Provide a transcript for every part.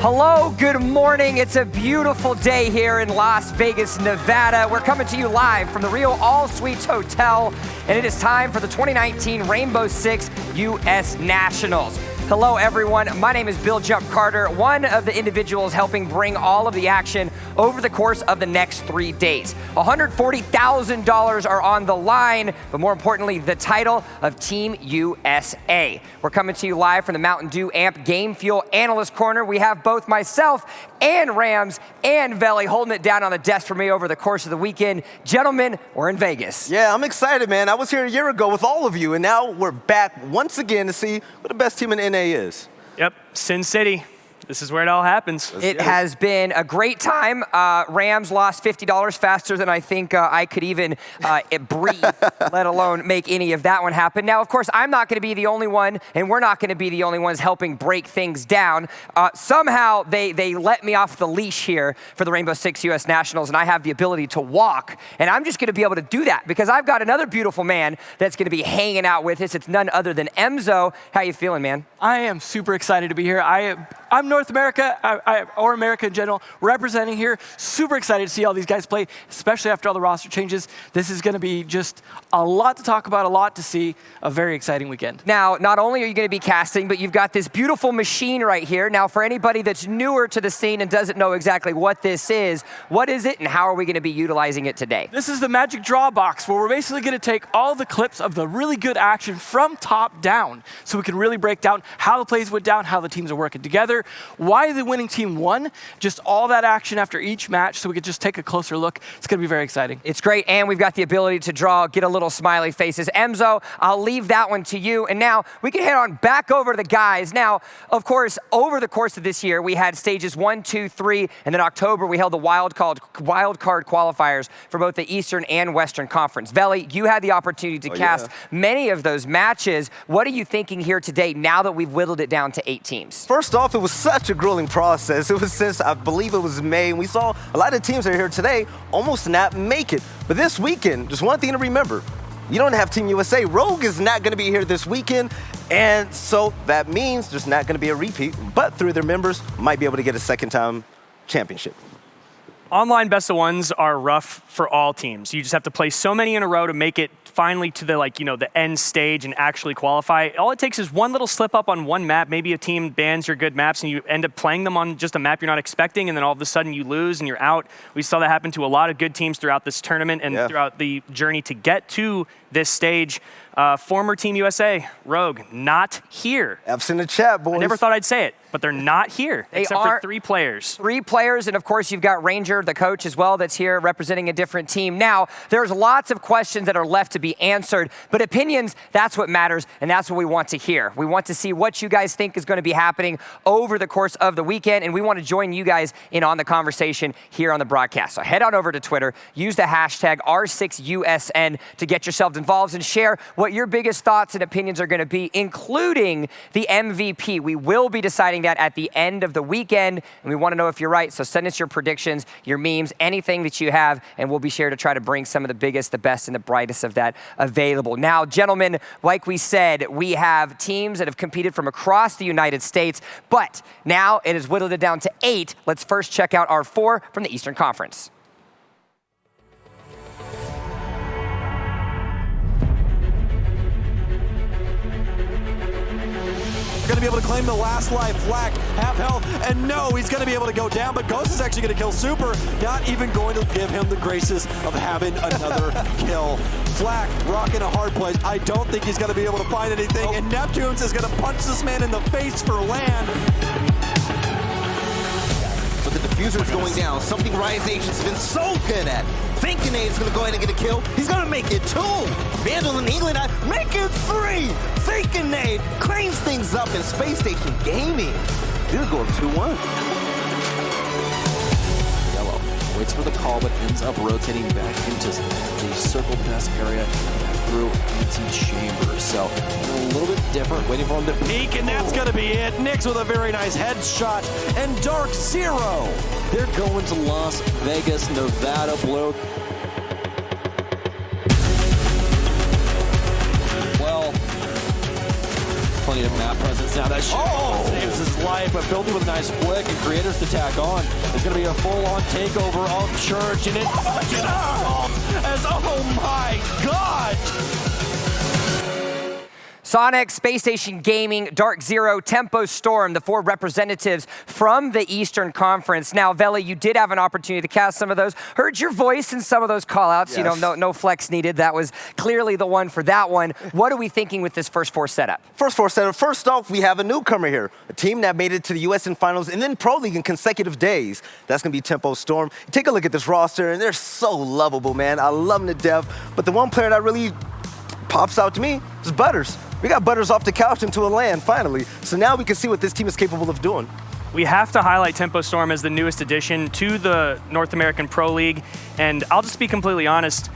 Hello, good morning. It's a beautiful day here in Las Vegas, Nevada. We're coming to you live from the Rio All Suites Hotel, and it is time for the 2019 Rainbow Six U.S. Nationals. Hello, everyone. My name is Bill Jump Carter, one of the individuals helping bring all of the action over the course of the next 3 days. $140,000 are on the line, but more importantly, the title of Team USA. We're coming to you live from the Mountain Dew Amp Game Fuel Analyst Corner. We have both myself and Rams and Veli holding it down on the desk for me over the course of the weekend. Gentlemen, we're in Vegas. Yeah, I'm excited, man. I was here a year ago with all of you, and now we're back once again to see what the best team in NA is. Yep, Sin City. This is where it all happens. It has been a great time. Rams lost $50 faster than I think I could even breathe, let alone make any of that one happen. Now, of course, I'm not going to be the only one, and we're not going to be the only ones helping break things down. Somehow, they let me off the leash here for the Rainbow Six U.S. Nationals, and I have the ability to walk, and I'm just going to be able to do that because I've got another beautiful man that's going to be hanging out with us. It's none other than Emzo. How you feeling, man? I am super excited to be here. I'm North America, or America in general, representing here. Super excited to see all these guys play, especially after all the roster changes. This is going to be just a lot to talk about, a lot to see, a very exciting weekend. Now, not only are you going to be casting, but you've got this beautiful machine right here. Now, for anybody that's newer to the scene and doesn't know exactly what this is, what is it and how are we going to be utilizing it today? This is the Magic Draw Box, where we're basically going to take all the clips of the really good action from top down, so we can really break down how the plays went down, how the teams are working together, why the winning team won, just all that action after each match, so we could just take a closer look. It's going to be very exciting. It's great, and we've got the ability to draw, get a little smiley faces. Emzo, I'll leave that one to you, and now we can head on back over to the guys. Now, of course, over the course of this year, we had stages 1, 2, 3, and then October, we held the wild card qualifiers for both the Eastern and Western Conference. Veli, you had the opportunity to cast many of those matches. What are you thinking here today now that we've whittled it down to 8 teams? First off, it was such a grueling process. It was since, I believe it was May, and we saw a lot of teams that are here today almost not make it. But this weekend, just one thing to remember, you don't have Team USA. Rogue is not going to be here this weekend, and so that means there's not going to be a repeat, but through their members, might be able to get a second-time championship. Online best of ones are rough for all teams. You just have to play so many in a row to make it finally to the the end stage and actually qualify. All it takes is one little slip up on one map. Maybe a team bans your good maps and you end up playing them on just a map you're not expecting, and then all of a sudden you lose and you're out. We saw that happen to a lot of good teams throughout this tournament and throughout the journey to get to this stage. Former Team USA, Rogue, not here. F's in the chat, boys. I never thought I'd say it, but they're not here, except for 3 players. 3 players, and of course you've got Ranger, the coach as well, that's here representing a different team. Now, there's lots of questions that are left to be answered, but opinions, that's what matters, and that's what we want to hear. We want to see what you guys think is going to be happening over the course of the weekend, and we want to join you guys in on the conversation here on the broadcast. So head on over to Twitter, use the hashtag R6USN to get yourselves involved and share what your biggest thoughts and opinions are going to be, including the MVP. We will be deciding that at the end of the weekend, and we want to know if you're right. So send us your predictions, your memes, anything that you have, and we'll be sure to try to bring some of the biggest, the best, and the brightest of that available. Now, gentlemen, like we said, we have teams that have competed from across the United States, but now it has whittled it down to 8. Let's first check out our 4 from the Eastern Conference. Going to be able to claim the last life. Flack, half health, and no, he's going to be able to go down, but Ghost is actually going to kill Super, not even going to give him the graces of having another kill. Flack rocking a hard place. I don't think he's going to be able to find anything, and Neptunes is going to punch this man in the face for land. But the diffuser's going down, something Rise Nation's been so good at. Thinking Nade's gonna go ahead and get a kill. He's gonna make it 2. Vandal and England make it 3. Thinking Nade cleans things up in Space Station Gaming. Dude, go up 2-1. Yellow waits for the call, but ends up rotating back into the circle pass area through empty chambers. So a little bit different, waiting for him to peek, and that's gonna be it. Nyx with a very nice headshot, and Dark Zero. They're going to Las Vegas, Nevada. Blue. Well, plenty of map presence now. That saves his life, but Filthy with a nice flick and Creators to tack on. It's going to be a full-on takeover of Church, and it as oh my God! Sonic, Space Station Gaming, Dark Zero, Tempo Storm, the 4 representatives from the Eastern Conference. Now, Veli, you did have an opportunity to cast some of those. Heard your voice in some of those call-outs. Yes. You know, no flex needed. That was clearly the one for that one. What are we thinking with this first 4 setup? First off, we have a newcomer here, a team that made it to the USN Finals and then Pro League in consecutive days. That's going to be Tempo Storm. Take a look at this roster, and they're so lovable, man. I love them to death. But the one player that really pops out to me is Butters. We got Butters off the couch into a LAN, finally. So now we can see what this team is capable of doing. We have to highlight Tempo Storm as the newest addition to the North American Pro League. And I'll just be completely honest.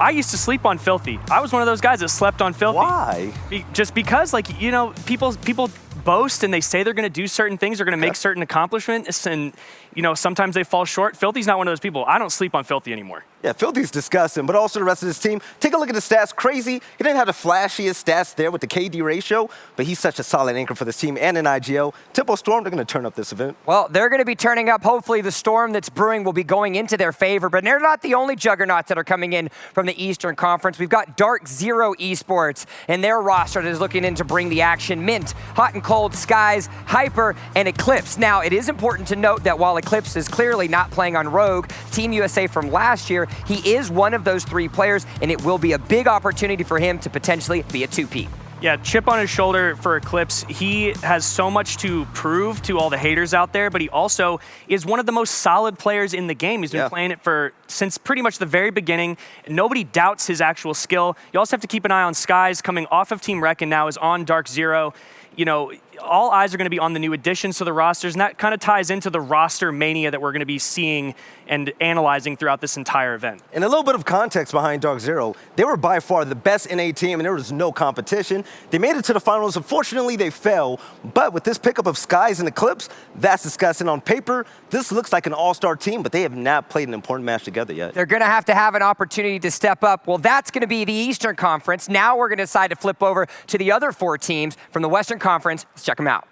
I used to sleep on Filthy. I was one of those guys that slept on Filthy. Why? Just because, like, you know, people boast and they say they're going to do certain things, they're going to make certain accomplishments, and, you know, sometimes they fall short. Filthy's not one of those people. I don't sleep on Filthy anymore. Yeah, Filthy's disgusting, but also the rest of this team. Take a look at the stats. Crazy. He didn't have the flashiest stats there with the KD ratio, but he's such a solid anchor for this team and an IGL. Tempo Storm, they're going to turn up this event. Well, they're going to be turning up. Hopefully the storm that's brewing will be going into their favor, but they're not the only juggernauts that are coming in from the Eastern Conference. We've got Dark Zero eSports and their roster that is looking in to bring the action. Mint, Hot and Cold, Skies, Hyper, and Eclipse. Now, it is important to note that while Eclipse is clearly not playing on Rogue, Team USA from last year, he is one of those 3 players, and it will be a big opportunity for him to potentially be a 2P. Yeah, chip on his shoulder for Eclipse. He has so much to prove to all the haters out there, but he also is one of the most solid players in the game. He's been playing it since pretty much the very beginning. Nobody doubts his actual skill. You also have to keep an eye on Skies, coming off of Team Reckon now, is on Dark Zero. You know, all eyes are going to be on the new additions to the rosters, and that kind of ties into the roster mania that we're going to be seeing and analyzing throughout this entire event. And a little bit of context behind Dark Zero. They were by far the best NA team, and there was no competition. They made it to the finals. Unfortunately, they fell. But with this pickup of Skies and Eclipse, that's disgusting. On paper, this looks like an all-star team, but they have not played an important match together yet. They're going to have an opportunity to step up. Well, that's going to be the Eastern Conference. Now we're going to decide to flip over to the other 4 teams from the Western Conference. Let's check them out.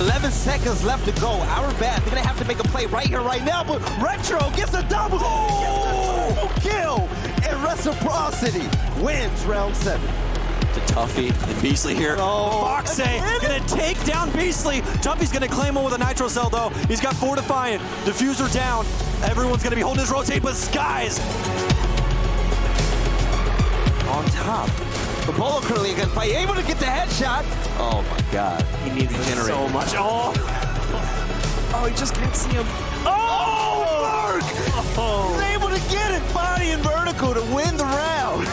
11 seconds left to go. Our bad. They're going to have to make a play right here, right now. But Retro gets a double. Kill. And Reciprocity wins round 7. To Tuffy and Beasley here. Foxay gonna take down Beasley. Tuffy's gonna claim him with a Nitro Cell though. He's got 4 Defiant. Diffuser down. Everyone's gonna be holding his rotate, but Skies On top. The Bolo currently against fight, able to get the headshot. Oh my God. He needs this so much. Oh, he just can't see him. Oh, Mark! He's able to get it, body and vertical to win the round.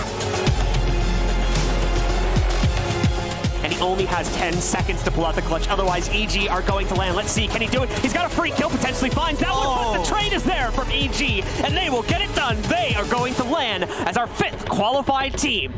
And he only has 10 seconds to pull out the clutch. Otherwise, EG are going to land. Let's see, can he do it? He's got a free kill, potentially finds that one, but the trade is there from EG, and they will get it done. They are going to land as our 5th qualified team.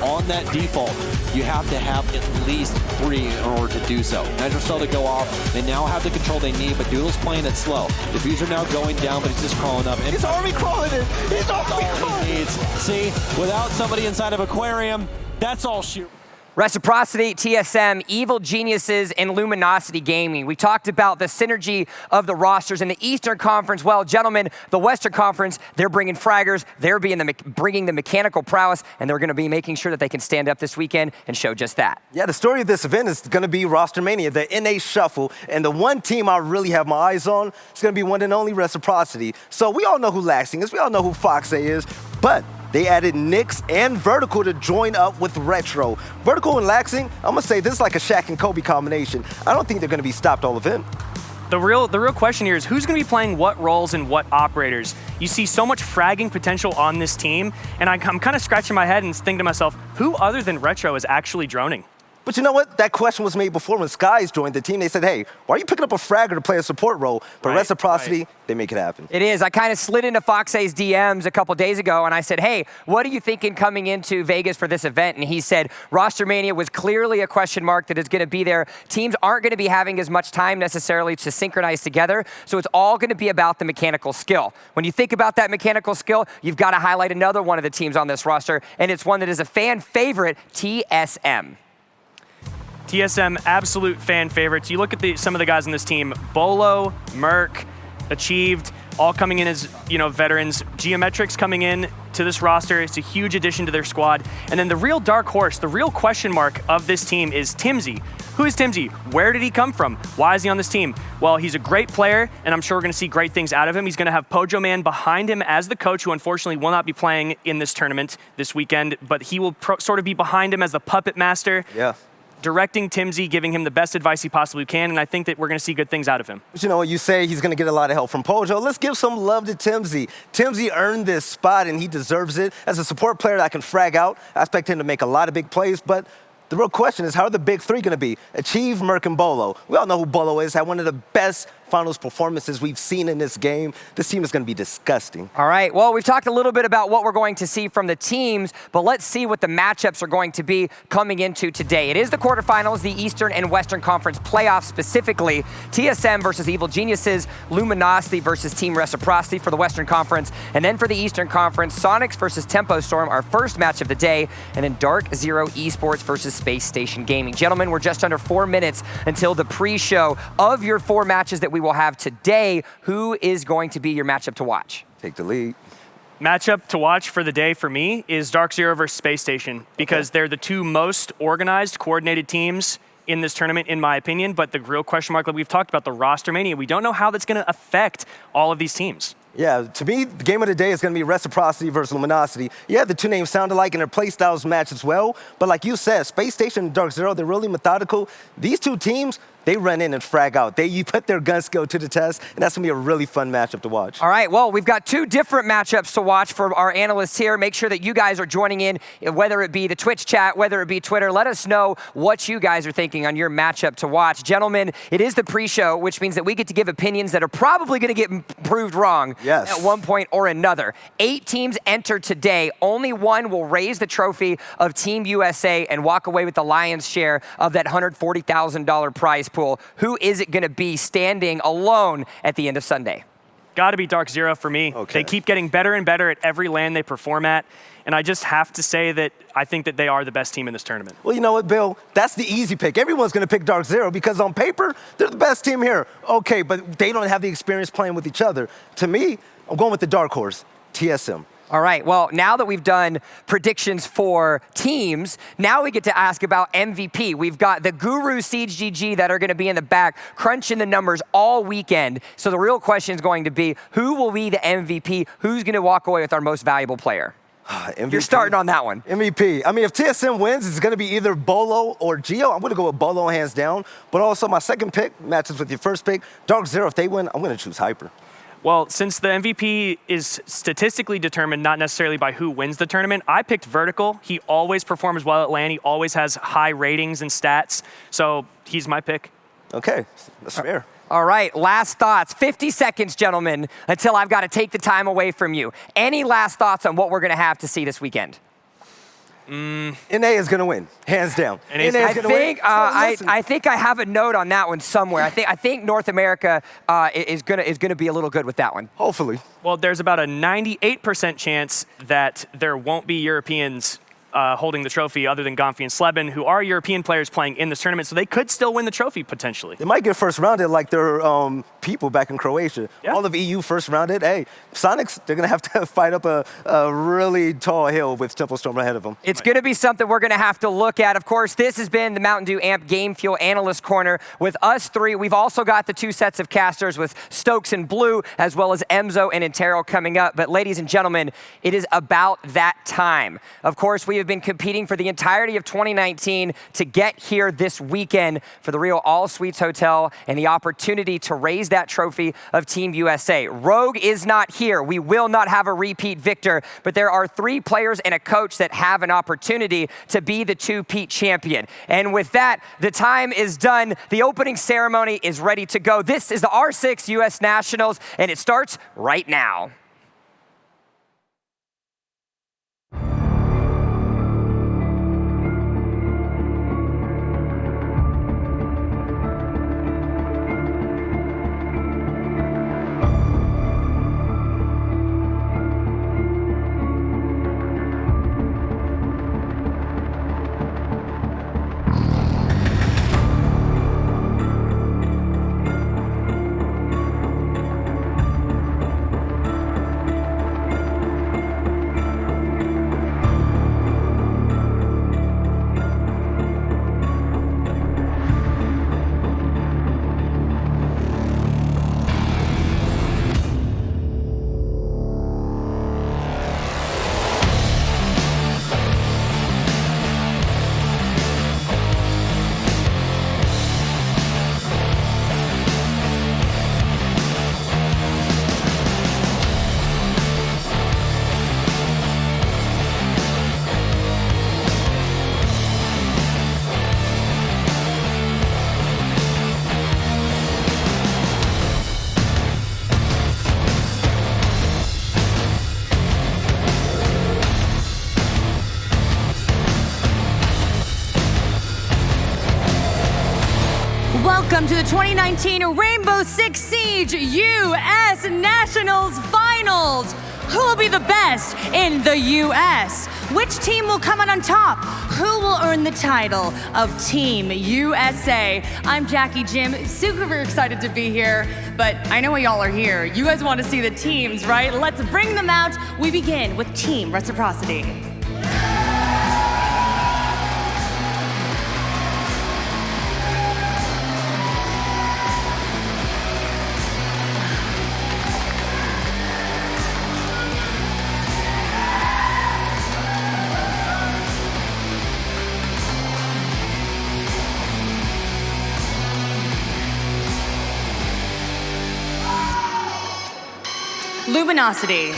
On that default, you have to have at least 3 in order to do so. Nitro Cell to go off. They now have the control they need, but Doodle's playing it slow. Diffuser now going down, but he's just crawling up. His army crawling in. His army crawling. See, without somebody inside of Aquarium, that's all shoot. Reciprocity, TSM, Evil Geniuses, and Luminosity Gaming. We talked about the synergy of the rosters in the Eastern Conference. Well, gentlemen, the Western Conference, they're bringing fraggers, they're bringing the mechanical prowess, and they're going to be making sure that they can stand up this weekend and show just that. Yeah, the story of this event is going to be Roster Mania, the NA Shuffle, and the one team I really have my eyes on is going to be one and only Reciprocity. So we all know who Laxing is, we all know who Foxay is, but they added Nyx and Vertical to join up with Retro. Vertical and Laxing, I'm going to say this is like a Shaq and Kobe combination. I don't think they're going to be stopped all event. The real question here is who's going to be playing what roles and what operators? You see so much fragging potential on this team, and I'm kind of scratching my head and thinking to myself, who other than Retro is actually droning? But you know what? That question was made before when Skies joined the team. They said, hey, why are you picking up a fragger to play a support role? But reciprocity, they make it happen. It is. I kind of slid into Foxay's DMs a couple days ago, and I said, hey, what are you thinking coming into Vegas for this event? And he said, Roster Mania was clearly a question mark that is going to be there. Teams aren't going to be having as much time necessarily to synchronize together, so it's all going to be about the mechanical skill. When you think about that mechanical skill, you've got to highlight another one of the teams on this roster, and it's one that is a fan favorite, TSM. TSM, absolute fan favorites. You look at some of the guys on this team, Bolo, Merc, Achieved, all coming in as veterans. Geometrics coming in to this roster. It's a huge addition to their squad. And then the real dark horse, the real question mark of this team is Timsy. Who is Timsy? Where did he come from? Why is he on this team? Well, he's a great player, and I'm sure we're going to see great things out of him. He's going to have Pojo Man behind him as the coach, who unfortunately will not be playing in this tournament this weekend, but he will sort of be behind him as the puppet master. Yeah. Directing Timsy, giving him the best advice he possibly can, and I think that we're going to see good things out of him. But you know what, you say he's going to get a lot of help from Pojo. Let's give some love to Timsy. Timsy earned this spot, and he deserves it. As a support player that can frag out, I expect him to make a lot of big plays, but the real question is, how are the big three going to be? Achieve, Merc, and Bolo. We all know who Bolo is. Had one of the best finals performances we've seen in this game. This team is going to be disgusting. All right, well, we've talked a little bit about what we're going to see from the teams, but let's see what the matchups are going to be coming into today. It is the quarterfinals, the Eastern and Western Conference playoffs specifically. TSM versus Evil Geniuses, Luminosity versus Team Reciprocity for the Western Conference, and then for the Eastern Conference, Sonics versus Tempo Storm, our first match of the day, and then Dark Zero eSports versus Space Station Gaming. Gentlemen, we're just under 4 minutes until the pre-show. Of your 4 matches that we will have today, who is going to be your matchup to watch? Take the lead. Matchup to watch for the day for me is Dark Zero versus Space Station, because they're the two most organized, coordinated teams in this tournament, in my opinion. But the real question mark, like we've talked about, the roster mania, we don't know how that's going to affect all of these teams. Yeah, to me, the game of the day is going to be Reciprocity versus Luminosity. Yeah, the two names sound alike and their play styles match as well. But like you said, Space Station and Dark Zero, they're really methodical. These two teams, they run in and frag out. You put their gun skill to the test, and that's going to be a really fun matchup to watch. All right, well, we've got 2 different matchups to watch for our analysts here. Make sure that you guys are joining in, whether it be the Twitch chat, whether it be Twitter. Let us know what you guys are thinking on your matchup to watch. Gentlemen, it is the pre-show, which means that we get to give opinions that are probably going to get proved wrong at one point or another. 8 teams enter today. Only one will raise the trophy of Team USA and walk away with the lion's share of that $140,000 prize pool. Who is it going to be standing alone at the end of Sunday? Got to be Dark Zero for me. They keep getting better and better at every LAN they perform at, and I just have to say that I think that they are the best team in this tournament. Well, you know what, Bill? That's the easy pick. Everyone's going to pick Dark Zero because on paper, they're the best team here. Okay, but they don't have the experience playing with each other. To me, I'm going with the dark horse, TSM. All right, well, now that we've done predictions for teams, now we get to ask about MVP. We've got the Guru Siege GG that are going to be in the back, crunching the numbers all weekend. So the real question is going to be, who will be the MVP? Who's going to walk away with our most valuable player? MVP. You're starting on that one. MVP. I mean, if TSM wins, it's going to be either Bolo or Geo. I'm going to go with Bolo hands down. But also my second pick matches with your first pick. Dark Zero, if they win, I'm going to choose Hyper. Well, since the MVP is statistically determined, not necessarily by who wins the tournament, I picked Vertical. He always performs well at LAN. He always has high ratings and stats. So he's my pick. Okay, that's fair. All right, last thoughts. 50 seconds, gentlemen, until I've got to take the time away from you. Any last thoughts on what we're going to have to see this weekend? NA is going to win, hands down. I think I have a note on that one somewhere. I think North America is gonna be a little good with that one. Hopefully. Well, there's about a 98% chance that there won't be Europeans holding the trophy other than Gonfi and Sleben, who are European players playing in this tournament, so they could still win the trophy potentially. They might get first rounded like their people back in Croatia. Yeah. All of EU first rounded. Hey, Sonics, they're going to have to fight up a really tall hill with Temple Storm ahead of them. It's going to be something we're going to have to look at. Of course, this has been the Mountain Dew Amp Game Fuel Analyst Corner with us 3. We've also got the 2 sets of casters with Stokes and Blue, as well as Emzo and Intero coming up. But ladies and gentlemen, it is about that time. Of course, we have have been competing for the entirety of 2019 to get here this weekend for the Rio All Suites Hotel and the opportunity to raise that trophy of Team USA. Rogue is not here. We will not have a repeat victor, but there are 3 players and a coach that have an opportunity to be the 2-peat champion. And with that, the time is done. The opening ceremony is ready to go. This is the R6 US Nationals, and it starts right now. Welcome to the 2019 Rainbow Six Siege US Nationals Finals. Who will be the best in the US? Which team will come out on top? Who will earn the title of Team USA? I'm Jackie Jim, super excited to be here, but I know y'all are here. You guys want to see the teams, right? Let's bring them out. We begin with Team Reciprocity. Luminosity.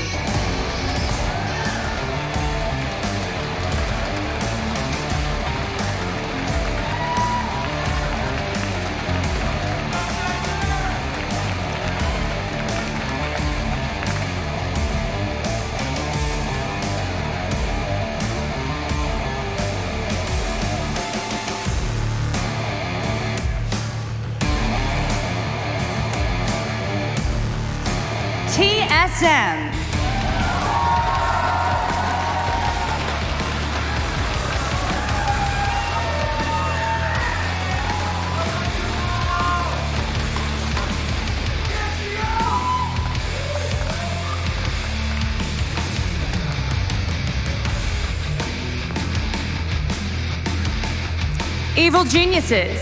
TSM. Evil Geniuses.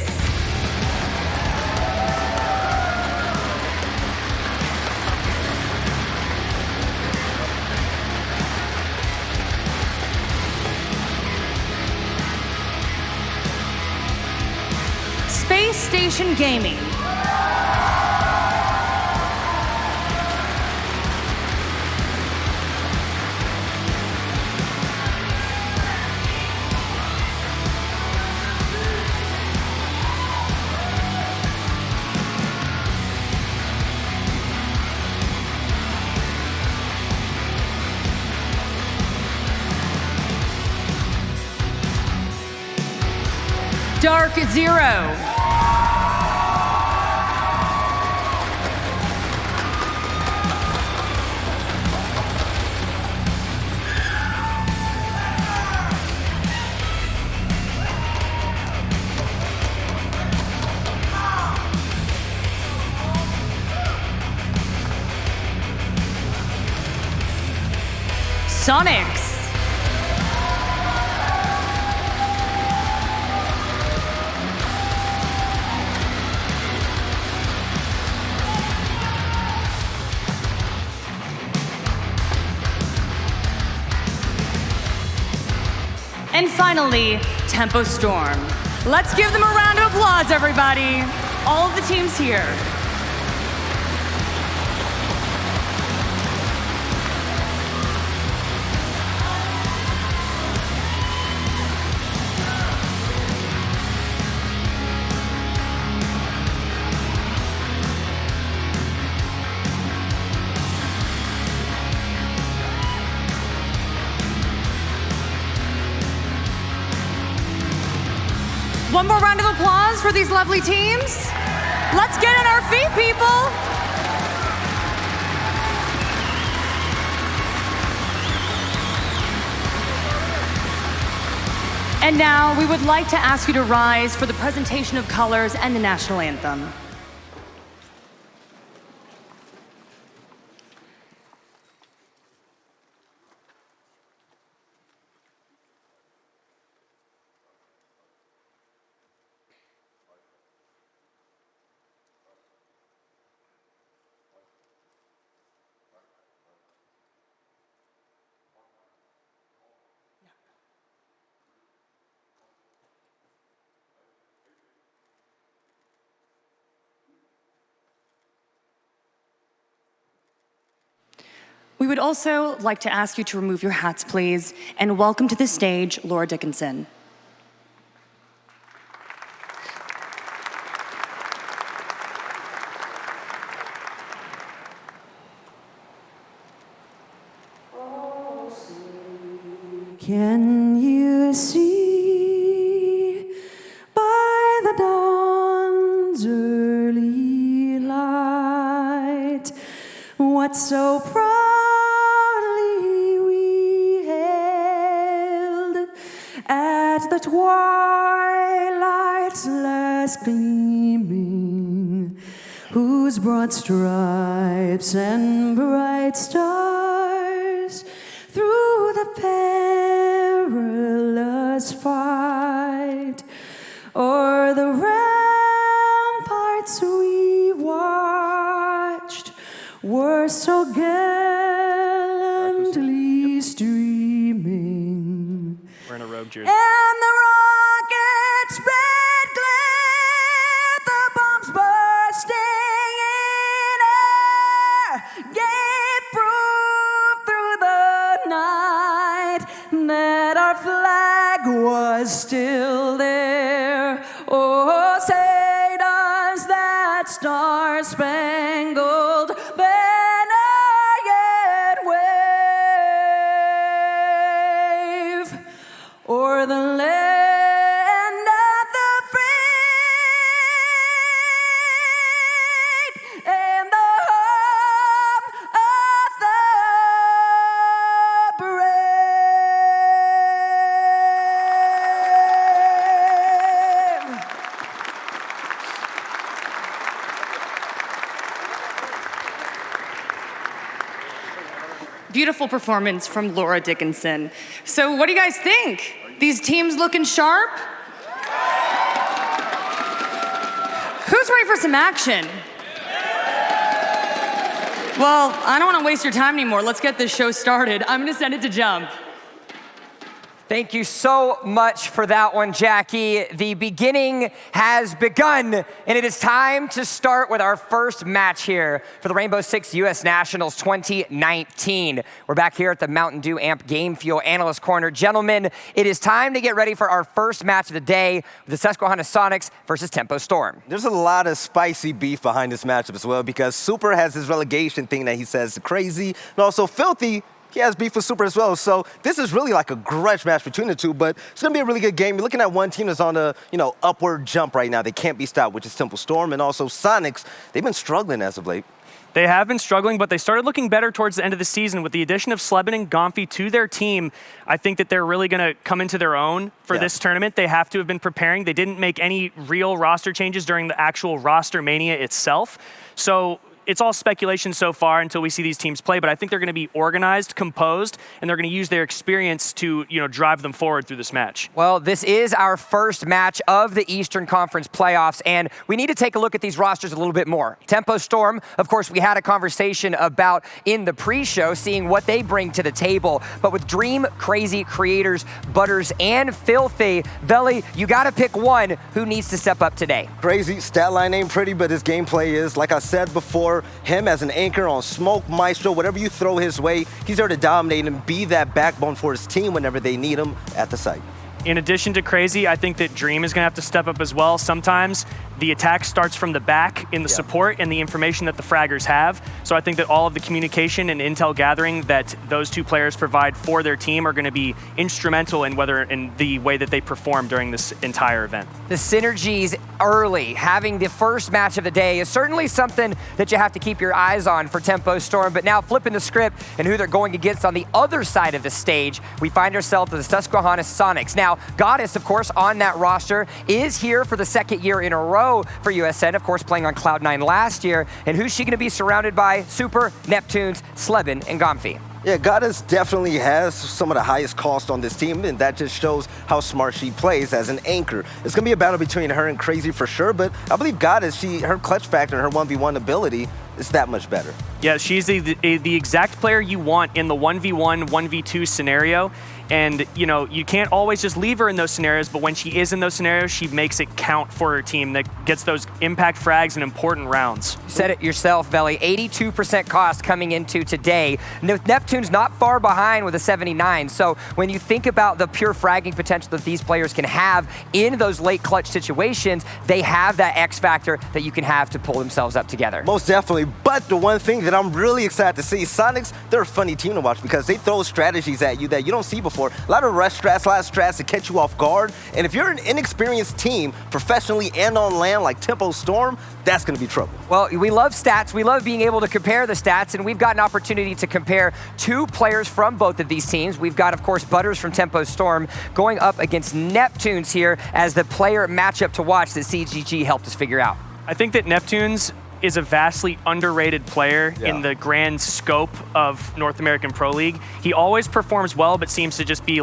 Space Station Gaming. Dark Zero. Sonics. And finally, Tempo Storm. Let's give them a round of applause, everybody. All of the teams here. One more round of applause for these lovely teams. Let's get on our feet, people. And now we would like to ask you to rise for the presentation of colors and the national anthem. We would also like to ask you to remove your hats, please, and welcome to the stage Laura Dickinson. Can you see by the dawn's early light what so proudly we hailed at the twilight's last gleaming, whose broad stripes and bright stars through the perilous fight o'er the ramparts we watched were so gallantly streaming. We're in a rogue jersey. And the rockets red glare, the bombs bursting in air, gave proof through the night that our flag was still there. Oh, say does that star-spangled banner yet wave o'er the land of the free and the home of the brave. Beautiful performance from Laura Dickinson. So what do you guys think? These teams looking sharp? Who's ready for some action? Well, I don't want to waste your time anymore. Let's get this show started. I'm going to send it to Jump. Thank you so much for that one, Jackie. The beginning has begun, and it is time to start with our first match here for the Rainbow Six US Nationals 2019. We're back here at the Mountain Dew Amp Game Fuel Analyst Corner. Gentlemen, it is time to get ready for our first match of the day with the Susquehanna Sonics versus Tempo Storm. There's a lot of spicy beef behind this matchup as well, because Super has his relegation thing that he says is crazy, and also Filthy, he has beef with Super as well. So this is really like a grudge match between the two, but it's going to be a really good game. You're looking at one team that's on a, upward jump right now. They can't be stopped, which is Tempo Storm, and also Sonics. They've been struggling as of late. They have been struggling, but they started looking better towards the end of the season. With the addition of Slebin and Gomfi to their team, I think that they're really going to come into their own for this tournament. They have to have been preparing. They didn't make any real roster changes during the actual roster mania itself. So it's all speculation so far until we see these teams play, but I think they're going to be organized, composed, and they're going to use their experience to, drive them forward through this match. Well, this is our first match of the Eastern Conference playoffs, and we need to take a look at these rosters a little bit more. Tempo Storm, of course, we had a conversation about in the pre-show, seeing what they bring to the table, but with Dream, Crazy, Creators, Butters, and Filthy, Veli, you got to pick one who needs to step up today. Crazy, stat line ain't pretty, but his gameplay is, like I said before, him as an anchor on Smoke, Maestro, whatever you throw his way, he's there to dominate and be that backbone for his team whenever they need him at the site. In addition to Crazy, I think that Dream is going to have to step up as well. Sometimes the attack starts from the back in the support and the information that the fraggers have. So I think that all of the communication and intel gathering that those two players provide for their team are going to be instrumental in the way that they perform during this entire event. The synergies early, having the first match of the day, is certainly something that you have to keep your eyes on for Tempo Storm. But now flipping the script and who they're going against on the other side of the stage, we find ourselves with the Susquehanna Sonics. Now, Goddess, of course, on that roster, is here for the second year in a row for USN, of course, playing on Cloud9 last year. And who's she going to be surrounded by? Super, Neptunes, Slebin, and Gomfi. Yeah, Goddess definitely has some of the highest cost on this team, and that just shows how smart she plays as an anchor. It's going to be a battle between her and Crazy for sure, but I believe Goddess, her clutch factor and her 1v1 ability is that much better. Yeah, she's the exact player you want in the 1v1, 1v2 scenario. And, you can't always just leave her in those scenarios, but when she is in those scenarios, she makes it count for her team. That gets those impact frags in important rounds. You said it yourself, Veli. 82% cost coming into today. Neptune's not far behind with a 79. So when you think about the pure fragging potential that these players can have in those late clutch situations, they have that X factor that you can have to pull themselves up together. Most definitely. But the one thing that I'm really excited to see, Sonics, they're a funny team to watch because they throw strategies at you that you don't see before. A lot of rush strats, a lot of strats to catch you off guard. And if you're an inexperienced team, professionally and on land like Tempo Storm, that's going to be trouble. Well, we love stats. We love being able to compare the stats, and we've got an opportunity to compare two players from both of these teams. We've got, of course, Butters from Tempo Storm going up against Neptunes here as the player matchup to watch that CGG helped us figure out. I think that Neptunes is a vastly underrated player in the grand scope of North American Pro League. He always performs well, but seems to just be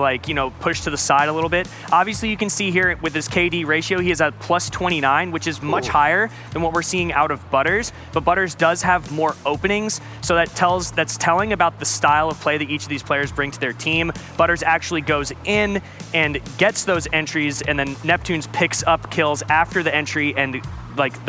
pushed to the side a little bit. Obviously, you can see here with his KD ratio, he is at plus 29, which is much higher than what we're seeing out of Butters. But Butters does have more openings, so that's telling about the style of play that each of these players bring to their team. Butters actually goes in and gets those entries, and then Neptunes picks up kills after the entry and the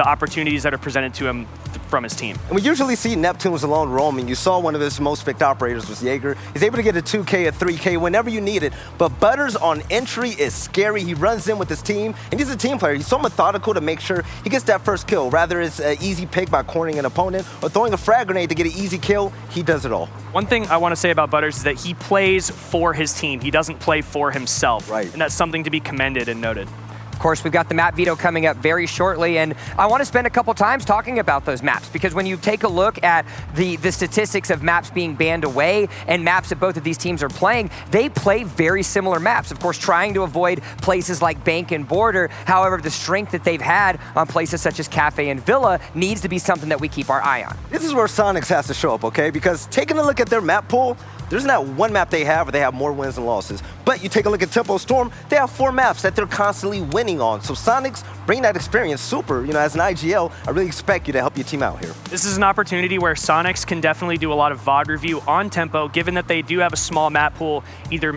opportunities that are presented to him from his team. And we usually see Neptunes alone roaming. You saw one of his most picked operators was Jaeger. He's able to get a 2K, a 3K whenever you need it. But Butters on entry is scary. He runs in with his team, and he's a team player. He's so methodical to make sure he gets that first kill. Rather it's an easy pick by cornering an opponent or throwing a frag grenade to get an easy kill, he does it all. One thing I want to say about Butters is that he plays for his team. He doesn't play for himself. Right. And that's something to be commended and noted. Of course, we've got the map veto coming up very shortly, and I want to spend a couple times talking about those maps, because when you take a look at the statistics of maps being banned away and maps that both of these teams are playing, they play very similar maps, of course, trying to avoid places like Bank and Border. However, the strength that they've had on places such as Cafe and Villa needs to be something that we keep our eye on. This is where Sonics has to show up, okay? Because taking a look at their map pool, there's not one map they have where they have more wins than losses. But you take a look at Tempo Storm, they have 4 maps that they're constantly winning on. So Sonics bring that experience super. As an IGL, I really expect you to help your team out here. This is an opportunity where Sonics can definitely do a lot of VOD review on Tempo, given that they do have a small map pool. Either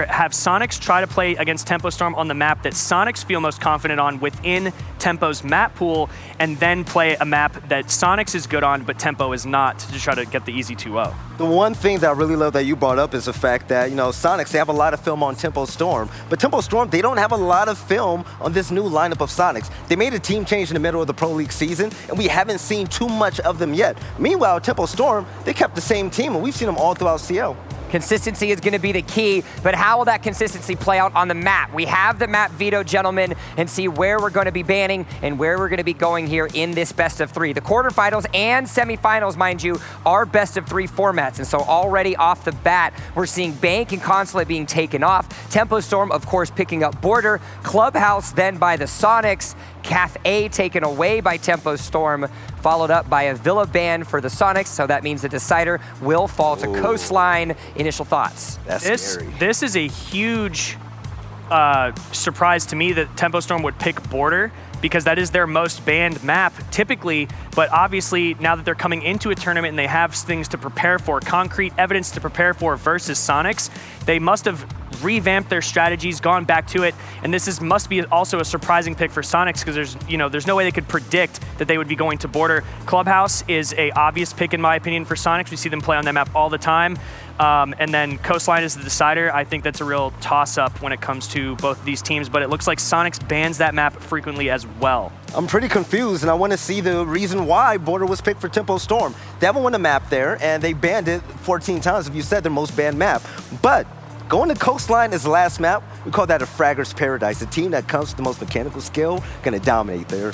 have Sonics try to play against Tempo Storm on the map that Sonics feel most confident on within Tempo's map pool, and then play a map that Sonics is good on, but Tempo is not, to try to get the easy 2-0. The one thing that I really love that you brought up is the fact that, Sonics, they have a lot of film on Tempo Storm. But Tempo Storm, they don't have a lot of film on this new lineup of Sonics. They made a team change in the middle of the Pro League season, and we haven't seen too much of them yet. Meanwhile, Tempo Storm, they kept the same team, and we've seen them all throughout CL. Consistency is going to be the key, but how will that consistency play out on the map? We have the map veto, gentlemen, and see where we're going to be banning and where we're going to be going here in this best of 3. The quarterfinals and semifinals, mind you, are best of 3 formats, and so already off the bat, we're seeing Bank and Consulate being taken off. Tempo Storm, of course, picking up Border. Clubhouse then by the Sonics. Cafe taken away by Tempo Storm, followed up by a Villa ban for the Sonics, so that means the decider will fall to Coastline. Initial thoughts? That's scary. This is a huge surprise to me that Tempo Storm would pick Border, because that is their most banned map typically, but obviously now that they're coming into a tournament and they have things to prepare for, concrete evidence to prepare for versus Sonics, they must have revamped their strategies, gone back to it, and this must be also a surprising pick for Sonics, because there's no way they could predict that they would be going to Border. Clubhouse is a obvious pick in my opinion for Sonics. We see them play on that map all the time. And then Coastline is the decider. I think that's a real toss-up when it comes to both of these teams, but it looks like Sonics bans that map frequently as well. I'm pretty confused, and I want to see the reason why Border was picked for Tempo Storm. They haven't won a map there, and they banned it 14 times, if you said their most banned map. But going to Coastline is the last map. We call that a Fragger's Paradise. The team that comes with the most mechanical skill going to dominate there.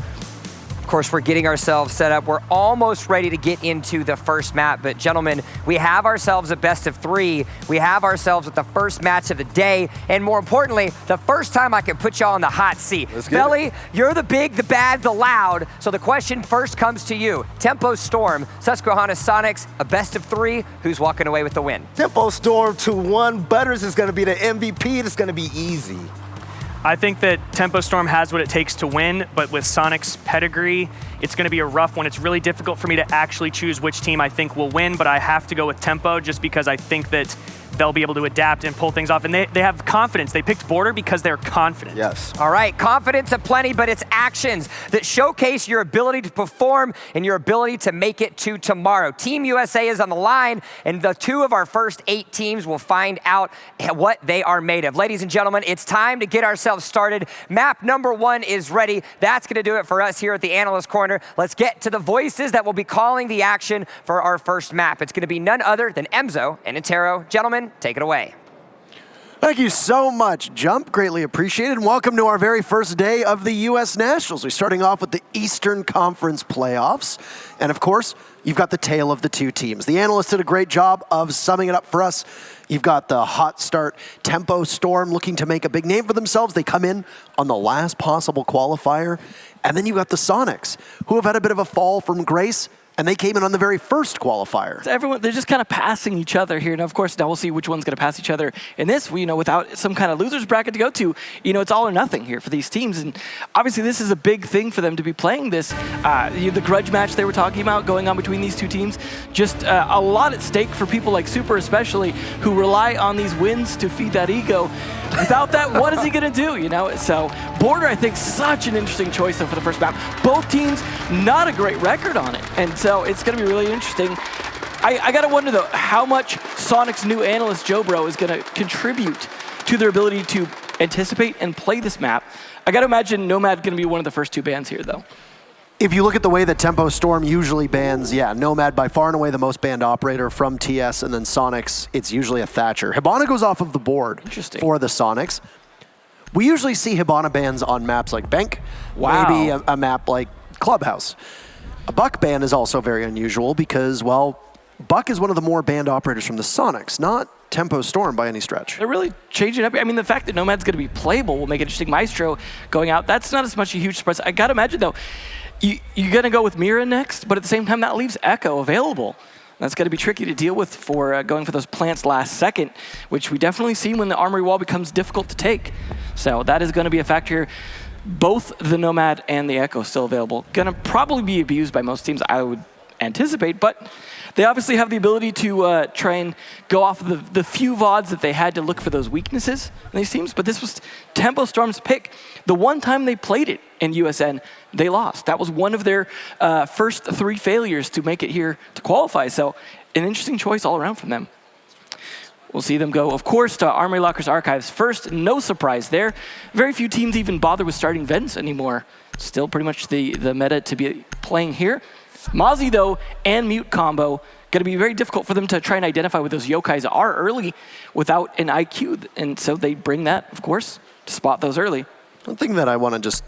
Of course, we're getting ourselves set up. We're almost ready to get into the first map, but gentlemen, we have ourselves a best of 3. We have ourselves with the first match of the day, and more importantly, the first time I can put y'all in the hot seat. Belly, you're the big, the bad, the loud, so the question first comes to you. Tempo Storm, Susquehanna Sonics, a best of 3. Who's walking away with the win? Tempo Storm 2-1. Butters is going to be the MVP. It's going to be easy. I think that Tempo Storm has what it takes to win, but with Sonic's pedigree, it's going to be a rough one. It's really difficult for me to actually choose which team I think will win, but I have to go with Tempo just because I think that they'll be able to adapt and pull things off. And they have confidence. They picked Border because they're confident. Yes. All right, confidence aplenty, but it's actions that showcase your ability to perform and your ability to make it to tomorrow. Team USA is on the line, and the 2 of our first 8 teams will find out what they are made of. Ladies and gentlemen, it's time to get ourselves started. Map number 1 is ready. That's going to do it for us here at the Analyst Corner. Let's get to the voices that will be calling the action for our first map. It's going to be none other than Emzo and Intero. Gentlemen, take it away. Thank you so much, Jump. Greatly appreciated. And welcome to our very first day of the U.S. Nationals. We're starting off with the Eastern Conference playoffs. And of course, you've got the tale of the 2 teams. The analysts did a great job of summing it up for us. You've got the hot start Tempo Storm looking to make a big name for themselves. They come in on the last possible qualifier. And then you've got the Sonics, who have had a bit of a fall from grace, and they came in on the very first qualifier. So they're just kind of passing each other here. Now, of course, now we'll see which one's going to pass each other. In this, without some kind of losers bracket to go to, it's all or nothing here for these teams. And obviously, this is a big thing for them to be playing this. The grudge match they were talking about going on between these 2 teams, just a lot at stake for people like Super especially, who rely on these wins to feed that ego. Without that, what is he going to do, So Border, I think, such an interesting choice though, for the first map. Both teams, not a great record on it. And so it's going to be really interesting. I got to wonder, though, how much Sonic's new analyst, Joe Bro, is going to contribute to their ability to anticipate and play this map. I got to imagine Nomad going to be one of the first 2 bans here, though. If you look at the way that Tempo Storm usually bans, Nomad by far and away the most banned operator from TS, and then Sonics, it's usually a Thatcher. Hibana goes off of the board for the Sonics. We usually see Hibana bans on maps like Bank, maybe a map like Clubhouse. A Buck ban is also very unusual because, well, Buck is one of the more banned operators from the Sonics, not Tempo Storm by any stretch. They're really changing up. I mean, the fact that Nomad's going to be playable will make it interesting. Maestro going out, that's not as much a huge surprise. I got to imagine, though, you're going to go with Mira next, but at the same time, that leaves Echo available. That's going to be tricky to deal with for going for those plants last second, which we definitely see when the armory wall becomes difficult to take. So that is going to be a factor. Both the Nomad and the Echo still available. Going to probably be abused by most teams, I would anticipate, but they obviously have the ability to try and go off of the few VODs that they had to look for those weaknesses in these teams, but this was Tempo Storm's pick. The one time they played it in USN, they lost. That was one of their first 3 failures to make it here to qualify, so an interesting choice all around from them. We'll see them go, of course, to Armory Lockers Archives first. No surprise there. Very few teams even bother with starting vents anymore. Still pretty much the meta to be playing here. Mozzie, though, and Mute combo, going to be very difficult for them to try and identify what those yokais are early without an IQ. And so they bring that, of course, to spot those early. One thing that I want to just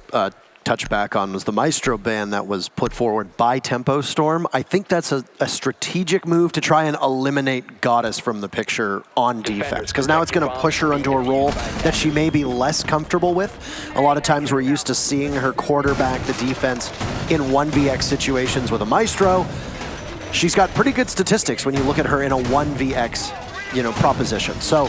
touch back on was the Maestro ban that was put forward by Tempo Storm. I think that's a strategic move to try and eliminate Goddess from the picture on defense, because now it's going to push her into a role that she may be less comfortable with. A lot of times we're used to seeing her quarterback the defense in 1vx situations with a Maestro. She's got pretty good statistics when you look at her in a 1vx, proposition. So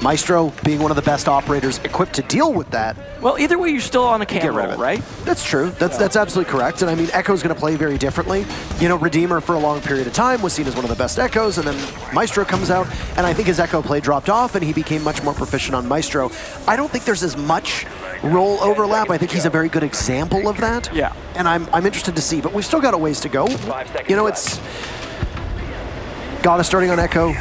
Maestro being one of the best operators equipped to deal with that. Well, either way, you're still on a cam roll, right? That's true. That's absolutely correct. And I mean, Echo's going to play very differently. Redeemer for a long period of time was seen as one of the best Echoes, and then Maestro comes out, and I think his Echo play dropped off, and he became much more proficient on Maestro. I don't think there's as much role overlap. I think he's a very good example of that. Yeah. And I'm interested to see, but we've still got a ways to go. It's Goddess starting on Echo.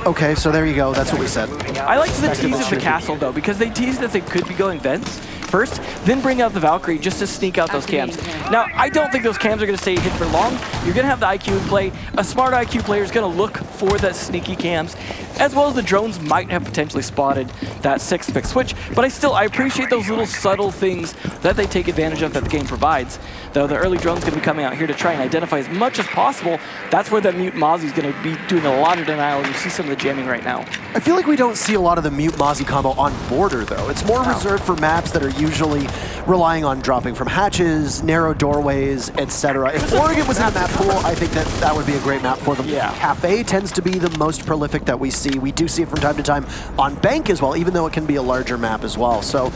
Okay, so there you go. That's what we said. I like the tease of the castle, though, because they teased that they could be going vents first, then bring out the Valkyrie just to sneak out those cams. Now, I don't think those cams are going to stay hid for long. You're going to have the IQ in play. A smart IQ player is going to look for the sneaky cams, as well as the drones might have potentially spotted that 6-pick switch. But I appreciate those little subtle things that they take advantage of that the game provides. Though the early drone's going to be coming out here to try and identify as much as possible. That's where that Mute Mozzie is going to be doing a lot of denial. You see some of the jamming right now. I feel like we don't see a lot of the Mute Mozzie combo on Border, though. It's more reserved for maps that are usually relying on dropping from hatches, narrow doorways, etc. If Oregon was in a map pool, I think that would be a great map for them. Yeah. Cafe tends to be the most prolific that we see. We do see it from time to time on Bank as well, even though it can be a larger map as well. So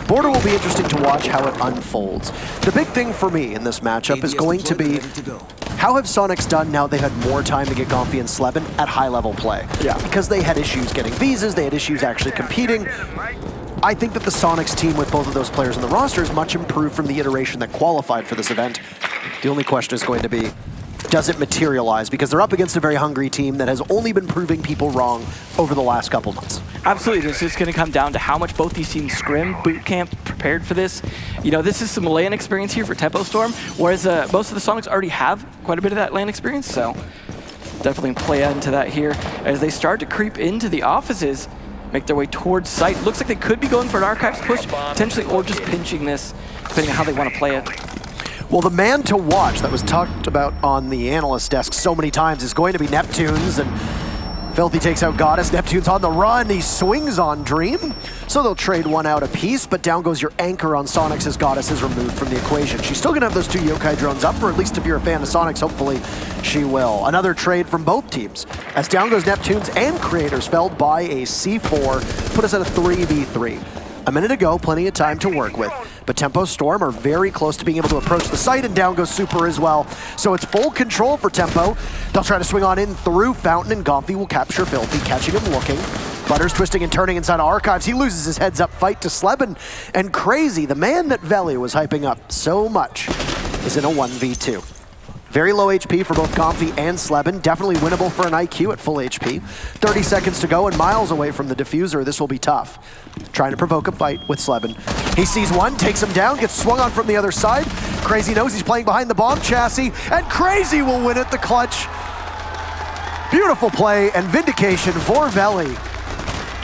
Border will be interesting to watch how it unfolds. The big thing for me in this matchup is going to be how have Sonics done now they've had more time to get Gomfi and Sleben at high-level play? Yeah. Because they had issues getting visas, they had issues actually competing. I think that the Sonics team with both of those players on the roster is much improved from the iteration that qualified for this event. The only question is going to be, does it materialize? Because they're up against a very hungry team that has only been proving people wrong over the last couple months. Absolutely, it's just going to come down to how much both these teams scrim, boot camp, prepared for this. This is some LAN experience here for Tempo Storm, whereas most of the Sonics already have quite a bit of that LAN experience, so definitely play into that here as they start to creep into the offices, make their way towards site. Looks like they could be going for an Archives push, potentially, or just pinching this, depending on how they want to play it. Well, the man to watch that was talked about on the analyst desk so many times is going to be Neptunes, and Filthy takes out Goddess. Neptune's on the run. He swings on Dream, so they'll trade one out apiece, but down goes your anchor on Sonics as Goddess is removed from the equation. She's still going to have those 2 Yokai drones up, or at least if you're a fan of Sonics, hopefully she will. Another trade from both teams, as down goes Neptunes and Creators, felled by a C4, put us at a 3v3. A minute ago, plenty of time to work with. But Tempo Storm are very close to being able to approach the site, and down goes Super as well. So it's full control for Tempo. They'll try to swing on in through Fountain, and Gomfi will capture Filthy, catching him looking. Butters twisting and turning inside Archives. He loses his heads-up fight to Sleben. And Crazy, the man that Veli was hyping up so much, is in a 1v2. Very low HP for both Gomfi and Sleben. Definitely winnable for an IQ at full HP. 30 seconds to go and miles away from the diffuser. This will be tough. Trying to provoke a fight with Sleben. He sees one, takes him down, gets swung on from the other side. Crazy knows he's playing behind the bomb chassis, and Crazy will win it, the clutch. Beautiful play and vindication for Veli.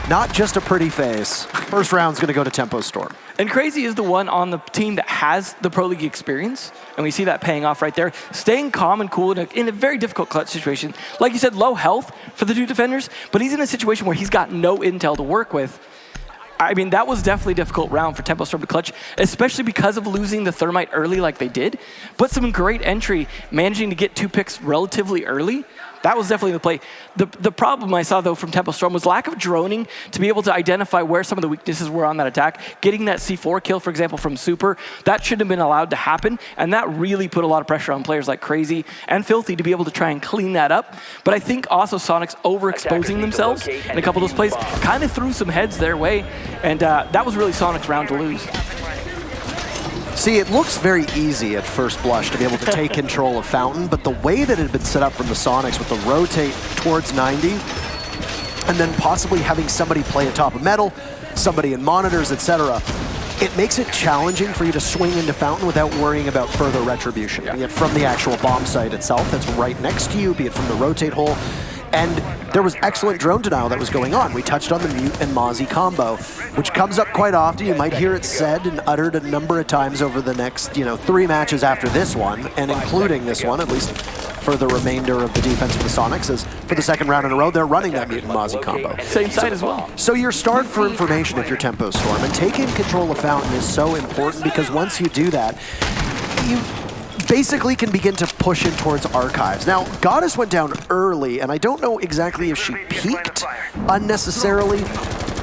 Not just a pretty face. First round's gonna go to Tempo Storm. And Crazy is the one on the team that has the Pro League experience, and we see that paying off right there. Staying calm and cool in a very difficult clutch situation. Like you said, low health for the 2 defenders, but he's in a situation where he's got no intel to work with. I mean, that was definitely a difficult round for Tempo Storm to clutch, especially because of losing the Thermite early like they did, but some great entry, managing to get 2 picks relatively early. That was definitely the play. The problem I saw, though, from Tempo Storm was lack of droning to be able to identify where some of the weaknesses were on that attack. Getting that C4 kill, for example, from Super, that shouldn't have been allowed to happen, and that really put a lot of pressure on players like Crazy and Filthy to be able to try and clean that up. But I think also Sonics overexposing themselves in a couple of those plays kind of threw some heads their way, and that was really Sonics' round to lose. See, it looks very easy at first blush to be able to take control of Fountain, but the way that it had been set up from the Sonics with the rotate towards 90, and then possibly having somebody play atop of metal, somebody in monitors, etc., it makes it challenging for you to swing into Fountain without worrying about further retribution, be it from the actual bomb site itself that's right next to you, be it from the rotate hole. And there was excellent drone denial that was going on. We touched on the Mute and Mozzie combo, which comes up quite often. You might hear it said and uttered a number of times over the next, 3 matches after this one, and including this one, at least for the remainder of the defense for the Sonics, as for the second round in a row, they're running that Mute and Mozzie combo. Same side as well. So you're starved for information if you're Tempo Storm, and taking control of Fountain is so important because once you do that, you basically can begin to push in towards Archives. Now, Goddess went down early, and I don't know exactly if she peaked unnecessarily.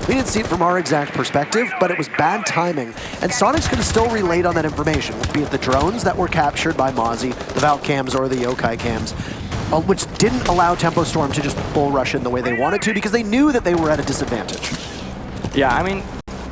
We didn't see it from our exact perspective, but it was bad timing. And Sonics could have still relayed on that information, be it the drones that were captured by Mozzie, the Valk cams, or the Yokai cams, which didn't allow Tempo Storm to just bull rush in the way they wanted to because they knew that they were at a disadvantage. Yeah, I mean,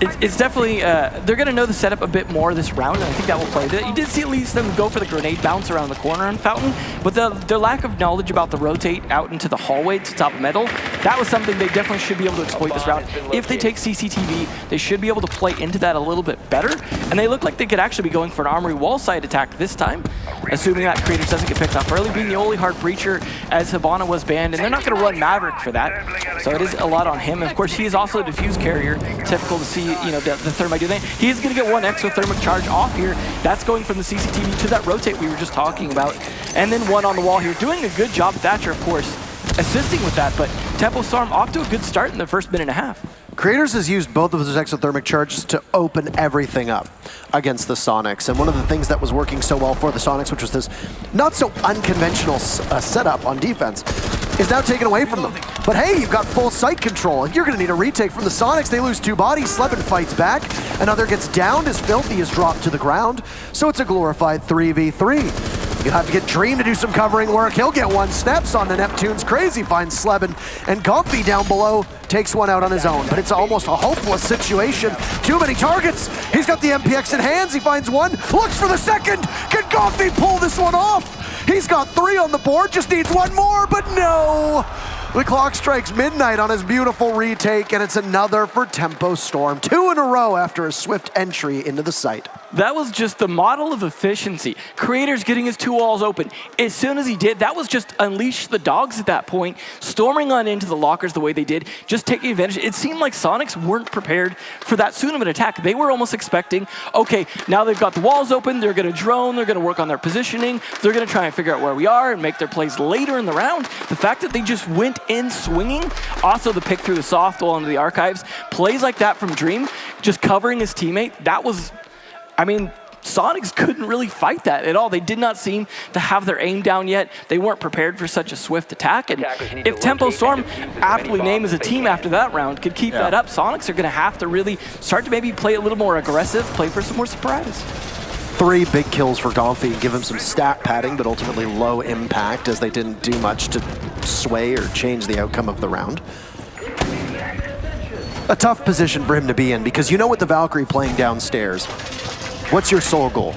it's definitely, they're going to know the setup a bit more this round, and I think that will play. You did see at least them go for the grenade bounce around the corner on Fountain, but their lack of knowledge about the rotate out into the hallway to top metal, that was something they definitely should be able to exploit this round. If they take CCTV, they should be able to play into that a little bit better, and they look like they could actually be going for an Armory wall side attack this time, assuming that Creators doesn't get picked off early, being the only hard breacher as Hibana was banned, and they're not going to run Maverick for that, so it is a lot on him. And of course, he is also a diffuse carrier, typical to see the Thermite do that. He is going to get one exothermic charge off here. That's going from the CCTV to that rotate we were just talking about. And then one on the wall here. Doing a good job, Thatcher, of course, assisting with that. But Tempo Storm off to a good start in the first minute and a half. Creators has used both of those exothermic charges to open everything up against the Sonics. And one of the things that was working so well for the Sonics, which was this not so unconventional setup on defense, is now taken away from them. But hey, you've got full site control. You're going to need a retake from the Sonics. They lose 2 bodies. Slebin fights back. Another gets downed as Filthy is dropped to the ground. So it's a glorified 3v3. You'll have to get Dream to do some covering work. He'll get one. Snaps on the Neptunes. Crazy finds Slebin. And Comfy down below takes one out on his own. But it's almost a hopeless situation. Too many targets. He's got the MPX in hands. He finds one. Looks for the second. Can Comfy pull this one off? He's got 3 on the board. Just needs one more, but no. The clock strikes midnight on his beautiful retake, and it's another for Tempo Storm. 2 in a row after a swift entry into the site. That was just the model of efficiency. Creators getting his 2 walls open. As soon as he did, that was just unleash the dogs at that point, storming on into the lockers the way they did, just taking advantage. It seemed like Sonics weren't prepared for that soon of an attack. They were almost expecting, okay, now they've got the walls open, they're going to drone, they're going to work on their positioning, they're going to try and figure out where we are and make their plays later in the round. The fact that they just went in swinging, also the pick through the soft wall into the Archives, plays like that from Dream, just covering his teammate, that was, I mean, Sonics couldn't really fight that at all. They did not seem to have their aim down yet. They weren't prepared for such a swift attack. And if Tempo Storm, aptly named as a team after that round, could keep that up, Sonics are going to have to really start to maybe play a little more aggressive, play for some more surprise. 3 big kills for Golfy, give him some stat padding, but ultimately low impact as they didn't do much to sway or change the outcome of the round. A tough position for him to be in because you know with the Valkyrie playing downstairs, what's your sole goal?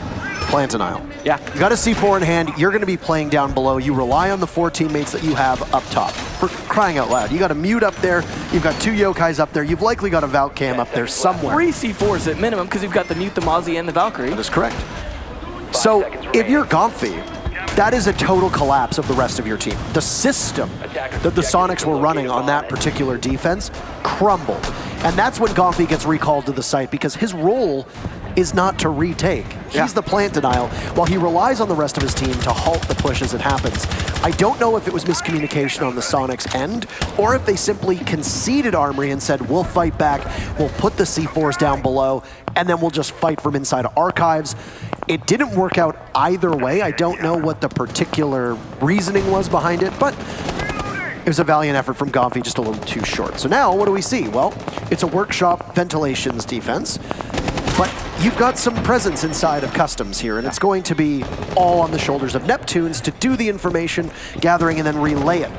Plant denial. Yeah. You got a C4 in hand, you're going to be playing down below. You rely on the 4 teammates that you have up top. For crying out loud. You got a Mute up there, you've got 2 Yokais up there, you've likely got a Valk cam up there somewhere. 3 C4s at minimum because you've got the Mute, the Mozzie, and the Valkyrie. That is correct. So if you're Comfy, that is a total collapse of the rest of your team. The system that the Sonics were running on that particular defense crumbled. And that's when Comfy gets recalled to the site because his role is not to retake. He's the plant denial, while he relies on the rest of his team to halt the push as it happens. I don't know if it was miscommunication on the Sonics end, or if they simply conceded Armory and said, we'll fight back, we'll put the C4s down below, and then we'll just fight from inside Archives. It didn't work out either way. I don't know what the particular reasoning was behind it, but it was a valiant effort from Comfy, just a little too short. So now, what do we see? Well, it's a Workshop Ventilations defense, but you've got some presence inside of Customs here, and it's going to be all on the shoulders of Neptunes to do the information gathering and then relay it.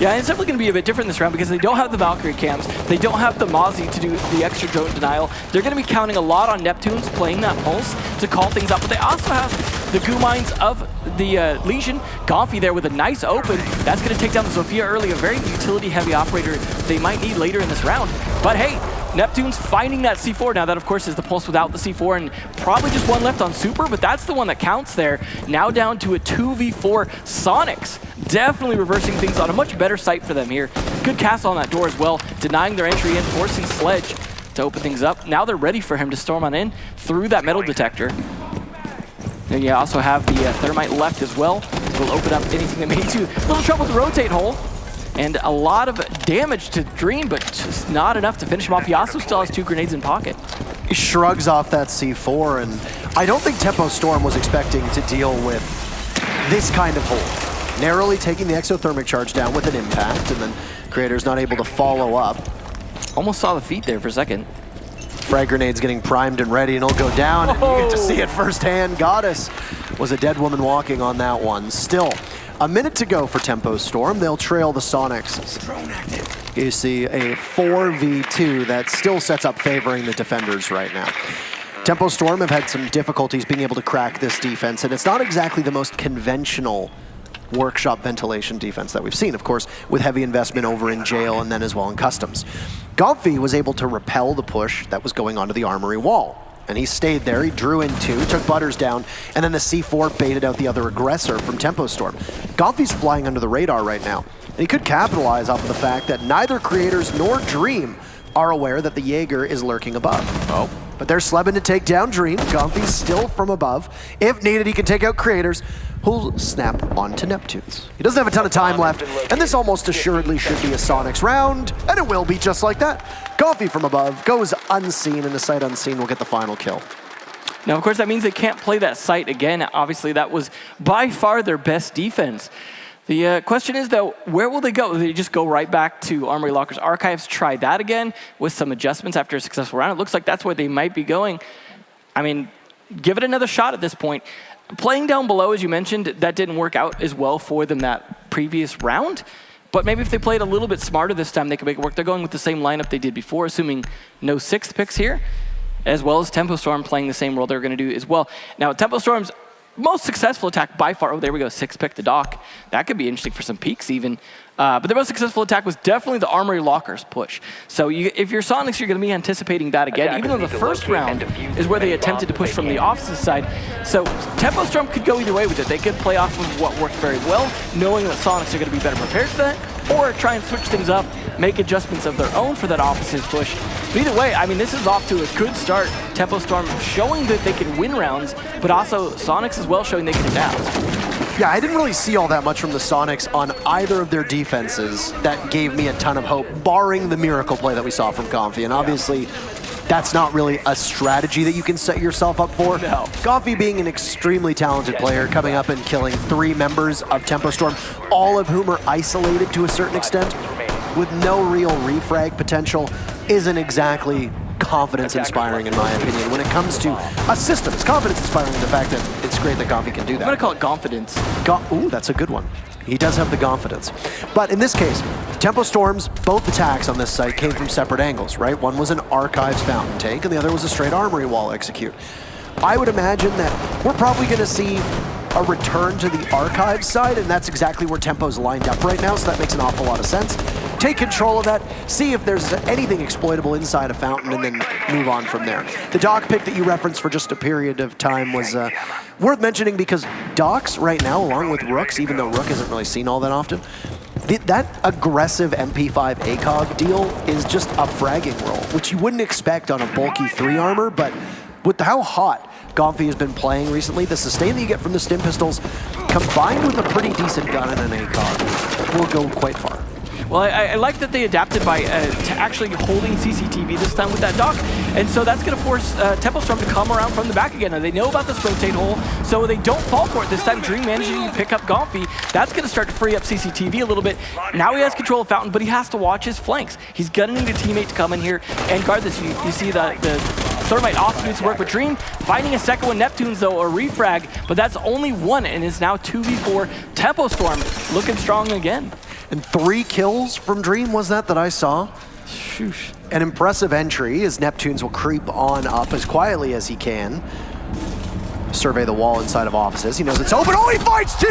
Yeah, it's definitely going to be a bit different this round because they don't have the Valkyrie cams. They don't have the Mozzie to do the extra drone denial. They're going to be counting a lot on Neptunes playing that pulse to call things up. But they also have the goo mines of the Legion. Comfy there with a nice open. That's going to take down the Sophia early, a very utility-heavy operator they might need later in this round. But hey, Neptune's finding that C4. Now that, of course, is the pulse without the C4, and probably just one left on Super, but that's the one that counts there. Now down to a 2v4 Sonics. definitely reversing things on a much better site for them here. Good castle on that door as well, denying their entry in, forcing Sledge to open things up. Now they're ready for him to storm on in through that metal detector. And you also have the thermite left as well. Will open up anything that may do. A little trouble with the rotate hole. And a lot of damage to Dream, but just not enough to finish him off. He also still has 2 grenades in pocket. He shrugs off that C4, and I don't think Tempo Storm was expecting to deal with this kind of hole. Narrowly taking the exothermic charge down with an impact, and then Creator's not able to follow up. Almost saw the feet there for a second. Frag grenade's getting primed and ready, and it'll go down, and you get to see it firsthand. Goddess was a dead woman walking on that one. Still, a minute to go for Tempo Storm. They'll trail the Sonics. You see a 4v2 that still sets up favoring the defenders right now. Tempo Storm have had some difficulties being able to crack this defense, and it's not exactly the most conventional workshop ventilation defense that we've seen, of course, with heavy investment over in jail and then as well in customs. Gomfi was able to repel the push that was going onto the armory wall. And he stayed there, he drew in 2, took Butters down, and then the C4 baited out the other aggressor from Tempo Storm. Gomfi's flying under the radar right now, and he could capitalize off of the fact that neither Creators nor Dream are aware that the Jaeger is lurking above. Oh. But they're slebbing to take down Dream. Gomfi's still from above. If needed, he can take out Creators, who'll snap onto Neptunes. He doesn't have a ton of time left, and this almost assuredly should be a Sonics round, and it will be just like that. Gomfi from above goes unseen, and the sight unseen will get the final kill. Now, of course, that means they can't play that site again. Obviously, that was by far their best defense. The question is, though, where will they go? Will they just go right back to Armory Locker's Archives, try that again with some adjustments after a successful round? It looks like that's where they might be going. I mean, give it another shot at this point. Playing down below, as you mentioned, that didn't work out as well for them that previous round. But maybe if they played a little bit smarter this time, they could make it work. They're going with the same lineup they did before, assuming no 6th picks here, as well as Tempo Storm playing the same role they're going to do as well. Now, Tempo Storm's most successful attack by far, oh, there we go, 6th pick the Doc. That could be interesting for some peaks even. But their most successful attack was definitely the Armory Lockers push. So if you're Sonics, you're going to be anticipating that again, even though the first round is where they attempted to push from the opposite side. So Tempo Storm could go either way with it. They could play off of what worked very well, knowing that Sonics are going to be better prepared for that, or try and switch things up, make adjustments of their own for that opposite push. But either way, I mean, this is off to a good start. Tempo Storm showing that they can win rounds, but also Sonics as well showing they can adapt. Yeah, I didn't really see all that much from the Sonics on either of their defenses that gave me a ton of hope, barring the miracle play that we saw from Gomfi. And obviously, that's not really a strategy that you can set yourself up for. No. Gomfi being an extremely talented player, coming up and killing 3 members of Tempo Storm, all of whom are isolated to a certain extent, with no real refrag potential, isn't exactly confidence-inspiring in my opinion. When it comes to a system, it's confidence-inspiring in the fact that it's great that Gomfi can do that. I'm going to call it confidence. Ooh, that's a good one. He does have the confidence. But in this case, Tempo Storm's both attacks on this site came from separate angles, right? One was an Archives fountain take, and the other was a straight armory wall execute. I would imagine that we're probably going to see a return to the Archives side, and that's exactly where Tempo's lined up right now, so that makes an awful lot of sense. Take control of that, see if there's anything exploitable inside a fountain, and then move on from there. The Doc pick that you referenced for just a period of time was worth mentioning because Docs right now, along with Rooks, even though Rook isn't really seen all that often, that aggressive MP5 ACOG deal is just a fragging role, which you wouldn't expect on a bulky 3 armor, but with how hot Gomfi has been playing recently, the sustain that you get from the stim pistols, combined with a pretty decent gun and an ACOG, will go quite far. Well, I like that they adapted by to actually holding CCTV this time with that Doc, and so that's going to force Tempo Storm to come around from the back again. Now, they know about this rotate hole, so they don't fall for it this time. Dream managing to pick up Gomfi. That's going to start to free up CCTV a little bit. Now he has control of Fountain, but he has to watch his flanks. He's going to need a teammate to come in here and guard this. You see the Thermite also needs to work with Dream. Finding a second one, Neptunes though, or refrag, but that's only 1, and it's now 2v4. Tempo Storm looking strong again. And 3 kills from Dream was that I saw. Shoosh. An impressive entry as Neptunes will creep on up as quietly as he can. Survey the wall inside of offices. He knows it's open. Oh, he fights 2!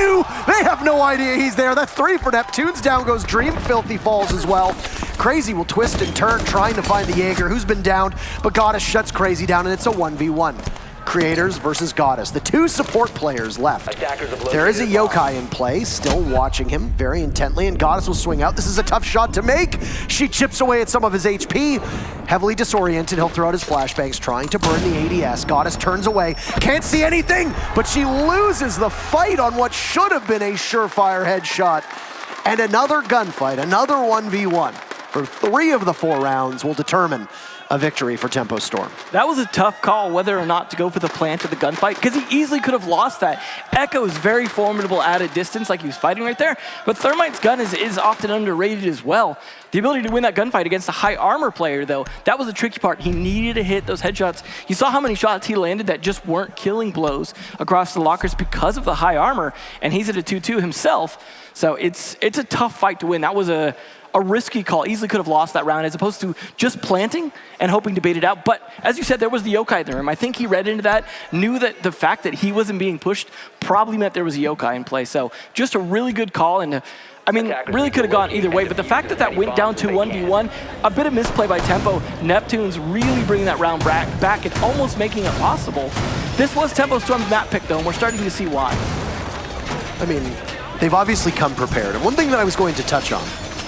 They have no idea he's there. That's 3 for Neptunes. Down goes Dream. Filthy falls as well. Crazy will twist and turn, trying to find the Jaeger, who's been downed, but Goddess shuts Crazy down, and it's a 1v1. Creators versus Goddess. The two support players left. There is a Yokai in play, still watching him very intently, and Goddess will swing out. This is a tough shot to make. She chips away at some of his HP. Heavily disoriented, he'll throw out his flashbangs, trying to burn the ADS. Goddess turns away, can't see anything, but she loses the fight on what should have been a surefire headshot. And another gunfight, another 1v1 for 3 of the 4 rounds will determine a victory for Tempo Storm. That was a tough call whether or not to go for the plant or the gunfight, because he easily could have lost that. Echo is very formidable at a distance, like he was fighting right there, but Thermite's gun is often underrated as well. The ability to win that gunfight against a high armor player, though, that was the tricky part. He needed to hit those headshots. You saw how many shots he landed that just weren't killing blows across the lockers because of the high armor, and he's at a 2-2 himself, so it's a tough fight to win. That was a risky call. Easily could have lost that round as opposed to just planting and hoping to bait it out. But as you said, there was the Yokai in the room. I think he read into that, knew that the fact that he wasn't being pushed probably meant there was a Yokai in play. So just a really good call, and I mean, really could have gone either way. But the fact that that went down to 1v1, a bit of misplay by Tempo. Neptune's really bringing that round back and almost making it possible. This was Tempo Storm's map pick, though, and we're starting to see why. I mean, they've obviously come prepared. And one thing that I was going to touch on,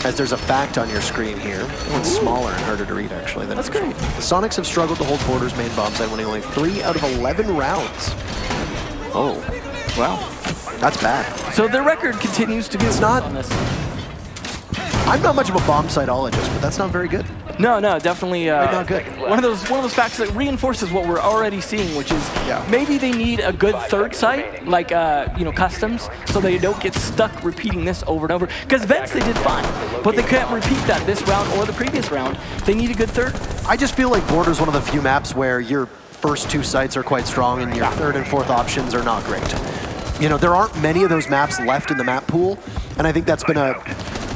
as there's a fact on your screen here. It's smaller and harder to read, actually. That's great. The Sonics have struggled to hold Borders' main bomb site, winning only 3 out of 11 rounds. Oh, wow. That's bad. So their record continues to be on this. I'm not much of a bomb siteologist, but that's not very good. No, definitely not good. One of those facts that reinforces what we're already seeing, which is maybe they need a good third site, like customs, so they don't get stuck repeating this over and over. Because Vents they did fine, but they can't repeat that this round or the previous round. They need a good third. I just feel like Border's one of the few maps where your first 2 sites are quite strong and your third and fourth options are not great. You know, there aren't many of those maps left in the map pool, and I think that's been a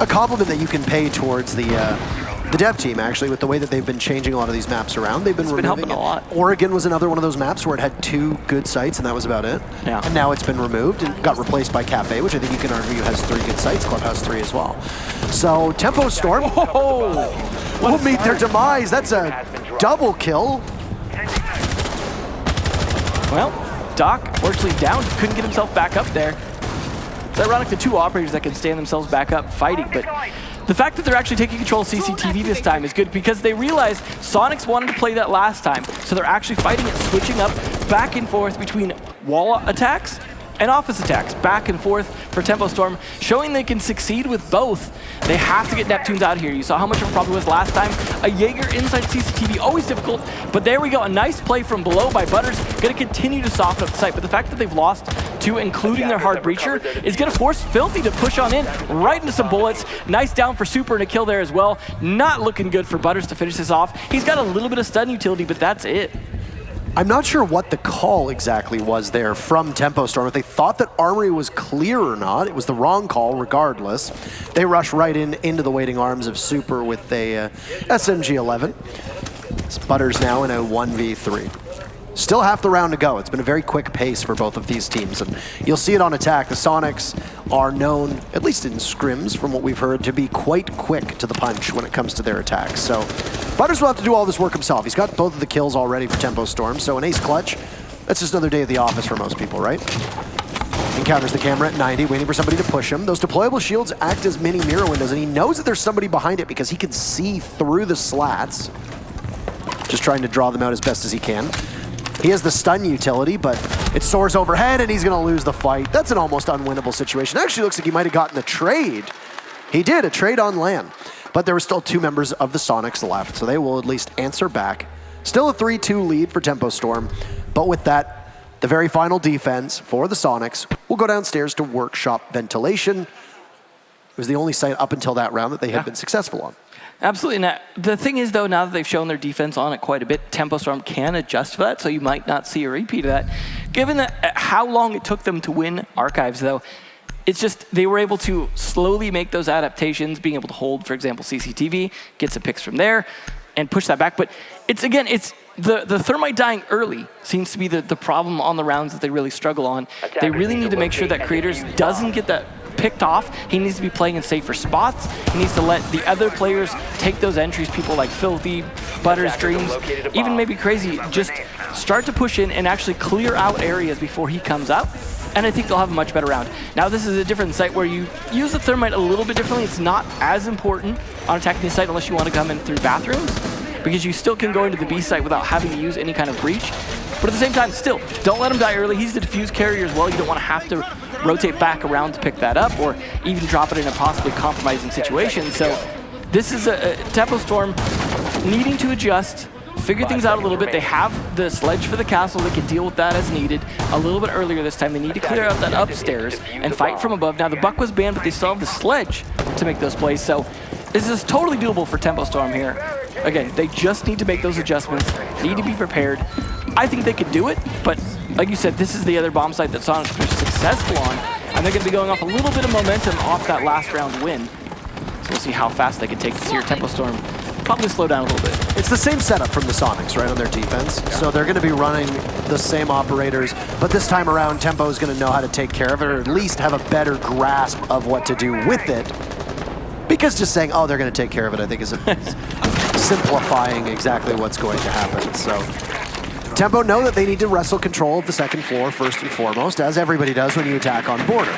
compliment that you can pay towards the dev team, actually, with the way that they've been changing a lot of these maps around. They've been removing helping a lot. Oregon was another one of those maps where it had 2 good sites, and that was about it. Yeah. And now it's been removed and got replaced by Cafe, which I think you can argue has 3 good sites, Clubhouse 3 as well. So Tempo Storm will meet their demise. That's a double kill. Well, Doc, fortunately down, couldn't get himself back up there. It's ironic the 2 operators that can stand themselves back up fighting, but the fact that they're actually taking control of CCTV this time is good because they realize Sonics wanted to play that last time, so they're actually fighting it, switching up back and forth between wall attacks and office attacks, back and forth for Tempo Storm, showing they can succeed with both. They have to get Neptunes out of here. You saw how much of a problem it was last time. A Jaeger inside CCTV, always difficult, but there we go. A nice play from below by Butters, gonna continue to soften up the site, but the fact that they've lost 2, including their hard breacher, is gonna force Filthy to push on in, right into some bullets. Nice down for Super and a kill there as well. Not looking good for Butters to finish this off. He's got a little bit of stun utility, but that's it. I'm not sure what the call exactly was there from Tempo Storm. If they thought that Armory was clear or not, it was the wrong call regardless. They rush right into the waiting arms of Super with a SMG-11. Butters now in a 1v3. Still half the round to go. It's been a very quick pace for both of these teams, and you'll see it on attack. The Sonics are known, at least in scrims, from what we've heard, to be quite quick to the punch when it comes to their attacks. So Butters will have to do all this work himself. He's got both of the kills already for Tempo Storm, so an ace clutch, that's just another day at the office for most people, right? Encounters the camera at 90, waiting for somebody to push him. Those deployable shields act as mini mirror windows, and he knows that there's somebody behind it because he can see through the slats. Just trying to draw them out as best as he can. He has the stun utility, but it soars overhead, and he's going to lose the fight. That's an almost unwinnable situation. Actually, looks like he might have gotten a trade. He did, a trade on land. But there were still 2 members of the Sonics left, so they will at least answer back. Still a 3-2 lead for Tempo Storm, but with that, the very final defense for the Sonics will go downstairs to workshop ventilation. It was the only site up until that round that they had been successful on. Absolutely. And the thing is, though, now that they've shown their defense on it quite a bit, Tempo Storm can adjust for that, so you might not see a repeat of that. Given that how long it took them to win Archives, though, it's just they were able to slowly make those adaptations, being able to hold, for example, CCTV, get some picks from there, and push that back. But it's the Thermite dying early seems to be the problem on the rounds that they really struggle on. They really need to make sure that Creators doesn't get that picked off. He needs to be playing in safer spots. He needs to let the other players take those entries, people like Filthy, Butters, Dreams, even maybe Crazy, just start to push in and actually clear out areas before he comes up. And I think they'll have a much better round. Now this is a different site where you use the Thermite a little bit differently. It's not as important on attacking the site unless you want to come in through bathrooms, because you still can go into the B site without having to use any kind of breach. But at the same time, still, don't let him die early. He's the diffuse carrier as well. You don't want to have to rotate back around to pick that up or even drop it in a possibly compromising situation. So this is a Tempo Storm needing to adjust, figure things out a little bit. They have the sledge for the castle. They can deal with that as needed. A little bit earlier this time, they need to clear out that upstairs and fight from above. Now the Buck was banned, but they still have the sledge to make those plays. So this is totally doable for Tempo Storm here. Again, they just need to make those adjustments, need to be prepared. I think they could do it, but like you said, this is the other bomb site that Sonics were successful on, and they're going to be going off a little bit of momentum off that last round win. So we'll see how fast they can take this here. Tempo Storm probably slow down a little bit. It's the same setup from the Sonics, right, on their defense. Yeah. So they're going to be running the same operators, but this time around, Tempo is going to know how to take care of it, or at least have a better grasp of what to do with it. Because just saying, oh, they're going to take care of it, I think is simplifying exactly what's going to happen. So Tempo know that they need to wrestle control of the second floor first and foremost, as everybody does when you attack on border.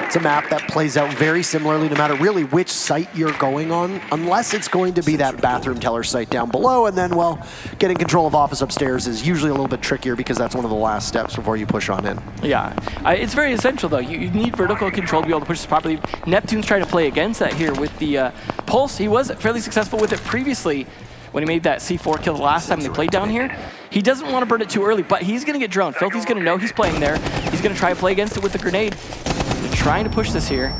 It's a map that plays out very similarly no matter really which site you're going on, unless it's going to be that bathroom teller site down below, and then, well, getting control of office upstairs is usually a little bit trickier because that's one of the last steps before you push on in. Yeah, it's very essential though. You need vertical control to be able to push this properly. Neptune's trying to play against that here with the Pulse. He was fairly successful with it previously when he made that C4 kill the last time they played down here. He doesn't want to burn it too early, but he's going to get droned. Filthy's going to know he's playing there. He's going to try to play against it with the grenade. They're trying to push this here,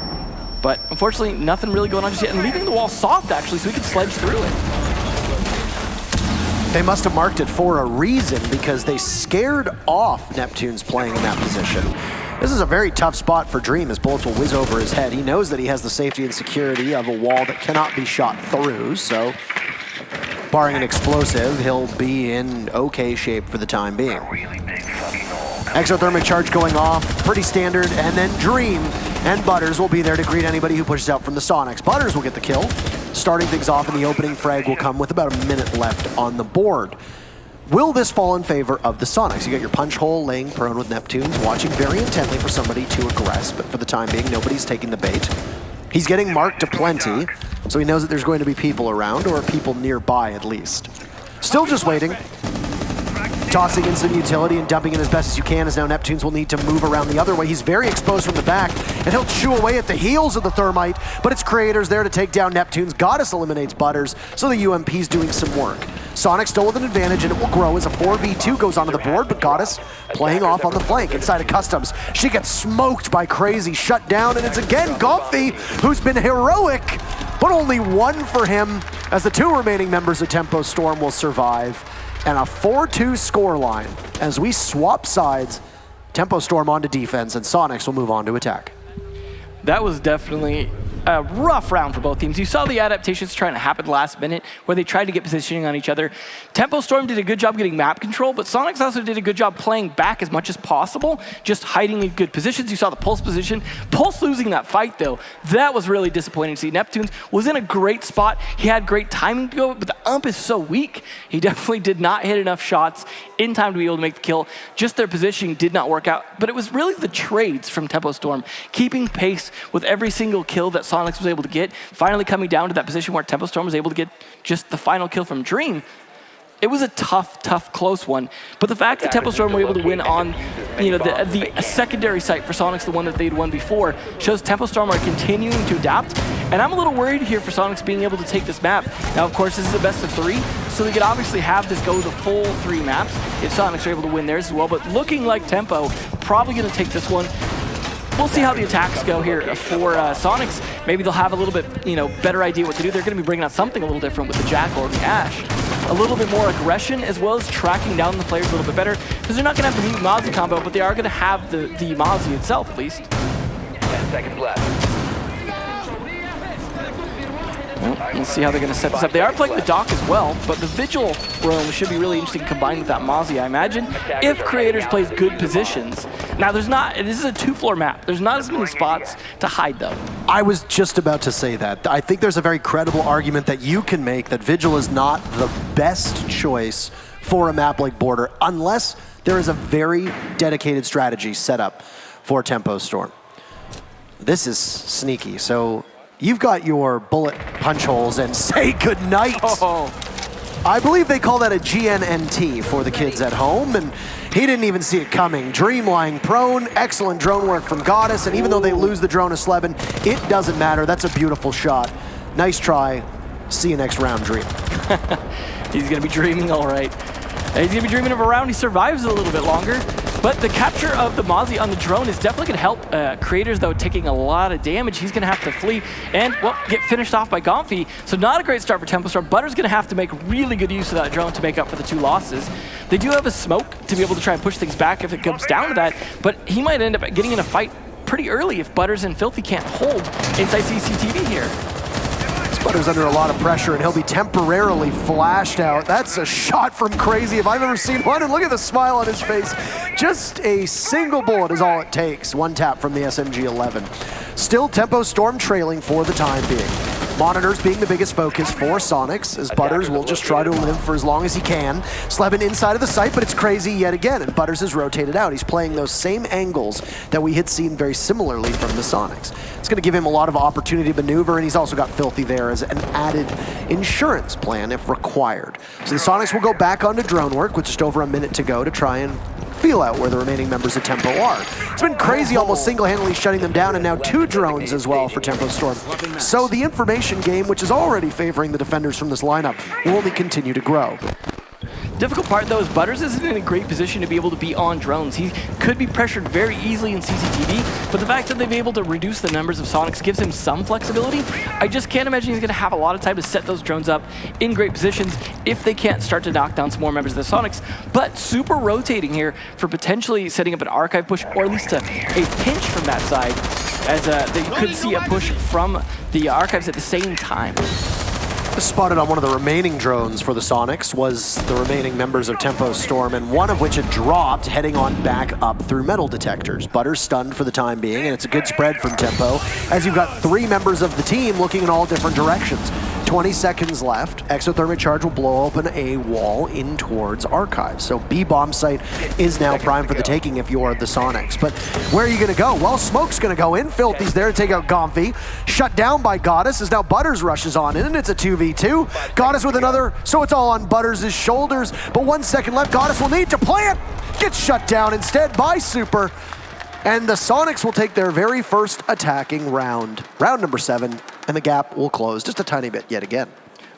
but unfortunately, nothing really going on just yet, and leaving the wall soft, actually, so he can sledge through it. They must have marked it for a reason, because they scared off Neptune's playing in that position. This is a very tough spot for Dream, as bullets will whiz over his head. He knows that he has the safety and security of a wall that cannot be shot through, so barring an explosive, he'll be in okay shape for the time being. Exothermic charge going off, pretty standard, and then Dream and Butters will be there to greet anybody who pushes out from the Sonics. Butters will get the kill. Starting things off, and the opening frag will come with about a minute left on the board. Will this fall in favor of the Sonics? You got your punch hole laying prone with Neptunes, watching very intently for somebody to aggress, but for the time being, nobody's taking the bait. He's getting marked to plenty, so he knows that there's going to be people around, or people nearby at least. Still just waiting. Tossing in some utility and dumping in as best as you can, as now Neptunes will need to move around the other way. He's very exposed from the back, and he'll chew away at the heels of the Thermite, but it's Creators there to take down Neptunes. Goddess eliminates Butters, so the UMP's doing some work. Sonic still with an advantage, and it will grow as a 4v2 goes onto the board, but Goddess playing off on the flank inside of Customs. She gets smoked by Crazy, shut down, and it's again Gomphy, who's been heroic, but only one for him, as the two remaining members of Tempo Storm will survive. And a 4-2 scoreline as we swap sides. Tempo Storm onto defense, and Sonics will move on to attack. That was definitely a rough round for both teams. You saw the adaptations trying to happen last minute, where they tried to get positioning on each other. Tempo Storm did a good job getting map control, but Sonics also did a good job playing back as much as possible, just hiding in good positions. You saw the Pulse position. Pulse losing that fight, though, that was really disappointing to see. Neptunes was in a great spot. He had great timing to go, but the ump is so weak. He definitely did not hit enough shots in time to be able to make the kill. Just their positioning did not work out, but it was really the trades from Tempo Storm, keeping pace with every single kill that Sonics was able to get, finally coming down to that position where Tempo Storm was able to get just the final kill from Dream. It was a tough, close one. But the fact that Tempo Storm were able to win on, the secondary site for Sonics, the one that they'd won before, shows Tempo Storm are continuing to adapt. And I'm a little worried here for Sonics being able to take this map. Now, of course, this is a best of 3, so they could obviously have this go the full 3 maps if Sonics are able to win theirs as well. But looking like Tempo probably going to take this one. We'll see how the attacks go here for Sonics. Maybe they'll have a little bit, better idea what to do. They're going to be bringing out something a little different with the Jack or the Ash. A little bit more aggression, as well as tracking down the players a little bit better, because they're not going to have the Mute Mozzie combo, but they are going to have the Mozzie itself, at least. 10 seconds left. Well, we'll see how they're going to set this up. They are playing the dock as well, but the Vigil roam should be really interesting combined with that Mozzie, I imagine, if Creators plays good positions. Now, this is a 2-floor map. There's not as many spots to hide, though. I was just about to say that. I think there's a very credible argument that you can make that Vigil is not the best choice for a map like Border unless there is a very dedicated strategy set up for Tempo Storm. This is sneaky. So you've got your bullet punch holes and say goodnight. Oh. I believe they call that a GNNT for the kids at home, and he didn't even see it coming. Dream lying prone, excellent drone work from Goddess, and even though they lose the drone to Sleben, it doesn't matter. That's a beautiful shot. Nice try. See you next round, Dream. He's going to be dreaming all right. He's going to be dreaming of a round. He survives a little bit longer. But the capture of the Mozzie on the drone is definitely going to help Creators, though, taking a lot of damage. He's going to have to flee and, well, get finished off by Gomfi. So not a great start for Tempo Storm. Butter's going to have to make really good use of that drone to make up for the 2 losses. They do have a smoke to be able to try and push things back if it comes down to that, but he might end up getting in a fight pretty early if Butters and Filthy can't hold inside CCTV here. Butter's under a lot of pressure, and he'll be temporarily flashed out. That's a shot from Crazy if I've ever seen one, and look at the smile on his face. Just a single bullet is all it takes. 1 tap from the SMG-11. Still Tempo Storm trailing for the time being. Monitors being the biggest focus for Sonics, as Butters will just try to live for as long as he can. Sleben inside of the site, but it's Crazy yet again, and Butters is rotated out. He's playing those same angles that we had seen very similarly from the Sonics. It's going to give him a lot of opportunity to maneuver, and he's also got Filthy there as an added insurance plan if required. So the Sonics will go back onto drone work with just over a minute to go to try and feel out where the remaining members of Tempo are. It's been Crazy almost single-handedly shutting them down, and now 2 drones as well for Tempo Storm. So the information game, which is already favoring the defenders from this lineup, will only continue to grow. Difficult part, though, is Butters isn't in a great position to be able to be on drones. He could be pressured very easily in CCTV, but the fact that they've been able to reduce the numbers of Sonics gives him some flexibility. I just can't imagine he's going to have a lot of time to set those drones up in great positions if they can't start to knock down some more members of the Sonics. But super rotating here for potentially setting up an archive push, or at least a pinch from that side, as they could see a push from the archives at the same time. Spotted on one of the remaining drones for the Sonics was the remaining members of Tempo Storm, and one of which had dropped, heading on back up through metal detectors. Butter's stunned for the time being, and it's a good spread from Tempo, as you've got 3 members of the team looking in all different directions. 20 seconds left. Exothermic charge will blow open a wall in towards Archives. So B bomb site is now prime for the taking if you're the Sonics. But where are you going to go? Well, Smoke's going to go in. Filthy's there to take out Gomfi. Shut down by Goddess as now Butters rushes on in, and it's a 2v2. Goddess with another, so it's all on Butters' shoulders. But 1 second left. Goddess will need to plant. Gets shut down instead by Super. And the Sonics will take their very first attacking round. Round number 7, and the gap will close just a tiny bit yet again.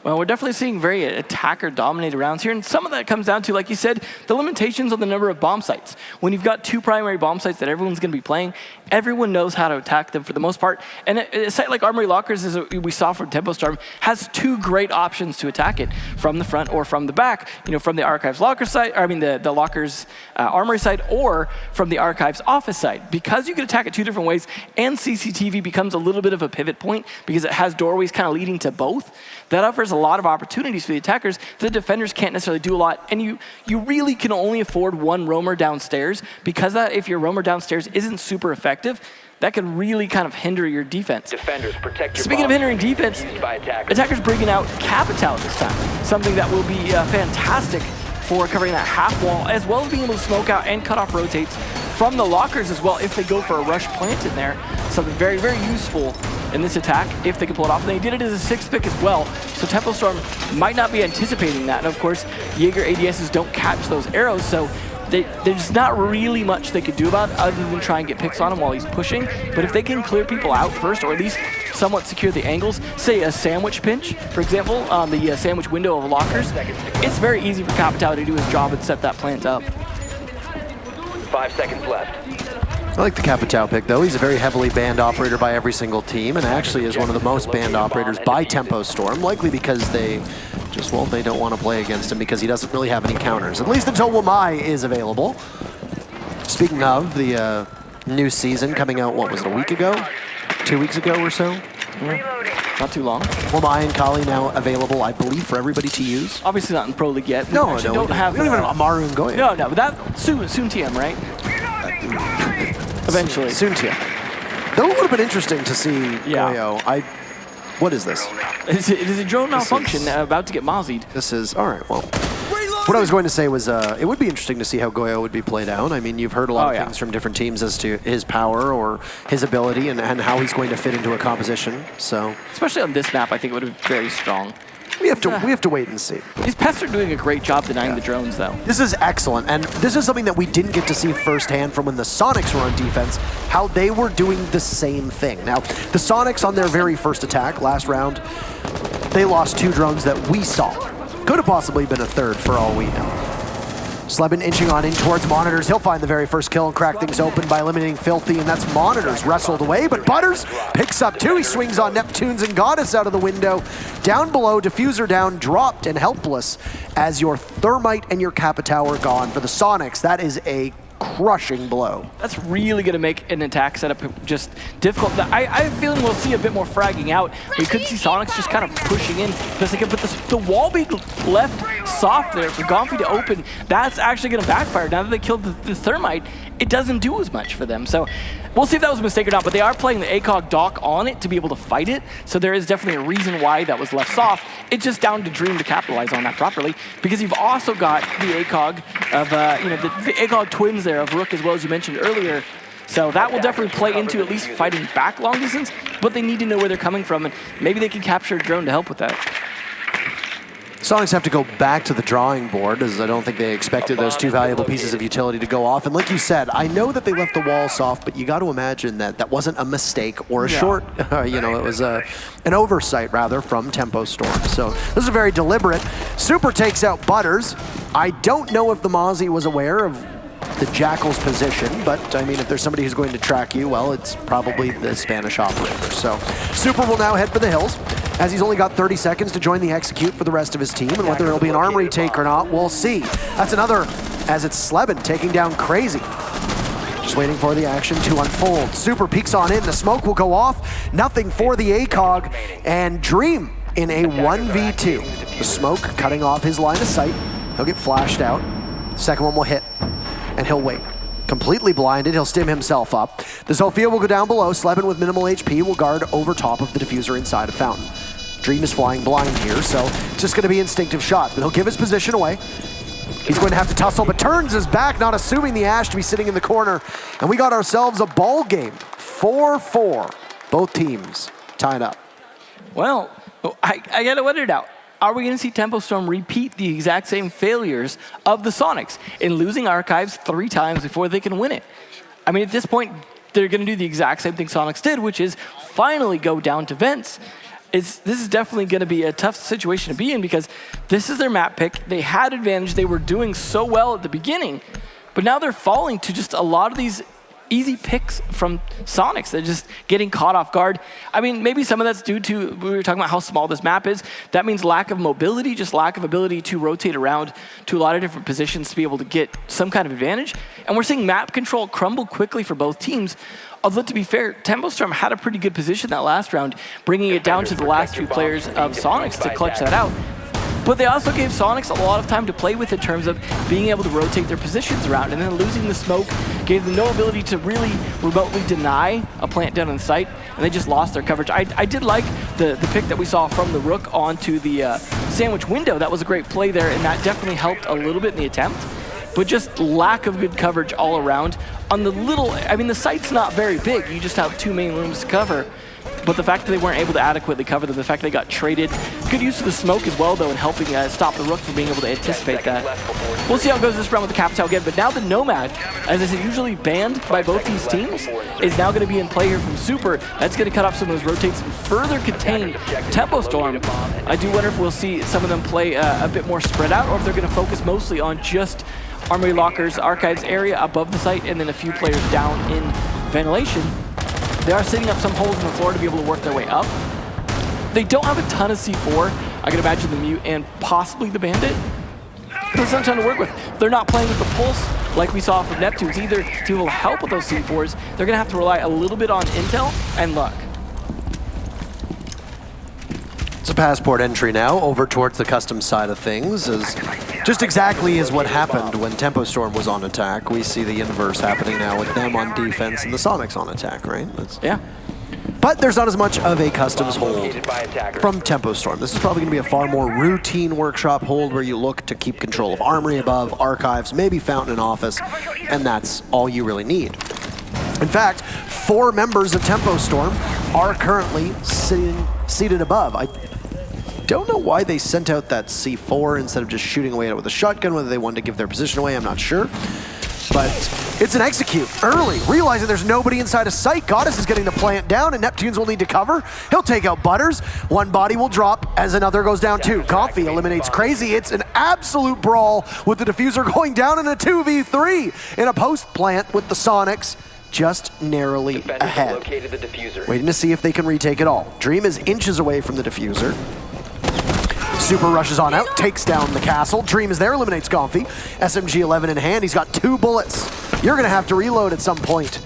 Well, we're definitely seeing very attacker-dominated rounds here, and some of that comes down to, like you said, the limitations on the number of bomb sites. When you've got 2 primary bomb sites that everyone's going to be playing, everyone knows how to attack them for the most part. And a site like Armory Lockers, as we saw from Tempo Storm, has 2 great options to attack it, from the front or from the back. You know, from the Archives Locker side, or I mean the Lockers Armory side, or from the Archives Office side. Because you can attack it 2 different ways, and CCTV becomes a little bit of a pivot point because it has doorways kind of leading to both. That offers a lot of opportunities for the attackers. The defenders can't necessarily do a lot, and you really can only afford 1 roamer downstairs, because that if your roamer downstairs isn't super effective, that can really kind of hinder your defense. Defenders, protect your Speaking of hindering defense, attackers bringing out Capital this time, something that will be fantastic for covering that half wall, as well as being able to smoke out and cut off rotates from the lockers as well if they go for a rush plant in there. Something very, very useful in this attack if they can pull it off. And they did it as a 6th pick as well, so Tempo Storm might not be anticipating that. And of course, Jaeger ADSs don't catch those arrows, so there's not really much they could do about it other than try and get picks on him while he's pushing. But if they can clear people out first, or at least somewhat secure the angles, say a sandwich pinch, for example, on the sandwich window of lockers, it's very easy for Capital to do his job and set that plant up. 5 seconds left. I like the Capital pick, though. He's a very heavily banned operator by every single team, and actually is one of the most banned operators by Tempo Storm, likely because they don't want to play against him because he doesn't really have any counters, at least until Wamai is available. Speaking of the new season coming out, what was it, a week ago? 2 weeks ago or so? Reloading. Not too long. Lamai and Kali now available, I believe, for everybody to use. Obviously not in Pro League yet. No, we don't have. We don't even have Amaru and Goyo. No, but that soon TM, right? Eventually. Soon TM. That would have been interesting to see Goyo. What is this? It is a drone malfunction about to get mozzied. This is, all right, well. What I was going to say was it would be interesting to see how Goyo would be played out. I mean, you've heard a lot of things from different teams as to his power or his ability and how he's going to fit into a composition. So, especially on this map, I think it would be very strong. We have to wait and see. These pests are doing a great job denying the drones, though. This is excellent, and this is something that we didn't get to see firsthand from when the Sonics were on defense, how they were doing the same thing. Now, the Sonics on their very first attack last round, they lost 2 drones that we saw. Could have possibly been a third for all we know. Slebin inching on in towards Monitors. He'll find the very first kill and crack things open by eliminating Filthy, and that's Monitors wrestled away, but Butters picks up 2. He swings on Neptunes and Goddess out of the window. Down below, Diffuser down, dropped and helpless as your Thermite and your Kappa Tower gone for the Sonics. That is a crushing blow. That's really going to make an attack setup just difficult. I have a feeling we'll see a bit more fragging out. We could see Sonics just kind of pushing in because they can put the wall being left soft there for Gomfy to open. That's actually going to backfire. Now that they killed the Thermite, it doesn't do as much for them. So we'll see if that was a mistake or not, but they are playing the ACOG dock on it to be able to fight it. So there is definitely a reason why that was left soft. It's just down to Dream to capitalize on that properly, because you've also got the ACOG of, the ACOG twins there of Rook, as well as you mentioned earlier. So that will definitely play into at least fighting back long distance, but they need to know where they're coming from, and maybe they can capture a drone to help with that. Sonics have to go back to the drawing board, as I don't think they expected those 2 valuable pieces of utility to go off. And like you said, I know that they left the wall soft, but you got to imagine that that wasn't a mistake or a short, it was an oversight, rather, from Tempo Storm. So this is very deliberate. Super takes out Butters. I don't know if the Mozzie was aware of the Jackal's position, but I mean, if there's somebody who's going to track you, well, it's probably the Spanish operator. So Super will now head for the hills, as he's only got 30 seconds to join the execute for the rest of his team, and whether it'll be an armory take or not, we'll see. That's another, as it's Slebin taking down Crazy. Just waiting for the action to unfold. Super peeks on in, the smoke will go off, nothing for the ACOG, and Dream in a 1v2. The smoke cutting off his line of sight. He'll get flashed out. Second one will hit, and he'll wait. Completely blinded, he'll stim himself up. The Zofia will go down below. Slebin with minimal HP will guard over top of the diffuser inside of Fountain. Dream is flying blind here, so it's just going to be instinctive shots, but he'll give his position away. He's going to have to tussle, but turns his back, not assuming the Ash to be sitting in the corner. And we got ourselves a ball game. 4-4. Both teams tied up. Well, I got to wonder now. Are we going to see Tempo Storm repeat the exact same failures of the Sonics in losing Archives 3 times before they can win it? I mean, at this point, they're going to do the exact same thing Sonics did, which is finally go down to Vents. This is definitely going to be a tough situation to be in, because this is their map pick. They had advantage. They were doing so well at the beginning, but now they're falling to just a lot of these easy picks from Sonics. They're just getting caught off guard. I mean, maybe some of that's due to, we were talking about how small this map is. That means lack of mobility, just lack of ability to rotate around to a lot of different positions to be able to get some kind of advantage. And we're seeing map control crumble quickly for both teams. Although, to be fair, Tempo Storm had a pretty good position that last round, bringing it down to the last 2 players of Sonics to clutch that out. But they also gave Sonics a lot of time to play with in terms of being able to rotate their positions around, and then losing the smoke gave them no ability to really remotely deny a plant down on site, and they just lost their coverage. I did like the pick that we saw from the Rook onto the sandwich window. That was a great play there, and that definitely helped a little bit in the attempt. But just lack of good coverage all around. On the little, I mean, the site's not very big. You just have 2 main rooms to cover. But the fact that they weren't able to adequately cover them, the fact they got traded, good use of the smoke as well, though, in helping stop the Rook from being able to anticipate that. We'll see how it goes this round with the Capital again, but now the Nomad, as I said, usually banned by both these teams, is now going to be in play here from Super. That's going to cut off some of those rotates and further contain Tempo Storm. I do wonder if we'll see some of them play a bit more spread out, or if they're going to focus mostly on just Armory Lockers, Archives area above the site, and then a few players down in ventilation. They are setting up some holes in the floor to be able to work their way up. They don't have a ton of C4. I can imagine the Mute and possibly the Bandit. There's not a ton to work with. They're not playing with the Pulse like we saw from Neptunes either. To be able to help with those C4s, they're going to have to rely a little bit on intel and luck. a passport entry now over towards the custom side of things. Is just exactly as what happened when Tempo Storm was on attack. We see the inverse happening now with them on defense and the Sonics on attack, right? Yeah. But there's not as much of a customs hold from Tempo Storm. This is probably going to be a far more routine workshop hold where you look to keep control of Armory above, Archives, maybe Fountain and Office, and that's all you really need. In fact, 4 members of Tempo Storm are currently seated above. I don't know why they sent out that C4 instead of just shooting away at it with a shotgun, whether they wanted to give their position away, I'm not sure. But it's an execute early, realizing there's nobody inside of sight. Goddess is getting the plant down, and Neptunes will need to cover. He'll take out Butters. One body will drop as another goes down too. Comfy eliminates Crazy. It's an absolute brawl with the diffuser going down in a 2v3 in a post plant with the Sonics just narrowly ahead. Waiting to see if they can retake it all. Dream is inches away from the diffuser. Super rushes on out, takes down the castle. Dream is there, eliminates Comfy. SMG-11 in hand, he's got 2 bullets. You're gonna have to reload at some point.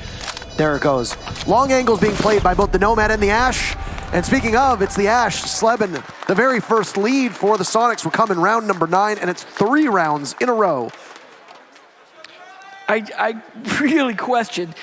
There it goes. Long angles being played by both the Nomad and the Ash. And speaking of, it's the Ash, Sleben, the very first lead for the Sonics will come in round number 9, and it's 3 rounds in a row. I really question,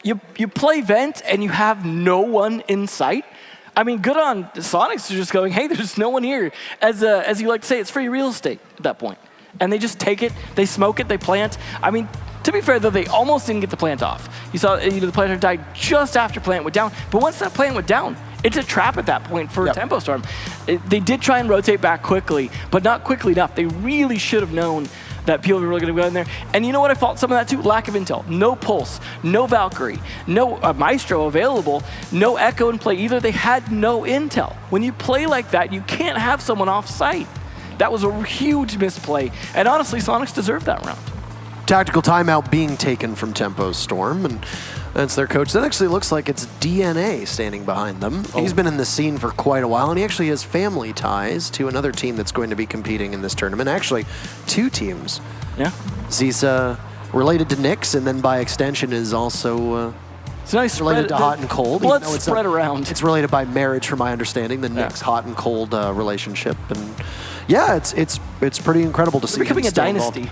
you play Vent and you have no one in sight. I mean, good on the Sonics to just going, hey, there's no one here. As you like to say, it's free real estate at that point. And they just take it, they smoke it, they plant. I mean, to be fair, though, they almost didn't get the plant off. You saw the planter died just after plant went down. But once that plant went down, it's a trap at that point for Tempo Storm. They did try and rotate back quickly, but not quickly enough. They really should have known that people were really going to go in there. And you know what I fault some of that too? Lack of intel. No Pulse, no Valkyrie, no Maestro available, no Echo in play either. They had no intel. When you play like that, you can't have someone off site. That was a huge misplay. And honestly, Sonics deserved that round. Tactical timeout being taken from Tempo Storm, and that's their coach. That actually looks like it's DNA standing behind them. He's been in the scene for quite a while, and he actually has family ties to another team that's going to be competing in this tournament. Actually, 2 teams. Yeah. He's related to Nyx, and then by extension is also it's nice related to Hot and Cold. Blood spread around. It's related by marriage, from my understanding, the Nyx Hot and Cold relationship. And yeah, it's pretty incredible to see. They're becoming a dynasty.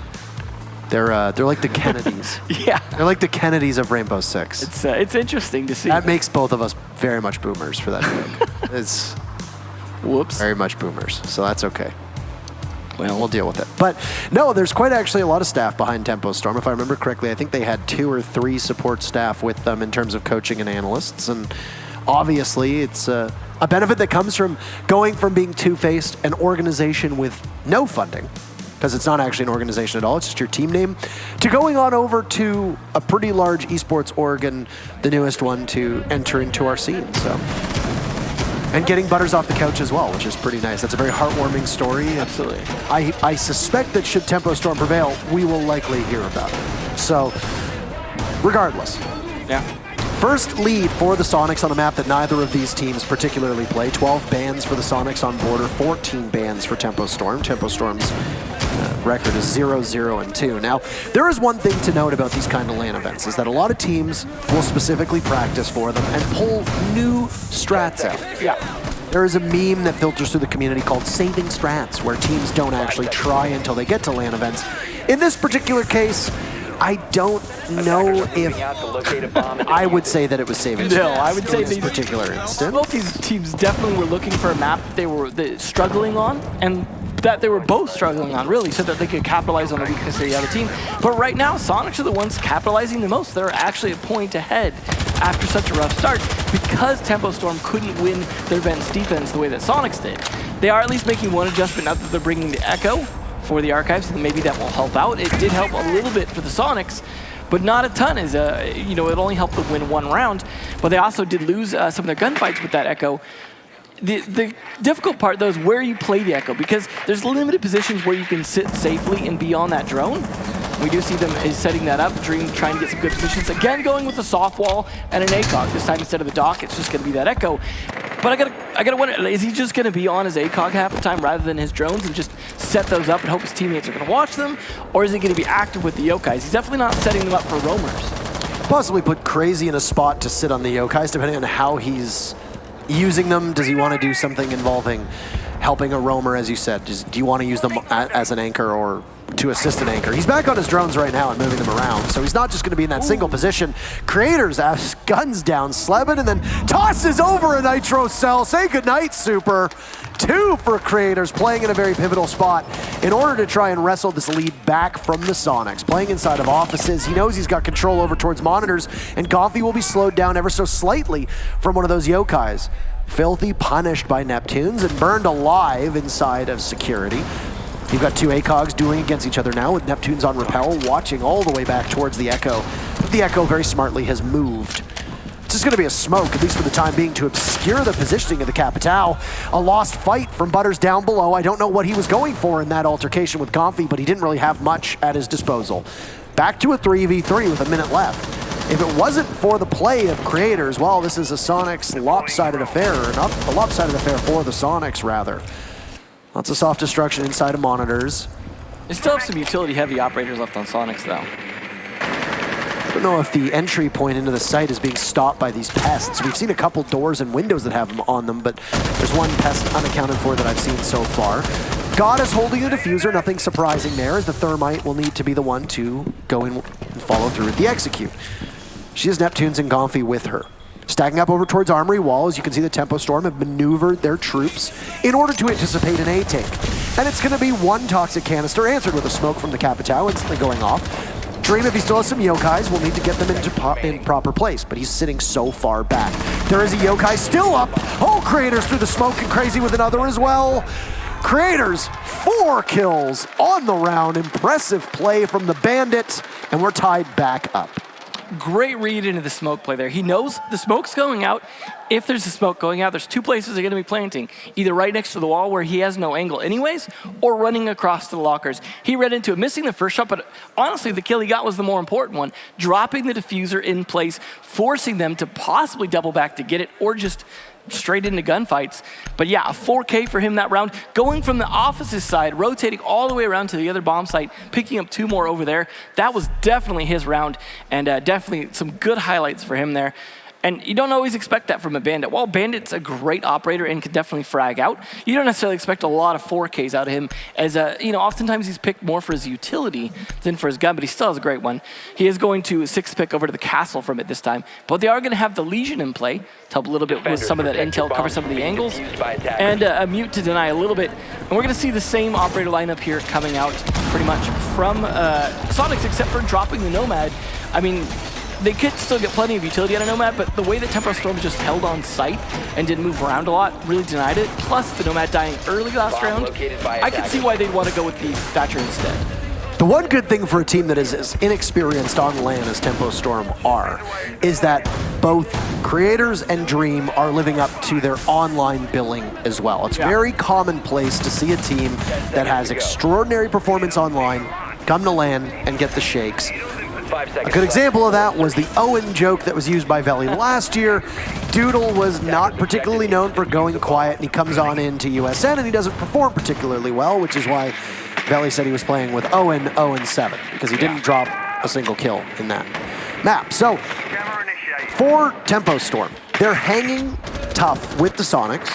They're like the Kennedys. Yeah. They're like the Kennedys of Rainbow Six. It's interesting to see. That makes both of us very much boomers for that joke. It's whoops. Very much boomers, so that's okay. Well, we'll deal with it. But no, there's quite actually a lot of staff behind Tempo Storm. If I remember correctly, I think they had 2 or 3 support staff with them in terms of coaching and analysts. And obviously, it's a benefit that comes from going from being two-faced, an organization with no funding, because it's not actually an organization at all, it's just your team name, to going on over to a pretty large eSports org, and the newest one to enter into our scene. So, and getting Butters off the couch as well, which is pretty nice. That's a very heartwarming story. Absolutely. I suspect that should Tempo Storm prevail, we will likely hear about it. So, regardless. Yeah. First lead for the Sonics on a map that neither of these teams particularly play. 12 bans for the Sonics on border, 14 bans for Tempo Storm. Tempo Storm's record is 0-0-2. Now, there is one thing to note about these kind of LAN events, is that a lot of teams will specifically practice for them and pull new strats out. Yeah. There is a meme that filters through the community called saving strats, where teams don't actually try until they get to LAN events. In this particular case, I don't know if I would say that it was saving strats. No, I would say in this particular instance. Both these teams definitely were looking for a map that they were struggling on, and that they were both struggling on, really, so that they could capitalize on the weakness of the other team. But right now, Sonics are the ones capitalizing the most. They're actually a point ahead after such a rough start, because Tempo Storm couldn't win their Vent's defense the way that Sonics did. They are at least making one adjustment now that they're bringing the Echo for the Archives, and maybe that will help out. It did help a little bit for the Sonics, but not a ton. As it only helped them win 1 round, but they also did lose some of their gunfights with that Echo. The difficult part, though, is where you play the Echo, because there's limited positions where you can sit safely and be on that drone. We do see them setting that up, Dream trying to get some good positions. Again, going with a soft wall and an ACOG. This time, instead of the dock, it's just going to be that Echo. But I gotta wonder, is he just going to be on his ACOG half the time rather than his drones and just set those up and hope his teammates are going to watch them? Or is he going to be active with the Yokais? He's definitely not setting them up for roamers. Possibly put Crazy in a spot to sit on the Yokais, depending on how he's using them. Does he want to do something involving helping a roamer, as you said. Do you want to use them as an anchor or to assist an anchor? He's back on his drones right now and moving them around, so he's not just going to be in that single position. Creators guns down Sleben and then tosses over a Nitro Cell. Say goodnight, Super. 2 for Creators, playing in a very pivotal spot in order to try and wrestle this lead back from the Sonics. Playing inside of offices, he knows he's got control over towards monitors, and Goffy will be slowed down ever so slightly from one of those yokais. Filthy punished by Neptunes and burned alive inside of security. You've got 2 ACOGs dueling against each other now with Neptunes on rappel, watching all the way back towards the Echo. But the Echo very smartly has moved. It's just going to be a smoke, at least for the time being, to obscure the positioning of the Capitao. A lost fight from Butters down below. I don't know what he was going for in that altercation with Comfy, but he didn't really have much at his disposal. Back to a 3v3 with a minute left. If it wasn't for the play of Creators, well, this is a Sonics lopsided affair, or not a lopsided affair for the Sonics, rather. Lots of soft destruction inside of monitors. They still have some utility-heavy operators left on Sonics, though. I don't know if the entry point into the site is being stopped by these pests. We've seen a couple doors and windows that have them on them, but there's one pest unaccounted for that I've seen so far. God is holding the diffuser, nothing surprising there, as the Thermite will need to be the one to go in and follow through with the execute. She has Neptunes and Gomphy with her. Stacking up over towards Armory Wall, as you can see the Tempo Storm have maneuvered their troops in order to anticipate an A-tank. And it's going to be 1 toxic canister answered with a smoke from the Capitao instantly going off. Dream, if he still has some yokais, will need to get them in proper place, but he's sitting so far back. There is a yokai still up. Oh, Creators through the smoke and crazy with another as well. Creators, 4 kills on the round. Impressive play from the Bandit, and we're tied back up. Great read into the smoke play there. He knows the smoke's going out. If there's a smoke going out, there's 2 places they're going to be planting. Either right next to the wall where he has no angle anyways, or running across to the lockers. He ran into it, missing the first shot, but honestly, the kill he got was the more important one. Dropping the diffuser in place, forcing them to possibly double back to get it, or just straight into gunfights. But yeah, a 4K for him that round. Going from the office's side, rotating all the way around to the other bomb site, picking up 2 more over there. That was definitely his round, and definitely some good highlights for him there. And you don't always expect that from a Bandit. While Bandit's a great operator and can definitely frag out, you don't necessarily expect a lot of 4Ks out of him, as oftentimes he's picked more for his utility than for his gun, but he still has a great one. He is going to 6th pick over to the castle from it this time, but they are going to have the Legion in play to help a little bit with some of that intel, cover some of the angles, and a mute to deny a little bit. And we're going to see the same operator lineup here coming out pretty much from Sonics, except for dropping the Nomad. I mean, they could still get plenty of utility out of Nomad, but the way that Tempo Storm just held on site and didn't move around a lot really denied it. Plus the Nomad dying early last round, I can see why they'd want to go with the Thatcher instead. The one good thing for a team that is as inexperienced on LAN as Tempo Storm are, is that both Creators and Dream are living up to their online billing as well. It's very commonplace to see a team that has extraordinary performance online come to LAN and get the shakes. A good example of that was the Owen joke that was used by Veli last year. Doodle was not particularly known for going quiet, and he comes on into USN and he doesn't perform particularly well, which is why Veli said he was playing with Owen 0-7, because he didn't drop a single kill in that map. So, for Tempo Storm, they're hanging tough with the Sonics,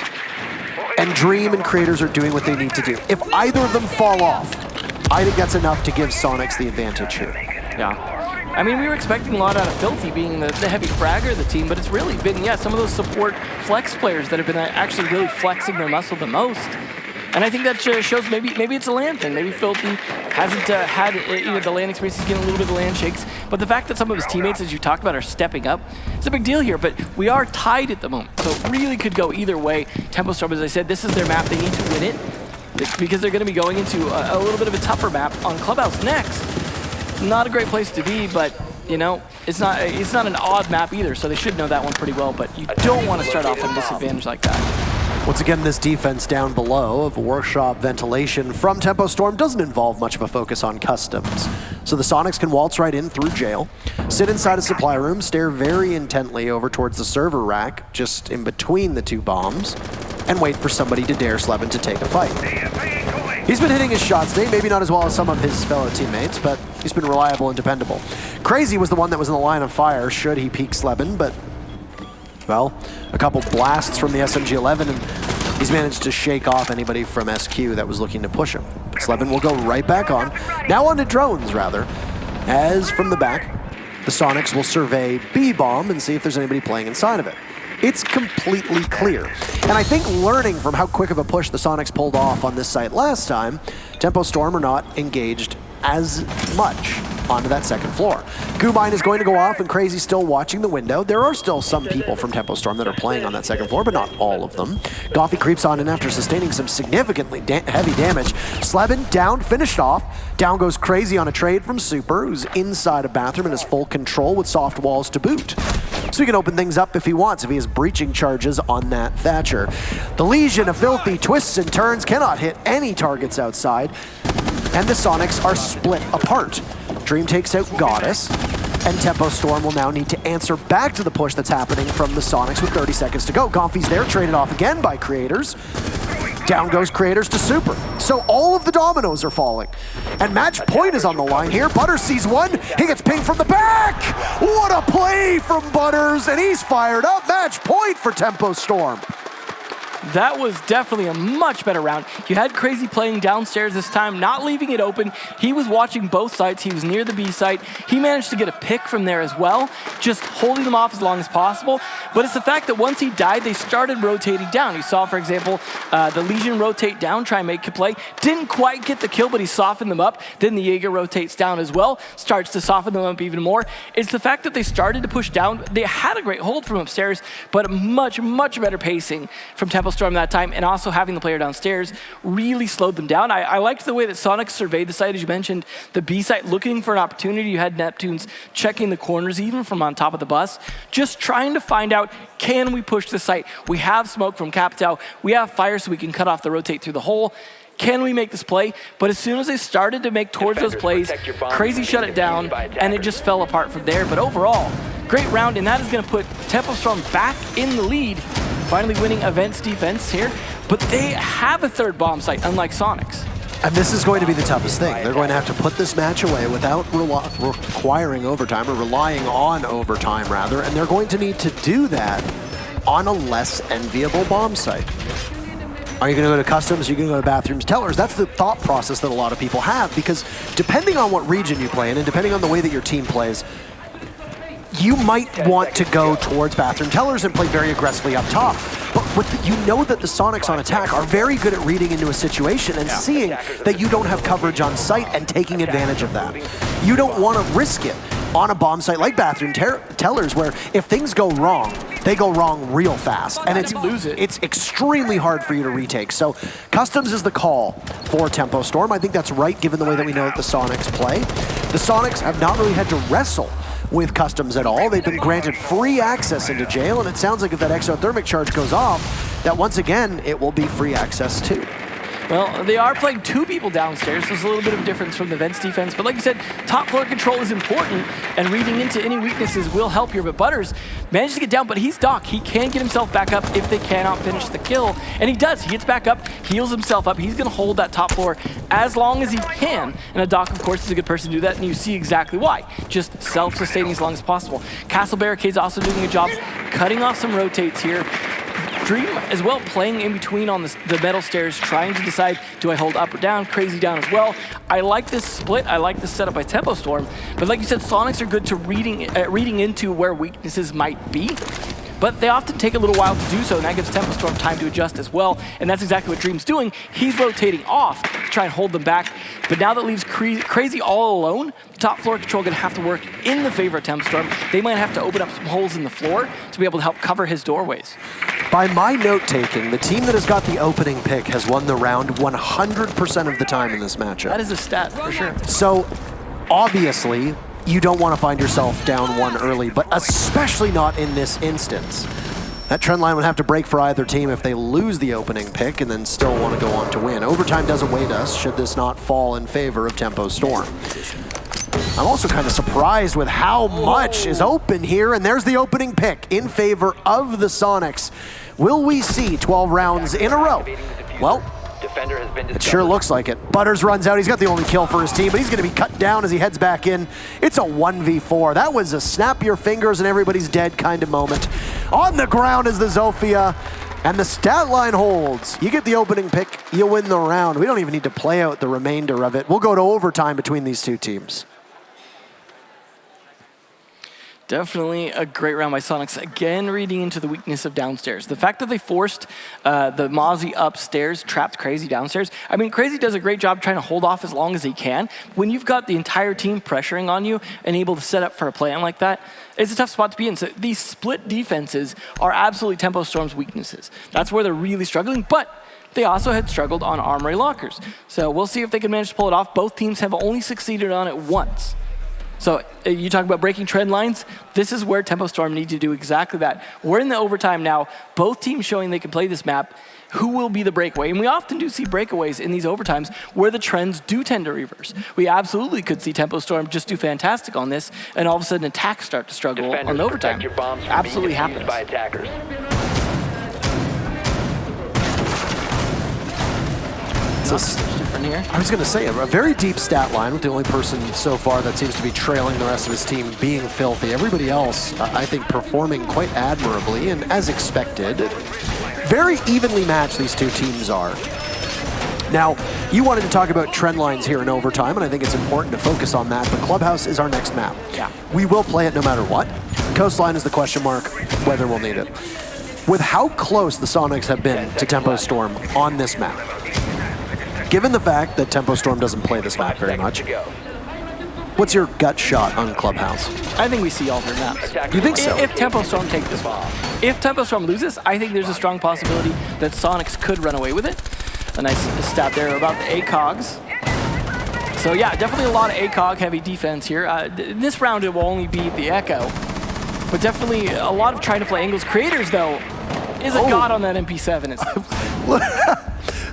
and Dream and Creators are doing what they need to do. If either of them fall off, I think that's enough to give Sonics the advantage here. Yeah. I mean, we were expecting a lot out of Filthy being the heavy fragger of the team, but it's really been, some of those support flex players that have been actually really flexing their muscle the most. And I think that shows maybe it's a LAN thing. Maybe Filthy hasn't had the LAN experience. He's getting a little bit of LAN shakes. But the fact that some of his teammates, as you talked about, are stepping up, it's a big deal here. But we are tied at the moment, so it really could go either way. Tempo Storm, as I said, this is their map. They need to win it because they're going to be going into a little bit of a tougher map on Clubhouse next. Not a great place to be, but it's not an odd map either, so they should know that one pretty well, but you don't want to start off at a disadvantage like that. Once again, this defense down below of Workshop Ventilation from Tempo Storm doesn't involve much of a focus on customs. So the Sonics can waltz right in through jail, sit inside a supply room, stare very intently over towards the server rack, just in between the 2 bombs, and wait for somebody to dare Sleben to take a fight. He's been hitting his shots today, maybe not as well as some of his fellow teammates, but he's been reliable and dependable. Crazy was the one that was in the line of fire should he peek Sleben, but, well, a couple blasts from the SMG-11, and He's managed to shake off anybody from SQ that was looking to push him. Slevin will go right back on. Now on to drones, rather. As from the back, the Sonics will survey B-bomb and see if there's anybody playing inside of it. It's completely clear. And I think learning from how quick of a push the Sonics pulled off on this site last time, Tempo Storm are not engaged as much onto that second floor. Goomine is going to go off, and Crazy's still watching the window. There are still some people from Tempo Storm that are playing on that second floor, but not all of them. Goffy creeps on in after sustaining some significantly heavy damage. Slevin down, finished off. Down goes Crazy on a trade from Super, who's inside a bathroom and has full control with soft walls to boot. So he can open things up if he wants, if he has breaching charges on that Thatcher. The Legion of Filthy twists and turns, cannot hit any targets outside, and the Sonics are split apart. Dream takes out Goddess, and Tempo Storm will now need to answer back to the push that's happening from the Sonics with 30 seconds to go. Goffy's there, traded off again by Creators. Down goes Creators to Super. So all of the dominoes are falling. And match point is on the line here. Butters sees one. He gets pinged from the back. What a play from Butters, and he's fired up. Match point for Tempo Storm. That was definitely a much better round. You had Crazy playing downstairs this time, not leaving it open. He was watching both sites. He was near the B site. He managed to get a pick from there as well, just holding them off as long as possible. But it's the fact that once he died, they started rotating down. You saw, for example, the Legion rotate down, try and make a play. Didn't quite get the kill, but he softened them up. Then the Jaeger rotates down as well, starts to soften them up even more. It's the fact that they started to push down. They had a great hold from upstairs, but much, much better pacing from Tempo Storm that time, and also having the player downstairs really slowed them down. I liked the way that Sonic surveyed the site, as you mentioned, the B site, looking for an opportunity. You had Neptunes checking the corners, even from on top of the bus, just trying to find out, can we push the site? We have smoke from Capital. We have fire, so we can cut off the rotate through the hole. Can we make this play? But as soon as they started to make towards those plays, Crazy shut it down, and it just fell apart from there. But overall, great round, and that is going to put Tempo Storm back in the lead, finally winning events defense here. But they have a third bomb site, unlike Sonics. And this is going to be the toughest thing. They're going to have to put this match away without requiring overtime, or relying on overtime, rather. And they're going to need to do that on a less enviable bomb site. Are you going to go to customs? Are you going to go to bathrooms? Tellers? That's the thought process that a lot of people have, because depending on what region you play in and depending on the way that your team plays, you might want to go towards bathroom tellers and play very aggressively up top. But you know that the Sonics on attack are very good at reading into a situation and seeing that you don't have coverage on site and taking advantage of that. You don't want to risk it on a bomb site like bathroom tellers, where if things go wrong, they go wrong real fast, and it's extremely hard for you to retake. So customs is the call for Tempo Storm. I think that's right, given the way that we know that the Sonics play. The Sonics have not really had to wrestle with customs at all. They've been granted free access into jail, and it sounds like if that exothermic charge goes off, that once again, it will be free access too. Well, they are playing two people downstairs. There's a little bit of a difference from the Vents defense. But like you said, top floor control is important, and reading into any weaknesses will help here. But Butters managed to get down, but he's Doc. He can get himself back up if they cannot finish the kill. And he does. He gets back up, heals himself up. He's going to hold that top floor as long as he can. And a Doc, of course, is a good person to do that, and you see exactly why. Just self-sustaining as long as possible. Castle Barricade's also doing a job cutting off some rotates here. Dream as well playing in between on the metal stairs, trying to decide, do I hold up or down? Crazy down as well. I like this split. I like this setup by Tempo Storm. But like you said, Sonics are good to reading into where weaknesses might be. But they often take a little while to do so, and that gives Tempo Storm time to adjust as well. And that's exactly what Dream's doing. He's rotating off to try and hold them back. But now that leaves Crazy all alone, the top floor control going to have to work in the favor of Tempo Storm. They might have to open up some holes in the floor to be able to help cover his doorways. By my note-taking, the team that has got the opening pick has won the round 100% of the time in this matchup. That is a stat, for sure. So, obviously, you don't want to find yourself down one early, but especially not in this instance. That trend line would have to break for either team if they lose the opening pick and then still want to go on to win. Overtime does await us should this not fall in favor of Tempo Storm. I'm also kind of surprised with how much is open here, and there's the opening pick in favor of the Sonics. Will we see 12 rounds in a row? Well, it sure looks like it. Butters runs out. He's got the only kill for his team, but he's going to be cut down as he heads back in. It's a 1v4. That was a snap your fingers and everybody's dead kind of moment. On the ground is the Zofia. And the stat line holds. You get the opening pick, you win the round. We don't even need to play out the remainder of it. We'll go to overtime between these two teams. Definitely a great round by Sonics. Again, reading into the weakness of downstairs. The fact that they forced the Mozzie upstairs, trapped Crazy downstairs. I mean, Crazy does a great job trying to hold off as long as he can. When you've got the entire team pressuring on you and able to set up for a plan like that, it's a tough spot to be in. So these split defenses are absolutely Tempo Storm's weaknesses. That's where they're really struggling, but they also had struggled on Armory Lockers. So we'll see if they can manage to pull it off. Both teams have only succeeded on it once. So you talk about breaking trend lines. This is where Tempo Storm need to do exactly that. We're in the overtime now. Both teams showing they can play this map. Who will be the breakaway? And we often do see breakaways in these overtimes where the trends do tend to reverse. We absolutely could see Tempo Storm just do fantastic on this, and all of a sudden attacks start to struggle on the overtime. Absolutely happens. By attackers. Different here. I was going to say, a very deep stat line with the only person so far that seems to be trailing the rest of his team being Filthy. Everybody else, I think, performing quite admirably and as expected. Very evenly matched these two teams are. Now, you wanted to talk about trend lines here in overtime, and I think it's important to focus on that, but Clubhouse is our next map. Yeah. We will play it no matter what. Coastline is the question mark, whether we'll need it. With how close the Sonics have been to Tempo Storm on this map, given the fact that Tempo Storm doesn't play this map very much, what's your gut shot on Clubhouse? I think we see all their maps. You think so? If Tempo Storm take this one. If Tempo Storm loses, I think there's a strong possibility that Sonics could run away with it. A nice stat there about the ACOGs. So yeah, definitely a lot of ACOG heavy defense here. This round it will only be the Echo, but definitely a lot of trying to play angles. Creators though is a god on that MP7.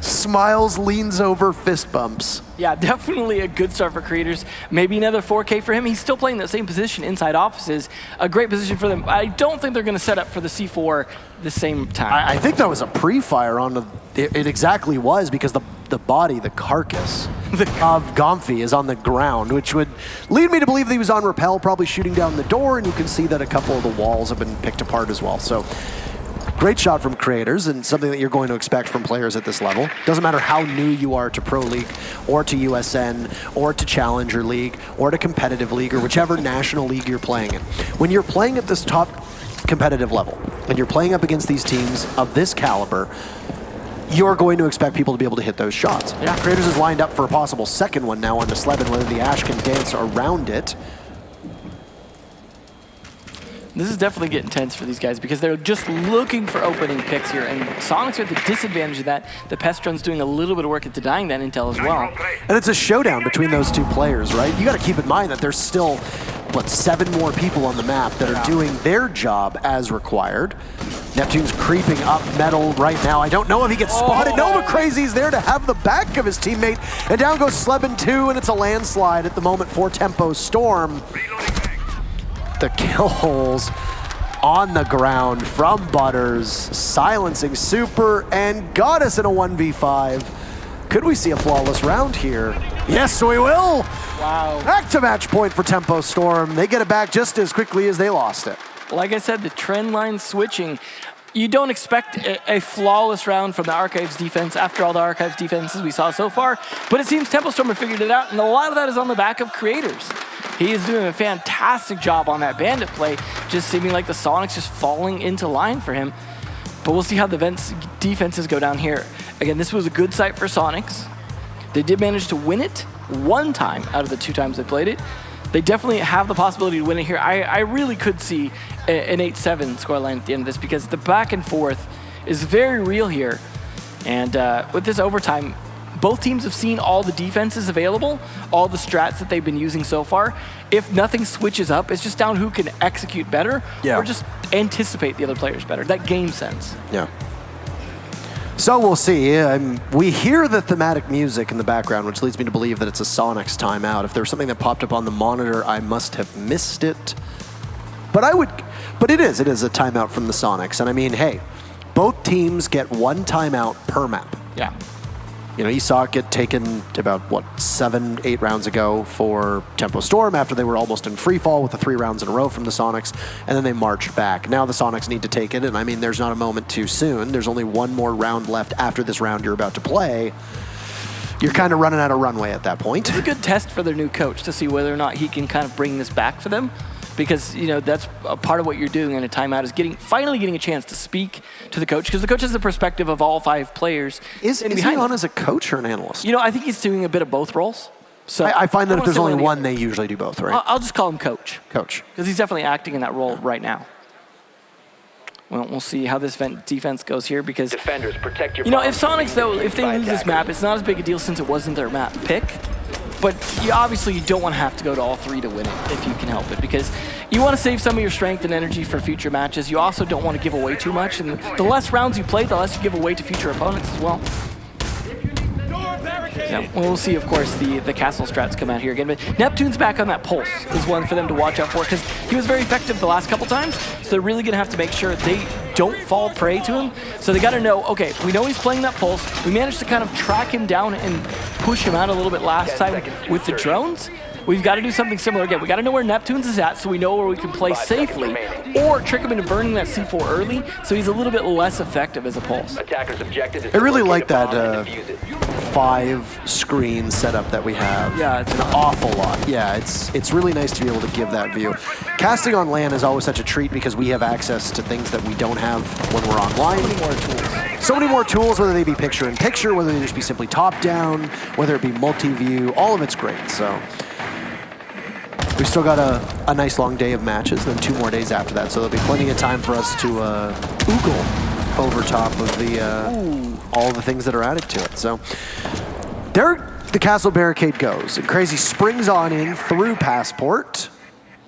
Smiles, leans over, fist bumps. Yeah, definitely a good start for Creators. Maybe another 4K for him. He's still playing that same position inside offices. A great position for them. I don't think they're going to set up for the C4 the same time. I think that was a pre-fire on the... It exactly was, because the body, the carcass of Gomfi is on the ground, which would lead me to believe that he was on rappel, probably shooting down the door, and you can see that a couple of the walls have been picked apart as well. So great shot from Creators, and something that you're going to expect from players at this level. Doesn't matter how new you are to Pro League, or to USN, or to Challenger League, or to Competitive League, or whichever national league you're playing in. When you're playing at this top competitive level, and you're playing up against these teams of this caliber, you're going to expect people to be able to hit those shots. Yeah. Creators is lined up for a possible second one now on the Slevin, whether the Ash can dance around it. This is definitely getting tense for these guys because they're just looking for opening picks here, and Sonics are at the disadvantage of that. The Pestrun's doing a little bit of work at denying that intel as well. And it's a showdown between those two players, right? You got to keep in mind that there's still, what, 7 more people on the map that are doing their job as required. Neptune's creeping up metal right now. I don't know if he gets spotted. No, but Crazy's there to have the back of his teammate. And down goes Slebin 2, and it's a landslide at the moment for Tempo Storm. The kill holes on the ground from Butters, silencing Super, and got us in a 1v5. Could we see a flawless round here? Yes, we will. Wow. Back to match point for Tempo Storm. They get it back just as quickly as they lost it. Like I said, the trend line switching. You don't expect a flawless round from the Archives defense after all the Archives defenses we saw so far, but it seems Tempo Storm have figured it out, and a lot of that is on the back of Creators. He is doing a fantastic job on that Bandit play, just seeming like the Sonics just falling into line for him. But we'll see how the defenses go down here. Again, this was a good sight for Sonics. They did manage to win it one time out of the 2 times they played it. They definitely have the possibility to win it here. I really could see an 8-7 scoreline at the end of this because the back and forth is very real here. And with this overtime, both teams have seen all the defenses available, all the strats that they've been using so far. If nothing switches up, it's just down who can execute better or just anticipate the other players better. That game sense. Yeah. So we'll see. We hear the thematic music in the background, which leads me to believe that it's a Sonics timeout. If there was something that popped up on the monitor, I must have missed it. But it is a timeout from the Sonics. And I mean, hey, both teams get 1 timeout per map. Yeah. You know, you saw it get taken about, 7-8 rounds ago for Tempo Storm after they were almost in free fall with the 3 rounds in a row from the Sonics, and then they marched back. Now the Sonics need to take it, and I mean, there's not a moment too soon. There's only one more round left after this round you're about to play. You're kind of running out of runway at that point. It's a good test for their new coach to see whether or not he can kind of bring this back for them. Because, you know, that's a part of what you're doing in a timeout is finally getting a chance to speak to the coach, because the coach has the perspective of all 5 players. Is he on as a coach or an analyst? You know, I think he's doing a bit of both roles. So I find that if there's only one, they usually do both, right? I'll just call him coach. Coach. Because he's definitely acting in that role right now. Well, we'll see how this defense goes here, because, Defenders, protect your you know, if bombs. Sonics, though, if they lose this map, it's not as big a deal since it wasn't their map pick. But obviously, you don't want to have to go to all 3 to win it if you can help it, because you want to save some of your strength and energy for future matches. You also don't want to give away too much, and the less rounds you play, the less you give away to future opponents as well. Yeah, we'll see, of course, the castle strats come out here again. But Neptune's back on that pulse is one for them to watch out for, because he was very effective the last couple times. So they're really going to have to make sure they don't fall prey to him. So they got to know, okay, we know he's playing that pulse. We managed to kind of track him down and push him out a little bit last time with the drones. We've got to do something similar again. We got to know where Neptune's is at so we know where we can play safely, or trick him into burning that C4 early so he's a little bit less effective as a pulse. Attacker's objective is I really to like locate a that bomb and defuse it. 5-screen setup that we have. Yeah, it's an awful lot. Yeah, it's really nice to be able to give that view. Casting on LAN is always such a treat because we have access to things that we don't have when we're online. So many more tools. So many more tools, whether they be picture-in-picture, whether they just be simply top-down, whether it be multi-view, all of it's great. So we've still got a nice long day of matches, then 2 more days after that. So there'll be plenty of time for us to oogle over top of all the things that are added to it. So there the castle barricade goes. And Crazy springs on in through Passport.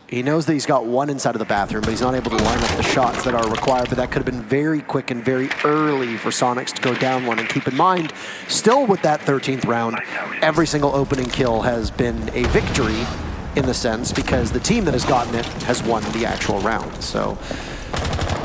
He knows that he's got 1 inside of the bathroom, but he's not able to line up the shots that are required. But that could have been very quick and very early for Sonics to go down 1. And keep in mind, still with that 13th round, every single opening kill has been a victory in the sense because the team that has gotten it has won the actual round. So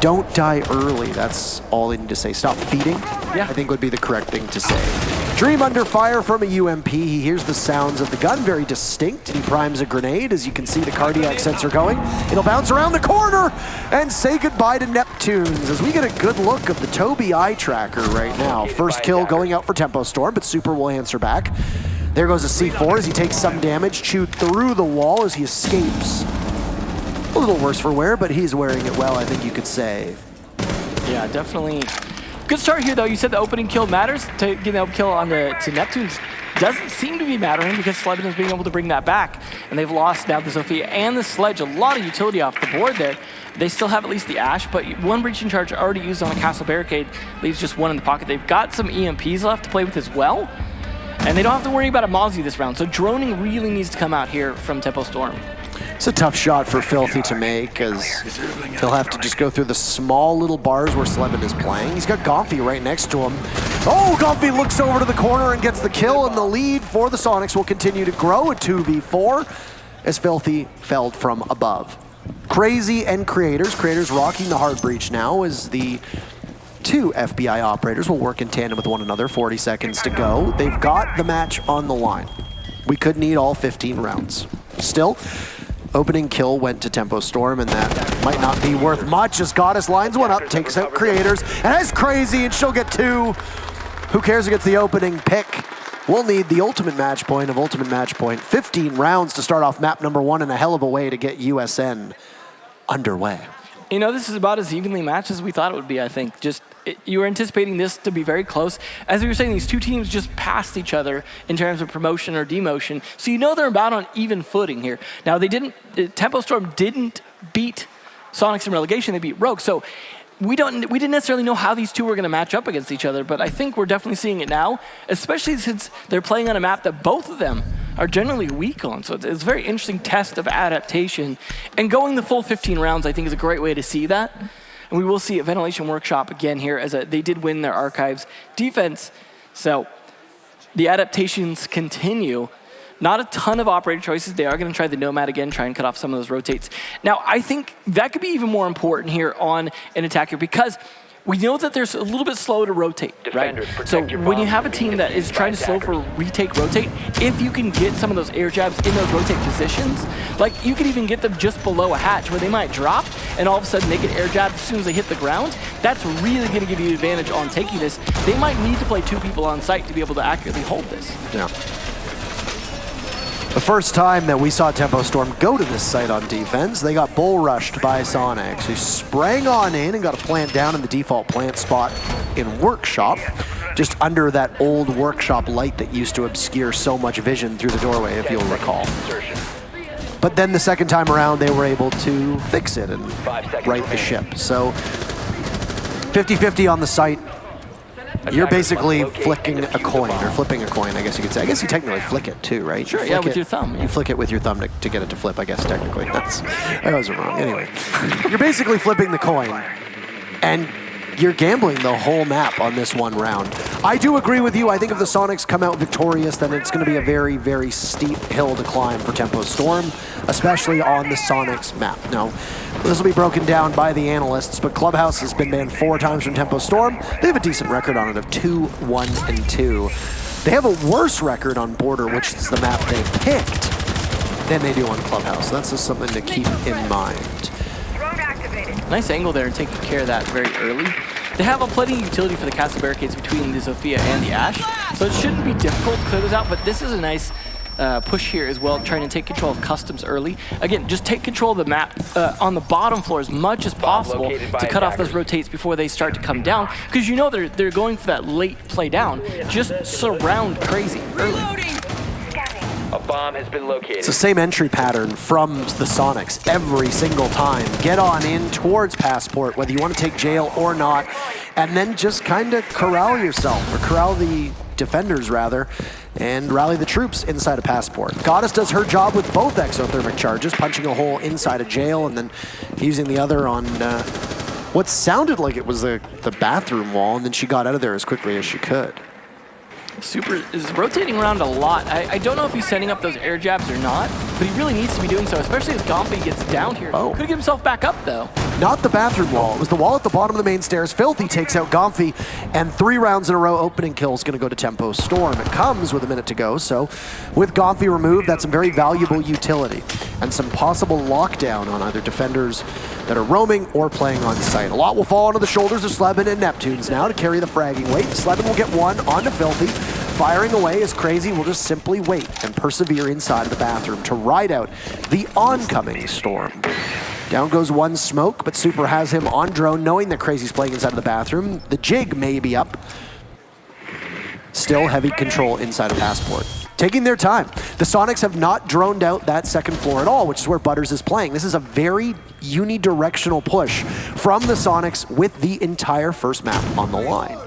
don't die early. That's all I need to say. Stop feeding, I think would be the correct thing to say. Dream under fire from a UMP. He hears the sounds of the gun, very distinct. He primes a grenade. As you can see, the cardiac sensor going. It'll bounce around the corner and say goodbye to Neptunes as we get a good look of the Toby eye tracker right now. First kill going out for Tempo Storm, but Super will answer back. There goes a C4 as he takes some damage, chewed through the wall as he escapes. A little worse for wear, but he's wearing it well, I think you could say. Yeah, definitely. Good start here, though. You said the opening kill matters. To get the kill on to Neptune's doesn't seem to be mattering because Slevin is being able to bring that back. And they've lost now the Sophia and the Sledge. A lot of utility off the board there. They still have at least the Ash, but 1 breaching charge already used on the castle barricade leaves just 1 in the pocket. They've got some EMPs left to play with as well. And they don't have to worry about a Mozzie this round. So droning really needs to come out here from Tempo Storm. It's a tough shot for Filthy to make as he'll have to just go through the small little bars where Slevin is playing. He's got Gomphy right next to him. Oh, Gomphy looks over to the corner and gets the kill, and the lead for the Sonics will continue to grow at 2v4 as Filthy felled from above. Crazy and Creators rocking the hard breach now as the 2 FBI operators will work in tandem with one another. 40 seconds to go. They've got the match on the line. We could need all 15 rounds. Still, opening kill went to Tempo Storm, and that might not be worth much as Goddess lines 1 up, takes out Creators, and has Crazy, and she'll get 2. Who cares who gets the opening pick? We'll need the ultimate match point of ultimate match point. 15 rounds to start off map number 1, and a hell of a way to get USN underway. You know, this is about as evenly matched as we thought it would be, I think. You were anticipating this to be very close. As we were saying, these 2 teams just passed each other in terms of promotion or demotion. So you know they're about on even footing here. Now, Tempo Storm didn't beat Sonics in relegation, they beat Rogue. So we didn't necessarily know how these 2 were going to match up against each other, but I think we're definitely seeing it now, especially since they're playing on a map that both of them are generally weak on. So it's a very interesting test of adaptation. And going the full 15 rounds, I think, is a great way to see that. And we will see a Ventilation Workshop again here as they did win their Archives defense. So the adaptations continue. Not a ton of operator choices. They are going to try the Nomad again, try and cut off some of those rotates. Now, I think that could be even more important here on an attacker because We know that there's a little bit slow to rotate, right? So when you have a team that is trying to slow for retake, rotate, if you can get some of those air jabs in those rotate positions, like you could even get them just below a hatch where they might drop and all of a sudden they get air jabbed as soon as they hit the ground, that's really going to give you an advantage on taking this. They might need to play 2 people on site to be able to accurately hold this. Yeah. The first time that we saw Tempo Storm go to this site on defense, they got bull rushed by Sonics, who sprang on in and got a plant down in the default plant spot in Workshop, just under that old Workshop light that used to obscure so much vision through the doorway, if you'll recall. But then the second time around, they were able to fix it and right the ship. So 50-50 on the site. You're basically flicking a coin, or flipping a coin, I guess you could say. I guess you technically flick it too, right? Sure, yeah, with your thumb. You flick it with your thumb to get it to flip, I guess, technically. I was wrong. Anyway, you're basically flipping the coin, and you're gambling the whole map on this one round. I do agree with you. I think if the Sonics come out victorious, then it's going to be a very, very steep hill to climb for Tempo Storm, especially on the Sonics map. Now, this will be broken down by the analysts, but Clubhouse has been banned 4 times from Tempo Storm. They have a decent record on it of 2-1-2. They have a worse record on Border, which is the map they picked, than they do on Clubhouse. That's just something to keep in mind. Nice angle there and taking care of that very early. They have a plenty of utility for the castle barricades between the Zofia and the Ashe, so it shouldn't be difficult to clear those out, but this is a nice push here as well, trying to take control of customs early. Again, just take control of the map on the bottom floor as much as possible to cut off those rotates before they start to come down, because you know they're going for that late play down. Just surround Crazy early. A bomb has been located. It's the same entry pattern from the Sonics every single time. Get on in towards Passport, whether you want to take jail or not, and then just kind of corral yourself, or corral the defenders rather, and rally the troops inside of Passport. Goddess does her job with both exothermic charges, punching a hole inside a jail and then using the other on what sounded like it was the bathroom wall, and then she got out of there as quickly as she could. Super is rotating around a lot. I don't know if he's setting up those air jabs or not, but he really needs to be doing so, especially as Gomfi gets down here. Oh. Could get himself back up, though. Not the bathroom wall. It was the wall at the bottom of the main stairs. Filthy takes out Gomfi, and 3 rounds in a row opening kill is going to go to Tempo Storm. It comes with a minute to go, so with Gomfi removed, that's some very valuable utility and some possible lockdown on either defenders that are roaming or playing on site. A lot will fall onto the shoulders of Sleben and Neptunes now to carry the fragging weight. Sleben will get one onto Filthy. Firing away as Crazy will just simply wait and persevere inside of the bathroom to ride out the oncoming storm. Down goes one smoke, but Super has him on drone, knowing that Crazy's playing inside of the bathroom. The jig may be up. Still heavy control inside of Passport. Taking their time. The Sonics have not droned out that second floor at all, which is where Butters is playing. This is a very unidirectional push from the Sonics with the entire first map on the line.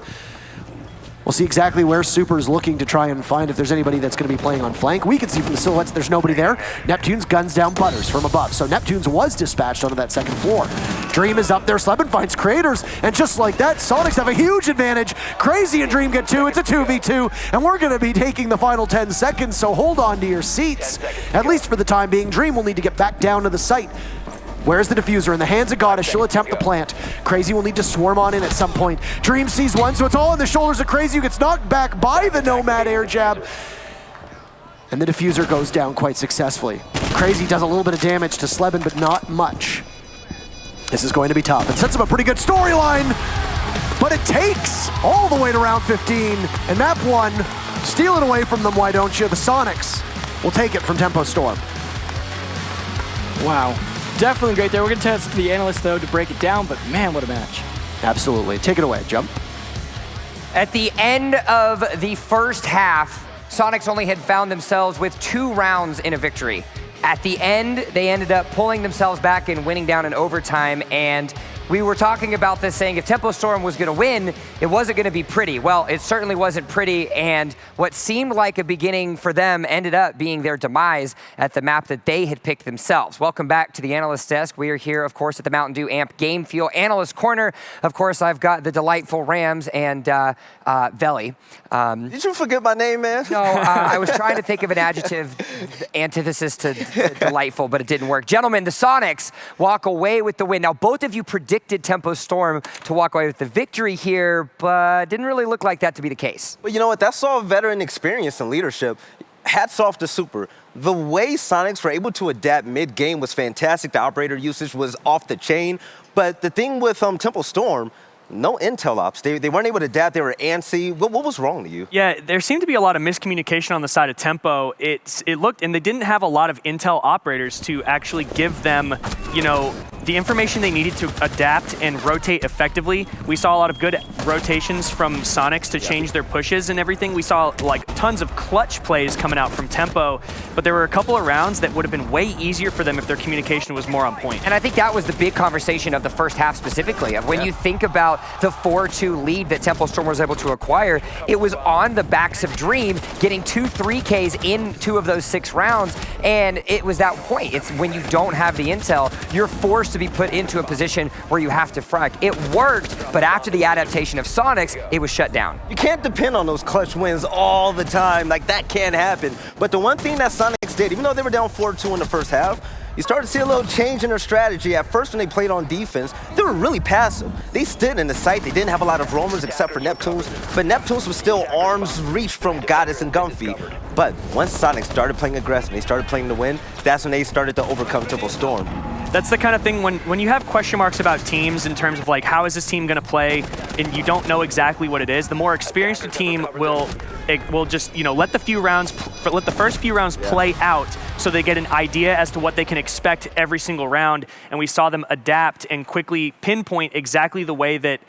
We'll see exactly where Super's looking to try and find if there's anybody that's going to be playing on flank. We can see from the silhouettes there's nobody there. Neptunes guns down Butters from above. So Neptunes was dispatched onto that second floor. Dream is up there. Sleben finds Creators. And just like that, Sonics have a huge advantage. Crazy and Dream get 2. It's a 2v2. And we're going to be taking the final 10 seconds. So hold on to your seats. At least for the time being. Dream will need to get back down to the site. Where's the diffuser? In the hands of Goddess, she'll attempt the plant. Crazy will need to swarm on in at some point. Dream sees one, so it's all on the shoulders of Crazy, who gets knocked back by the Nomad air jab. And the diffuser goes down quite successfully. Crazy does a little bit of damage to Sleben, but not much. This is going to be tough. It sets up a pretty good storyline, but it takes all the way to round 15. And map 1, steal it away from them, why don't you? The Sonics will take it from Tempo Storm. Wow. Definitely great there. We're going to test the analysts, though, to break it down, but man, what a match. Absolutely. Take it away, Jump. At the end of the first half, Sonics only had found themselves with 2 rounds in a victory. At the end, they ended up pulling themselves back and winning down in overtime, and we were talking about this, saying if Tempo Storm was going to win, it wasn't going to be pretty. Well, it certainly wasn't pretty, and what seemed like a beginning for them ended up being their demise at the map that they had picked themselves. Welcome back to the Analyst Desk. We are here, of course, at the Mountain Dew Amp Game Fuel Analyst Corner. Of course, I've got the delightful Rams and Veli. Did you forget my name, man? No, I was trying to think of an adjective antithesis to delightful, but it didn't work. Gentlemen, the Sonics walk away with the win. Now, both of you predicted predicted Tempo Storm to walk away with the victory here, but didn't really look like that to be the case. But you know what? That's all veteran experience and leadership. Hats off to Super. The way Sonics were able to adapt mid-game was fantastic. The operator usage was off the chain. But the thing with Tempo Storm, no intel ops. They weren't able to adapt. They were antsy. What was wrong to you? Yeah, there seemed to be a lot of miscommunication on the side of Tempo. It looked, and they didn't have a lot of intel operators to actually give them, the information they needed to adapt and rotate effectively. We saw a lot of good rotations from Sonics to change their pushes and everything. We saw like tons of clutch plays coming out from Tempo, but there were a couple of rounds that would have been way easier for them if their communication was more on point. And I think that was the big conversation of the first half specifically, of when you think about the 4-2 lead that Tempo Storm was able to acquire, it was on the backs of Dream getting 2 3Ks in 2 of those 6 rounds, and it was that point. It's when you don't have the intel, you're forced to be put into a position where you have to frag. It worked, but after the adaptation of Sonics, it was shut down. You can't depend on those clutch wins all the time. Like, that can't happen. But the one thing that Sonics did, even though they were down 4-2 in the first half, you started to see a little change in their strategy. At first, when they played on defense, they were really passive. They stood in the site. They didn't have a lot of roamers except for Neptunes, but Neptunes was still arm's reach from Goddess and Gumpy. But once Sonic started playing aggressive, they started playing to win, that's when they started to overcome Tempo Storm. That's the kind of thing when you have question marks about teams in terms of like, how is this team going to play, and you don't know exactly what it is, the more experienced a team will just, let the first few rounds play out so they get an idea as to what they can expect every single round. And we saw them adapt and quickly pinpoint exactly the way that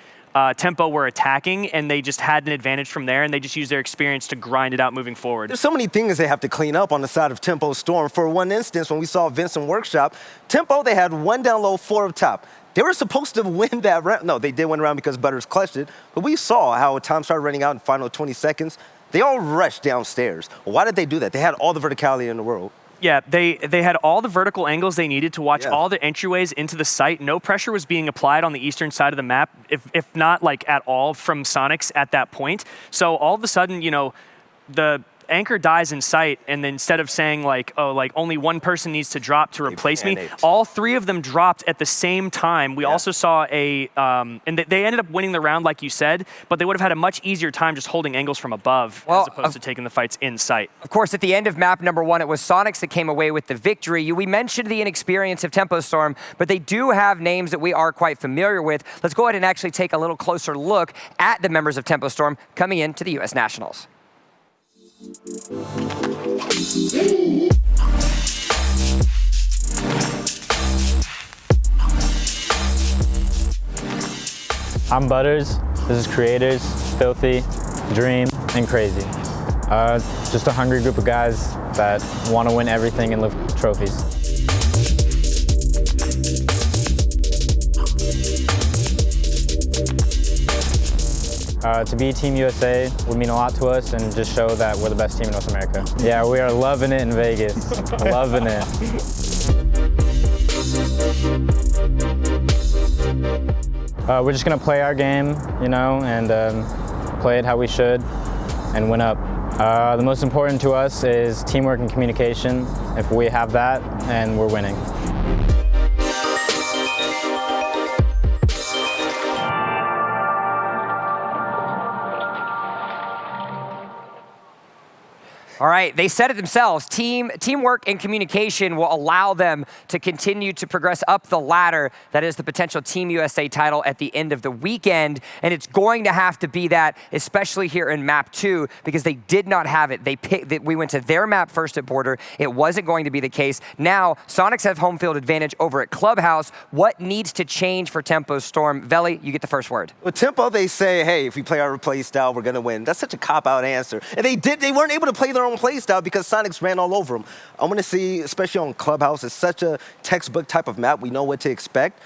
Tempo were attacking, and they just had an advantage from there, and they just used their experience to grind it out moving forward. There's so many things they have to clean up on the side of Tempo Storm. For one instance, when we saw Vincent Workshop, Tempo, they had 1 down low, 4 up top. They were supposed to win that round. No, they did win a round because Butters clutched it, but we saw how time started running out in the final 20 seconds. They all rushed downstairs. Why did they do that? They had all the verticality in the world. Yeah, they had all the vertical angles they needed to watch all the entryways into the site. No pressure was being applied on the eastern side of the map, if not like at all from Sonics at that point. So all of a sudden, the anchor dies in sight, and then instead of saying like, oh, like only one person needs to drop to replace me, all 3 of them dropped at the same time. We also saw and they ended up winning the round like you said, but they would have had a much easier time just holding angles from above as opposed to taking the fights in sight. Of course, at the end of map number 1, it was Sonics that came away with the victory. We mentioned the inexperience of Tempo Storm, but they do have names that we are quite familiar with. Let's go ahead and actually take a little closer look at the members of Tempo Storm coming into the U.S. Nationals. I'm Butters, this is Creators, Filthy, Dream, and Crazy. Just a hungry group of guys that want to win everything and lift trophies. To be Team USA would mean a lot to us and just show that we're the best team in North America. Yeah, we are loving it in Vegas. Loving it. We're just going to play our game, and play it how we should and win up. The most important to us is teamwork and communication. If we have that, and we're winning. All right, they said it themselves. Teamwork and communication will allow them to continue to progress up the ladder. That is the potential Team USA title at the end of the weekend. And it's going to have to be that, especially here in map 2, because they did not have it. We went to their map first at Border. It wasn't going to be the case. Now, Sonics have home field advantage over at Clubhouse. What needs to change for Tempo Storm? Veli, you get the first word. With Tempo, they say, hey, if we play our play style, we're going to win. That's such a cop-out answer. And they weren't able to play their own play style because Sonics ran all over them. I want to see, especially on Clubhouse, it's such a textbook type of map. We know what to expect.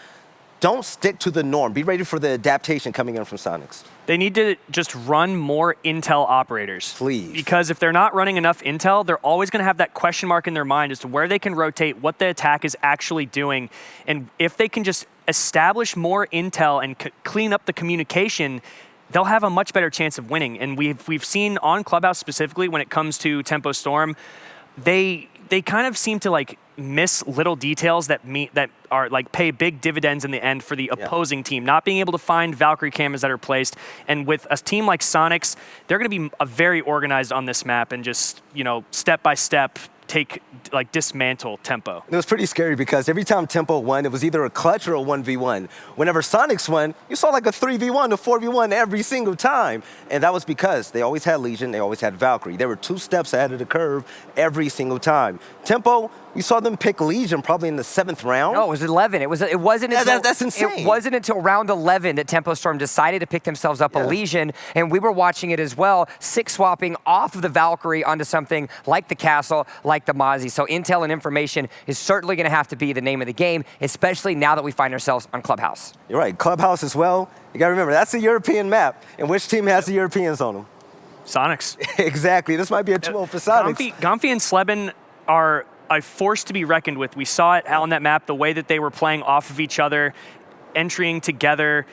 Don't stick to the norm. Be ready for the adaptation coming in from Sonics. They need to just run more intel operators. Please. Because if they're not running enough intel, they're always going to have that question mark in their mind as to where they can rotate, what the attack is actually doing. And if they can just establish more intel and clean up the communication, they'll have a much better chance of winning. And we've seen on Clubhouse specifically when it comes to Tempo Storm, they they kind of seem to like miss little details that are like pay big dividends in the end for the opposing team. Not being able to find Valkyrie cameras that are placed, and with a team like Sonics, they're going to be very organized on this map and just step by step dismantle Tempo. It was pretty scary because every time Tempo won, it was either a clutch or a 1v1. Whenever Sonics won, you saw like a 3v1 or 4v1 every single time. And that was because they always had Legion, they always had Valkyrie. They were 2 steps ahead of the curve every single time. Tempo, we saw them pick Legion probably in the 7th round. No, it was 11. It wasn't until that's insane. It wasn't until round 11 that Tempo Storm decided to pick themselves up a Legion, and we were watching it as well, 6 swapping off of the Valkyrie onto something like the Castle, like the Mozzie. So intel and information is certainly going to have to be the name of the game, especially now that we find ourselves on Clubhouse. You're right, Clubhouse as well. You got to remember, that's a European map, and which team has the Europeans on them? Sonics. Exactly. This might be a 2-0 for Sonics. Gamfi and Sleben are a force to be reckoned with. We saw it on that map, the way that they were playing off of each other, entering together.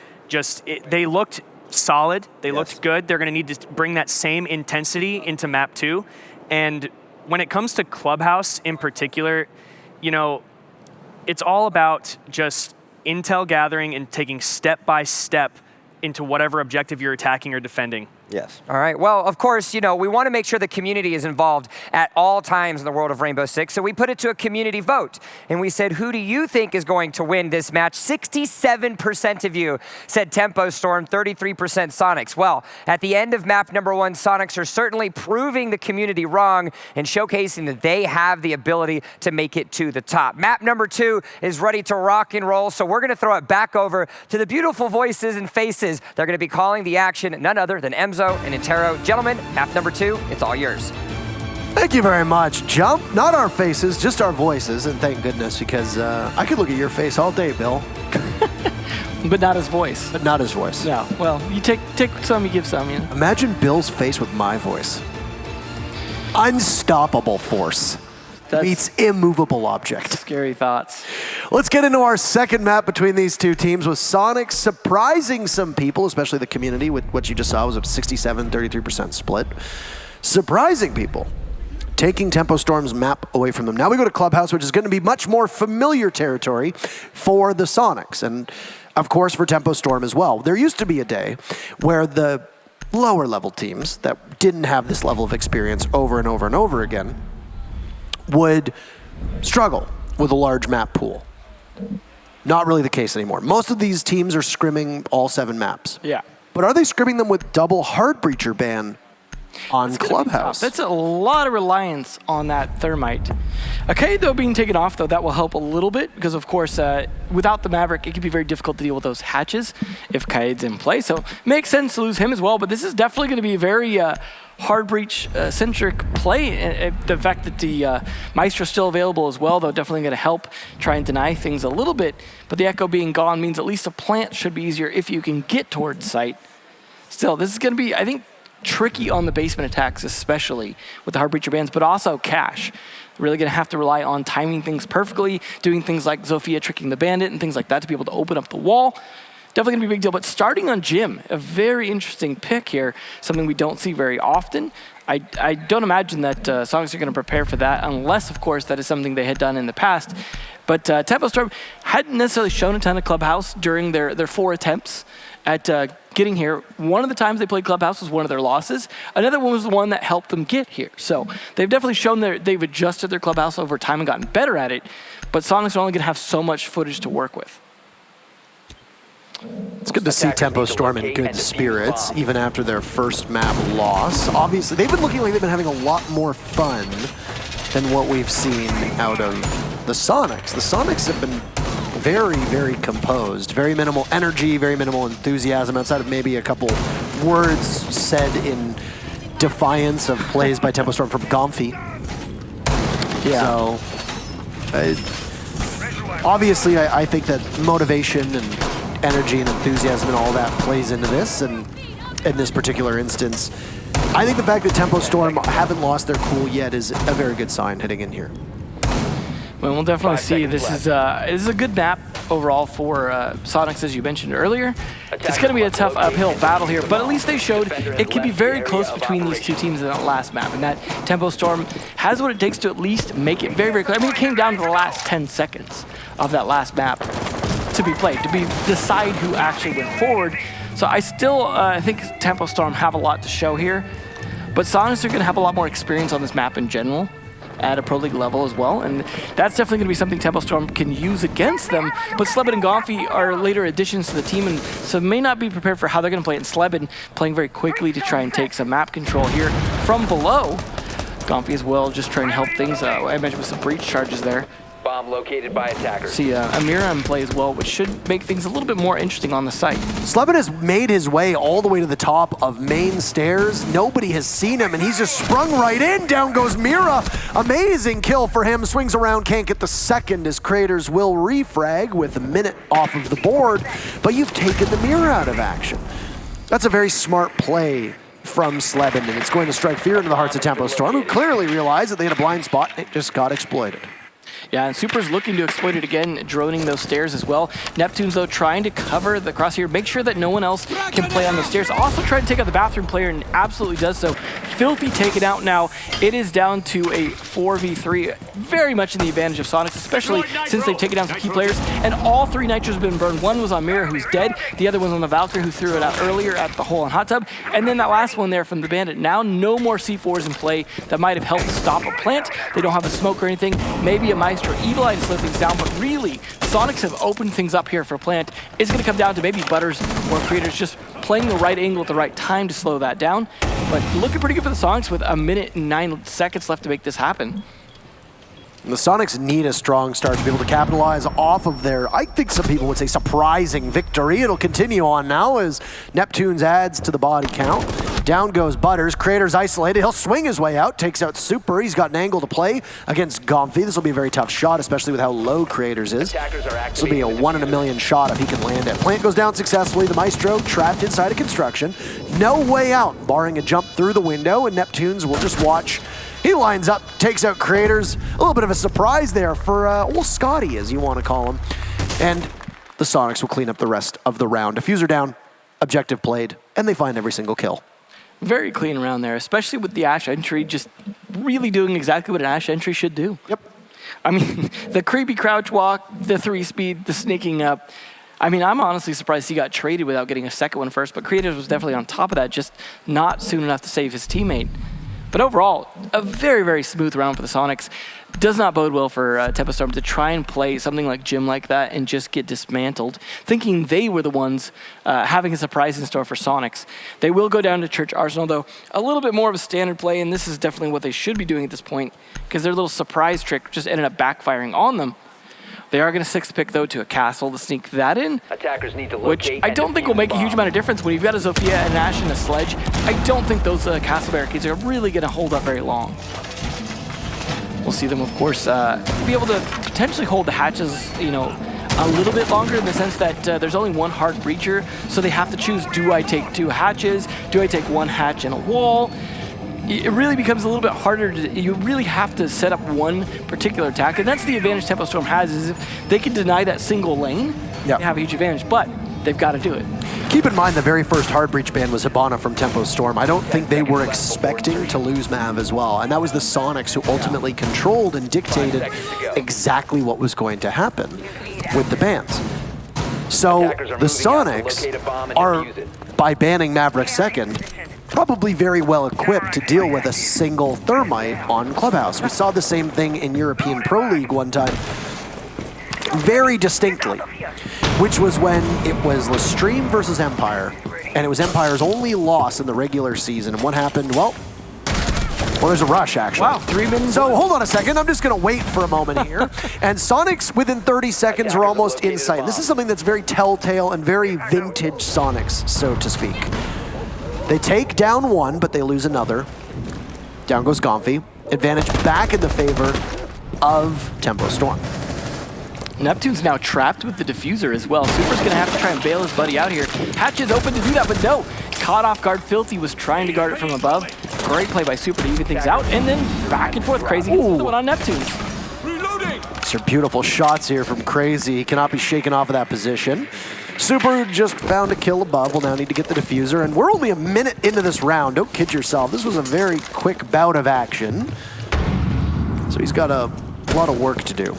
They looked solid. They looked good. They're going to need to bring that same intensity into map 2. And when it comes to Clubhouse in particular, it's all about just intel gathering and taking step by step into whatever objective you're attacking or defending. Yes. All right. Well, of course, we want to make sure the community is involved at all times in the world of Rainbow Six. So we put it to a community vote. And we said, who do you think is going to win this match? 67% of you said Tempo Storm, 33% Sonics. Well, at the end of map number 1, Sonics are certainly proving the community wrong and showcasing that they have the ability to make it to the top. Map number 2 is ready to rock and roll. So we're going to throw it back over to the beautiful voices and faces. They're going to be calling the action, none other than Emzo and Intero. Gentlemen, map number 2, it's all yours. Thank you very much. Jump, not our faces, just our voices, and thank goodness, because I could look at your face all day, Bill. But not his voice. But not his voice. No. Well, you take some, you give some. Imagine Bill's face with my voice. Unstoppable force. Meets immovable object. Scary thoughts. Let's get into our second map between these two teams with Sonic surprising some people, especially the community, with what you just saw was a 67-33% split. Surprising people. Taking Tempo Storm's map away from them. Now we go to Clubhouse, which is going to be much more familiar territory for the Sonics. And, of course, for Tempo Storm as well. There used to be a day where the lower level teams that didn't have this level of experience over and over and over again would struggle with a large map pool. Not really the case anymore. Most of these teams are scrimming all 7 maps. Yeah. But are they scrimming them with double Heart Breacher ban on Clubhouse? That's a lot of reliance on that Thermite. Okay, though, being taken off, though, that will help a little bit because, of course, without the Maverick, it can be very difficult to deal with those hatches if Kaid's in play. So makes sense to lose him as well, but this is definitely going to be a very hard breach-centric play. The fact that the Maestro's still available as well, though, definitely going to help try and deny things a little bit. But the Echo being gone means at least a plant should be easier if you can get towards site. Still, this is going to be, I think, tricky on the basement attacks, especially with the Hard Breacher bans, but also Cash. Really going to have to rely on timing things perfectly, doing things like Zofia tricking the bandit and things like that to be able to open up the wall. Definitely going to be a big deal, but starting on Jim, a very interesting pick here, something we don't see very often. I don't imagine that Sonics are going to prepare for that unless, of course, that is something they had done in the past. But Tempo Storm hadn't necessarily shown a ton of Clubhouse during their 4 attempts at getting here. One of the times they played Clubhouse was one of their losses. Another one was the one that helped them get here. So they've definitely shown they've adjusted their Clubhouse over time and gotten better at it, but Sonics are only going to have so much footage to work with. It's good to see Tempo Storm in good spirits, even after their first map loss. Obviously, they've been looking like they've been having a lot more fun than what we've seen out of the Sonics. The Sonics have been very, very composed, very minimal energy, very minimal enthusiasm, outside of maybe a couple words said in defiance of plays by Tempo Storm from Gamfi. Yeah. So, obviously, I think that motivation and energy and enthusiasm and all that plays into this, and in this particular instance, I think the fact that Tempo Storm haven't lost their cool yet is a very good sign heading in here. Well, we'll definitely see. This is a good map. overall for Sonics, as you mentioned earlier. It's going to be a tough uphill battle here, but at least they showed it can be very close between these two teams in that last map, and that Tempo Storm has what it takes to at least make it very, very clear. I mean, it came down to the last 10 seconds of that last map to be played, to decide who actually went forward. So I still think Tempo Storm have a lot to show here, but Sonics are going to have a lot more experience on this map in general at a Pro League level as well, and that's definitely going to be something Tempo Storm can use against them. But Slebin and Gonfi are later additions to the team, and so may not be prepared for how they're going to play it. And Slebin playing very quickly to try and take some map control here from below. Gonfi as well, just trying to help things. I mentioned with some breach charges there. Bomb located by attackers. See Amira in play as well, which should make things a little bit more interesting on the site. Slebin has made his way all the way to the top of main stairs. Nobody has seen him, and he's just sprung right in. Down goes Mira. Amazing kill for him. Swings around, can't get the second as Craters will refrag with a minute off of the board, but you've taken the Mira out of action. That's a very smart play from Slebin, and it's going to strike fear into the hearts of Tempo Storm, who clearly realized that they had a blind spot and it just got exploited. Yeah, and Super's looking to exploit it again, droning those stairs as well. Neptune's, though, trying to cover the crosshair, make sure that no one else can play on the stairs. Also trying to take out the bathroom player, and absolutely does so. Filthy taken out now. It is down to a 4v3, very much in the advantage of Sonics, especially since they've taken down some key players. And all three nitros have been burned. One was on Mira, who's dead. The other one's on the Valkyrie, who threw it out earlier at the hole on Hot Tub. And then that last one there from the Bandit. Now no more C4s in play that might have helped stop a plant. They don't have a smoke or anything. Maybe a Maestro Evil Eye to slow things down, but really, Sonics have opened things up here for plant. It's going to come down to maybe Butters or Creators just playing the right angle at the right time to slow that down. But looking pretty good for the Sonics with a minute and 9 seconds left to make this happen. And the Sonics need a strong start to be able to capitalize off of their, I think some people would say, surprising victory. It'll continue on now as Neptune's adds to the body count. Down goes Butters. Craters isolated. He'll swing his way out. Takes out Super. He's got an angle to play against Gonfi. This will be a very tough shot, especially with how low Craters is. This will be a 1 in a million shot if he can land it. Plant goes down successfully. The Maestro trapped inside a construction. No way out, barring a jump through the window, and Neptune's will just watch. He lines up, takes out Craters. A little bit of a surprise there for old Scotty, as you want to call him. And the Sonics will clean up the rest of the round. Diffuser down, objective played, and they find every single kill. Very clean round there, especially with the Ashe entry just really doing exactly what an Ashe entry should do. Yep. I mean, the creepy crouch walk, the 3-speed, the sneaking up. I mean, I'm honestly surprised he got traded without getting a second one first, but Creators was definitely on top of that, just not soon enough to save his teammate. But overall, a very, very smooth round for the Sonics. Does not bode well for Tempo Storm to try and play something like Jim like that and just get dismantled, thinking they were the ones having a surprise in store for Sonics. They will go down to Church Arsenal, though, a little bit more of a standard play, and this is definitely what they should be doing at this point, because their little surprise trick just ended up backfiring on them. They are going to 6th pick, though, to a castle to sneak that in, Attackers need to which I don't think will make a huge amount of difference. When you've got a Zofia, an Ashe, and a Sledge, I don't think those castle barricades are really going to hold up very long. We'll see them, of course, be able to potentially hold the hatches, you know, a little bit longer in the sense that there's only one hard breacher, so they have to choose, do I take 2 hatches? Do I take 1 hatch and a wall? It really becomes a little bit harder you really have to set up one particular attack, and that's the advantage Tempo Storm has, is if they can deny that single lane, they have a huge advantage, but they've got to do it. Keep in mind the very first hard breach ban was Hibana from Tempo Storm. I don't think they were expecting to lose Mav as well, and that was the Sonics who ultimately controlled and dictated exactly what was going to happen with the bans. So the Sonics are, by banning Maverick second, probably very well equipped to deal with a single Thermite on Clubhouse. We saw the same thing in European Pro League one time, very distinctly, which was when it was Lestream versus Empire, and it was Empire's only loss in the regular season. And what happened? Well, there's a rush, actually. Wow, 3 minutes. So hold on a second. I'm just going to wait for a moment here. And Sonics, within 30 seconds, are almost in sight. This is something that's very telltale and very vintage Sonics, so to speak. They take down one, but they lose another. Down goes Gonfi. Advantage back in the favor of Tempo Storm. Neptune's now trapped with the diffuser as well. Super's going to have to try and bail his buddy out here. Hatch is open to do that, but no. Caught off guard. Filthy was trying to guard it from above. Great play by Super to even things out, and then back and forth. Crazy gets the one on Neptune's. Some beautiful shots here from Crazy. He cannot be shaken off of that position. Super just found a kill above. Will now need to get the diffuser, and we're only a minute into this round. Don't kid yourself. This was a very quick bout of action. So he's got a lot of work to do.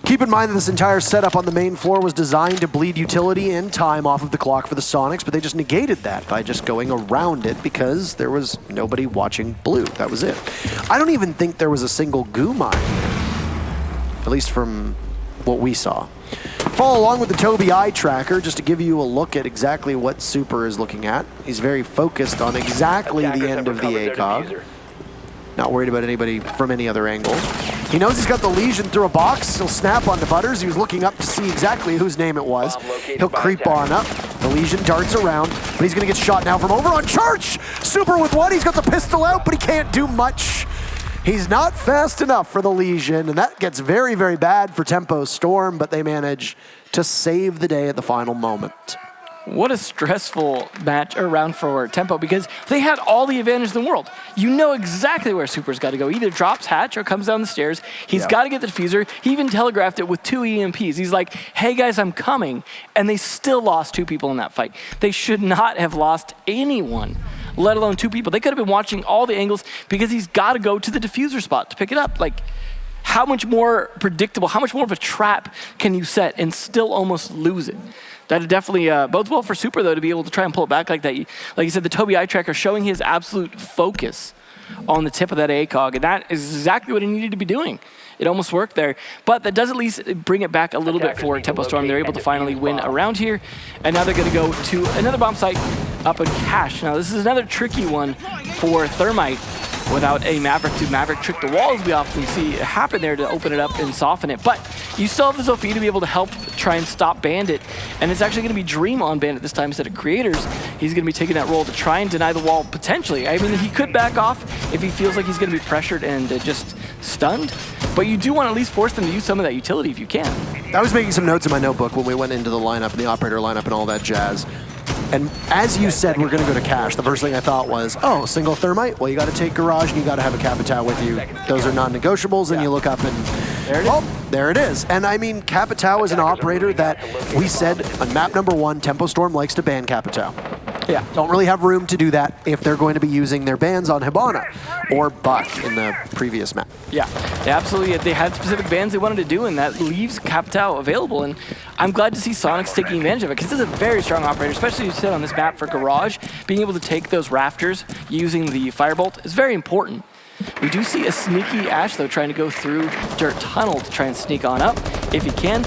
Keep in mind that this entire setup on the main floor was designed to bleed utility and time off of the clock for the Sonics, but they just negated that by just going around it because there was nobody watching blue. That was it. I don't even think there was a single goo mine, at least from what we saw. Follow along with the Toby eye tracker just to give you a look at exactly what Super is looking at. He's very focused on exactly the end of the ACOG. Not worried about anybody from any other angle. He knows he's got the Legion through a box. He'll snap onto Butters. He was looking up to see exactly whose name it was. He'll creep on up. The Legion darts around, but he's going to get shot now from over on Church. Super with one. He's got the pistol out, but he can't do much. He's not fast enough for the Legion, and that gets very, very bad for Tempo Storm, but they manage to save the day at the final moment. What a stressful match or round for Tempo, because they had all the advantage in the world. You know exactly where Super's got to go. Either drops hatch or comes down the stairs. He's got to get the diffuser. He even telegraphed it with 2 EMPs. He's like, hey guys, I'm coming. And they still lost 2 people in that fight. They should not have lost anyone, let alone 2 people. They could have been watching all the angles because he's got to go to the diffuser spot to pick it up. Like, how much more predictable, how much more of a trap can you set and still almost lose it? That definitely bodes well for Super, though, to be able to try and pull it back like that. Like you said, the Toby eye tracker showing his absolute focus on the tip of that ACOG, and that is exactly what he needed to be doing. It almost worked there, but that does at least bring it back a little bit for Tempo Storm. They're able to finally win around here, and now they're going to go to another bomb site up in Cache. Now, this is another tricky one for Thermite. Without a Maverick to Maverick trick the wall, as we often see happen there, to open it up and soften it. But you still have the Zofia to be able to help try and stop Bandit. And it's actually going to be Dream on Bandit this time instead of Creators. He's going to be taking that role to try and deny the wall potentially. I mean, he could back off if he feels like he's going to be pressured and just stunned. But you do want to at least force them to use some of that utility if you can. I was making some notes in my notebook when we went into the lineup and the operator lineup and all that jazz. And as you said, we're going to go to Cache. The first thing I thought was, oh, single Thermite? Well, you got to take Garage and you got to have a Capitao with you. Those are non-negotiables, and you look up and, there it is. And I mean, Capitao is an operator that we said on map number 1, Tempo Storm likes to ban Capitao. Yeah, don't really have room to do that if they're going to be using their bans on Hibana or Buck in the previous map. Yeah, absolutely. They had specific bans they wanted to do, and that leaves Capitao available. And I'm glad to see Sonics taking advantage of it, because this is a very strong operator, especially you said on this map for Garage. Being able to take those rafters using the Firebolt is very important. We do see a sneaky Ash, though, trying to go through Dirt Tunnel to try and sneak on up if he can.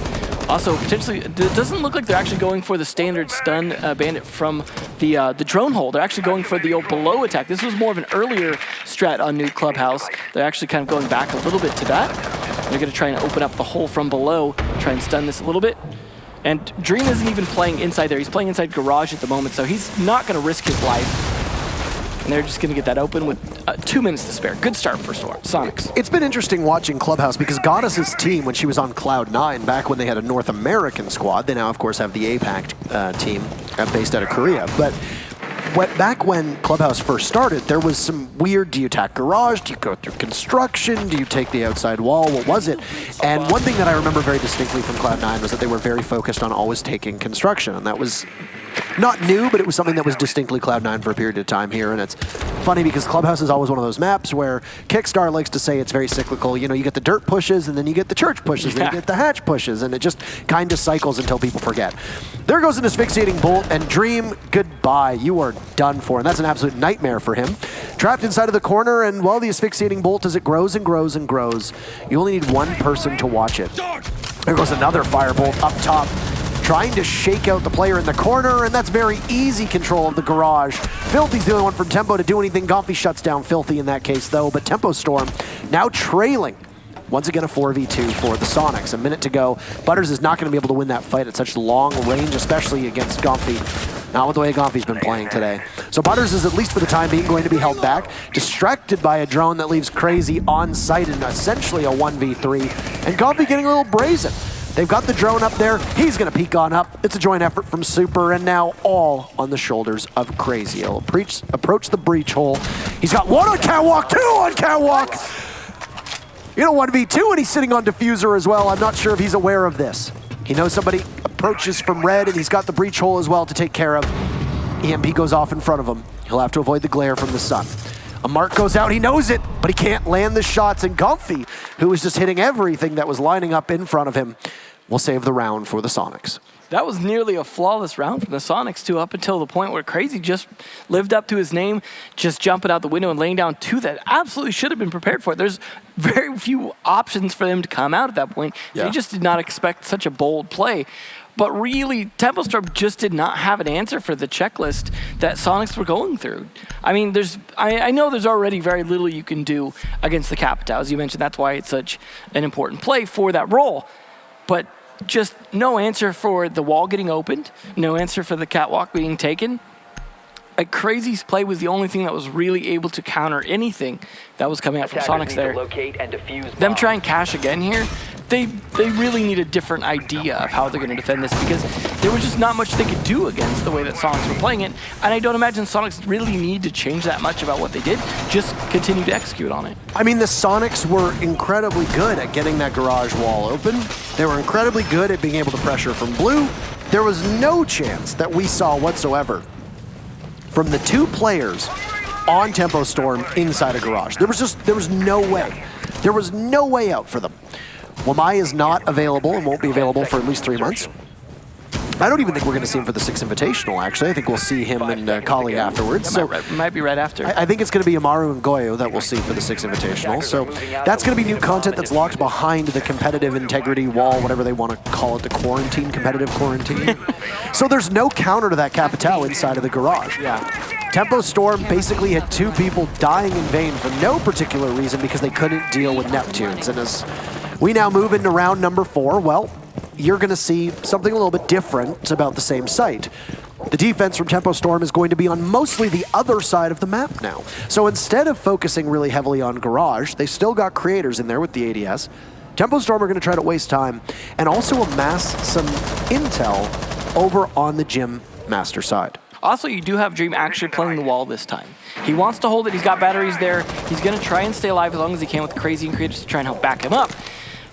Also, potentially, it doesn't look like they're actually going for the standard stun Bandit from the drone hole. They're actually going for the below attack. This was more of an earlier strat on New Clubhouse. They're actually kind of going back a little bit to that. They're going to try and open up the hole from below, try and stun this a little bit. And Dream isn't even playing inside there. He's playing inside Garage at the moment, so he's not going to risk his life. And they're just going to get that open with 2 minutes to spare. Good start for Sonics. It's been interesting watching Clubhouse because Goddess's team, when she was on Cloud9, back when they had a North American squad, they now, of course, have the APAC team based out of Korea. But back when Clubhouse first started, there was some weird, do you attack Garage? Do you go through construction? Do you take the outside wall? What was it? And one thing that I remember very distinctly from Cloud9 was that they were very focused on always taking construction. And that was not new, but it was something that was distinctly Cloud9 for a period of time here. And it's funny because Clubhouse is always one of those maps where Kickstar likes to say it's very cyclical. You know, you get the dirt pushes, and then you get the church pushes, then you get the hatch pushes, and it just kind of cycles until people forget. There goes an asphyxiating bolt, and Dream, goodbye. You are done for, and that's an absolute nightmare for him. Trapped inside of the corner, and while the asphyxiating bolt, as it grows and grows and grows, you only need one person to watch it. There goes another firebolt up top, trying to shake out the player in the corner, and that's very easy control of the Garage. Filthy's the only one from Tempo to do anything. Gomphy shuts down Filthy in that case, though, but Tempo Storm now trailing. Once again, a 4v2 for the Sonics. A minute to go. Butters is not going to be able to win that fight at such long range, especially against Gomphy. Not with the way Gomphy's been playing today. So Butters is, at least for the time being, going to be held back. Distracted by a drone that leaves Crazy on site in essentially a 1v3. And Gomphy getting a little brazen. They've got the drone up there. He's going to peek on up. It's a joint effort from Super, and now all on the shoulders of Crazy. He'll approach the breach hole. He's got 1 on Catwalk, 2 on Catwalk. You know, 1v2, and he's sitting on Diffuser as well. I'm not sure if he's aware of this. He knows somebody approaches from red, and he's got the breach hole as well to take care of. EMP goes off in front of him. He'll have to avoid the glare from the sun. A mark goes out, he knows it, but he can't land the shots, and Comfy, who was just hitting everything that was lining up in front of him, will save the round for the Sonics. That was nearly a flawless round from the Sonics, too, up until the point where Crazy just lived up to his name, just jumping out the window and laying down two that absolutely should have been prepared for it. There's very few options for them to come out at that point. Yeah. They just did not expect such a bold play. But really, Tempo Storm just did not have an answer for the checklist that Sonics were going through. I mean, I know there's already very little you can do against the Capitao. As you mentioned, that's why it's such an important play for that role. But just no answer for the wall getting opened, no answer for the catwalk being taken. Crazy's play was the only thing that was really able to counter anything that was coming out from Sonics there. Them try and cash again here, they really need a different idea of how they're going to defend this, because there was just not much they could do against the way that Sonics were playing it, and I don't imagine Sonics really need to change that much about what they did, just continue to execute on it. I mean, the Sonics were incredibly good at getting that garage wall open. They were incredibly good at being able to pressure from blue. There was no chance that we saw whatsoever from the two players on Tempo Storm inside a garage. There was no way. There was no way out for them. Wamai is not available and won't be available for at least 3 months. I don't even think we're going to see him for the 6 Invitational, actually. I think we'll see him and Kali afterwards. So might be right after. I think it's going to be Amaru and Goyo that we'll see for the 6 Invitational. So that's going to be new content that's locked behind the competitive integrity wall, whatever they want to call it, the quarantine, competitive quarantine. So there's no counter to that Capitao inside of the garage. Yeah. Tempo Storm basically had 2 people dying in vain for no particular reason because they couldn't deal with Neptunes. And as we now move into round number 4, well, you're going to see something a little bit different about the same site. The defense from Tempo Storm is going to be on mostly the other side of the map now. So instead of focusing really heavily on Garage, they still got creators in there with the ADS. Tempo Storm are going to try to waste time and also amass some intel over on the Gym Master side. Also, you do have Dream actually playing the wall this time. He wants to hold it. He's got batteries there. He's going to try and stay alive as long as he can with Crazy and creators to try and help back him up.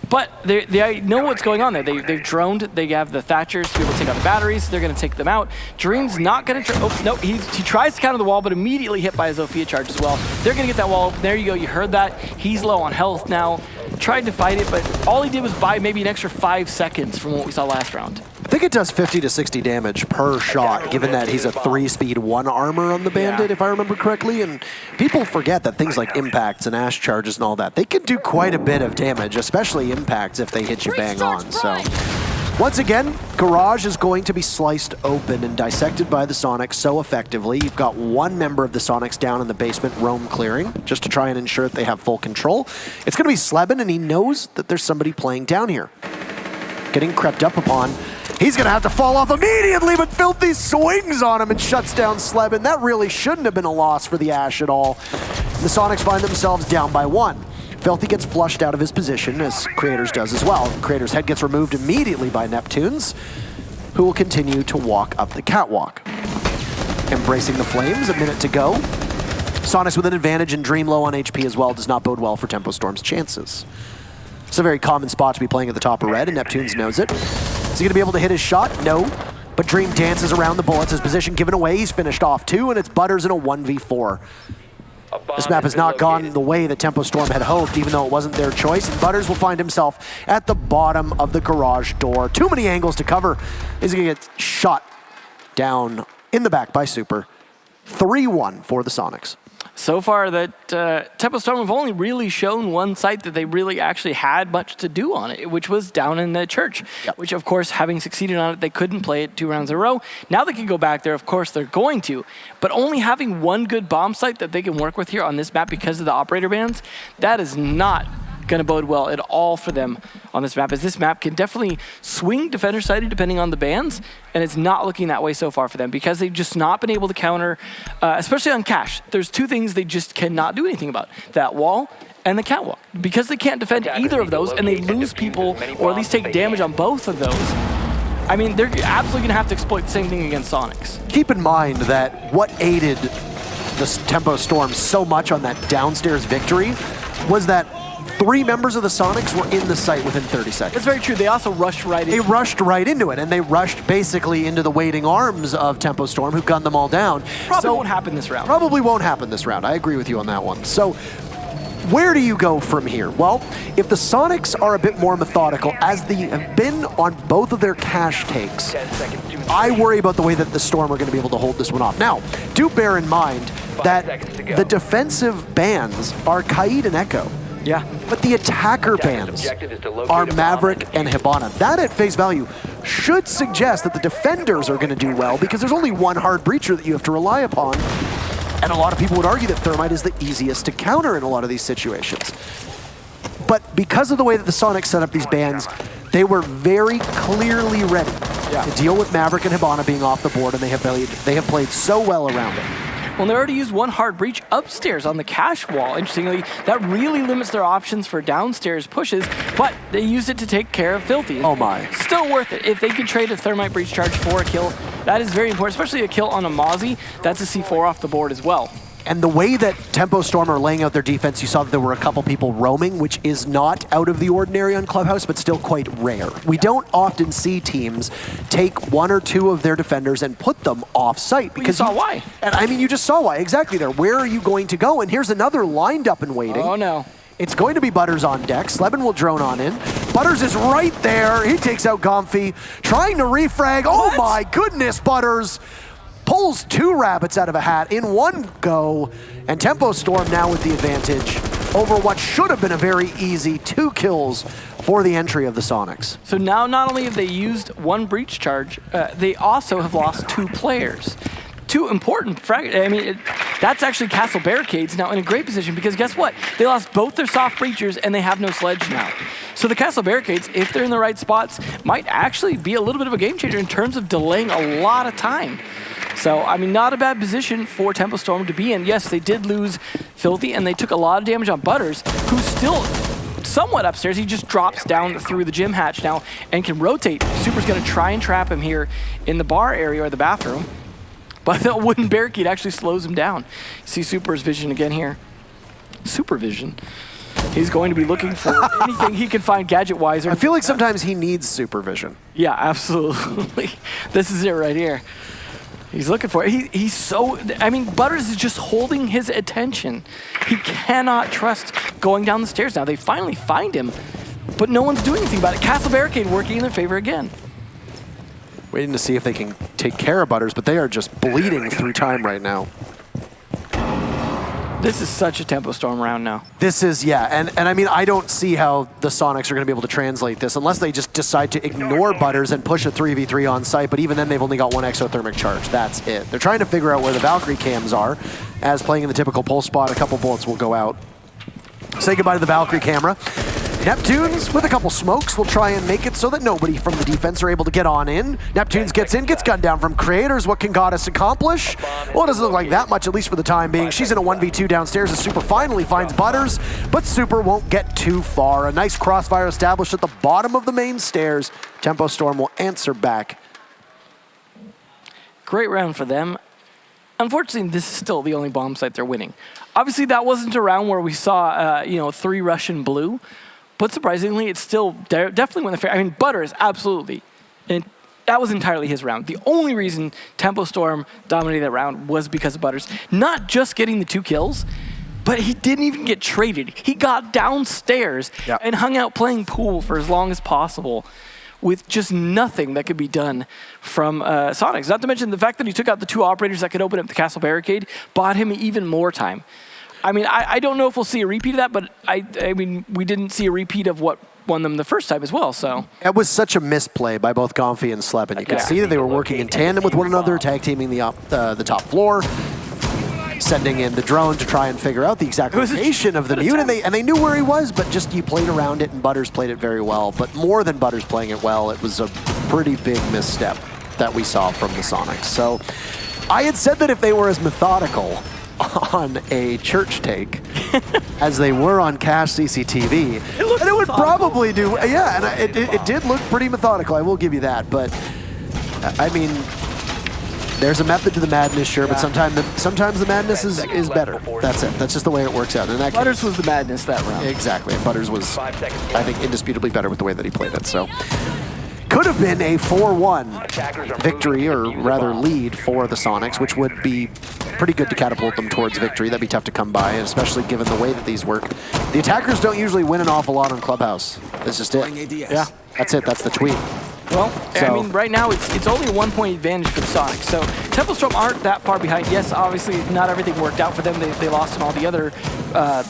But they know what's going on there. They've droned. They have the Thatchers to be able to take out the batteries. They're going to take them out. Dream's not going to... Oh, no, he tries to counter the wall, but immediately hit by a Zofia charge as well. They're going to get that wall open. There you go. You heard that. He's low on health now. Tried to fight it, but all he did was buy maybe an extra 5 seconds from what we saw last round. I think it does 50 to 60 damage per shot, given that he's a 3-speed 1 armor on the Bandit, if I remember correctly. And people forget that things like impacts and ash charges and all that, they can do quite a bit of damage, especially impacts if they hit you bang on. So once again, Garage is going to be sliced open and dissected by the Sonics so effectively. You've got 1 member of the Sonics down in the basement roam clearing, just to try and ensure that they have full control. It's going to be Sleben, and he knows that there's somebody playing down here. Getting crept up upon. He's going to have to fall off immediately, but Filthy swings on him and shuts down Sleben. That really shouldn't have been a loss for the Ash at all. The Sonics find themselves down by 1. Filthy gets flushed out of his position, as Creators does as well. Creators' head gets removed immediately by Neptunes, who will continue to walk up the catwalk. Embracing the flames, a minute to go. Sonics with an advantage and Dream low on HP as well does not bode well for Tempo Storm's chances. It's a very common spot to be playing at the top of red, and Neptunes knows it. Is he going to be able to hit his shot? No. But Dream dances around the bullets. His position given away. He's finished off 2, and it's Butters in a 1v4. This map has not gone the way that Tempo Storm had hoped, even though it wasn't their choice. And Butters will find himself at the bottom of the garage door. Too many angles to cover. He's going to get shot down in the back by Super. 3-1 for the Sonics. So far, that Tempo Storm have only really shown one site that they really actually had much to do on it, which was down in the church, which, of course, having succeeded on it, they couldn't play it 2 rounds in a row. Now they can go back there. Of course, they're going to. But only having 1 good bomb site that they can work with here on this map because of the operator bans, that is not going to bode well at all for them on this map, as this map can definitely swing defender sided depending on the bans, and it's not looking that way so far for them because they've just not been able to counter, especially on cash. There's 2 things they just cannot do anything about: that wall and the catwalk. Because they can't defend either of those and they lose people or at least take damage on both of those, I mean, they're absolutely going to have to exploit the same thing against Sonics. Keep in mind that what aided the Tempo Storm so much on that downstairs victory was that 3 members of the Sonics were in the site within 30 seconds. That's very true. They also rushed right in. They rushed right into it, and they rushed basically into the waiting arms of Tempo Storm, who gunned them all down. Probably won't happen this round. Probably won't happen this round. I agree with you on that one. So where do you go from here? Well, if the Sonics are a bit more methodical, as they have been on both of their cash takes, I worry about the way that the Storm are going to be able to hold this one off. Now, do bear in mind that the defensive bans are Kaid and Echo. Yeah. But the attacker bans are Maverick and Hibana. That at face value should suggest that the defenders are going to do well because there's only one hard breacher that you have to rely upon. And a lot of people would argue that Thermite is the easiest to counter in a lot of these situations. But because of the way that the Sonics set up these bans, they were very clearly ready to deal with Maverick and Hibana being off the board, and they have played so well around it. Well, they already used one hard breach upstairs on the cash wall. Interestingly, that really limits their options for downstairs pushes, but they used it to take care of Filthy. Oh my. Still worth it. If they could trade a Thermite breach charge for a kill, that is very important, especially a kill on a Mozzie. That's a C4 off the board as well. And the way that Tempo Storm are laying out their defense, you saw that there were a couple people roaming, which is not out of the ordinary on Clubhouse, but still quite rare. We don't often see teams take 1 or 2 of their defenders and put them off-site. Because you saw why. And I mean, you just saw why, exactly there. Where are you going to go? And here's another lined up and waiting. Oh no. It's going to be Butters on deck. Sleben will drone on in. Butters is right there. He takes out Gomfy, trying to refrag. Oh my goodness, Butters pulls 2 rabbits out of a hat in one go, and Tempo Storm now with the advantage over what should have been a very easy 2 kills for the entry of the Sonics. So now not only have they used 1 breach charge, they also have lost 2 players. 2 important that's actually Castle Barricades now in a great position because guess what? They lost both their soft breachers and they have no sledge now. So the Castle Barricades, if they're in the right spots, might actually be a little bit of a game changer in terms of delaying a lot of time. So, I mean, not a bad position for Tempo Storm to be in. Yes, they did lose Filthy, and they took a lot of damage on Butters, who's still somewhat upstairs. He just drops down through the gym hatch now and can rotate. Super's going to try and trap him here in the bar area or the bathroom. But that wooden barricade actually slows him down. See Super's vision again here. Supervision. He's going to be looking for anything he can find gadget-wise. I feel like sometimes he needs supervision. Yeah, absolutely. This is it right here. He's looking for it. He's so, I mean, Butters is just holding his attention. He cannot trust going down the stairs now. They finally find him, but no one's doing anything about it. Castle Barricade working in their favor again. Waiting to see if they can take care of Butters, but they are just bleeding through time right now. This is such a Tempo Storm round now. This is, yeah, and I mean, I don't see how the Sonics are going to be able to translate this unless they just decide to ignore Butters and push a 3v3 on site, but even then they've only got 1 exothermic charge. That's it. They're trying to figure out where the Valkyrie cams are, as playing in the typical pulse spot, a couple bullets will go out. Say goodbye to the Valkyrie camera. Neptunes, with a couple smokes, will try and make it so that nobody from the defense are able to get on in. Neptunes gets in, gets gunned down from Creators. What can Goddess accomplish? Well, it doesn't look like that much, at least for the time being. She's in a 1v2 downstairs as Super finally finds Butters, but Super won't get too far. A nice crossfire established at the bottom of the main stairs. Tempo Storm will answer back. Great round for them. Unfortunately, this is still the only bomb site they're winning. Obviously, that wasn't a round where we saw, 3 Russian blue. But surprisingly, it's still definitely won the fair. I mean, Butters, absolutely. And that was entirely his round. The only reason Tempo Storm dominated that round was because of Butters. Not just getting the 2 kills, but he didn't even get traded. He got downstairs and hung out playing pool for as long as possible with just nothing that could be done from Sonics. Not to mention the fact that he took out the 2 operators that could open up the Castle Barricade, bought him even more time. I mean, I don't know if we'll see a repeat of that, but I mean, we didn't see a repeat of what won them the first time as well, so. It was such a misplay by both Gomfy and Sleben. You could see that they were working in tandem with one another, tag teaming the top floor, sending in the drone to try and figure out the exact location of the mute, and they knew where he was, but just you played around it, and Butters played it very well. But more than Butters playing it well, it was a pretty big misstep that we saw from the Sonics. So I had said that if they were as methodical on a church take as they were on cache CCTV, and it would probably do, yeah, and it did look pretty methodical, I will give you that, but I mean, There's a method to the madness, sure, but sometimes the madness is better. That's it. That's just the way it works out. And that Butters was the madness that round. Exactly. And Butters was, I think, indisputably better with the way that he played it. So could have been a 4-1 victory, or rather lead, for the Sonics, which would be pretty good to catapult them towards victory. That'd be tough to come by, and especially given the way that these work. The attackers don't usually win an awful lot on Clubhouse. That's just it. Yeah. That's it. That's the tweet. Well, I mean, right now it's only a 1-point advantage for the Sonics. So Temple Storm aren't that far behind. Yes, obviously not everything worked out for them. They lost on all the other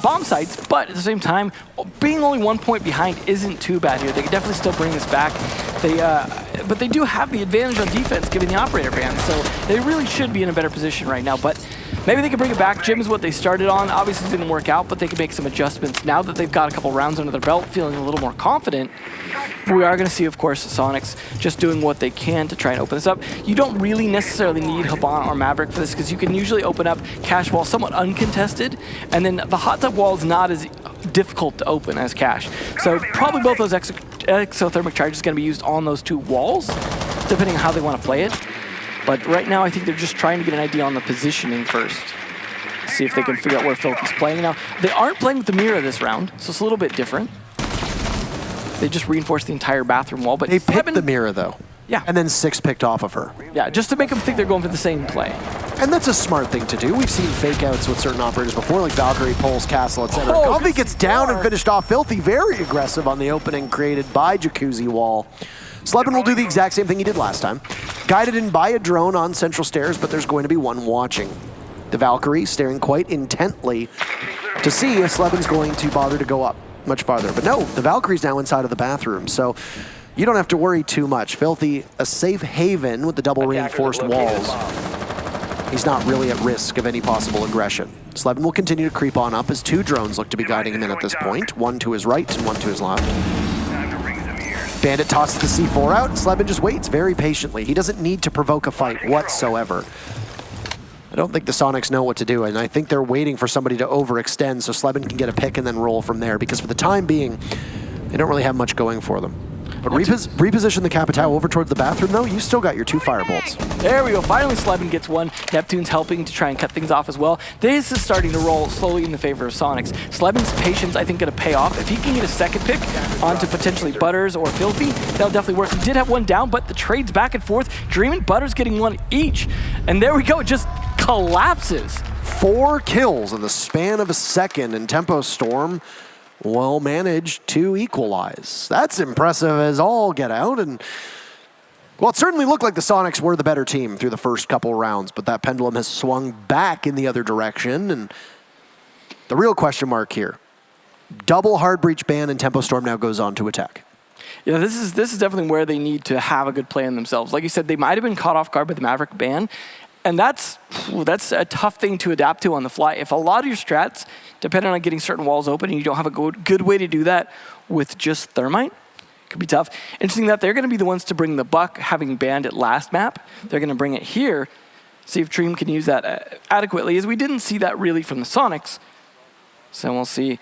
bomb sites, but at the same time, being only 1 point behind isn't too bad here. They can definitely still bring this back. But they do have the advantage on defense, given the operator ban. So they really should be in a better position right now. But maybe they can bring it back. Gym is what they started on. Obviously it didn't work out, but they can make some adjustments now that they've got a couple rounds under their belt, feeling a little more confident. We are going to see, of course, the Sonics just doing what they can to try and open this up. You don't really necessarily need Haban or Maverick for this, because you can usually open up Cash Wall somewhat uncontested, and then the hot tub wall is not as difficult to open as Cash. So probably both those exothermic charges are going to be used on those two walls, depending on how they want to play it. But right now, I think they're just trying to get an idea on the positioning first. See if they can figure out where Filthy's playing. Now, they aren't playing with the mirror this round, so it's a little bit different. They just reinforced the entire bathroom wall, but they picked the mirror, though. Yeah. And then 6 picked off of her. Yeah, just to make them think they're going for the same play. And that's a smart thing to do. We've seen fake outs with certain operators before, like Valkyrie, Pulse, Castle, etc. Coffee gets down and finished off. Filthy, very aggressive on the opening created by Jacuzzi Wall. Slebin will do the exact same thing he did last time. Guided in by a drone on central stairs, but there's going to be one watching. The Valkyrie staring quite intently to see if Slebin's going to bother to go up much farther. But no, the Valkyrie's now inside of the bathroom, so you don't have to worry too much. Filthy, a safe haven with the double reinforced walls. He's not really at risk of any possible aggression. Slebin will continue to creep on up as 2 drones look to be guiding him in at this point. One to his right and one to his left. Bandit tosses the C4 out, and Slebin just waits very patiently. He doesn't need to provoke a fight whatsoever. I don't think the Sonics know what to do, and I think they're waiting for somebody to overextend so Slebin can get a pick and then roll from there, because for the time being, they don't really have much going for them. But reposition the Capitao over towards the bathroom, though. You still got your 2 firebolts. There we go. Finally, Slebin gets one. Neptune's helping to try and cut things off as well. This is starting to roll slowly in the favor of Sonics. Slebin's patience, I think, going to pay off. If he can get a second pick onto potentially Butters or Filthy, that'll definitely work. He did have one down, but the trade's back and forth. Dream and Butters getting one each. And there we go. It just collapses. 4 kills in the span of a second, and Tempo Storm well managed to equalize. That's impressive as all get out, and well, it certainly looked like the Sonics were the better team through the first couple rounds, but that pendulum has swung back in the other direction, and the real question mark here, double hard breach ban and Tempo Storm now goes on to attack. Yeah, this is definitely where they need to have a good plan themselves. Like you said, they might have been caught off guard by the Maverick ban, and that's a tough thing to adapt to on the fly. If a lot of your strats depend on getting certain walls open and you don't have a good way to do that with just Thermite, it could be tough. Interesting that they're going to be the ones to bring the buck, having banned it last map. They're going to bring it here, see if Dream can use that adequately, as we didn't see that really from the Sonics. So we'll see.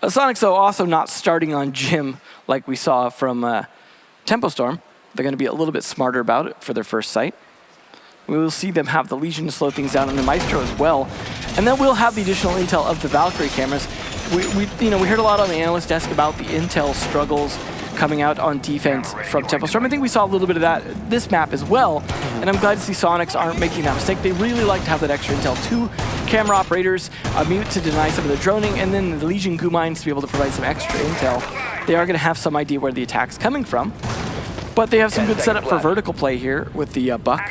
The Sonics, though, also not starting on Jim like we saw from Tempo Storm. They're going to be a little bit smarter about it for their first sight. We will see them have the Legion to slow things down, and the Maestro as well. And then we'll have the additional intel of the Valkyrie cameras. We heard a lot on the analyst desk about the intel struggles coming out on defense from Tempo Storm. I think we saw a little bit of that this map as well, and I'm glad to see Sonics aren't making that mistake. They really like to have that extra intel. 2 camera operators, a mute to deny some of the droning, and then the Legion goo mines to be able to provide some extra intel. They are going to have some idea where the attack's coming from, but they have some good setup for vertical play here with the Buck.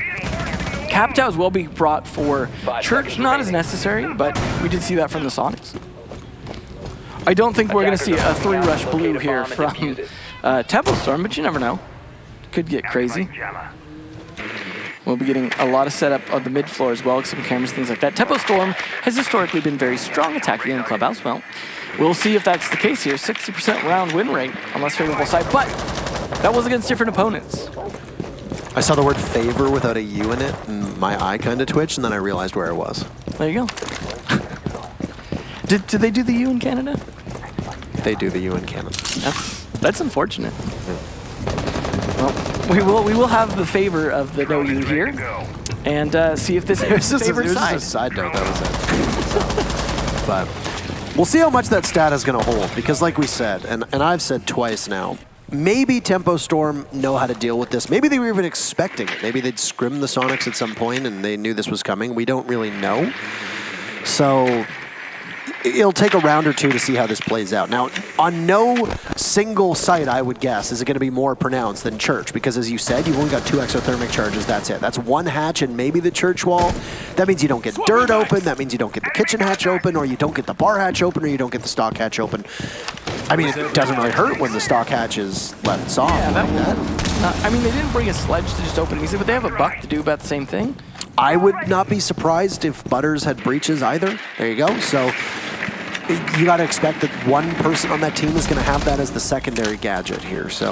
Capitao as well be brought for Church, not as necessary, but we did see that from the Sonics. I don't think we're going to see a 3-rush blue here from Tempo Storm, but you never know. Could get crazy. We'll be getting a lot of setup on the mid floor as well, some cameras, things like that. Tempo Storm has historically been very strong attacking in the Clubhouse. Well, we'll see if that's the case here. 60% round win rate on less favorable side, but that was against different opponents. I saw the word favor without a U in it, and my eye kind of twitched, and then I realized where I was. There you go. Did they do the U in Canada? They do the U in Canada. That's unfortunate. Well, We will have the favor of the no you here, and see if this is the favored side. Just a side note, that was it. But we'll see how much that stat is going to hold, because like we said, and I've said twice now, maybe Tempo Storm know how to deal with this. Maybe they were even expecting it. Maybe they'd scrim the Sonics at some point and they knew this was coming. We don't really know. So it'll take a round or two to see how this plays out. Now, on no single site, I would guess, is it going to be more pronounced than Church, because as you said, you've only got 2 exothermic charges, that's it. That's one hatch and maybe the Church wall. That means you don't get dirt open, that means you don't get the kitchen hatch open, or you don't get the bar hatch open, or you don't get the stock hatch open. I mean, it doesn't really hurt when the stock hatch is left soft like that. I mean, they didn't bring a sledge to just open it easy, but they have a buck to do about the same thing. I would not be surprised if Butters had breaches either. There you go. So you got to expect that one person on that team is going to have that as the secondary gadget here. So,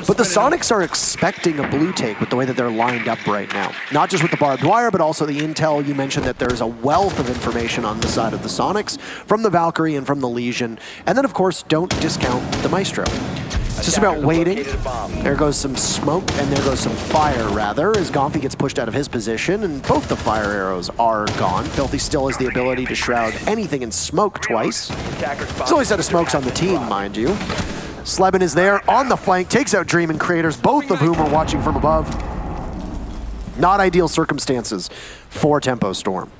but the Sonics are expecting a blue take with the way that they're lined up right now. Not just with the barbed wire, but also the intel. You mentioned that there's a wealth of information on the side of the Sonics from the Valkyrie and from the Legion. And then, of course, don't discount the Maestro. It's just about waiting. There goes some smoke, and there goes some fire, rather, as Gomfi gets pushed out of his position, and both the fire arrows are gone. Filthy still has the ability to shroud anything in smoke twice. There's only a set of smokes on the team, mind you. Sleben is there on the flank, takes out Dream and Creators, both of whom are watching from above. Not ideal circumstances for Tempo Storm.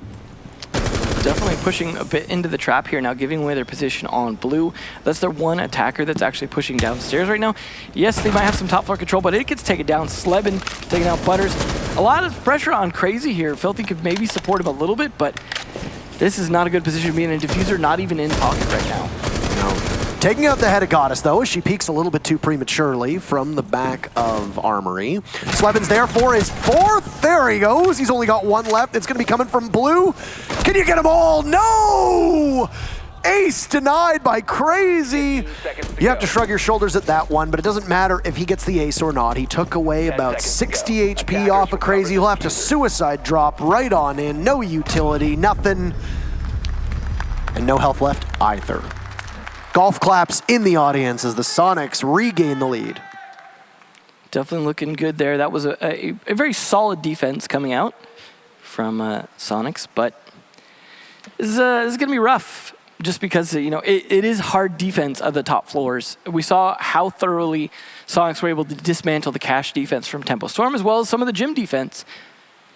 Definitely pushing a bit into the trap here now, giving away their position on blue. That's their one attacker that's actually pushing downstairs right now. Yes, they might have some top floor control, but it gets taken down. Sleben taking out Butters. A lot of pressure on Crazy here. Filthy could maybe support him a little bit, but this is not a good position to be in. A Diffuser not even in pocket right now. No. Taking out the head of Goddess, though, as she peeks a little bit too prematurely from the back of Armory. Sleben's there for his 4th. There he goes. He's only got 1 left. It's going to be coming from blue. Can you get them all? No! Ace denied by Crazy. You have to shrug your shoulders at that one, but it doesn't matter if he gets the ace or not. He took away about 60 HP off of Crazy. He'll have to suicide drop right on in. No utility, nothing. And no health left either. Golf claps in the audience as the Sonics regain the lead. Definitely looking good there. That was a very solid defense coming out from Sonics, but this is going to be rough just because, you know, it is hard defense of the top floors. We saw how thoroughly Sonics were able to dismantle the cash defense from Tempo Storm as well as some of the gym defense.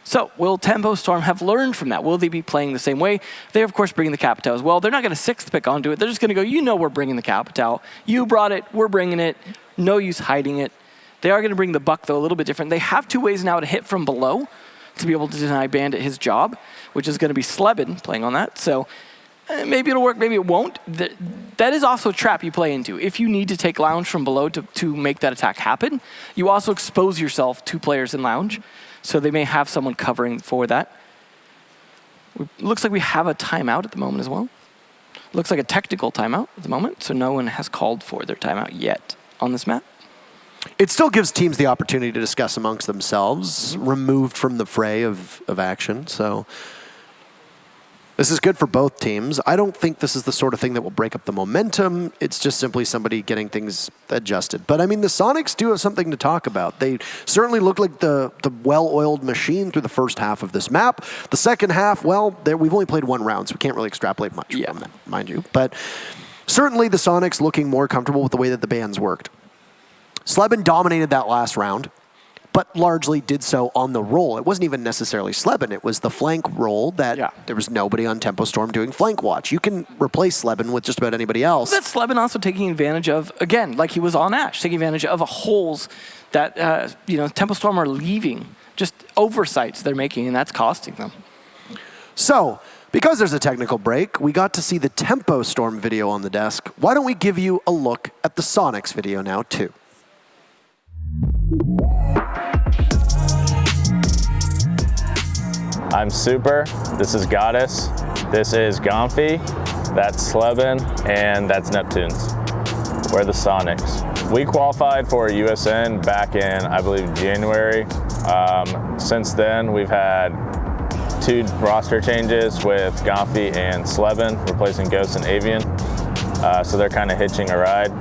So will Tempo Storm have learned from that? Will they be playing the same way? They're, of course, bringing the Capitao as well. They're not going to 6th pick onto it. They're just going to go, you know we're bringing the Capitao. You brought it. We're bringing it. No use hiding it. They are going to bring the Buck, though, a little bit different. They have 2 ways now to hit from below to be able to deny Bandit his job, which is going to be Sleben playing on that. So maybe it'll work, maybe it won't. That is also a trap you play into. If you need to take Lounge from below to make that attack happen, you also expose yourself to players in Lounge. So they may have someone covering for that. Looks like we have a timeout at the moment as well. Looks like a technical timeout at the moment, so no one has called for their timeout yet on this map. It still gives teams the opportunity to discuss amongst themselves, removed from the fray of action. So this is good for both teams. I don't think this is the sort of thing that will break up the momentum. It's just simply somebody getting things adjusted. But I mean, the Sonics do have something to talk about. They certainly look like the well-oiled machine through the first half of this map. The second half, well, we've only played 1 round, so we can't really extrapolate much from that, mind you. But certainly the Sonics looking more comfortable with the way that the bands worked. Sleben dominated that last round, but largely did so on the roll. It wasn't even necessarily Sleben. It was the flank roll that there was nobody on Tempo Storm doing flank watch. You can replace Sleben with just about anybody else. That's Sleben also taking advantage of, again, like he was on Ash, taking advantage of holes that Tempo Storm are leaving, just oversights they're making, and that's costing them. So, because there's a technical break, we got to see the Tempo Storm video on the desk. Why don't we give you a look at the Sonics video now, too? I'm Super, this is Goddess, this is Gomfi, that's Sleben, and that's Neptunes. We're the Sonics. We qualified for USN back in, I believe, January. Since then, we've had 2 roster changes with Gomfi and Sleben, replacing Ghost and Avian. So they're kind of hitching a ride.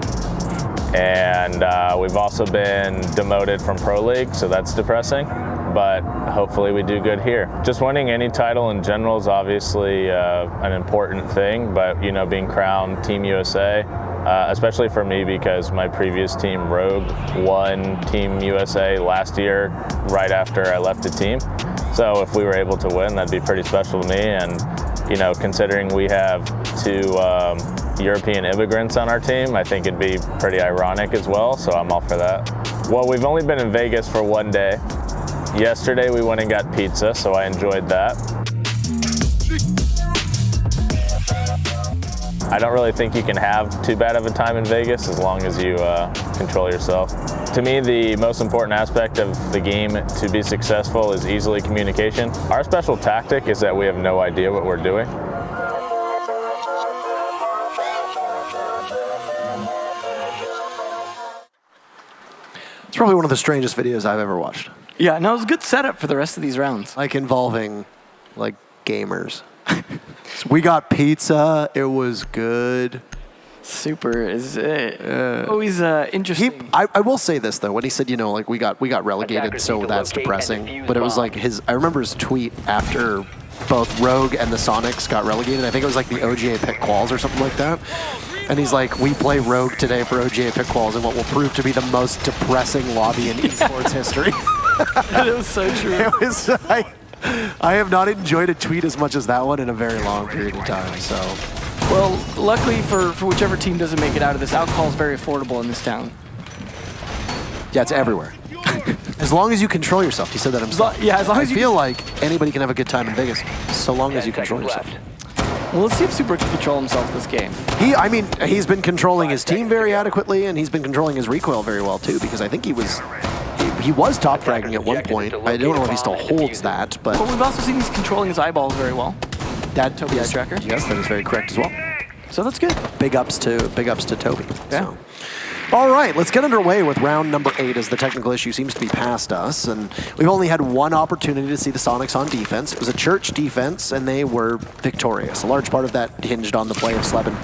And we've also been demoted from Pro League, so that's depressing. But hopefully we do good here. Just winning any title in general is obviously an important thing, but you know, being crowned Team USA, especially for me because my previous team, Rogue, won Team USA last year right after I left the team. So if we were able to win, that'd be pretty special to me. And you know, considering we have 2 European immigrants on our team, I think it'd be pretty ironic as well, so I'm all for that. Well, we've only been in Vegas for 1 day. Yesterday we went and got pizza, so I enjoyed that. I don't really think you can have too bad of a time in Vegas as long as you control yourself. To me, the most important aspect of the game to be successful is easily communication. Our special tactic is that we have no idea what we're doing. It's probably one of the strangest videos I've ever watched. Yeah, no, it was a good setup for the rest of these rounds. Like involving, like, gamers. So we got pizza. It was good. Super is always interesting. I will say this though, when he said, you know, like we got relegated, so that's depressing. But it was like I remember his tweet after both Rogue and the Sonics got relegated. I think it was like the OGA pick quals or something like that. And he's like, we play Rogue today for OGA pick quals in what will prove to be the most depressing lobby in esports history. It was so true. It was I have not enjoyed a tweet as much as that one in a very long period of time. So, well, luckily for whichever team doesn't make it out of this, alcohol is very affordable in this town. Yeah, it's everywhere. As long as you control yourself. He said that himself. Yeah, as long as I feel like anybody can have a good time in Vegas, so long as you control yourself. Well, let's see if Super can control himself this game. He's been controlling his team very adequately, and he's been controlling his recoil very well too. Because I think he was top fragging at one point. I don't know if he still holds that, but we've also seen he's controlling his eyeballs very well. That Toby Eye Tracker. Yes, that is very correct as well. So that's good. Big ups to Toby. Yeah. So. All right, let's get underway with round number 8 as the technical issue seems to be past us. And we've only had one opportunity to see the Sonics on defense. It was a church defense, and they were victorious. A large part of that hinged on the play of Sleben.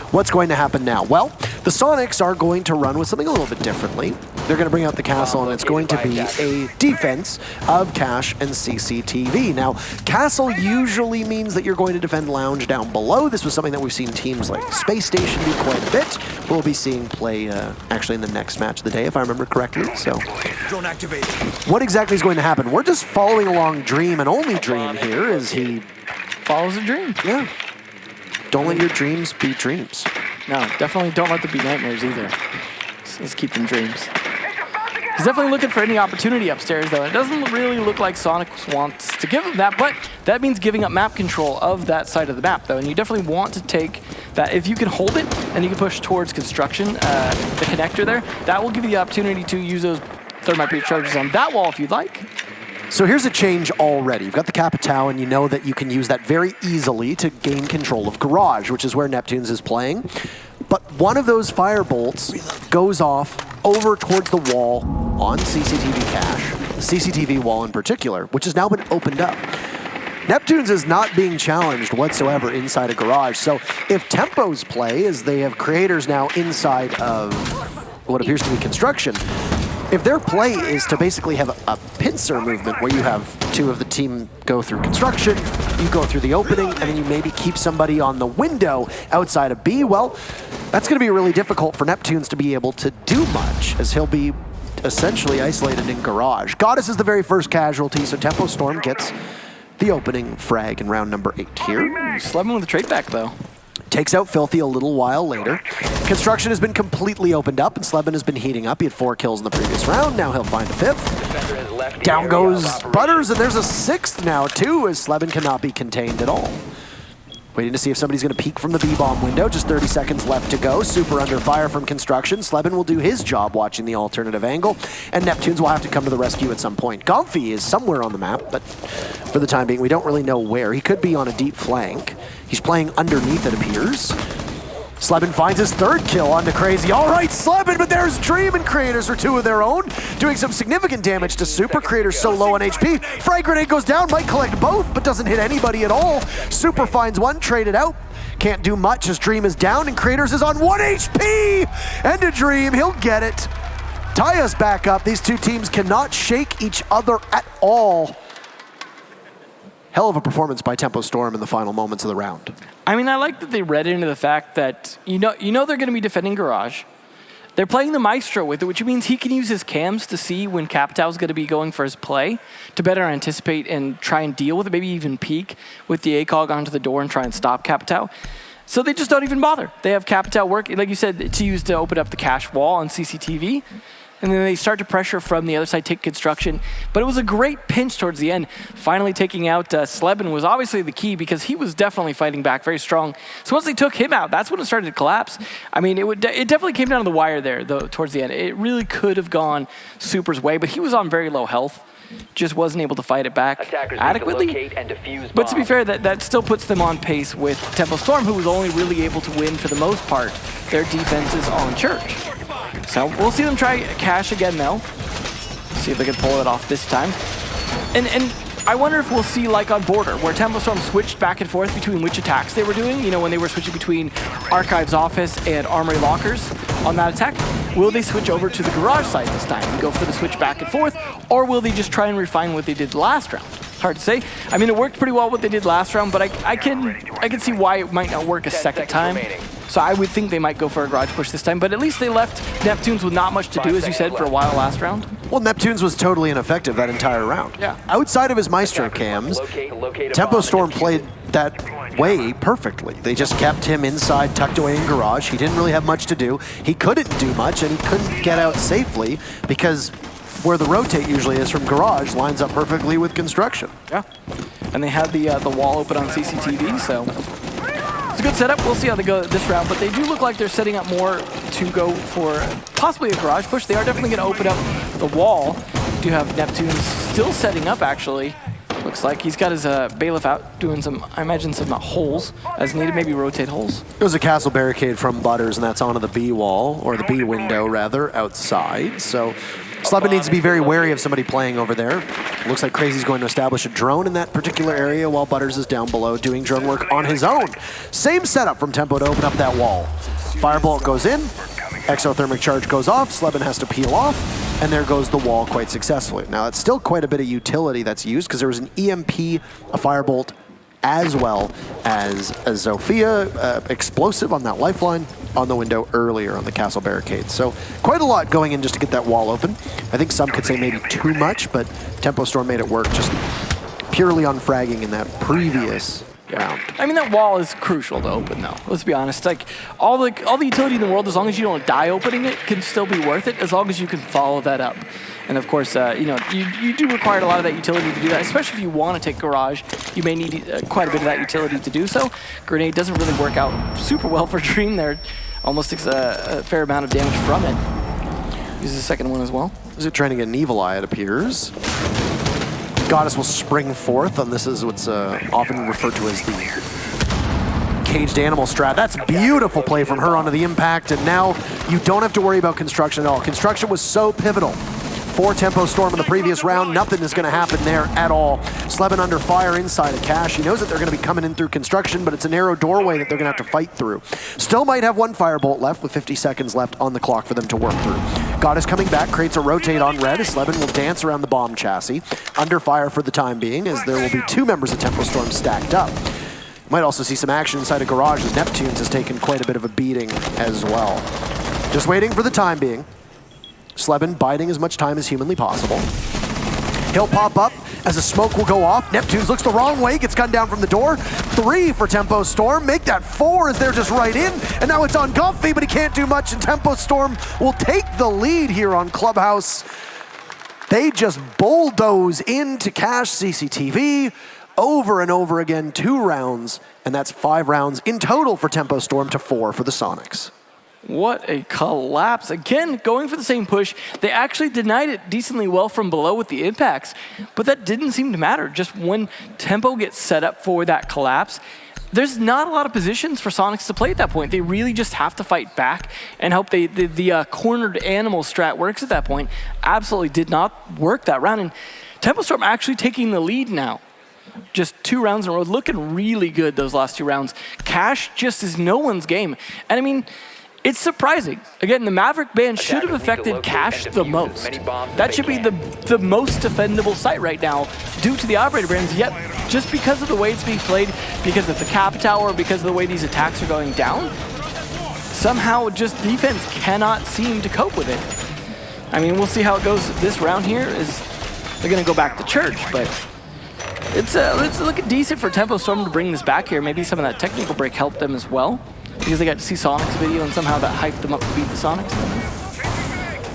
What's going to happen now? Well, the Sonics are going to run with something a little bit differently. They're going to bring out the castle, and it's going to be a defense of cache and CCTV. Now, castle usually means that you're going to defend lounge down below. This was something that we've seen teams like Space Station do quite a bit. We'll be seeing play actually in the next match of the day, if I remember correctly. So, Drone activated. What exactly is going to happen? We're just following along Dream, and only Dream here as he follows a dream. Yeah. Don't let your dreams be dreams. No, definitely don't let them be nightmares either. Let's keep them dreams. He's definitely looking for any opportunity upstairs, though. It doesn't really look like Sonic wants to give him that, but that means giving up map control of that side of the map, though. And you definitely want to take that. If you can hold it and you can push towards construction, the connector there, that will give you the opportunity to use those thermite breach charges on that wall if you'd like. So here's a change already. You've got the Capitao, and you know that you can use that very easily to gain control of Garage, which is where Neptunes is playing. But one of those fire bolts goes off over towards the wall on CCTV cache, the CCTV wall in particular, which has now been opened up. Neptunes is not being challenged whatsoever inside a Garage. So if Tempos play, as they have creators now inside of what appears to be construction, if their play is to basically have a pincer movement where you have 2 of the team go through construction, you go through the opening, and then you maybe keep somebody on the window outside of B, well, that's going to be really difficult for Neptunes to be able to do much, as he'll be essentially isolated in Garage. Goddess is the very first casualty, so Tempo Storm gets the opening frag in round number 8 here. Sleben with the trade back, though. Takes out Filthy a little while later. Construction has been completely opened up, and Sleben has been heating up. He had 4 kills in the previous round. Now he'll find a 5th. Down goes Butters, and there's a 6th now, too, as Sleben cannot be contained at all. Waiting to see if somebody's going to peek from the B-bomb window. Just 30 seconds left to go. Super under fire from construction. Sleben will do his job watching the alternative angle, and Neptunes will have to come to the rescue at some point. Gomfy is somewhere on the map, but for the time being, we don't really know where. He could be on a deep flank. He's playing underneath, it appears. Sleben finds his 3rd kill onto Crazy. All right, Sleben, but there's Dream and Creators for 2 of their own, doing some significant damage to Super. Creators so low on HP. Frag grenade goes down, might collect both, but doesn't hit anybody at all. Super finds one, traded out. can't do much as Dream is down and Craters is on 1 HP! And a Dream, he'll get it. Tie us back up. These two teams cannot shake each other at all. Hell of a performance by Tempo Storm in the final moments of the round. I mean, I like that they read into the fact that, you know they're going to be defending Garage. They're playing the Maestro with it, which means he can use his cams to see when Capitao is going to be going for his play to better anticipate and try and deal with it, maybe even peek with the ACOG onto the door and try and stop Capitao. So they just don't even bother. They have Capitao work, like you said, it's used to open up the cache wall on CCTV. And then they start to pressure from the other side, take construction. But it was a great pinch towards the end. Finally taking out Sleben was obviously the key because he was definitely fighting back very strong. So once they took him out, that's when it started to collapse. I mean, it definitely came down to the wire there, though, towards the end. It really could have gone Super's way, but he was on very low health. Just wasn't able to fight it back adequately. But to be fair, that still puts them on pace with Tempo Storm, who was only really able to win, for the most part, their defenses on Church. So we'll see them try cash again, though. See if they can pull it off this time. And I wonder if we'll see, like on Border, where Tempo Storm switched back and forth between which attacks they were doing. You know, when they were switching between Archives Office and Armory Lockers on that attack. Will they switch over to the Garage side this time and go for the switch back and forth? Or will they just try and refine what they did last round? Hard to say. I mean, it worked pretty well what they did last round, but I can see why it might not work a second time. So I would think they might go for a Garage push this time, but at least they left Neptunes with not much to do, as you said, for a while last round. Well, Neptunes was totally ineffective that entire round. Yeah. Outside of his Maestro cams, Tempo Storm played that way perfectly. They just kept him inside, tucked away in Garage. He didn't really have much to do. He couldn't do much, and he couldn't get out safely because where the rotate usually is from Garage lines up perfectly with construction. Yeah. And they had the wall open on CCTV, so it's a good setup. We'll see how they go this round, but they do look like they're setting up more to go for possibly a Garage push. They are definitely going to open up the wall. Do have Neptunes still setting up, actually. Looks like he's got his bailiff out doing some, I imagine, some holes as needed, maybe rotate holes. There's a castle barricade from Butters, and that's onto the B wall, or the B window, rather, outside. So Sleben needs to be very wary of somebody playing over there. Looks like Crazy's going to establish a drone in that particular area while Butters is down below doing drone work on his own. Same setup from Tempo to open up that wall. Firebolt goes in, exothermic charge goes off, Sleben has to peel off, and there goes the wall quite successfully. Now, it's still quite a bit of utility that's used because there was an EMP, a Firebolt, as well as a Zofia explosive on that lifeline on the window earlier on the castle barricade. So quite a lot going in just to get that wall open. I think some could say maybe too much, but Tempo Storm made it work just purely on fragging in that previous round. I mean, that wall is crucial to open, though. Let's be honest. Like, all the utility in the world, as long as you don't die opening it, can still be worth it, as long as you can follow that up. And of course, you do require a lot of that utility to do that, especially if you want to take Garage. You may need quite a bit of that utility to do so. Grenade doesn't really work out super well for Dream there. Almost takes a fair amount of damage from it. Uses the second one as well. Is it trying to get an Evil Eye, it appears. Goddess will spring forth, and this is what's often referred to as the caged animal strat. That's beautiful play from her onto the impact, and now you don't have to worry about construction at all. Construction was so pivotal for Tempo Storm in the previous round. Nothing is going to happen there at all. Sleben under fire inside a cache. He knows that they're going to be coming in through construction, but it's a narrow doorway that they're going to have to fight through. Still might have one Firebolt left with 50 seconds left on the clock for them to work through. Goddess coming back, creates a rotate on red as Sleben will dance around the bomb chassis. Under fire for the time being, as there will be two members of Tempo Storm stacked up. Might also see some action inside a Garage as Neptunes has taken quite a bit of a beating as well. Just waiting for the time being. Sleben biding as much time as humanly possible. He'll pop up as a smoke will go off. Neptunes looks the wrong way, gets gunned down from the door. 3 for Tempo Storm, make that 4 as they're just right in. And now it's on Gumpy, but he can't do much, and Tempo Storm will take the lead here on Clubhouse. They just bulldoze into cache CCTV over and over again, 2 rounds, and that's 5 rounds in total for Tempo Storm to 4 for the Sonics. What a collapse. Again, going for the same push. They actually denied it decently well from below with the impacts, but that didn't seem to matter. Just when Tempo gets set up for that collapse, there's not a lot of positions for Sonics to play at that point. They really just have to fight back and hope the cornered animal strat works at that point. Absolutely did not work that round, and Tempo Storm actually taking the lead now. Just 2 rounds in a row, looking really good those last 2 rounds. Cash just is no one's game. And I mean, it's surprising. Again, the Maverick ban should have affected Cash the most. That should be the most defendable site right now due to the operator bans, yet just because of the way it's being played, because of the cap tower, because of the way these attacks are going down, somehow just defense cannot seem to cope with it. I mean, we'll see how it goes this round here. They're going to go back to church, but it's looking decent for Tempo Storm to bring this back here. Maybe some of that technical break helped them as well, because they got to see Sonic's video and somehow that hyped them up to beat the Sonics.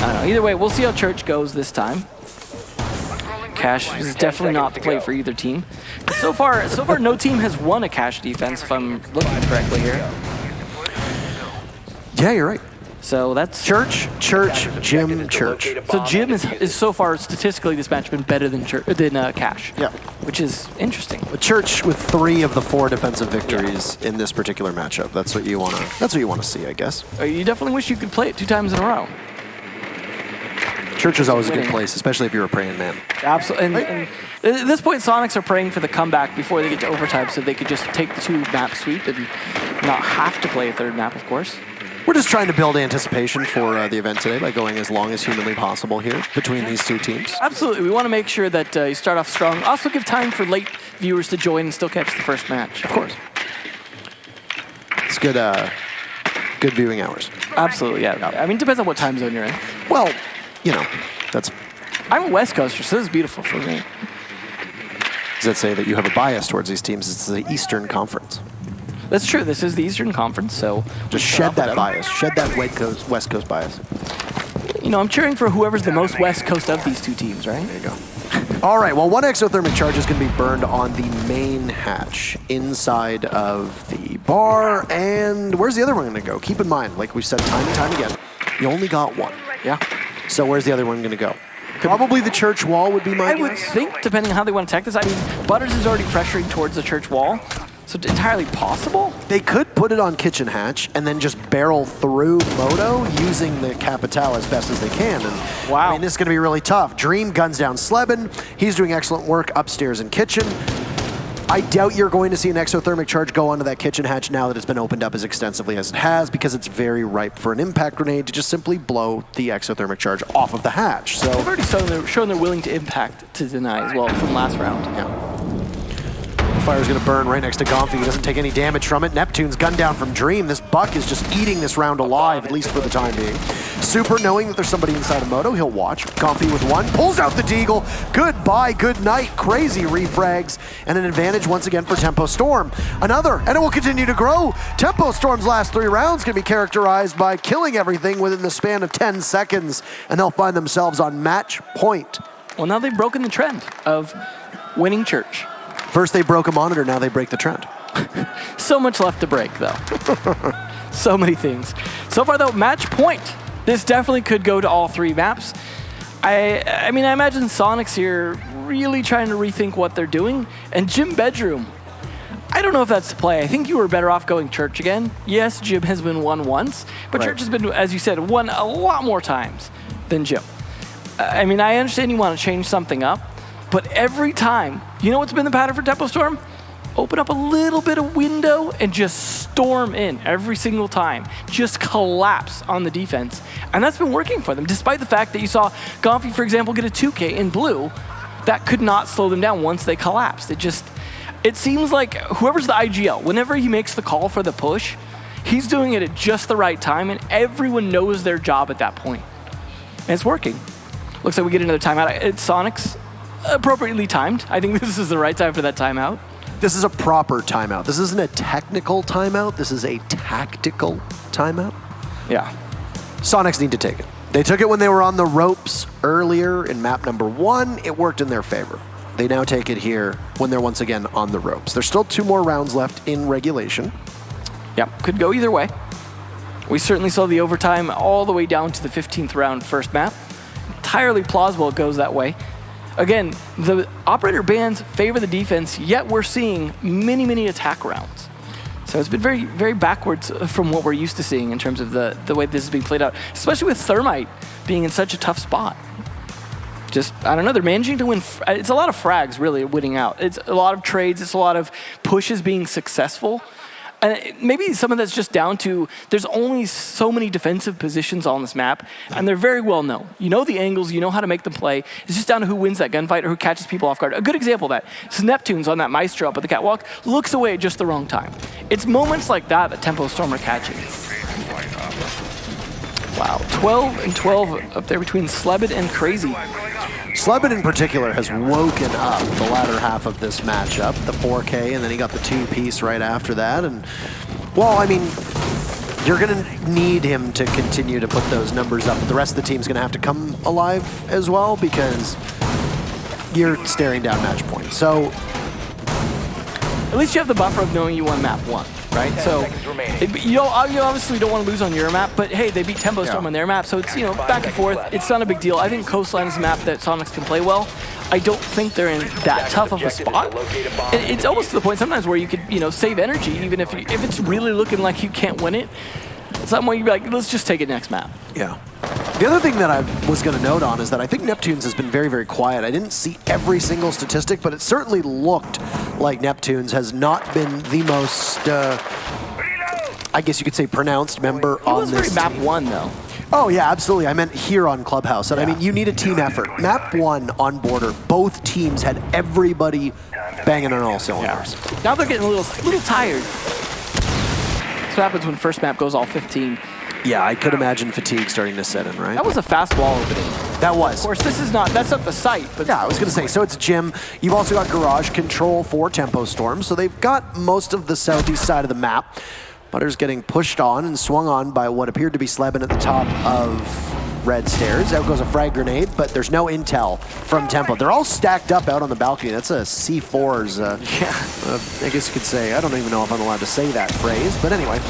I don't know. Either way, we'll see how church goes this time. Cash is definitely not the play for either team. So far, no team has won a Cash defense, if I'm looking correctly here. Yeah, you're right. So that's Church, Jim, Church. So Jim is so far statistically this match been better than Cash. Yeah, which is interesting. A Church with 3 of the 4 defensive victories in this particular matchup. That's what you want to. That's what you want to see, I guess. You definitely wish you could play it 2 times in a row. Church is always a good place, especially if you're a praying man. Absolutely. And at this point, Sonics are praying for the comeback before they get to overtime, so they could just take the 2-map sweep and not have to play a 3rd map, of course. We're just trying to build anticipation for the event today by going as long as humanly possible here between these 2 teams. Absolutely. We want to make sure that you start off strong. Also give time for late viewers to join and still catch the first match. Of course. It's good, good viewing hours. Absolutely, yeah. I mean, it depends on what time zone you're in. Well, you know, that's... I'm a West Coaster, so this is beautiful for me. Does that say that you have a bias towards these teams? It's the Eastern Conference. That's true. This is the Eastern Conference, so... Just shed that bias. Shed that West Coast bias. You know, I'm cheering for whoever's the most West Coast of these 2 teams, right? There you go. All right, well, 1 exothermic charge is going to be burned on the main hatch inside of the bar. And where's the other one going to go? Keep in mind, like we said time and time again, you only got 1. Yeah. So where's the other one going to go? Probably the church wall would be my guess. I would think, depending on how they want to attack this. I mean, Butters is already pressuring towards the church wall. So it's entirely possible. They could put it on kitchen hatch and then just barrel through Moto using the Capital as best as they can. And wow. I mean, this is going to be really tough. Dream guns down Sleben. He's doing excellent work upstairs in kitchen. I doubt you're going to see an exothermic charge go onto that kitchen hatch now that it's been opened up as extensively as it has, because it's very ripe for an impact grenade to just simply blow the exothermic charge off of the hatch. So they've already shown they're willing to impact to deny as well from last round. Yeah. Fire's going to burn right next to Gomfi. He doesn't take any damage from it. Neptune's gunned down from Dream. This Buck is just eating this round alive, at least for the time being. Super, knowing that there's somebody inside of Moto, he'll watch. Gomfi with 1, pulls out the Deagle. Goodbye, good night. Crazy refrags, and an advantage once again for Tempo Storm. Another, and it will continue to grow. Tempo Storm's last 3 rounds going to be characterized by killing everything within the span of 10 seconds, and they'll find themselves on match point. Well, now they've broken the trend of winning church. First they broke a monitor, now they break the trend. So much left to break, though. So many things. So far, though, match point. This definitely could go to all 3 maps. I mean, I imagine Sonics here really trying to rethink what they're doing. And Jim Bedroom, I don't know if that's the play. I think you were better off going church again. Yes, Jim has been won once, but church has been, as you said, won a lot more times than Jim. I mean, I understand you want to change something up, but every time, you know what's been the pattern for Tempo Storm? Open up a little bit of window and just storm in every single time. Just collapse on the defense. And that's been working for them, despite the fact that you saw Gomfi, for example, get a 2K in blue. That could not slow them down once they collapsed. It seems like whoever's the IGL, whenever he makes the call for the push, he's doing it at just the right time, and everyone knows their job at that point. And it's working. Looks like we get another timeout. It's Sonics. Appropriately timed. I think this is the right time for that timeout. This is a proper timeout. This isn't a technical timeout. This is a tactical timeout. Yeah. Sonics need to take it. They took it when they were on the ropes earlier in map number 1. It worked in their favor. They now take it here when they're once again on the ropes. There's still 2 more rounds left in regulation. Yeah, could go either way. We certainly saw the overtime all the way down to the 15th round first map. Entirely plausible it goes that way. Again, the operator bans favor the defense, yet we're seeing many, many attack rounds. So it's been very, very backwards from what we're used to seeing in terms of the way this is being played out, especially with Thermite being in such a tough spot. just, I don't know, they're managing to win. It's a lot of frags, really, winning out. It's a lot of trades. It's a lot of pushes being successful. And maybe some of that's just down to there's only so many defensive positions on this map, and they're very well known. You know the angles, you know how to make them play. It's just down to who wins that gunfight or who catches people off guard. A good example of that is Neptune's on that Maestro up at the catwalk, looks away at just the wrong time. It's moments like that that Tempo Storm are catching. Wow, 12 and 12 up there between Slebit and Crazy. Slebit in particular has woken up the latter half of this matchup, the 4K, and then he got the 2-piece right after that. And, well, I mean, you're going to need him to continue to put those numbers up, but the rest of the team's going to have to come alive as well because you're staring down match points. So at least you have the buffer of knowing you won map 1. Right, so you obviously don't want to lose on your map, but hey, they beat Tempo Storm on their map, so it's back and forth. It's not a big deal. I think Coastline is a map that Sonics can play well. I don't think they're in that tough of a spot. It's almost to the point sometimes where you could save energy, even if it's really looking like you can't win it. Something where you'd be like, let's just take it next map. Yeah. The other thing that I was going to note on is that I think Neptune's has been very, very quiet. I didn't see every single statistic, but it certainly looked like Neptune's has not been the most, I guess you could say, pronounced member on this team. Map 1, though. Oh, yeah, absolutely. I meant here on Clubhouse. And I mean, you need a team effort. Map 1 on Border, both teams had everybody banging on all cylinders. Yeah. Now they're getting a little tired. That's what happens when first map goes all 15. Yeah, I could imagine fatigue starting to set in, right? That was a fast wall opening. That was. Of course, that's not the site. But yeah, I was going to say, so it's gym. You've also got garage control for Tempo Storm, so they've got most of the southeast side of the map. Butters getting pushed on and swung on by what appeared to be Slebin at the top of red stairs. Out goes a frag grenade, but there's no intel from Tempo. They're all stacked up out on the balcony. That's a C4's, I guess you could say. I don't even know if I'm allowed to say that phrase, but anyway.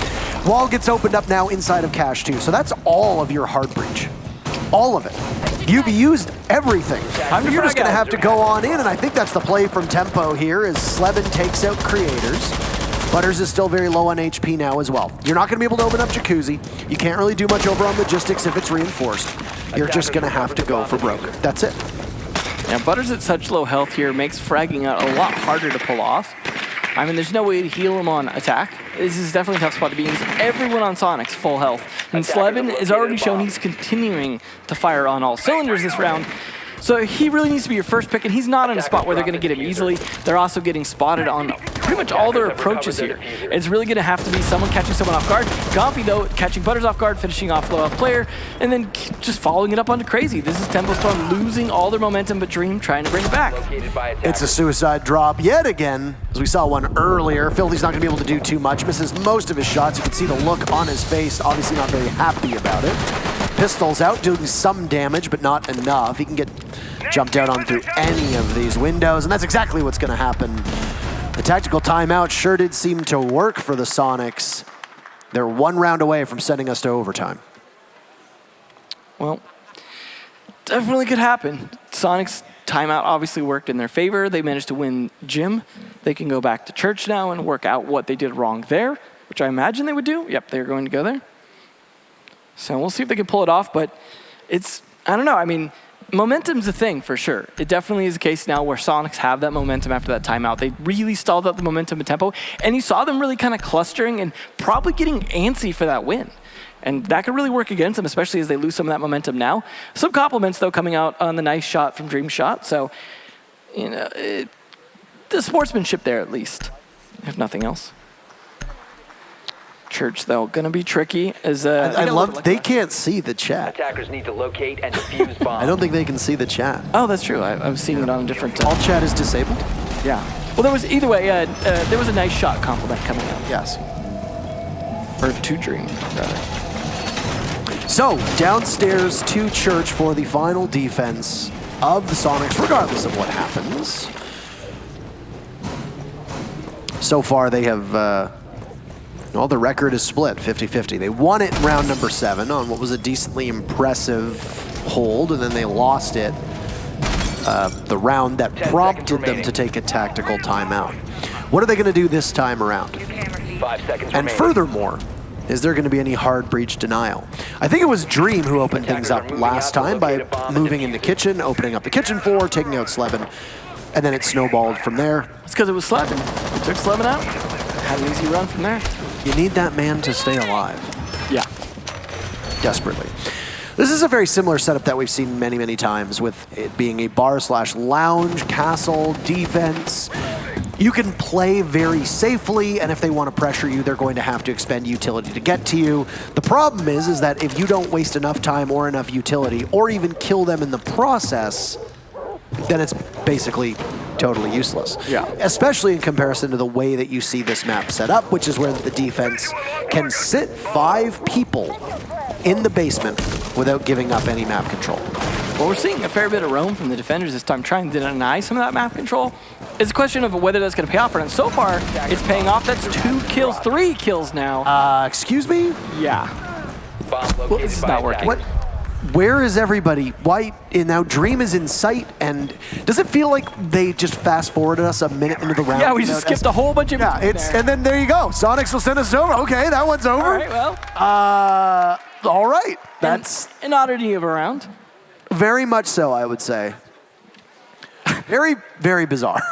Wall gets opened up now inside of Cache 2, so that's all of your hard breach. All of it. You've used everything. You're just going to have to go on in, and I think that's the play from Tempo here as Slebin takes out Creators. Butters is still very low on HP now as well. You're not going to be able to open up Jacuzzi. You can't really do much over on logistics if it's reinforced. You're just going to have to go for broke. That's it. Yeah, Butters at such low health here makes fragging out a lot harder to pull off. I mean, there's no way to heal him on attack. This is definitely a tough spot to be in. Everyone on Sonic's full health. And Slebin has already shown he's continuing to fire on all cylinders this round. So he really needs to be your first pick, and he's not in a spot where they're going to get him easily. They're also getting spotted on pretty much all their approaches here. It's really going to have to be someone catching someone off guard. Gompy, though, catching Butters off guard, finishing off low health player, and then just following it up onto Crazy. This is Tempo Storm losing all their momentum, but Dream trying to bring it back. It's a suicide drop yet again, as we saw one earlier. Filthy's not going to be able to do too much. Misses most of his shots. You can see the look on his face, obviously not very happy about it. Pistols out, doing some damage, but not enough. He can get jumped out on through any of these windows, and that's exactly what's going to happen. The tactical timeout sure did seem to work for the Sonics. They're one round away from sending us to overtime. Well, definitely could happen. Sonics timeout obviously worked in their favor. They managed to win gym. They can go back to church now and work out what they did wrong there, which I imagine they would do. Yep, they're going to go there. So we'll see if they can pull it off, but it's, I don't know, I mean, momentum's a thing for sure. It definitely is a case now where Sonics have that momentum after that timeout. They really stalled out the momentum and tempo, and you saw them really kind of clustering and probably getting antsy for that win. And that could really work against them, especially as they lose some of that momentum now. Some compliments, though, coming out on the nice shot from Dream Shot. So, you know, the sportsmanship there at least, if nothing else. Church, though, gonna be tricky. As I love they can't see the chat. Attackers need to locate and defuse bombs. I don't think they can see the chat. Oh, that's true. I've seen it on a different. All chat is disabled. Yeah. Well, there was either way. There was a nice shot compliment coming out. Yes. Or to Dream, rather. So downstairs to church for the final defense of the Sonics, regardless of what happens. So far, they have. Well, the record is split, 50-50. They won it in round number 7 on what was a decently impressive hold, and then they lost it the round that prompted them to take a tactical timeout. What are they going to do this time around? 5 seconds and remaining. furthermore, Is there going to be any hard breach denial? I think it was Dream who opened things up last time by moving into kitchen, opening up the kitchen floor, taking out Slevin, and then it snowballed from there. It's because it was Slevin. We took Slevin out, had an easy run from there. You need that man to stay alive. Yeah. Desperately. This is a very similar setup that we've seen many, many times, with it being a bar/lounge, castle, defense. You can play very safely, and if they want to pressure you, they're going to have to expend utility to get to you. The problem is that if you don't waste enough time or enough utility, or even kill them in the process, then it's basically totally useless. Yeah. Especially in comparison to the way that you see this map set up, which is where the defense can sit 5 people in the basement without giving up any map control. Well, we're seeing a fair bit of roam from the defenders this time, trying to deny some of that map control. It's a question of whether that's going to pay off or not. So far, it's paying off. That's 2 kills, 3 kills now. Excuse me? Yeah. Well, this is not working. What? Where is everybody? Why? Now Dream is in sight, and does it feel like they just fast forwarded us a minute into the round? Yeah, we just skipped a whole bunch of. Yeah, and then there you go. Sonics will send us over. Okay, that one's over. All right, well. All right. That's an oddity of a round. Very much so, I would say. Very, very bizarre.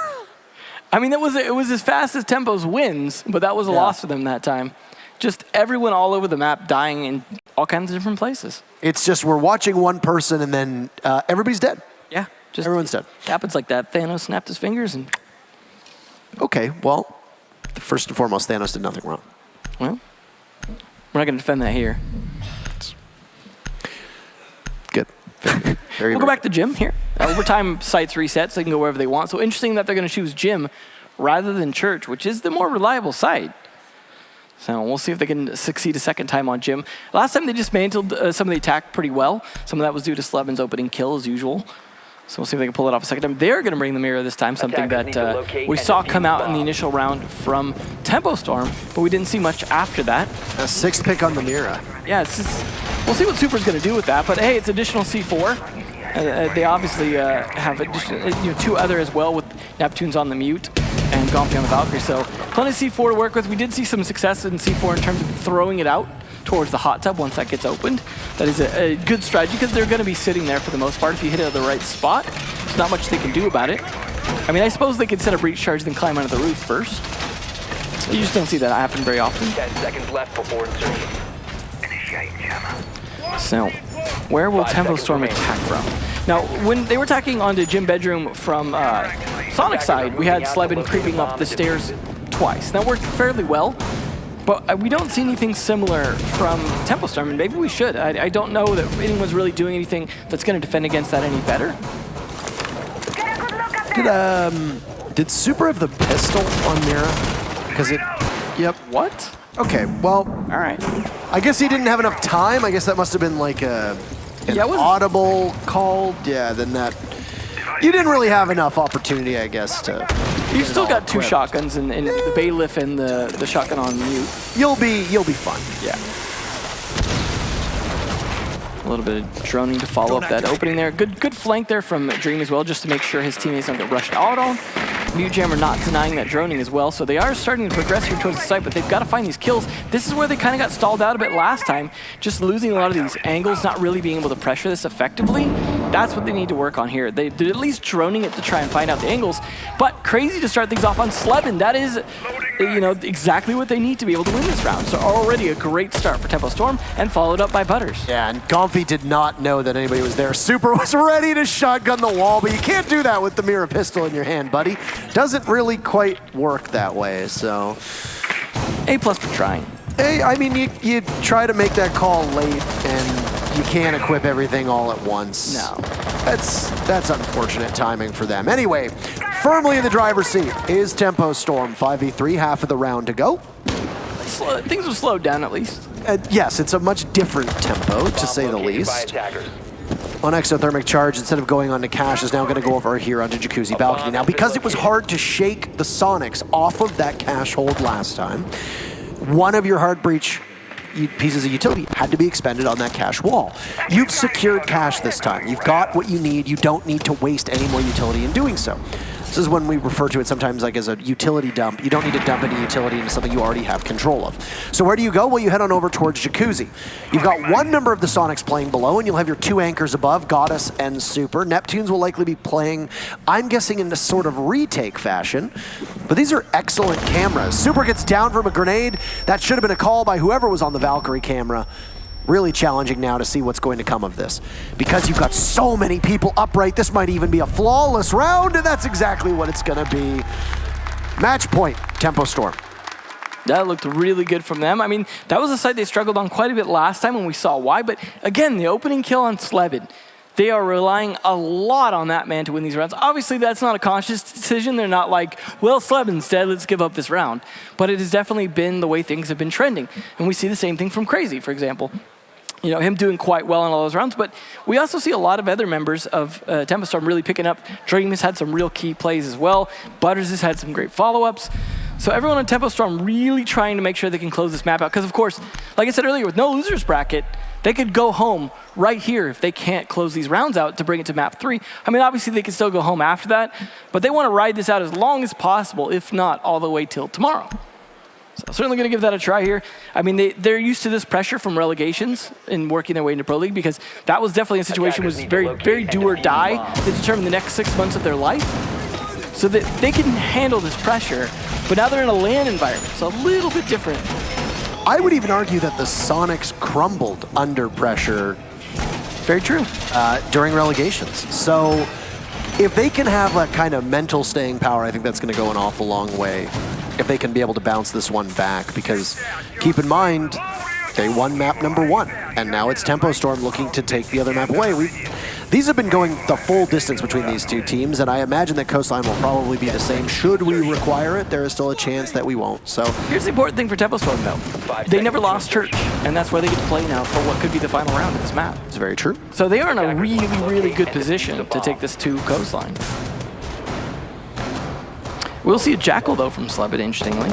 I mean, it was as fast as Tempo's wins, but that was a loss for them that time. Just everyone all over the map dying in all kinds of different places. It's just we're watching one person and then everybody's dead. Yeah. Just everyone's dead. Happens like that. Thanos snapped his fingers and... Okay, well, first and foremost, Thanos did nothing wrong. Well, we're not going to defend that here. Good. We'll go back to Jim here. Overtime sites reset, so they can go wherever they want. So interesting that they're going to choose Jim rather than Church, which is the more reliable site. So we'll see if they can succeed a second time on Jim. Last time they dismantled some of the attack pretty well. Some of that was due to Slevin's opening kill as usual. So we'll see if they can pull it off a second time. They're going to bring the mirror this time, something that we saw come out in the initial round from Tempo Storm, but we didn't see much after that. A 6th pick on the mirror. Yeah, we'll see what Super's going to do with that, but hey, it's additional C4. They obviously have additional, 2 other as well with Neptune's on the mute and Gonfi on the Valkyrie, so plenty of C4 to work with. We did see some success in C4 in terms of throwing it out towards the hot tub once that gets opened. That is a good strategy because they're going to be sitting there for the most part if you hit it at the right spot. There's not much they can do about it. I mean, I suppose they could set a breach charge then climb onto the roof first. You just don't see that happen very often. 10 seconds left before insertion. So, where will Tempo Storm attack from? Now, when they were attacking onto Gym Bedroom from Sonic's side, we had Slevin creeping up the stairs twice. That worked fairly well, but we don't see anything similar from Tempo Storm, and maybe we should. I don't know that anyone's really doing anything that's going to defend against that any better. Did Super have the pistol on Mira? Because it... Yep. What? Okay, well... All right. I guess he didn't have enough time. I guess that must have been like an audible call. Yeah, then that... You didn't really have enough opportunity, I guess, to... You've still got 2 shotguns and the bailiff and the shotgun on mute. You'll be fine. Yeah. A little bit of droning to follow up that opening there. Good flank there from Dream as well, just to make sure his teammates don't get rushed out on. Mute Jammer not denying that droning as well, so they are starting to progress here towards the site, but they've got to find these kills. This is where they kind of got stalled out a bit last time, just losing a lot of these angles, not really being able to pressure this effectively. That's what they need to work on here. They're at least droning it to try and find out the angles, but crazy to start things off on Slevin. That is, exactly what they need to be able to win this round. So already a great start for Tempo Storm, and followed up by Butters. Yeah, and Gonfi did not know that anybody was there. Super was ready to shotgun the wall, but you can't do that with the mirror pistol in your hand, buddy. Doesn't really quite work that way, so... A+ for trying. Hey, I mean, you try to make that call late, and you can't equip everything all at once. No. That's unfortunate timing for them. Anyway, firmly in the driver's seat is Tempo Storm. 5v3, half of the round to go. Things have slowed down at least. Yes, it's a much different tempo, to say the least. On exothermic charge, instead of going on to Cash, is now going to go over here onto Jacuzzi Balcony. Now, because it was hard to shake the Sonics off of that Cash hold last time, one of your hard breach pieces of utility had to be expended on that Cash wall. You've secured Cash this time. You've got what you need. You don't need to waste any more utility in doing so. This is when we refer to it sometimes like as a utility dump. You don't need to dump any utility into something you already have control of. So where do you go? Well, you head on over towards Jacuzzi. You've got one member of the Sonics playing below, and you'll have your two anchors above, Goddess and Super. Neptunes will likely be playing, I'm guessing, in a sort of retake fashion. But these are excellent cameras. Super gets down from a grenade. That should have been a call by whoever was on the Valkyrie camera. Really challenging now to see what's going to come of this. Because you've got so many people upright, this might even be a flawless round, and that's exactly what it's gonna be. Match point, Tempo Storm. That looked really good from them. I mean, that was a site they struggled on quite a bit last time, and we saw why. But again, the opening kill on Slebin, they are relying a lot on that man to win these rounds. Obviously, that's not a conscious decision. They're not like, well, Slebin's dead, let's give up this round. But it has definitely been the way things have been trending. And we see the same thing from Crazy, for example. You know, him doing quite well in all those rounds, but we also see a lot of other members of Tempo Storm really picking up. Dream has had some real key plays as well. Butters has had some great follow-ups. So everyone on Tempo Storm really trying to make sure they can close this map out. Because of course, like I said earlier, with no losers bracket, they could go home right here if they can't close these rounds out to bring it to map 3. I mean, obviously they can still go home after that, but they want to ride this out as long as possible, if not all the way till tomorrow. So certainly going to give that a try here. I mean, they're used to this pressure from relegations and working their way into Pro League, because that was definitely a situation was very do or die to determine the next 6 months of their life. So that they can handle this pressure, but now they're in a LAN environment, so a little bit different. I would even argue that the Sonics crumbled under pressure. Very true. During relegations. So if they can have a kind of mental staying power, I think that's going to go an awful long way. If they can be able to bounce this one back, because keep in mind, they won map number 1, and now it's Tempo Storm looking to take the other map away. These have been going the full distance between these two teams, and I imagine that Coastline will probably be the same. Should we require it, there is still a chance that we won't. So here's the important thing for Tempo Storm, though. They never lost Church, and that's why they get to play now for what could be the final round of this map. It's very true. So they are in a really, really good position to take this to Coastline. We'll see a Jackal, though, from Slebit, interestingly.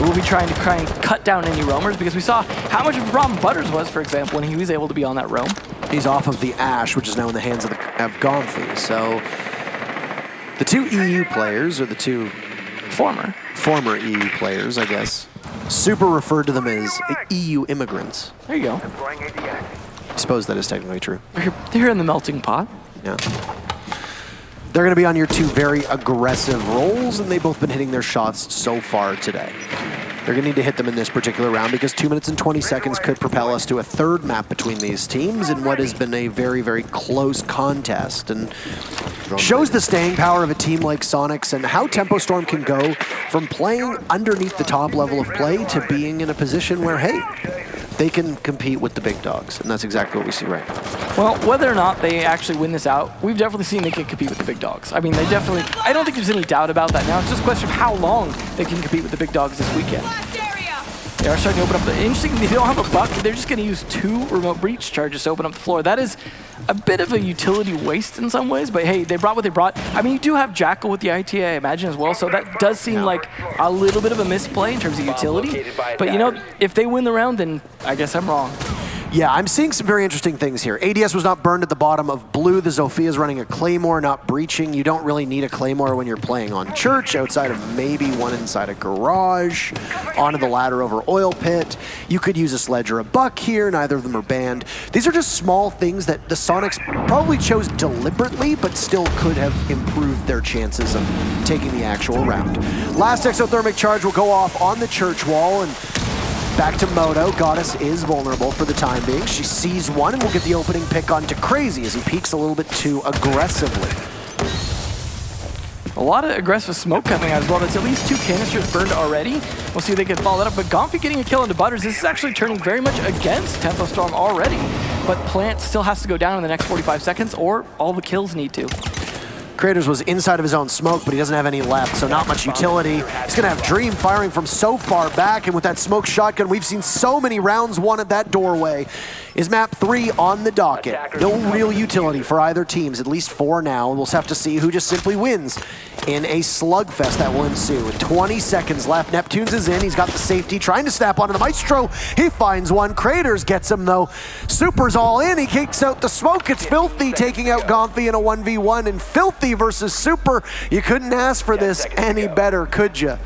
We'll be trying to cut down any roamers, because we saw how much of a problem Butters was, for example, when he was able to be on that roam. He's off of the Ash, which is now in the hands of Gomfi. So the two EU players, or the two former EU players, I guess. Super referred to them as EU immigrants. There you go. I suppose that is technically true. They're in the melting pot. Yeah. They're going to be on your two very aggressive rolls, and they've both been hitting their shots so far today. They're going to need to hit them in this particular round, because 2 minutes and 20 seconds could propel us to a third map between these teams in what has been a very, very close contest, and shows the staying power of a team like Sonics and how Tempo Storm can go from playing underneath the top level of play to being in a position where, hey, they can compete with the big dogs, and that's exactly what we see right now. Well, whether or not they actually win this out, we've definitely seen they can compete with the big dogs. I mean, they definitely, I don't think there's any doubt about that now. It's just a question of how long they can compete with the big dogs this weekend. They are starting to open up the, interesting, they don't have a buck, they're just going to use 2 remote breach charges to open up the floor. That is a bit of a utility waste in some ways, but hey, they brought what they brought. I mean, you do have Jackal with the ITA, I imagine, as well, so that does seem like a little bit of a misplay in terms of utility. But you know, if they win the round, then I guess I'm wrong. Yeah, I'm seeing some very interesting things here. ADS was not burned at the bottom of blue. The Zophia's running a Claymore, not breaching. You don't really need a Claymore when you're playing on Church, outside of maybe one inside a garage, onto the ladder over Oil Pit. You could use a Sledge or a Buck here. Neither of them are banned. These are just small things that the Sonics probably chose deliberately, but still could have improved their chances of taking the actual round. Last exothermic charge will go off on the Church wall, and back to Moto. Goddess is vulnerable for the time being. She sees one and will get the opening pick onto Crazy as he peeks a little bit too aggressively. A lot of aggressive smoke coming out as well. That's at least 2 canisters burned already. We'll see if they can follow that up. But Gomfi getting a kill into Butters. This is actually turning very much against Tempo Storm already. But Plant still has to go down in the next 45 seconds, or all the kills need to. Creators was inside of his own smoke, but he doesn't have any left, so not much utility. He's going to have Dream firing from so far back, and with that smoke shotgun, we've seen so many rounds won at that doorway. Is map 3 on the docket? No real utility for either teams, at least for now. We'll have to see who just simply wins in a slugfest that will ensue. 20 seconds left. Neptunes is in. He's got the safety, trying to snap onto the Maestro. He finds one. Craters gets him, though. Super's all in. He kicks out the smoke. It's Filthy taking out Gomfi in a 1v1, and Filthy Filthy versus Super. You couldn't ask for this any better, could you?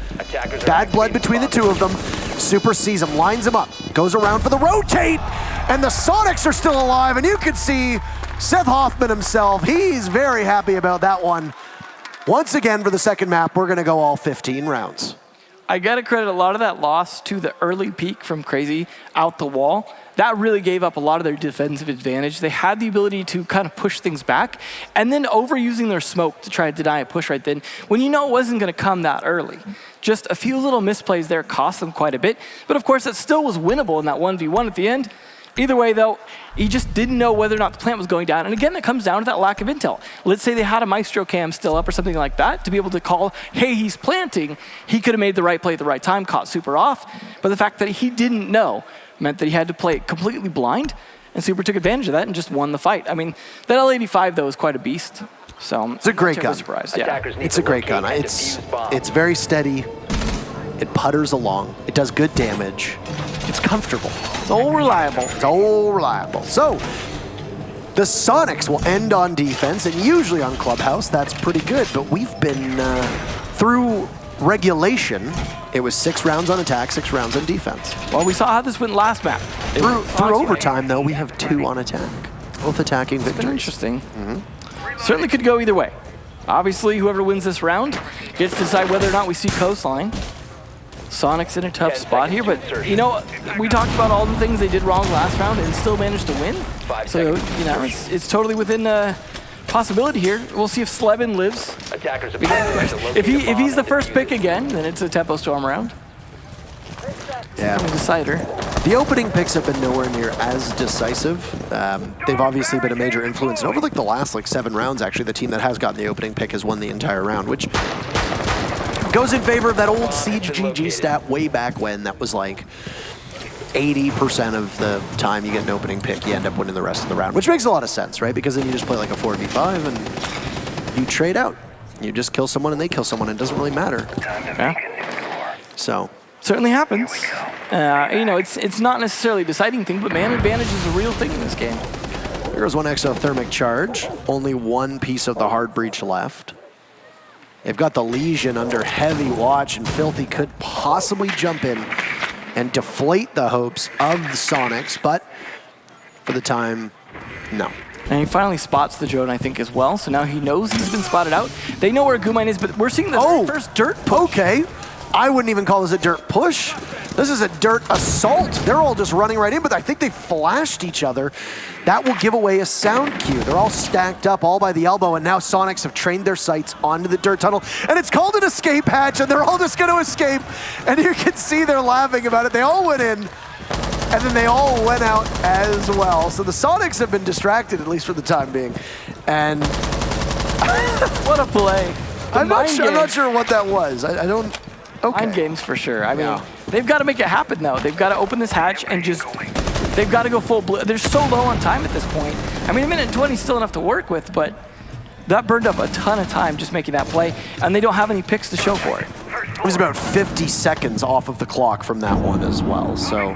Bad blood between the two of them. Super sees him, lines him up, goes around for the rotate, and the Sonics are still alive, and you can see Seth Hoffman himself. He's very happy about that one. Once again, for the second map, we're gonna go all 15 rounds. I gotta credit a lot of that loss to the early peek from Crazy out the wall. That really gave up a lot of their defensive advantage. They had the ability to kind of push things back, and then overusing their smoke to try to deny a push right then, when you know it wasn't gonna come that early. Just a few little misplays there cost them quite a bit, but of course it still was winnable in that 1v1 at the end. Either way though, he just didn't know whether or not the plant was going down. And again, that comes down to that lack of intel. Let's say they had a Maestro cam still up or something like that to be able to call, hey, he's planting. He could have made the right play at the right time, caught Super off. But the fact that he didn't know meant that he had to play completely blind, and Super took advantage of that and just won the fight. I mean, that L85 though is quite a beast. So it's a great gun. Yeah. It's a great gun. It's very steady. It putters along. It does good damage. It's comfortable. It's all reliable. It's all reliable. So, the Sonics will end on defense, and usually on Clubhouse, that's pretty good. But we've been through regulation. It was 6 rounds on attack, 6 rounds on defense. Well, we saw how this went last map. Through overtime, though, we have 2 on attack. Both attacking victories. Been interesting. Certainly could go either way. Obviously, whoever wins this round gets to decide whether or not we see coastline. Sonic's in a tough spot here, but you know, we talked about all the things they did wrong last round and still managed to win. So, you know, it's totally within possibility here. We'll see if Slebin lives. If he's the first pick again, then it's a Tempo Storm round. Yeah. Decider. The opening picks have been nowhere near as decisive. They've obviously been a major influence. And over like the last 7 rounds, actually, the team that has gotten the opening pick has won the entire round, which goes in favor of that old Siege GG stat way back when. That was like 80% of the time you get an opening pick, you end up winning the rest of the round, which makes a lot of sense, right? Because then you just play like a 4v5 and you trade out. You just kill someone and they kill someone. It doesn't really matter. Yeah. So certainly happens. You know, it's not necessarily a deciding thing, but man advantage is a real thing in this game. There's one exothermic charge. Only 1 piece of the hard breach left. They've got the Legion under heavy watch, and Filthy could possibly jump in and deflate the hopes of the Sonics, but for the time, no. And he finally spots the drone, I think, as well, so now he knows he's been spotted out. They know where Gumine is, but we're seeing the very first dirt push. Okay. I wouldn't even call this a dirt push. This is a dirt assault. They're all just running right in, but I think they flashed each other. That will give away a sound cue. They're all stacked up all by the elbow, and now Sonics have trained their sights onto the dirt tunnel, and it's called an escape hatch, and they're all just going to escape, and you can see they're laughing about it. They all went in, and then they all went out as well. So the Sonics have been distracted, at least for the time being, and what a play. I'm not sure what that was. I don't... Okay. Mind games for sure. I mean, they've got to make it happen though. They've got to open this hatch and just, they've got to go full blue. They're so low on time at this point. I mean, 1:20 is still enough to work with, but that burned up a ton of time just making that play, and they don't have any picks to show for it. It was about 50 seconds off of the clock from that one as well, so.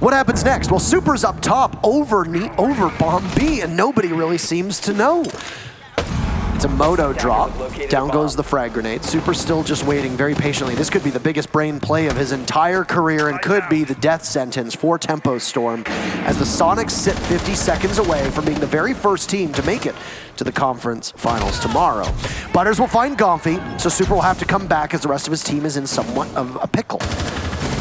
What happens next? Well, Super's up top over Bomb B, and nobody really seems to know. It's a moto drop. Down goes the frag grenade. Super's still just waiting very patiently. This could be the biggest brain play of his entire career and could be the death sentence for Tempo Storm as the Sonics sit 50 seconds away from being the very first team to make it to the conference finals tomorrow. Butters will find Gomfy, so Super will have to come back as the rest of his team is in somewhat of a pickle.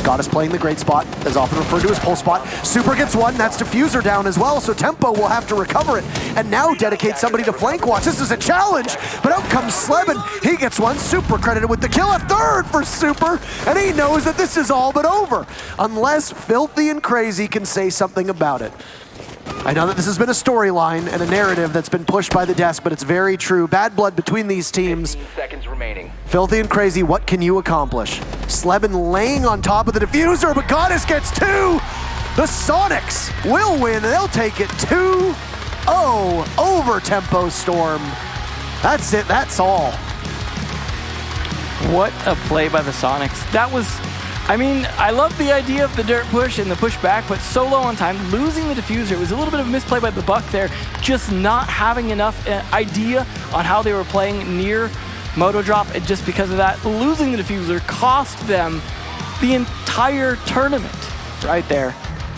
God is playing the great spot, as often referred to as pull spot. Super gets one, that's Diffuser down as well, so Tempo will have to recover it, and now dedicate somebody to flank watch. This is a challenge, but out comes Slebin. He gets one, Super credited with the kill, a third for Super, and he knows that this is all but over, unless Filthy and Crazy can say something about it. I know that this has been a storyline and a narrative that's been pushed by the desk, but it's very true. Bad blood between these teams. 15 seconds remaining. Filthy and Crazy, what can you accomplish? Slebin laying on top of the Diffuser, but Goddess gets 2! The Sonics will win, and they'll take it 2-0 over Tempo Storm. That's it, that's all. What a play by the Sonics. That was I mean, I love the idea of the dirt push and the push back, but so low on time, losing the diffuser. It was a little bit of a misplay by the Buck there, just not having enough idea on how they were playing near Moto Drop, and just because of that, losing the diffuser cost them the entire tournament right there.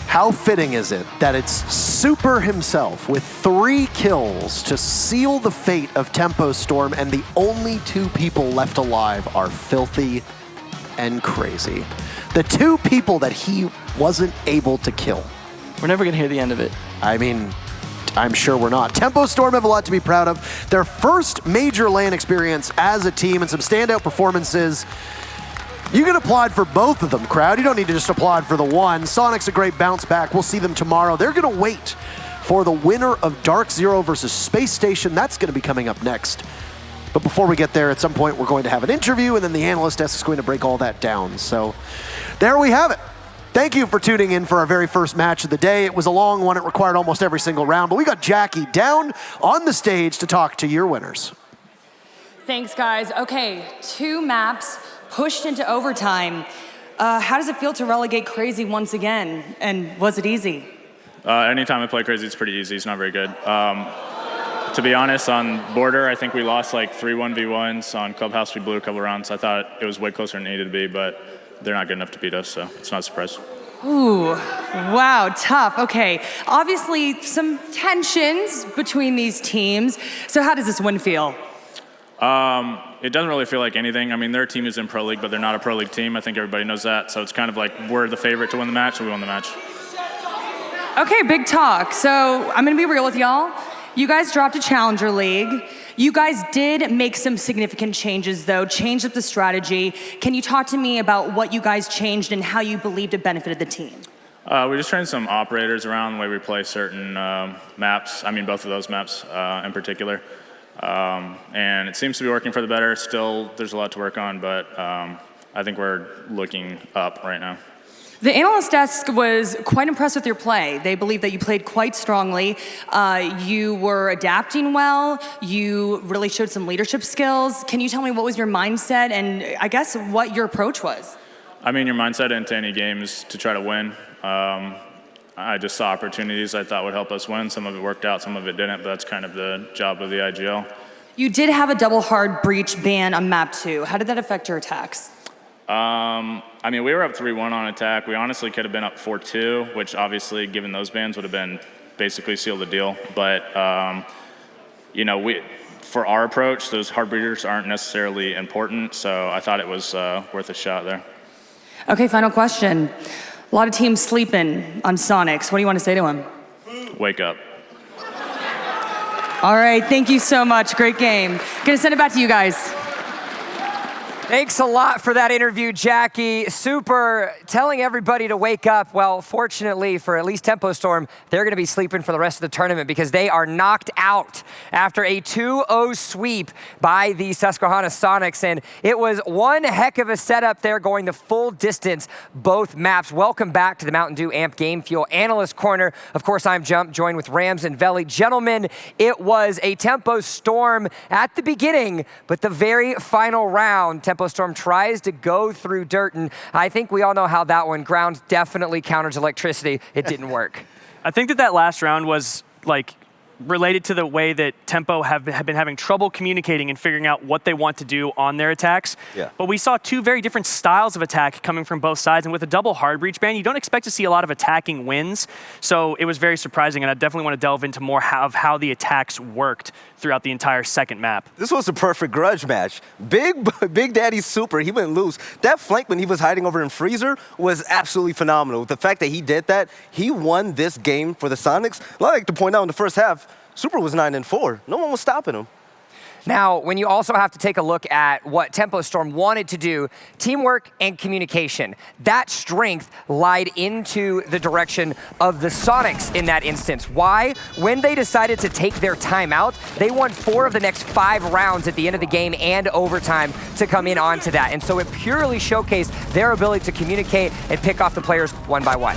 How fitting is it that it's Super himself with 3 kills to seal the fate of Tempo Storm, and the only 2 people left alive are Filthy and Crazy. The 2 people that he wasn't able to kill. We're never gonna hear the end of it. I mean, I'm sure we're not. Tempo Storm have a lot to be proud of. Their first major LAN experience as a team and some standout performances. You can applaud for both of them, crowd. You don't need to just applaud for the one. Sonic's a great bounce back. We'll see them tomorrow. They're gonna wait for the winner of Dark Zero versus Space Station. That's gonna be coming up next. But before we get there, at some point, we're going to have an interview, and then the analyst desk is going to break all that down. So there we have it. Thank you for tuning in for our very first match of the day. It was a long one. It required almost every single round, but we got Jackie down on the stage to talk to your winners. Thanks, guys. Okay, 2 maps pushed into overtime. How does it feel to relegate Crazy once again? And was it easy? Anytime I play Crazy, it's pretty easy. It's not very good. To be honest, on Border, I think we lost like 3 1v1s. On Clubhouse, we blew a couple rounds. I thought it was way closer than it needed to be, but they're not good enough to beat us, so it's not a surprise. Ooh, wow, tough. Okay, obviously some tensions between these teams. So how does this win feel? It doesn't really feel like anything. I mean, their team is in Pro League, but they're not a Pro League team. I think everybody knows that. So it's kind of like we're the favorite to win the match, so we won the match. Okay, big talk. So I'm gonna be real with y'all. You guys dropped a Challenger League. You guys did make some significant changes though, changed up the strategy. Can you talk to me about what you guys changed and how you believed it benefited the team? We just trained some operators around the way we play certain maps. I mean, both of those maps in particular. And it seems to be working for the better. Still, there's a lot to work on, but I think we're looking up right now. The analyst desk was quite impressed with your play. They believe that you played quite strongly. You were adapting well. You really showed some leadership skills. Can you tell me what was your mindset and I guess what your approach was? I mean, your mindset into any game is to try to win. I just saw opportunities I thought would help us win. Some of it worked out, some of it didn't, but that's kind of the job of the IGL. You did have a double hard breach ban on map 2. How did that affect your attacks? I mean, we were up 3-1 on attack. We honestly could have been up 4-2, which obviously, given those bans, would have been basically sealed the deal. But, you know, for our approach, those hard breeders aren't necessarily important, so I thought it was worth a shot there. Okay, final question. A lot of teams sleeping on Sonics. What do you want to say to them? Wake up. All right, thank you so much. Great game. Gonna send it back to you guys. Thanks a lot for that interview, Jackie. Super telling everybody to wake up. Well, fortunately for at least Tempo Storm, they're going to be sleeping for the rest of the tournament because they are knocked out after a 2-0 sweep by the Susquehanna Sonics. And it was one heck of a setup there, going the full distance, both maps. Welcome back to the Mountain Dew Amp Game Fuel Analyst Corner. Of course, I'm Jump, joined with Rams and Veli. Gentlemen, it was a Tempo Storm at the beginning, but the very final round, Tempo Storm tries to go through dirt, and I think we all know how that one. Ground definitely counters electricity. It didn't work. I think that last round was like related to the way that Tempo have been having trouble communicating and figuring out what they want to do on their attacks. Yeah. But we saw 2 very different styles of attack coming from both sides, and with a double hard breach ban, you don't expect to see a lot of attacking wins. So it was very surprising, and I definitely want to delve into more of how the attacks worked throughout the entire second map. This was a perfect grudge match. Big Daddy Super, he went loose. That flank when he was hiding over in Freezer was absolutely phenomenal. The fact that he did that, he won this game for the Sonics. I like to point out in the first half, Super was 9-4. No one was stopping him. Now, when you also have to take a look at what Tempo Storm wanted to do, teamwork and communication, that strength lied into the direction of the Sonics in that instance. Why? When they decided to take their time out, they won 4 of the next 5 rounds at the end of the game and overtime to come in onto that. And so it purely showcased their ability to communicate and pick off the players one by one.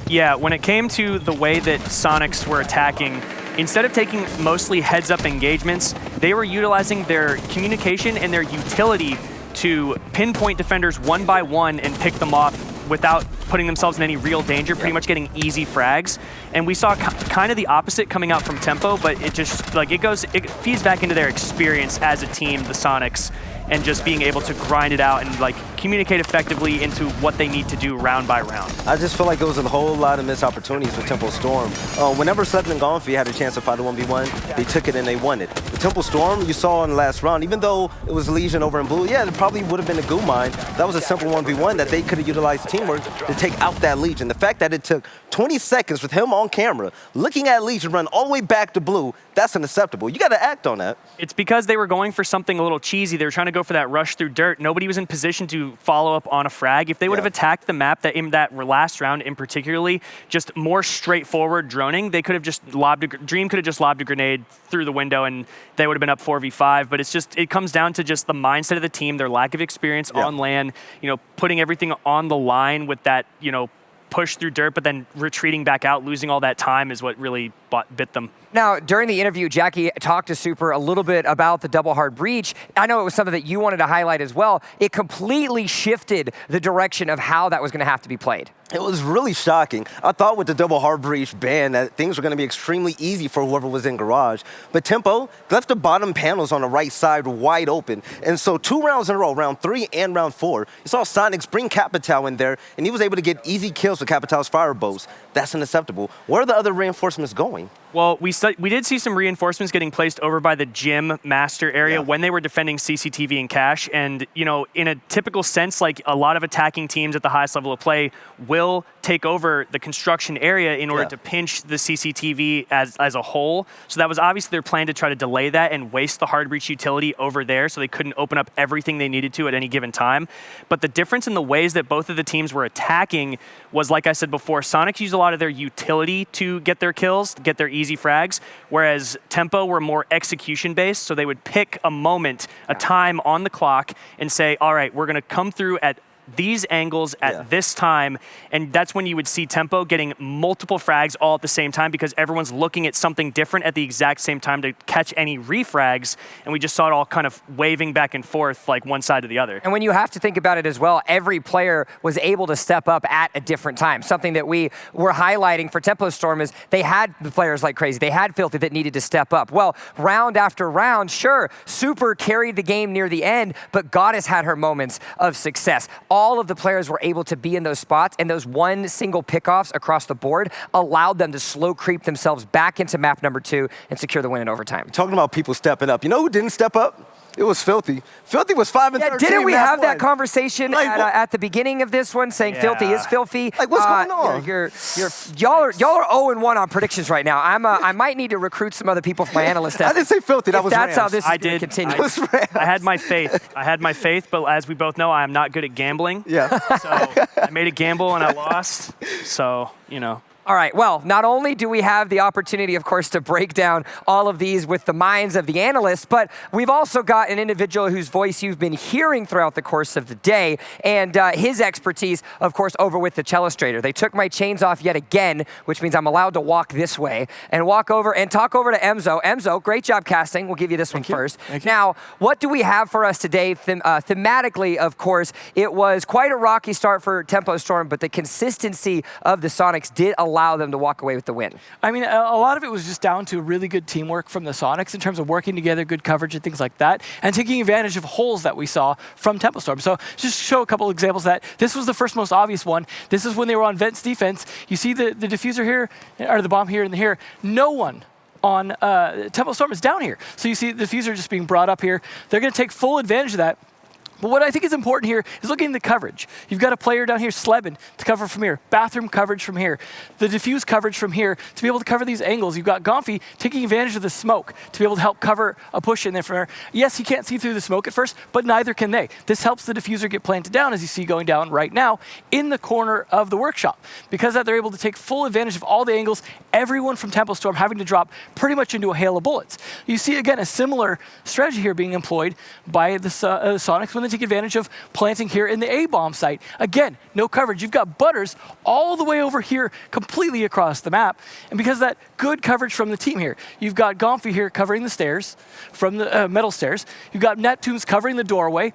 Yeah, when it came to the way that Sonics were attacking, instead of taking mostly heads-up engagements, they were utilizing their communication and their utility to pinpoint defenders one by one and pick them off without putting themselves in any real danger, pretty much getting easy frags. And we saw kind of the opposite coming out from Tempo, but it just, like, it feeds back into their experience as a team, the Sonics, and just being able to grind it out and like communicate effectively into what they need to do round by round. I just feel like there was a whole lot of missed opportunities with Temple Storm. Whenever Sutton and Gonfi had a chance to fight a 1v1, they took it and they won it. The Temple Storm, you saw in the last round, even though it was Legion over in blue, yeah, it probably would have been a goo mine. That was a simple 1v1 that they could have utilized teamwork to take out that Legion. The fact that it took 20 seconds with him on camera, looking at Legion run all the way back to blue, that's unacceptable. You got to act on that. It's because they were going for something a little cheesy. They were trying to go for that rush through dirt. Nobody was in position to follow up on a frag. If they would have attacked the map that in that last round in particularly, just more straightforward droning, they could have just Dream could have just lobbed a grenade through the window and they would have been up 4v5. But it comes down to just the mindset of the team, their lack of experience on LAN, putting everything on the line with that, push through dirt, but then retreating back out, losing all that time is what really bit them. Now, during the interview, Jackie talked to Super a little bit about the double hard breach. I know it was something that you wanted to highlight as well. It completely shifted the direction of how that was going to have to be played. It was really shocking. I thought with the double hard breach ban that things were going to be extremely easy for whoever was in Garage. But Tempo left the bottom panels on the right side wide open. And so 2 rounds in a row, round 3 and round 4, you saw Sonics bring Capital in there, and he was able to get easy kills with Capital's fire bows. That's unacceptable. Where are the other reinforcements going? Well, we did see some reinforcements getting placed over by the gym master area when they were defending CCTV and cache. And, in a typical sense, like a lot of attacking teams at the highest level of play will take over the construction area in order to pinch the CCTV as a whole. So that was obviously their plan to try to delay that and waste the hard breach utility over there so they couldn't open up everything they needed to at any given time. But the difference in the ways that both of the teams were attacking was, like I said before, Sonics used a lot of their utility to get their kills, get their easy frags, whereas Tempo were more execution-based, so they would pick a moment, a time on the clock, and say, all right, we're going to come through at these angles at this time, and that's when you would see Tempo getting multiple frags all at the same time because everyone's looking at something different at the exact same time to catch any refrags, and we just saw it all kind of waving back and forth like one side to the other. And when you have to think about it as well, every player was able to step up at a different time. Something that we were highlighting for Tempo Storm is they had the players like crazy. They had Filthy that needed to step up. Well, round after round, sure, Super carried the game near the end, but Goddess had her moments of success. All of the players were able to be in those spots, and those one single pickoffs across the board allowed them to slow creep themselves back into map number 2 and secure the win in overtime. Talking about people stepping up, you know who didn't step up? It was Filthy. Filthy was 5-13. Didn't we have that conversation at the beginning of this one, saying Filthy is filthy? Like, what's going on? Y'all are 0-1 on predictions right now. I might need to recruit some other people for my analyst test. I didn't say Filthy. That was That's Rams. how this is going to continue. I had my faith, but as we both know, I am not good at gambling. Yeah. So I made a gamble and I lost. So, All right, well, not only do we have the opportunity, of course, to break down all of these with the minds of the analysts, but we've also got an individual whose voice you've been hearing throughout the course of the day, and his expertise, of course, over with the Cellustrator. They took my chains off yet again, which means I'm allowed to walk this way, and walk over and talk over to Emzo. Emzo, great job casting. We'll give you this one first. Now, what do we have for us today? Thematically, of course, it was quite a rocky start for Tempo Storm, but the consistency of the Sonics did allow them to walk away with the win. I mean, a lot of it was just down to really good teamwork from the Sonics in terms of working together, good coverage and things like that, and taking advantage of holes that we saw from Tempo Storm. So just show a couple examples of that. This was the first most obvious one. This is when they were on Vent's defense. You see the diffuser here, or the bomb here and here. No one on Tempo Storm is down here. So you see the diffuser just being brought up here. They're going to take full advantage of that. But what I think is important here is looking at the coverage. You've got a player down here, Sleben, to cover from here. Bathroom coverage from here. The diffuse coverage from here to be able to cover these angles. You've got Gonfi taking advantage of the smoke to be able to help cover a push in there from there. Yes, he can't see through the smoke at first, but neither can they. This helps the diffuser get planted down, as you see going down right now, in the corner of the workshop. Because that they're able to take full advantage of all the angles, everyone from Tempo Storm having to drop pretty much into a hail of bullets. You see, again, a similar strategy here being employed by the Sonics when they take advantage of planting here in the A-bomb site. Again, no coverage. You've got Butters all the way over here, completely across the map. And because of that, good coverage from the team here. You've got Gonfi here covering the stairs, from the metal stairs. You've got Neptunes covering the doorway.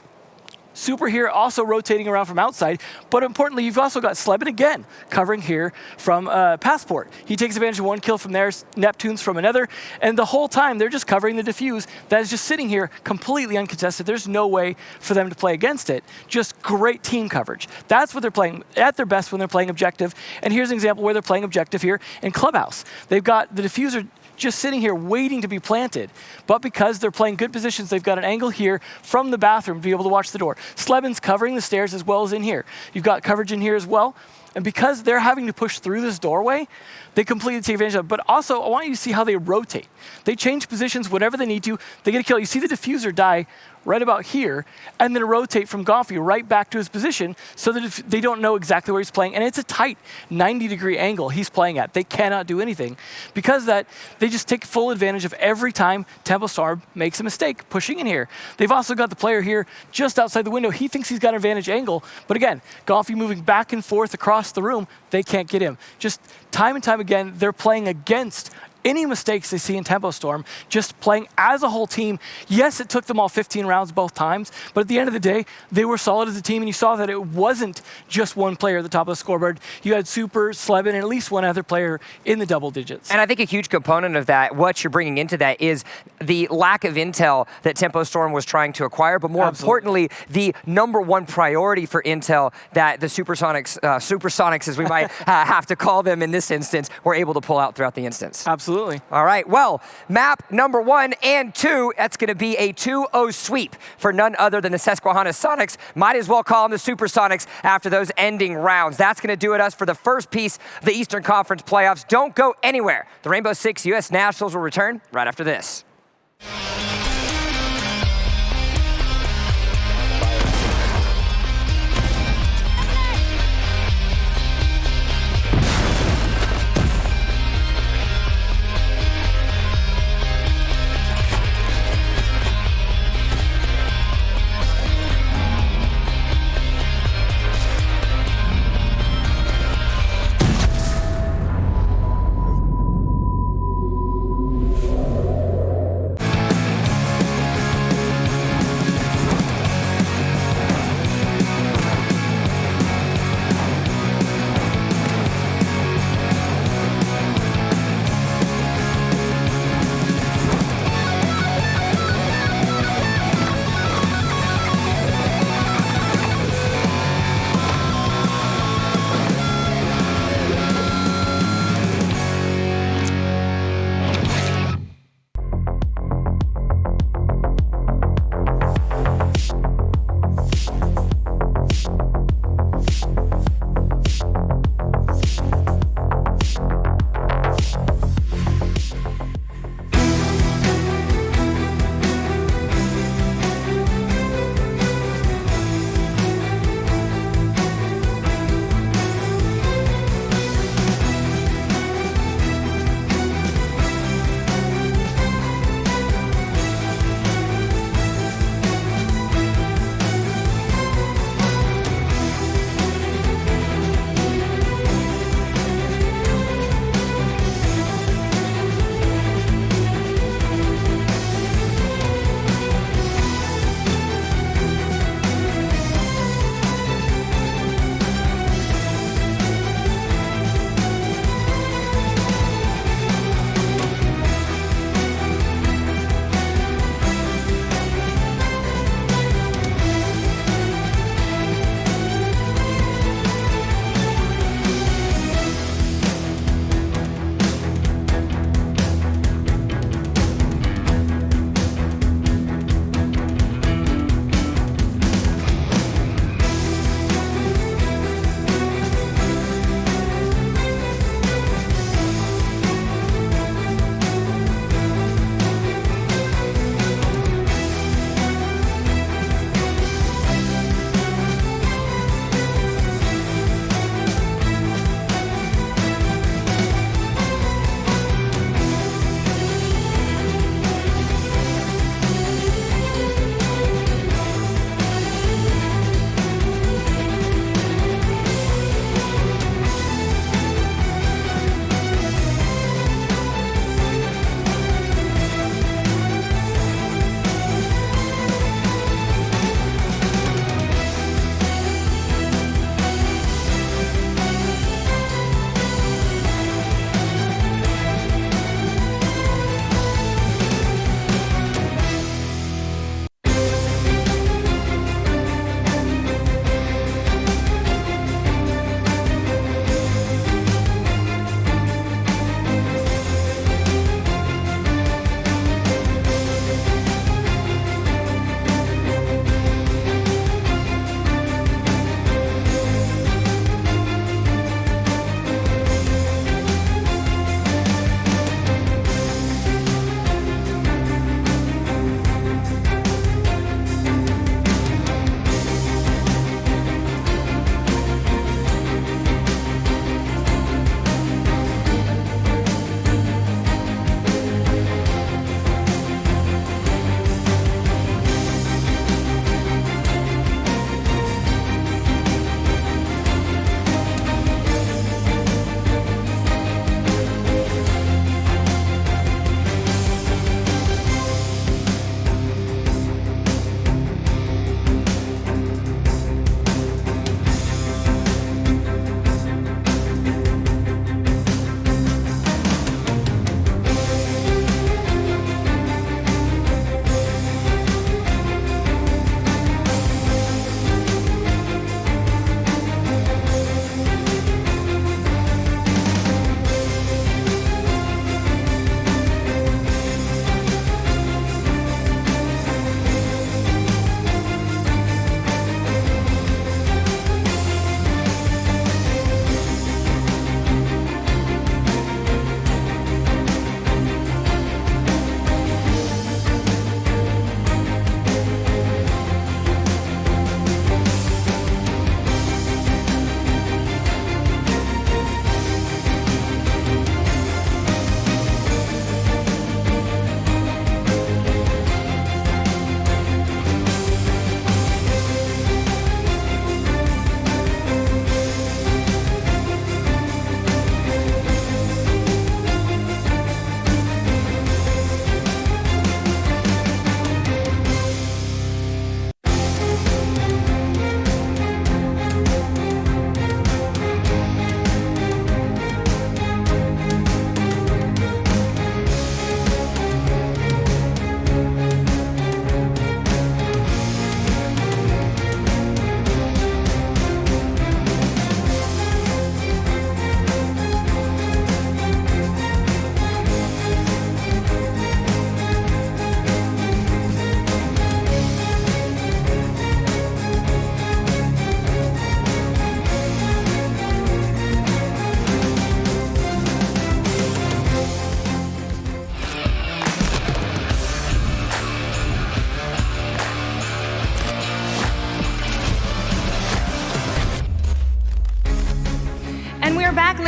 Super here also rotating around from outside, but importantly, you've also got Slebin again covering here from Passport. He takes advantage of one kill from there, Neptune's from another, and the whole time they're just covering the defuse that is just sitting here completely uncontested. There's no way for them to play against it. Just great team coverage. That's what they're playing at their best when they're playing objective, and here's an example where they're playing objective here in Clubhouse. They've got the diffuser just sitting here waiting to be planted. But because they're playing good positions, they've got an angle here from the bathroom to be able to watch the door. Slebin's covering the stairs as well as in here. You've got coverage in here as well. And because they're having to push through this doorway, they completely take advantage of it. But also, I want you to see how they rotate. They change positions whenever they need to. They get a kill. You see the diffuser die right about here, and then rotate from Goffey right back to his position so that if they don't know exactly where he's playing. And it's a tight 90-degree angle he's playing at. They cannot do anything. Because of that, they just take full advantage of every time Tempo Storm makes a mistake pushing in here. They've also got the player here just outside the window. He thinks he's got an advantage angle, but again, Goffey moving back and forth across the room, they can't get him. Just time and time again, they're playing against any mistakes they see in Tempo Storm, just playing as a whole team. Yes, it took them all 15 rounds both times, but at the end of the day, they were solid as a team, and you saw that it wasn't just one player at the top of the scoreboard. You had Super, Slebin, and at least one other player in the double digits. And I think a huge component of that, what you're bringing into that, is the lack of intel that Tempo Storm was trying to acquire, but more importantly, the number one priority for intel that the Supersonics, as we might have to call them in this instance, were able to pull out throughout the instance. Absolutely. All right, well, map number 1 and 2, that's going to be a 2-0 sweep for none other than the Susquehanna Sonics. Might as well call them the Supersonics after those ending rounds. That's going to do it us for the first piece of the Eastern Conference playoffs. Don't go anywhere. The Rainbow Six U.S. Nationals will return right after this.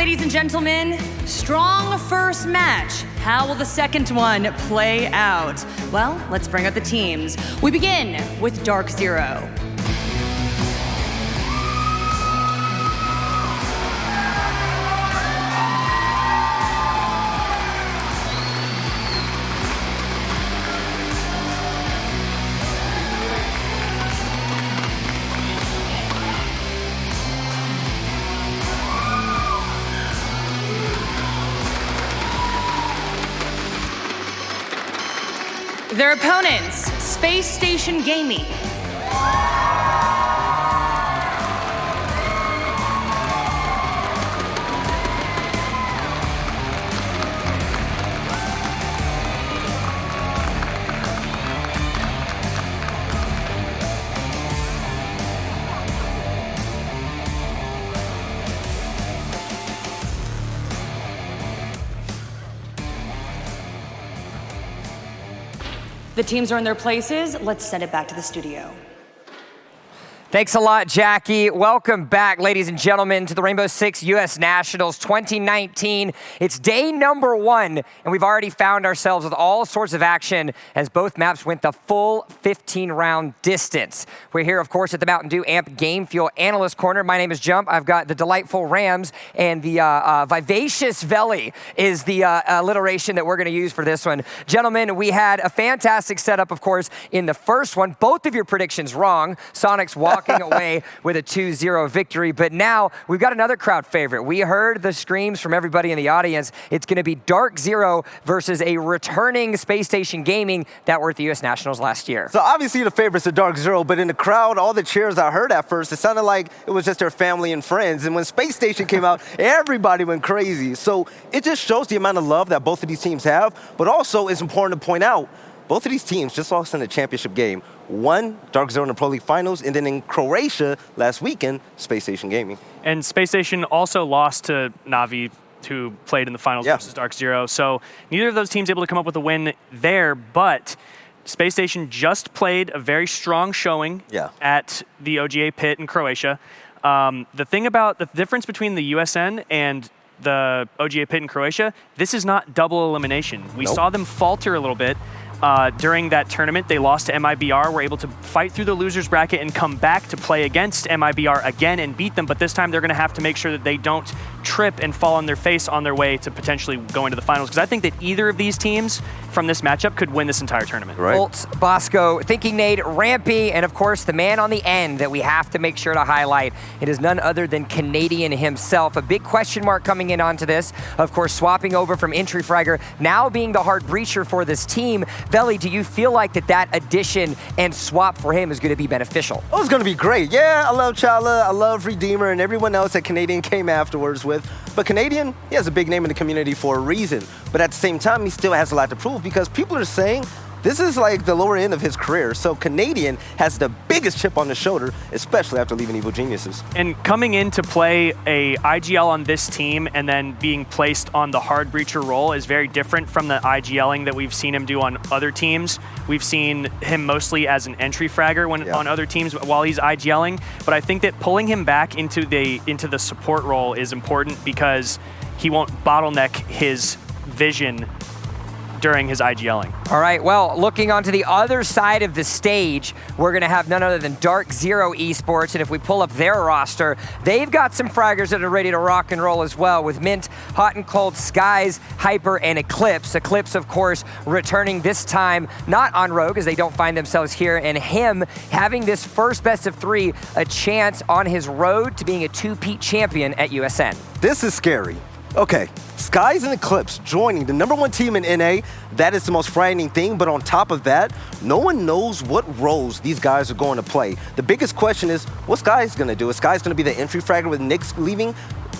ladies and gentlemen, strong first match. How will the second one play out? Well, let's bring out the teams. We begin with Dark Zero. Their opponents, Space Station Gaming. The teams are in their places. Let's send it back to the studio. Thanks a lot, Jackie. Welcome back, ladies and gentlemen, to the Rainbow Six U.S. Nationals 2019. It's day number 1, and we've already found ourselves with all sorts of action as both maps went the full 15-round distance. We're here, of course, at the Mountain Dew Amp Game Fuel Analyst Corner. My name is Jump. I've got the delightful Rams, and the vivacious Veli is the alliteration that we're going to use for this one. Gentlemen, we had a fantastic setup, of course, in the first one. Both of your predictions wrong. Sonic's walking away with a 2-0 victory, but now we've got another crowd favorite. We heard the screams from everybody in the audience. It's going to be Dark Zero versus a returning Space Station Gaming that were at the U.S. Nationals last year. So obviously the favorites are Dark Zero, but in the crowd, all the cheers I heard at first, it sounded like it was just their family and friends. And when Space Station came out, everybody went crazy. So it just shows the amount of love that both of these teams have, but also it's important to point out, both of these teams just lost in the championship game. One, Dark Zero in the Pro League Finals, and then in Croatia last weekend, Space Station Gaming. And Space Station also lost to Navi, who played in the finals versus Dark Zero. So neither of those teams able to come up with a win there, but Space Station just played a very strong showing at the OGA pit in Croatia. The thing about the difference between the USN and the OGA pit in Croatia, this is not double elimination. We saw them falter a little bit. During that tournament, they lost to MIBR, were able to fight through the loser's bracket and come back to play against MIBR again and beat them, but this time they're going to have to make sure that they don't trip and fall on their face on their way to potentially go into the finals, because I think that either of these teams from this matchup could win this entire tournament. Right. Bolts, Bosco, Thinking Nade, Rampy, and of course the man on the end that we have to make sure to highlight. It is none other than Canadian himself. A big question mark coming in onto this. Of course, swapping over from Entry Fragger, now being the hard breacher for this team. Veli, do you feel like that addition and swap for him is going to be beneficial? Oh, it's going to be great. Yeah, I love Chala, I love Redeemer, and everyone else that Canadian came afterwards with. But Canadian, he has a big name in the community for a reason. But at the same time, he still has a lot to prove because people are saying this is like the lower end of his career. So Canadian has the biggest chip on the shoulder, especially after leaving Evil Geniuses. And coming in to play a IGL on this team and then being placed on the hard breacher role is very different from the IGLing that we've seen him do on other teams. We've seen him mostly as an entry fragger on other teams while he's IGLing. But I think that pulling him back into the support role is important because he won't bottleneck his vision during his IGLing. All right, well, looking onto the other side of the stage, we're going to have none other than Dark Zero eSports, and if we pull up their roster, they've got some fraggers that are ready to rock and roll as well, with Mint, Hot and Cold, Skies, Hyper, and Eclipse. Eclipse, of course, returning this time, not on Rogue, as they don't find themselves here, and him having this first best of 3, a chance on his road to being a 2-peat champion at USN. This is scary. Okay, Skies and Eclipse joining the #1 team in NA, that is the most frightening thing, but on top of that, no one knows what roles these guys are going to play. The biggest question is, what's Skies going to do? Is Skies going to be the entry fragger with Nyx leaving?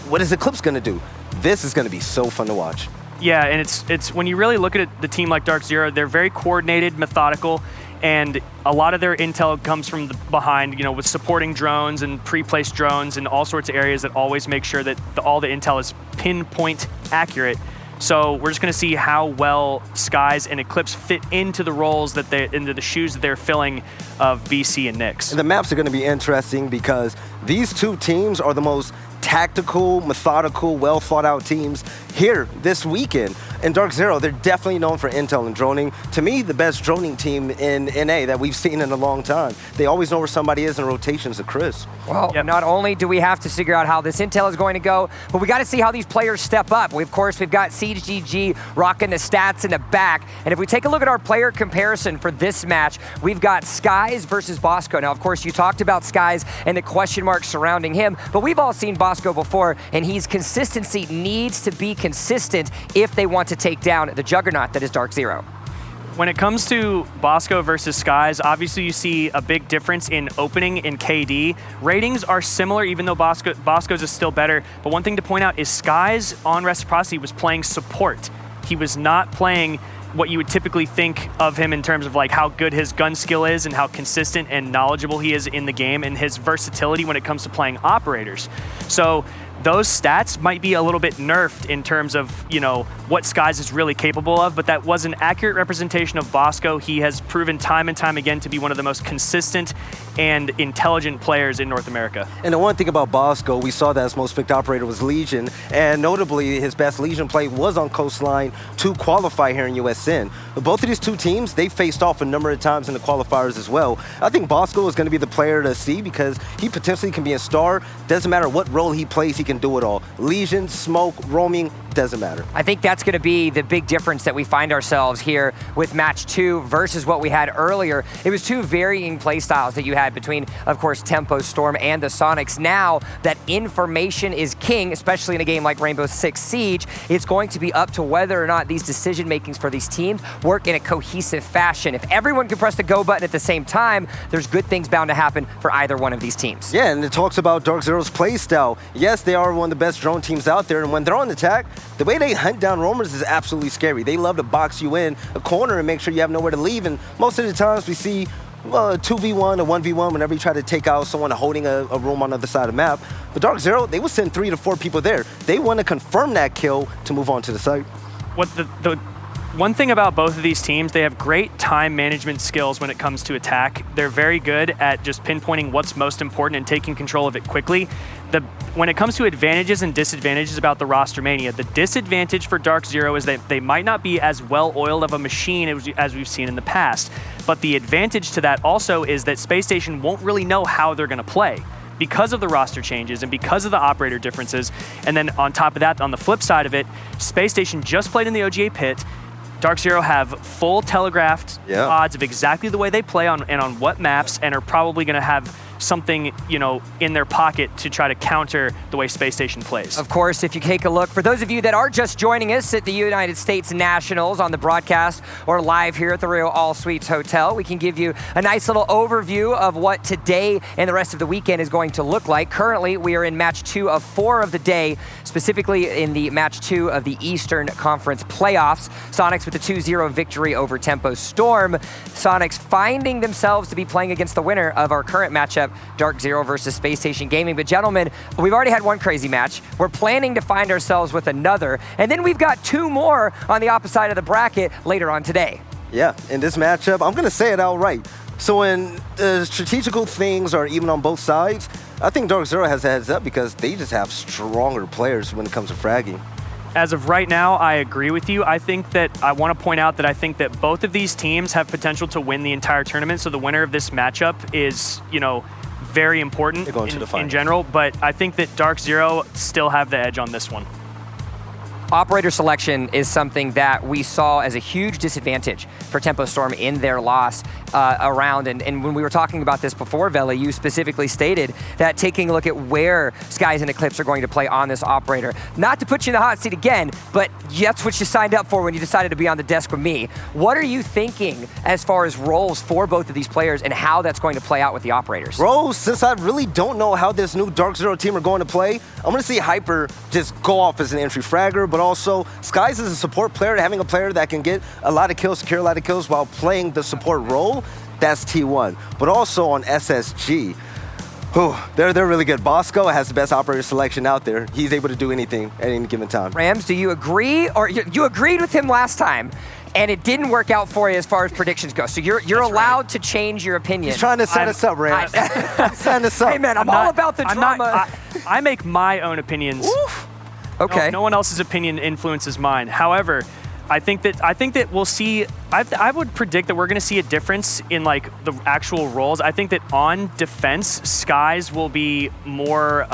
What is Eclipse going to do? This is going to be so fun to watch. Yeah, and it's when you really look at the team like Dark Zero, they're very coordinated, methodical, and a lot of their intel comes from behind, with supporting drones and pre-placed drones and all sorts of areas that always make sure that all the intel is pinpoint accurate. So we're just going to see how well Skies and Eclipse fit into the roles into the shoes that they're filling of BC and Nyx. And the maps are going to be interesting because these two teams are the most tactical, methodical, well thought out teams here this weekend. And Dark Zero, they're definitely known for intel and droning. To me, the best droning team in NA that we've seen in a long time. They always know where somebody is in rotations to Chris. Well, not only do we have to figure out how this intel is going to go, but we got to see how these players step up. Of course, we've got CGG rocking the stats in the back. And if we take a look at our player comparison for this match, we've got Skies versus Bosco. Now, of course, you talked about Skies and the question marks surrounding him, but we've all seen Bosco before, and consistency needs to be consistent if they want to take down the juggernaut that is Dark Zero. When it comes to Bosco versus Skies, obviously you see a big difference in opening in KD. Ratings are similar, even though Bosco's is still better. But one thing to point out is Skies on Reciprocity was playing support. He was not playing what you would typically think of him in terms of like how good his gun skill is and how consistent and knowledgeable he is in the game and his versatility when it comes to playing operators. So those stats might be a little bit nerfed in terms of, you know, what Skies is really capable of, but that was an accurate representation of Bosco. He has proven time and time again to be one of the most consistent and intelligent players in North America. And the one thing about Bosco, we saw that his most picked operator was Legion, and notably his best Legion play was on Coastline to qualify here in USN. But both of these two teams, they faced off a number of times in the qualifiers as well. I think Bosco is going to be the player to see because he potentially can be a star. Doesn't matter what role he plays, he can do it all. Legion, smoke, roaming, doesn't matter. I think that's going to be the big difference that we find ourselves here with match 2 versus what we had earlier. It was two varying play styles that you had between, of course, Tempo, Storm, and the Sonics. Now that information is king, especially in a game like Rainbow Six Siege, it's going to be up to whether or not these decision makings for these teams work in a cohesive fashion. If everyone can press the go button at the same time, there's good things bound to happen for either one of these teams. Yeah, and it talks about Dark Zero's play style. Yes, they are one of the best drone teams out there, and when they're on attack, the way they hunt down roamers is absolutely scary. They love to box you in a corner and make sure you have nowhere to leave, and most of the times we see a 2v1 or 1v1 whenever you try to take out someone holding a room on the other side of the map. But Dark Zero, they will send 3 to 4 people there. They want to confirm that kill to move on to the site. What the one thing about both of these teams, they have great time management skills when it comes to attack. They're very good at just pinpointing what's most important and taking control of it quickly. When it comes to advantages and disadvantages about the roster mania, the disadvantage for Dark Zero is that they might not be as well-oiled of a machine as we've seen in the past. But the advantage to that also is that Space Station won't really know how they're going to play because of the roster changes and because of the operator differences. And then on top of that, on the flip side of it, Space Station just played in the OGA pit. Dark Zero have full telegraphed odds of exactly the way they play on what maps, and are probably going to have something, you know, in their pocket to try to counter the way Space Station plays. Of course, if you take a look, for those of you that are just joining us at the United States Nationals on the broadcast or live here at the Royal All Suites Hotel, we can give you a nice little overview of what today and the rest of the weekend is going to look like. Currently, we are in match 2 of 4 of the day, specifically in the match 2 of the Eastern Conference playoffs. Sonics with a 2-0 victory over Tempo Storm. Sonics finding themselves to be playing against the winner of our current matchup, Dark Zero versus Space Station Gaming. But gentlemen, we've already had one crazy match. We're planning to find ourselves with another. And then we've got 2 more on the opposite side of the bracket later on today. Yeah, in this matchup, I'm going to say it outright. So when the strategical things are even on both sides, I think Dark Zero has a heads up because they just have stronger players when it comes to fragging. As of right now, I agree with you. I want to point out that I think that both of these teams have potential to win the entire tournament. So the winner of this matchup is, you know, very important in general. But I think that Dark Zero still have the edge on this one. Operator selection is something that we saw as a huge disadvantage for Tempo Storm in their loss around. And when we were talking about this before, Vela, you specifically stated that taking a look at where Skies and Eclipse are going to play on this operator, not to put you in the hot seat again, but that's what you signed up for when you decided to be on the desk with me. What are you thinking as far as roles for both of these players and how that's going to play out with the operators? Bro, since I really don't know how this new Dark Zero team are going to play, I'm going to see Hyper just go off as an entry fragger, but also Skies is a support player, having a player that can get a lot of kills, secure a lot of kills while playing the support role, that's T1. But also on SSG, they're really good. Bosco has the best operator selection out there. He's able to do anything at any given time. Rams, do you agree? Or you agreed with him last time. and it didn't work out for you as far as predictions go. So you're allowed to change your opinion. He's trying to set us up, Ray. He's setting us up. Hey, man, I'm all about the drama. I make my own opinions. Oof. Okay. No one else's opinion influences mine. However, I think that we'll see. I would predict that we're going to see a difference in like the actual roles. I think that on defense, Skies will be more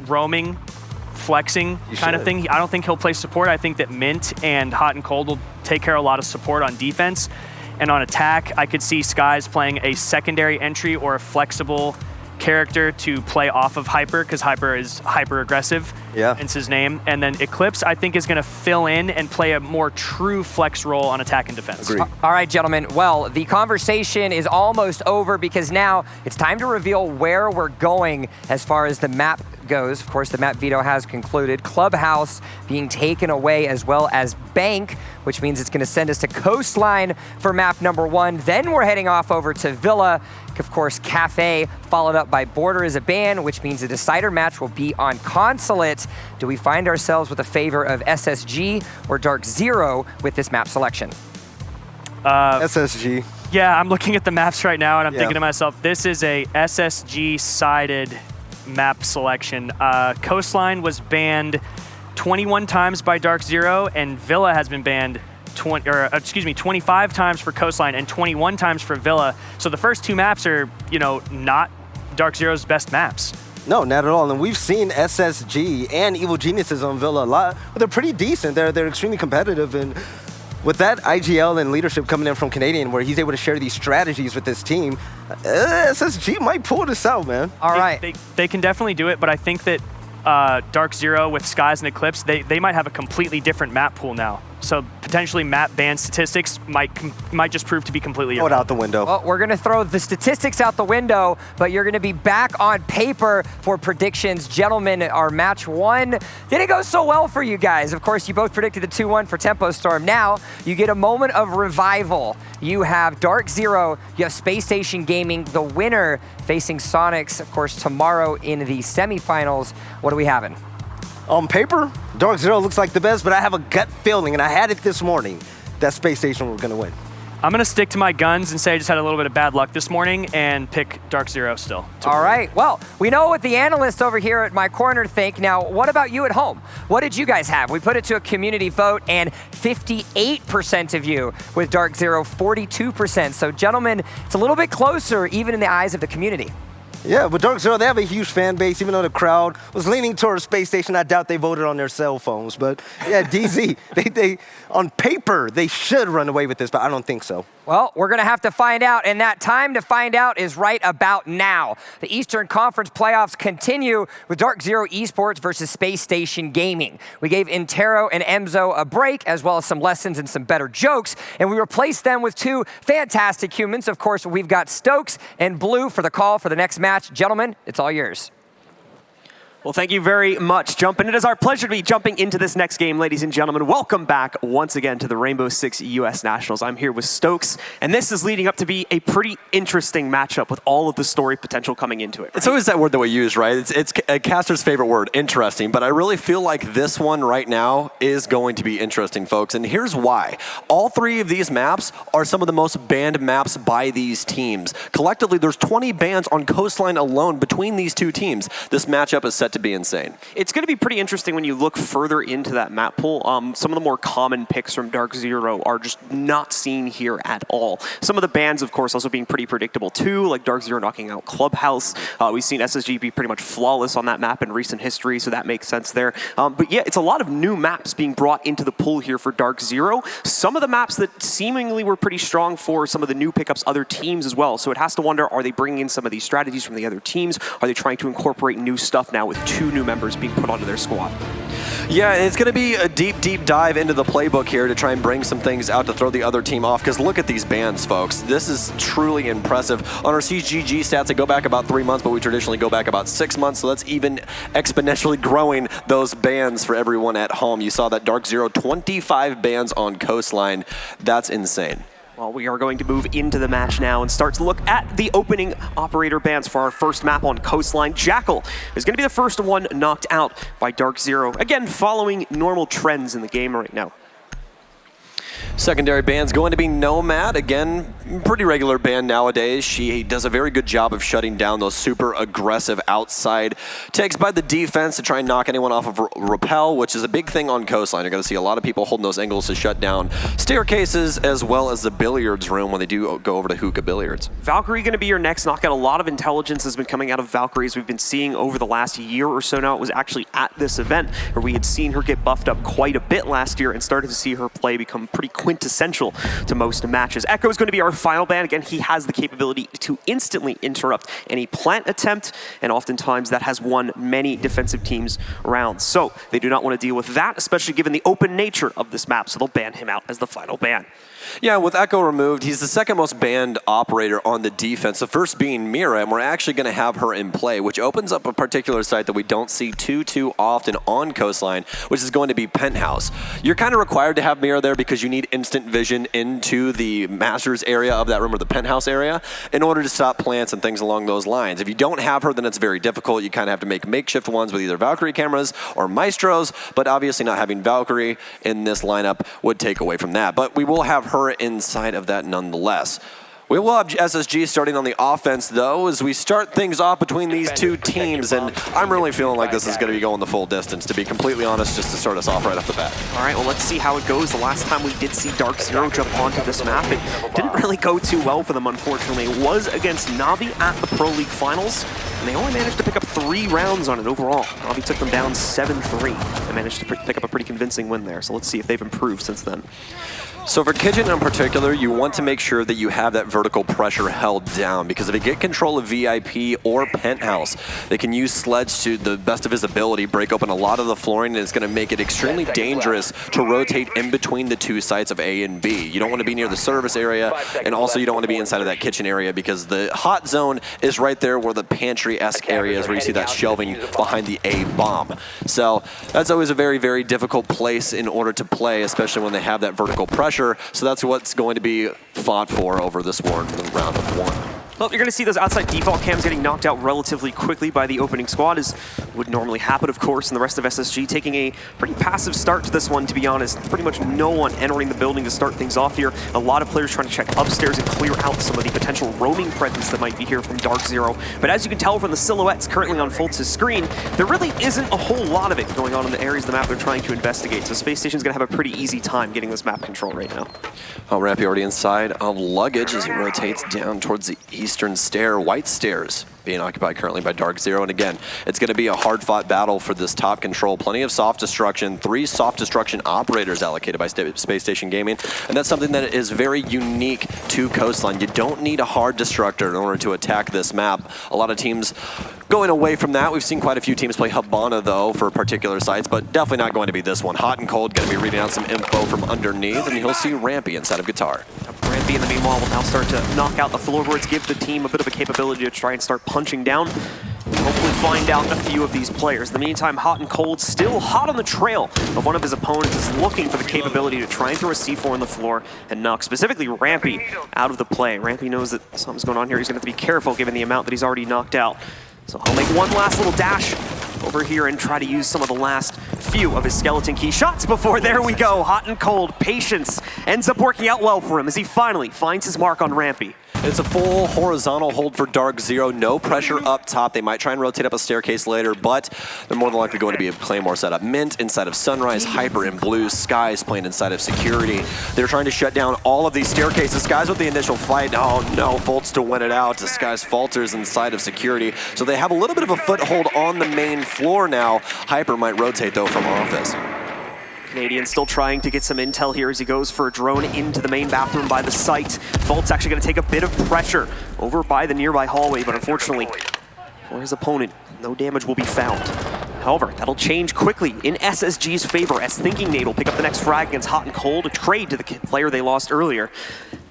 roaming, flexing kind of thing. I don't think he'll play support. I think that Mint and Hot and Cold will take care of a lot of support on defense. And on attack, I could see Skies playing a secondary entry or a flexible character to play off of Hyper, because Hyper is hyper aggressive. Yeah. Hence his name. And then Eclipse, I think, is going to fill in and play a more true flex role on attack and defense. Agreed. All right, gentlemen. Well, the conversation is almost over because now it's time to reveal where we're going as far as the map goes. Of course, the map veto has concluded. Clubhouse being taken away, as well as Bank, which means it's going to send us to Coastline for map number 1. Then we're heading off over to Villa. Of course, Cafe, followed up by Border is a ban, which means the decider match will be on Consulate. Do we find ourselves with a favor of SSG or Dark Zero with this map selection? SSG. Yeah, I'm looking at the maps right now, and I'm thinking to myself, this is a SSG-sided map selection. Coastline was banned 21 times by Dark Zero, and Villa has been banned 25 times for Coastline and 21 times for Villa. So the first two maps are, not Dark Zero's best maps. No, not at all. And we've seen SSG and Evil Geniuses on Villa a lot, but they're pretty decent. They're extremely competitive, and with that IGL and leadership coming in from Canadian, where he's able to share these strategies with this team, SSG might pull this out, man. All right. They can definitely do it, but I think that Dark Zero with Skies and Eclipse, they might have a completely different map pool now. So potentially map ban statistics might just prove to be completely throw it out the window. Well, we're going to throw the statistics out the window, but you're going to be back on paper for predictions. Gentlemen, our match 1 didn't go so well for you guys. Of course, you both predicted the 2-1 for Tempo Storm. Now, you get a moment of revival. You have Dark Zero, you have Space Station Gaming, the winner facing Sonics, of course, tomorrow in the semifinals. What are we having? On paper, Dark Zero looks like the best, but I have a gut feeling, and I had it this morning, that Space Station was going to win. I'm going to stick to my guns and say I just had a little bit of bad luck this morning and pick Dark Zero still. All right. Well, we know what the analysts over here at my corner think. Now, what about you at home? What did you guys have? We put it to a community vote, and 58% of you with Dark Zero, 42%. So, gentlemen, it's a little bit closer, even in the eyes of the community. Yeah, but Dark Zero, they have a huge fan base, even though the crowd was leaning towards Space Station. I doubt they voted on their cell phones. But yeah, DZ, they on paper, they should run away with this, but I don't think so. Well, we're going to have to find out, and that time to find out is right about now. The Eastern Conference playoffs continue with Dark Zero eSports versus Space Station Gaming. We gave Intero and Emzo a break, as well as some lessons and some better jokes, and we replaced them with 2 fantastic humans. Of course, we've got Stokes and Blue for the call for the next match. Gentlemen, it's all yours. Well, thank you very much, Jump. And it is our pleasure to be jumping into this next game, ladies and gentlemen. Welcome back once again to the Rainbow Six US Nationals. I'm here with Stokes, and this is leading up to be a pretty interesting matchup with all of the story potential coming into it. Right? It's always that word that we use, right? It's a caster's favorite word, interesting. But I really feel like this one right now is going to be interesting, folks. And here's why. All 3 of these maps are some of the most banned maps by these teams. Collectively, there's 20 bans on Coastline alone between these 2 teams. This matchup is set to be insane. It's going to be pretty interesting when you look further into that map pool. Some of the more common picks from Dark Zero are just not seen here at all. Some of the bans, of course, also being pretty predictable too, like Dark Zero knocking out Clubhouse. We've seen SSG be pretty much flawless on that map in recent history, so that makes sense there. But yeah, it's a lot of new maps being brought into the pool here for Dark Zero. Some of the maps that seemingly were pretty strong for some of the new pickups, other teams as well. So it has to wonder, are they bringing in some of these strategies from the other teams? Are they trying to incorporate new stuff now with 2 new members being put onto their squad? Yeah, it's going to be a deep, deep dive into the playbook here to try and bring some things out to throw the other team off, because look at these bans, folks. This is truly impressive. On our CGG stats, they go back about 3 months, but we traditionally go back about 6 months, so that's even exponentially growing those bans for everyone at home. You saw that Dark Zero, 25 bans on Coastline. That's insane. Well, we are going to move into the match now and start to look at the opening operator bans for our first map on Coastline. Jackal is going to be the first one knocked out by Dark Zero. Again, following normal trends in the game right now. Secondary ban's going to be Nomad. Again, pretty regular ban nowadays. She does a very good job of shutting down those super aggressive outside takes by the defense to try and knock anyone off of rappel, which is a big thing on Coastline. You're going to see a lot of people holding those angles to shut down staircases as well as the billiards room when they do go over to hookah billiards. Valkyrie going to be your next knockout. A lot of intelligence has been coming out of Valkyrie as we've been seeing over the last year or so now. It was actually at this event where we had seen her get buffed up quite a bit last year and started to see her play become pretty quintessential to most matches. Echo is going to be our final ban. Again, he has the capability to instantly interrupt any plant attempt, and oftentimes that has won many defensive teams rounds. So they do not want to deal with that, especially given the open nature of this map, so they'll ban him out as the final ban. Yeah, with Echo removed, he's the second most banned operator on the defense, the first being Mira, and we're actually going to have her in play, which opens up a particular site that we don't see too often on Coastline, which is going to be Penthouse. You're kind of required to have Mira there because you need instant vision into the Masters area of that room or the Penthouse area in order to stop plants and things along those lines. If you don't have her, then it's very difficult. You kind of have to make makeshift ones with either Valkyrie cameras or Maestros, but obviously not having Valkyrie in this lineup would take away from that. But we will have her inside of that nonetheless. We will have SSG starting on the offense, though, as we start things off between these two teams, and I'm really feeling like this is going to be going the full distance, to be completely honest, just to start us off right off the bat. All right, well, let's see how it goes. The last time we did see Dark Zero jump onto this map, it didn't really go too well for them, unfortunately. It was against Navi at the Pro League Finals, and they only managed to pick up 3 rounds on it overall. Navi took them down 7-3 and managed to pick up a pretty convincing win there, so let's see if they've improved since then. So for Kitchen in particular, you want to make sure that you have that vertical pressure held down, because if they get control of VIP or Penthouse, they can use Sledge to the best of his ability, break open a lot of the flooring, and it's going to make it extremely dangerous to rotate in between the two sites of A and B. You don't want to be near the service area, and also you don't want to be inside of that kitchen area, because the hot zone is right there where the pantry-esque area is, where you see that shelving behind the A bomb. So that's always a very, very difficult place in order to play, especially when they have that vertical pressure. So that's what's going to be fought for over this round of 1. Well, you're going to see those outside default cams getting knocked out relatively quickly by the opening squad, as would normally happen, of course, and the rest of SSG taking a pretty passive start to this one, to be honest. Pretty much no one entering the building to start things off here. A lot of players trying to check upstairs and clear out some of the potential roaming presence that might be here from Dark Zero. But as you can tell from the silhouettes currently on Fultz's screen, there really isn't a whole lot of it going on in the areas of the map they're trying to investigate. So Space Station's going to have a pretty easy time getting this map control right now. Rampy already inside of luggage as he rotates down towards the eastern stair. White stairs being occupied currently by Dark Zero. And again, it's going to be a hard-fought battle for this top control. Plenty of soft destruction, 3 soft destruction operators allocated by Space Station Gaming. And that's something that is very unique to Coastline. You don't need a hard destructor in order to attack this map. A lot of teams going away from that. We've seen quite a few teams play Habana, though, for particular sites, but definitely not going to be this one. Hot and Cold going to be reading out some info from underneath, and you'll see Rampy inside of Guitar. Rampy, in the meanwhile, will now start to knock out the floorboards, give the team a bit of a capability to try and start punching down. Hopefully find out a few of these players. In the meantime, Hot and Cold still hot on the trail of one of his opponents, is looking for the capability to try and throw a C4 on the floor and knock specifically Rampy out of the play. Rampy knows that something's going on here. He's going to have to be careful given the amount that he's already knocked out. So he'll make one last little dash over here and try to use some of the last few of his skeleton key shots before, there we go, Hot and Cold. Patience ends up working out well for him as he finally finds his mark on Rampy. It's a full horizontal hold for Dark Zero. No pressure up top. They might try and rotate up a staircase later, but they're more than likely going to be a Claymore setup. Mint inside of Sunrise, Hyper in blue, Skies playing inside of Security. They're trying to shut down all of these staircases. Skies with the initial fight. Oh no, Fultz to win it out. Skies falters inside of Security. So they have a little bit of a foothold on the main floor now. Hyper might rotate though from office. Canadian still trying to get some intel here as he goes for a drone into the main bathroom by the site. Fultz actually going to take a bit of pressure over by the nearby hallway, but unfortunately for his opponent, no damage will be found. However, that'll change quickly in SSG's favor as Thinking Nate will pick up the next frag against Hot and Cold, a trade to the player they lost earlier.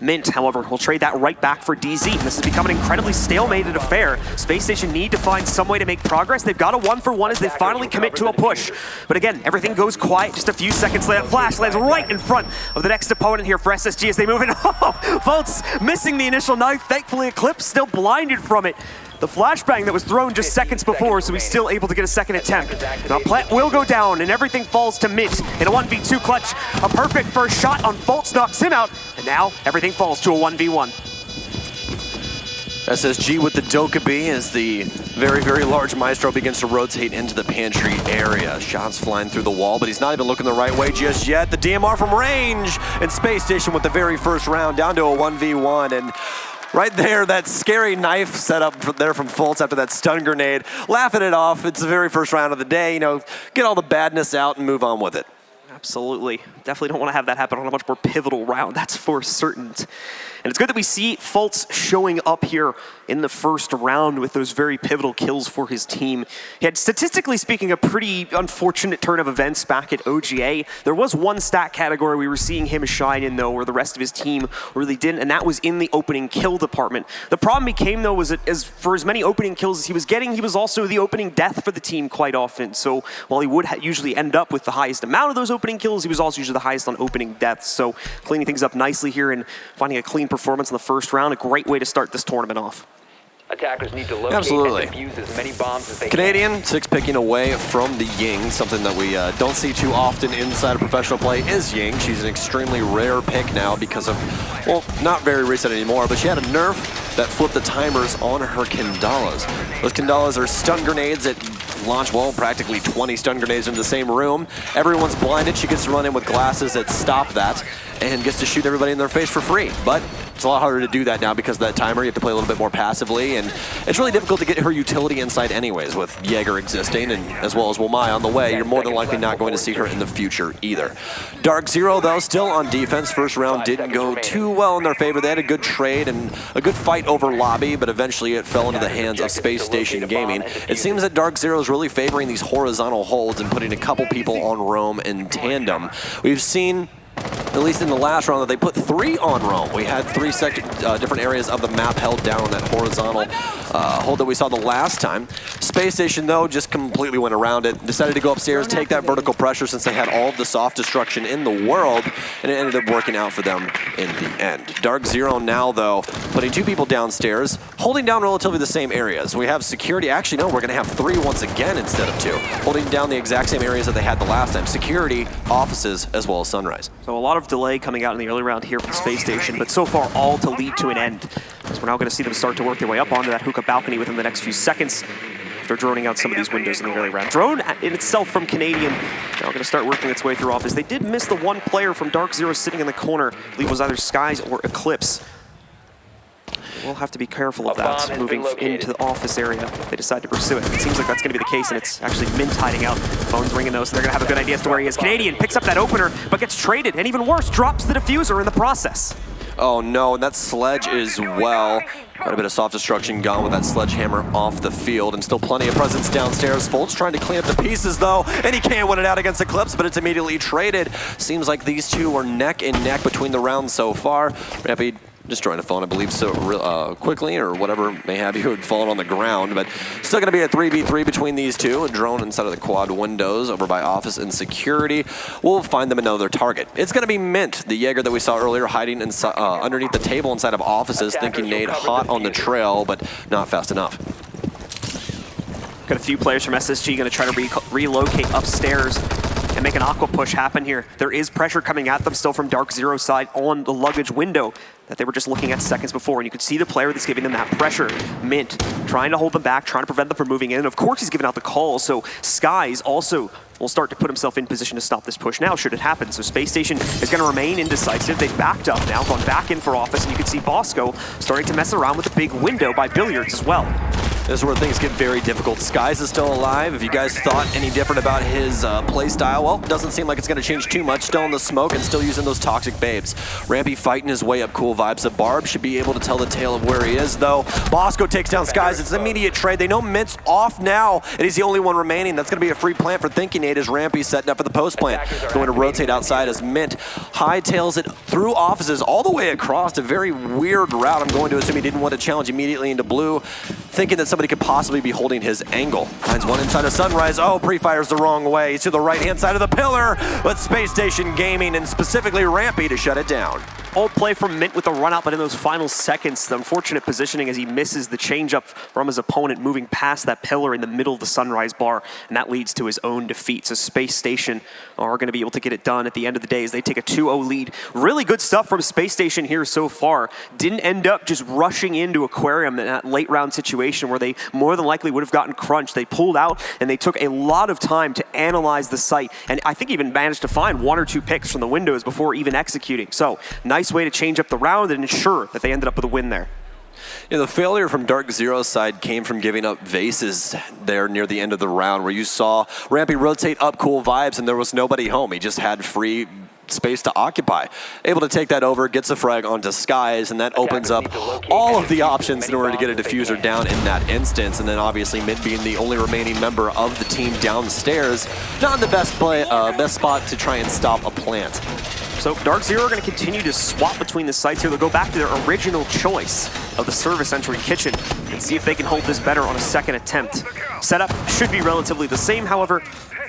Mint, however, will trade that right back for DZ. This has become an incredibly stalemated affair. Space Station need to find some way to make progress. They've got a 1-for-1 as they finally commit to a push. But again, everything goes quiet just a few seconds later. Flash lands right in front of the next opponent here for SSG as they move in. Oh, Fultz missing the initial knife. Thankfully, Eclipse still blinded from it. the flashbang that was thrown just seconds before, so he's still able to get a second attempt. Now Plant will go down, and everything falls to Mint in a 1v2 clutch. A perfect first shot on Fultz knocks him out, and now everything falls to a 1v1. SSG with the Dokkaebi as the very, very large Maestro begins to rotate into the pantry area. Shots flying through the wall, but he's not even looking the right way just yet. The DMR from range, and Space Station with the very first round down to a 1v1. And right there, that scary knife setup there from Fultz after that stun grenade. Laughing it off. It's the very first round of the day. You know, get all the badness out and move on with it. Absolutely. Definitely don't want to have that happen on a much more pivotal round. That's for certain. And it's good that we see Fultz showing up here in the first round with those very pivotal kills for his team. He had, statistically speaking, a pretty unfortunate turn of events back at OGA. There was one stat category we were seeing him shine in, though, where the rest of his team really didn't, and that was in the opening kill department. The problem became, though, was that for as many opening kills as he was getting, he was also the opening death for the team quite often. So while he would usually end up with the highest amount of those opening kills, he was also usually the highest on opening deaths. So cleaning things up nicely here and finding a clean performance in the first round, a great way to start this tournament off. Attackers need to locate Absolutely. and defuse as many bombs as they Canadian, 6 picking away from the Ying. Something that we don't see too often inside of professional play is Ying. She's an extremely rare pick now because of, well, not very recent anymore, but she had a nerf that flipped the timers on her Kandalas. Those Kandalas are stun grenades that launch, well, practically 20 stun grenades into the same room. Everyone's blinded. She gets to run in with glasses that stop that and gets to shoot everybody in their face for free. But it's a lot harder to do that now because of that timer. You have to play a little bit more passively, and it's really difficult to get her utility inside anyways with Jaeger existing, and as well as Wamai on the way. You're more than likely not going to see her in the future either. Dark Zero, though, still on defense. First round didn't go too well in their favor. They had a good trade and a good fight over lobby, but eventually it fell into the hands of Space Station Gaming. It seems that Dark Zero is really favoring these horizontal holds and putting a couple people on Rome in tandem. We've seen, at least in the last round, that they put 3 on Rome. We had 3 different areas of the map held down on that horizontal hold that we saw the last time. Space Station, though, just completely went around it, decided to go upstairs, take that vertical pressure since they had all of the soft destruction in the world, and it ended up working out for them in the end. Dark Zero now, though, putting 2 people downstairs, holding down relatively the same areas. We have security. Actually, no, we're going to have 3 once again instead of 2, holding down the exact same areas that they had the last time. Security, offices, as well as Sunrise. So a lot of delay coming out in the early round here from Space Station, but so far all to lead to an end. So we're now going to see them start to work their way up onto that hookah balcony within the next few seconds after droning out some of these windows in the early round. Drone in itself from Canadian now going to start working its way through office. They did miss the one player from Dark Zero sitting in the corner. I believe it was either Skies or Eclipse. We'll have to be careful of that moving into the office area if they decide to pursue it. It seems like that's going to be the case, and it's actually Mint hiding out. Phone's ringing though, so they're going to have a good idea as to where he is. Canadian picks up that opener, but gets traded, and even worse, drops the diffuser in the process. Oh no, and that sledge as well. Quite a bit of soft destruction gone with that sledgehammer off the field, and still plenty of presence downstairs. Fultz trying to clean up the pieces though, and he can't win it out against Eclipse, but it's immediately traded. Seems like these two are neck and neck between the rounds so far. Rampy destroying a phone, I believe, so quickly, or whatever may have you, had fallen on the ground, but still going to be a 3v3 between these two. A drone inside of the quad windows over by office and security. We'll find them another target. It's going to be Mint, the Jaeger that we saw earlier, hiding underneath the table inside of offices, thinking Nade hot on the trail, but not fast enough. Got a few players from SSG going to try to relocate upstairs and make an aqua push happen here. There is pressure coming at them still from Dark Zero's side on the luggage window that they were just looking at seconds before, and you could see the player that's giving them that pressure, Mint, trying to hold them back, trying to prevent them from moving in. And of course he's giving out the call, so Skies also will start to put himself in position to stop this push now, should it happen. So Space Station is going to remain indecisive. They've backed up now, gone back in for office, and you can see Bosco starting to mess around with the big window by Billiards as well. This is where things get very difficult. Skies is still alive. If you guys thought any different about his play style, well, it doesn't seem like it's going to change too much. Still in the smoke and still using those toxic babes. Rampy fighting his way up, cool vibes. The Barb should be able to tell the tale of where he is, though. Bosco takes down Skies. It's an immediate trade. They know Mint's off now, and he's the only one remaining. That's going to be a free plant for Thinking Nade as Rampy setting up for the post plant. Going to rotate outside as Mint hightails it through offices all the way across. A very weird route. I'm going to assume he didn't want to challenge immediately into blue, thinking that somebody could possibly be holding his angle. Finds one inside of Sunrise. Oh, pre-fires the wrong way. He's to the right-hand side of the pillar, but Space Station Gaming and specifically Rampy to shut it down. Bold play from Mint with the run out, but in those final seconds, the unfortunate positioning as he misses the changeup from his opponent, moving past that pillar in the middle of the Sunrise bar, and that leads to his own defeat. So Space Station are going to be able to get it done at the end of the day as they take a 2-0 lead. Really good stuff from Space Station here so far. Didn't end up just rushing into Aquarium in that late round situation where they more than likely would have gotten crunched. They pulled out and they took a lot of time to analyze the site, and I think even managed to find 1 or 2 picks from the windows before even executing. So nice way to change up the round and ensure that they ended up with a win there. Yeah, the failure from Dark Zero's side came from giving up vases there near the end of the round, where you saw Rampy rotate up Cool Vibes and there was nobody home. He just had free space to occupy. Able to take that over, gets a frag onto Skies, and that opens up all of the options in order to get a diffuser down in that instance. And then obviously Mint being the only remaining member of the team downstairs, not in the best spot to try and stop a plant. So Dark Zero are going to continue to swap between the sites here. They'll go back to their original choice of the service entry kitchen and see if they can hold this better on a second attempt. Setup should be relatively the same, however,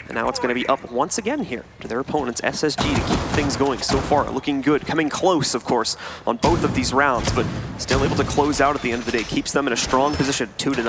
and now it's going to be up once again here to their opponents, SSG, to keep things going so far. Looking good, coming close, of course, on both of these rounds, but still able to close out at the end of the day. Keeps them in a strong position, 2-0.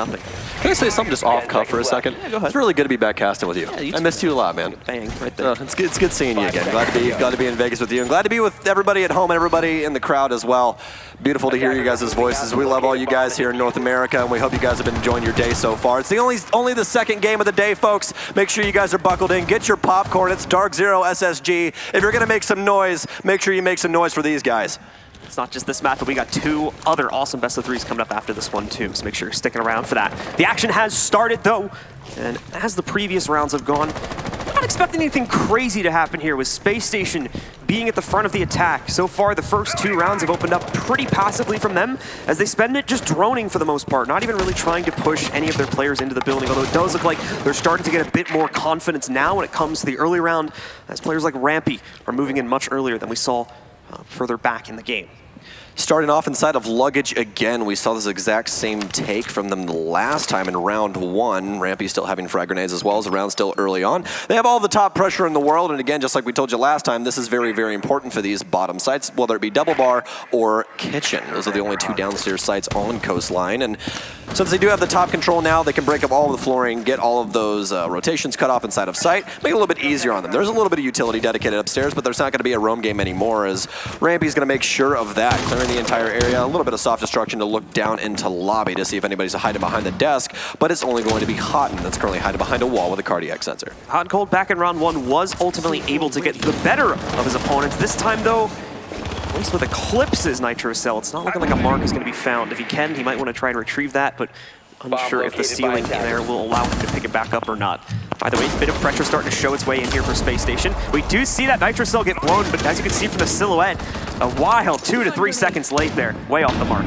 Can I say something just off cuff for a second? Yeah, go ahead. It's really good to be back casting with you. Yeah, you I missed you a lot, man. Bang, right there. It's good seeing you again. Glad to be in Vegas with you, and glad to be with everybody at home and everybody in the crowd as well. Beautiful to hear you guys' voices. We love all you guys here in North America, and we hope you guys have been enjoying your day so far. It's the only the second game of the day, folks. Make sure you guys are buckled in. Get your popcorn. It's Dark Zero SSG. If you're gonna make some noise, make sure you make some noise for these guys. It's not just this match, but we got 2 other awesome best of 3s coming up after this one too, so make sure you're sticking around for that. The action has started though, and as the previous rounds have gone, I'm not expecting anything crazy to happen here with Space Station being at the front of the attack. So far, the first 2 rounds have opened up pretty passively from them as they spend it just droning for the most part, not even really trying to push any of their players into the building, although it does look like they're starting to get a bit more confidence now when it comes to the early round, as players like Rampy are moving in much earlier than we saw further back in the game. Starting off inside of Luggage again, we saw this exact same take from them the last time in round 1. Rampy still having frag grenades as well as the round still early on. They have all the top pressure in the world, and again, just like we told you last time, this is very, very important for these bottom sites, whether it be Double Bar or Kitchen. Those are the only 2 downstairs sites on Coastline, and since they do have the top control now, they can break up all of the flooring, get all of those rotations cut off inside of sight, make it a little bit easier on them. There's a little bit of utility dedicated upstairs, but there's not going to be a roam game anymore, as Rampy's going to make sure of that, clearing the entire area. A little bit of soft destruction to look down into lobby to see if anybody's hiding behind the desk, but it's only going to be Houghton that's currently hiding behind a wall with a cardiac sensor. Hot and Cold back in round 1 was ultimately able to get the better of his opponents. This time though, at least with Eclipse's Nitro Cell, it's not looking like a mark is going to be found. If he can, he might want to try and retrieve that, but unsure if the ceiling there will allow him to pick it back up or not. By the way, a bit of pressure starting to show its way in here for Space Station. We do see that Nitro Cell get blown, but as you can see from the silhouette, a wild 2 to 3 seconds late there, way off the mark.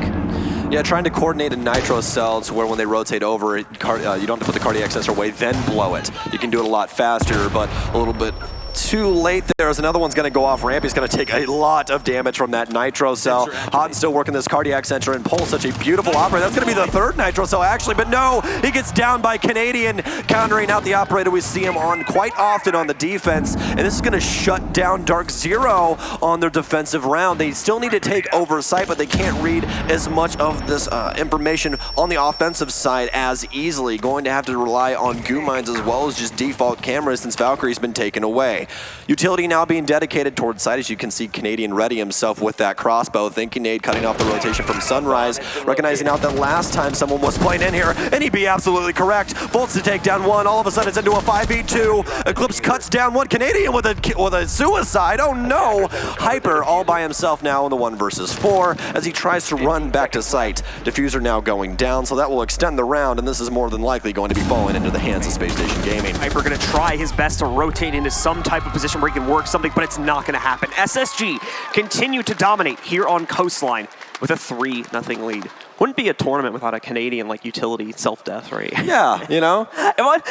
Yeah, trying to coordinate a Nitro Cell to where when they rotate over, you don't have to put the cardiac sensor away, then blow it. You can do it a lot faster, but a little bit too late there as another one's going to go off. Rampy's going to take a lot of damage from that Nitro Cell. Houghton's still working this cardiac sensor, and Pole, such a beautiful operator. That's going to be the 3rd Nitro Cell actually, but no, he gets down by Canadian, countering out the operator we see him on quite often on the defense, and this is going to shut down Dark Zero on their defensive round. They still need to take oversight, but they can't read as much of this information on the offensive side as easily. Going to have to rely on goo mines as well as just default cameras since Valkyrie's been taken away. Utility now being dedicated towards side, as you can see Canadian ready himself with that crossbow. Thinking Nade cutting off the rotation from Sunrise, recognizing out that last time someone was playing in here, and he'd be absolutely correct. Volts to take down 1, all of a sudden it's into a 5v2. Eclipse cuts down 1, Canadian with a suicide, oh no! Hyper all by himself now in the 1 versus 4 as he tries to run back to site. Diffuser now going down, so that will extend the round, and this is more than likely going to be falling into the hands of Space Station Gaming. Hyper gonna try his best to rotate into some type of position where he can work something, but it's not going to happen. SSG continue to dominate here on Coastline with a 3-0 lead. Wouldn't be a tournament without a Canadian like utility self-death, right? Yeah, you know.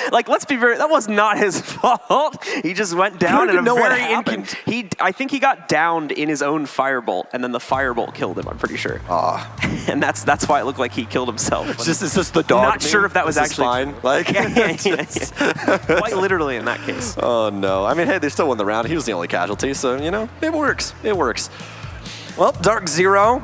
Like, let's be very. That was not his fault. He just went down in a very. I think he got downed in his own firebolt, and then the firebolt killed him. I'm pretty sure. And that's why it looked like he killed himself. It's just the dog. Not sure if that was actually fine. Like, quite literally in that case. Oh no! I mean, hey, they still won the round. He was the only casualty, so you know, it works. It works. Well, Dark Zero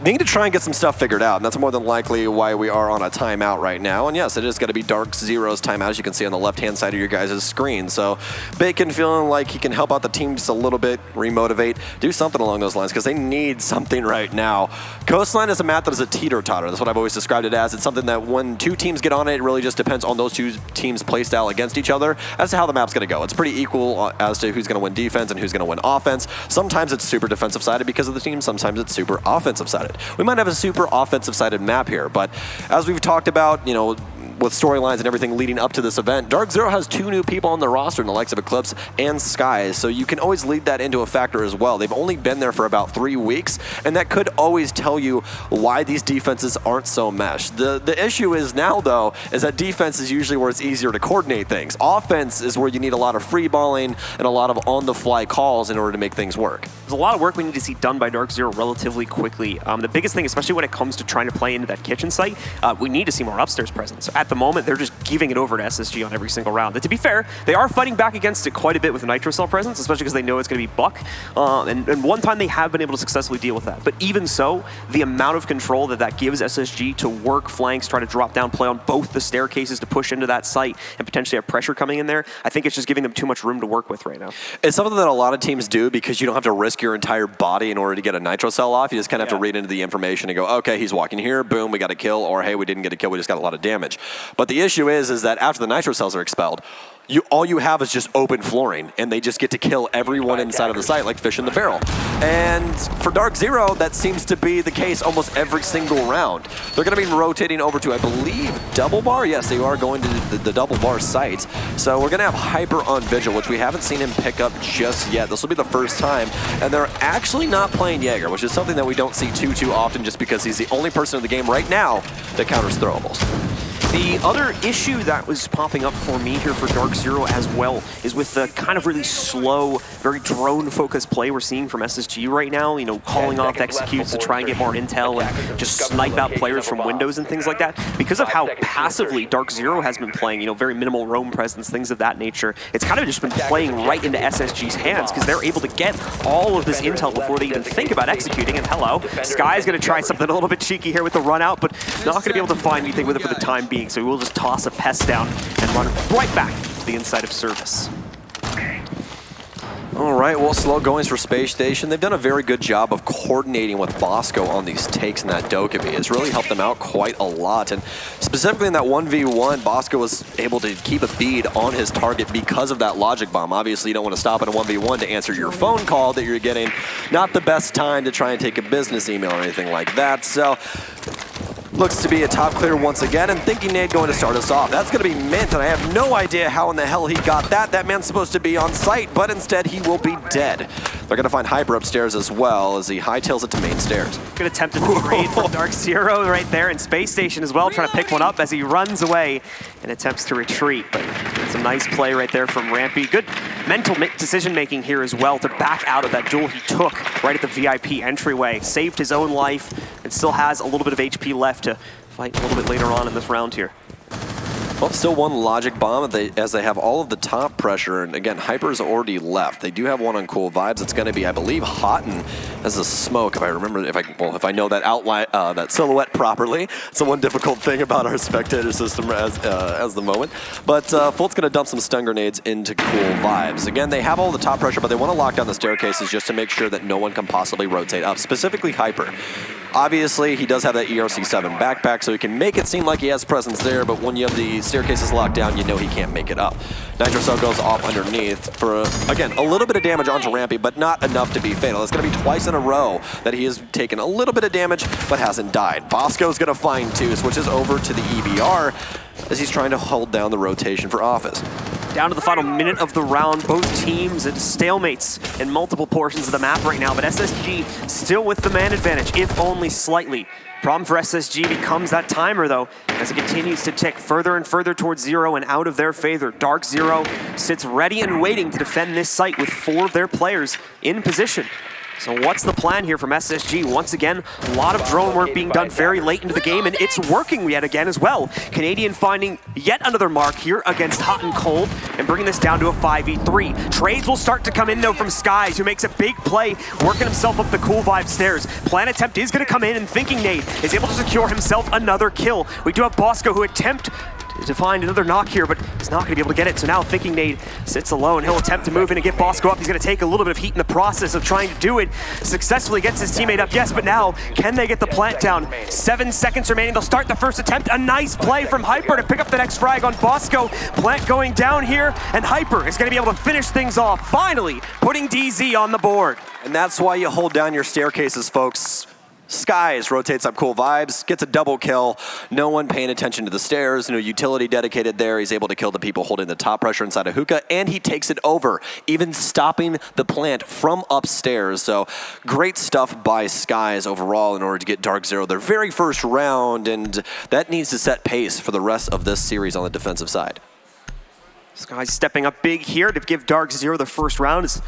need to try and get some stuff figured out, and that's more than likely why we are on a timeout right now. And yes, it is going to be Dark Zero's timeout, as you can see on the left-hand side of your guys' screen. So Bacon feeling like he can help out the team just a little bit, remotivate, do something along those lines, because they need something right now. Coastline is a map that is a teeter-totter. That's what I've always described it as. It's something that when two teams get on it, it really just depends on those two teams' play style against each other as to how the map's going to go. It's pretty equal as to who's going to win defense and who's going to win offense. Sometimes it's super defensive-sided because of the team. Sometimes it's super offensive-sided. We might have a super offensive-sided map here, but as we've talked about, you know, with storylines and everything leading up to this event, Dark Zero has 2 new people on the roster in the likes of Eclipse and Skies, so you can always lead that into a factor as well. They've only been there for about 3 weeks, and that could always tell you why these defenses aren't so meshed. The issue is now, though, is that defense is usually where it's easier to coordinate things. Offense is where you need a lot of free balling and a lot of on-the-fly calls in order to make things work. There's a lot of work we need to see done by Dark Zero relatively quickly. The biggest thing, especially when it comes to trying to play into that kitchen site, we need to see more upstairs presence. At the moment, they're just giving it over to SSG on every single round. And to be fair, they are fighting back against it quite a bit with the Nitro Cell presence, especially because they know it's going to be Buck. And one time they have been able to successfully deal with that. But even so, the amount of control that gives SSG to work flanks, try to drop down, play on both the staircases to push into that site, and potentially have pressure coming in there, I think it's just giving them too much room to work with right now. It's something that a lot of teams do because you don't have to risk your entire body in order to get a Nitro Cell off. You just kind of have to read into the information and go, okay, he's walking here, boom, we got a kill, or hey, we didn't get a kill, we just got a lot of damage. But the issue is that after the Nitro Cells are expelled, all you have is just open flooring, and they just get to kill everyone inside of the site like fish in the barrel. And for Dark Zero, that seems to be the case almost every single round. They're going to be rotating over to, I believe, Double Bar. Yes, they are going to the Double Bar site. So we're going to have Hyper on Vigil, which we haven't seen him pick up just yet. This will be the first time. And they're actually not playing Jaeger, which is something that we don't see too often just because he's the only person in the game right now that counters throwables. The other issue that was popping up for me here for Dark Zero as well is with the kind of really slow, very drone-focused play we're seeing from SSG right now, you know, calling off executes to try and get more intel and just snipe out players from windows and things like that. Because of how passively Dark Zero has been playing, you know, very minimal roam presence, things of that nature, it's kind of just been playing right into SSG's hands because they're able to get all of this intel before they even think about executing. And hello, Sky's going to try something a little bit cheeky here with the run out, but not going to be able to find anything with it for the time being. So we'll just toss a pest down and run right back to the inside of service. All right, well, slow goings for Space Station. They've done a very good job of coordinating with Bosco on these takes in that Dokkaebi. It's really helped them out quite a lot. And specifically in that 1v1, Bosco was able to keep a bead on his target because of that logic bomb. Obviously, you don't want to stop at a 1v1 to answer your phone call that you're getting. Not the best time to try and take a business email or anything like that. So looks to be a top clear once again, and Thinking Nade going to start us off. That's going to be Mint, and I have no idea how in the hell he got that. That man's supposed to be on site, but instead he will be dead. They're going to find Hyper upstairs as well as he hightails it to main stairs. Good attempt at the trade from Dark Zero right there, and Space Station as well, trying to pick one up as he runs away and attempts to retreat. But it's a nice play right there from Rampy. Good mental decision-making here as well to back out of that duel he took right at the VIP entryway. Saved his own life and still has a little bit of HP left to fight a little bit later on in this round here. Well, still one logic bomb as they have all of the top pressure, and again, Hyper's already left. They do have one on Cool Vibes. It's going to be, I believe, Houghton as a smoke. If I remember, if I know that outline, that silhouette properly. It's the one difficult thing about our spectator system as the moment. But Fult's going to dump some stun grenades into Cool Vibes. Again, they have all the top pressure, but they want to lock down the staircases just to make sure that no one can possibly rotate up, specifically Hyper. Obviously, he does have that ERC-7 backpack, so he can make it seem like he has presence there, but when you have the staircases locked down, you know he can't make it up. Nitro Cell goes off underneath for, again, a little bit of damage onto Rampy, but not enough to be fatal. It's going to be twice in a row that he has taken a little bit of damage, but hasn't died. Bosco's going to find two, switches over to the EBR as he's trying to hold down the rotation for Office. Down to the final minute of the round, both teams at stalemates in multiple portions of the map right now, but SSG still with the man advantage, if only slightly. Problem for SSG becomes that timer, though, as it continues to tick further and further towards zero and out of their favor. Dark Zero sits ready and waiting to defend this site with 4 of their players in position. So what's the plan here from SSG? Once again, a lot of drone work being done very late into the game, and it's working yet again as well. Canadian finding yet another mark here against Hot and Cold and bringing this down to a 5v3. Trades will start to come in though from Skies, who makes a big play, working himself up the Cool Vibe stairs. Plan attempt is going to come in, and Thinking Nade is able to secure himself another kill. We do have Bosco who attempt to find another knock here, but he's not going to be able to get it. So now Thinking Nade sits alone. He'll attempt to move in and get Bosco up. He's going to take a little bit of heat in the process of trying to do it. Successfully gets his teammate up, yes, but now can they get the plant down? 7 seconds remaining. They'll start the first attempt. A nice play from Hyper to pick up the next frag on Bosco. Plant going down here, and Hyper is going to be able to finish things off, finally putting DZ on the board. And that's why you hold down your staircases, folks. Skies rotates up Cool Vibes, gets a double kill. No one paying attention to the stairs. No utility dedicated there. He's able to kill the people holding the top pressure inside of Hookah, and he takes it over, even stopping the plant from upstairs. So great stuff by Skies overall in order to get Dark Zero their very first round, and that needs to set pace for the rest of this series on the defensive side. Skies stepping up big here to give Dark Zero the first round.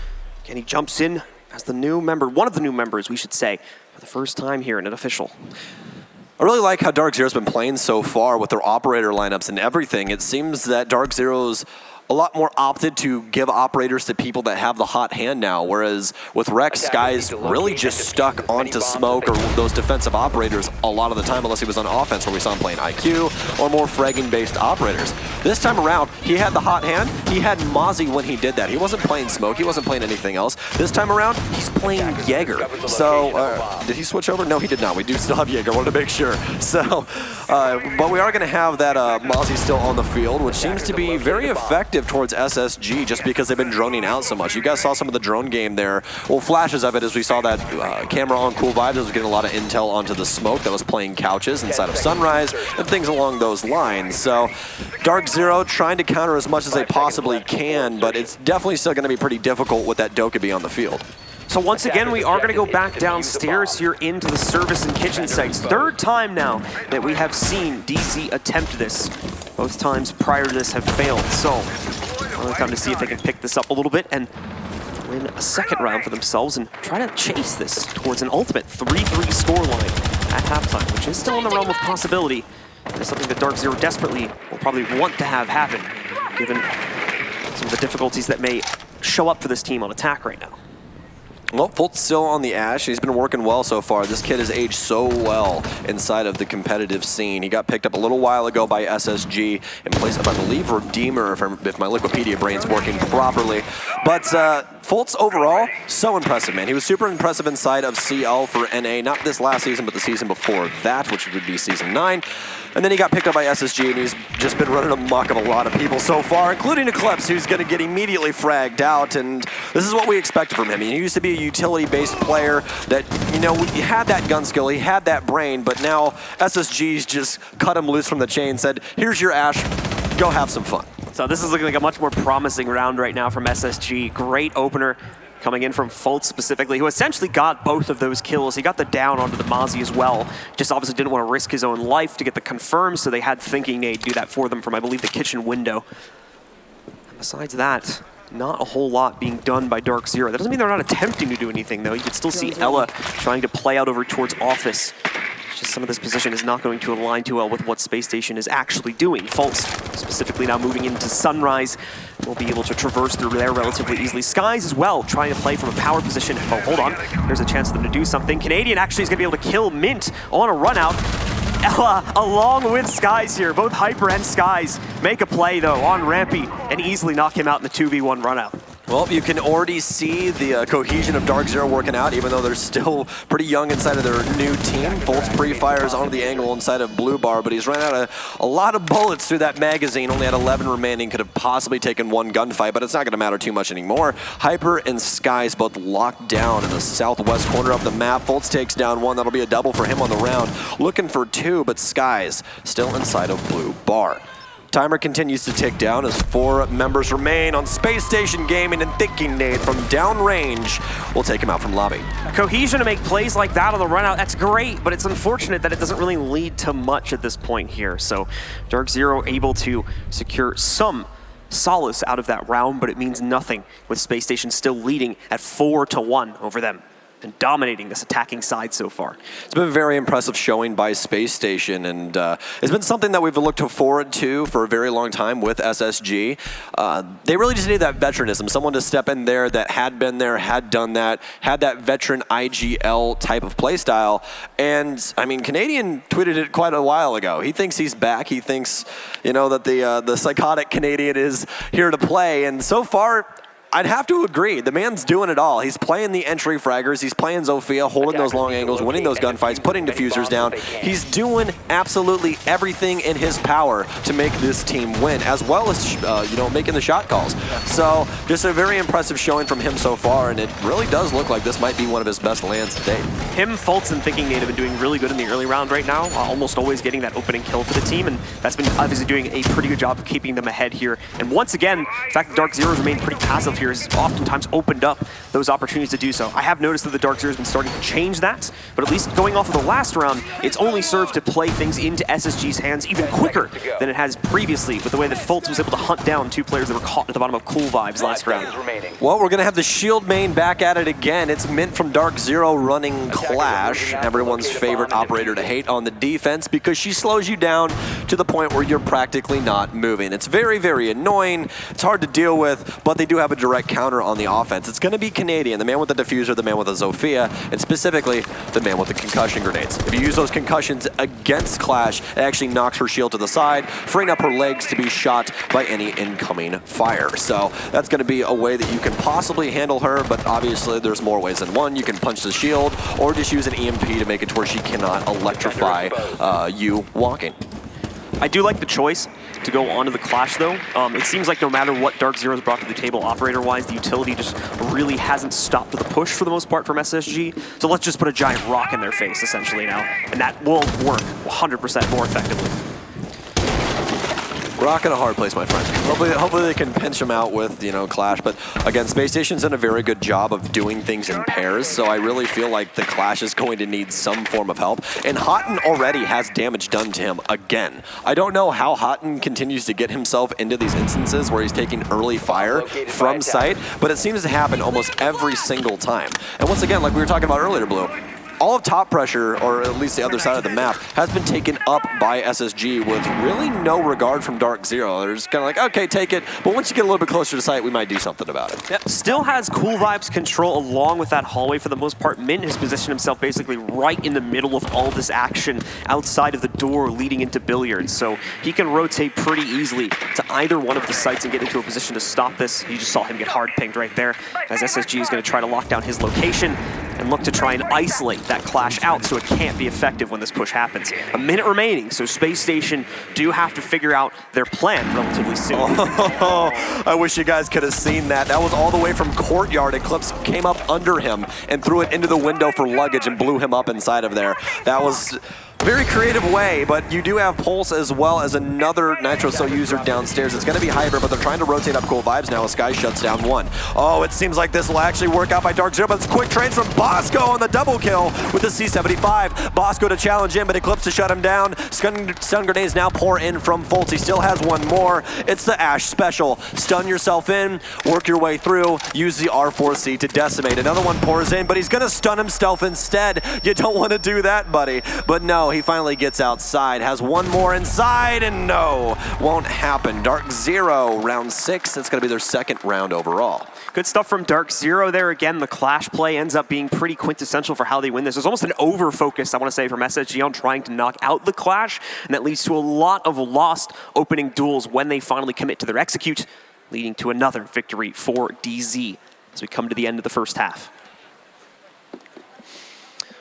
And he jumps in as the new member, one of the new members, we should say, for the first time here in an official. I really like how Dark Zero's been playing so far with their operator lineups and everything. It seems that Dark Zero's a lot more opted to give operators to people that have the hot hand now, whereas with Rex, Skies really just stuck onto Smoke or those defensive operators a lot of the time, unless he was on offense where we saw him playing IQ or more fragging-based operators. This time around, he had the hot hand. He had Mozzie when he did that. He wasn't playing Smoke. He wasn't playing anything else. This time around, he's playing Jaeger. So, did he switch over? No, he did not. We do still have Jaeger. Wanted to make sure. So, but we are going to have that Mozzie still on the field, which seems to be very effective towards SSG just because they've been droning out so much. You guys saw some of the drone game there. Well, flashes of it as we saw that camera on Cool Vibes was getting a lot of intel onto the Smoke that was playing couches inside of Sunrise and things along those lines. So Dark Zero trying to counter as much as they possibly can, but it's definitely still going to be pretty difficult with that Dokkaebi on the field. So once again, we are going to go back downstairs here into the service and kitchen sites. Third time now that we have seen DZ attempt this. Both times prior to this have failed. So another time to see if they can pick this up a little bit and win a second round for themselves and try to chase this towards an ultimate 3-3 scoreline at halftime, which is still in the realm of possibility. It's something that Dark Zero desperately will probably want to have happen, given some of the difficulties that may show up for this team on attack right now. Well, Fult's still on the Ash. He's been working well so far. This kid has aged so well inside of the competitive scene. He got picked up a little while ago by SSG in place of, I believe, Redeemer, if my Wikipedia brain's working properly. But Fult's overall, so impressive, man. He was super impressive inside of CL for NA, not this last season, but the season before that, which would be season 9. And then he got picked up by SSG, and he's just been running amok of a lot of people so far, including Eclipse, who's going to get immediately fragged out. And this is what we expected from him. He used to be a utility-based player that, you know, he had that gun skill, he had that brain, but now SSG's just cut him loose from the chain, said, here's your Ash, go have some fun. So this is looking like a much more promising round right now from SSG. Great opener coming in from Fultz specifically, who essentially got both of those kills. He got the down onto the Mozzie as well. Just obviously didn't want to risk his own life to get the confirm, so they had Thinking Nade do that for them from, I believe, the kitchen window. And besides that, not a whole lot being done by Dark Zero. That doesn't mean they're not attempting to do anything, though. You can still see Ella trying to play out over towards Office. It's just some of this position is not going to align too well with what Space Station is actually doing. Fultz specifically now moving into Sunrise. Will be able to traverse through there relatively easily. Skies as well, trying to play from a power position. Oh, hold on. There's a chance for them to do something. Canadian actually is going to be able to kill Mint on a run out. Ella, along with Skies here, both Hyper and Skies make a play, though, on Rampy and easily knock him out in the 2v1 run out. Well, you can already see the cohesion of Dark Zero working out, even though they're still pretty young inside of their new team. Fultz pre-fires onto the angle inside of Blue Bar, but he's run out of a lot of bullets through that magazine. Only had 11 remaining, could have possibly taken one gunfight, but it's not going to matter too much anymore. Hyper and Skies both locked down in the southwest corner of the map. Fultz takes down one. That'll be a double for him on the round. Looking for two, but Skies still inside of Blue Bar. Timer continues to tick down as 4 members remain on Space Station Gaming, and Thinking Nade from downrange will take him out from lobby. Cohesion to make plays like that on the run out, that's great, but it's unfortunate that it doesn't really lead to much at this point here. So Dark Zero able to secure some solace out of that round, but it means nothing with Space Station still leading at 4-1 over them. and dominating this attacking side so far. It's been a very impressive showing by Space Station, and it's been something that we've looked forward to for a very long time with SSG. They really just need that veteranism, someone to step in there that had been there, had done that, had that veteran IGL type of play style. And I mean, Canadian tweeted it quite a while ago. He thinks he's back. He thinks, that the psychotic Canadian is here to play. And so far, I'd have to agree. The man's doing it all. He's playing the entry fraggers. He's playing Zofia, holding those long angles, winning those gunfights, putting diffusers down. He's doing absolutely everything in his power to make this team win, as well as, making the shot calls. So just a very impressive showing from him so far, and it really does look like this might be one of his best lands to date. Him, Fultz, and Thinking Nate have been doing really good in the early round right now, almost always getting that opening kill for the team, and that's been obviously doing a pretty good job of keeping them ahead here. And once again, the fact that Dark Zero's remained pretty passive here has oftentimes opened up those opportunities to do so. I have noticed that the Dark Zero has been starting to change that, but at least going off of the last round, it's only served to play things into SSG's hands even quicker than it has previously, with the way that Fultz was able to hunt down 2 players that were caught at the bottom of Cool Vibes last round. Well, we're going to have the Shield main back at it again. It's Mint from Dark Zero running Clash, everyone's favorite operator to hate on the defense, because she slows you down to the point where you're practically not moving. It's very, very annoying. It's hard to deal with, but they do have a direct counter on the offense. It's going to be Canadian, the man with the diffuser, the man with the Zofia, and specifically the man with the concussion grenades. If you use those concussions against Clash, it actually knocks her shield to the side, freeing up her legs to be shot by any incoming fire. So that's going to be a way that you can possibly handle her, but obviously there's more ways than one. You can punch the shield or just use an EMP to make it to where she cannot electrify you walking. I do like the choice to go onto the Clash, though. It seems like no matter what Dark Zero's brought to the table operator-wise, the utility just really hasn't stopped the push for the most part from SSG. So let's just put a giant rock in their face, essentially, now. And that will work 100% more effectively. Rock in a hard place, my friend. Hopefully they can pinch him out with, Clash. But again, Space Station's done a very good job of doing things in pairs, so I really feel like the Clash is going to need some form of help. And Houghton already has damage done to him again. I don't know how Houghton continues to get himself into these instances where he's taking early fire from sight, but it seems to happen almost every single time. And once again, like we were talking about earlier, Blue, all of top pressure, or at least the other side of the map, has been taken up by SSG with really no regard from Dark Zero. They're just kind of like, okay, take it, but once you get a little bit closer to sight, we might do something about it. Yep. Still has Cool Vibes control along with that hallway for the most part. Mint has positioned himself basically right in the middle of all this action outside of the door leading into Billiards, so he can rotate pretty easily to either one of the sites and get into a position to stop this. You just saw him get hard pinged right there, as SSG is going to try to lock down his location and look to try and isolate that Clash out so it can't be effective when this push happens. A minute remaining, so Space Station do have to figure out their plan relatively soon. Oh, I wish you guys could have seen that. That was all the way from Courtyard. Eclipse came up under him and threw it into the window for luggage and blew him up inside of there. That was very creative way, but you do have Pulse as well as another Nitro Cell user downstairs. It's going to be Hybrid, but they're trying to rotate up Cool Vibes now as Sky shuts down one. Oh, it seems like this will actually work out by Dark Zero, but it's quick trades from Bosco on the double kill with the C75. Bosco to challenge in, but Eclipse to shut him down. Stun grenades now pour in from Fultz. He still has one more. It's the Ash special. Stun yourself in, work your way through, use the R4C to decimate. Another one pours in, but he's going to stun himself instead. You don't want to do that, buddy. But no, he finally gets outside, has one more inside, and no, won't happen. Dark Zero, round 6. It's going to be their second round overall. Good stuff from Dark Zero there. Again, the Clash play ends up being pretty quintessential for how they win this. There's almost an over-focus, I want to say, from SSG on trying to knock out the Clash, and that leads to a lot of lost opening duels when they finally commit to their execute, leading to another victory for DZ as we come to the end of the first half.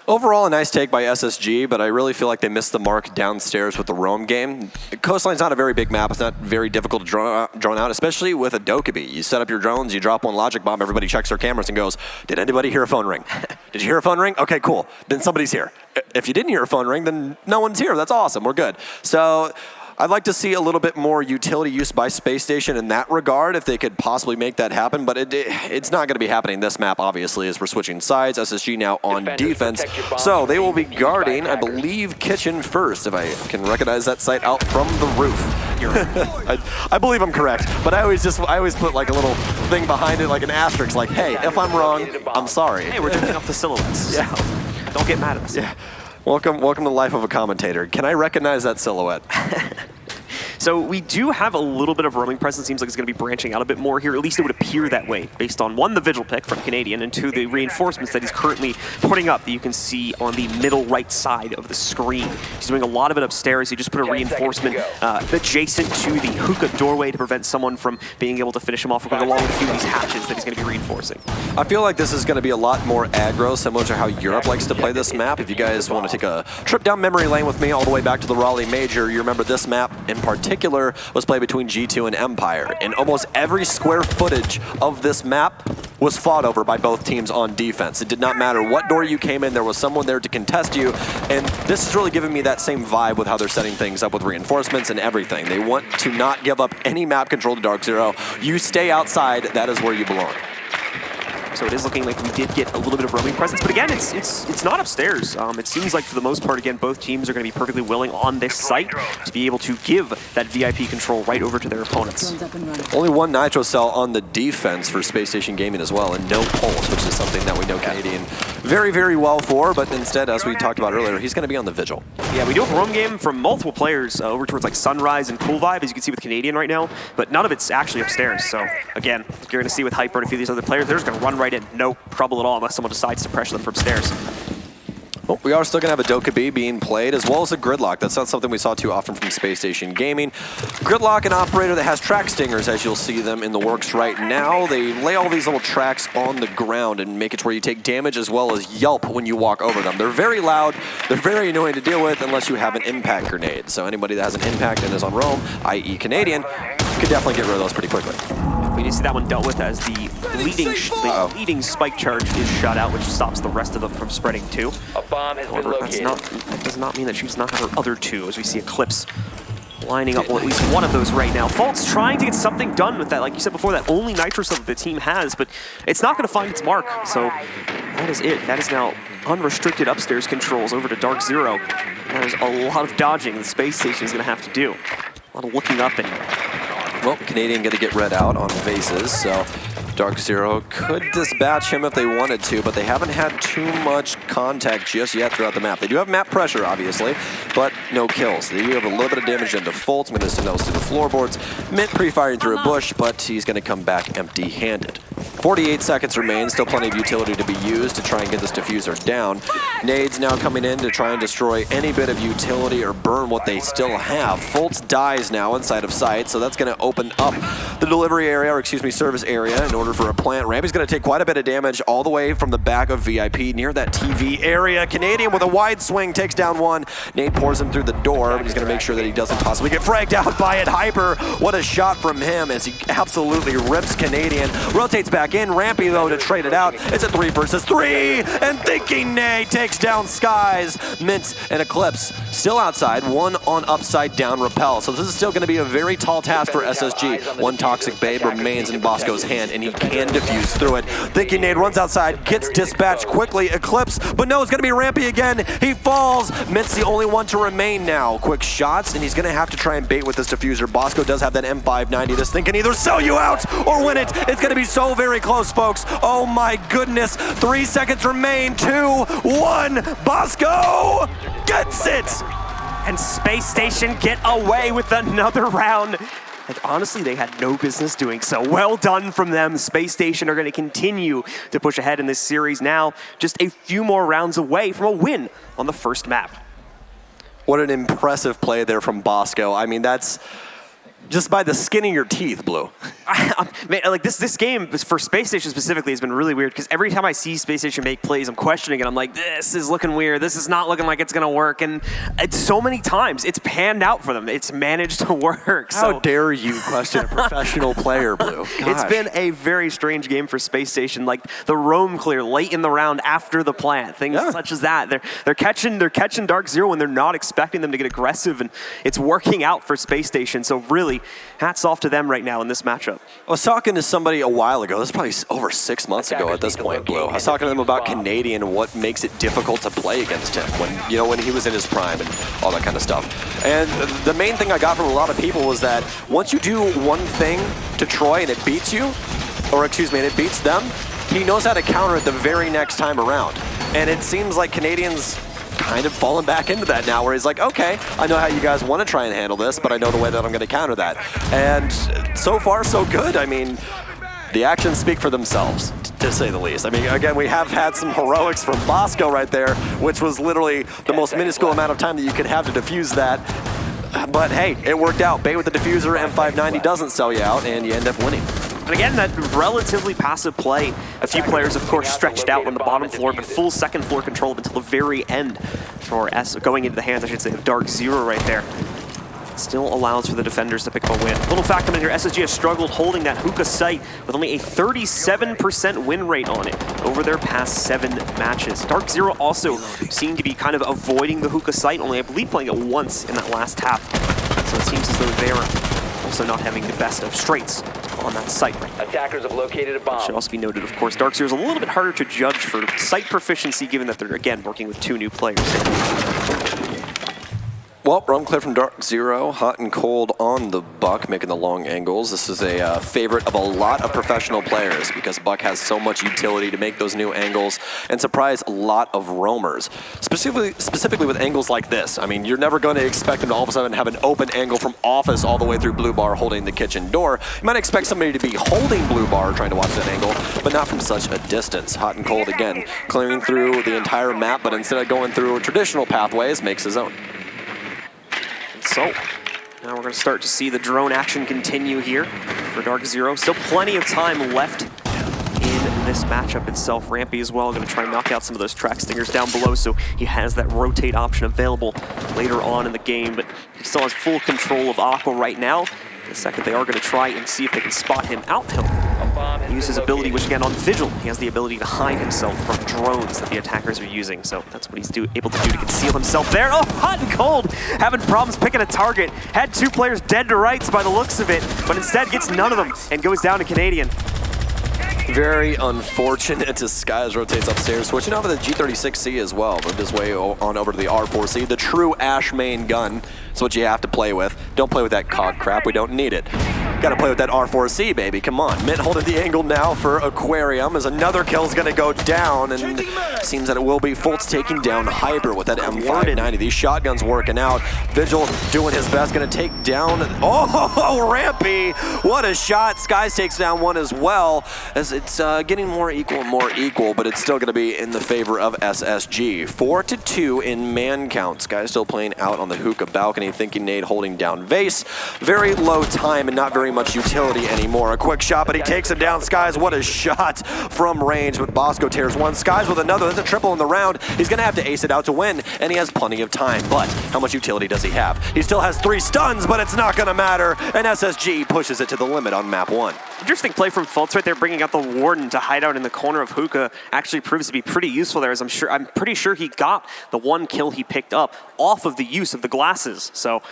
Overall, a nice take by SSG, but I really feel like they missed the mark downstairs with the roam game. Coastline's not a very big map. It's not very difficult to drone out, especially with a Dokkaebi. You set up your drones, you drop one logic bomb, everybody checks their cameras and goes, did anybody hear a phone ring? Did you hear a phone ring? Okay, cool. Then somebody's here. If you didn't hear a phone ring, then no one's here. That's awesome. We're good. So I'd like to see a little bit more utility use by Space Station in that regard, if they could possibly make that happen, but it's not going to be happening this map, obviously, as we're switching sides. SSG now on defense, so they will be guarding, I believe, Kitchen first, if I can recognize that site out from the roof. accurate. I believe I'm correct, but I always put like a little thing behind it, like an asterisk, like, hey, if I'm wrong, I'm sorry. Hey, we're taking off the silhouettes. Yeah. So don't get mad at us. Yeah. Welcome to the life of a commentator. Can I recognize that silhouette? So we do have a little bit of roaming presence. Seems like it's going to be branching out a bit more here. At least it would appear that way, based on one, the Vigil pick from Canadian, and two, the reinforcements that he's currently putting up that you can see on the middle right side of the screen. He's doing a lot of it upstairs. He just put a reinforcement adjacent to the hookah doorway to prevent someone from being able to finish him off along with a few of these hatches that he's going to be reinforcing. I feel like this is going to be a lot more aggro, similar to how Europe likes to play this map. If you guys want to take a trip down memory lane with me all the way back to the Raleigh Major, you remember this map in particular was played between G2 and Empire. And almost every square footage of this map was fought over by both teams on defense. It did not matter what door you came in, there was someone there to contest you. And this is really giving me that same vibe with how they're setting things up with reinforcements and everything. They want to not give up any map control to Dark Zero. You stay outside, that is where you belong. So it is looking like we did get a little bit of roaming presence, but again, it's not upstairs. It seems like for the most part, again, both teams are going to be perfectly willing on this site to be able to give that VIP control right over to their opponents. Only one Nitro cell on the defense for Space Station Gaming as well, and no pulse, which is something that we know Canadian very, very well for, but instead, as we talked about earlier, he's going to be on the Vigil. Yeah, we do have a roam game from multiple players over towards like Sunrise and Cool Vibe, as you can see with Canadian right now, but none of it's actually upstairs. So again, you're going to see with Hyper and a few of these other players, they're just going to run right in. No trouble at all unless someone decides to pressure them from stairs. Well, we are still going to have a Dokkaebi being played, as well as a Gridlock. That's not something we saw too often from Space Station Gaming. Gridlock, an operator that has track stingers, as you'll see them in the works right now. They lay all these little tracks on the ground and make it to where you take damage as well as yelp when you walk over them. They're very loud. They're very annoying to deal with unless you have an impact grenade. So anybody that has an impact and is on roam, i.e. Canadian, could definitely get rid of those pretty quickly. We did see that one dealt with as the leading spike charge is shut out, which stops the rest of them from spreading too. A bomb has been located. That does not mean that she's not her other two, as we see Eclipse lining up at least one of those right now. Fault's trying to get something done with that, like you said before, that only Nitro cell that the team has, but it's not going to find its mark. So that is it. That is now unrestricted upstairs controls over to Dark Zero. And there's a lot of dodging the Space Station is going to have to do. A lot of looking up and... Well, Canadian going to get read out on Vases, so Dark Zero could dispatch him if they wanted to, but they haven't had too much contact just yet throughout the map. They do have map pressure, obviously, but no kills. They do have a little bit of damage into Fultz. I'm going to send those to the floorboards. Mint pre-firing through a bush, but he's going to come back empty-handed. 48 seconds remain, still plenty of utility to be used to try and get this diffuser down. Nades now coming in to try and destroy any bit of utility or burn what they still have. Fultz dies now inside of sight, so that's going to open up the delivery area, or excuse me, service area in order for a plant ramp. He's going to take quite a bit of damage all the way from the back of VIP near that TV area. Canadian with a wide swing takes down one. Nade pours him through the door, but he's going to make sure that he doesn't possibly get fragged out by it. Hyper, what a shot from him as he absolutely rips Canadian. Rotates back in. Rampy, though, to trade it out. It's a 3 versus 3, and Thinking Nade takes down Skies. Mint and Eclipse still outside, one on upside down rappel. So this is still going to be a very tall task for SSG. One Toxic Babe remains in Bosco's hand, and he can defuse through it. Thinking Nade runs outside, gets dispatched quickly. Eclipse, but no, it's going to be Rampy again. He falls. Mint's the only one to remain now. Quick shots, and he's going to have to try and bait with this diffuser. Bosco does have that M590. This thing can either sell you out or win it. It's going to be so very close, folks. Oh my goodness. 3 seconds remain. 2, 1. Bosco gets it. And Space Station get away with another round. And honestly, they had no business doing so. Well done from them. Space Station are going to continue to push ahead in this series now, just a few more rounds away from a win on the first map. What an impressive play there from Bosco. I mean, that's just by the skin of your teeth, Blue. Man, like this game for Space Station specifically has been really weird because every time I see Space Station make plays, I'm questioning it. I'm like, this is looking weird. This is not looking like it's going to work. And it's so many times it's panned out for them. It's managed to work. How dare you question a professional player, Blue? Gosh. It's been a very strange game for Space Station. Like the roam clear late in the round after the plant, things such as that. They're catching Dark Zero when they're not expecting them to get aggressive, and it's working out for Space Station. So really, hats off to them right now in this matchup. I was talking to somebody a while ago, this is probably over 6 months ago at this point, Blue. I was talking to them about Canadian and what makes it difficult to play against him when he was in his prime and all that kind of stuff. And the main thing I got from a lot of people was that once you do one thing to Troy and it beats you, or excuse me, and it beats them, he knows how to counter it the very next time around. And it seems like Canadians kind of falling back into that now, where he's like, okay, I know how you guys want to try and handle this, but I know the way that I'm going to counter that. And so far, so good. I mean, the actions speak for themselves, to say the least. I mean, again, we have had some heroics from Bosco right there, which was literally the most minuscule amount of time that you could have to defuse that. But hey, it worked out. Bait with the diffuser, M590 doesn't sell you out, and you end up winning. And again, that relatively passive play. A few players, of course, stretched out on the bottom floor, but full second floor control up until the very end for going into the hands, I should say, of Dark Zero right there. Still allows for the defenders to pick up a win. Little fact coming in here, SSG has struggled holding that hookah site with only a 37% win rate on it over their past 7 matches. Dark Zero also seemed to be kind of avoiding the hookah site, only I believe playing it once in that last half. So it seems as though they're also not having the best of straights on that site. Attackers have located a bomb. Should also be noted, of course, Dark Zero is a little bit harder to judge for site proficiency, given that they're, again, working with 2 new players. Well, run clear from Dark Zero, hot and cold on the Buck, making the long angles. This is a favorite of a lot of professional players because Buck has so much utility to make those new angles and surprise a lot of roamers. Specifically with angles like this. I mean, you're never going to expect them to all of a sudden have an open angle from office all the way through blue bar holding the kitchen door. You might expect somebody to be holding blue bar trying to watch that angle, but not from such a distance. Hot and cold again, clearing through the entire map, but instead of going through traditional pathways, makes his own. So, now we're going to start to see the drone action continue here for Dark Zero. Still plenty of time left in this matchup itself. Rampy as well, going to try and knock out some of those track stingers down below, so he has that rotate option available later on in the game, but he still has full control of Aqua right now. The second they are going to try and see if they can spot him out, he'll use his ability, which again on Vigil, he has the ability to hide himself from drones that the attackers are using. So that's what he's able to do to conceal himself there. Oh, hot and cold, having problems picking a target. Had 2 players dead to rights by the looks of it, but instead gets none of them and goes down to Canadian. Very unfortunate as Skies rotates upstairs, switching over to the G36C as well. Moved his way on over to the R4C, the true Ash main gun. That's what you have to play with. Don't play with that cog crap, we don't need it. Gotta play with that R4C, baby, come on. Mint holding the angle now for Aquarium as another kill's gonna go down, and seems that it will be Fultz taking down Hyper with that M590. These shotguns working out. Vigil doing his best, gonna take down, oh, Rampy! What a shot, Skies takes down one as well, as it's getting more equal, but it's still gonna be in the favor of SSG. 4-2 in man count. Skies still playing out on the hookah balcony, thinking Nade holding down Vase. Very low time and not very much utility anymore. A quick shot, but he takes him down. Skies, what a shot from range, but Bosco tears one. Skies with another. That's a triple in the round. He's going to have to ace it out to win, and he has plenty of time, but how much utility does he have? He still has 3 stuns, but it's not going to matter, and SSG pushes it to the limit on map 1. Interesting play from Fultz right there, bringing out the Warden to hide out in the corner of hookah. Actually proves to be pretty useful there, as I'm pretty sure he got the 1 kill he picked up off of the use of the glasses. So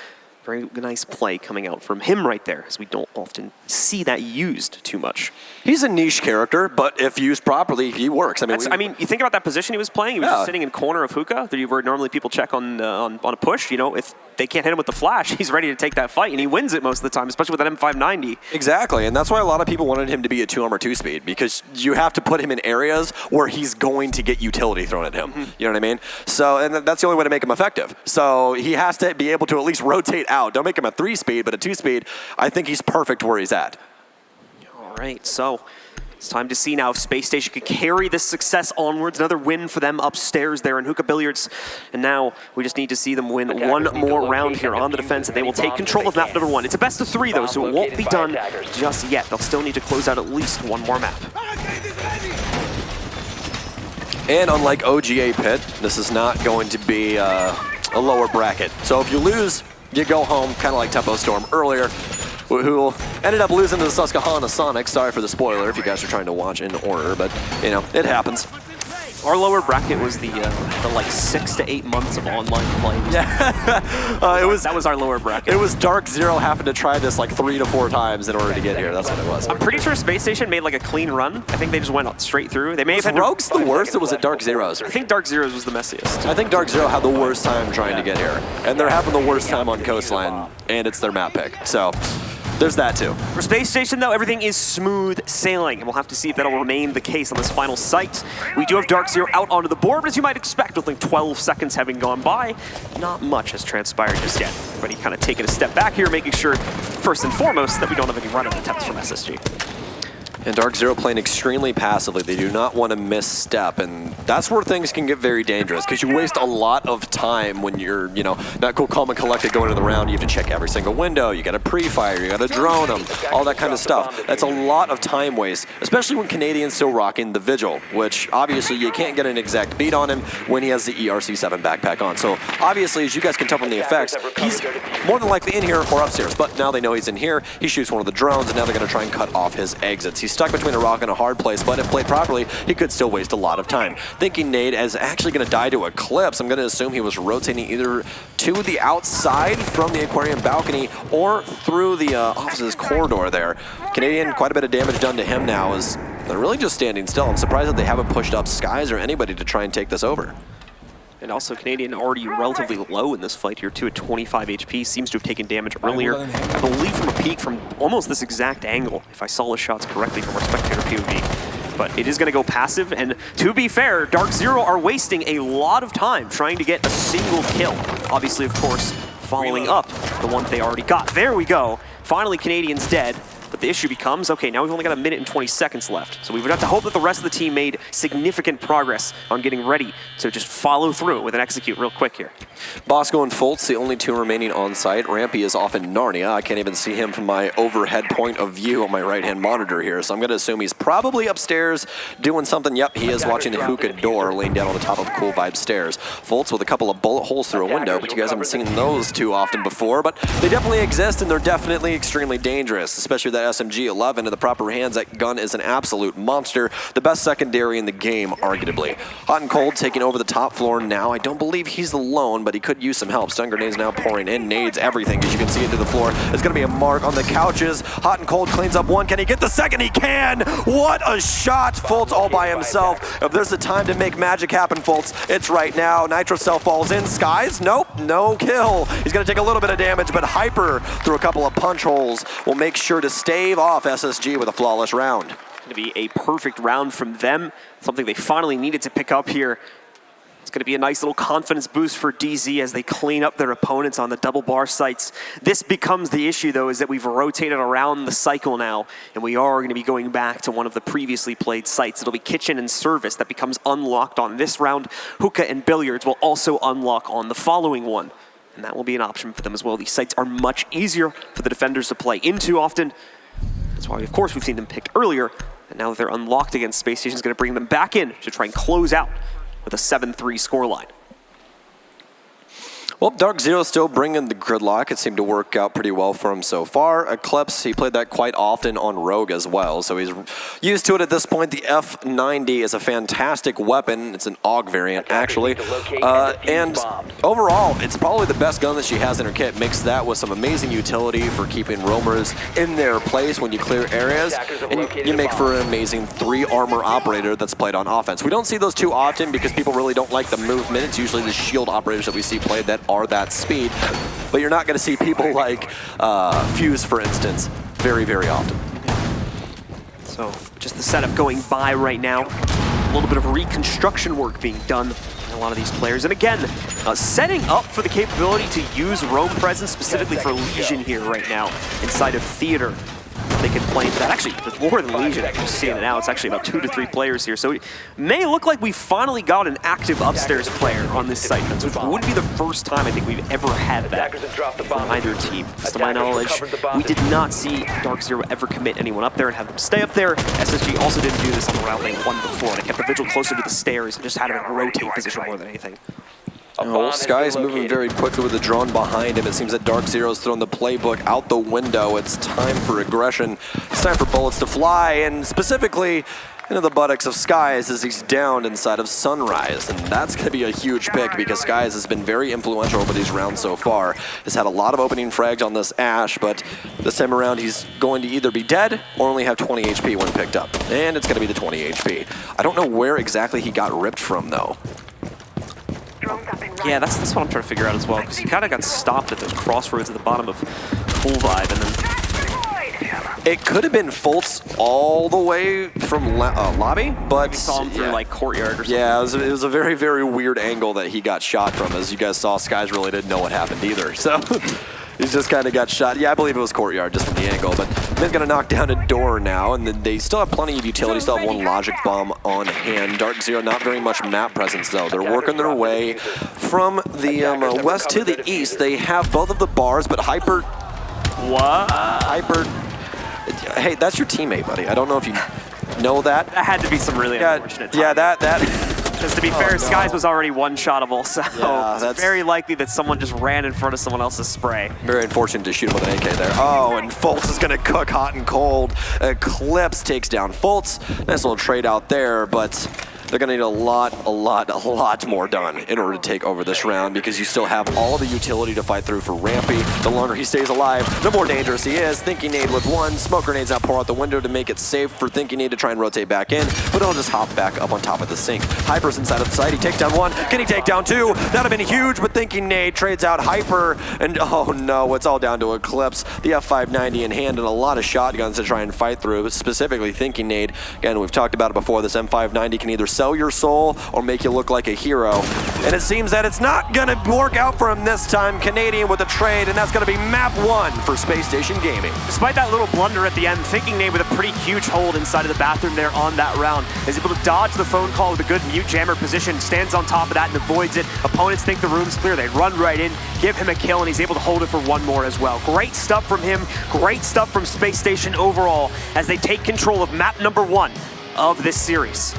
very nice play coming out from him right there, as we don't often see that used too much. He's a niche character, but if used properly, he works. I mean, you think about that position he was playing. He was just sitting in corner of hookah, where normally people check on a push. You know, if they can't hit him with the flash, he's ready to take that fight, and he wins it most of the time, especially with that M590. Exactly, and that's why a lot of people wanted him to be a 2-armor 2-speed, because you have to put him in areas where he's going to get utility thrown at him. You know what I mean? So, and that's the only way to make him effective. So he has to be able to at least rotate out. Don't make him a 3-speed, but a 2-speed. I think he's perfect where he's at. All right, so it's time to see now if Space Station can carry this success onwards. Another win for them upstairs there in Hookah Billiards. And now we just need to see them win one more round here on the defense, and they will take control of map number 1. It's a best of 3, though, so it won't be done just yet. They'll still need to close out at least 1 more map. And unlike OGA Pit, this is not going to be a lower bracket. So if you lose, you go home, kind of like Tempo Storm earlier, who ended up losing to the Susquehanna Sonics. Sorry for the spoiler if you guys are trying to watch in order, but, you know, it happens. Our lower bracket was the like 6 to 8 months of online play. That was our lower bracket. It was Dark Zero having to try this like 3 to 4 times in order to get here. That's what it was. I'm pretty sure Space Station made like a clean run. I think they just went straight through. They may have had Rogue's the worst, or was it Dark Zero's? I think Dark Zero's was the messiest. I think Dark Zero had the worst time trying to get here. And they're having the worst time on Coastline, and it's their map pick. So there's that too. For Space Station, though, everything is smooth sailing, and we'll have to see if that'll remain the case on this final site. We do have Dark Zero out onto the board, but as you might expect, with like 12 seconds having gone by, not much has transpired just yet. Everybody kind of taking a step back here, making sure, first and foremost, that we don't have any run-up attempts from SSG. And Dark Zero playing extremely passively. They do not want to misstep, and that's where things can get very dangerous because you waste a lot of time when you're, not cool, calm, and collected going into the round. You have to check every single window. You got to pre-fire. You got to drone them. All that kind of stuff. That's a lot of time waste, especially when Canadian's still rocking the Vigil, which obviously you can't get an exact beat on him when he has the ERC7 backpack on. So obviously, as you guys can tell from the effects, he's more than likely in here or upstairs. But now they know he's in here. He shoots one of the drones, and now they're going to try and cut off his exits. He's stuck between a rock and a hard place, but if played properly, he could still waste a lot of time. Thinking Nade is actually going to die to Eclipse, I'm going to assume he was rotating either to the outside from the aquarium balcony or through the office's corridor there. Canadian, quite a bit of damage done to him now as they're really just standing still. I'm surprised that they haven't pushed up Skies or anybody to try and take this over. And also Canadian already relatively low in this fight here too at 25 HP, seems to have taken damage earlier. I believe from a peak from almost this exact angle, if I saw the shots correctly from our spectator POV. But it is going to go passive, and to be fair, Dark Zero are wasting a lot of time trying to get a single kill. Obviously, of course, following up the one they already got. There we go. Finally, Canadian's dead. But the issue becomes, okay, now we've only got 1 minute and 20 seconds left. So we would have to hope that the rest of the team made significant progress on getting ready to just follow through with an execute real quick here. Bosco and Fultz, the only 2 remaining on site. Rampy is off in Narnia. I can't even see him from my overhead point of view on my right-hand monitor here, so I'm going to assume he's probably upstairs doing something. Yep, he is watching the hookah door laying down on the top of Cool Vibe stairs. Fultz with a couple of bullet holes through a window, but you guys haven't seen those too often before, but they definitely exist, and they're definitely extremely dangerous, especially that SMG-11 in the proper hands. That gun is an absolute monster. The best secondary in the game, arguably. Hot and Cold taking over the top floor now. I don't believe he's alone, but he could use some help. Stun grenades now pouring in. Nades everything, as you can see, into the floor. There's going to be a mark on the couches. Hot and Cold cleans up one. Can he get the second? He can! What a shot! Fultz all by himself. If there's a time to make magic happen, Fultz, it's right now. Nitro Self falls in. Skies? Nope, no kill. He's going to take a little bit of damage, but Hyper, through a couple of punch holes, will make sure to stave off SSG with a flawless round. Going to be a perfect round from them, something they finally needed to pick up here. It's going to be a nice little confidence boost for DZ as they clean up their opponents on the double bar sites. This becomes the issue, though, is that we've rotated around the cycle now, and we are going to be going back to one of the previously played sites. It'll be kitchen and service that becomes unlocked on this round. Hookah and billiards will also unlock on the following one, and that will be an option for them as well. These sites are much easier for the defenders to play into often. That's why, of course, we've seen them picked earlier, and now that they're unlocked against Space Station is going to bring them back in to try and close out with a 7-3 scoreline. Well, Dark Zero still bringing the gridlock. It seemed to work out pretty well for him so far. Eclipse, he played that quite often on Rogue as well, so he's used to it at this point. The F90 is a fantastic weapon. It's an AUG variant, actually. And overall, it's probably the best gun that she has in her kit. Mix that with some amazing utility for keeping roamers in their place when you clear areas, and you make for an amazing 3-armor operator that's played on offense. We don't see those too often because people really don't like the movement. It's usually the shield operators that we see played that are that speed, but you're not going to see people like Fuse, for instance, very, very often. So just the setup going by right now. A little bit of reconstruction work being done by a lot of these players. And again, setting up for the capability to use roam presence specifically for Legion here right now inside of Theater. They can play into that. Actually, more than Legion, I'm just seeing it now. It's actually about 2 to 3 players here. So it may look like we finally got an active upstairs player on this site, which would be the first time I think we've ever had that from either team. To my knowledge, we did not see Dark Zero ever commit anyone up there and have them stay up there. SSG also didn't do this on the round lane 1 before. They kept the Vigil closer to the stairs and just had him in a rotate position more than anything. Oh, Sky's moving very quickly with the drone behind him. It seems that Dark Zero's thrown the playbook out the window. It's time for aggression. It's time for bullets to fly, and specifically, into the buttocks of Skies as he's downed inside of Sunrise. And that's going to be a huge pick because Skies has been very influential over these rounds so far. Has had a lot of opening frags on this Ashe, but this time around he's going to either be dead or only have 20 HP when picked up. And it's going to be the 20 HP. I don't know where exactly he got ripped from, though. Yeah, that's what I'm trying to figure out as well, because he kind of got stopped at those crossroads at the bottom of Cool Vibe, and then... It could have been Fultz all the way from lobby, but... We saw him through, like, courtyard or something. Yeah, it was a very, very weird angle that he got shot from. As you guys saw, Skies really didn't know what happened either, so... He just kind of got shot. Yeah, I believe it was courtyard just from the angle, but they're going to knock down a door now, and then they still have plenty of utility, still have one logic bomb on hand. Dark Zero, not very much map presence, though. They're working their way from the west to the east. They have both of the bars, but Hyper... What? Hyper... Hey, that's your teammate, buddy. I don't know if you know that. That had to be some really unfortunate timing. Yeah, that... Because to be fair, no. Skies was already one-shotable, so yeah, it's very likely that someone just ran in front of someone else's spray. Very unfortunate to shoot him with an AK there. Oh, and Fultz is going to cook hot and cold. Eclipse takes down Fultz. Nice little trade out there, but they're going to need a lot more done in order to take over this round because you still have all the utility to fight through for Rampy. The longer he stays alive, the more dangerous he is. Thinking Nade with one. Smoke grenades now pour out the window to make it safe for Thinking Nade to try and rotate back in, but he'll just hop back up on top of the sink. Hyper's inside of the site. He takes down one. Can he take down two? That would have been huge, but Thinking Nade trades out Hyper, and oh no, it's all down to Eclipse. The F590 in hand and a lot of shotguns to try and fight through, specifically Thinking Nade. Again, we've talked about it before. This M590 can either sell your soul or make you look like a hero. And it seems that it's not going to work out for him this time. Canadian with a trade, and that's going to be map 1 for Space Station Gaming. Despite that little blunder at the end, Thinking Nade with a pretty huge hold inside of the bathroom there on that round is able to dodge the phone call with a good mute jammer position, stands on top of that and avoids it. Opponents think the room's clear. They run right in, give him a kill, and he's able to hold it for one more as well. Great stuff from him. Great stuff from Space Station overall as they take control of map number 1 of this series.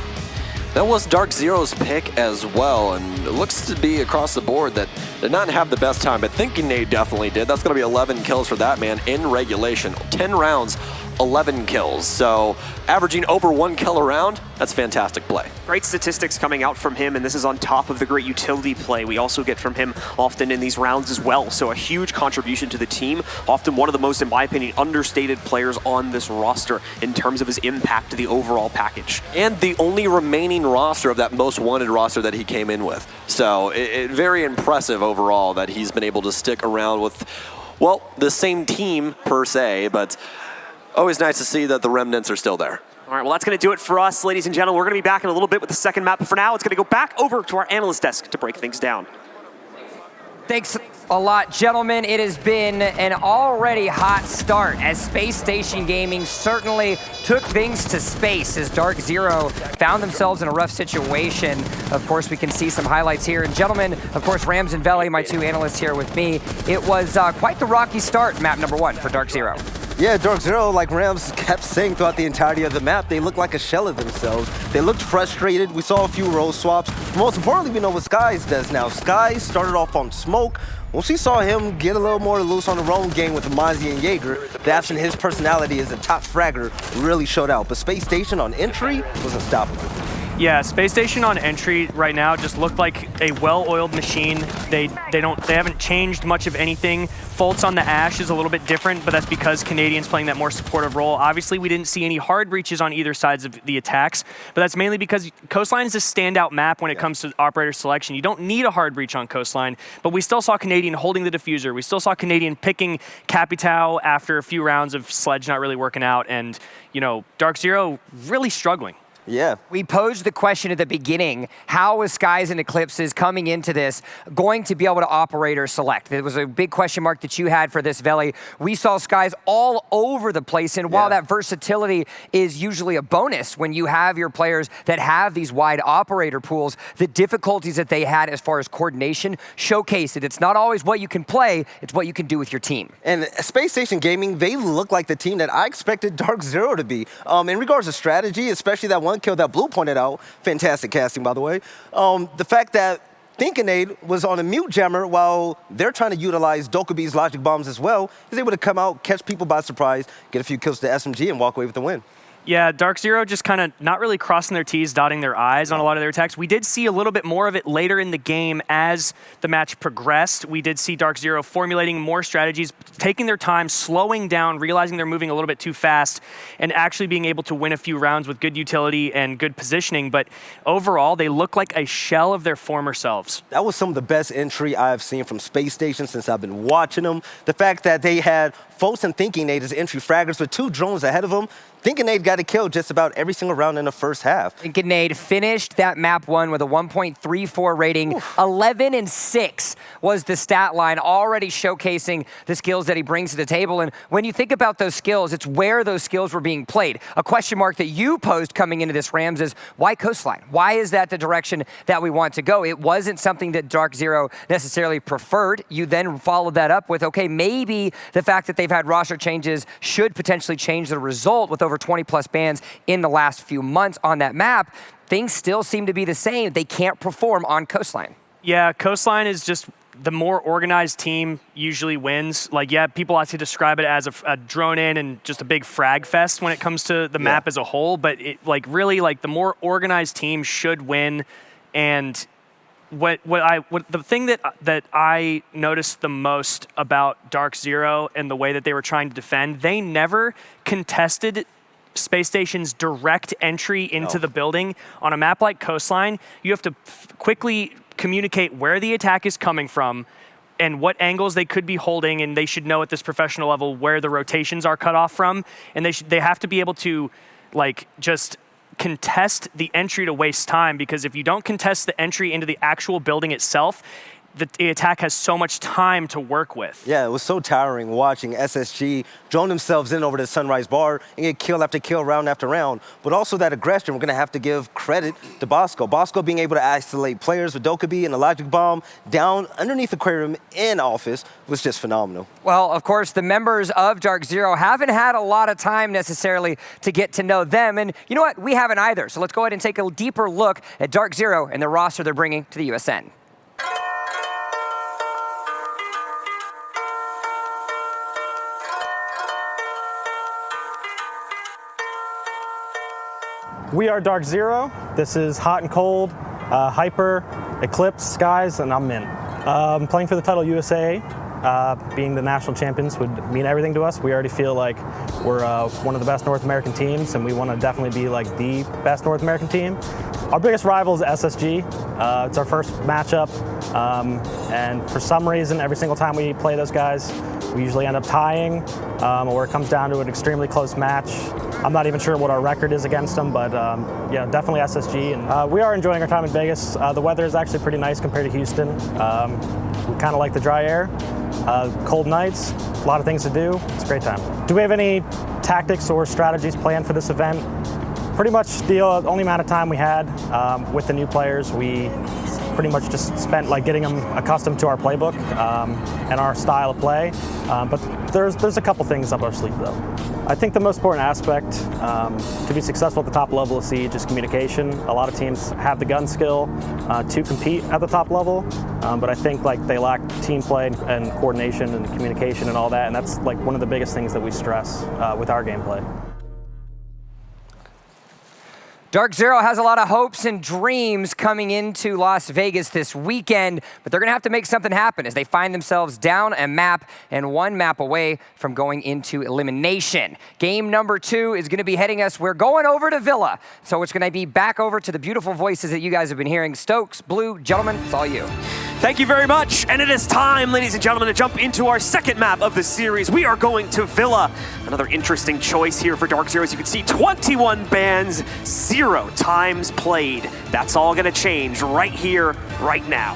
That was Dark Zero's pick as well, and it looks to be across the board that did not have the best time, but Thinking Nade definitely did. That's going to be 11 kills for that man in regulation. 10 rounds, 11 kills. So averaging over 1 kill a round, that's fantastic play. Great statistics coming out from him, and this is on top of the great utility play we also get from him often in these rounds as well. So a huge contribution to the team, often one of the most, in my opinion, understated players on this roster in terms of his impact to the overall package. And the only remaining roster of that most wanted roster that he came in with. So very impressive overall that he's been able to stick around with, well, the same team per se, but always nice to see that the remnants are still there. All right, well, that's going to do it for us, ladies and gentlemen. We're going to be back in a little bit with the second map, but for now, it's going to go back over to our analyst desk to break things down. Thanks a lot, gentlemen. It has been an already hot start as Space Station Gaming certainly took things to space as Dark Zero found themselves in a rough situation. Of course, we can see some highlights here. And gentlemen, of course, Rams and Veli, my two analysts here with me. It was quite the rocky start, map number 1 for Dark Zero. Yeah, Dark Zero, like Rams kept saying throughout the entirety of the map, they looked like a shell of themselves. They looked frustrated. We saw a few role swaps. Most importantly, we know what Skies does now. Skies started off on smoke. Once we saw him get a little more loose on the own game with Mozzie and Jaeger, that's when his personality as a top fragger really showed out. But Space Station on entry was unstoppable. Yeah, Space Station on entry right now just looked like a well-oiled machine. They haven't changed much of anything. Fultz on the Ashe is a little bit different, but that's because Canadian's playing that more supportive role. Obviously, we didn't see any hard breaches on either sides of the attacks, but that's mainly because Coastline is a standout map when it comes to operator selection. You don't need a hard breach on Coastline, but we still saw Canadian holding the diffuser. We still saw Canadian picking Capitao after a few rounds of Sledge not really working out, and Dark Zero really struggling. Yeah. We posed the question at the beginning, how is Skies and Eclipses coming into this going to be able to operate or select? It was a big question mark that you had for this, Veli. We saw Skies all over the place, and while that versatility is usually a bonus when you have your players that have these wide operator pools, the difficulties that they had as far as coordination showcased it. It's not always what you can play, it's what you can do with your team. And Space Station Gaming, they look like the team that I expected Dark Zero to be. In regards to strategy, especially that one kill that Blue pointed out, fantastic casting, by the way. The fact that Thinking Nade was on a mute jammer while they're trying to utilize Dokubi's logic bombs as well, is able to come out, catch people by surprise, get a few kills to SMG, and walk away with the win. Yeah, Dark Zero just kind of not really crossing their T's, dotting their I's on a lot of their attacks. We did see a little bit more of it later in the game as the match progressed. We did see Dark Zero formulating more strategies, taking their time, slowing down, realizing they're moving a little bit too fast, and actually being able to win a few rounds with good utility and good positioning. But overall, they look like a shell of their former selves. That was some of the best entry I've seen from Space Station since I've been watching them. The fact that they had Fultz and Thinking Nate as entry fraggers with 2 drones ahead of them. Thinking Nate got a kill just about every single round in the first half. Thinking Nate finished that map 1 with a 1.34 rating. 11-6 was the stat line, already showcasing the skills that he brings to the table. And when you think about those skills, it's where those skills were being played. A question mark that you posed coming into this Rams is, why Coastline? Why is that the direction that we want to go? It wasn't something that Dark Zero necessarily preferred. You then followed that up with, okay, maybe the fact that they've had roster changes should potentially change the result with over 20-plus bans in the last few months on that map. Things still seem to be the same. They can't perform on Coastline. Yeah, Coastline is just the more organized team usually wins. Like, yeah, people like to describe it as a drone in and just a big frag fest when it comes to the map as a whole. But it, like, really, like, the more organized team should win. And the thing that I noticed the most about Dark Zero and the way that they were trying to defend, they never contested Space Station's direct entry into the building. On a map like Coastline, you have to quickly communicate where the attack is coming from and what angles they could be holding, and they should know at this professional level where the rotations are cut off from, and they have to be able to, like, just contest the entry to waste time, because if you don't contest the entry into the actual building itself, the attack has so much time to work with. Yeah, it was so tiring watching SSG drone themselves in over the Sunrise Bar and get kill after kill, round after round. But also that aggression, we're going to have to give credit to Bosco. Bosco being able to isolate players with Dokkaebi and the Logic Bomb down underneath Aquarium in office was just phenomenal. Well, of course, the members of Dark Zero haven't had a lot of time necessarily to get to know them. And you know what? We haven't either. So let's go ahead and take a deeper look at Dark Zero and the roster they're bringing to the USN. We are Dark Zero. This is Hot and Cold, Hyper, Eclipse, Skies, and I'm Min. Playing for the title USA, being the national champions would mean everything to us. We already feel like we're one of the best North American teams, and we want to definitely be like the best North American team. Our biggest rival is SSG. It's our first matchup, and for some reason, every single time we play those guys, we usually end up tying, or it comes down to an extremely close match. I'm not even sure what our record is against them, but yeah, definitely SSG. And we are enjoying our time in Vegas. The weather is actually pretty nice compared to Houston. We kind of like the dry air, cold nights, a lot of things to do. It's a great time. Do we have any tactics or strategies planned for this event? Pretty much the only amount of time we had with the new players, we pretty much just spent like getting them accustomed to our playbook and our style of play. But there's a couple things up our sleeve though. I think the most important aspect to be successful at the top level of Siege is communication. A lot of teams have the gun skill to compete at the top level, but I think like they lack team play and coordination and communication and all that, and that's like one of the biggest things that we stress with our gameplay. Dark Zero has a lot of hopes and dreams coming into Las Vegas this weekend, but they're going to have to make something happen as they find themselves down a map and one map away from going into elimination. Game number 2 is going to be heading us, we're going over to Villa. So it's going to be back over to the beautiful voices that you guys have been hearing. Stokes, Blue, gentlemen, it's all you. Thank you very much, and it is time, ladies and gentlemen, to jump into our second map of the series. We are going to Villa. Another interesting choice here for Dark Zero. As you can see, 21 bans, 0 times played. That's all gonna change right here, right now.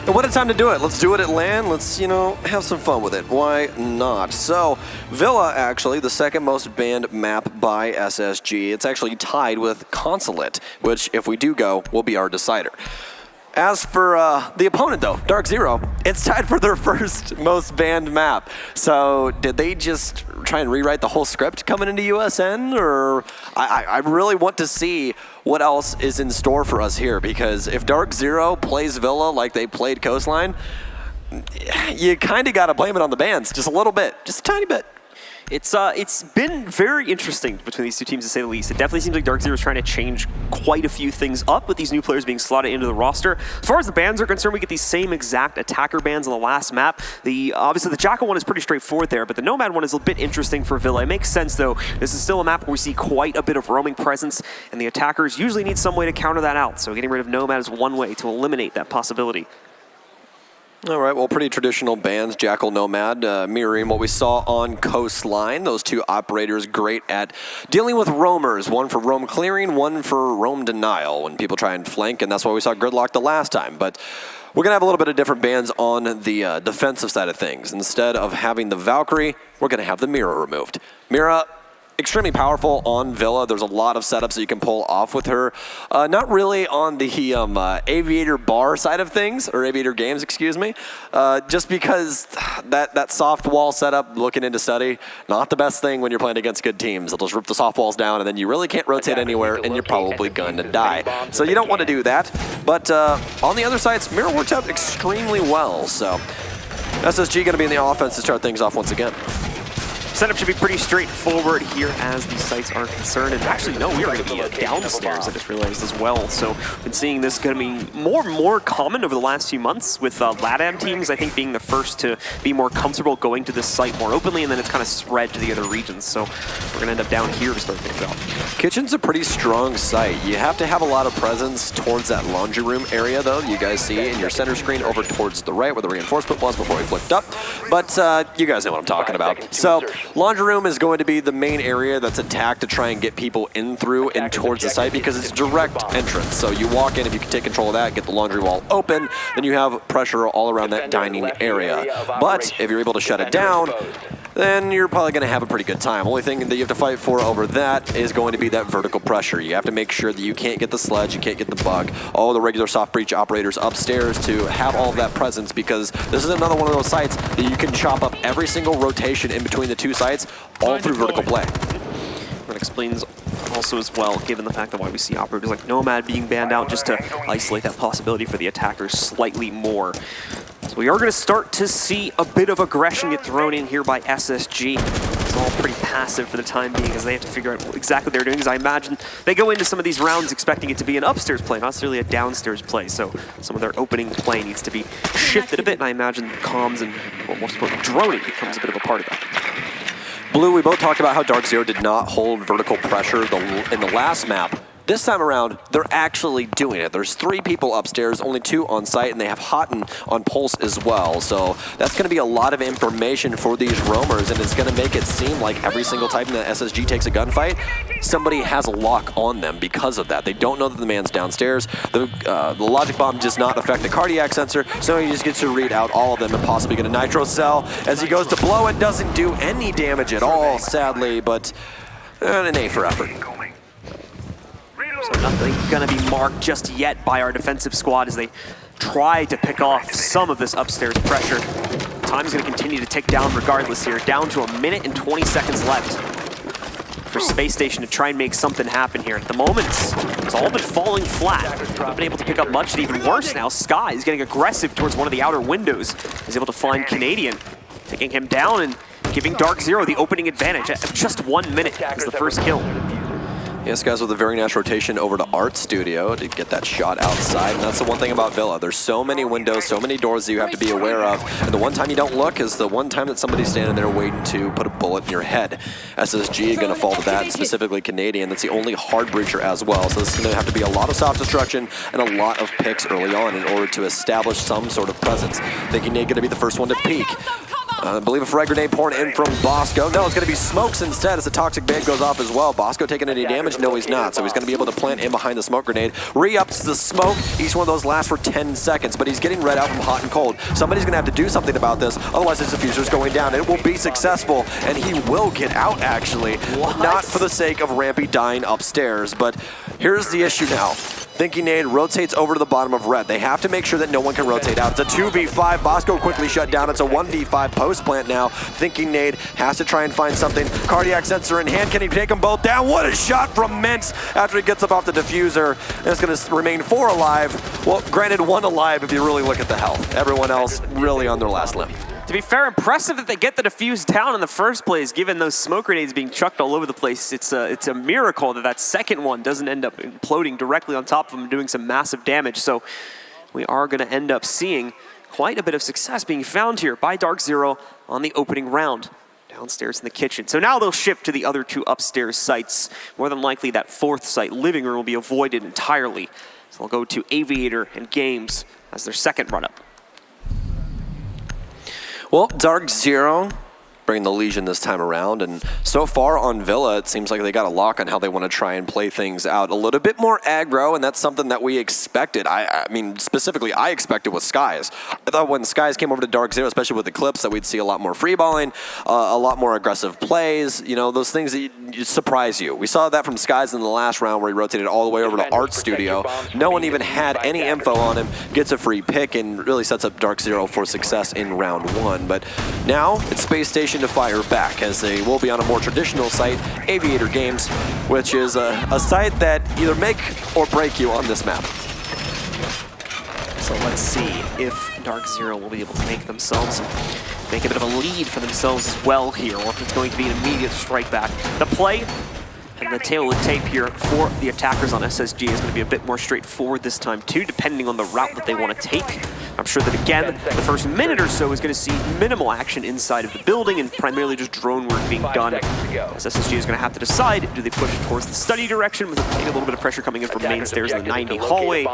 And what a time to do it. Let's do it at LAN. Let's, have some fun with it. Why not? So, Villa, actually, the second most banned map by SSG. It's actually tied with Consulate, which, if we do go, will be our decider. As for the opponent, though, Dark Zero, it's tied for their first most banned map. So did they just try and rewrite the whole script coming into USN? Or I really want to see what else is in store for us here, because if Dark Zero plays Villa like they played Coastline, you kind of got to blame it on the bans just a little bit, just a tiny bit. It's been very interesting between these two teams, to say the least. It definitely seems like Dark Zero is trying to change quite a few things up with these new players being slotted into the roster. As far as the bans are concerned, we get these same exact attacker bans on the last map. Obviously, the Jackal one is pretty straightforward there, but the Nomad one is a bit interesting for Villa. It makes sense, though. This is still a map where we see quite a bit of roaming presence, and the attackers usually need some way to counter that out. So getting rid of Nomad is one way to eliminate that possibility. All right, well, pretty traditional bans, Jackal, Nomad, mirroring what we saw on Coastline. Those two operators great at dealing with roamers, one for roam clearing, one for roam denial when people try and flank, and that's why we saw Gridlock the last time. But we're going to have a little bit of different bans on the defensive side of things. Instead of having the Valkyrie, we're going to have the Mira removed. Mira, extremely powerful on Villa. There's a lot of setups that you can pull off with her. Not really on the Aviator bar side of things, or Aviator games, excuse me. Just because that soft wall setup, looking into study, not the best thing when you're playing against good teams. They'll just rip the soft walls down, and then you really can't rotate anywhere, and you're probably going to die. So you don't want to do that. But on the other side, Mira worked out extremely well. So SSG going to be in the offense to start things off once again. Setup should be pretty straightforward here as these sites are concerned. And actually, no, we are going to be downstairs, I just realized as well. So been seeing this going to be more and more common over the last few months with LATAM teams, I think, being the first to be more comfortable going to this site more openly, and then it's kind of spread to the other regions. So we're going to end up down here to start things off. Kitchen's a pretty strong site. You have to have a lot of presence towards that laundry room area, though. You guys see in your center screen over towards the right where the reinforcement was before we flipped up. But you guys know what I'm talking about. So laundry room is going to be the main area that's attacked to try and get people in through and towards the site because it's direct entrance. So you walk in, if you can take control of that, get the laundry wall open, then you have pressure all around that dining area. But if you're able to shut it down, then you're probably going to have a pretty good time. Only thing that you have to fight for over that is going to be that vertical pressure. You have to make sure that you can't get the sledge, you can't get the bug, all the regular soft breach operators upstairs to have all of that presence, because this is another one of those sites that you can chop up every single rotation in between the two sites, all through vertical play. That explains also as well, given the fact that why we see operators like Nomad being banned out, just to isolate that possibility for the attackers slightly more. So we are going to start to see a bit of aggression get thrown in here by SSG. It's all pretty passive for the time being, as they have to figure out exactly what they're doing, because I imagine they go into some of these rounds expecting it to be an upstairs play, not necessarily a downstairs play. So some of their opening play needs to be shifted a bit, and I imagine comms and, well, most importantly, droning becomes a bit of a part of that. Blue, we both talked about how Dark Zero did not hold vertical pressure in the last map. This time around, they're actually doing it. There's 3 people upstairs, only 2 on site, and they have Houghton on Pulse as well. So that's going to be a lot of information for these roamers, and it's going to make it seem like every single time that SSG takes a gunfight, somebody has a lock on them because of that. They don't know that the man's downstairs. The logic bomb does not affect the cardiac sensor, so he just gets to read out all of them and possibly get a nitro cell. As he goes to blow, it doesn't do any damage at all, sadly, but an A for effort. So nothing going to be marked just yet by our defensive squad as they try to pick off some of this upstairs pressure. Time's going to continue to tick down regardless here, down to 1 minute and 20 seconds left for Space Station to try and make something happen here. At the moment, it's all been falling flat. Not been able to pick up much, and even worse now, Sky is getting aggressive towards one of the outer windows. He's able to find Canadian, taking him down and giving Dark Zero the opening advantage at just 1 minute as the first kill. Yes, guys, with a very nice rotation over to Art Studio to get that shot outside. And that's the one thing about Villa. There's so many windows, so many doors that you have to be aware of. And the one time you don't look is the one time that somebody's standing there waiting to put a bullet in your head. SSG going to fall to that, specifically Canadian. That's the only hard breacher as well. So this is going to have to be a lot of soft destruction and a lot of picks early on in order to establish some sort of presence. Thinking Nate going to be the first one to peek. I believe a frag grenade pouring in from Bosco. No, it's going to be smokes instead as the toxic bait goes off as well. Bosco taking any damage? No, he's not. So he's going to be able to plant in behind the smoke grenade. Re-ups the smoke. Each one of those lasts for 10 seconds, but he's getting red out from hot and cold. Somebody's going to have to do something about this. Otherwise, his diffuser's going down. It will be successful, and he will get out, actually. Not for the sake of Rampy dying upstairs, but here's the issue now. Thinking Nade rotates over to the bottom of red. They have to make sure that no one can rotate out. It's a 2v5. Bosco quickly shut down. It's a 1v5 post plant now. Thinking Nade has to try and find something. Cardiac sensor in hand. Can he take them both down? What a shot from Mint after he gets up off the diffuser. And it's going to remain 4 alive. Well, granted, 1 alive if you really look at the health. Everyone else really on their last limb. To be fair, impressive that they get the defuse down in the first place, given those smoke grenades being chucked all over the place. It's a miracle that that second one doesn't end up imploding directly on top of them and doing some massive damage. So we are going to end up seeing quite a bit of success being found here by Dark Zero on the opening round. Downstairs in the kitchen. So now they'll shift to the other two upstairs sites. More than likely that fourth site, living room, will be avoided entirely. So they'll go to Aviator and Games as their second run-up. Well, Dark Zero bringing the Legion this time around, and so far on Villa, it seems like they got a lock on how they want to try and play things out. A little bit more aggro, and that's something that we expected. I mean, specifically, I expected with Skies. I thought when Skies came over to Dark Zero, especially with Eclipse, that we'd see a lot more freeballing, a lot more aggressive plays, you know, those things that surprise you. We saw that from Skies in the last round where he rotated all the way over to Art Studio. No one even had any info on him, gets a free pick, and really sets up Dark Zero for success in round one. But now it's Space Station to fire back, as they will be on a more traditional site, Aviator Games, which is a site that either make or break you on this map. So let's see if Dark Zero will be able to make themselves make a bit of a lead for themselves as well here, or if it's going to be an immediate strike back. The play and the tail of the tape here for the attackers on SSG is going to be a bit more straightforward this time too, depending on the route that they want to take. I'm sure that, again, the first minute or so is going to see minimal action inside of the building and primarily just drone work being done. As SSG is going to have to decide, do they push towards the study direction with maybe a little bit of pressure coming in from main stairs in the 90 hallway,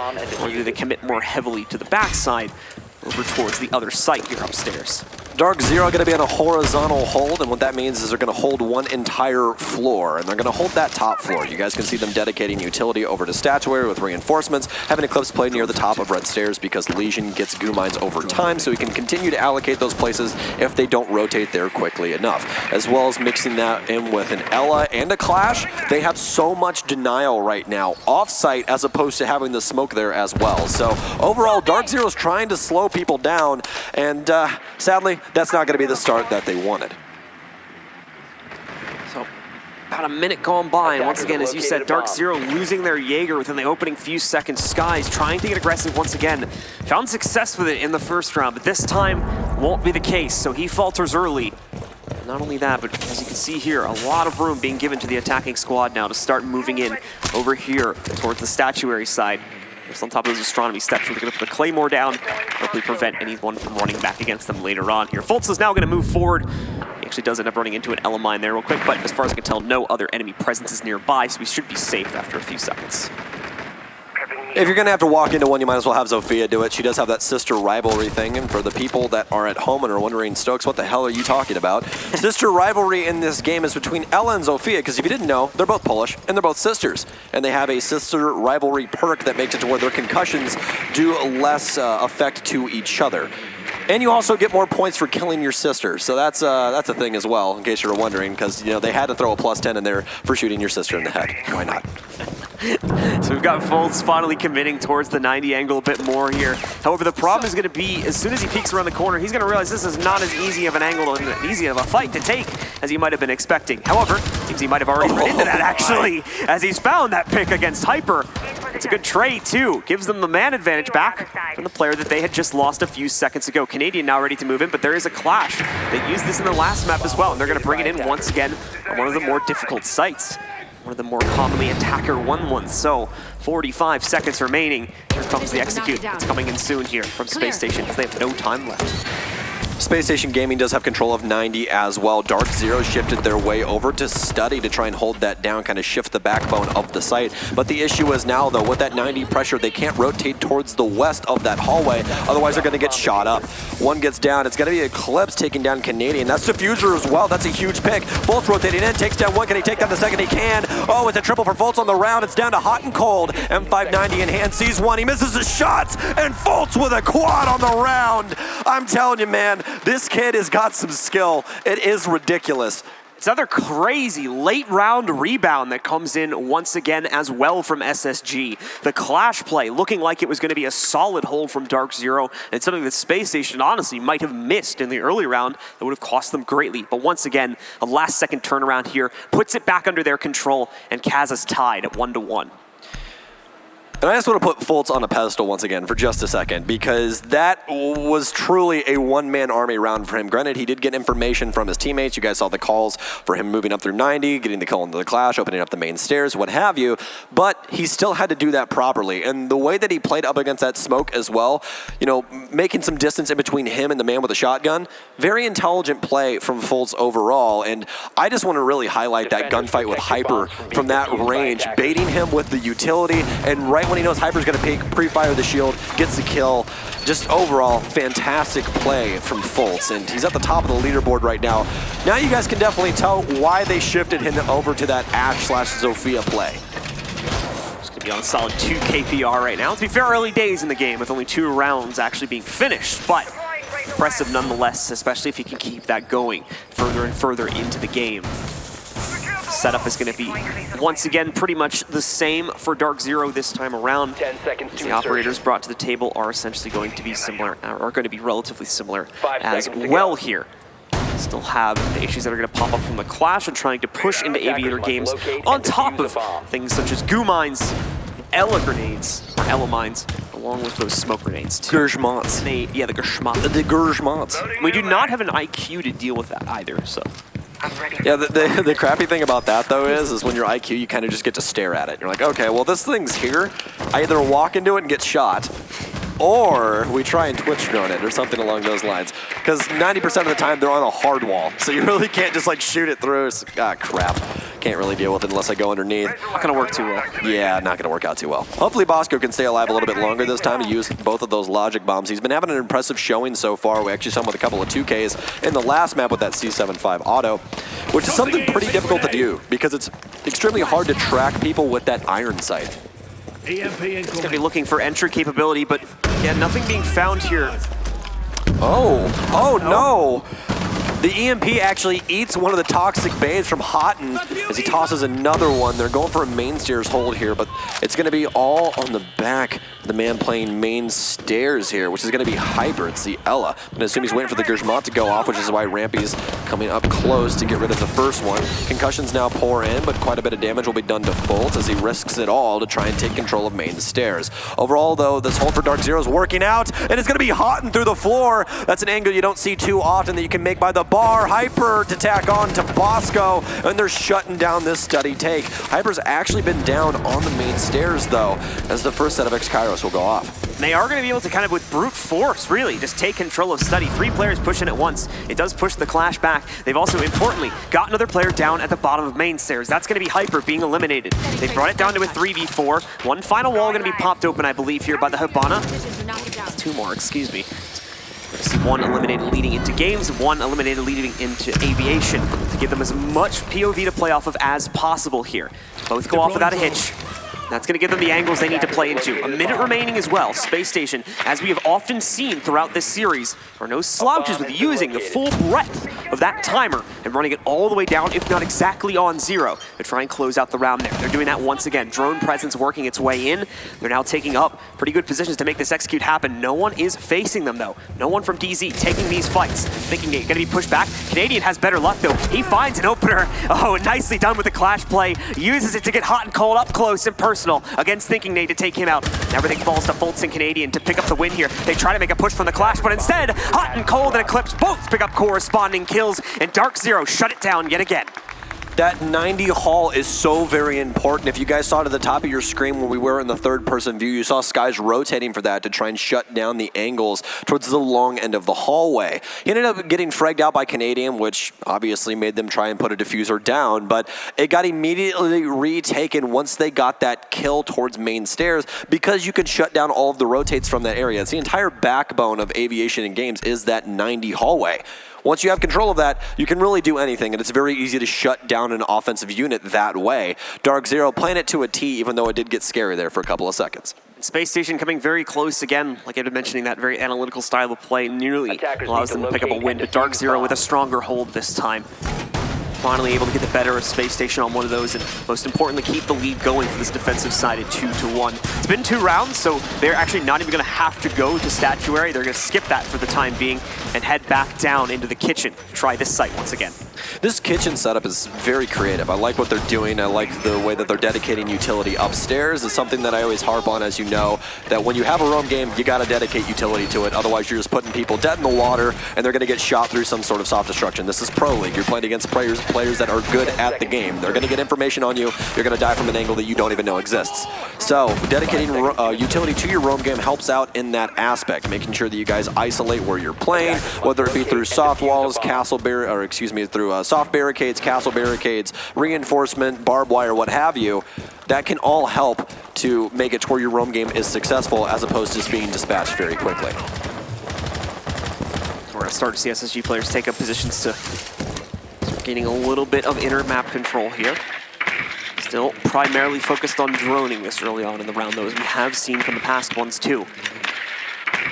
or do they commit more heavily to the backside over towards the other site here upstairs? Dark Zero going to be on a horizontal hold, and what that means is they're going to hold one entire floor, and they're going to hold that top floor. You guys can see them dedicating utility over to Statuary with reinforcements, having Eclipse play near the top of red stairs because Legion gets goo mines over time, so we can continue to allocate those places if they don't rotate there quickly enough. As well as mixing that in with an Ella and a Clash, they have so much denial right now off-site as opposed to having the smoke there as well. So overall, Dark Zero is trying to slow people down, and sadly, that's not going to be the start that they wanted. So, about a minute gone by, and once again, as you said, Dark Zero losing their Jaeger within the opening few seconds. Skies trying to get aggressive once again. Found success with it in the first round, but this time won't be the case, so he falters early. And not only that, but as you can see here, a lot of room being given to the attacking squad now to start moving in over here towards the Statuary side. Just on top of those astronomy steps, we're going to put the Claymore down, hopefully prevent anyone from running back against them later on here. Fultz is now going to move forward. He actually does end up running into an Ella mine there real quick, but as far as I can tell, no other enemy presence is nearby, so we should be safe after a few seconds. If you're going to have to walk into one, you might as well have Zofia do it. She does have that sister rivalry thing, and for the people that are at home and are wondering, Stokes, what the hell are you talking about? Sister rivalry in this game is between Ella and Zofia, because if you didn't know, they're both Polish, and they're both sisters. And they have a sister rivalry perk that makes it to where their concussions do less effect to each other. And you also get more points for killing your sister. So that's a thing as well, in case you were wondering, because you know they had to throw a +10 in there for shooting your sister in the head. Why not? So we've got Fultz finally committing towards the 90 angle a bit more here. However, the problem is going to be, as soon as he peeks around the corner, he's going to realize this is not as easy of an angle and easy of a fight to take as he might have been expecting. However, seems he might have already run into that actually, as he's found that pick against Hyper. It's a good trade too. Gives them the man advantage back from the player that they had just lost a few seconds ago. Canadian now ready to move in, but there is a clash. They used this in the last map as well, and they're going to bring it in once again on one of the more difficult sites. One of the more commonly attacker won ones. So 45 seconds remaining. Here comes the execute. It's coming in soon here from Space Station because they have no time left. Space Station Gaming does have control of 90 as well. Dark Zero shifted their way over to Study to try and hold that down, kind of shift the backbone of the site. But the issue is now, though, with that 90 pressure, they can't rotate towards the west of that hallway. Otherwise, they're going to get shot up. One gets down. It's going to be Eclipse taking down Canadian. That's Diffuser as well. That's a huge pick. Fultz rotating in, takes down one. Can he take down the second? He can. Oh, it's a triple for Fultz on the round. It's down to Hot and Cold. M590 in hand, sees one. He misses his shots, and Fultz with a quad on the round. I'm telling you, man, this kid has got some skill. It is ridiculous. It's another crazy late round rebound that comes in once again as well from SSG. The clash play looking like it was going to be a solid hold from Dark Zero, and something that Space Station honestly might have missed in the early round that would have cost them greatly. But once again, a last second turnaround here puts it back under their control, and Kaz is tied at 1-1. And I just want to put Fultz on a pedestal once again for just a second, because that was truly a one-man army round for him. Granted, he did get information from his teammates. You guys saw the calls for him moving up through 90, getting the kill into the clash, opening up the main stairs, what have you. But he still had to do that properly. And the way that he played up against that smoke as well, you know, making some distance in between him and the man with the shotgun, very intelligent play from Fultz overall. And I just want to really highlight that gunfight with Hyper from that range, baiting him with the utility, and right when he knows Hyper's going to pre-fire the shield, gets the kill. Just overall, fantastic play from Fultz, and he's at the top of the leaderboard right now. Now you guys can definitely tell why they shifted him over to that Ashe/Zofia play. He's going to be on a solid 2 KPR right now. To be fair, early days in the game with only 2 rounds actually being finished, but impressive nonetheless, especially if he can keep that going further and further into the game. Setup is going to be, once again, pretty much the same for Dark Zero this time around. 10 seconds to the operators brought to the table are essentially going to be similar, are going to be relatively similar 5 as seconds to well go. here. Still have the issues that are going to pop up from the clash and trying to push into Aviator games on top of things such as goo mines, Ella grenades, or Ella mines, along with those smoke grenades too. Gershmots. Yeah, the Gershmots. The Gershmots. We do not have an IQ to deal with that either, so. Yeah, the crappy thing about that, though, is when you're IQ, you kind of just get to stare at it. You're like, okay, well, this thing's here. I either walk into it and get shot, or we try and Twitch drone it or something along those lines. Because 90% of the time, they're on a hard wall, so you really can't just, like, shoot it through. It's, crap. Can't really deal with it unless I go underneath. Not going to work too well. Yeah, not going to work out too well. Hopefully Bosco can stay alive a little bit longer this time. He used both of those logic bombs. He's been having an impressive showing so far. We actually saw him with a couple of 2Ks in the last map with that C75 auto, which is something pretty difficult to do because it's extremely hard to track people with that iron sight. He's going to be looking for entry capability, but yeah, nothing being found here. Oh no! The EMP actually eats one of the toxic bays from Houghton as he tosses another one. They're going for a main stairs hold here, but it's going to be all on the back of the man playing main stairs here, which is going to be Hyper. It's the Ella. I'm going to assume he's waiting for the Gershmont to go off, which is why Rampy's coming up close to get rid of the first one. Concussions now pour in, but quite a bit of damage will be done to Fultz as he risks it all to try and take control of main stairs. Overall, though, this hold for Dark Zero is working out, and it's going to be Houghton through the floor. That's an angle you don't see too often that you can make by the bar. Hyper to tack on to Bosco, and they're shutting down this steady take. Hyper's actually been down on the main stairs, though, as the first set of X-Kairos will go off. They are going to be able to kind of, with brute force, really, just take control of Study. 3 players pushing at once. It does push the clash back. They've also, importantly, got another player down at the bottom of main stairs. That's going to be Hyper being eliminated. They brought it down to a 3v4. One final wall going to be popped open, I believe, here by the Hibana. 2 more, excuse me. We're going to see 1 eliminated leading into games, 1 eliminated leading into aviation to give them as much POV to play off of as possible here. Both go off without a hitch. That's going to give them the angles they need to play into. A minute remaining as well. Space Station, as we have often seen throughout this series, are no slouches with using the full breadth of that timer and running it all the way down, if not exactly on 0, to try and close out the round there. They're doing that once again. Drone presence working its way in. They're now taking up pretty good positions to make this execute happen. No one is facing them, though. No one from DZ taking these fights. Thinking it's going to be pushed back. Canadian has better luck, though. He finds an opener. Oh, nicely done with the clash play. Uses it to get hot and cold up close and personal against Thinking Nate to take him out. Everything falls to Fultz and Canadian to pick up the win here. They try to make a push from the clash, but instead, Hot and Cold and Eclipse both pick up corresponding kills, and Dark Zero shut it down yet again. That 90 haul is so very important. If you guys saw it at the top of your screen when we were in the third-person view, you saw Skies rotating for that to try and shut down the angles towards the long end of the hallway. He ended up getting fragged out by Canadian, which obviously made them try and put a diffuser down, but it got immediately retaken once they got that kill towards main stairs because you could shut down all of the rotates from that area. It's the entire backbone of aviation in games is that 90 hallway. Once you have control of that, you can really do anything, and it's very easy to shut down an offensive unit that way. Dark Zero playing it to a T, even though it did get scary there for a couple of seconds. Space Station coming very close again, like I've been mentioning, that very analytical style of play nearly allows them to pick up a win, but Dark Zero with a stronger hold this time. Finally able to get the better of Space Station on one of those, and most importantly, keep the lead going for this defensive side at 2-1. It's been 2 rounds, so they're actually not even going to have to go to Statuary. They're going to skip that for the time being and head back down into the kitchen to try this site once again. This kitchen setup is very creative. I like what they're doing. I like the way that they're dedicating utility upstairs. It's something that I always harp on, as you know, that when you have a roam game, you got to dedicate utility to it. Otherwise, you're just putting people dead in the water, and they're going to get shot through some sort of soft destruction. This is Pro League. You're playing against players that are good at the game. They're going to get information on you. You're going to die from an angle that you don't even know exists. So dedicating utility to your roam game helps out in that aspect, making sure that you guys isolate where you're playing, whether it be through soft walls, through soft barricades, castle barricades, reinforcement, barbed wire, what have you. That can all help to make it to where your roam game is successful as opposed to just being dispatched very quickly. We're going to start to see SSG players take up positions to start gaining a little bit of inner map control here. Still primarily focused on droning this early on in the round, though, as we have seen from the past ones too.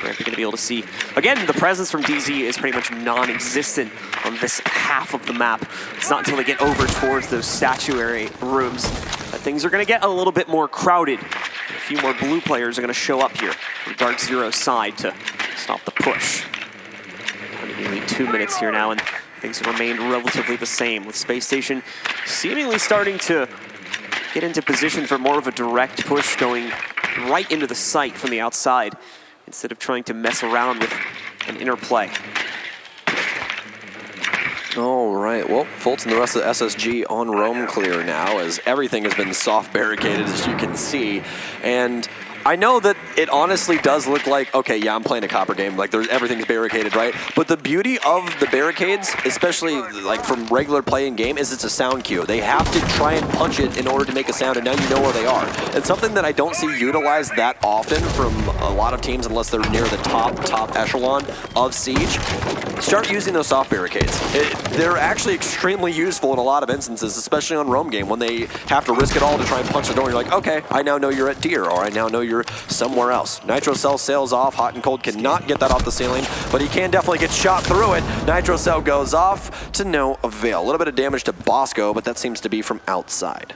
We're going to be able to see, again, the presence from DZ is pretty much non-existent on this half of the map. It's not until they get over towards those statuary rooms that things are going to get a little bit more crowded. A few more blue players are going to show up here from Dark Zero's side to stop the push. Nearly 2 minutes here now, and things have remained relatively the same, with Space Station seemingly starting to get into position for more of a direct push, going right into the site from the outside, instead of trying to mess around with an interplay. All right, well, Fultz and the rest of the SSG on roam clear now, as everything has been soft barricaded, as you can see. And I know that it honestly does look like, okay, yeah, I'm playing a copper game, like everything's barricaded, right? But the beauty of the barricades, especially like from regular play in game, is it's a sound cue. They have to try and punch it in order to make a sound, and now you know where they are. It's something that I don't see utilized that often from a lot of teams, unless they're near the top echelon of Siege. Start using those soft barricades. They're actually extremely useful in a lot of instances, especially on roam game, when they have to risk it all to try and punch the door. You're like, okay, I now know you're at Deer, or I now know you're somewhere else. NitroCell sails off. Hot and Cold cannot get that off the ceiling, but he can definitely get shot through it. NitroCell goes off to no avail. A little bit of damage to Bosco, but that seems to be from outside.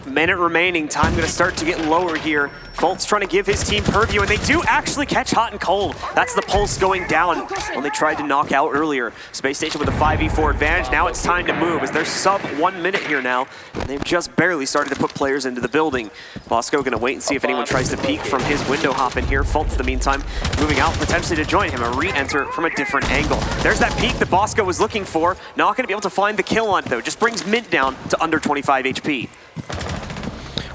Minute remaining, time going to start to get lower here. Fultz trying to give his team purview, and they do actually catch Hot and Cold. That's the pulse going down when they tried to knock out earlier. Space Station with a 5v4 advantage. Now it's time to move, as they're sub 1 minute here now. And they've just barely started to put players into the building. Bosco going to wait and see if anyone tries to peek from his window hop in here. Fultz, in the meantime, moving out potentially to join him. A re-enter from a different angle. There's that peek that Bosco was looking for. Not going to be able to find the kill on it, though. Just brings Mint down to under 25 HP.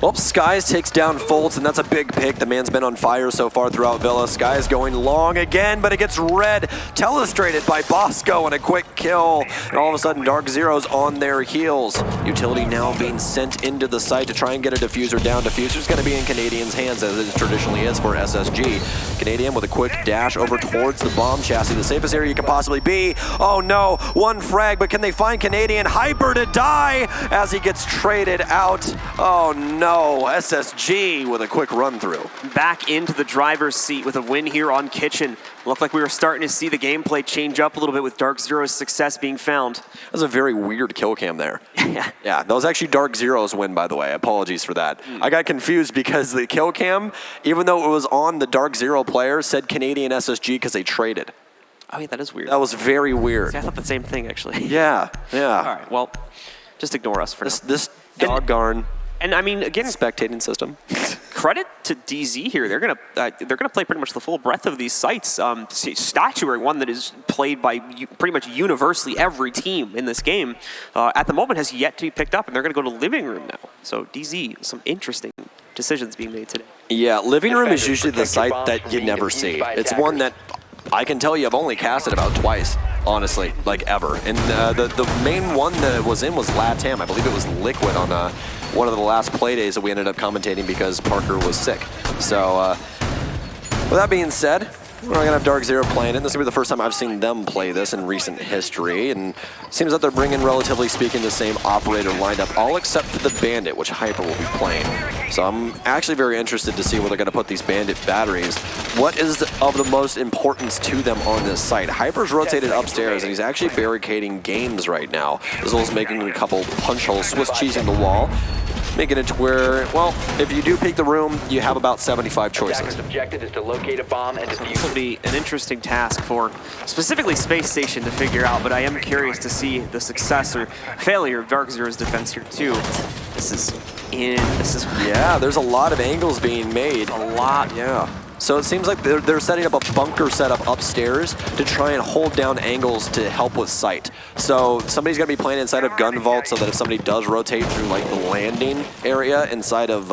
Well, Skies takes down Fultz, and that's a big pick. The man's been on fire so far throughout Villa. Skies going long again, but it gets red telestrated by Bosco and a quick kill. And all of a sudden, Dark Zero's on their heels. Utility now being sent into the site to try and get a diffuser down. Diffuser's going to be in Canadian's hands, as it traditionally is for SSG. Canadian with a quick dash over towards the bomb chassis, the safest area you can possibly be. Oh no, one frag, but can they find Canadian? Hyper to die as he gets traded out. Oh no. SSG with a quick run through. Back into the driver's seat with a win here on Kitchen. Looked like we were starting to see the gameplay change up a little bit with Dark Zero's success being found. That was a very weird kill cam there. Yeah, that was actually Dark Zero's win, by the way. Apologies for that. I got confused because the kill cam, even though it was on the Dark Zero player, said Canadian SSG because they traded. Oh yeah, that is weird. That was very weird. See, I thought the same thing, actually. Yeah. All right, well, just ignore us for now. This doggone... And I mean, again, spectating system. Credit to DZ here. They're gonna play pretty much the full breadth of these sites. Statuary, one that is played by pretty much universally every team in this game, at the moment has yet to be picked up, and they're gonna go to Living Room now. So DZ, some interesting decisions being made today. Yeah, Living Room is usually the site that you never see. It's one that I can tell you I've only casted about twice, honestly, like ever. And the main one that was in was Latam. I believe it was Liquid on one of the last play days that we ended up commentating because Parker was sick. So with that being said, we're going to have Dark Zero playing it. This is going to be the first time I've seen them play this in recent history. And it seems that they're bringing, relatively speaking, the same operator lineup, all except for the Bandit, which Hyper will be playing. So I'm actually very interested to see where they're going to put these Bandit batteries. What is of the most importance to them on this site? Hyper's rotated upstairs, and he's actually barricading games right now, as well as making a couple punch holes, Swiss cheesing the wall. making it to where, well, if you do peek the room, you have about 75 choices. Attacker's objective is to locate a bomb and defuse This will be an interesting task for specifically Space Station to figure out, but I am curious to see the success or failure of Dark Zero's defense here too. This is yeah, there's a lot of angles being made. A lot. Yeah. So it seems like they're setting up a bunker setup upstairs to try and hold down angles to help with sight. So somebody's gonna be playing inside of gun vault so that if somebody does rotate through like the landing area inside of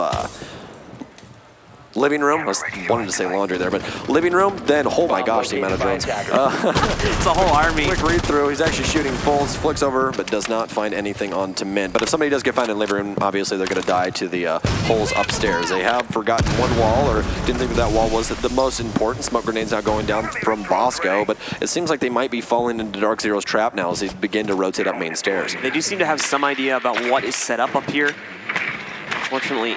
living room, I was wanting to say laundry there, but living room, then oh my gosh, the amount of drones. It's a whole army. Quick read through, he's actually shooting fulls, flicks over, but does not find anything onto Mint. But if somebody does get found in living room, obviously they're gonna die to the holes upstairs. They have forgotten one wall, or didn't think that wall was the most important. Smoke grenades now going down from Bosco, but it seems like they might be falling into Dark Zero's trap now as they begin to rotate up main stairs. They do seem to have some idea about what is set up here. Unfortunately,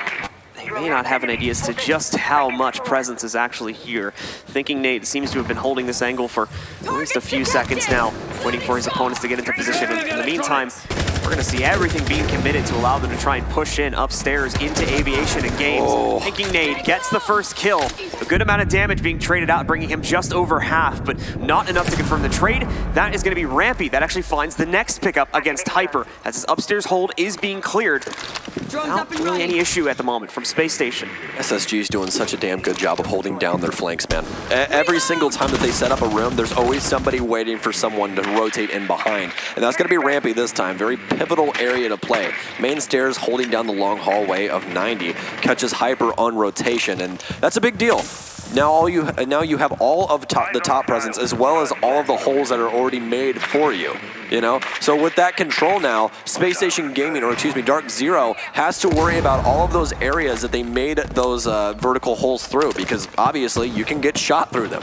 they may not have an idea as to just how much presence is actually here. Thinking Nate seems to have been holding this angle for at least a few seconds now, waiting for his opponents to get into position. And in the meantime, we're going to see everything being committed to allow them to try and push in upstairs into Aviation and Games. Oh. Thinking Nate gets the first kill. A good amount of damage being traded out, bringing him just over half, but not enough to confirm the trade. That is going to be Rampy. That actually finds the next pickup against Hyper, as his upstairs hold is being cleared. Not really any issue at the moment from Space Station. SSG is doing such a damn good job of holding down their flanks, man. Every single time that they set up a room, there's always somebody waiting for someone to rotate in behind. And that's going to be Rampy this time. Very pivotal area to play. Main stairs holding down the long hallway of 90. Catches Hyper on rotation, and that's a big deal. Now you have all of the top presence as well as all of the holes that are already made for you. You know, so with that control now, Space Station Gaming, or excuse me, Dark Zero, has to worry about all of those areas that they made those vertical holes through, because obviously you can get shot through them.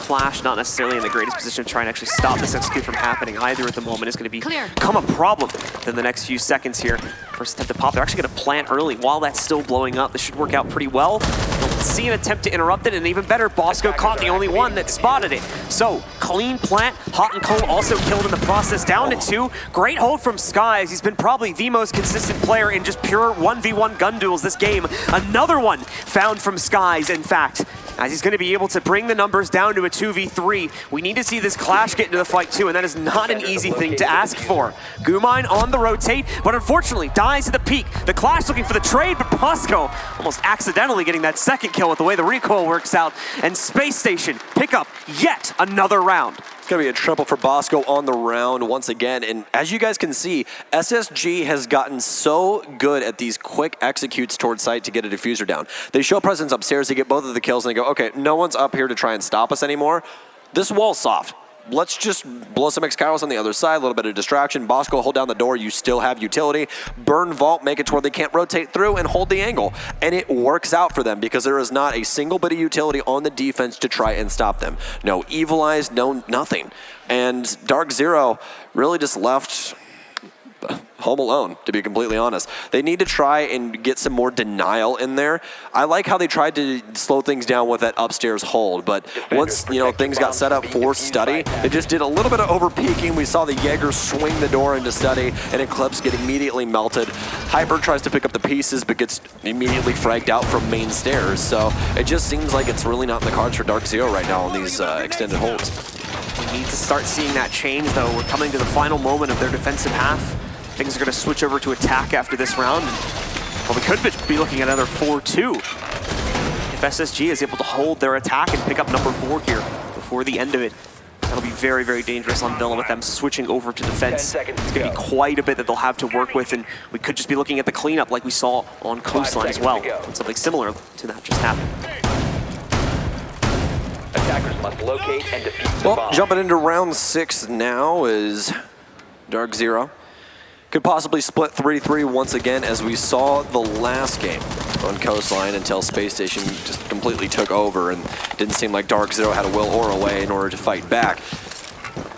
Clash not necessarily in the greatest position to try and actually stop this execute from happening either at the moment. Is going to become a problem in the next few seconds here. First attempt to pop, they're actually going to plant early while that's still blowing up. This should work out pretty well. We'll see an attempt to interrupt it, and even better, Bosco caught the only one that spotted it. So, clean plant, Hot and Cold also killed in the process, down to 2. Great hold from Skies. He's been probably the most consistent player in just pure 1v1 gun duels this game. Another one found from Skies, in fact, as he's going to be able to bring the numbers down to a 2v3. We need to see this Clash get into the fight too, and that is not an easy thing to ask for. Gumine on the rotate, but unfortunately dies at the peak. The Clash looking for the trade, but Bosco almost accidentally getting that second kill with the way the recoil works out, and Space Station pick up yet another round. It's going to be a triple for Bosco on the round once again. And as you guys can see, SSG has gotten so good at these quick executes towards site to get a diffuser down. They show presence upstairs, they get both of the kills, and they go, okay, no one's up here to try and stop us anymore. This wall's soft. Let's just blow some X-Kairos on the other side, a little bit of distraction. Bosco, hold down the door, you still have utility. Burn Vault, make it to where they can't rotate through and hold the angle. And it works out for them because there is not a single bit of utility on the defense to try and stop them. No Evil Eyes, no nothing. And Dark Zero really just left home alone, to be completely honest. They need to try and get some more denial in there. I like how they tried to slow things down with that upstairs hold, but once things got set up for Study, they just did a little bit of over peeking. We saw the Jaeger swing the door into Study, and Eclipse get immediately melted. Hyper tries to pick up the pieces, but gets immediately fragged out from main stairs. So it just seems like it's really not in the cards for Dark Zero right now on these extended holds. We need to start seeing that change, though. We're coming to the final moment of their defensive half. Things are going to switch over to attack after this round. Well, we could be looking at another 4-2 if SSG is able to hold their attack and pick up number 4 here before the end of it. That'll be very, very dangerous on Villa with them switching over to defense. It's going to be quite a bit that they'll have to work with, and we could just be looking at the cleanup like we saw on Coastline as well. Something similar to that just happened. Attackers must locate and defuse the bomb. Jumping into round 6 now is Dark Zero. Could possibly split 3-3 once again, as we saw the last game on Coastline until Space Station just completely took over and didn't seem like Dark Zero had a will or a way in order to fight back.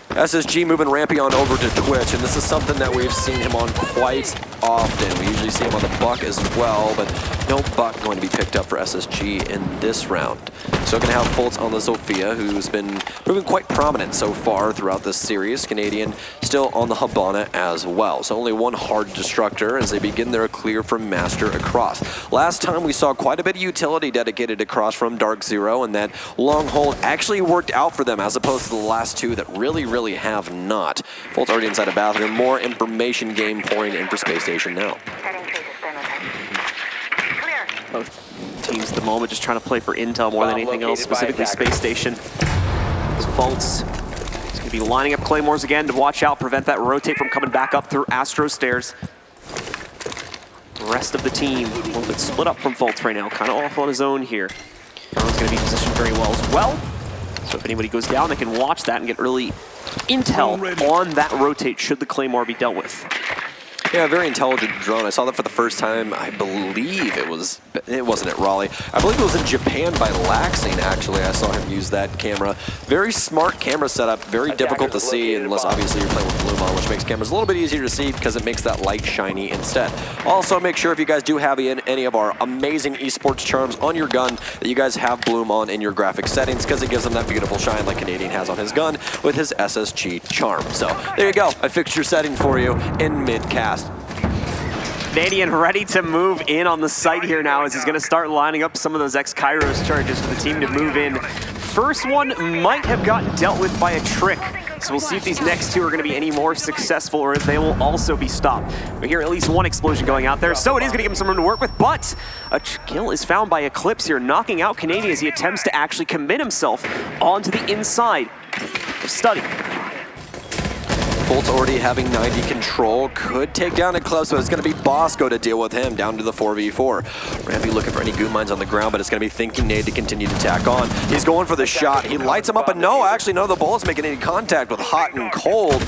SSG moving Rampy on over to Twitch, and this is something that we've seen him on quite often. We usually see him on the Buck as well, but no Buck going to be picked up for SSG in this round. So going to have Fultz on the Sophia, who's been proving quite prominent so far throughout this series. Canadian still on the Habana as well. So only one hard destructor as they begin their clear from Master across. Last time we saw quite a bit of utility dedicated across from Dark Zero, and that long hold actually worked out for them as opposed to the last two that really have not. Fultz already inside a bathroom. More information game pouring in for Space Station now. Both teams at the moment just trying to play for intel more than anything else, specifically Space Station. Fultz is going to be lining up Claymores again to watch out, prevent that rotate from coming back up through Astro Stairs. The rest of the team a little bit split up from Fultz right now, kind of off on his own here. He's going to be positioned very well as well. So if anybody goes down, they can watch that and get early intel on that rotate should the Claymore be dealt with. Yeah, very intelligent drone. I saw that for the first time, I believe it wasn't at Raleigh. I believe it was in Japan by Laxing, actually. I saw him use that camera. Very smart camera setup, very difficult to see unless obviously you're playing with Bloom on, which makes cameras a little bit easier to see because it makes that light shiny instead. Also, make sure if you guys do have any of our amazing eSports charms on your gun, that you guys have Bloom on in your graphic settings because it gives them that beautiful shine like Canadian has on his gun with his SSG charm. So there you go. I fixed your setting for you in mid-cast. Canadian ready to move in on the site here now as he's going to start lining up some of those X-Kairos charges for the team to move in. First one might have gotten dealt with by a trick, so we'll see if these next two are going to be any more successful or if they will also be stopped. We hear at least one explosion going out there, so it is going to give him some room to work with, but a kill is found by Eclipse here, knocking out Canadian as he attempts to actually commit himself onto the inside of Study. Fultz already having 90 control, could take down Eclipse, but it's going to be Bosco to deal with him down to the 4v4. Rampy looking for any goon mines on the ground, but it's going to be Thinking Nade to continue to tack on. He's going for the shot. He lights him up, but no, actually none of the bullets making any contact with Hot and Cold.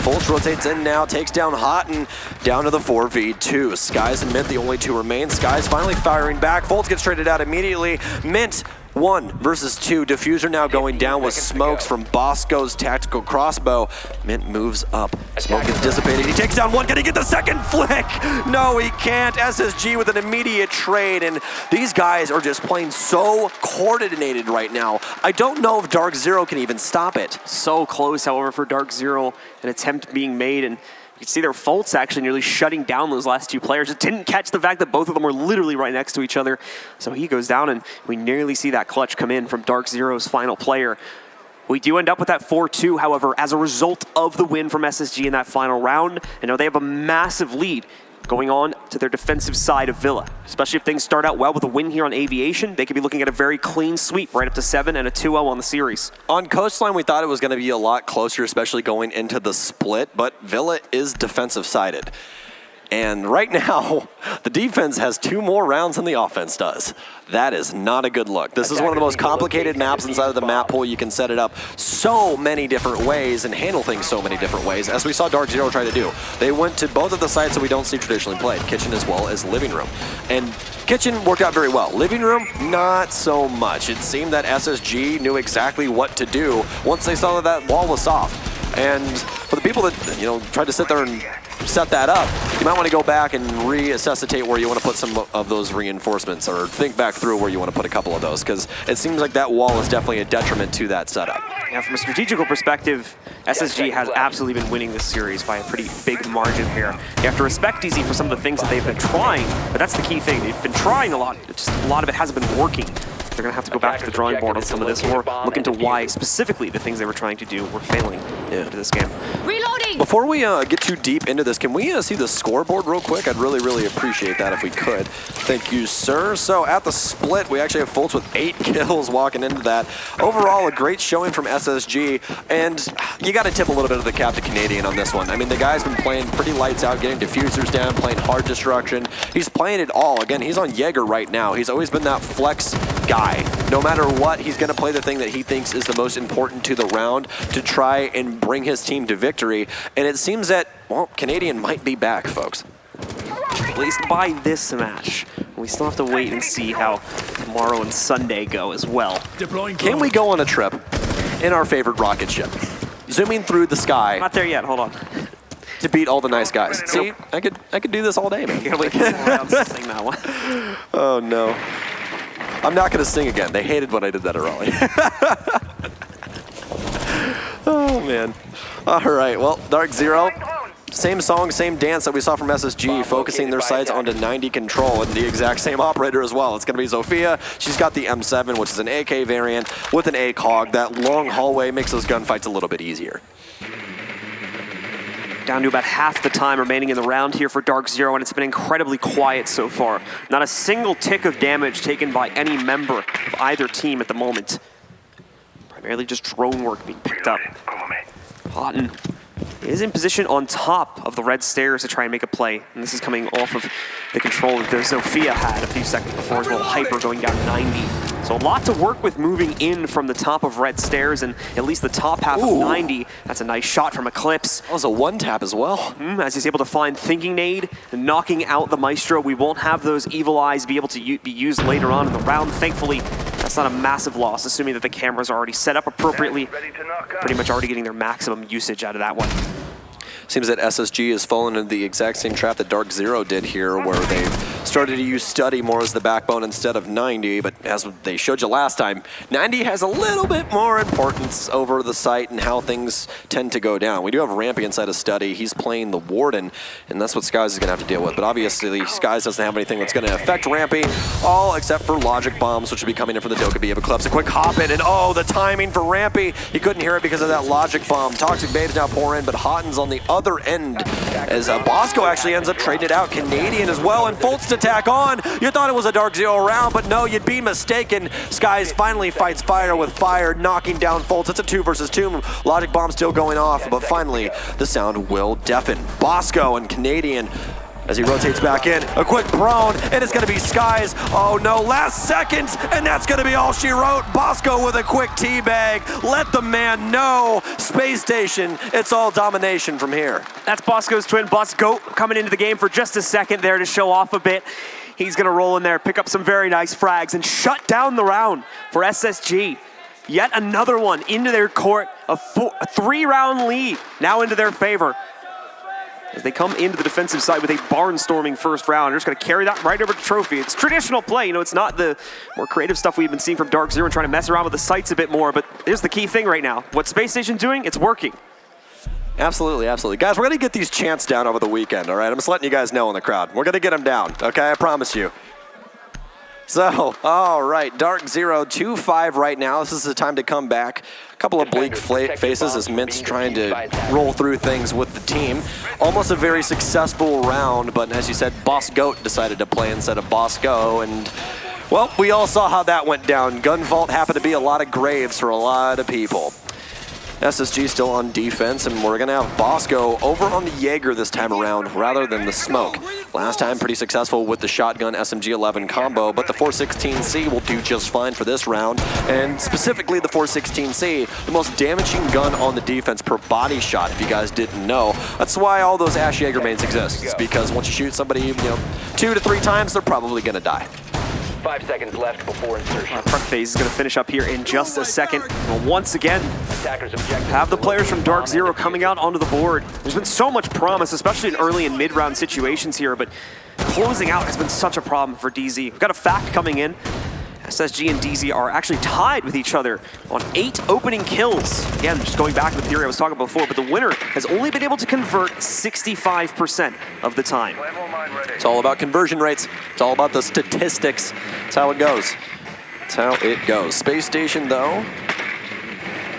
Fultz rotates in now, takes down Hot and down to the 4v2. Skies and Mint, the only two remain. Skies finally firing back. Fultz gets traded out immediately. Mint 1 versus 2. Diffuser now going down with smokes from Bosco's tactical crossbow. Mint moves up. Smoke is dissipated. He takes down one. Can he get the second flick? No, he can't. SSG with an immediate trade, and these guys are just playing so coordinated right now. I don't know if Dark Zero can even stop it. So close, however, for Dark Zero. An attempt being made, and you can see their Fultz actually nearly shutting down those last two players. It didn't catch the fact that both of them were literally right next to each other. So he goes down, and we nearly see that clutch come in from Dark Zero's final player. We do end up with that 4-2, however, as a result of the win from SSG in that final round. And now they have a massive lead going on to their defensive side of Villa. Especially if things start out well with a win here on Aviation, they could be looking at a very clean sweep, right up to 7 and a 2-0 on the series. On Coastline, we thought it was going to be a lot closer, especially going into the split, but Villa is defensive-sided. And right now, the defense has 2 more rounds than the offense does. That is not a good look. This is one of the most complicated maps inside of the map pool. You can set it up so many different ways and handle things so many different ways, as we saw Dark Zero try to do. They went to both of the sites that we don't see traditionally played, kitchen as well as living room. And kitchen worked out very well. Living room, not so much. It seemed that SSG knew exactly what to do once they saw that wall was soft. And for the people that, you know, tried to sit there and set that up, you might want to go back and reassociate where you want to put some of those reinforcements, or think back through where you want to put a couple of those, because it seems like that wall is definitely a detriment to that setup. Yeah, from a strategical perspective, SSG has absolutely been winning this series by a pretty big margin here. You have to respect DZ for some of the things that they've been trying, but that's the key thing. They've been trying a lot, just a lot of it hasn't been working. They're going to have to go back to the drawing board on some of this, or look into why specifically the things they were trying to do were failing into this game. Reloading! Before we get too deep into this, can we see the scoreboard real quick? I'd really appreciate that if we could. Thank you, sir. So at the split, we actually have Fultz with 8 kills walking into that. Overall, a great showing from SSG, and you got to tip a little bit of the cap to Canadian on this one. I mean, the guy's been playing pretty lights out, getting diffusers down, playing hard destruction. He's playing it all. Again, he's on Jaeger right now. He's always been that flex guy. No matter what, he's going to play the thing that he thinks is the most important to the round to try and bring his team to victory. And it seems that, well, Canadian might be back, folks. At least by this match. We still have to wait and see how tomorrow and Sunday go as well. Can we go on a trip in our favorite rocket ship? Zooming through the sky. Not there yet, hold on. to beat all the nice guys. See, I could do this all day, man. You gotta wait for more rounds to sing that one. Oh no. I'm not gonna sing again. They hated when I did that early. Oh man. All right, well, Dark Zero. Same song, same dance that we saw from SSG, focusing their sights onto 90 control, and the exact same operator as well. It's going to be Zofia. She's got the M7, which is an AK variant with an ACOG. That long hallway makes those gunfights a little bit easier. Down to about half the time remaining in the round here for Dark Zero, and it's been incredibly quiet so far. Not a single tick of damage taken by any member of either team at the moment. Primarily just drone work being picked up. Houghton is in position on top of the red stairs to try and make a play. And this is coming off of the control that Zofia had a few seconds before as well. Hyper going down 90. So a lot to work with moving in from the top of red stairs and at least the top half of 90. That's a nice shot from Eclipse. That was a one tap as well. As he's able to find Thinking Nade and knocking out the Maestro. We won't have those evil eyes be able to be used later on in the round. Thankfully, that's not a massive loss, assuming that the cameras are already set up appropriately. Pretty much already getting their maximum usage out of that one. Seems that SSG has fallen into the exact same trap that Dark Zero did here, where they've started to use Study more as the backbone instead of 90, but as they showed you last time, 90 has a little bit more importance over the site and how things tend to go down. We do have Rampy inside of Study. He's playing the Warden, and that's what Skies is going to have to deal with. But obviously, Skies doesn't have anything that's going to affect Rampy, all except for Logic Bombs, which will be coming in from the Dokkaebi of Eclipse. A quick hop in, and oh, the timing for Rampy. He couldn't hear it because of that Logic Bomb. Toxic Bait is now pouring in, but Houghton's on the other end as Bosco actually ends up trading it out. Canadian as well, and Fultz to tack on. You thought it was a Dark Zero round, but no, you'd be mistaken. Skies finally fights fire with fire, knocking down Fultz. It's a 2 versus 2. Logic Bomb still going off, but finally the sound will deafen. Bosco and Canadian as he rotates back in, a quick prone, and it's gonna be Skies. Oh no, last seconds, and that's gonna be all she wrote. Bosco with a quick teabag. Let the man know. Space Station, it's all domination from here. That's Bosco's twin, Bosco, coming into the game for just a second there to show off a bit. He's gonna roll in there, pick up some very nice frags, and shut down the round for SSG. Yet another one into their court, a 3-round lead now into their favor. As they come into the defensive side with a barnstorming first round. They're just going to carry that right over to Trophy. It's traditional play. You know, it's not the more creative stuff we've been seeing from Dark Zero and trying to mess around with the sights a bit more, but here's the key thing right now. What Space Station's doing, it's working. Absolutely, absolutely. Guys, we're going to get these chants down over the weekend, all right? I'm just letting you guys know in the crowd. We're going to get them down, okay? I promise you. So, all right, Dark Zero, 2-5 right now. This is the time to come back. A couple of bleak faces as Mint's trying to roll through things with the team. Almost a very successful round, but as you said, Boss Goat decided to play instead of Bosco, and well, we all saw how that went down. Gun Vault happened to be a lot of graves for a lot of people. SSG still on defense, and we're going to have Bosco over on the Jaeger this time around rather than the smoke. Last time pretty successful with the shotgun SMG-11 combo, but the 416C will do just fine for this round, and specifically the 416C, the most damaging gun on the defense per body shot, if you guys didn't know. That's why all those Ash Jaeger mains exist. It's because once you shoot somebody 2 to 3 times, they're probably going to die. 5 seconds left before insertion. Front phase is going to finish up here in just a second. We'll once again have the players from Dark Zero coming out onto the board. There's been so much promise, especially in early and mid-round situations here, but closing out has been such a problem for DZ. We've got a fact coming in. SSG and DZ are actually tied with each other on 8 opening kills. Again, just going back to the theory I was talking about before, but the winner has only been able to convert 65% of the time. It's all about conversion rates. It's all about the statistics. That's how it goes. That's how it goes. Space Station, though,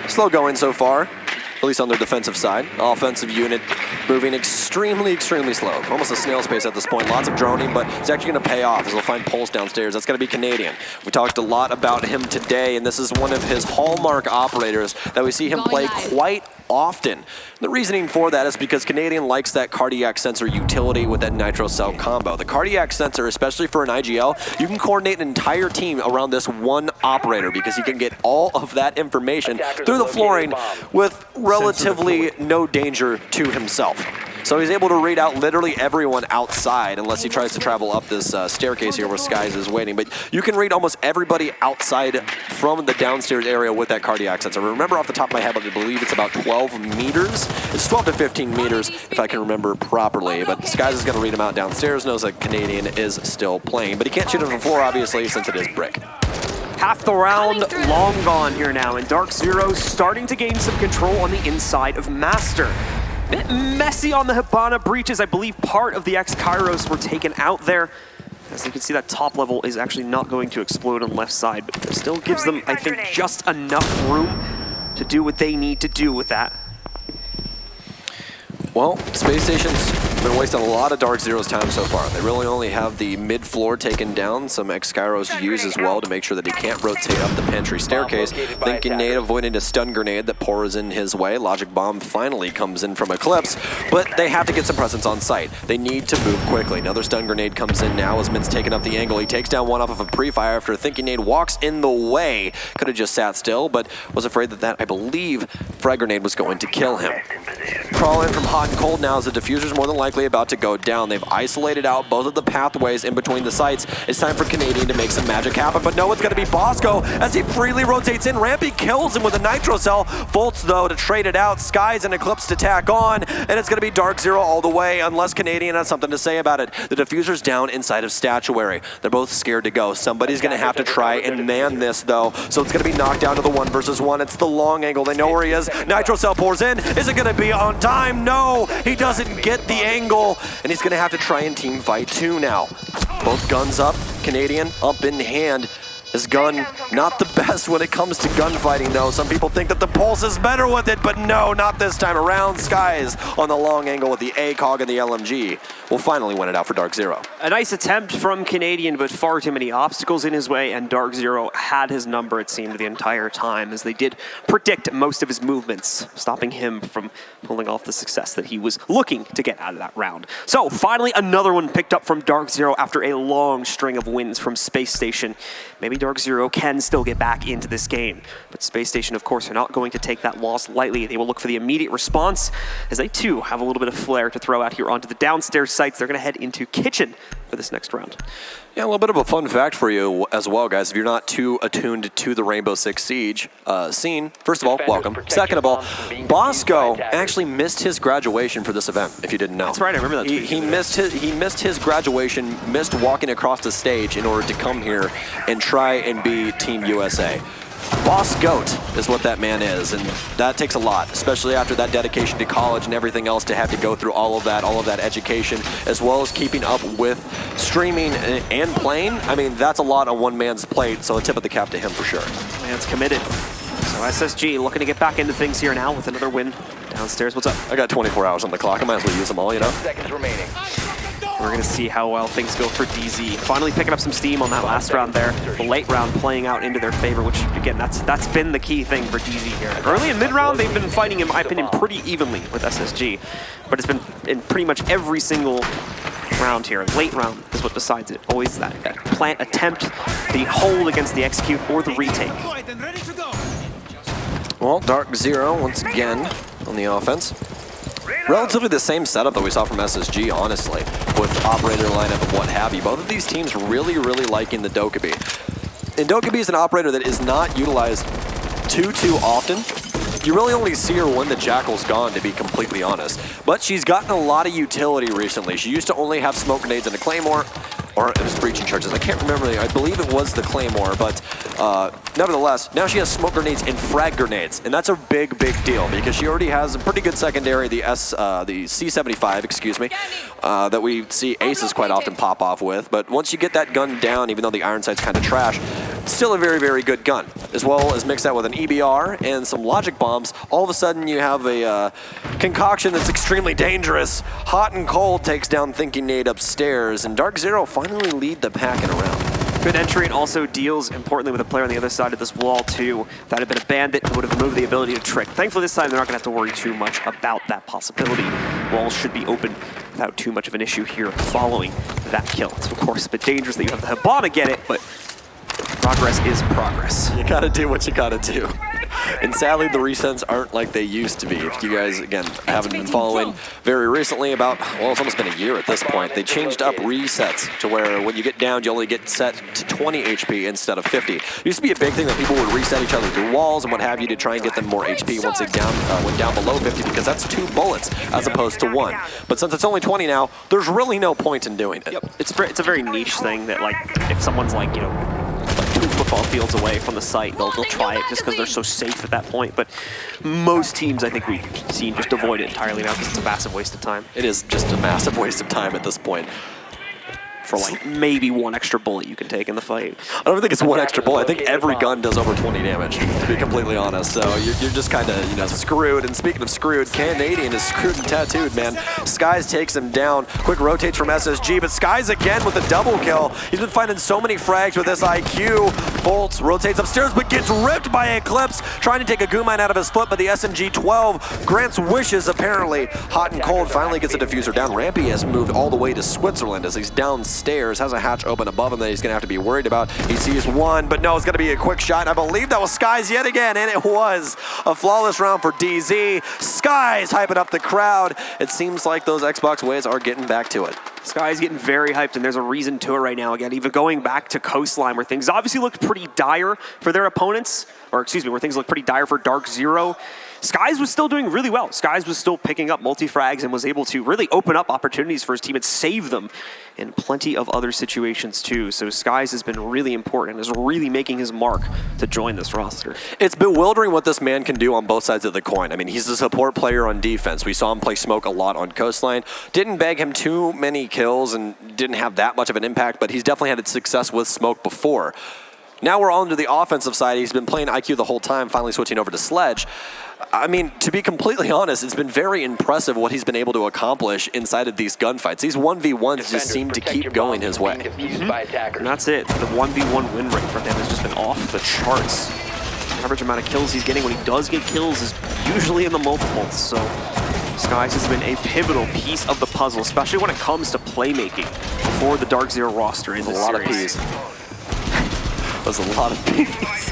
slow going so far, at least on their defensive side. Offensive unit moving extremely, extremely slow. Almost a snail's pace at this point. Lots of droning, but it's actually going to pay off as they'll find Pulse downstairs. That's going to be Canadian. We talked a lot about him today, and this is one of his hallmark operators that we see him play quite often. The reasoning for that is because Canadian likes that cardiac sensor utility with that nitro cell combo. The cardiac sensor, especially for an IGL, you can coordinate an entire team around this one operator because he can get all of that information through the flooring with relatively no danger to himself. So he's able to read out literally everyone outside, unless he tries to travel up this staircase here where Skies is waiting. But you can read almost everybody outside from the downstairs area with that cardiac sensor. Remember off the top of my head, but I believe it's about 12 meters. It's 12 to 15 meters, if I can remember properly. But Skies is going to read him out downstairs, knows that Canadian is still playing. But he can't shoot it from the floor, obviously, since it is brick. Half the round long gone here now, and Dark Zero starting to gain some control on the inside of Master. Bit messy on the Hibana breaches. I believe part of the X-Kairos were taken out there. As you can see, that top level is actually not going to explode on the left side, but it still gives them, I think, just enough room to do what they need to do with that. Well, Space Station's been wasting a lot of Dark Zero's time so far. They really only have the mid-floor taken down, some X-Kairos used as well to make sure that he can't rotate up the pantry staircase. Thinking Nate avoiding a stun grenade that pours in his way. Logic Bomb finally comes in from Eclipse, but they have to get some presence on site. They need to move quickly. Another stun grenade comes in now as Mint's taking up the angle. He takes down one off of a pre-fire after Thinking Nate walks in the way. Could have just sat still, but was afraid that I believe, frag grenade was going to kill him. Crawl in from hot and cold now as the diffuser's more than likely about to go down. They've isolated out both of the pathways in between the sites. It's time for Canadian to make some magic happen, but no, it's going to be Bosco as he freely rotates in. Rampy kills him with a Nitro Cell. Volts, though, to trade it out. Skies and Eclipse to tack on, and it's going to be Dark Zero all the way unless Canadian has something to say about it. The diffuser's down inside of Statuary. They're both scared to go. Somebody's going to have to try and man this, though, so it's going to be knocked down to the 1 versus 1. It's the long angle. They know where he is. Nitro Cell pours in. Is it going to be on time? No, he doesn't get the angle, and he's going to have to try and team fight 2 now. Both guns up, Canadian up in hand. His gun, not the best when it comes to gunfighting, though. Some people think that the Pulse is better with it, but no, not this time around. Skies on the long angle with the ACOG and the LMG will finally win it out for Dark Zero. A nice attempt from Canadian, but far too many obstacles in his way, and Dark Zero had his number, it seemed, the entire time, as they did predict most of his movements, stopping him from pulling off the success that he was looking to get out of that round. So, finally, another one picked up from Dark Zero after a long string of wins from Space Station. Maybe Dark Zero can still get back into this game, but Space Station, of course, are not going to take that loss lightly. They will look for the immediate response, as they, too, have a little bit of flair to throw out here onto the downstairs sites. They're going to head into Kitchen for this next round. Yeah, a little bit of a fun fact for you as well, guys. If you're not too attuned to the Rainbow Six Siege scene, first of all, welcome. Second of all, Bosco actually missed his graduation for this event, if you didn't know. That's right, I remember that. He missed his graduation, missed walking across the stage in order to come here and try and be Team USA. Boss Goat is what that man is, and that takes a lot, especially after that dedication to college and everything else, to have to go through all of that education, as well as keeping up with streaming and playing. I mean, that's a lot on one man's plate, so a tip of the cap to him for sure. Man's committed. So SSG looking to get back into things here now with another win downstairs. What's up? I got 24 hours on the clock. I might as well use them all, you know? Seconds remaining. We're going to see how well things go for DZ. Finally picking up some steam on that last round there. The late round playing out into their favor, which, again, that's been the key thing for DZ here. Early and mid-round, they've been fighting, in my opinion, pretty evenly with SSG. But it's been in pretty much every single round here. Late round is what decides it. Always that plant attempt, the hold against the execute, or the retake. Well, Dark Zero, once again, on the offense. Relatively the same setup that we saw from SSG, honestly, with operator lineup and what have you. Both of these teams really liking the Dokkaebi. And Dokkaebi is an operator that is not utilized too often. You really only see her when the Jackal's gone, to be completely honest. But she's gotten a lot of utility recently. She used to only have smoke grenades and a Claymore, or it was breaching charges. I can't remember. I believe it was the Claymore, but nevertheless, now she has smoke grenades and frag grenades, and that's a big deal because she already has a pretty good secondary, the C75, excuse me, that we see aces quite often pop off with. But once you get that gun down, even though the iron sight's kind of trash, it's still a very good gun. As well as mix that with an EBR and some logic bombs, all of a sudden you have a concoction that's extremely dangerous. Hot and Cold takes down Thinking Nate upstairs, and Dark Zero finally lead the pack in a round. Good entry, and also deals, importantly, with a player on the other side of this wall, too. If that had been a bandit, it would have removed the ability to trick. Thankfully, this time, they're not going to have to worry too much about that possibility. Walls should be open without too much of an issue here following that kill. It's, of course, a bit dangerous that you have the Hibana get it, but progress is progress. You gotta do what you gotta do. And sadly, the resets aren't like they used to be. If you guys, again, haven't been following very recently about, well, it's almost been a year at this point, they changed up resets to where when you get down, you only get set to 20 HP instead of 50. It used to be a big thing that people would reset each other through walls and what have you to try and get them more HP once they went down below 50, because that's 2 bullets as opposed to 1. But since it's only 20 now, there's really no point in doing it. Yep. It's a very niche thing that, like, if someone's like, you know, like 2 football fields away from the site, they'll try it just because they're so safe at that point. But most teams, I think we've seen, just avoid it entirely now because it's a massive waste of time. It is just a massive waste of time at this point. For like maybe 1 extra bullet you can take in the fight. I don't think it's 1 extra bullet. I think every gun does over 20 damage, to be completely honest. So you're just kind of, you know, screwed. And speaking of screwed, Canadian is screwed and tattooed, man. Skies takes him down. Quick rotates from SSG, but Skies again with a double kill. He's been finding so many frags with this IQ. Bolts rotates upstairs, but gets ripped by Eclipse, trying to take a Goomine out of his foot, but the SMG-12 grants wishes, apparently. Hot and Cold finally gets a diffuser down. Rampy has moved all the way to Switzerland as he's downstairs, has a hatch open above him that he's going to have to be worried about. He sees one, but no, it's going to be a quick shot. I believe that was Skies yet again, and it was a flawless round for DZ. Skies hyping up the crowd. It seems like those Xbox ways are getting back to it. Sky's getting very hyped, and there's a reason to it right now. Again, even going back to Coastline, where things obviously looked pretty dire for their opponents, or excuse me, where things looked pretty dire for Dark Zero. Skies was still doing really well. Skies was still picking up multi-frags and was able to really open up opportunities for his team and save them in plenty of other situations too. So Skies has been really important and is really making his mark to join this roster. It's bewildering what this man can do on both sides of the coin. I mean, he's a support player on defense. We saw him play Smoke a lot on Coastline. Didn't bag him too many kills and didn't have that much of an impact, but he's definitely had success with Smoke before. Now we're on to the offensive side. He's been playing IQ the whole time, finally switching over to Sledge. I mean, to be completely honest, it's been very impressive what he's been able to accomplish inside of these gunfights. These 1v1s just seem to keep going his way. And that's it. The 1v1 win rate for him has just been off the charts. The average amount of kills he's getting when he does get kills is usually in the multiples. So Skies has been a pivotal piece of the puzzle, especially when it comes to playmaking for the Dark Zero roster in this series. That was a lot of P's.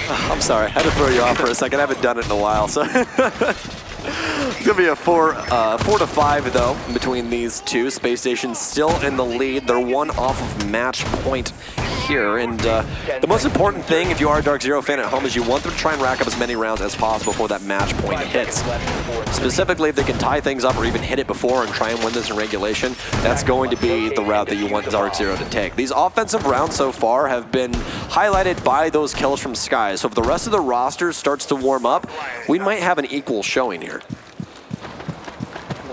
I'm sorry, I had to throw you off for a second. I haven't done it in a while, so. It's going to be a 4 to 5, though, between these two. Space Station still in the lead. They're 1 off of match point here. And the most important thing, if you are a Dark Zero fan at home, is you want them to try and rack up as many rounds as possible before that match point hits. Specifically, if they can tie things up or even hit it before and try and win this in regulation, that's going to be the route that you want Dark Zero to take. These offensive rounds so far have been highlighted by those kills from Skies. So if the rest of the roster starts to warm up, we might have an equal showing here.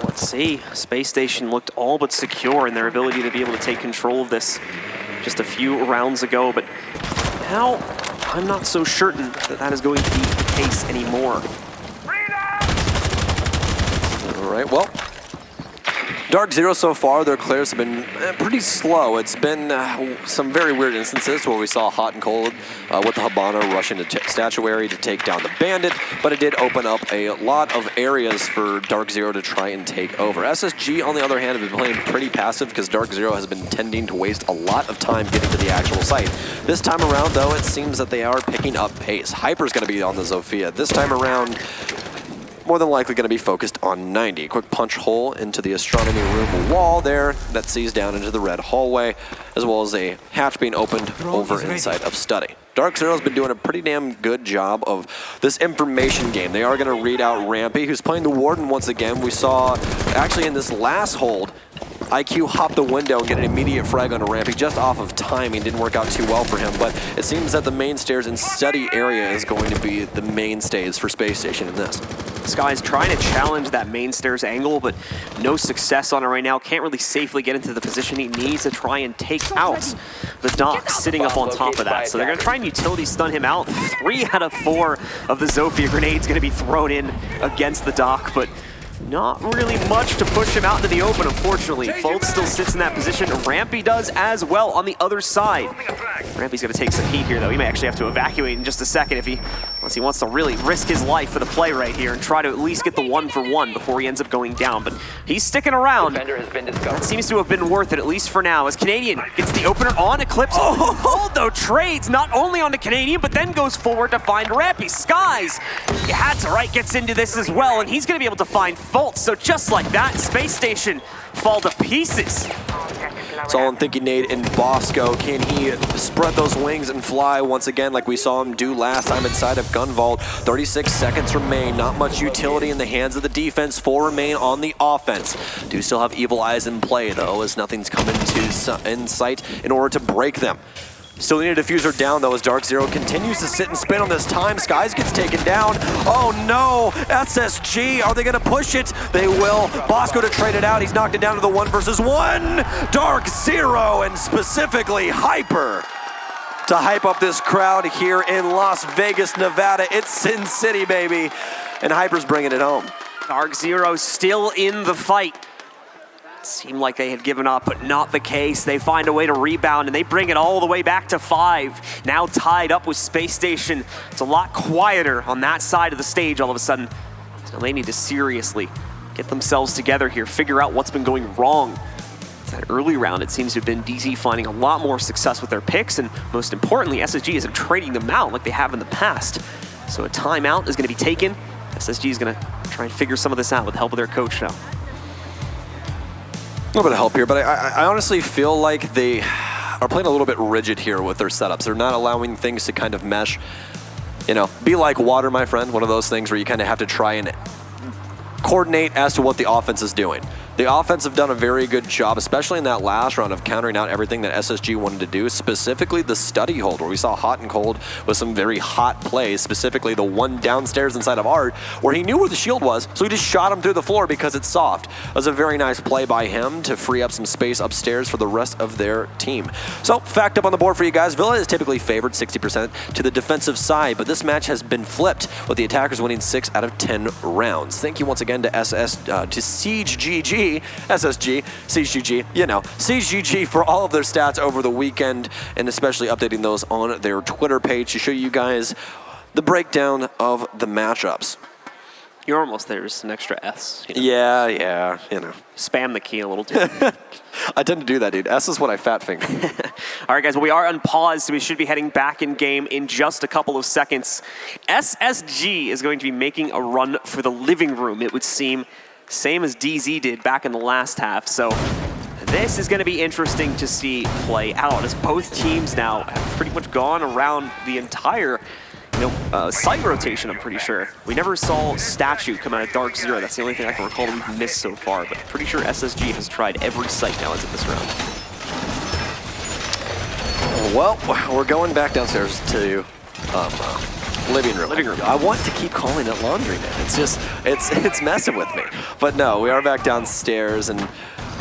Let's see. Space Station looked all but secure in their ability to be able to take control of this just a few rounds ago, but now I'm not so certain that that is going to be the case anymore. All right, well, Dark Zero so far, their clears have been pretty slow. It's been some very weird instances where we saw Hot and Cold with the Habana rush into Statuary to take down the Bandit, but it did open up a lot of areas for Dark Zero to try and take over. SSG, on the other hand, have been playing pretty passive because Dark Zero has been tending to waste a lot of time getting to the actual site. This time around, though, it seems that they are picking up pace. Hyper's going to be on the Zofia. This time around, more than likely going to be focused on 90. Quick punch hole into the astronomy room wall there that sees down into the red hallway, as well as a hatch being opened over inside of Study. Dark Zero's been doing a pretty damn good job of this information game. They are going to read out Rampy, who's playing the Warden once again. We saw, actually in this last hold, IQ hop the window and get an immediate frag onto Rampy just off of timing. Didn't work out too well for him, but it seems that the main stairs and Study area is going to be the mainstays for Space Station in this. Sky's trying to challenge that main stairs angle, but no success on it right now. Can't really safely get into the position he needs to try and take out the dock sitting up on top of that. So they're going to try and utility stun him out. 3 out of 4 of the Zofia grenades going to be thrown in against the dock, but not really much to push him out into the open, unfortunately. Fultz still sits in that position. Rampy does as well on the other side. Rampy's going to take some heat here, though. He may actually have to evacuate in just a second if he Unless he wants to really risk his life for the play right here and try to at least get the 1-for-1 before he ends up going down. But he's sticking around. Defender has been discovered. That seems to have been worth it, at least for now, as Canadian gets the opener on Eclipse. Oh, though, trades not only on the Canadian, but then goes forward to find Rampy. Skies, you had to, right, gets into this as well, and he's going to be able to find Fultz. So just like that, Space Station fall to pieces. It's all I'm thinking, Nate, and Bosco. Can he spread those wings and fly once again like we saw him do last time inside of Gun Vault? 36 seconds remain. Not much utility in the hands of the defense. 4 remain on the offense. Do still have Evil Eyes in play, though, as nothing's coming in sight in order to break them. Still need a diffuser down, though, as Dark Zero continues to sit and spin on this time. Skies gets taken down. Oh, no. SSG, are they going to push it? They will. Bosco to trade it out. He's knocked it down to the 1 versus 1. Dark Zero, and specifically Hyper, to hype up this crowd here in Las Vegas, Nevada. It's Sin City, baby. And Hyper's bringing it home. Dark Zero still in the fight. Seemed like they had given up, but not the case. They find a way to rebound, and they bring it all the way back to 5. Now tied up with Space Station. It's a lot quieter on that side of the stage all of a sudden. So they need to seriously get themselves together here, figure out what's been going wrong. That early round, it seems to have been DZ finding a lot more success with their picks, and most importantly, SSG isn't trading them out like they have in the past. So a timeout is going to be taken. SSG is going to try and figure some of this out with the help of their coach now. A little bit of help here, but I honestly feel like they are playing a little bit rigid here with their setups. They're not allowing things to kind of mesh. You know, be like water, my friend. One of those things where you kind of have to try and coordinate as to what the offense is doing. The offense have done a very good job, especially in that last round, of countering out everything that SSG wanted to do, specifically the study hold, where we saw Hot and Cold with some very hot plays, specifically the one downstairs inside of Art, where he knew where the shield was, so he just shot him through the floor because it's soft. It was a very nice play by him to free up some space upstairs for the rest of their team. So, fact up on the board for you guys, Villa is typically favored 60% to the defensive side, but this match has been flipped, with the attackers winning 6 out of 10 rounds. Thank you once again to Siege GG, SSG, Siege GG, you know, Siege GG for all of their stats over the weekend, and especially updating those on their Twitter page to show you guys the breakdown of the matchups. You're almost there, just an extra S. You know? Yeah, you know. Spam the key a little too. I tend to do that, dude. S is what I fat finger. All right, guys, well, we are on pause, so we should be heading back in game in just a couple of seconds. SSG is going to be making a run for the living room, it would seem. Same as DZ did back in the last half. So this is going to be interesting to see play out, as both teams now have pretty much gone around the entire site rotation, I'm pretty sure. We never saw Statue come out of Dark Zero. That's the only thing I can recall that we've missed so far, but pretty sure SSG has tried every site now as of this round. Well, we're going back downstairs to living room. I want to keep calling it laundry, man. It's just, it's messing with me. But no, we are back downstairs, and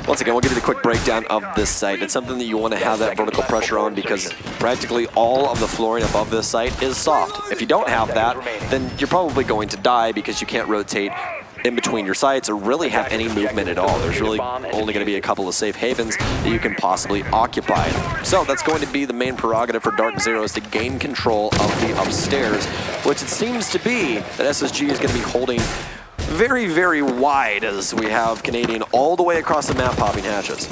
once again, we'll give you the quick breakdown of this site. It's something that you want to have that vertical pressure on, because practically all of the flooring above this site is soft. If you don't have that, then you're probably going to die, because you can't rotate in between your sites or really have any movement at all. There's really only going to be a couple of safe havens that you can possibly occupy. So that's going to be the main prerogative for Dark Zero, is to gain control of the upstairs, which it seems to be that SSG is going to be holding very, very wide, as we have Canadian all the way across the map popping hatches.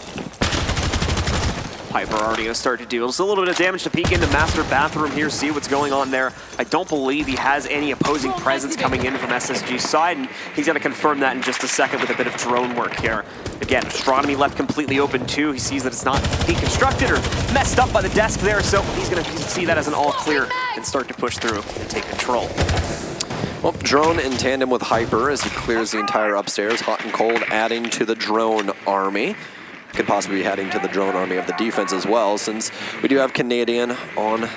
Piper already going to start to do just a little bit of damage to peek into Master Bathroom here, see what's going on there. I don't believe he has any opposing presence coming in from SSG's side, and he's going to confirm that in just a second with a bit of drone work here. Again, Astronomy left completely open too. He sees that it's not deconstructed or messed up by the desk there, so he's going to see that as an all clear and start to push through and take control. Well, drone in tandem with Hyper as he clears the entire upstairs. Hot and Cold adding to the drone army. Could possibly be adding to the drone army of the defense as well, since we do have Canadian on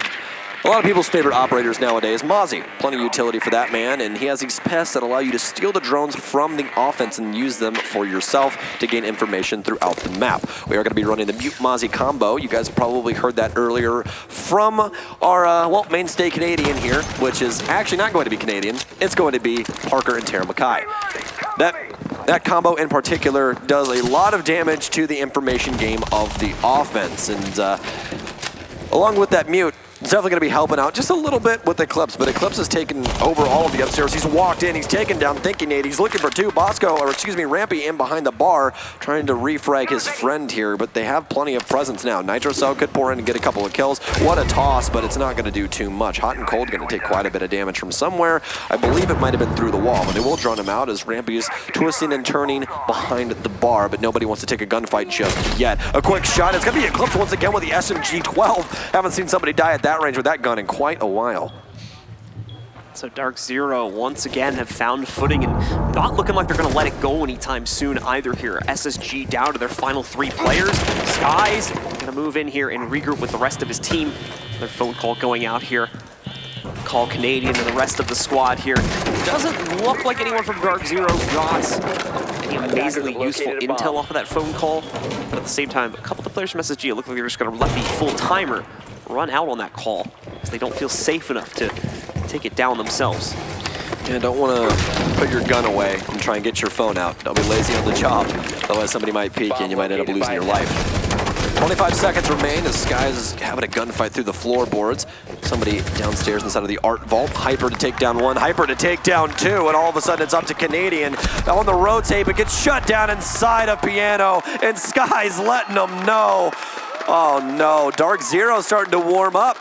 a lot of people's favorite operators nowadays. Mozzie, plenty of utility for that man, and he has these pests that allow you to steal the drones from the offense and use them for yourself to gain information throughout the map. We are going to be running the Mute Mozzie combo. You guys probably heard that earlier from our, mainstay Canadian here, which is actually not going to be Canadian. It's going to be Parker and Tara Mackay. That combo in particular does a lot of damage to the information game of the offense, and along with that Mute, It's definitely going to be helping out just a little bit with Eclipse, but Eclipse has taken over all of the upstairs. He's walked in, he's taken down Thinking Nate, he's looking for two. Rampy in behind the bar, trying to refrag his friend here, but they have plenty of presence now. NitroCell could pour in and get a couple of kills. What a toss, but it's not going to do too much. Hot and Cold going to take quite a bit of damage from somewhere. I believe it might have been through the wall, but they will drone him out as Rampy is twisting and turning behind the bar, but nobody wants to take a gunfight just yet. A quick shot, it's going to be Eclipse once again with the SMG-12. Haven't seen somebody die at that range with that gun in quite a while. So Dark Zero once again have found footing and not looking like they're going to let it go anytime soon either here. SSG down to their final 3 players. Skies going to move in here and regroup with the rest of his team. Their phone call going out here. Call Canadian and the rest of the squad here. Doesn't look like anyone from Dark Zero got any amazingly useful intel off of that phone call. But at the same time, a couple of the players from SSG, it looked like they're just going to let the full timer run out on that call because they don't feel safe enough to take it down themselves. Yeah, don't want to put your gun away and try and get your phone out. Don't be lazy on the job. Otherwise somebody might peek and you might end up losing your life. 25 seconds remain as Skies having a gunfight through the floorboards. Somebody downstairs inside of the art vault. Hyper to take down 1, Hyper to take down 2, and all of a sudden it's up to Canadian. On the rotate, but gets shut down inside of Piano, and Skies letting them know. Oh no, Dark Zero starting to warm up.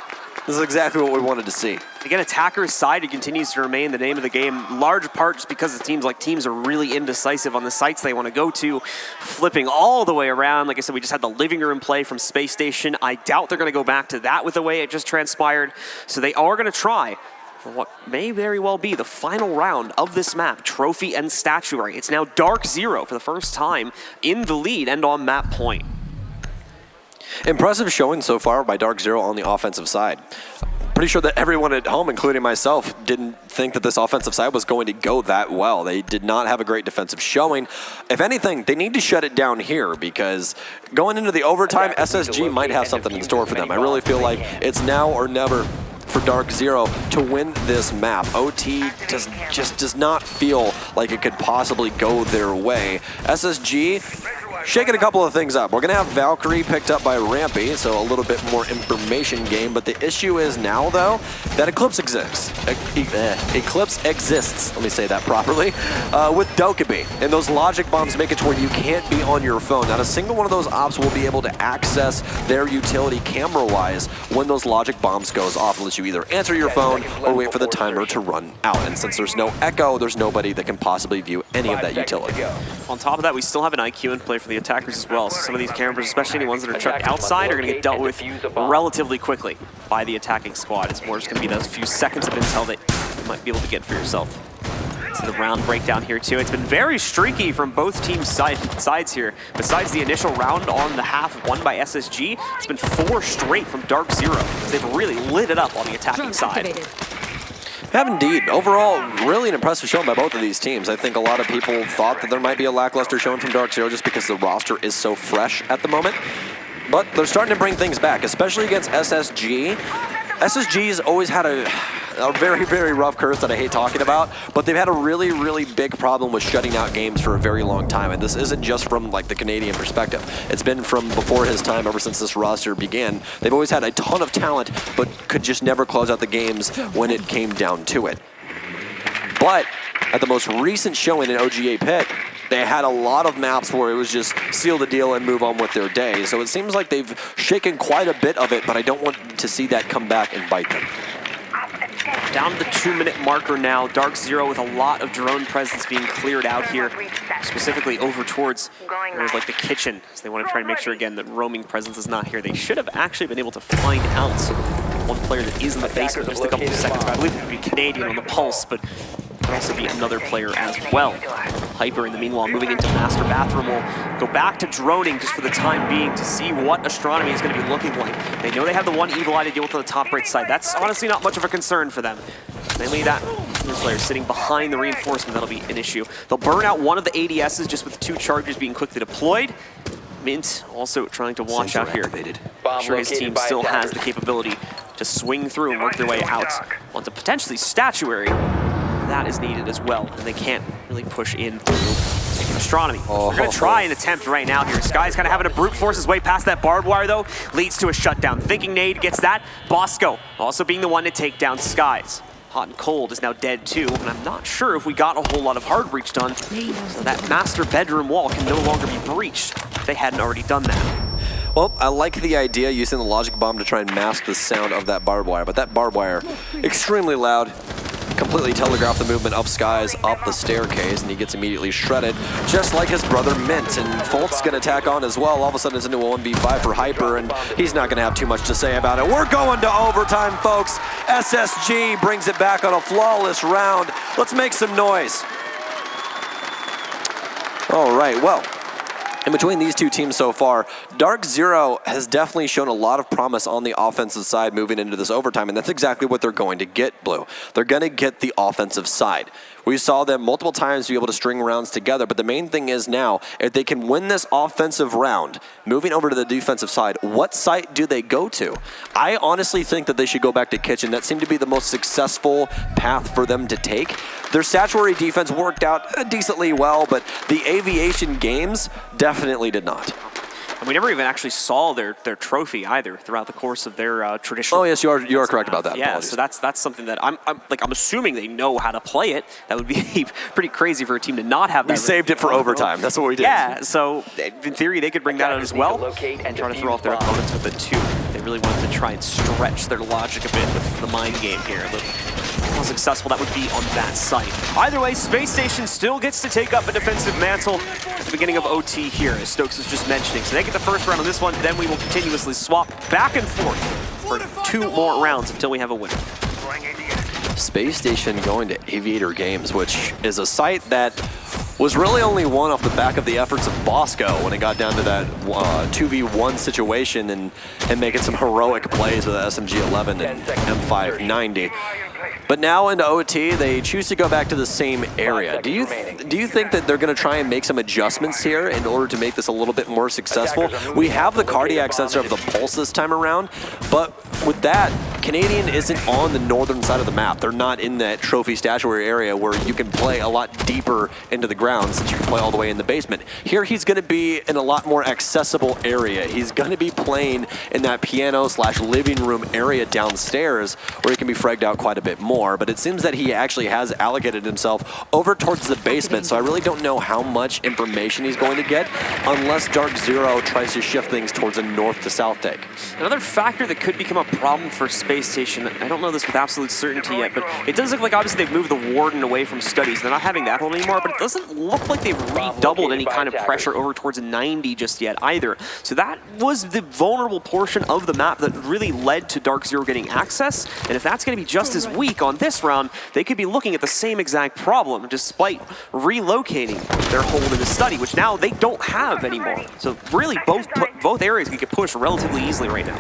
This is exactly what we wanted to see. Again, Attacker's side, it continues to remain the name of the game, large part just because it seems like teams are really indecisive on the sites they want to go to, flipping all the way around. Like I said, we just had the living room play from Space Station. I doubt they're going to go back to that with the way it just transpired. So they are going to try for what may very well be the final round of this map, Trophy and Statuary. It's now Dark Zero for the first time in the lead and on map point. Impressive showing so far by Dark Zero on the offensive side. Pretty sure that everyone at home, including myself, didn't think that this offensive side was going to go that well. They did not have a great defensive showing. If anything, they need to shut it down here because going into the overtime, SSG might have something in store for them. I really feel like it's now or never for Dark Zero to win this map. OT just does not feel like it could possibly go their way. SSG shaking a couple of things up. We're gonna have Valkyrie picked up by Rampy, so a little bit more information game, but the issue is now though, that Eclipse exists. Eclipse exists, let me say that properly, with Dokkaebi. And those logic bombs make it to where you can't be on your phone. Not a single one of those ops will be able to access their utility camera-wise when those logic bombs goes off, unless you either answer your phone or wait for the timer to run out. And since there's no echo, there's nobody that can possibly view any of that utility. On top of that, we still have an IQ in play for the attackers as well. So some of these cameras, especially any ones that are chucked outside, are going to get dealt with relatively quickly by the attacking squad. It's more just going to be those few seconds of intel that you might be able to get for yourself. So the round breakdown here too. It's been very streaky from both teams' sides here. Besides the initial round on the half won by SSG, it's been 4 straight from Dark Zero. They've really lit it up on the attacking side. Have indeed. Overall, really an impressive showing by both of these teams. I think a lot of people thought that there might be a lackluster showing from Dark Zero just because the roster is so fresh at the moment. But they're starting to bring things back, especially against SSG. SSG's always had a very, very rough curse that I hate talking about, but they've had a really, really big problem with shutting out games for a very long time. And this isn't just from like the Canadian perspective. It's been from before his time, ever since this roster began. They've always had a ton of talent, but could just never close out the games when it came down to it. But at the most recent showing in OGA Pit, they had a lot of maps where it was just seal the deal and move on with their day. So it seems like they've shaken quite a bit of it, but I don't want to see that come back and bite them. Down to the 2-minute marker now. Dark Zero with a lot of drone presence being cleared out here, specifically over towards areas like the kitchen, as they want to try and make sure again that roaming presence is not here. They should have actually been able to find out one player that is in the basement just a couple of seconds ago. I believe it would be Canadian on the pulse, but it could also be another player as well. Hyper, in the meanwhile, moving into Master Bathroom, will go back to droning just for the time being to see what Astronomy is going to be looking like. They know they have the one Evil Eye to deal with on the top right side. That's honestly not much of a concern for them. Mainly that player sitting behind the reinforcement, that'll be an issue. They'll burn out one of the ADSs just with 2 charges being quickly deployed. Mint also trying to watch out here. Sure, his team still has the capability to swing through and work their way out onto potentially Statuary. That is needed as well, and they can't really push in through Astronomy. We're going to try and attempt right now here. Sky's kind of having to brute force his way past that barbed wire, though. Leads to a shutdown. Thinking Nade gets that. Bosco also being the one to take down Skies. Hot and Cold is now dead too, and I'm not sure if we got a whole lot of hard breach done. So that master bedroom wall can no longer be breached if they hadn't already done that. Well, I like the idea using the logic bomb to try and mask the sound of that barbed wire, but that barbed wire, extremely loud, completely telegraphed the movement up Skies, up the staircase, and he gets immediately shredded, just like his brother Mint. And Folt's gonna tack on as well. All of a sudden it's into a 1v5 for Hyper, and he's not gonna have too much to say about it. We're going to overtime, folks. SSG brings it back on a flawless round. Let's make some noise. All right, well, in between these two teams so far, Dark Zero has definitely shown a lot of promise on the offensive side moving into this overtime, and that's exactly what they're going to get, Blue. They're going to get the offensive side. We saw them multiple times be able to string rounds together, but the main thing is now, if they can win this offensive round, moving over to the defensive side, what site do they go to? I honestly think that they should go back to Kitchen. That seemed to be the most successful path for them to take. Their statutory defense worked out decently well, but the Aviation games definitely did not. And we never even actually saw their trophy either throughout the course of their traditional. Oh yes, you are correct about that. Yeah, Apologies. so that's something that I'm assuming they know how to play it. That would be pretty crazy for a team to not have that. We saved it for overtime. That's what we did. Yeah, so in theory they could bring that out as well and try to throw off their opponents with it too. They really wanted to try and stretch their logic a bit with the mind game here. But how successful that would be on that site. Either way, Space Station still gets to take up a defensive mantle at the beginning of OT here, as Stokes was just mentioning. So they get the first round on this one, then we will continuously swap back and forth for 2 more rounds until we have a winner. Space Station going to Aviator Games, which is a site that was really only won off the back of the efforts of Bosco when it got down to that 2v1 situation and making some heroic plays with the SMG-11 and M590. But now into OT, they choose to go back to the same area. Do you think that they're going to try and make some adjustments here in order to make this a little bit more successful? We have the cardiac sensor of the pulse this time around, but with that, Canadian isn't on the northern side of the map. They're not in that trophy statuary area where you can play a lot deeper into the ground since you can play all the way in the basement. Here he's going to be in a lot more accessible area. He's going to be playing in that piano/living room area downstairs where he can be fragged out quite a bit more. But it seems that he actually has allocated himself over towards the basement, so I really don't know how much information he's going to get unless Dark Zero tries to shift things towards a north to south take. Another factor that could become a problem for Space Station, I don't know this with absolute certainty yet, but it does look like obviously they've moved the Warden away from studies. They're not having that hold anymore, but it doesn't look like they've redoubled any kind of pressure over towards 90 just yet either. So that was the vulnerable portion of the map that really led to Dark Zero getting access, and if that's going to be just as weak on this round, they could be looking at the same exact problem despite relocating their hold in the study, which now they don't have anymore. So really both areas can get pushed relatively easily right now.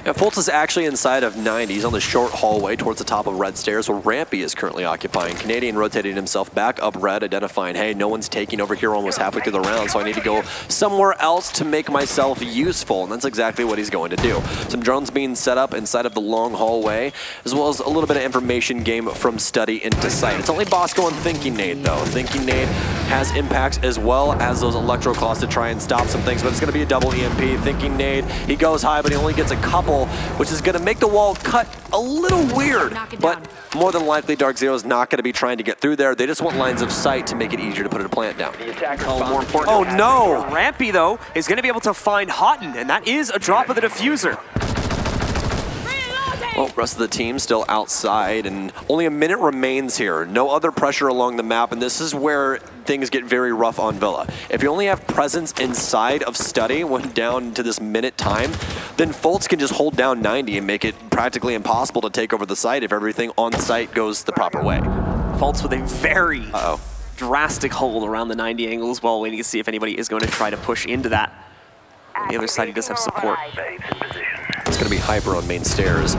Yeah, Fultz is actually inside of 90. He's on the short hallway towards the top of Red Stairs where Rampy is currently occupying. Canadian rotating himself back up Red, identifying, hey, no one's taking over here almost halfway through the round, so I need to go somewhere else to make myself useful, and that's exactly what he's going to do. Some drones being set up inside of the long hallway, as well as a little bit of information game from study into sight. It's only Bosco and Thinking Nade, though. Thinking Nade has impacts as well as those electro claws to try and stop some things, but it's going to be a double EMP. Thinking Nade, he goes high, but he only gets a couple, which is going to make the wall cut a little weird, but more than likely Dark Zero is not going to be trying to get through there. They just want lines of sight to make it easier to put a plant down. More important. Oh no! Rampy though is going to be able to find Houghton, and that is a drop of the diffuser. Well, rest of the team still outside, and only a minute remains here. No other pressure along the map, and this is where things get very rough on Villa. If you only have presence inside of study when down to this minute time, then Fultz can just hold down 90 and make it practically impossible to take over the site if everything on site goes the proper way. Fultz with a very drastic hold around the 90 angle as well, waiting to see if anybody is going to try to push into that. On the other side, he does have support. It's going to be Hyper on main stairs.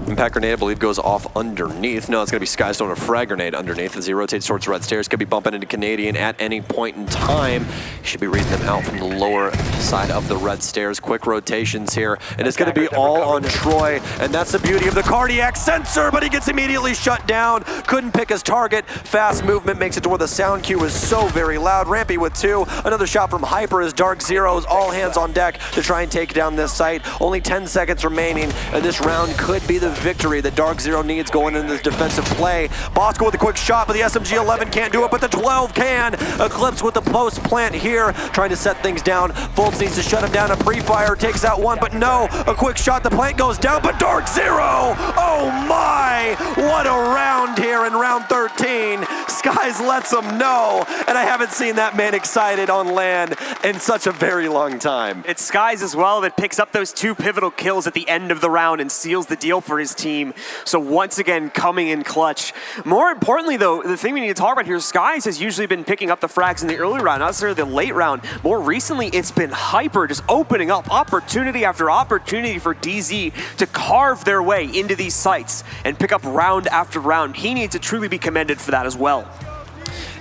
Impact grenade, I believe, goes off underneath. No, it's going to be Sky's throwing a frag grenade underneath as he rotates towards red stairs. Could be bumping into Canadian at any point in time. He should be reading them out from the lower side of the red stairs. Quick rotations here, and it's going to be all on Troy, and that's the beauty of the cardiac sensor, but he gets immediately shut down. Couldn't pick his target. Fast movement makes it to where the sound cue is so very loud. Rampy with 2. Another shot from Hyper as Dark Zero's all hands on deck to try and take down this site. Only 10 seconds remaining, and this round could be the victory that Dark Zero needs going into this defensive play. Bosco with a quick shot, but the SMG-11 can't do it, but the 12 can. Eclipse with the post plant here, trying to set things down. Fultz needs to shut him down. A pre-fire takes out one, but no. A quick shot, the plant goes down, but Dark Zero! Oh my! What a round here in round 13. Skies lets him know, and I haven't seen that man excited on land in such a very long time. It's Skies as well that picks up those 2 pivotal kills at the end of the round and seals the deal for his team. So once again, coming in clutch. More importantly, though, the thing we need to talk about here, Skies has usually been picking up the frags in the early round, not necessarily the late round. More recently, it's been Hyper just opening up opportunity after opportunity for DZ to carve their way into these sites and pick up round after round. He needs to truly be commended for that as well.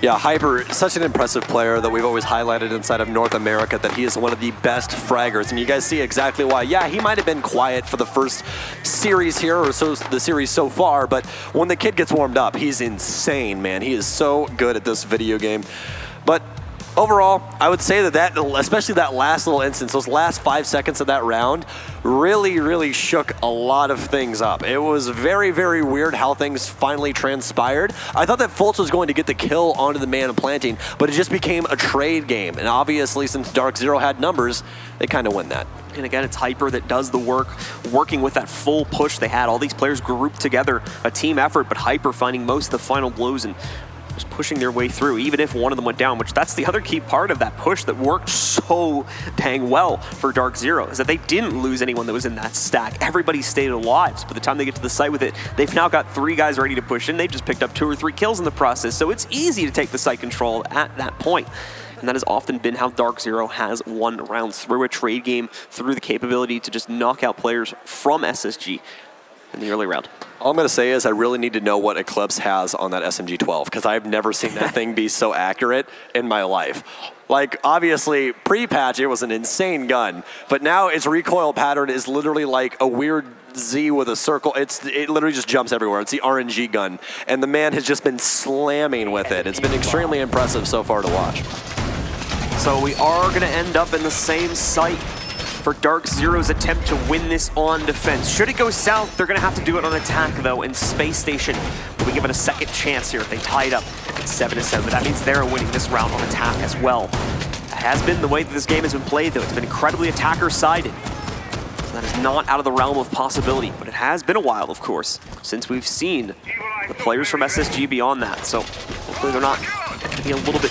Yeah, Hyper, such an impressive player that we've always highlighted inside of North America, that he is one of the best fraggers, and you guys see exactly why. Yeah, he might have been quiet for the first series here, or so the series so far, but when the kid gets warmed up, he's insane, man. He is so good at this video game. But overall, I would say that especially that last little instance, those last 5 seconds of that round, really shook a lot of things up. It was very, very weird how things finally transpired. I thought that Fultz was going to get the kill onto the man planting, but it just became a trade game. And obviously, since Dark Zero had numbers, they kind of win that. And again, it's Hyper that does the work, working with that full push they had. All these players grouped together, a team effort, but Hyper finding most of the final blows and just pushing their way through, even if one of them went down, which that's the other key part of that push that worked so dang well for Dark Zero, is that they didn't lose anyone that was in that stack. Everybody stayed alive. So by the time they get to the site with it, they've now got 3 guys ready to push in. They just picked up 2 or 3 kills in the process. So it's easy to take the site control at that point. And that has often been how Dark Zero has won rounds, through a trade game, through the capability to just knock out players from SSG in the early round. All I'm going to say is I really need to know what Eclipse has on that SMG-12, because I've never seen that thing be so accurate in my life. Like, obviously, pre-patch, it was an insane gun, but now its recoil pattern is literally like a weird Z with a circle. It literally just jumps everywhere. It's the RNG gun, and the man has just been slamming with it. It's been extremely impressive so far to watch. So we are going to end up in the same site for Dark Zero's attempt to win this on defense. Should it go south, they're going to have to do it on attack, though, and Space Station will be given a second chance here if they tie it up at 7-7. But that means they're winning this round on attack as well. That has been the way that this game has been played, though. It's been incredibly attacker-sided. So that is not out of the realm of possibility, but it has been a while, of course, since we've seen the players from SSG beyond that. So hopefully they're not going to be a little bit...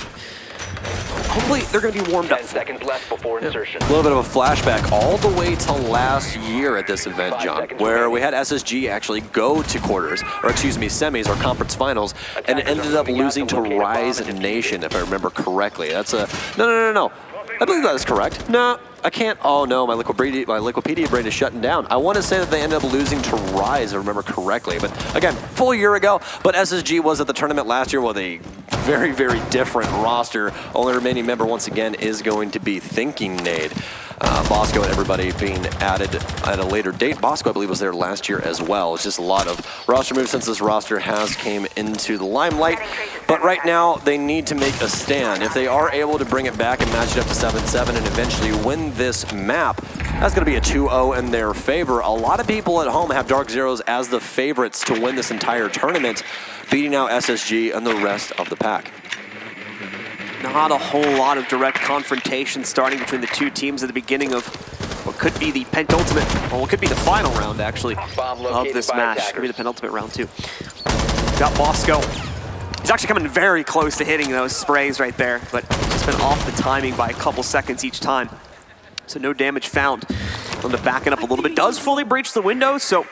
Hopefully they're going to be warmed up. 10 seconds left before insertion. A little bit of a flashback all the way to last year at this event, John, where we had SSG actually go to quarters, or excuse me, semis or conference finals, and it ended up losing to Rise Nation, if I remember correctly. That's a... No. I believe that is correct. No, I can't. Oh no, my Liquipedia brain is shutting down. I want to say that they ended up losing to Rise, if I remember correctly. But again, full year ago. But SSG was at the tournament last year with a very, very different roster. Only remaining member once again is going to be Thinking Nade. Bosco and everybody being added at a later date. Bosco, I believe, was there last year as well. It's just a lot of roster moves since this roster has came into the limelight. But right now, they need to make a stand. If they are able to bring it back and match it up to 7-7 and eventually win this map, that's going to be a 2-0 in their favor. A lot of people at home have Dark Zeros as the favorites to win this entire tournament, beating out SSG and the rest of the pack. Not a whole lot of direct confrontation starting between the two teams at the beginning of what could be the penultimate, well, what could be the final round, actually, of this match. Could be the penultimate round, too. Got Bosco. He's actually coming very close to hitting those sprays right there, but just been off the timing by a couple seconds each time. So no damage found. On the backing up a little bit. Does fully breach the window, so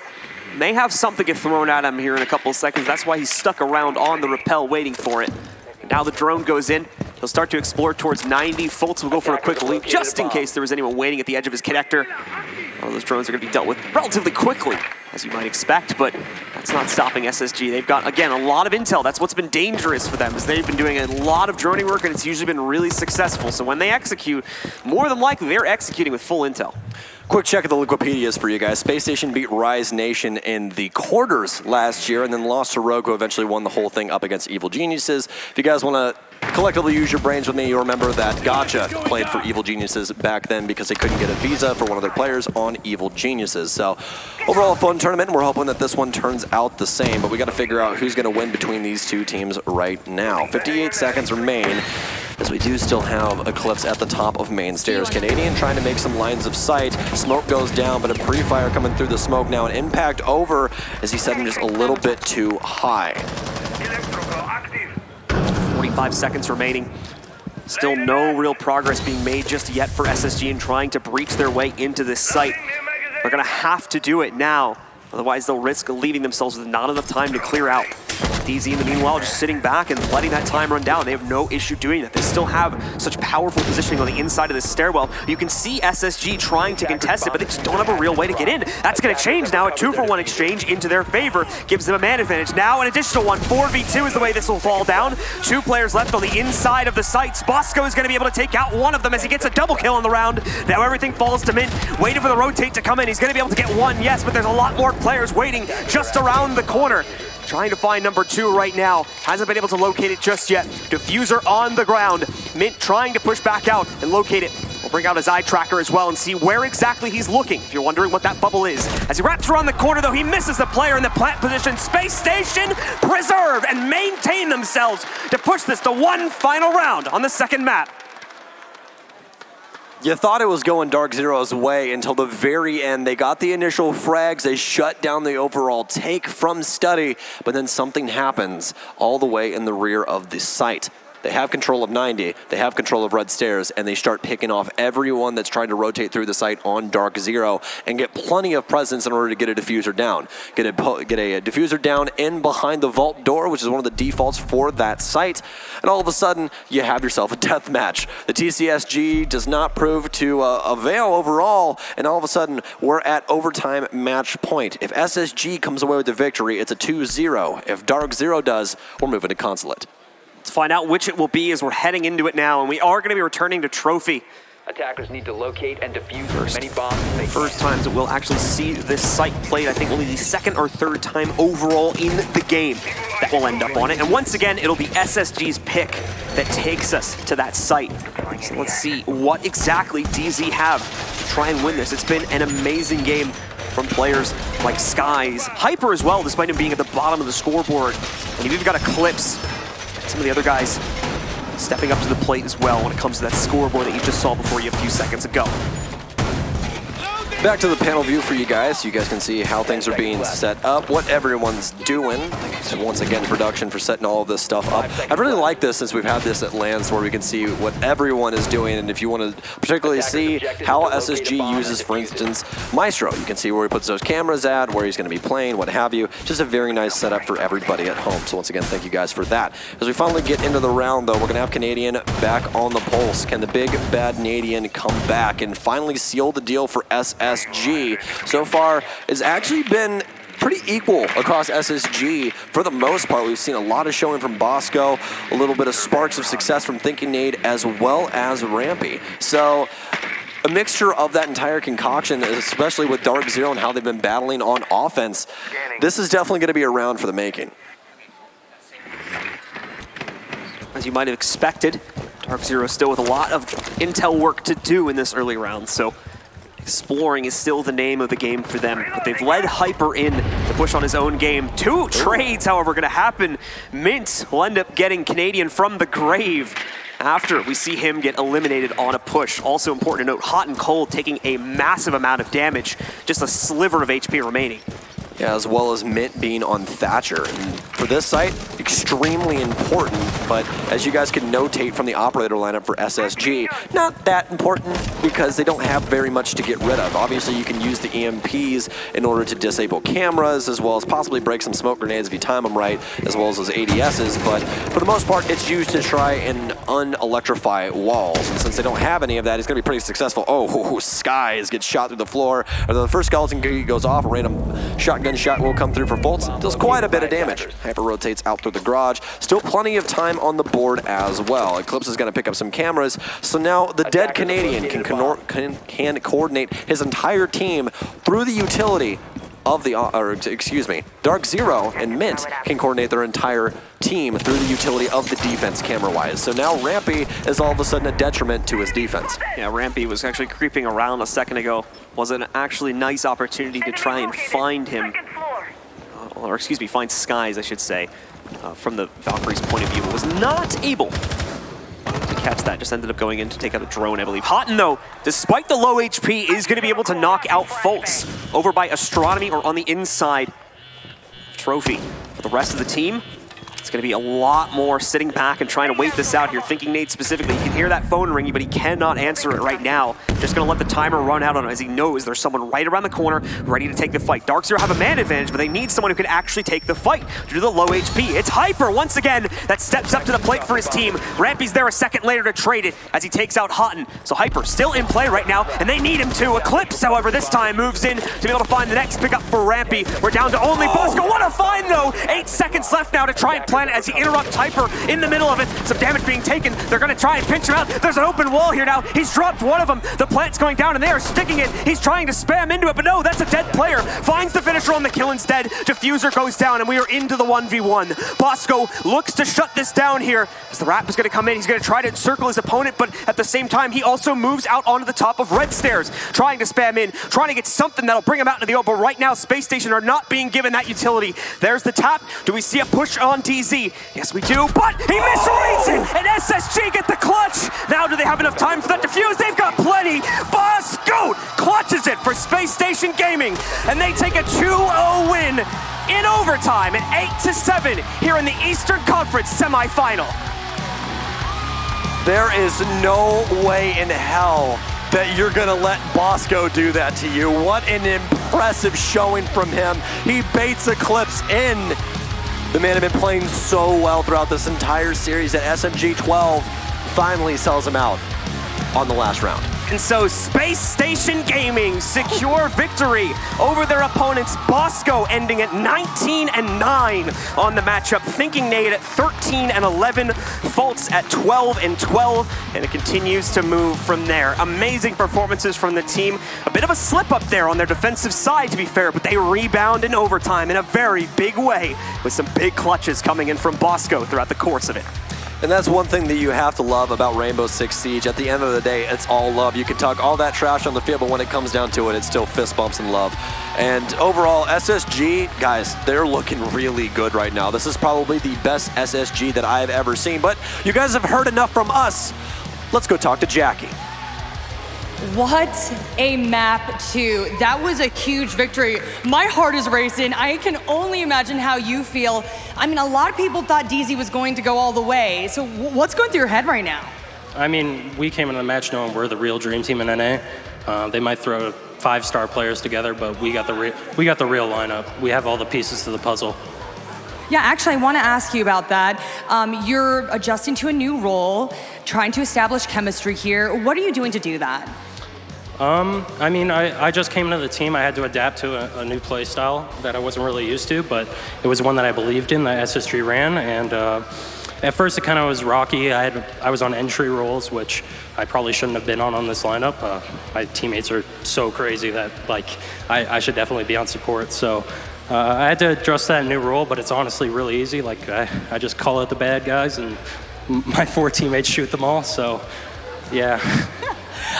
may have something get thrown at him here in a couple of seconds. That's why he's stuck around on the rappel waiting for it. And now the drone goes in. He'll start to explore towards 90. Fultz will go for a quick leap just in case there was anyone waiting at the edge of his connector. Oh, those drones are going to be dealt with relatively quickly as you might expect, but that's not stopping SSG. They've got, again, a lot of intel. That's what's been dangerous for them, is they've been doing a lot of droning work, and it's usually been really successful. So when they execute, more than likely, they're executing with full intel. Quick check of the Wikipedias for you guys. Space Station beat Rise Nation in the quarters last year and then lost to Rogue, who eventually won the whole thing up against Evil Geniuses. If you guys want to collectively use your brains with me, you'll remember that Gotcha played for Evil Geniuses back then because they couldn't get a visa for one of their players on Evil Geniuses. So overall, a fun tournament, and we're hoping that this one turns out the same, but we got to figure out who's going to win between these two teams right now. 58 seconds remain, as we do still have Eclipse at the top of main stairs. Canadian trying to make some lines of sight. Smoke goes down, but a pre-fire coming through the smoke now. An impact over as he set him just a little bit too high. 45 seconds remaining. Still no real progress being made just yet for SSG in trying to breach their way into this site. They're gonna have to do it now. Otherwise, they'll risk leaving themselves with not enough time to clear out. DZ, in the meanwhile, just sitting back and letting that time run down. They have no issue doing that. They still have such powerful positioning on the inside of this stairwell. You can see SSG trying to contest it, but they just don't have a real way to get in. That's going to change now. A 2-for-1 exchange into their favor gives them a man advantage. Now an additional one. 4v2 is the way this will fall down. 2 players left on the inside of the sites. Bosco is going to be able to take out one of them as he gets a double kill in the round. Now everything falls to Mint. Waiting for the rotate to come in. He's going to be able to get one, yes, but there's a lot more players waiting just around the corner. Trying to find number 2 right now. Hasn't been able to locate it just yet. Diffuser on the ground. Mint trying to push back out and locate it. We'll bring out his eye tracker as well and see where exactly he's looking, if you're wondering what that bubble is. As he wraps around the corner, though, he misses the player in the plant position. Space Station preserve and maintain themselves to push this to one final round on the second map. You thought it was going Dark Zero's way until the very end. They got the initial frags, they shut down the overall take from Study, but then something happens all the way in the rear of the site. They have control of 90, they have control of Red Stairs, and they start picking off everyone that's trying to rotate through the site on Dark Zero and get plenty of presence in order to get a diffuser down. Get a diffuser down in behind the vault door, which is one of the defaults for that site, and all of a sudden, you have yourself a death match. The TCSG does not prove to avail overall, and all of a sudden, we're at overtime match point. If SSG comes away with the victory, it's a 2-0. If Dark Zero does, we're moving to Consulate. Let's find out which it will be as we're heading into it now, and we are going to be returning to Trophy. Attackers need to locate and defuse as many bombs as they First times that we'll actually see this site played. I think only the second or third time overall in the game that will end up on it. And once again, it'll be SSG's pick that takes us to that site. So let's see what exactly DZ have to try and win this. It's been an amazing game from players like Skies, Hyper as well, despite him being at the bottom of the scoreboard. And you've even got Eclipse. Some of the other guys stepping up to the plate as well when it comes to that scoreboard that you just saw before you a few seconds ago. Back to the panel view for you guys, so you guys can see how things are being set up, what everyone's doing. So once again, production for setting all of this stuff up. I really like this since we've had this at LANs where we can see what everyone is doing, and if you want to particularly see how SSG uses, for instance, Maestro, you can see where he puts those cameras at, where he's going to be playing, what have you. Just a very nice setup for everybody at home. So once again, thank you guys for that. As we finally get into the round, though, we're going to have Canadian back on the pulse. Can the big bad Canadian come back and finally seal the deal for SSG? So far has actually been pretty equal across SSG for the most part. We've seen a lot of showing from Bosco, a little bit of sparks of success from Thinking Nade, as well as Rampy. So a mixture of that entire concoction, especially with Dark Zero and how they've been battling on offense. This is definitely going to be a round for the making. As you might have expected, Dark Zero still with a lot of intel work to do in this early round, so exploring is still the name of the game for them, but they've led Hyper in to push on his own game. 2 trades, however, going to happen. Mint will end up getting Canadian from the grave after we see him get eliminated on a push. Also important to note, Hot and Cold taking a massive amount of damage, just a sliver of HP remaining. Yeah, as well as Mint being on Thatcher. And for this site, extremely important, but as you guys can notate from the operator lineup for SSG, not that important because they don't have very much to get rid of. Obviously, you can use the EMPs in order to disable cameras, as well as possibly break some smoke grenades if you time them right, as well as those ADSs, but for the most part, it's used to try and unelectrify walls, and since they don't have any of that, it's going to be pretty successful. Oh, Skies gets shot through the floor. The first skeleton goes off, a random shotgun shot will come through for Fultz. Does quite a bit of damage. Hyper rotates out through the garage. Still plenty of time on the board as well. Eclipse is going to pick up some cameras, so now the dead Canadian can coordinate his entire team through the utility of the, Dark Zero and Mint can coordinate their entire team through the utility of the defense camera-wise. So now Rampy is all of a sudden a detriment to his defense. Yeah, Rampy was actually creeping around a second ago. Was an actually nice opportunity to try and find him, or excuse me, find Skies, I should say, from the Valkyrie's point of view. Was not able to catch that, just ended up going in to take out a drone, I believe. Houghton, though, despite the low HP, is going to be able to knock out Fultz over by Astronomy or on the inside. Trophy for the rest of the team. It's going to be a lot more sitting back and trying to wait this out here. Thinking Nate specifically, you can hear that phone ringing, but he cannot answer it right now. Just going to let the timer run out on him as he knows there's someone right around the corner ready to take the fight. Dark Zero have a man advantage, but they need someone who can actually take the fight due to the low HP. It's Hyper once again that steps up to the plate for his team. Rampy's there a second later to trade it as he takes out Houghton. So Hyper still in play right now, and they need him to. Eclipse, however, this time moves in to be able to find the next pickup for Rampy. We're down to only Bosco. What a find, though! 8 seconds left now to try and plan it as he interrupts Hyper in the middle of it. Some damage being taken. They're going to try and pinch him out. There's an open wall here now. He's dropped one of them. The plant's going down, and they are sticking it. He's trying to spam into it, but no, that's a dead player. Finds the finisher on the kill instead. Diffuser goes down, and we are into the 1v1. Bosco looks to shut this down here as the Rap is going to come in. He's going to try to encircle his opponent, but at the same time, he also moves out onto the top of Red Stairs, trying to spam in, trying to get something that'll bring him out into the open. But right now, Space Station are not being given that utility. There's the tap. Do we see a push on DZ? Yes, we do, but he misreads it, and SSG get the clutch. Now do they have enough time for that defuse? They've got plenty. Bosco clutches it for Space Station Gaming, and they take a 2-0 win in overtime at 8-7 here in the Eastern Conference semifinal. There is no way in hell that you're gonna let Bosco do that to you. What an impressive showing from him. He baits Eclipse in. The man had been playing so well throughout this entire series that SMG 12 finally sells him out on the last round. And so Space Station Gaming secure victory over their opponents. Bosco ending at 19-9 on the matchup. Thinking Nate at 13-11. Fultz at 12-12. And it continues to move from there. Amazing performances from the team. A bit of a slip up there on their defensive side, to be fair, but they rebound in overtime in a very big way with some big clutches coming in from Bosco throughout the course of it. And that's one thing that you have to love about Rainbow Six Siege. At the end of the day, it's all love. You can talk all that trash on the field, but when it comes down to it, it's still fist bumps and love. And overall, SSG, guys, they're looking really good right now. This is probably the best SSG that I've ever seen. But you guys have heard enough from us. Let's go talk to Jackie. What a map, too. That was a huge victory. My heart is racing. I can only imagine how you feel. I mean, a lot of people thought DZ was going to go all the way. So what's going through your head right now? I mean, we came into the match knowing we're the real dream team in NA. They might throw 5-star players together, but we got the real lineup. We have all the pieces to the puzzle. Yeah, actually, I want to ask you about that. You're adjusting to a new role, trying to establish chemistry here. What are you doing to do that? I mean, I just came into the team. I had to adapt to a new play style that I wasn't really used to, but it was one that I believed in, that SSG ran. And at first, it kind of was rocky. I was on entry roles, which I probably shouldn't have been on this lineup. My teammates are so crazy that I should definitely be on support. So I had to adjust that new role, but it's honestly really easy. Like I just call out the bad guys, and my 4 teammates shoot them all. So yeah.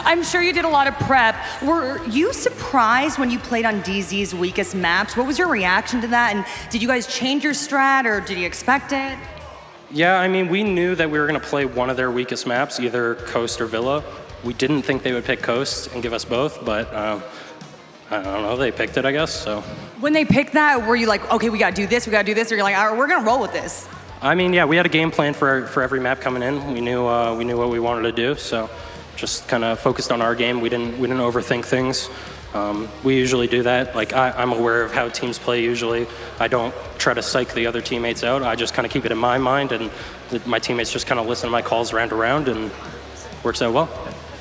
I'm sure you did a lot of prep. Were you surprised when you played on DZ's weakest maps? What was your reaction to that? And did you guys change your strat, or did you expect it? Yeah, I mean, we knew that we were going to play one of their weakest maps, either Coast or Villa. We didn't think they would pick Coast and give us both, but I don't know, they picked it, I guess, so. When they picked that, were you like, okay, we got to do this, or you're like, all right, we're going to roll with this? I mean, yeah, we had a game plan for every map coming in. We knew what we wanted to do, so just kind of focused on our game. We didn't overthink things. We usually do that. Like I'm aware of how teams play usually. I don't try to psych the other teammates out. I just kind of keep it in my mind, and my teammates just kind of listen to my calls round around, and works out well.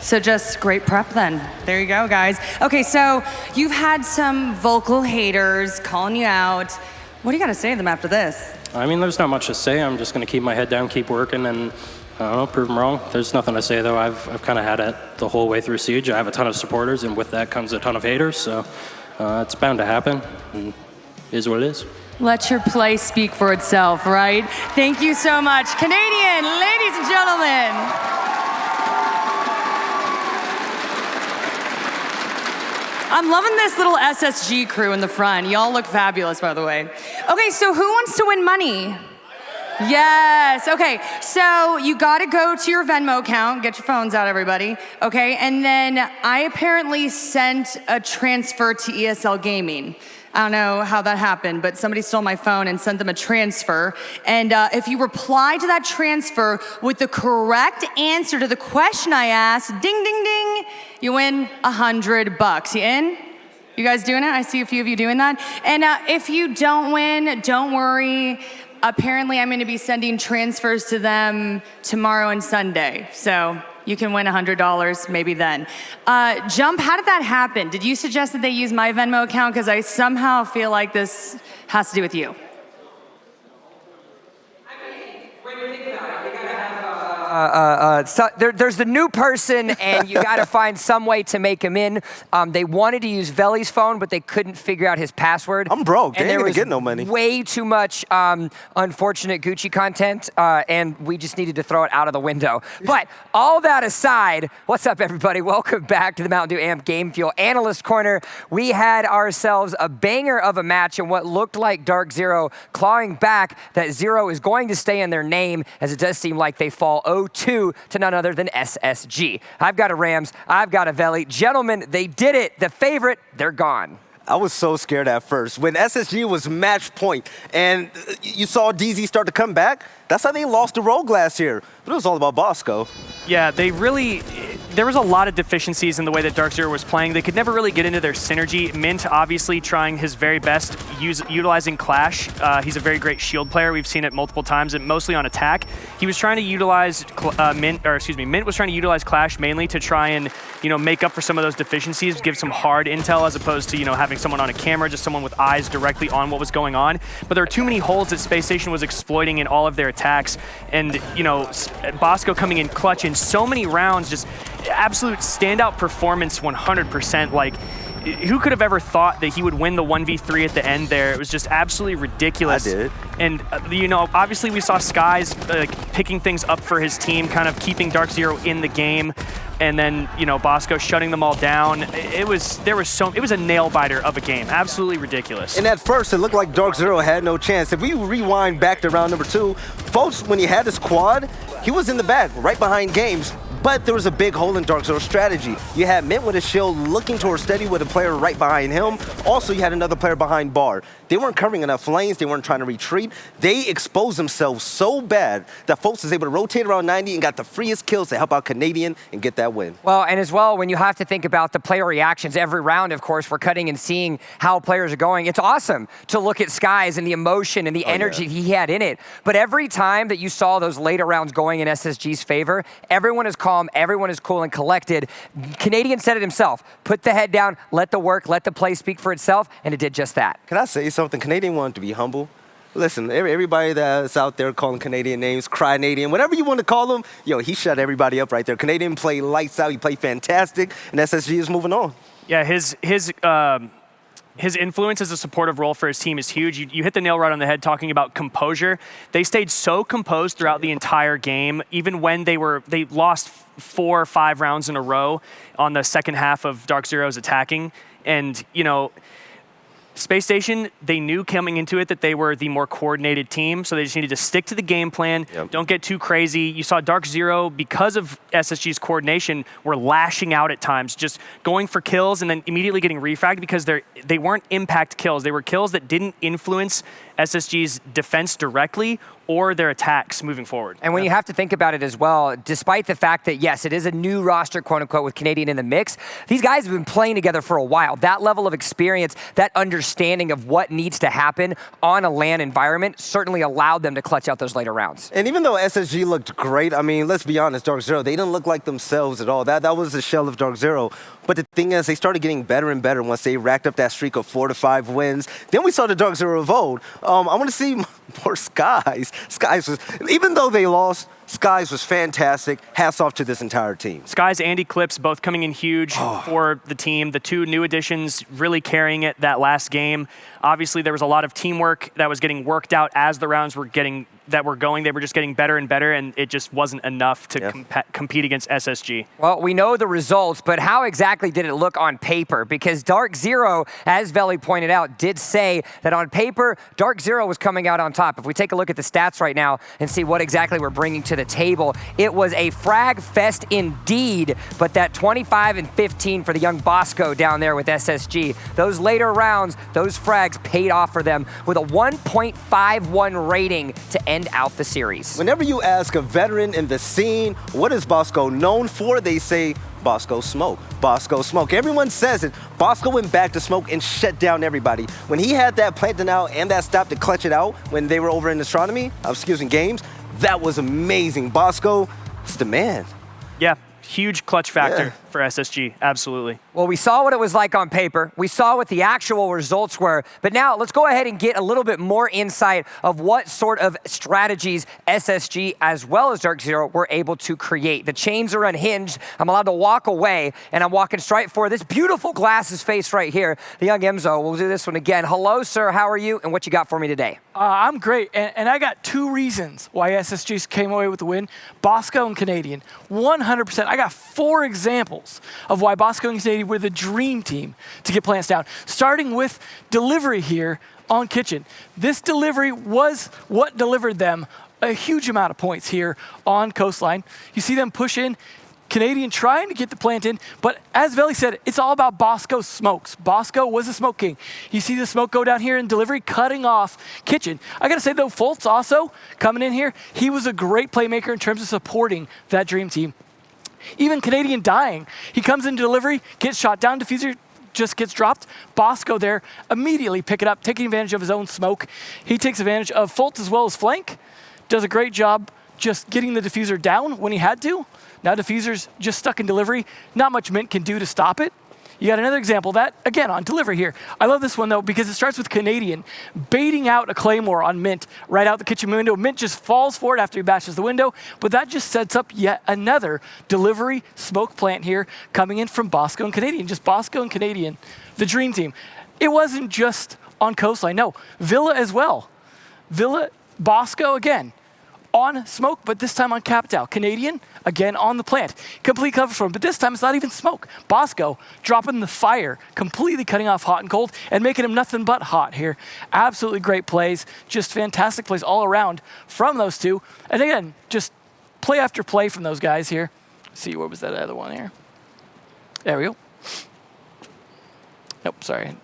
So just great prep then. There you go, guys. Okay, so you've had some vocal haters calling you out. What do you got to say to them after this? I mean, there's not much to say. I'm just going to keep my head down, keep working, and I don't know, prove them wrong. There's nothing to say, though. I've kind of had it the whole way through Siege. I have a ton of supporters, and with that comes a ton of haters, so it's bound to happen, and it is what it is. Let your play speak for itself, right? Thank you so much. Canadian, ladies and gentlemen. I'm loving this little SSG crew in the front. Y'all look fabulous, by the way. Okay, so who wants to win money? Yes, okay. So you gotta go to your Venmo account, get your phones out, everybody, okay? And then I apparently sent a transfer to ESL Gaming. I don't know how that happened, but somebody stole my phone and sent them a transfer. And if you reply to that transfer with the correct answer to the question I asked, ding, ding, ding, you win $100. You in? You guys doing it? I see a few of you doing that. And if you don't win, don't worry. Apparently, I'm gonna be sending transfers to them tomorrow and Sunday. So you can win $100 maybe then. Jump, how did that happen? Did you suggest that they use my Venmo account? Because I somehow feel like this has to do with you. There's the new person, and you got to find some way to make him in. They wanted to use Veli's phone, but they couldn't figure out his password. I'm broke. They and ain't there gonna was get no money. Way too much unfortunate Gucci content, and we just needed to throw it out of the window. But all that aside, what's up, everybody? Welcome back to the Mountain Dew Amp Game Fuel Analyst Corner. We had ourselves a banger of a match in what looked like Dark Zero clawing back. That Zero is going to stay in their name, as it does seem like they fall 0-2 to none other than SSG. I've got a Rams, I've got a Veli. Gentlemen, they did it. The favorite, they're gone. I was so scared at first. When SSG was match point and you saw DZ start to come back, that's how they lost to Rogue last year. But it was all about Bosco. Yeah, there was a lot of deficiencies in the way that Dark Zero was playing. They could never really get into their synergy. Mint obviously trying his very best, utilizing Clash. He's a very great shield player. We've seen it multiple times, and mostly on attack. He was trying to utilize Mint was trying to utilize Clash mainly to try and make up for some of those deficiencies, give some hard intel as opposed to having someone on a camera, just someone with eyes directly on what was going on. But there were too many holes that Space Station was exploiting in all of their attacks, and Bosco coming in clutch in so many rounds, just absolute standout performance 100%. Like, who could have ever thought that he would win the 1v3 at the end there? It was just absolutely ridiculous. I did. And, obviously we saw Skies picking things up for his team, kind of keeping Dark Zero in the game. And then, Bosco shutting them all down. It was a nail biter of a game. Absolutely ridiculous. And at first, it looked like Dark Zero had no chance. If we rewind back to round number 2, folks, when he had his quad, he was in the back, right behind Games. But there was a big hole in Dark Zero's strategy. You had Mint with a shield looking towards Steady with a player right behind him. Also, you had another player behind Bar. They weren't covering enough lanes. They weren't trying to retreat. They exposed themselves so bad that folks was able to rotate around 90 and got the freest kills to help out Canadian and get that win. Well, and as well, when you have to think about the player reactions every round, of course, we're cutting and seeing how players are going. It's awesome to look at Skies and the emotion and the energy he had in it. But every time that you saw those later rounds going in SSG's favor, everyone is calm, everyone is cool and collected. Canadian said it himself. Put the head down, let the work, let the play speak for itself, and it did just that. Can I say something? Canadian wanted to be humble. Listen, everybody that's out there calling Canadian names, Cry-Nadian, whatever you want to call them, he shut everybody up right there. Canadian played lights out, he played fantastic, and SSG is moving on. Yeah, his influence as a supportive role for his team is huge. You hit the nail right on the head talking about composure. They stayed so composed throughout the entire game, even when they lost 4 or 5 rounds in a row on the second half of Dark Zero's attacking. And, Space Station, they knew coming into it that they were the more coordinated team, so they just needed to stick to the game plan. Don't get too crazy. You saw Dark Zero, because of SSG's coordination, were lashing out at times, just going for kills and then immediately getting refragged because they weren't impact kills. They were kills that didn't influence SSG's defense directly or their attacks moving forward. And when you have to think about it as well, despite the fact that, yes, it is a new roster, quote unquote, with Canadian in the mix, these guys have been playing together for a while. That level of experience, that understanding of what needs to happen on a LAN environment certainly allowed them to clutch out those later rounds. And even though SSG looked great, I mean, let's be honest, Dark Zero, they didn't look like themselves at all. That was the shell of Dark Zero. But the thing is, they started getting better and better once they racked up that streak of 4 to 5 wins. Then we saw the Dark Zero of old. I want to see more Skies. Skies was, even though they lost, Skies was fantastic. Hats off to this entire team. Skies and Eclipse both coming in huge for the team. The two new additions really carrying it that last game. Obviously, there was a lot of teamwork that was getting worked out as the rounds were going. They were just getting better and better, and it just wasn't enough to compete against SSG. Well, we know the results, but how exactly did it look on paper? Because Dark Zero, as Veli pointed out, did say that on paper, Dark Zero was coming out on top. If we take a look at the stats right now and see what exactly we're bringing to the table, it was a frag fest indeed, but that 25 and 15 for the young Bosco down there with SSG, those later rounds, those frags paid off for them with a 1.51 rating to end out the series. Whenever you ask a veteran in the scene, what is Bosco known for, they say Bosco Smoke. Bosco Smoke. Everyone says it. Bosco went back to smoke and shut down everybody. When he had that planting out and that stop to clutch it out when they were over in games, that was amazing. Bosco is the man. Yeah, huge clutch factor for SSG, absolutely. Well, we saw what it was like on paper. We saw what the actual results were. But now let's go ahead and get a little bit more insight of what sort of strategies SSG as well as Dark Zero were able to create. The chains are unhinged. I'm allowed to walk away, and I'm walking straight for this beautiful glasses face right here. The young Emzo. We'll do this one again. Hello, sir. How are you? And what you got for me today? I'm great, and I got 2 reasons why SSG came away with the win. Bosco and Canadian, 100%. I got 4 examples of why Bosco and Canadian were the dream team to get plants down. Starting with delivery here on Kitchen. This delivery was what delivered them a huge amount of points here on Coastline. You see them push in, Canadian trying to get the plant in, but as Veli said, it's all about Bosco's smokes. Bosco was the smoke king. You see the smoke go down here in delivery, cutting off Kitchen. I gotta say though, Fultz also coming in here, he was a great playmaker in terms of supporting that dream team. Even Canadian dying. He comes in delivery, gets shot down, diffuser just gets dropped. Bosco there immediately pick it up, taking advantage of his own smoke. He takes advantage of Fultz as well as flank. Does a great job just getting the diffuser down when he had to. Now diffuser's just stuck in delivery. Not much Mint can do to stop it. You got another example of that, again, on delivery here. I love this one, though, because it starts with Canadian baiting out a Claymore on Mint right out the kitchen window. Mint just falls for it after he bashes the window, but that just sets up yet another delivery smoke plant here coming in from Bosco and Canadian. Just Bosco and Canadian, the dream team. It wasn't just on Coastline. No, Villa as well. Villa, Bosco again. On smoke, but this time on Capital. Canadian, again on the plant. Complete cover for him, but this time it's not even smoke. Bosco dropping the fire, completely cutting off hot and cold and making him nothing but hot here. Absolutely great plays, just fantastic plays all around from those two. And again, just play after play from those guys here. Let's see, where was that other one here? There we go. Nope, sorry.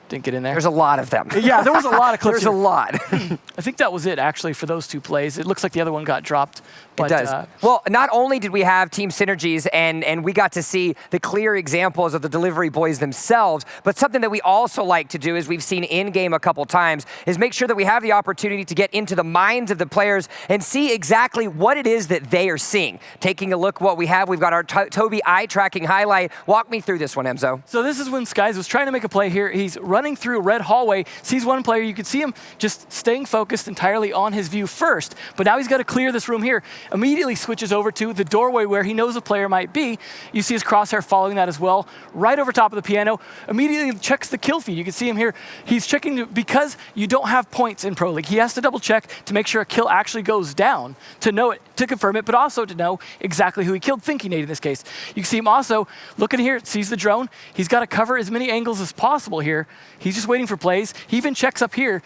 Didn't get in there. There's a lot of them. Yeah, there was a lot of clips. There's a lot. I think that was it, actually, for those 2 plays. It looks like the other one got dropped. But, it does. Well, not only did we have team synergies and we got to see the clear examples of the delivery boys themselves, but something that we also like to do, as we've seen in-game a couple times, is make sure that we have the opportunity to get into the minds of the players and see exactly what it is that they are seeing. Taking a look what we have, we've got our Toby eye tracking highlight. Walk me through this one, Emzo. So this is when Skies was trying to make a play here. He's running through a red hallway, sees one player. You could see him just staying focused entirely on his view first, but now he's got to clear this room here. Immediately switches over to the doorway where he knows a player might be. You see his crosshair following that as well, right over top of the piano. Immediately checks the kill feed. You can see him here. He's checking because you don't have points in Pro League. He has to double check to make sure a kill actually goes down to know it, to confirm it, but also to know exactly who he killed, Thinking Nate in this case. You can see him also looking here, sees the drone. He's got to cover as many angles as possible here. He's just waiting for plays. He even checks up here.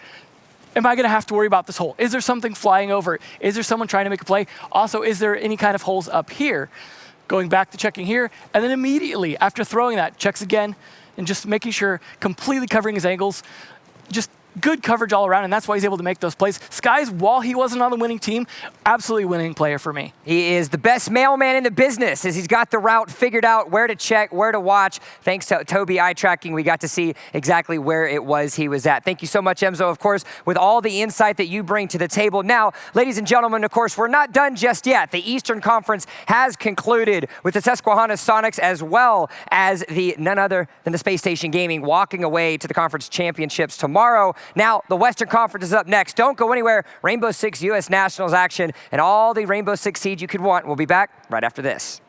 Am I going to have to worry about this hole? Is there something flying over? Is there someone trying to make a play? Also, is there any kind of holes up here? Going back to checking here, and then immediately after throwing that, checks again, and just making sure, completely covering his angles. Just good coverage all around, and that's why he's able to make those plays. Skies, while he wasn't on the winning team, absolutely winning player for me. He is the best mailman in the business as he's got the route figured out, where to check, where to watch. Thanks to Toby eye tracking, we got to see exactly where it was he was at. Thank you so much, Emzo, of course, with all the insight that you bring to the table. Now, ladies and gentlemen, of course, we're not done just yet. The Eastern Conference has concluded with the Susquehanna Sonics as well as the none other than the Space Station Gaming walking away to the conference championships tomorrow. Now, the Western Conference is up next. Don't go anywhere. Rainbow Six U.S. Nationals action and all the Rainbow Six Siege you could want. We'll be back right after this.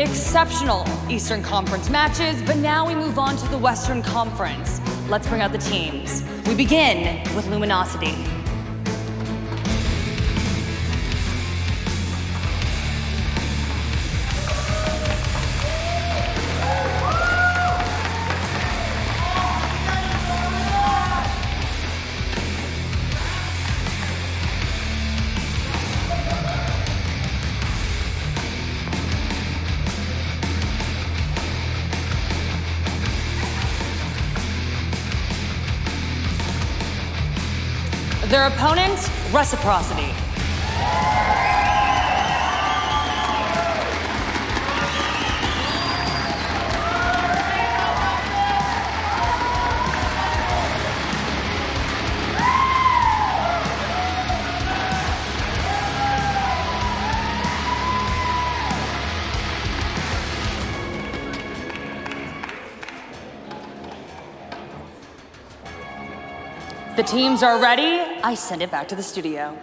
exceptional Eastern Conference matches, but now we move on to the Western Conference. Let's bring out the teams. We begin with Luminosity. Their opponent, Reciprocity. The teams are ready. I send it back to the studio.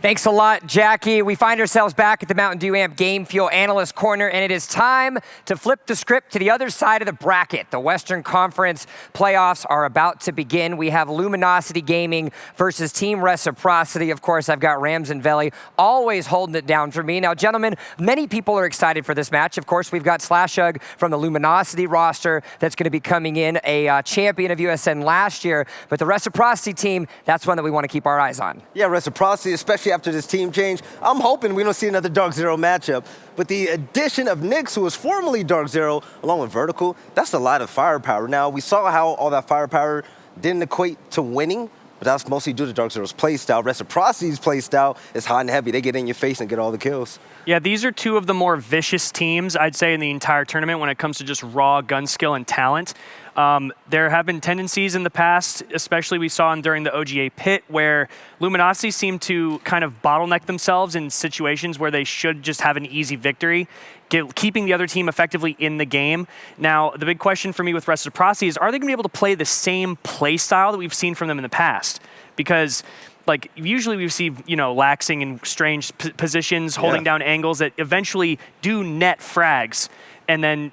Thanks a lot, Jackie. We find ourselves back at the Mountain Dew Amp Game Fuel Analyst Corner, and it is time to flip the script to the other side of the bracket. The Western Conference playoffs are about to begin. We have Luminosity Gaming versus Team Reciprocity. Of course, I've got Rams and Veli always holding it down for me. Now, gentlemen, many people are excited for this match. Of course, we've got Slashug from the Luminosity roster that's going to be coming in, a champion of USN last year. But the Reciprocity team, that's one that we want to keep our eyes on. Yeah, Reciprocity, especially after this team change. I'm hoping we don't see another Dark Zero matchup. But the addition of Nyx, who was formerly Dark Zero, along with Vertical, that's a lot of firepower. Now, we saw how all that firepower didn't equate to winning, but that's mostly due to Dark Zero's playstyle. Reciprocity's playstyle is hot and heavy. They get in your face and get all the kills. Yeah, these are two of the more vicious teams, I'd say, in the entire tournament when it comes to just raw gun skill and talent. There have been tendencies in the past, especially we saw during the OGA pit, where Luminosity seemed to kind of bottleneck themselves in situations where they should just have an easy victory, keeping the other team effectively in the game. Now, the big question for me with Reciprocity is, are they going to be able to play the same play style that we've seen from them in the past? Because like usually we see, laxing in strange positions, holding down angles that eventually do net frags. And then,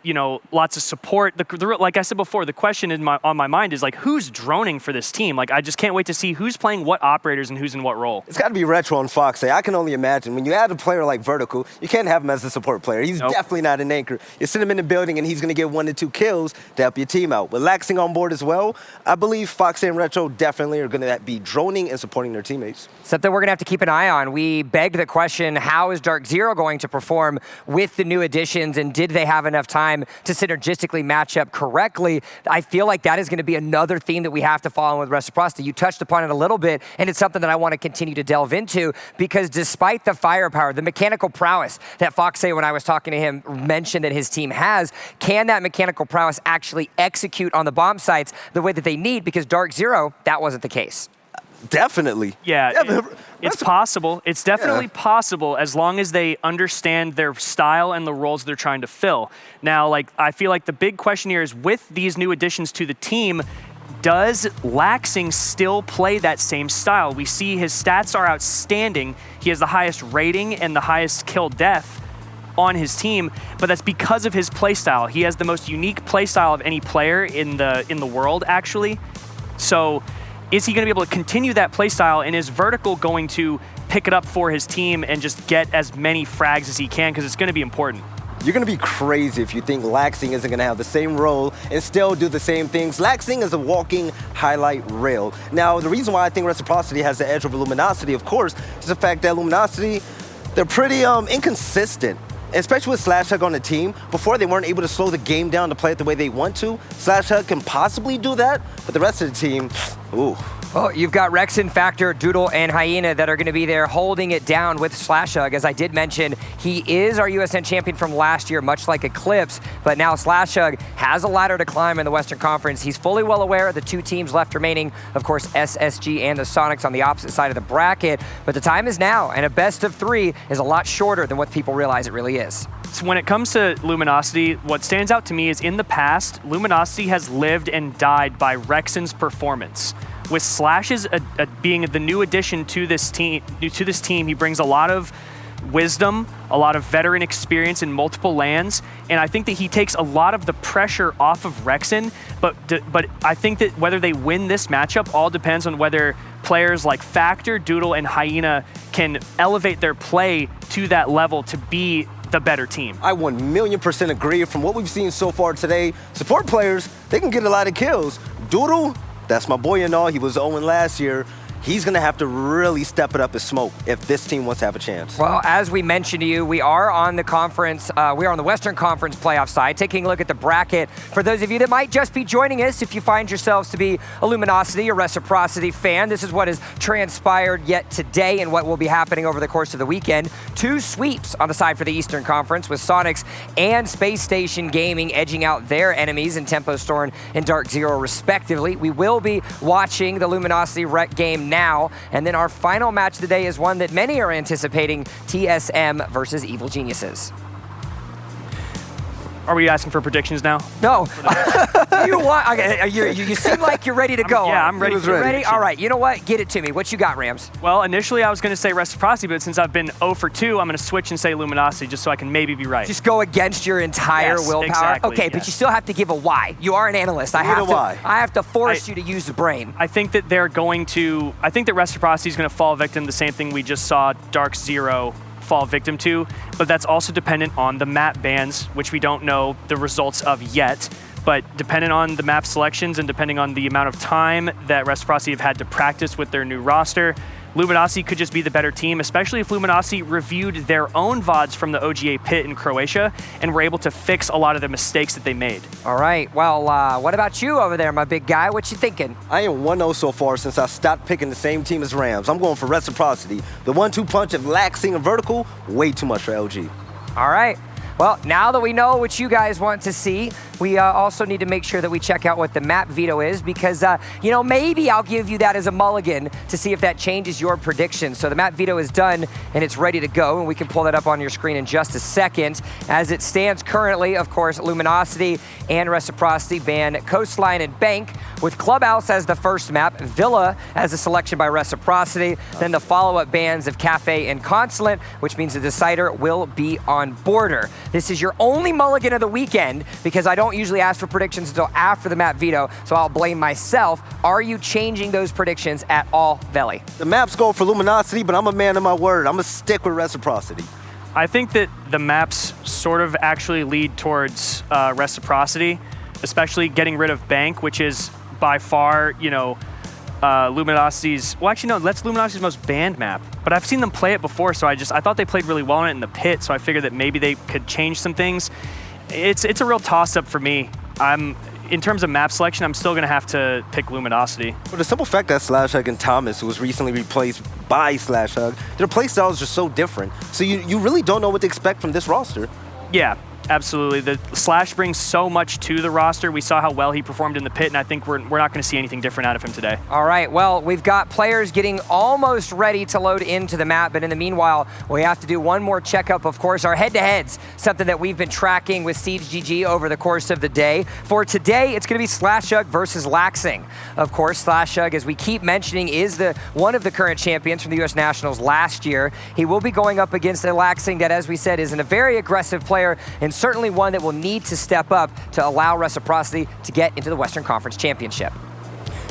lots of support. Like I said before, the question on my mind is, like, who's droning for this team? Like, I just can't wait to see who's playing what operators and who's in what role. It's got to be Retro and Fox. I can only imagine. When you add a player like Vertical, you can't have him as a support player. He's definitely not an anchor. You send him in the building, and he's going to get 1 to 2 kills to help your team out. With Laxing on board as well, I believe Fox and Retro definitely are going to be droning and supporting their teammates. Something we're going to have to keep an eye on. We begged the question, how is Dark Zero going to perform with the new additions, and did they have enough time to synergistically match up correctly? I feel like that is going to be another theme that we have to follow with Reciprocity. You touched upon it a little bit, and it's something that I want to continue to delve into, because despite the firepower, the mechanical prowess that Foxe, when I was talking to him, mentioned that his team has, can that mechanical prowess actually execute on the bomb sites the way that they need? Because Dark Zero, that wasn't the case. Definitely. Yeah, it's possible. It's definitely possible as long as they understand their style and the roles they're trying to fill. Now, I feel like the big question here is, with these new additions to the team, does Laxing still play that same style? We see his stats are outstanding. He has the highest rating and the highest kill death on his team, but that's because of his playstyle. He has the most unique playstyle of any player in the world, actually. So, is he going to be able to continue that playstyle, and is Vertical going to pick it up for his team and just get as many frags as he can, because it's going to be important? You're going to be crazy if you think Laxing isn't going to have the same role and still do the same things. Laxing is a walking highlight reel. Now, the reason why I think Reciprocity has the edge over Luminosity, of course, is the fact that Luminosity, they're pretty inconsistent. Especially with Slashug on the team. Before, they weren't able to slow the game down to play it the way they want to. Slashug can possibly do that, but the rest of the team, ooh. Well, you've got Rexen, Factor, Doodle, and Hyena that are going to be there holding it down with Slashug. As I did mention, he is our USN champion from last year, much like Eclipse, but now Slashug has a ladder to climb in the Western Conference. He's fully well aware of the 2 teams left remaining, of course, SSG and the Sonics on the opposite side of the bracket, but the time is now, and a best of 3 is a lot shorter than what people realize it really is. So when it comes to Luminosity, what stands out to me is, in the past, Luminosity has lived and died by Rexen's performance. With Slash being the new addition to this team, he brings a lot of wisdom, a lot of veteran experience in multiple lands, and I think that he takes a lot of the pressure off of Rexen, but I think that whether they win this matchup all depends on whether players like Factor, Doodle, and Hyena can elevate their play to that level to be the better team. I 1,000,000% agree. From what we've seen so far today, support players, they can get a lot of kills. Doodle, that's my boy and all, he was 0 last year. He's going to have to really step it up as smoke if this team wants to have a chance. Well, as we mentioned to you, we are on the conference, we are on the Western Conference playoff side, taking a look at the bracket. For those of you that might just be joining us, if you find yourselves to be a Luminosity or Reciprocity fan, this is what has transpired yet today and what will be happening over the course of the weekend. 2 sweeps on the side for the Eastern Conference, with Sonics and Space Station Gaming edging out their enemies in Tempo Storm and Dark Zero, respectively. We will be watching the Luminosity Rec game now, and then our final match of the day is one that many are anticipating, TSM versus Evil Geniuses. Are we asking for predictions now? No. You want? Okay, you seem like you're ready to go. Yeah, I'm ready. Ready? All right. You know what? Get it to me. What you got, Rams? Well, initially I was going to say Reciprocity, but since I've been 0 for 2, I'm going to switch and say Luminosity just so I can maybe be right. Just go against your entire willpower. Exactly, okay, but you still have to give a why. You are an analyst. I have to force you to use the brain. I think that they're going to. I think that Reciprocity is going to fall victim to the same thing we just saw Dark Zero fall victim to, but that's also dependent on the map bans, which we don't know the results of yet. But depending on the map selections and depending on the amount of time that Reciprocity have had to practice with their new roster, Luminosity could just be the better team, especially if Luminosity reviewed their own VODs from the OGA pit in Croatia and were able to fix a lot of the mistakes that they made. All right. Well, what about you over there, my big guy? What you thinking? I am 1-0 so far since I stopped picking the same team as Rams. I'm going for Reciprocity. The 1-2 punch of Laxing and Vertical, way too much for LG. All right. Well, now that we know what you guys want to see, we also need to make sure that we check out what the map veto is, because, maybe I'll give you that as a mulligan to see if that changes your prediction. So the map veto is done and it's ready to go, and we can pull that up on your screen in just a second. As it stands currently, of course, Luminosity and Reciprocity ban Coastline and Bank, with Clubhouse as the first map, Villa as a selection by Reciprocity, then the follow-up bans of Cafe and Consulate, which means the decider will be on Border. This is your only mulligan of the weekend, because I don't usually ask for predictions until after the map veto, so I'll blame myself. Are you changing those predictions at all, Veli? The maps go for Luminosity, but I'm a man of my word. I'm going to stick with Reciprocity. I think that the maps sort of actually lead towards Reciprocity, especially getting rid of Bank, which is by far, Luminosity's, well, actually, no, that's Luminosity's most banned map. But I've seen them play it before, so I thought they played really well on it in the pit, so I figured that maybe they could change some things. It's a real toss-up for me. In terms of map selection, I'm still going to have to pick Luminosity. For the simple fact that Slashhug and Thomas, who was recently replaced by Slashhug, their play styles are so different. So you really don't know what to expect from this roster. Yeah, absolutely. The Slash brings so much to the roster. We saw how well he performed in the pit, and I think we're not going to see anything different out of him today. All right, well, we've got players getting almost ready to load into the map, but in the meanwhile, we have to do one more checkup, of course, our head-to-heads, something that we've been tracking with Siege GG over the course of the day. For today, it's going to be Slashhug versus Laxing. Of course, Slashhug, as we keep mentioning, is one of the current champions from the U.S. Nationals last year. He will be going up against a Laxing that, as we said, is a very aggressive player, and certainly one that will need to step up to allow Reciprocity to get into the Western Conference Championship.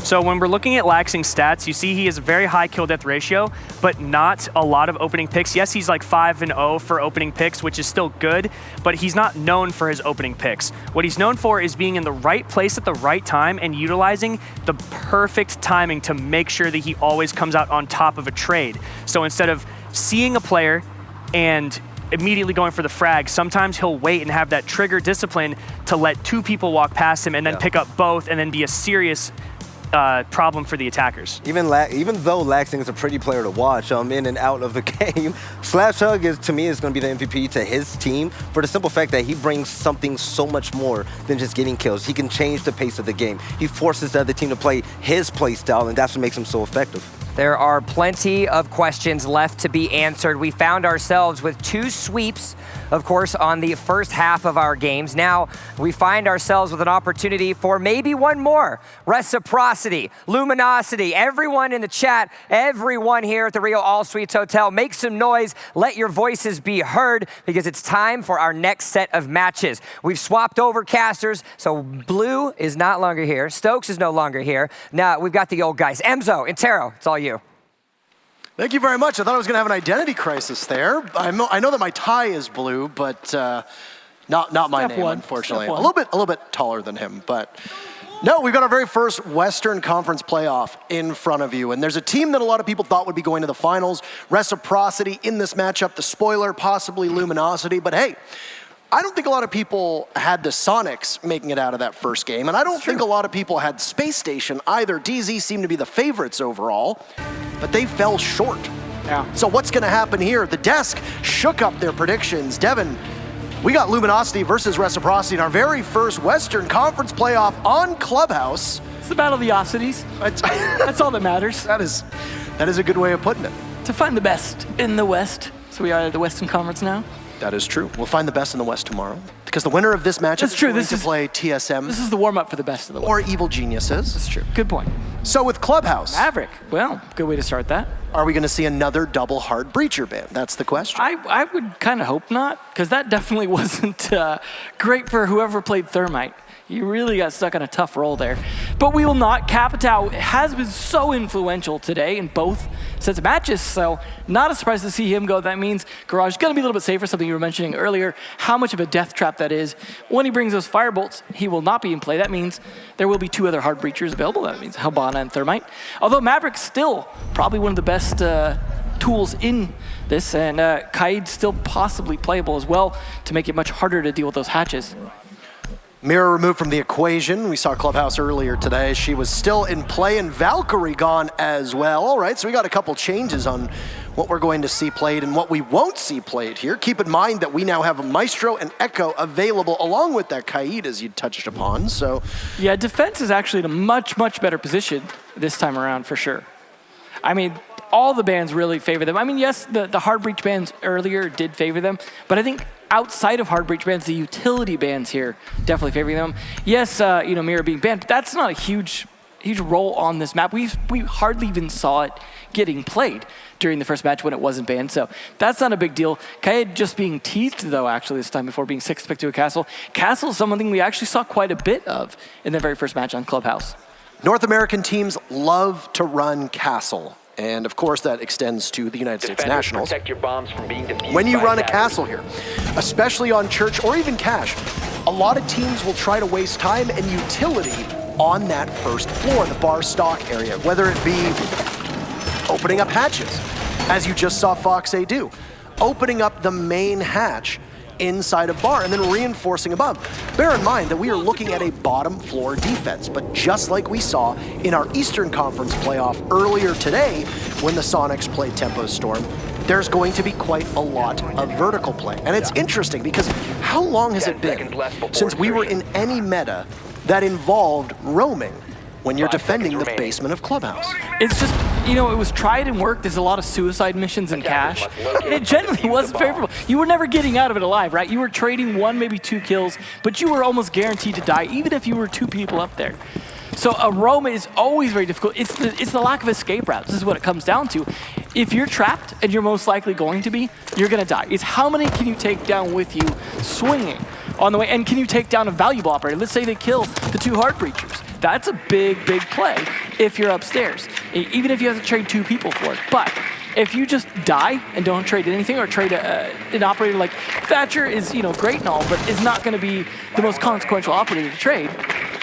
So when we're looking at Laxing's stats, you see he has a very high kill death ratio, but not a lot of opening picks. Yes, he's like 5-0 for opening picks, which is still good, but he's not known for his opening picks. What he's known for is being in the right place at the right time and utilizing the perfect timing to make sure that he always comes out on top of a trade. So instead of seeing a player and immediately going for the frag, sometimes he'll wait and have that trigger discipline to let 2 people walk past him and then pick up both and then be a serious problem for the attackers. Even though Laxing is a pretty player to watch in and out of the game, Slashhug to me is going to be the MVP to his team for the simple fact that he brings something so much more than just getting kills. He can change the pace of the game. He forces the other team to play his play style, and that's what makes him so effective. There are plenty of questions left to be answered. We found ourselves with 2 sweeps, of course, on the first half of our games. Now we find ourselves with an opportunity for maybe one more. Reciprocity, luminosity, everyone in the chat, everyone here at the Rio All Suites Hotel, make some noise, let your voices be heard, because it's time for our next set of matches. We've swapped over casters, so Blue is not longer here. Stokes is no longer here. Now we've got the old guys. Emzo and Taro, it's all you. Thank you very much. I thought I was going to have an identity crisis there. I know that my tie is Blue, but not my name, unfortunately. A little bit taller than him, but no, we've got our very first Western Conference playoff in front of you, and there's a team that a lot of people thought would be going to the finals. Reciprocity in this matchup, the spoiler, possibly Luminosity, but hey, I don't think a lot of people had the Sonics making it out of that first game, and I don't think a lot of people had Space Station either. DZ seemed to be the favorites overall, but they fell short. Yeah. So what's going to happen here? The desk shook up their predictions. Devin, we got Luminosity versus Reciprocity in our very first Western Conference playoff on Clubhouse. It's the Battle of the Osities. That's all that matters. That is a good way of putting it. To find the best in the West. So we are at the Western Conference now. That is true. We'll find the best in the West tomorrow, because the winner of this matchup is going to play TSM. This is the warm-up for the best of the West. Or Evil Geniuses. That's true. Good point. So with Clubhouse. Maverick. Well, good way to start that. Are we going to see another double hard breacher ban? That's the question. I would kind of hope not, because that definitely wasn't great for whoever played Thermite. You really got stuck on a tough roll there. But we will not. Capitao has been so influential today in both sets of matches, so not a surprise to see him go. That means Garage is going to be a little bit safer, something you were mentioning earlier, how much of a death trap that is. When he brings those Firebolts, he will not be in play. That means there will be 2 other hard breachers available. That means Habana and Thermite. Although Maverick's still probably one of the best tools in this, and Kaid's still possibly playable as well to make it much harder to deal with those hatches. Mirror removed from the equation. We saw Clubhouse earlier today. She was still in play, and Valkyrie gone as well. All right, so we got a couple changes on what we're going to see played and what we won't see played here. Keep in mind that we now have a Maestro and Echo available, along with that Kaid, as you touched upon. So, yeah, defense is actually in a much, much better position this time around, for sure. I mean, all the bans really favor them. I mean, yes, the hard breach bans earlier did favor them, but I think outside of hard breach bans, the utility bans here definitely favoring them. Yes, Mirror being banned, but that's not a huge role on this map. We hardly even saw it getting played during the first match when it wasn't banned, so that's not a big deal. Kaid just being teased, though, actually, this time before being 6-picked to a castle. Castle is something we actually saw quite a bit of in the very first match on Clubhouse. North American teams love to run castle. And of course, that extends to the United States Nationals. Protect your bombs from being defused when you by run a castle castle here, especially on Church or even Cash, a lot of teams will try to waste time and utility on that first floor, the bar stock area, whether it be opening up hatches, as you just saw Fox A do, opening up the main hatch inside a bar and then reinforcing above. Bear in mind that we are looking at a bottom floor defense, but just like we saw in our Eastern Conference playoff earlier today when the Sonics played Tempo Storm, there's going to be quite a lot of vertical play. And it's interesting because how long has it been since we were in any meta that involved roaming when you're defending the basement of Clubhouse? It's just, it was tried and worked. There's a lot of suicide missions in Cash, and it generally wasn't favorable. You were never getting out of it alive, right? You were trading 1, maybe 2 kills, but you were almost guaranteed to die, even if you were 2 people up there. So a roam is always very difficult. It's the lack of escape routes. This is what it comes down to. If you're trapped, and you're most likely going to be, you're going to die. It's how many can you take down with you swinging on the way, and can you take down a valuable operator? Let's say they kill the 2 hard breachers. That's a big, big play if you're upstairs, even if you have to trade 2 people for it. But if you just die and don't trade anything, or trade an operator like Thatcher is, great and all, but is not going to be the most consequential operator to trade,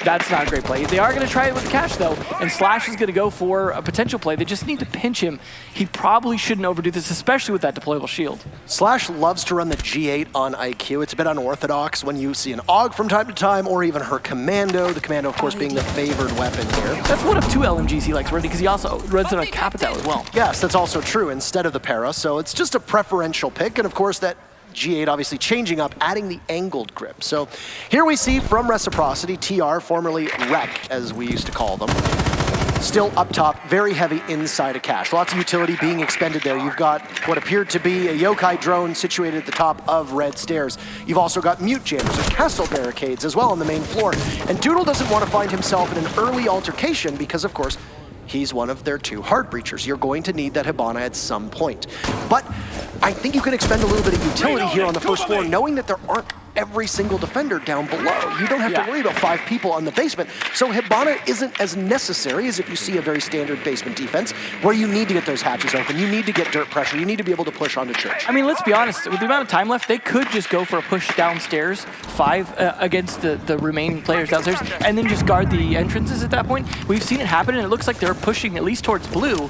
that's not a great play. They are going to try it with Cash, though, and Slash is going to go for a potential play. They just need to pinch him. He probably shouldn't overdo this, especially with that deployable shield. Slash loves to run the G8 on IQ. It's a bit unorthodox when you see an AUG from time to time, or even her Commando, the Commando, of course, being the favored weapon here. That's one of 2 LMGs he likes running, because he also runs it on Capitao as well. Yes, that's also true, instead of the Para, so it's just a preferential pick, and of course that G8 obviously changing up, adding the angled grip. So here we see from Reciprocity, TR, formerly Rec, as we used to call them. still up top, very heavy inside of cache. Lots of utility being expended there. You've got what appeared to be a yokai drone situated at the top of red stairs. You've also got mute jammers and castle barricades as well on the main floor. And Doodle doesn't want to find himself in an early altercation because, of course, he's one of their 2 hard breachers. You're going to need that Hibana at some point. But I think you can expend a little bit of utility here on the first floor, knowing that there aren't every single defender down below. You don't have to worry about 5 people on the basement. So Hibana isn't as necessary as if you see a very standard basement defense where you need to get those hatches open. You need to get dirt pressure. You need to be able to push onto Church. I mean, let's be honest. With the amount of time left, they could just go for a push downstairs, 5 against the remaining players downstairs, and then just guard the entrances at that point. We've seen it happen, and it looks like they're pushing at least towards blue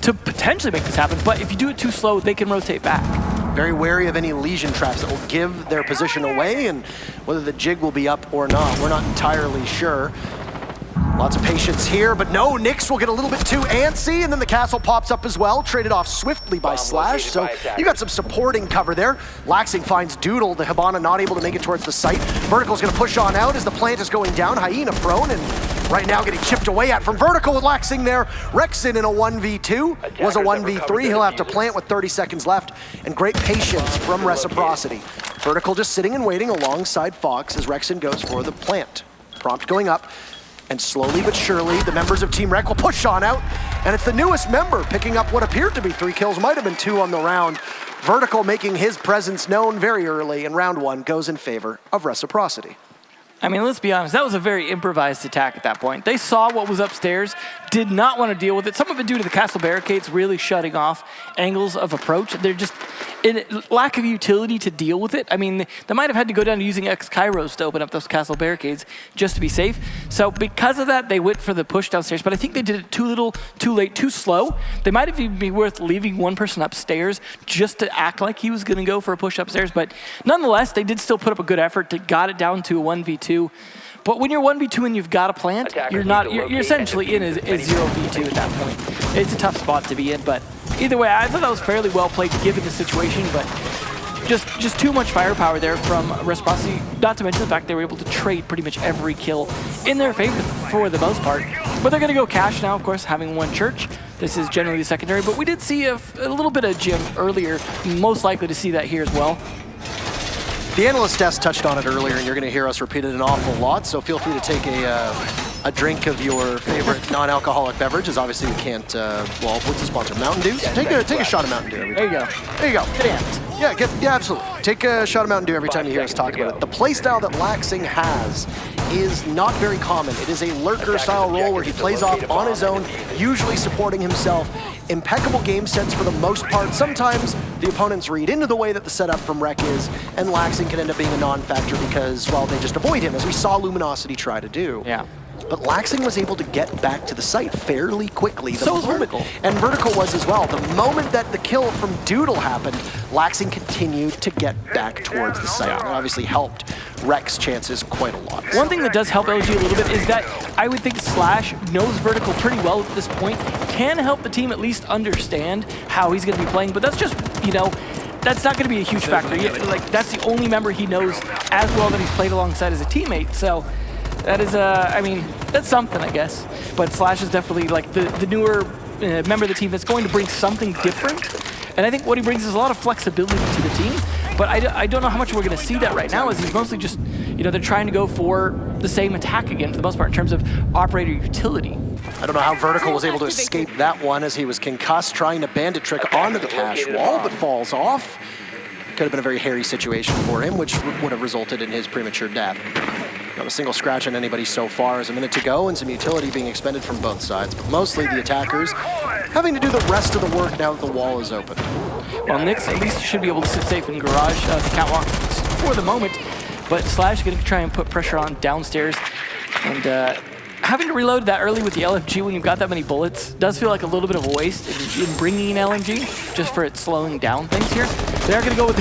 to potentially make this happen. But if you do it too slow, they can rotate back. Very wary of any lesion traps that will give their position away, and whether the jig will be up or not, we're not entirely sure. Lots of patience here, but no, Nyx will get a little bit too antsy, and then the castle pops up as well, traded off swiftly by Slash, so you got some supporting cover there. Laxing finds Doodle, the Hibana not able to make it towards the site. Vertical's gonna push on out as the plant is going down. Hyena prone, and right now getting chipped away at from Vertical with Laxing there. Rexon in a 1v2, was a 1v3. He'll have to plant with 30 seconds left, and great patience from Reciprocity. Vertical just sitting and waiting alongside Fox as Rexon goes for the plant. Prompt going up. And slowly but surely, the members of Team Rec will push on out. And it's the newest member picking up what appeared to be 3 kills, might have been 2 on the round. Vertical making his presence known very early, and round 1 goes in favor of Reciprocity. I mean, let's be honest, that was a very improvised attack at that point. They saw what was upstairs, did not want to deal with it. Some of it due to the castle barricades really shutting off angles of approach. They're just in lack of utility to deal with it. I mean, they might have had to go down to using X-Kairos to open up those castle barricades just to be safe. So because of that, they went for the push downstairs, but I think they did it too little, too late, too slow. They might have even been worth leaving one person upstairs just to act like he was going to go for a push upstairs, but nonetheless, they did still put up a good effort to got it down to a 1v2. But when you're 1v2 and you've got a plant, you're essentially in a 0v2 at that point. It's a tough spot to be in, but either way, I thought that was fairly well played given the situation, but just too much firepower there from Reciprocity, not to mention the fact they were able to trade pretty much every kill in their favor for the most part. But they're going to go cash now, of course, having 1 Church. This is generally the secondary, but we did see a little bit of Jim earlier, most likely to see that here as well. The analyst desk touched on it earlier, and you're going to hear us repeat it an awful lot, so feel free to take a drink of your favorite non-alcoholic beverage, as obviously we can't, well, what's the sponsor? Mountain Dew? Take a shot of Mountain Dew every time. There you go. There you go. Good answer. Yeah, absolutely. Take a shot of Mountain Dew every time you hear us talk about it. The playstyle that Laxing has is not very common. It is a lurker-style role where he plays off on his own, usually supporting himself. Impeccable game sense for the most part. Sometimes the opponents read into the way that the setup from Rec is, and Laxing can end up being a non-factor because, well, they just avoid him, as we saw Luminosity try to do. Yeah. But Laxing was able to get back to the site fairly quickly. So was Vertical. And Vertical was as well. The moment that the kill from Doodle happened, Laxing continued to get back towards the site. And obviously helped Rec's chances quite a lot. One thing that does help LG a little bit is that I would think Slash knows Vertical pretty well at this point, can help the team at least understand how he's going to be playing, but that's just, that's not going to be a huge factor. Like, that's the only member he knows as well that he's played alongside as a teammate, so that is, I mean, that's something, I guess. But Slash is definitely like the newer member of the team that's going to bring something different. And I think what he brings is a lot of flexibility to the team. But I don't know how much we're going to see that right now, as he's mostly just, they're trying to go for the same attack again for the most part in terms of operator utility. I don't know how Vertical was able to escape that one as he was concussed, trying to bandit trick onto the cache wall, but falls off. Could have been a very hairy situation for him, which would have resulted in his premature death. Not a single scratch on anybody so far. As a minute to go and some utility being expended from both sides, but mostly the attackers having to do the rest of the work now that the wall is open. Well, Nyx at least should be able to sit safe in garage, the catwalk for the moment, but Slash is going to try and put pressure on downstairs, and having to reload that early with the LMG when you've got that many bullets does feel like a little bit of a waste in bringing an LMG, just for it slowing down things here. They're going to go with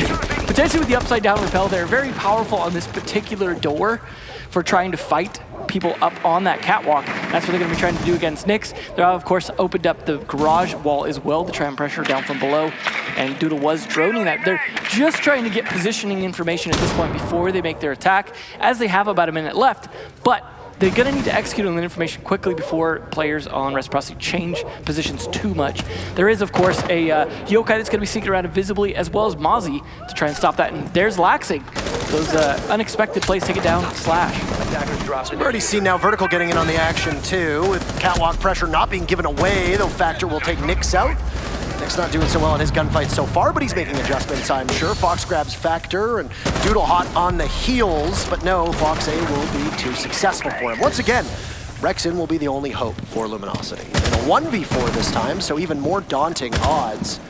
potentially with the upside down rappel. They're very powerful on this particular door for trying to fight people up on that catwalk. That's what they're going to be trying to do against Nyx. They of course opened up the garage wall as well to try and pressure down from below, and Doodle was droning that. They're just trying to get positioning information at this point before they make their attack, as they have about a minute left. But they're going to need to execute on that information quickly before players on Reciprocity change positions too much. There is, of course, a Yokai that's going to be sneaking around invisibly, as well as Mozzie to try and stop that. And there's Laxing. Those unexpected plays take it down, Slash. We've already seen now Vertical getting in on the action too, with catwalk pressure not being given away, though Factor will take Nyx out. Nyx not doing so well in his gunfight so far, but he's making adjustments, I'm sure. Fox grabs Factor, and Doodle hot on the heels, but no, Fox A will be too successful for him. Once again, Rexin will be the only hope for Luminosity. In a 1v4 this time, so even more daunting odds.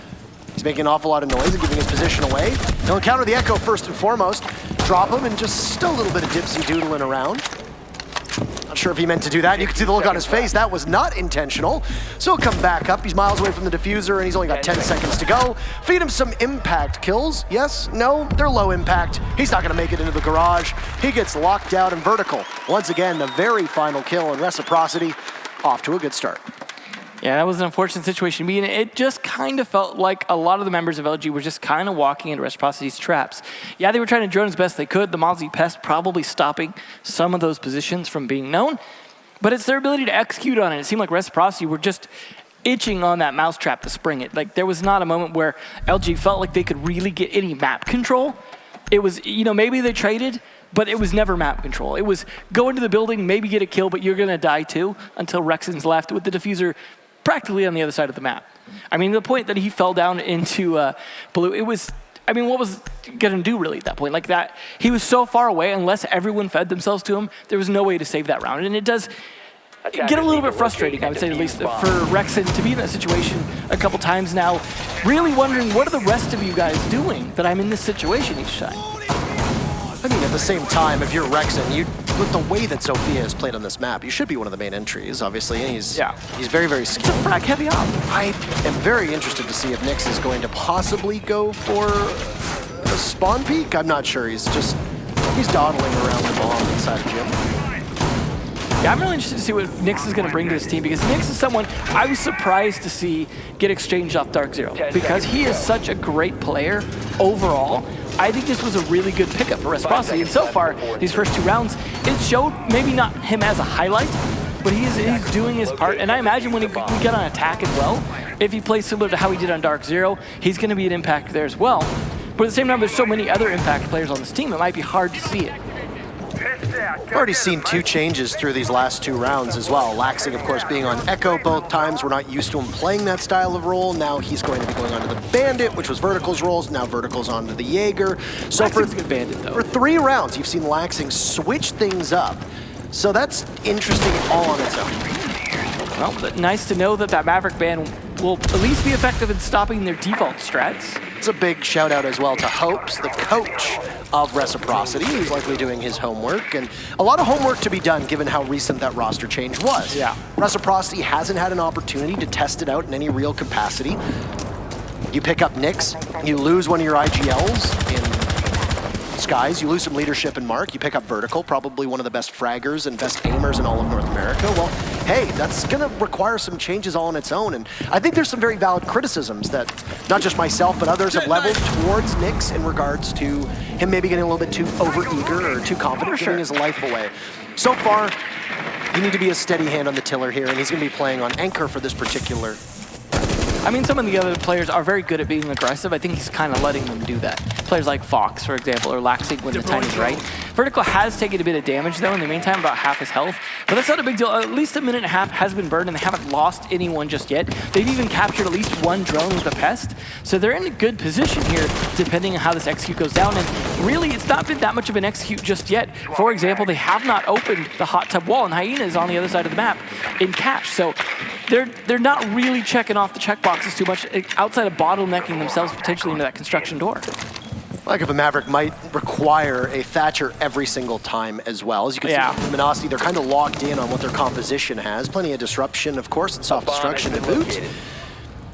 He's making an awful lot of noise and giving his position away. He'll encounter the Echo first and foremost, drop him, and just a little bit of dipsy doodling around. Not sure if he meant to do that. You can see the look on his face. That was not intentional. So he'll come back up. He's miles away from the diffuser, and he's only got 10 seconds to go. Feed him some impact kills. Yes? No? They're low impact. He's not going to make it into the garage. He gets locked out, and Vertical, once again, the very final kill in Reciprocity, off to a good start. Yeah, that was an unfortunate situation. I mean, it just kind of felt like a lot of the members of LG were just kind of walking into Reciprocity's traps. Yeah, they were trying to drone as best they could. The Mozzie Pest probably stopping some of those positions from being known. But it's their ability to execute on it. It seemed like Reciprocity were just itching on that mousetrap to spring it. Like, there was not a moment where LG felt like they could really get any map control. It was, you know, maybe they traded, but it was never map control. It was go into the building, maybe get a kill, but you're going to die too until Rexin's left with the diffuser practically on the other side of the map. I mean, the point that he fell down into blue, it was, I mean, what was going to do really at that point? Like that, he was so far away, unless everyone fed themselves to him, there was no way to save that round. And it does get a little bit frustrating, I would say, at least for Rexin to be in that situation a couple times now, really wondering, what are the rest of you guys doing that I'm in this situation each time? I mean, at the same time, if you're Rexin, with the way that Sophia has played on this map, you should be one of the main entries, obviously. And he's very, very skilled. It's a frag heavy op. I am very interested to see if Nyx is going to possibly go for a spawn peek. I'm not sure. He's dawdling around the bomb inside of Gym. Yeah, I'm really interested to see what Nyx is going to bring to his team, because Nyx is someone I was surprised to see get exchanged off Dark Zero, because he is such a great player overall. I think this was a really good pickup for Reciprocity, and so far, these first 2 rounds, it showed maybe not him as a highlight, but he's doing his part, and I imagine when we get on attack as well, if he plays similar to how he did on Dark Zero, he's going to be an impact there as well. But at the same time, there's so many other impact players on this team, it might be hard to see it. We've already seen 2 changes through these last 2 rounds as well. Laxing, of course, being on Echo both times. We're not used to him playing that style of role. Now he's going to be going on to the Bandit, which was Vertical's roles. Now Vertical's on to the Jaeger. So for 3 rounds, you've seen Laxing switch things up. So that's interesting all on its own. Well, but nice to know that that Maverick ban will at least be effective in stopping their default strats. It's a big shout out as well to Hopes, the coach of Reciprocity, who's likely doing his homework, and a lot of homework to be done given how recent that roster change was. Yeah. Reciprocity hasn't had an opportunity to test it out in any real capacity. You pick up Nyx, you lose one of your IGLs in Skies, you lose some leadership in Mark, you pick up Vertical, probably one of the best fraggers and best aimers in all of North America. Well, hey, that's gonna require some changes all on its own, and I think there's some very valid criticisms that not just myself, but others have leveled towards Nyx in regards to him maybe getting a little bit too overeager or too confident, giving his life away. So far, you need to be a steady hand on the tiller here, and he's gonna be playing on Anchor for this particular. I mean, some of the other players are very good at being aggressive. I think he's kind of letting them do that. Players like Fox, for example, or Laxing when the time is right. Vertical has taken a bit of damage, though, in the meantime, about half his health. But that's not a big deal. At least 1.5 minutes has been burned, and they haven't lost anyone just yet. They've even captured at least 1 drone with a Pest. So they're in a good position here, depending on how this execute goes down. And really, it's not been that much of an execute just yet. For example, they have not opened the hot tub wall, and Hyena is on the other side of the map in cache. So they're not really checking off the checkboxes too much, outside of bottlenecking themselves potentially into that construction door. Like if a Maverick might require a Thatcher every single time as well. As you can see from Luminosity, they're kind of locked in on what their composition has. Plenty of disruption, of course, and soft destruction to boot.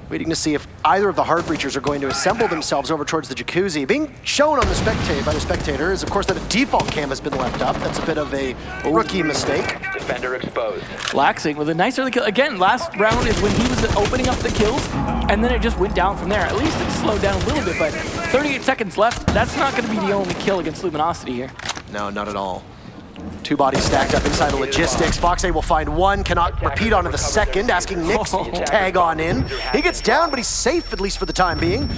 Waiting to see if either of the Heart Breachers are going to assemble themselves over towards the Jacuzzi. Being shown on the by the spectator is, of course, that a default cam has been left up. That's a bit of a rookie mistake. Defender exposed. Laxing with a nice early kill. Again, last round is when he was opening up the kills, and then it just went down from there. At least it slowed down a little bit, but 38 seconds left. That's not going to be the only kill against Luminosity here. No, not at all. Two bodies stacked up inside of logistics. Foxay will find one, cannot repeat onto the second, asking Nix to tag on in. He gets down, but he's safe, at least for the time being.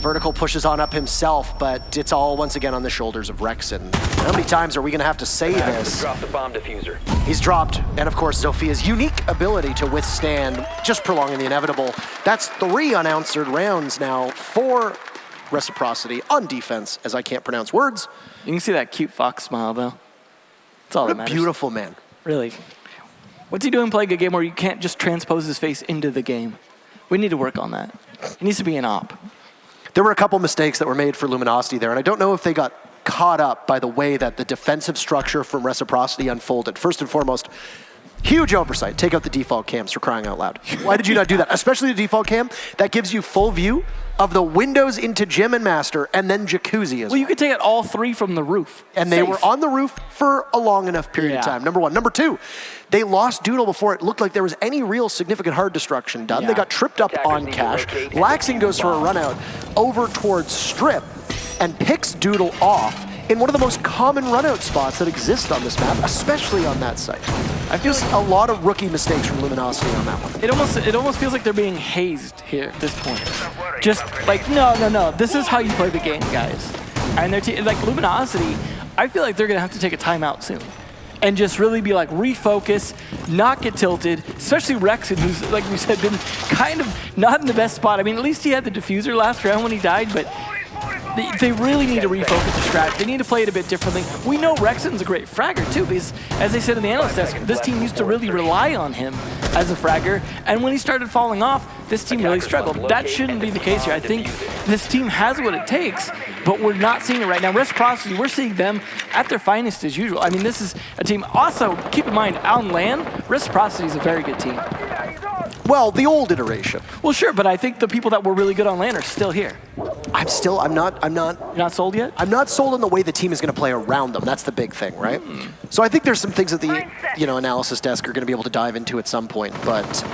Vertical pushes on up himself, but it's all once again on the shoulders of Rexon. How many times are we gonna have to say this? Drop the bomb diffuser. He's dropped, and of course, Zophia's unique ability to withstand just prolonging the inevitable. That's 3 unanswered rounds now for Reciprocity on defense, as I can't pronounce words. You can see that cute Fox smile, though. That's all that matters. Beautiful man. Really. What's he doing playing a game where you can't just transpose his face into the game? We need to work on that. He needs to be an op. There were a couple mistakes that were made for Luminosity there, and I don't know if they got caught up by the way that the defensive structure from Reciprocity unfolded. First and foremost, huge oversight. Take out the default cams, for crying out loud. Why did you not do that? Especially the default cam, that gives you full view of the windows into Gym and Master, and then Jacuzzi as well. You could take out all 3 from the roof. And they were on the roof for a long enough period of time, number 1. Number 2, they lost Doodle before it looked like there was any real significant hard destruction done. They got tripped up on Cash. Laxing goes for a run out over towards Strip and picks Doodle off in one of the most common run-out spots that exist on this map, especially on that site. I feel like a lot of rookie mistakes from Luminosity on that one. It almost feels like they're being hazed here at this point. Just like, no. This is how you play the game, guys. And they're like Luminosity, I feel like they're gonna have to take a timeout soon. And just really be like, refocus, not get tilted, especially Rexon, who's, like we said, been kind of not in the best spot. I mean, at least he had the diffuser last round when he died, but they really need to refocus the strat. They need to play it a bit differently. We know Rexon's a great fragger too, because as they said in the analyst desk, this team used to really rely on him as a fragger, and when he started falling off, this team really struggled. That shouldn't be the case here. I think this team has what it takes, but we're not seeing it right now. Reciprocity, we're seeing them at their finest as usual. I mean, this is a team, also, keep in mind, on LAN, Reciprocity is a very good team. Well, the old iteration. Well, sure, but I think the people that were really good on LAN are still here. I'm not. You're not sold yet? I'm not sold on the way the team is going to play around them. That's the big thing, right? So I think there's some things that the analysis desk are going to be able to dive into at some point, but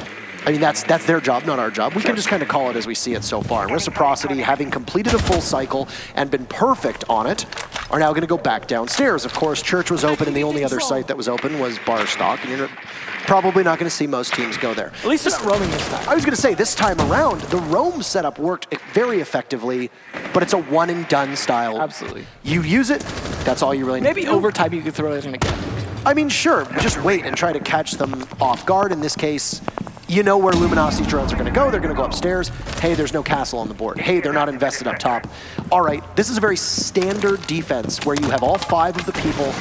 I mean, that's their job, not our job. We can just kind of call it as we see it so far. And Reciprocity, having completed a full cycle and been perfect on it, are now going to go back downstairs. Of course, Church was open, and the only other site that was open was Barstock, and you're probably not going to see most teams go there. At least it's roaming this time. I was going to say, this time around, the roam setup worked very effectively, but it's a one-and-done style. Absolutely. You use it, that's all you really need. Maybe overtime you could throw it in again. I mean, sure, just wait and try to catch them off guard. In this case, you know where Luminosity drones are going to go. They're going to go upstairs. Hey, there's no castle on the board. Hey, they're not invested up top. All right, this is a very standard defense where you have all 5 of the people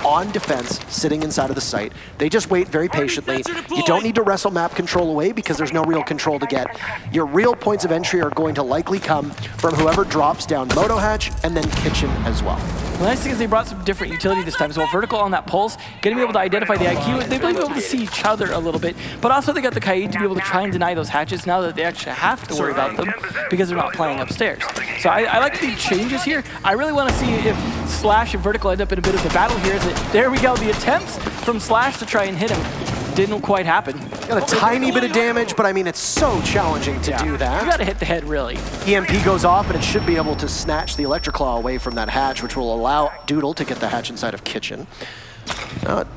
on defense sitting inside of the site. They just wait very patiently. You don't need to wrestle map control away because there's no real control to get. Your real points of entry are going to likely come from whoever drops down Moto Hatch and then Kitchen as well. The nice thing is they brought some different utility this time as well. Vertical on that pulse, going to be able to identify the IQ. They've been able to see each other a little bit, but also they got the Kaid to be able to try and deny those hatches now that they actually have to worry about them because they're not playing upstairs. So I like the changes here. I really want to see if Slash and Vertical end up in a bit of a battle here. There we go, the attempts from Slash to try and hit him didn't quite happen. Got a tiny bit of damage, but I mean, it's so challenging to do that. You got to hit the head, really. EMP goes off, and it should be able to snatch the Electric Claw away from that hatch, which will allow Doodle to get the hatch inside of Kitchen. Not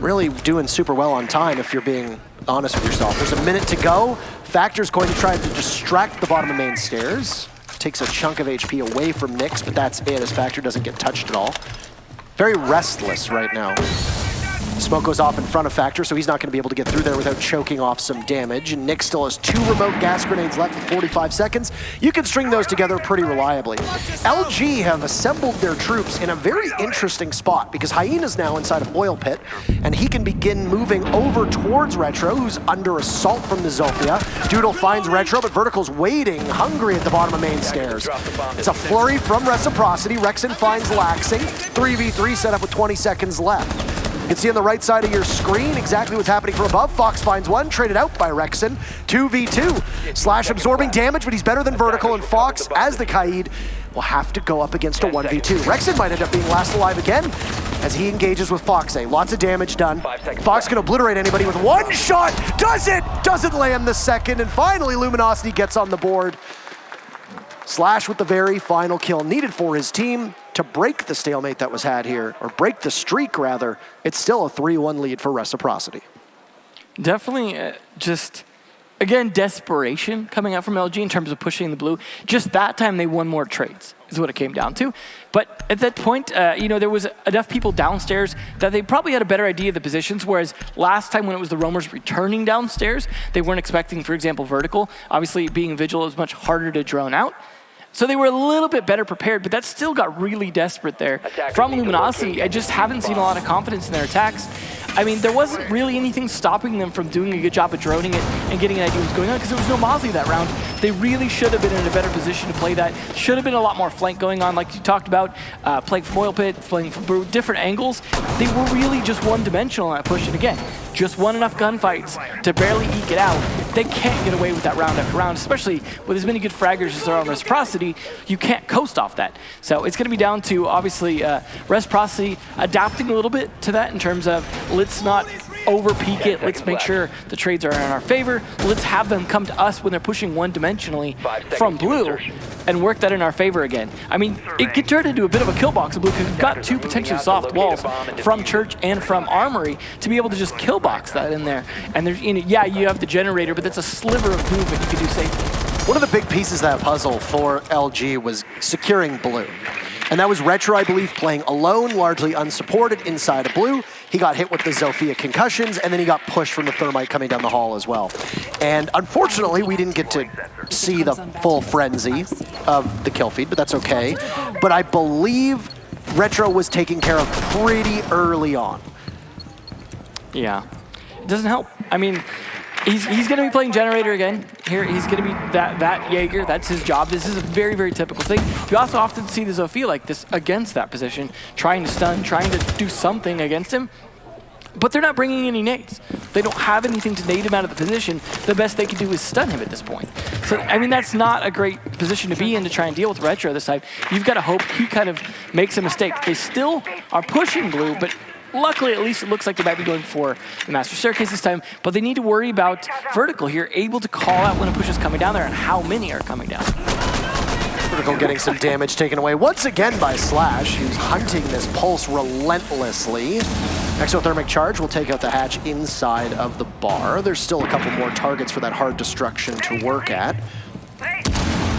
really doing super well on time, if you're being honest with yourself. There's a minute to go. Factor's going to try to distract the bottom of main stairs. Takes a chunk of HP away from Nyx, but that's it, as Factor doesn't get touched at all. Very restless right now. Smoke goes off in front of Factor, so he's not going to be able to get through there without choking off some damage. And Nyx still has 2 remote gas grenades left with 45 seconds. You can string those together pretty reliably. LG have assembled their troops in a very interesting spot because Hyena's now inside of Oil Pit, and he can begin moving over towards Retro, who's under assault from the Zofia. Doodle finds Retro, but Vertical's waiting, hungry at the bottom of main stairs. It's a flurry from Reciprocity. Rexon finds Laxing. 3v3 set up with 20 seconds left. You can see on the right side of your screen exactly what's happening from above. Fox finds one, traded out by Rexon. 2v2. Slash absorbing damage, but he's better than Vertical, and Fox, as the Kaid, will have to go up against a 1v2. Rexon might end up being last alive again as he engages with Foxay. Lots of damage done. Fox can obliterate anybody with one shot. Does it? Doesn't land the second, and finally Luminosity gets on the board. Slash with the very final kill needed for his team to break the stalemate that was had here, or break the streak rather, it's still a 3-1 lead for Reciprocity. Definitely just, again, desperation coming out from LG in terms of pushing the blue. Just that time they won more trades is what it came down to. But at that point, there was enough people downstairs that they probably had a better idea of the positions, whereas last time when it was the roamers returning downstairs, they weren't expecting, for example, vertical. Obviously, being Vigil is much harder to drone out. So they were a little bit better prepared, but that still got really desperate there. From Luminosity, I just haven't seen a lot of confidence in their attacks. I mean, there wasn't really anything stopping them from doing a good job of droning it and getting an idea what was going on because there was no Mozzie that round. They really should have been in a better position to play that. Should have been a lot more flank going on, like you talked about, playing from Oil Pit, playing from different angles. They were really just one-dimensional on that push, and again, just won enough gunfights to barely eke it out. They can't get away with that round after round, especially with as many good fraggers as there are on Reciprocity. You can't coast off that. So it's going to be down to, obviously, Reciprocity adapting a little bit to that in terms of let's not over-peak it. Let's make sure the trades are in our favor. Let's have them come to us when they're pushing one-dimensionally from blue and work that in our favor again. I mean, it could turn into a bit of a kill box of blue because we've got two potentially soft walls from Church and from Armory to be able to just kill box that in there. And there's, yeah, you have the generator, but that's a sliver of movement you can do safely. One of the big pieces of that puzzle for LG was securing blue. And that was Retro, I believe, playing alone, largely unsupported inside of blue. He got hit with the Zofia concussions, and then he got pushed from the Thermite coming down the hall as well. And unfortunately, we didn't get to see the full frenzy of the kill feed, but that's okay. But I believe Retro was taken care of pretty early on. Yeah, it doesn't help. I mean, he's going to be playing Generator again. Here, he's going to be that Jaeger. That's his job. This is a very, very typical thing. You also often see the Zofia like this against that position, trying to stun, trying to do something against him. But they're not bringing any nades. They don't have anything to nade him out of the position. The best they can do is stun him at this point. So, I mean, that's not a great position to be in to try and deal with Retro this time. You've got to hope he kind of makes a mistake. They still are pushing blue, but luckily, at least it looks like they might be going for the Master Staircase this time, but they need to worry about vertical here, able to call out when a push is coming down there and how many are coming down. Vertical getting some damage taken away once again by Slash, who's hunting this Pulse relentlessly. Exothermic Charge will take out the hatch inside of the bar. There's still a couple more targets for that hard destruction to work at.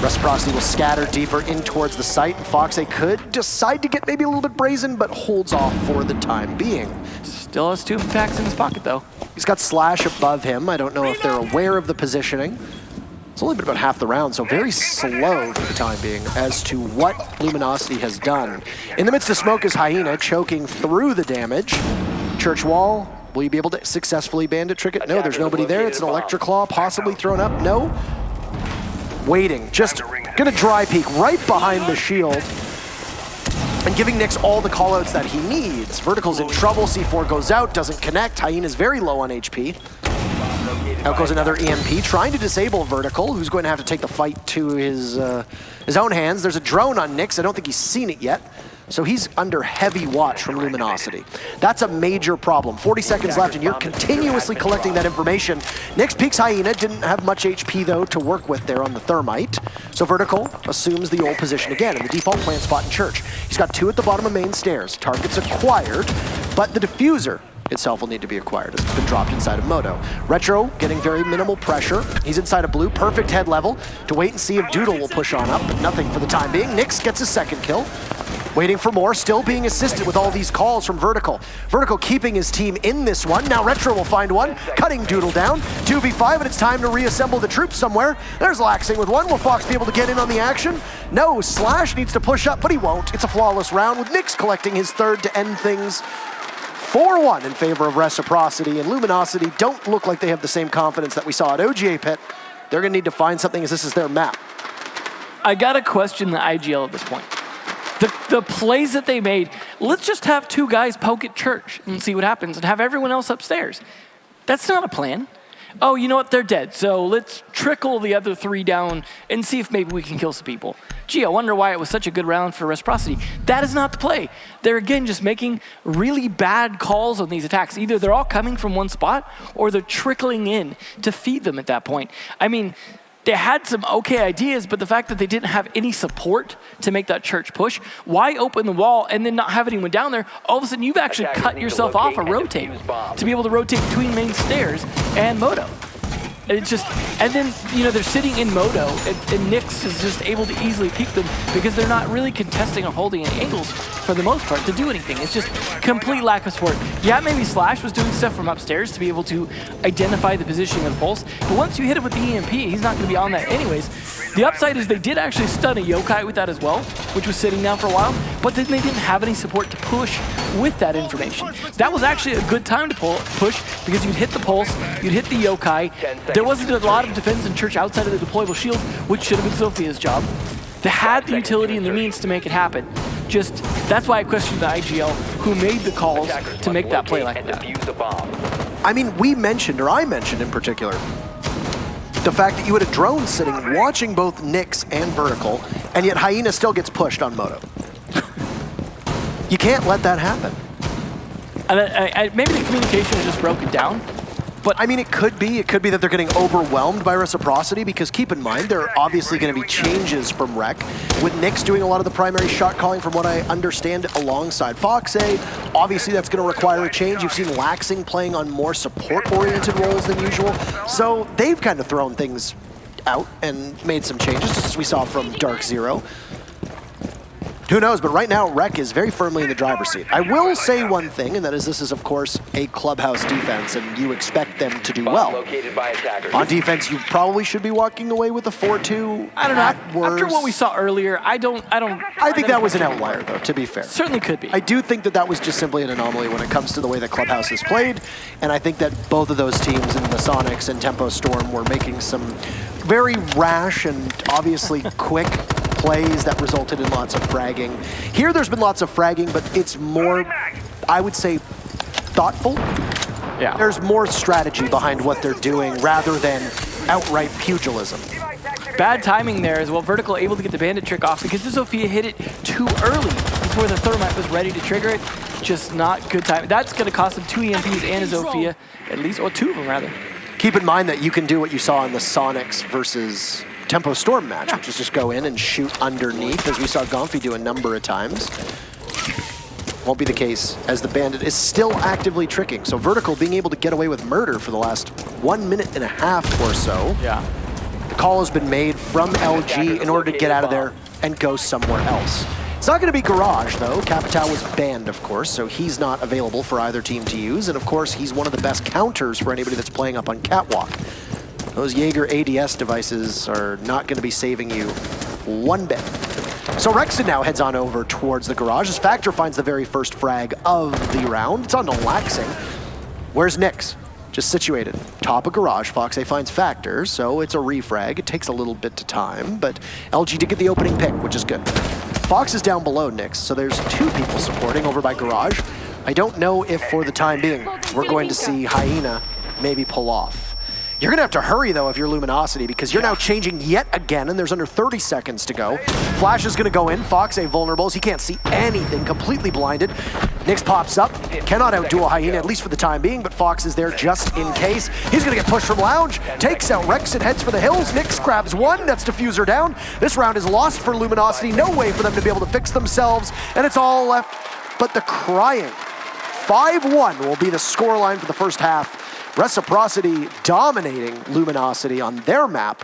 Reciprocity will scatter deeper in towards the site. Foxe could decide to get maybe a little bit brazen, but holds off for the time being. Still has 2 attacks in his pocket, though. He's got Slash above him. I don't know if they're aware of the positioning. It's only been about half the round, so very slow for the time being as to what Luminosity has done. In the midst of smoke is Hyena, choking through the damage. Church wall, will you be able to successfully bandit trick it? No, there's nobody there. It's an Electric Claw possibly thrown up. No. Waiting, just gonna dry peek right behind the shield and giving Nyx all the callouts that he needs. Vertical's in trouble, C4 goes out, doesn't connect. Hyena's very low on HP. Out goes another EMP, trying to disable Vertical, who's going to have to take the fight to his own hands. There's a drone on Nyx, I don't think he's seen it yet. So he's under heavy watch from Luminosity. That's a major problem. 40 seconds left and you're continuously collecting that information. Nyx peeks Hyena, didn't have much HP though to work with there on the Thermite. So Vertical assumes the old position again in the default plant spot in Church. He's got 2 at the bottom of main stairs. Targets acquired, but the diffuser itself will need to be acquired as it's been dropped inside of Moto. Retro getting very minimal pressure. He's inside of blue, perfect head level to wait and see if Doodle will push on up, but nothing for the time being. Nyx gets his second kill. Waiting for more, still being assisted with all these calls from Vertical. Vertical keeping his team in this one. Now Retro will find one, cutting Doodle down. 2v5, and it's time to reassemble the troops somewhere. There's Laxing with one. Will Fox be able to get in on the action? No, Slash needs to push up, but he won't. It's a flawless round with Nyx collecting his third to end things. 4-1 in favor of Reciprocity, and Luminosity don't look like they have the same confidence that we saw at OGA Pit. They're gonna need to find something as this is their map. I gotta question the IGL at this point. The plays that they made, let's just have 2 guys poke at Church and see what happens and have everyone else upstairs. That's not a plan. Oh, you know what, they're dead, so let's trickle the other 3 down and see if maybe we can kill some people. Gee, I wonder why it was such a good round for Reciprocity. That is not the play. They're again just making really bad calls on these attacks. Either they're all coming from one spot or they're trickling in to feed them at that point. I mean, they had some okay ideas, but the fact that they didn't have any support to make that church push, why open the wall and then not have anyone down there? All of a sudden, you've actually cut yourself off a rotate to be able to rotate between main stairs and Moto. And it's just, and then, you know, they're sitting in Moto, and Nyx is just able to easily peek them because they're not really contesting or holding any angles for the most part to do anything. It's just complete lack of support. Yeah, maybe Slash was doing stuff from upstairs to be able to identify the positioning of the pulse, but once you hit him with the EMP, he's not going to be on that anyways. The upside is they did actually stun a Yokai with that as well, which was sitting down for a while, but then they didn't have any support to push with that information. That was actually a good time to push because you'd hit the pulse, you'd hit the Yokai. There wasn't a lot of defense in Church outside of the deployable shield, which should have been Sophia's job. They had the utility and the means to make it happen. Just, that's why I questioned the IGL who made the calls to make that play like that. I mean, I mentioned in particular, the fact that you had a drone sitting watching both Nyx and Vertical, and yet Hyena still gets pushed on Moto. You can't let that happen. And maybe the communication is just broken down. But I mean, it could be that they're getting overwhelmed by reciprocity, because keep in mind, there are obviously going to be changes from Rec, with Nyx doing a lot of the primary shot calling from what I understand alongside Foxay. Obviously, that's going to require a change. You've seen Laxing playing on more support-oriented roles than usual. So they've kind of thrown things out and made some changes, just as we saw from Dark Zero. Who knows, but right now, Rec is very firmly in the driver's seat. I will say one thing, and that is this is, of course, a clubhouse defense, and you expect them to do well. On defense, you probably should be walking away with a 4-2. I don't know. After what we saw earlier, I think that was an outlier, though, to be fair. Certainly could be. I do think that that was just simply an anomaly when it comes to the way that clubhouse is played, and I think that both of those teams in the Sonics and Tempo Storm were making some very rash and obviously quick plays that resulted in lots of fragging. Here there's been lots of fragging, but it's more, I would say, thoughtful. Yeah. There's more strategy behind what they're doing rather than outright pugilism. Bad timing there as well. Vertical able to get the bandit trick off because the Sophia hit it too early before the Thermite was ready to trigger it. Just not good timing. That's going to cost him 2 EMPs and a Sophia, at least, or 2 of them rather. Keep in mind that you can do what you saw in the Sonics versus Tempo Storm match, which is just go in and shoot underneath, as we saw Gonfi do a number of times. Won't be the case, as the Bandit is still actively tricking. So Vertical being able to get away with murder for the last 1.5 minutes or so. Yeah. The call has been made from LG in order to get out of there and go somewhere else. It's not going to be Garage, though. Capitao was banned, of course, so he's not available for either team to use. And, of course, he's one of the best counters for anybody that's playing up on Catwalk. Those Jaeger ADS devices are not going to be saving you one bit. So Rexon now heads on over towards the Garage as Factor finds the very first frag of the round. It's on to Laxing. Where's Nyx? Just situated. Top of Garage. Foxay finds Factor, so it's a refrag. It takes a little bit of time, but LG did get the opening pick, which is good. Fox is down below Nyx, so there's 2 people supporting over by Garage. I don't know if, for the time being, we're going to see Hyena maybe pull off. You're going to have to hurry, though, if you're Luminosity, because you're now changing yet again, and there's under 30 seconds to go. Flash is going to go in. Fox vulnerable. He can't see anything, completely blinded. Nyx pops up. Cannot outduel Hyena, at least for the time being, but Fox is there just in case. He's going to get pushed from Lounge. Takes out Rex and heads for the hills. Nyx grabs 1. That's Diffuser down. This round is lost for Luminosity. No way for them to be able to fix themselves, and it's all left but the crying. 5-1 will be the scoreline for the first half. Reciprocity dominating Luminosity on their map.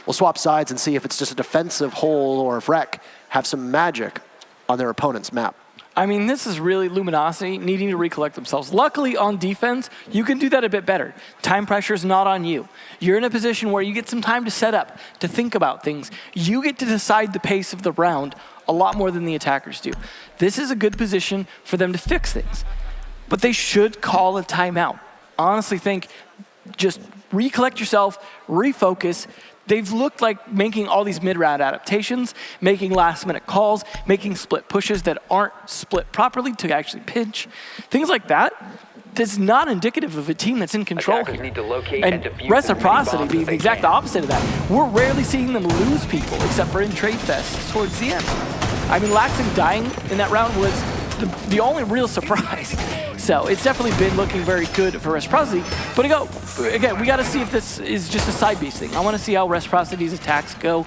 We'll swap sides and see if it's just a defensive hole or if Rec have some magic on their opponent's map. I mean, this is really Luminosity needing to recollect themselves. Luckily, on defense, you can do that a bit better. Time pressure is not on you. You're in a position where you get some time to set up, to think about things. You get to decide the pace of the round a lot more than the attackers do. This is a good position for them to fix things. But they should call a timeout. Honestly think, just recollect yourself, refocus. They've looked like making all these mid-round adaptations, making last-minute calls, making split pushes that aren't split properly to actually pinch. Things like that, that's not indicative of a team that's in control here. And Reciprocity being the exact opposite of that. We're rarely seeing them lose people, except for in Trade Fest towards the end. I mean, Laxing dying in that round was the only real surprise. So it's definitely been looking very good for Reciprocity. But again, we got to see if this is just a side beast thing. I want to see how Reciprocity's attacks go.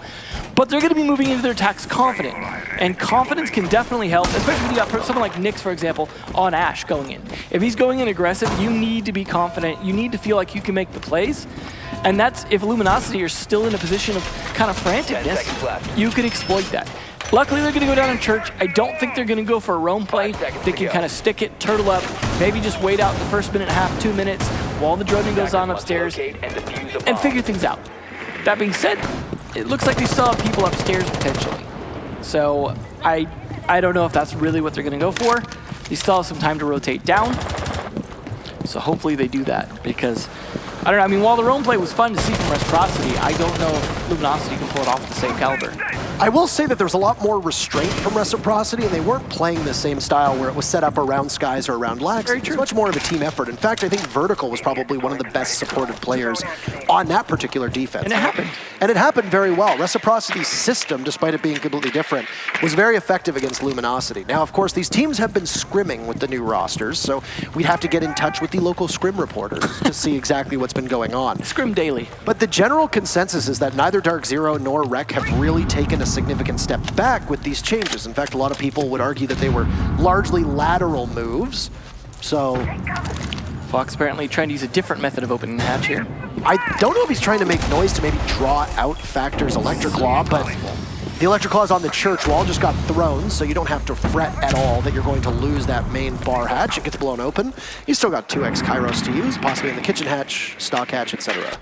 But they're going to be moving into their attacks confident. And confidence can definitely help, especially when you got someone like Nyx, for example, on Ashe going in. If he's going in aggressive, you need to be confident. You need to feel like you can make the plays. And that's if Luminosity are still in a position of kind of franticness, you can exploit that. Luckily, they're going to go down in Church. I don't think they're going to go for a roam play. They can kind of stick it, turtle up, maybe just wait out the first minute and a half, 2 minutes, while the droning goes on upstairs, and figure things out. That being said, it looks like they still have people upstairs potentially. So I don't know if that's really what they're going to go for. They still have some time to rotate down. So hopefully they do that, because I don't know. I mean, while the roam play was fun to see from Reciprocity, I don't know if Luminosity can pull it off the same caliber. I will say that there was a lot more restraint from Reciprocity, and they weren't playing the same style where it was set up around Skies or around Lax. It was much more of a team effort. In fact, I think Vertical was probably one of the best supported players on that particular defense. And it happened. And it happened very well. Reciprocity's system, despite it being completely different, was very effective against Luminosity. Now, of course, these teams have been scrimming with the new rosters, so we'd have to get in touch with the local scrim reporters to see exactly what's been going on. Scrim daily. But the general consensus is that neither Dark Zero nor Rec have really taken a significant step back with these changes. In fact, a lot of people would argue that they were largely lateral moves. So Fox apparently trying to use a different method of opening the hatch here. I don't know if he's trying to make noise to maybe draw out Factor's Electric Claw, but the Electric Claw's on the church wall, just got thrown, so you don't have to fret at all that you're going to lose that main bar hatch. It gets blown open. He's still got 2x Kairos to use, possibly in the kitchen hatch, stock hatch, etc.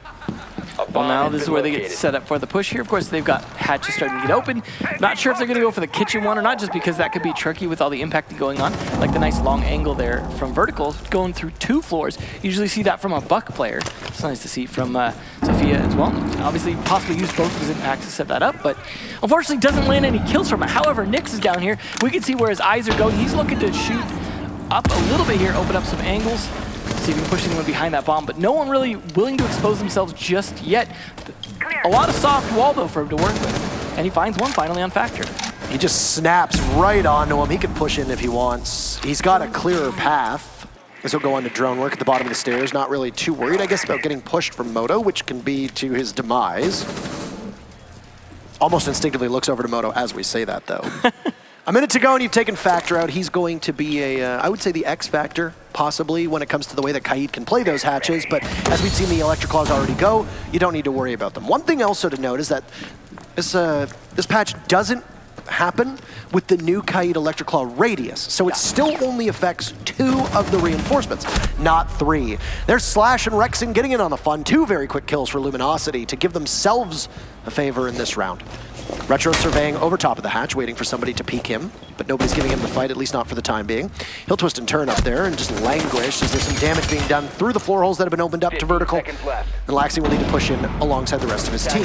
Well, now this is where they get set up for the push here. Of course, they've got hatches starting to get open. Not sure if they're going to go for the kitchen one or not, just because that could be tricky with all the impact going on. Like the nice long angle there from Vertical, going through 2 floors. You usually see that from a Buck player. It's nice to see from Sophia as well. Obviously, possibly use both of his impacts to set that up, but unfortunately doesn't land any kills from it. However, Nyx is down here. We can see where his eyes are going. He's looking to shoot up a little bit here, open up some angles. See if he can push anyone behind that bomb, but no one really willing to expose themselves just yet. A lot of soft wall, though, for him to work with. And he finds one finally on Factor. He just snaps right onto him. He can push in if he wants. He's got a clearer path. As he'll go on to drone work at the bottom of the stairs. Not really too worried, I guess, about getting pushed from Moto, which can be to his demise. Almost instinctively looks over to Moto as we say that, though. A minute to go, and you've taken Factor out. He's going to be I would say the X Factor, possibly, when it comes to the way that Kaid can play those hatches. But as we've seen the Electric Claws already go, you don't need to worry about them. One thing also to note is that this patch doesn't happen with the new Kaid Electric Claw radius. So it still only affects 2 of the reinforcements, not 3. There's Slash and Rexon getting in on the fun. 2 very quick kills for Luminosity to give themselves a favor in this round. Retro surveying over top of the hatch, waiting for somebody to peek him, but nobody's giving him the fight, at least not for the time being. He'll twist and turn up there and just languish as there's some damage being done through the floor holes that have been opened up to Vertical. And Laxi will need to push in alongside the rest of his team.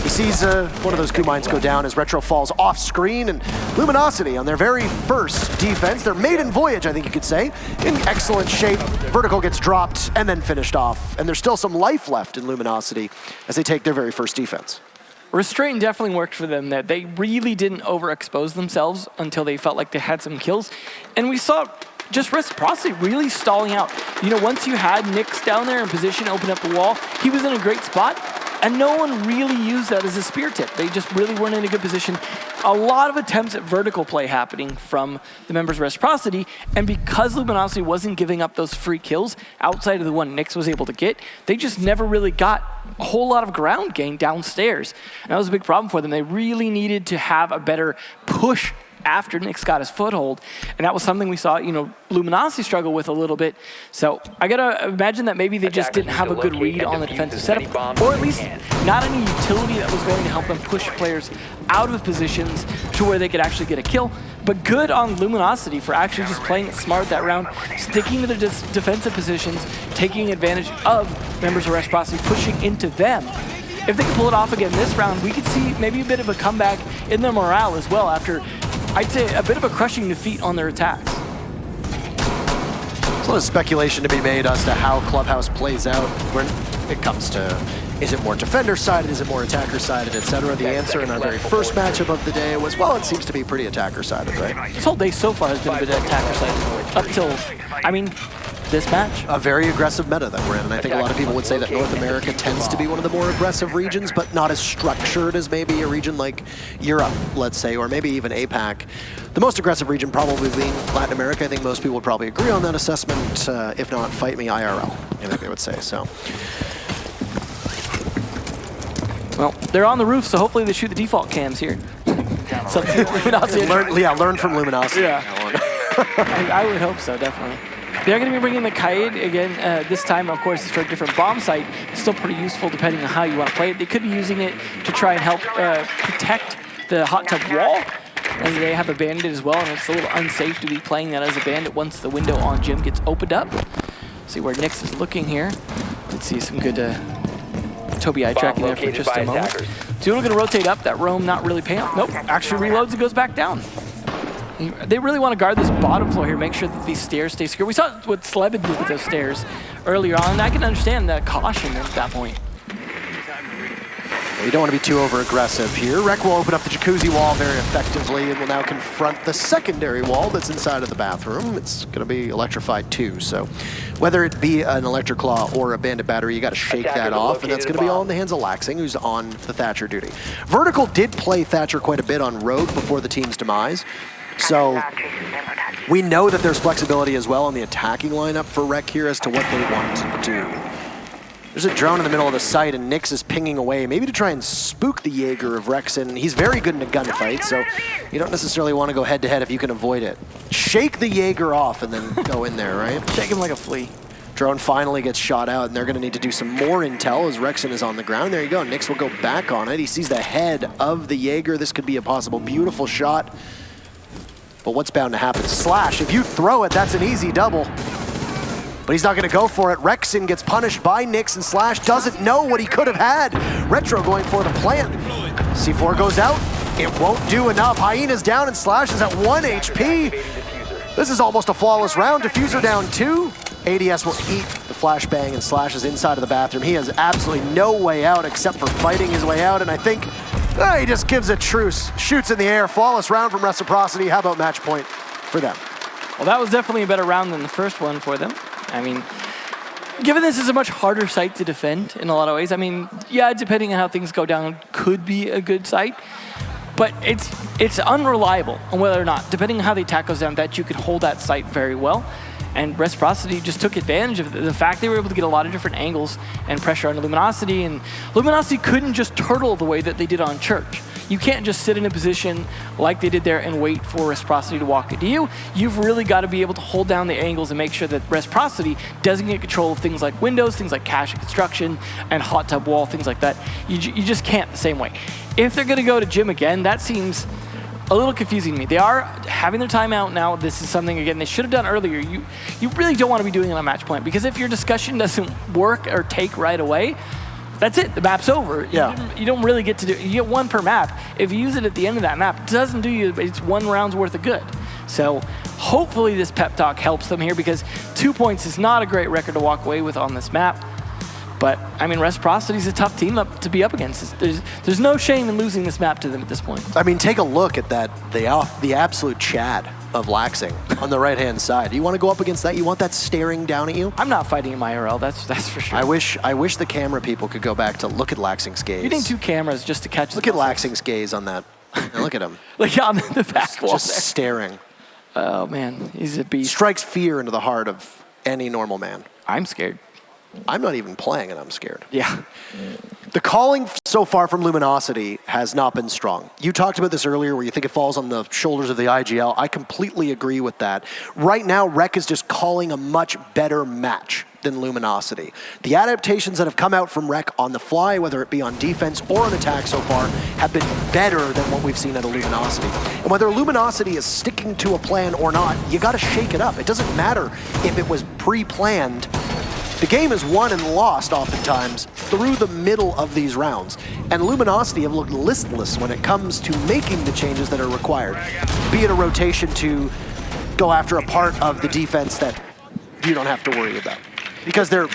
He sees one of those coup mines go down as Retro falls off screen, and Luminosity on their very first defense, their maiden voyage, I think you could say, in excellent shape. Vertical gets dropped and then finished off, and there's still some life left in Luminosity as they take their very first defense. Restraint definitely worked for them there. They really didn't overexpose themselves until they felt like they had some kills. And we saw just Reciprocity really stalling out. You know, once you had Nyx down there in position, open up the wall, he was in a great spot, and no one really used that as a spear tip. They just really weren't in a good position. A lot of attempts at vertical play happening from the members of Reciprocity, and because Luminosity wasn't giving up those free kills outside of the one Nyx was able to get, they just never really got a whole lot of ground gain downstairs. And that was a big problem for them. They really needed to have a better push after Nyx got his foothold, and that was something we saw, you know, Luminosity struggle with a little bit. So I gotta imagine that maybe they just didn't have a good read on the defensive setup, or at least not any utility that was going to help them push players out of positions to where they could actually get a kill. But good on Luminosity for actually just playing it smart that round, sticking to the defensive positions, taking advantage of members of Reciprocity, pushing into them. If they can pull it off again this round, we could see maybe a bit of a comeback in their morale as well after, I'd say, a bit of a crushing defeat on their attacks. There's a lot of speculation to be made as to how Clubhouse plays out when it comes to Is it more defender-sided? Is it more attacker-sided, etc.? The answer in our very first matchup of the day was, well, it seems to be pretty attacker-sided, right? This whole day so far has been a bit attacker-sided. Up till, I mean, this match. A very aggressive meta that we're in, and I think a lot of people would say that North America tends to be one of the more aggressive regions, but not as structured as maybe a region like Europe, let's say, or maybe even APAC. The most aggressive region probably being Latin America. I think most people would probably agree on that assessment, if not fight me IRL, I think they would say, so. Well, they're on the roof, so hopefully they shoot the default cams here. Learn from Luminosity. Yeah. I would hope so, definitely. They're going to be bringing the Kaid again. This time, of course, for a different bomb site. It's still pretty useful depending on how you want to play it. They could be using it to try and help protect the hot tub wall, as they have a bandit as well, and it's a little unsafe to be playing that as a bandit once the window on Jim gets opened up. See where Nyx is looking here. Let's see some good Toby eye tracking there for just a moment. Doodle going to rotate up. That roam not really paying off. Nope, actually reloads and goes back down. They really want to guard this bottom floor here, make sure that these stairs stay secure. We saw what Slebin did with those stairs earlier on, and I can understand that caution at that point. You don't want to be too over-aggressive here. Rek will open up the jacuzzi wall very effectively and will now confront the secondary wall that's inside of the bathroom. It's going to be electrified too, so whether it be an electric claw or a bandit battery, you got to shake that off, and that's going to be all in the hands of Laxing, who's on the Thatcher duty. Vertical did play Thatcher quite a bit on Rogue before the team's demise, so we know that there's flexibility as well on the attacking lineup for Rek here as to what they want to do. There's a drone in the middle of the site, and Nyx is pinging away, maybe to try and spook the Jaeger of Rexen. He's very good in a gunfight, so you don't necessarily want to go head-to-head if you can avoid it. Shake the Jaeger off and then go in there, right? Shake him like a flea. Drone finally gets shot out, and they're going to need to do some more intel as Rexen is on the ground. There you go. Nyx will go back on it. He sees the head of the Jaeger. This could be a possible beautiful shot. But what's bound to happen? Slash, if you throw it, that's an easy double. But he's not going to go for it. Rexen gets punished by Nyx, and Slash doesn't know what he could have had. Retro going for the plant. C4 goes out. It won't do enough. Hyena's down, and Slash is at 1 HP. This is almost a flawless round. Diffuser down 2. ADS will eat the flashbang, and Slash is inside of the bathroom. He has absolutely no way out except for fighting his way out, and I think he just gives a truce. Shoots in the air. Flawless round from Reciprocity. How about match point for them? Well, that was definitely a better round than the first one for them. I mean, given this is a much harder site to defend in a lot of ways, I mean, yeah, depending on how things go down, could be a good site, but it's unreliable on whether or not, depending on how the attack goes down, that you could hold that site very well. And Reciprocity just took advantage of the fact they were able to get a lot of different angles and pressure on Luminosity, and Luminosity couldn't just turtle the way that they did on Church. You can't just sit in a position like they did there and wait for Reciprocity to walk into you. You've really got to be able to hold down the angles and make sure that Reciprocity doesn't get control of things like windows, things like cache and construction, and hot tub wall, things like that. You just can't the same way. If they're going to go to Jim again, that seems a little confusing to me. They are having their timeout now. This is something, again, they should have done earlier. You really don't want to be doing it on match point, because if your discussion doesn't work or take right away, that's it. The map's over. Yeah. You don't really get to do it. You get one per map. If you use it at the end of that map, it doesn't do you, it's 1 round's worth of good. So hopefully this pep talk helps them here, because 2 points is not a great record to walk away with on this map. But, I mean, Reciprocity is a tough team to be up against. There's no shame in losing this map to them at this point. I mean, take a look at that, the absolute Chad of Laxing on the right-hand side. You want to go up against that? You want that staring down at you? I'm not fighting in my IRL, that's for sure. I wish the camera people could go back to look at Laxing's gaze. You need 2 cameras just to catch Look at Laxing's gaze on that. Now look at him. Like on the back wall Just there. staring. Oh, man, he's a beast. Strikes fear into the heart of any normal man. I'm scared. I'm not even playing and I'm scared. Yeah. The calling so far from Luminosity has not been strong. You talked about this earlier where you think it falls on the shoulders of the IGL. I completely agree with that. Right now, Rek is just calling a much better match than Luminosity. The adaptations that have come out from Rek on the fly, whether it be on defense or on attack so far, have been better than what we've seen at a Luminosity. And whether Luminosity is sticking to a plan or not, you gotta shake it up. It doesn't matter if it was pre-planned. The game is won and lost oftentimes through the middle of these rounds. And Luminosity have looked listless when it comes to making the changes that are required. Be it a rotation to go after a part of the defense that you don't have to worry about. Because they're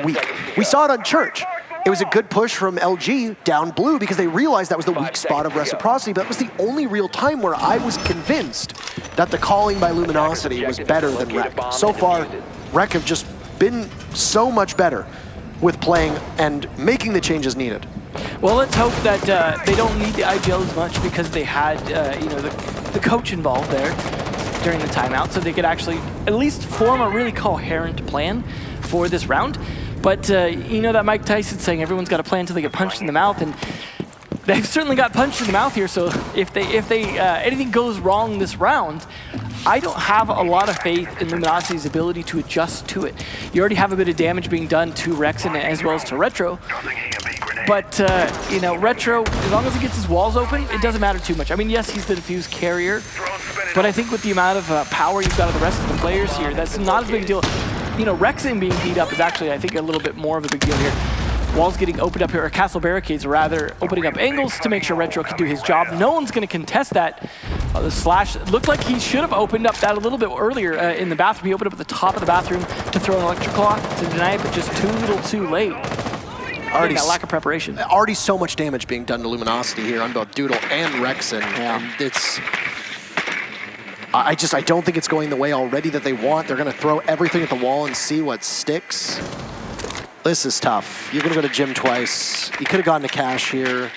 weak. We saw it on Church. It was a good push from LG down blue because they realized that was the weak spot of reciprocity, but that was the only real time where I was convinced that the calling by Luminosity was better than Rec. So far, Rec have just been so much better with playing and making the changes needed. Well, let's hope that they don't need the IGL as much because they had the coach involved there during the timeout, so they could actually at least form a really coherent plan for this round. But you know that Mike Tyson saying everyone's got a plan until they get punched in the mouth, and they've certainly got punched in the mouth here. So if anything goes wrong this round, I don't have a lot of faith in Luminosity's ability to adjust to it. You already have a bit of damage being done to Rexen as well as to Retro. But, you know, Retro, as long as he gets his walls open, it doesn't matter too much. I mean, yes, he's the diffuse carrier, but I think with the amount of power you've got of the rest of the players here, that's not as big a deal. You know, Rexen being beat up is actually, I think, a little bit more of a big deal here. Walls getting opened up here, or castle barricades rather, opening up angles to make sure Retro can do his job. No one's going to contest that. The slash looked like he should have opened up that a little bit earlier in the bathroom. He opened up at the top of the bathroom to throw an electric claw to deny it, but just too little too late. Already that lack of preparation. Already so much damage being done to Luminosity here on both Doodle and Rexen. Yeah. And it's... I don't think it's going the way already that they want. They're going to throw everything at the wall and see what sticks. This is tough. You're going to go to gym twice. You could have gotten to cash here.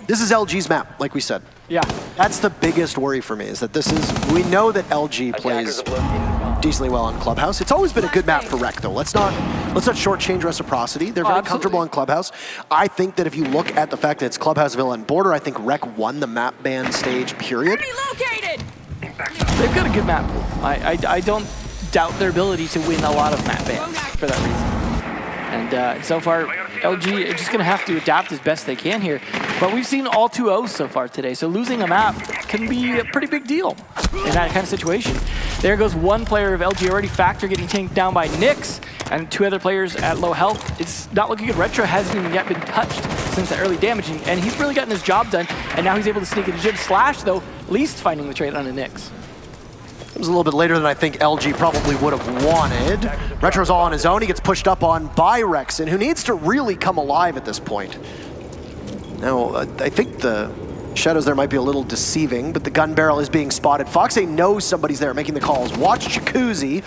This is LG's map, like we said. Yeah. That's the biggest worry for me, is that this is... We know that LG plays decently well on Clubhouse. It's always been a good map for Rec, though. Let's not shortchange reciprocity. They're very comfortable on Clubhouse. I think that if you look at the fact that it's Clubhouse, Villa, and Border, I think Rec won the map ban stage, period. They've got a good map pool. I don't doubt their ability to win a lot of map bans for that reason. And so far, LG are just going to have to adapt as best they can here. But we've seen all 2-0s so far today, so losing a map can be a pretty big deal in that kind of situation. There goes one player of LG already, Factor getting tanked down by Nyx, and two other players at low health. It's not looking good. Retro hasn't even yet been touched since the early damaging, and he's really gotten his job done, and now he's able to sneak into Jib. Slash, though, at least finding the trade on a Nyx. It was a little bit later than I think LG probably would have wanted. Retro's all on his own. He gets pushed up on by Rexen, who needs to really come alive at this point. Now, I think the shadows there might be a little deceiving, but the gun barrel is being spotted. Foxy knows somebody's there making the calls. Watch Jacuzzi.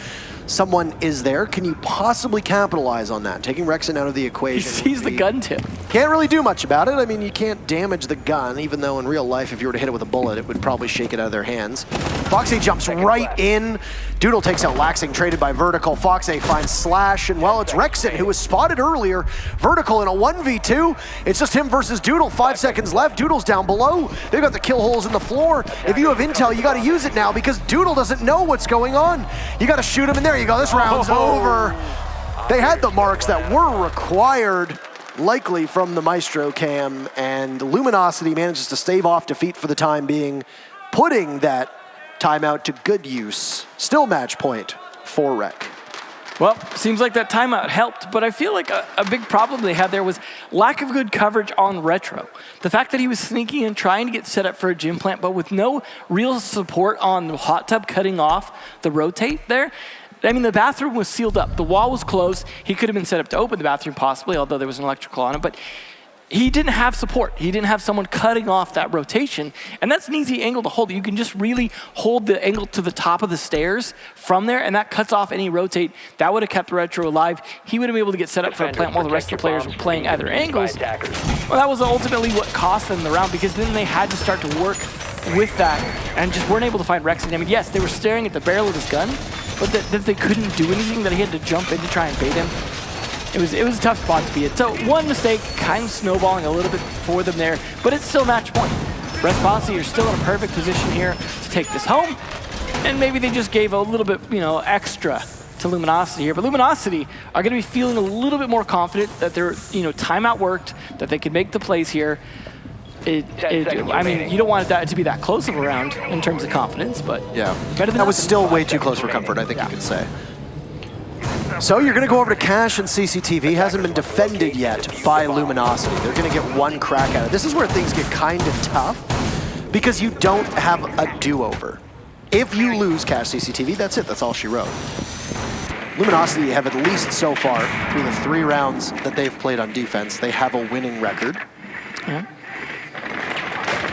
Someone is there. Can you possibly capitalize on that? Taking Rexen out of the equation. He sees the gun tip. Can't really do much about it. I mean, you can't damage the gun, even though in real life, if you were to hit it with a bullet, it would probably shake it out of their hands. Foxy jumps right in. Doodle takes out Laxing, traded by Vertical. Foxy finds Slash, and well, it's Rexen, who was spotted earlier. Vertical in a 1v2. It's just him versus Doodle. 5 seconds left. Doodle's down below. They've got the kill holes in the floor. If you have intel, you got to use it now because Doodle doesn't know what's going on. You got to shoot him, and there you go. This round's over. They had the marks that were required, likely from the Maestro cam, and Luminosity manages to stave off defeat for the time being, putting that timeout to good use. Still match point for Rec. Well, seems like that timeout helped, but I feel like a big problem they had there was lack of good coverage on Retro. The fact that he was sneaking and trying to get set up for a gym plant, but with no real support on the hot tub cutting off the rotate there. I mean, the bathroom was sealed up. The wall was closed. He could have been set up to open the bathroom possibly, although there was an electrical on it, but he didn't have support. He didn't have someone cutting off that rotation, and that's an easy angle to hold. You can just really hold the angle to the top of the stairs from there, and that cuts off any rotate. That would have kept Retro alive. He would have been able to get set up for a plant while the rest of the players were playing other angles. Well, that was ultimately what cost them the round, because then they had to start to work with that and just weren't able to find Rexen. I mean, yes, they were staring at the barrel of his gun, but that they couldn't do anything, that he had to jump in to try and bait him. It was a tough spot to be in. So one mistake, kind of snowballing a little bit for them there, but it's still match point. Reciprocity are still in a perfect position here to take this home, and maybe they just gave a little bit, extra to Luminosity here. But Luminosity are going to be feeling a little bit more confident that their, timeout worked, that they could make the plays here. I mean, you don't want that to be that close of a round in terms of confidence, but yeah, better than that was still way too close for comfort, I think you could say. So you're going to go over to Cash and CCTV. Hasn't been defended yet by Luminosity. They're going to get one crack at it. This is where things get kind of tough because you don't have a do-over. If you lose Cash CCTV, that's it. That's all she wrote. Luminosity have, at least so far, through the 3 rounds that they've played on defense, they have a winning record. Yeah.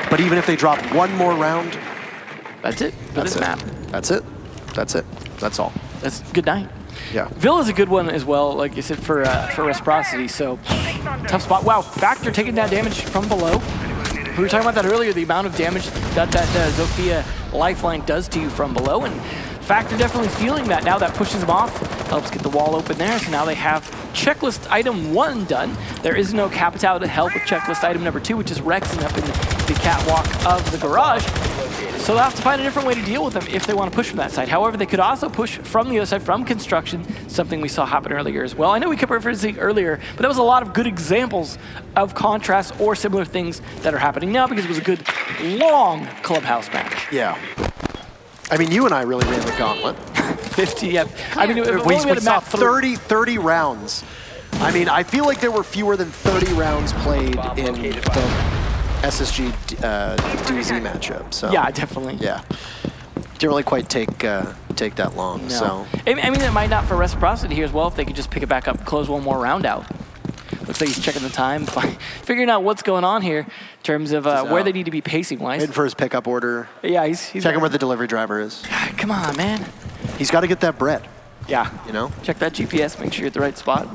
But even if they drop one more round, that's it. That's it. That's it. That's it. That's all. That's good night. Yeah. Villa's a good one as well, like you said, for Reciprocity. So tough spot. Wow, Factor taking that damage from below. We were talking about that earlier, the amount of damage that Zofia lifeline does to you from below, and Factor definitely feeling that now. That pushes them off, helps get the wall open there. So now they have checklist item 1 done. There is no Capital to help with checklist item number 2, which is Rexing up in the catwalk of the garage. So they'll have to find a different way to deal with them if they want to push from that side. However, they could also push from the other side, from construction, something we saw happen earlier as well. I know we kept referencing earlier, but there was a lot of good examples of contrasts or similar things that are happening now because it was a good, long clubhouse match. Yeah. I mean, you and I really ran the gauntlet. 50, yeah. I mean, we saw 30 rounds. I mean, I feel like there were fewer than 30 rounds played in the SSG DZ matchup. So yeah, definitely. Yeah, didn't really quite take that long. No. So I mean, it might not for Reciprocity here as well if they could just pick it back up, close one more round out. Looks like he's checking the time, figuring out what's going on here in terms of where they need to be pacing wise. Waiting for his pickup order. Yeah, he's checking where the delivery driver is. Come on, man. He's got to get that bread. Yeah. You know. Check that GPS. Make sure you're at the right spot.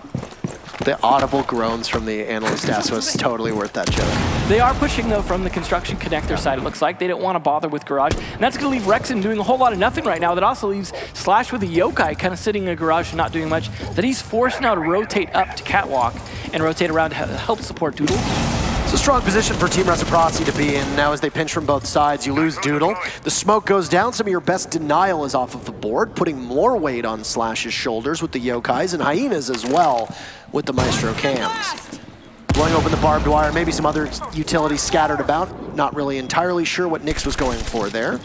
The audible groans from the analyst desk was totally worth that joke. They are pushing, though, from the construction connector side, it looks like. They don't want to bother with garage. And that's going to leave Rexon doing a whole lot of nothing right now. That also leaves Slash with a yokai kind of sitting in a garage and not doing much. That he's forced now to rotate up to catwalk and rotate around to help support Doodle. It's a strong position for Team Reciprocity to be in. Now as they pinch from both sides, you lose Doodle. The smoke goes down. Some of your best denial is off of the board, putting more weight on Slash's shoulders with the yokais and hyenas as well with the Maestro cams. Blowing open the barbed wire, maybe some other utilities scattered about. Not really entirely sure what Nyx was going for there.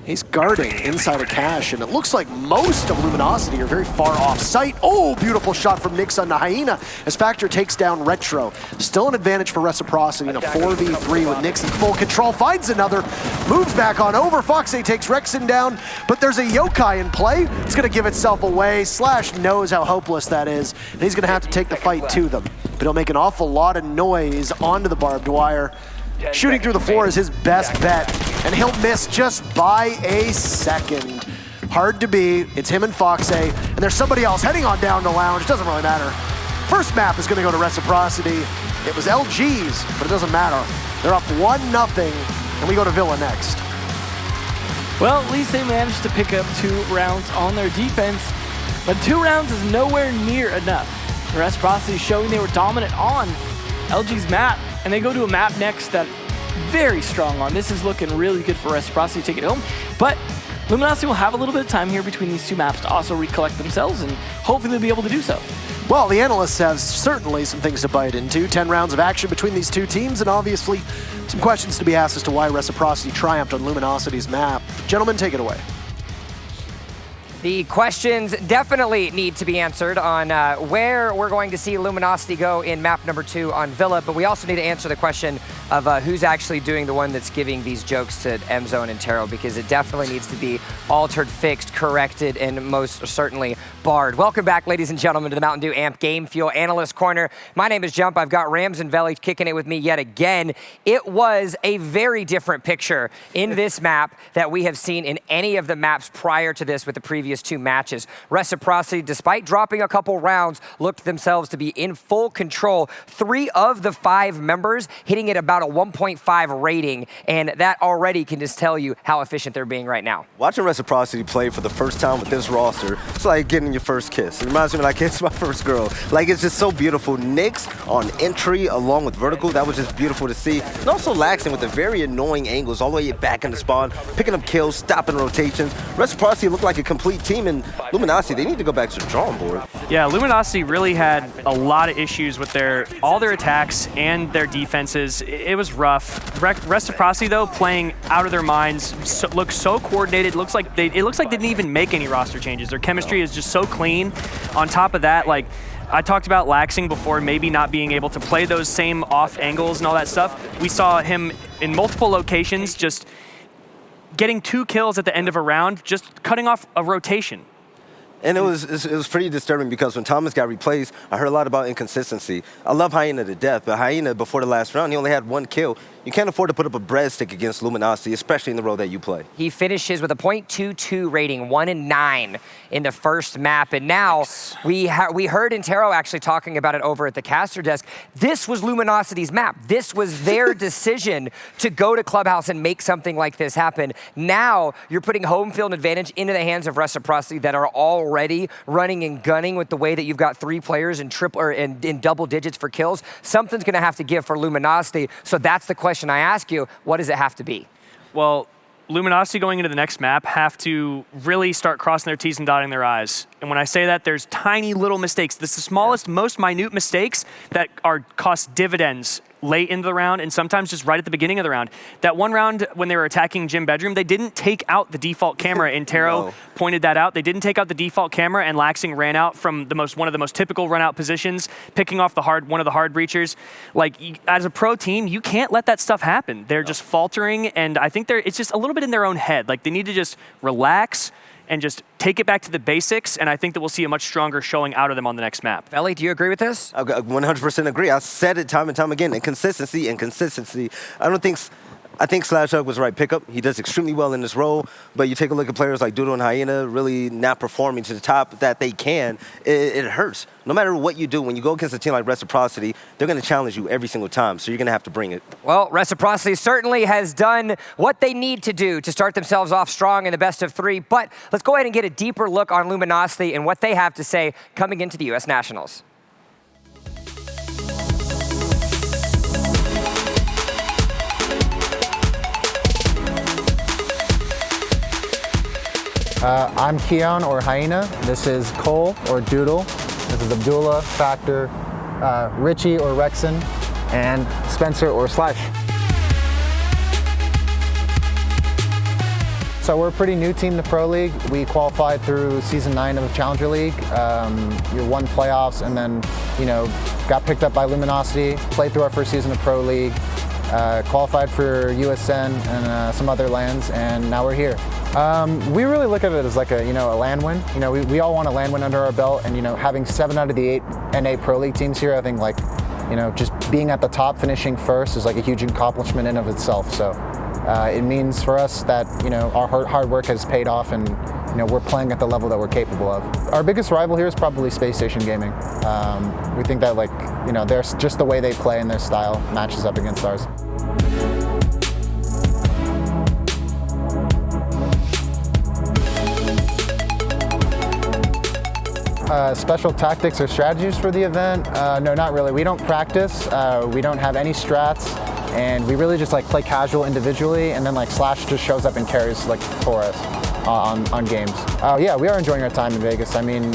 He's guarding inside of Cash, and it looks like most of Luminosity are very far off site. Oh, beautiful shot from Nyx on the Hyena as Factor takes down Retro. Still an advantage for Reciprocity in a 4v3 with Nyx in full control. Finds another, moves back on over. Foxy takes Rexon down, but there's a yokai in play. It's gonna give itself away. Slash knows how hopeless that is, and he's gonna have to take the fight to them. But he'll make an awful lot of noise onto the barbed wire. Shooting through the floor is his best bet, and he'll miss just by a second. Hard to be. It's him and Foxe, and there's somebody else heading on down to Lounge. Doesn't really matter. First map is going to go to Reciprocity. It was LG's, but it doesn't matter. They're up 1-0, and we go to Villa next. Well, at least they managed to pick up 2 rounds on their defense, but 2 rounds is nowhere near enough. Reciprocity showing they were dominant on LG's map, and they go to a map next that very strong on. This is looking really good for Reciprocity to take it home, but Luminosity will have a little bit of time here between these 2 maps to also recollect themselves, and hopefully they'll be able to do so. Well, the analysts have certainly some things to bite into. 10 rounds of action between these 2 teams, and obviously some questions to be asked as to why Reciprocity triumphed on Luminosity's map. Gentlemen, take it away. The questions definitely need to be answered on where we're going to see Luminosity go in map number 2 on Villa, but we also need to answer the question of who's actually doing the one that's giving these jokes to M-Zone and Taro, because it definitely needs to be altered, fixed, corrected, and most certainly barred. Welcome back, ladies and gentlemen, to the Mountain Dew Amp Game Fuel Analyst Corner. My name is Jump. I've got Rams and Veli kicking it with me yet again. It was a very different picture in this map that we have seen in any of the maps prior to this with the previous 2 matches. Reciprocity, despite dropping a couple rounds, looked themselves to be in full control. 3 of the 5 members hitting at about a 1.5 rating, and that already can just tell you how efficient they're being right now. Watching Reciprocity play for the first time with this roster, it's like getting your first kiss. It reminds me when I kissed my first girl. Like, it's just so beautiful. Nyx on entry along with Vertical, that was just beautiful to see. And also Laxing with the very annoying angles all the way back in the spawn, picking up kills, stopping rotations. Reciprocity looked like a complete team, and Luminosity, they need to go back to the drawing board. Yeah, Luminosity really had a lot of issues with all their attacks and their defenses. It was rough. Reciprocity, though, playing out of their minds, looks so coordinated. It looks like they didn't even make any roster changes. Their chemistry is just so clean. On top of that, like, I talked about Laxing before, maybe not being able to play those same off angles and all that stuff. We saw him in multiple locations just getting 2 kills at the end of a round, just cutting off a rotation. And it was pretty disturbing because when Thomas got replaced, I heard a lot about inconsistency. I love Hyena to death, but Hyena, before the last round, he only had 1 kill. You can't afford to put up a breadstick against Luminosity, especially in the role that you play. He finishes with a .22 rating, 1-9 in the first map. And now we heard Intero actually talking about it over at the caster desk. This was Luminosity's map. This was their decision to go to Clubhouse and make something like this happen. Now you're putting home field advantage into the hands of Reciprocity that are already running and gunning with the way that you've got 3 players in in double digits for kills. Something's going to have to give for Luminosity. So that's the question I ask you, what does it have to be? Well, Luminosity going into the next map have to really start crossing their T's and dotting their I's. And when I say that, there's tiny little mistakes. This is the smallest, most minute mistakes that cost dividends late into the round and sometimes just right at the beginning of the round. That one round when they were attacking Gym Bedroom, they didn't take out the default camera. Intero pointed that out. They didn't take out the default camera, and Laxing ran out from one of the most typical run out positions, picking off one of the hard breachers. Like, as a pro team, you can't let that stuff happen. They're just faltering, and I think it's just a little bit in their own head. Like, they need to just relax and just take it back to the basics, and I think that we'll see a much stronger showing out of them on the next map. Ellie, do you agree with this? I 100% agree. I said it time and time again. Inconsistency. I think SlashHug was the right pickup. He does extremely well in this role, but you take a look at players like Doodle and Hyena really not performing to the top that they can, it hurts. No matter what you do, when you go against a team like Reciprocity, they're going to challenge you every single time, so you're going to have to bring it. Well, Reciprocity certainly has done what they need to do to start themselves off strong in the best of 3, but let's go ahead and get a deeper look on Luminosity and what they have to say coming into the U.S. Nationals. I'm Keon, or Hyena. This is Cole, or Doodle. This is Abdullah, Factor, Richie, or Rexon, and Spencer, or Slash. So we're a pretty new team to Pro League. We qualified through Season 9 of the Challenger League. We won playoffs and then, got picked up by Luminosity, played through our first season of Pro League, qualified for USN and some other lands, and now we're here. We really look at it as like a land win. We all want a land win under our belt, and having 7 out of the 8 NA Pro League teams here, I think just being at the top, finishing first is like a huge accomplishment in of itself. So it means for us that our hard work has paid off, and we're playing at the level that we're capable of. Our biggest rival here is probably Space Station Gaming. We think that there's just the way they play and their style matches up against ours. Special tactics or strategies for the event? No, not really. We don't practice. We don't have any strats, and we really just play casual individually, and then Slash just shows up and carries for us on games. Yeah, we are enjoying our time in Vegas. I mean,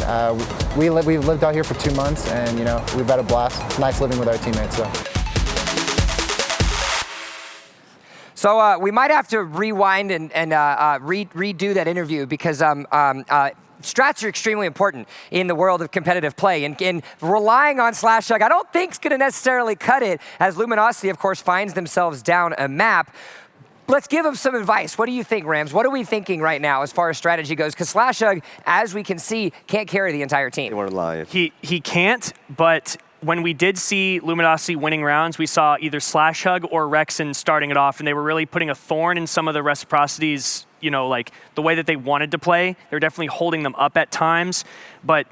we've lived out here for 2 months, and we've had a blast. It's nice living with our teammates. So we might have to rewind and redo that interview because strats are extremely important in the world of competitive play, and relying on SlashHug I don't think is going to necessarily cut it, as Luminosity, of course, finds themselves down a map. Let's give them some advice. What do you think, Rams? What are we thinking right now as far as strategy goes? Because SlashHug, as we can see, can't carry the entire team. They weren't lying. He can't, but when we did see Luminosity winning rounds, we saw either SlashHug or Rexon starting it off, and they were really putting a thorn in some of the Reciprocity's, the way that they wanted to play. They were definitely holding them up at times, but,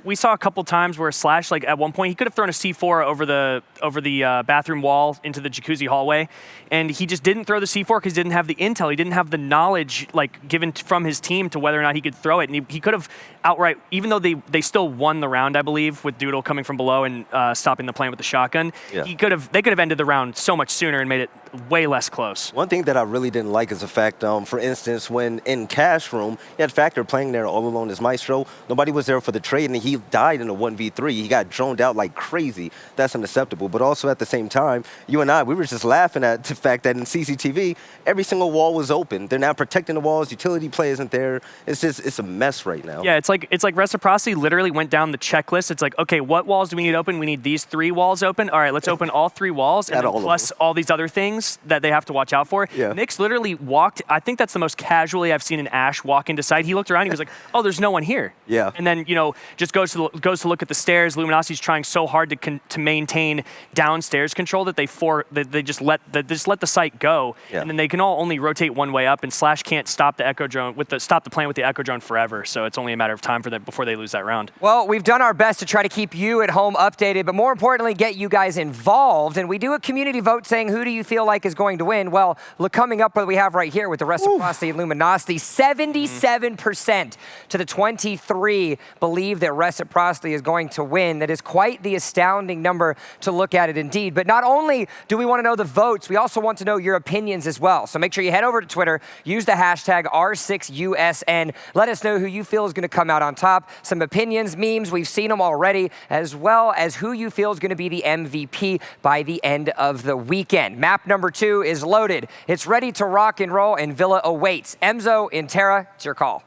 we saw a couple times where Slash, at one point, he could have thrown a C4 over the bathroom wall into the jacuzzi hallway, and he just didn't throw the C4 because he didn't have the intel. He didn't have the knowledge given from his team to whether or not he could throw it. And he could have outright, even though they still won the round, I believe, with Doodle coming from below and stopping the plane with the shotgun. Yeah. They could have ended the round so much sooner and made it way less close. One thing that I really didn't like is the fact, for instance, when in Cash Room, you had Factor playing there all alone as Maestro. Nobody was there for the trade, and he died in a 1v3. He got droned out like crazy. That's unacceptable. But also at the same time, you and I, we were just laughing at the fact that in CCTV, every single wall was open. They're now protecting the walls. Utility play isn't there. It's a mess right now. Yeah, it's like Reciprocity literally went down the checklist. It's like, okay, what walls do we need open? We need these 3 walls open. All right, let's open all 3 walls, and then plus all these other things. things that they have to watch out for. Yeah. Nyx literally walked, I think that's the most casually I've seen an Ashe walk into site. He looked around, he was like, oh, there's no one here. Yeah. And then, just goes to look at the stairs. Luminosity's trying so hard to maintain downstairs control that they just let the site go. Yeah. And then they can all only rotate one way up, and Slash can't stop the Echo Drone stop the plan with the Echo Drone forever. So it's only a matter of time for them before they lose that round. Well, we've done our best to try to keep you at home updated, but more importantly, get you guys involved. And we do a community vote saying, who do you feel like is going to win? Well, look, coming up what we have right here with the Reciprocity and Luminosity, 77% to the 23 believe that Reciprocity is going to win. That is quite the astounding number to look at it indeed. But not only do we want to know the votes, we also want to know your opinions as well. So make sure you head over to Twitter, use the hashtag R6USN. Let us know who you feel is going to come out on top. Some opinions, memes, we've seen them already, as well as who you feel is going to be the MVP by the end of the weekend. Map number 2 is loaded. It's ready to rock and roll, and Villa awaits. Emzo, Intera, it's your call.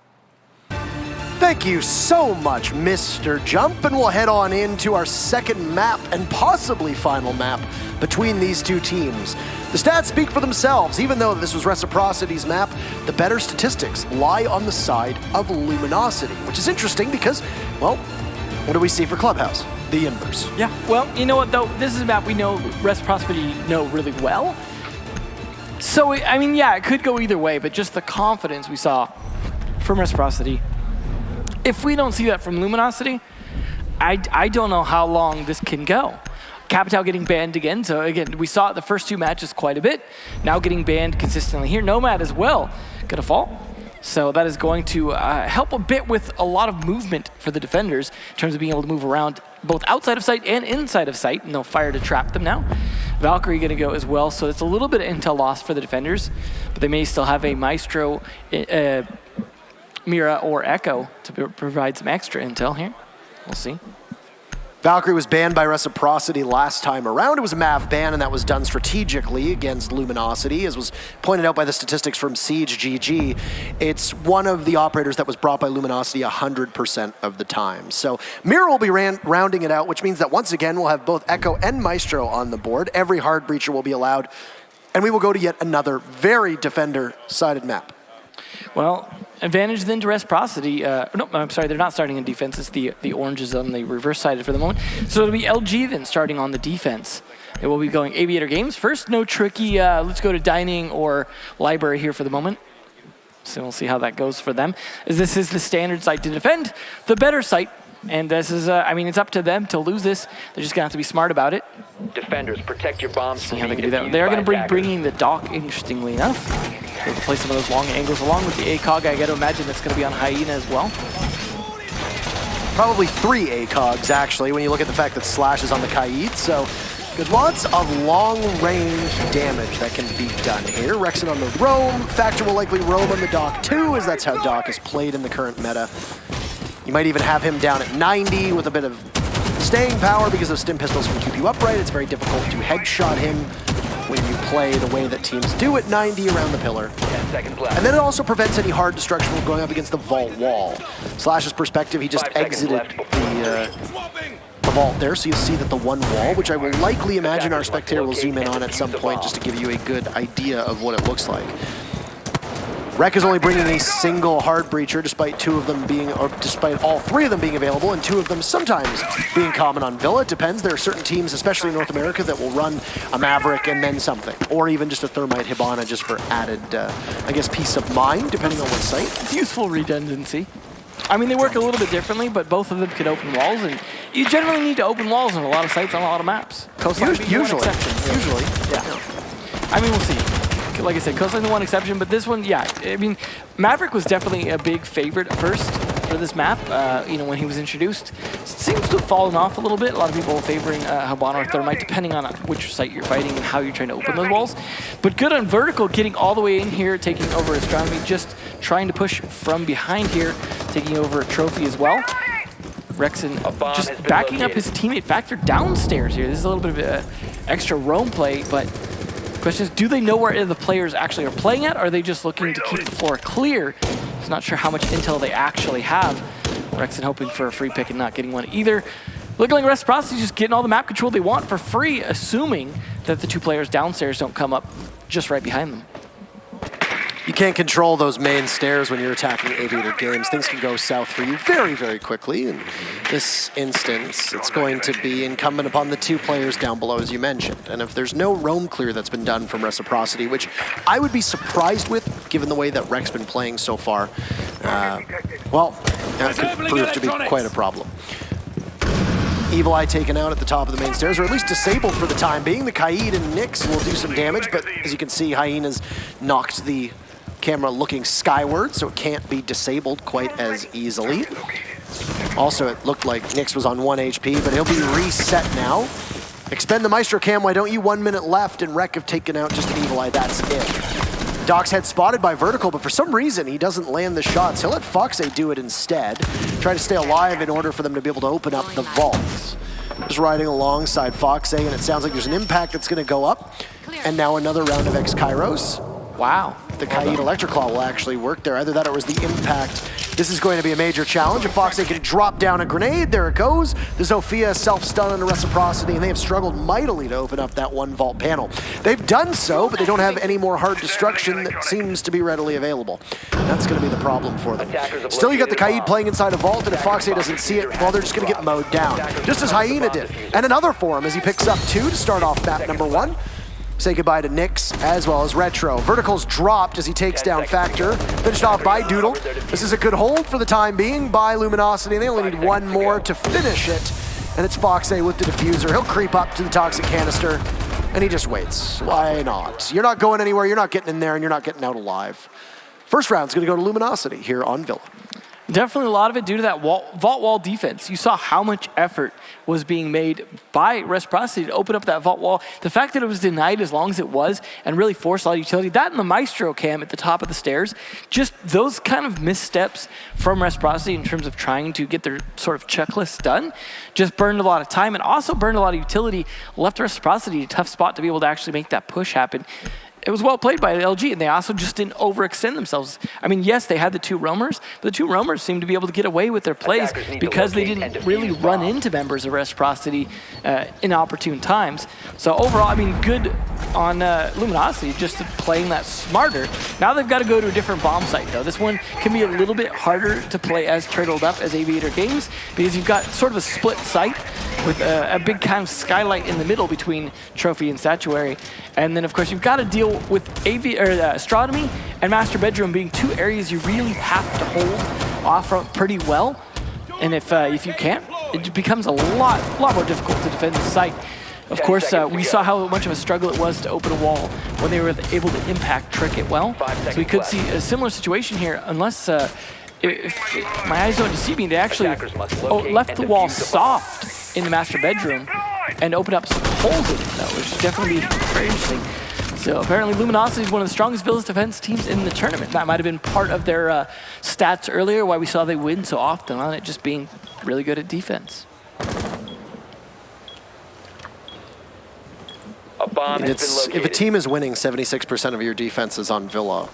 Thank you so much, Mr. Jump, and we'll head on into our second map and possibly final map between these two teams. The stats speak for themselves. Even though this was Reciprocity's map, the better statistics lie on the side of Luminosity, which is interesting because, well, what do we see for Clubhouse? The inverse. Yeah, well, you know what, though? This is a map we know Reciprocity know really well. So, I mean, yeah, it could go either way, but just the confidence we saw from Reciprocity. If we don't see that from Luminosity, I don't know how long this can go. Capital getting banned again, so again, we saw it the first 2 matches quite a bit. Now getting banned consistently here. Nomad as well, gonna fall. So that is going to help a bit with a lot of movement for the defenders in terms of being able to move around both outside of sight and inside of sight, and they'll fire to trap them now. Valkyrie gonna go as well, so it's a little bit of intel loss for the defenders, but they may still have a Maestro, Mira, or Echo to provide some extra intel here. We'll see. Valkyrie was banned by Reciprocity last time around. It was a MAV ban, and that was done strategically against Luminosity. As was pointed out by the statistics from Siege GG, it's one of the operators that was brought by Luminosity 100% of the time. So Mira will be rounding it out, which means that once again we'll have both Echo and Maestro on the board. Every hard breacher will be allowed, and we will go to yet another very defender-sided map. Well, advantage then to Reciprocity. No, I'm sorry, they're not starting in defense. It's the oranges on the reverse side for the moment. So it'll be LG then starting on the defense. It will be going Aviator Games. First, no tricky, let's go to Dining or Library here for the moment. So we'll see how that goes for them. As this is the standard site to defend, the better site. And this is, I mean, it's up to them to lose this. They're just going to have to be smart about it. Defenders, protect your bombs. See how they can do that. They're going to be bringing the dock, interestingly enough. They'll play some of those long angles along with the ACOG. I got to imagine that's going to be on Hyena as well. Probably 3 ACOGs, actually, when you look at the fact that Slash is on the Kaid. So there's lots of long-range damage that can be done here. Rexon on the roam. Factor will likely roam on the dock too, as that's how dock is played in the current meta. You might even have him down at 90 with a bit of staying power because those stim pistols can keep you upright. It's very difficult to headshot him when you play the way that teams do at 90 around the pillar. 10 seconds left. And then it also prevents any hard destruction from going up against the vault wall. Slash's perspective, he just exited the vault there, so you'll see that the one wall, which I will likely imagine our spectator will zoom in on at some point just to give you a good idea of what it looks like. Rek is only bringing a single hard breacher, despite despite all 3 of them being available, and 2 of them sometimes being common on Villa. It depends. There are certain teams, especially in North America, that will run a Maverick and then something, or even just a Thermite Hibana just for added, I guess, peace of mind, depending on what site. It's useful redundancy. I mean, they work a little bit differently, but both of them could open walls, and you generally need to open walls on a lot of sites on a lot of maps. Coastline being one exception. Usually, yeah. I mean, we'll see. Like I said, Coastline the one exception, but this one, yeah. I mean, Maverick was definitely a big favorite at first for this map, you know, when he was introduced. Seems to have fallen off a little bit. A lot of people favoring Hibana or Thermite, depending on which site you're fighting and how you're trying to open those walls. But good on Vertical, getting all the way in here, taking over Astronomy, just trying to push from behind here, taking over a trophy as well. Rexon just backing up his teammate Factor downstairs here. This is a little bit of extra roam play, but question is, do they know where the players actually are playing at? Or are they just looking to keep the floor clear? He's not sure how much intel they actually have. Rexon hoping for a free pick and not getting one either. Looking like Reciprocity just getting all the map control they want for free, assuming that the 2 players downstairs don't come up just right behind them. You can't control those main stairs when you're attacking Aviator Games. Things can go south for you very, very quickly. In this instance, it's going to be incumbent upon the 2 players down below, as you mentioned. And if there's no roam clear that's been done from Reciprocity, which I would be surprised with, given the way that Rek's been playing so far, well, that could prove to be quite a problem. Evil Eye taken out at the top of the main stairs, or at least disabled for the time being. The Kaid and Nyx will do some damage, but as you can see, Hyena's knocked the camera looking skyward, so it can't be disabled quite as easily. Also, it looked like Nyx was on 1 HP, but he'll be reset now. Expend the Maestro Cam, why don't you? 1 minute left, and Rek have taken out just an Evil Eye, that's it. Doc's head spotted by Vertical, but for some reason, he doesn't land the shots. He'll let Foxay do it instead, try to stay alive in order for them to be able to open up the vaults. Just riding alongside Foxay, and it sounds like there's an impact that's gonna go up, and now another round of X-Kairos. Wow. The Kaid Electroclaw will actually work there. Either that or it was the impact. This is going to be a major challenge. If Foxay can drop down a grenade, there it goes. The Zofia self-stun under Reciprocity, and they have struggled mightily to open up that 1 vault panel. They've done so, but they don't have any more hard destruction that seems to be readily available. And that's going to be the problem for them. Still, you got the Kaid playing inside a vault, and if Foxay doesn't see it, well, they're just going to get mowed down. Just as Hyena did. And another for him as he picks up 2 to start off map number 1. Say goodbye to Nyx as well as Retro. Vertical's dropped as he takes down Factor. Finished off by Doodle. This is a good hold for the time being by Luminosity. They only need 1 more to finish it. And it's Foxay with the diffuser. He'll creep up to the toxic canister and he just waits. Why not? You're not going anywhere. You're not getting in there and you're not getting out alive. First round's gonna go to Luminosity here on Villa. Definitely a lot of it due to that vault wall defense. You saw how much effort was being made by Reciprocity to open up that vault wall. The fact that it was denied as long as it was and really forced a lot of utility, that and the Maestro Cam at the top of the stairs, just those kind of missteps from Reciprocity in terms of trying to get their sort of checklist done, just burned a lot of time and also burned a lot of utility, left Reciprocity a tough spot to be able to actually make that push happen. It was well played by the LG, and they also just didn't overextend themselves. I mean, yes, they had the 2 roamers, but the 2 roamers seemed to be able to get away with their plays because they didn't really run into members of Reciprocity in opportune times. So overall, I mean, good on Luminosity, just playing that smarter. Now they've got to go to a different bomb site, though. This one can be a little bit harder to play as turtled up as Aviator Games because you've got sort of a split site with a big kind of skylight in the middle between Trophy and Statuary. And then, of course, you've got to deal with Astronomy and Master Bedroom being 2 areas you really have to hold off from pretty well. And if you can't, it becomes a lot more difficult to defend the site. Of course, we saw how much of a struggle it was to open a wall when they were able to impact Trick it well. So we could see a similar situation here, unless if my eyes don't deceive me, they actually left the wall soft in the Master Bedroom and opened up some holes in it, though, which definitely be very interesting. So apparently Luminosity is one of the strongest Villa's defense teams in the tournament. That might have been part of their stats earlier, why we saw they win so often on it, just being really good at defense. If a team is winning 76% of your defenses on Villa,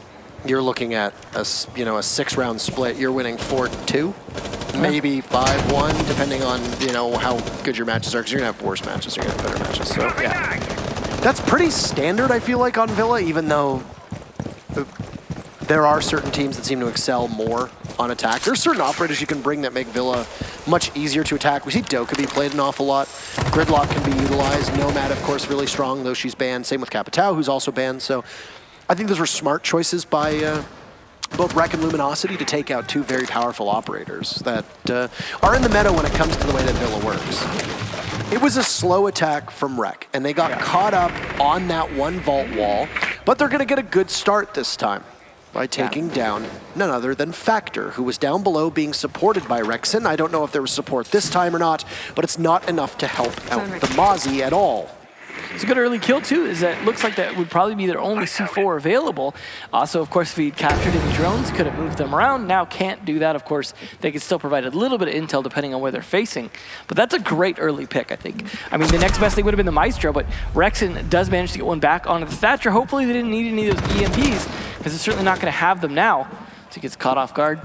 you're looking at a 6-round split. You're winning 4-2, maybe 5-1, depending on how good your matches are. Because you're gonna have worse matches, you're gonna have better matches. So yeah, that's pretty standard. I feel like on Villa, even though there are certain teams that seem to excel more on attack. There's certain operators you can bring that make Villa much easier to attack. We see Doka be played an awful lot. Gridlock can be utilized. Nomad, of course, really strong, though she's banned. Same with Capitao, who's also banned. So I think those were smart choices by both Rek and Luminosity to take out 2 very powerful operators that are in the meta when it comes to the way that Villa works. It was a slow attack from Rek, and they got caught up on that 1 vault wall, but they're going to get a good start this time by taking down none other than Factor, who was down below being supported by Rexon. I don't know if there was support this time or not, but it's not enough to help out the Mozzie at all. It's a good early kill, too, is that it looks like that would probably be their only C4 available. Also, of course, if he'd captured any drones, could have moved them around. Now can't do that, of course. They could still provide a little bit of intel depending on where they're facing. But that's a great early pick, I think. I mean, the next best thing would have been the Maestro, but Rexon does manage to get one back onto the Thatcher. Hopefully they didn't need any of those EMPs, because it's certainly not going to have them now. So he gets caught off guard,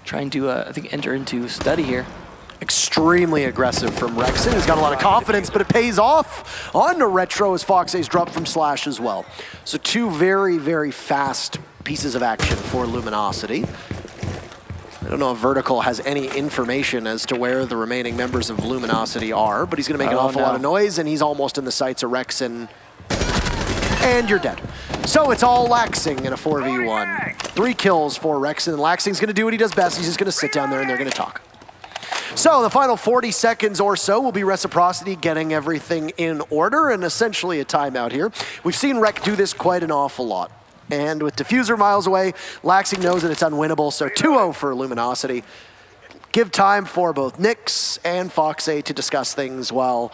trying to, I think, enter into study here. Extremely aggressive from Rexon. He's got a lot of confidence, but it pays off on to Retro as Foxa's dropped from Slash as well. So two very, very fast pieces of action for Luminosity. I don't know if Vertical has any information as to where the remaining members of Luminosity are, but he's going to make an awful lot of noise, and he's almost in the sights of Rexon. And you're dead. So it's all Laxing in a 4v1. 3 kills for Rexon. Laxing's going to do what he does best. He's just going to sit down there and they're going to talk. So the final 40 seconds or so will be Reciprocity getting everything in order and essentially a timeout here. We've seen Rec do this quite an awful lot. And with Diffuser miles away, Laxing knows that it's unwinnable, so 2-0 for Luminosity. Give time for both Nyx and Foxa to discuss things while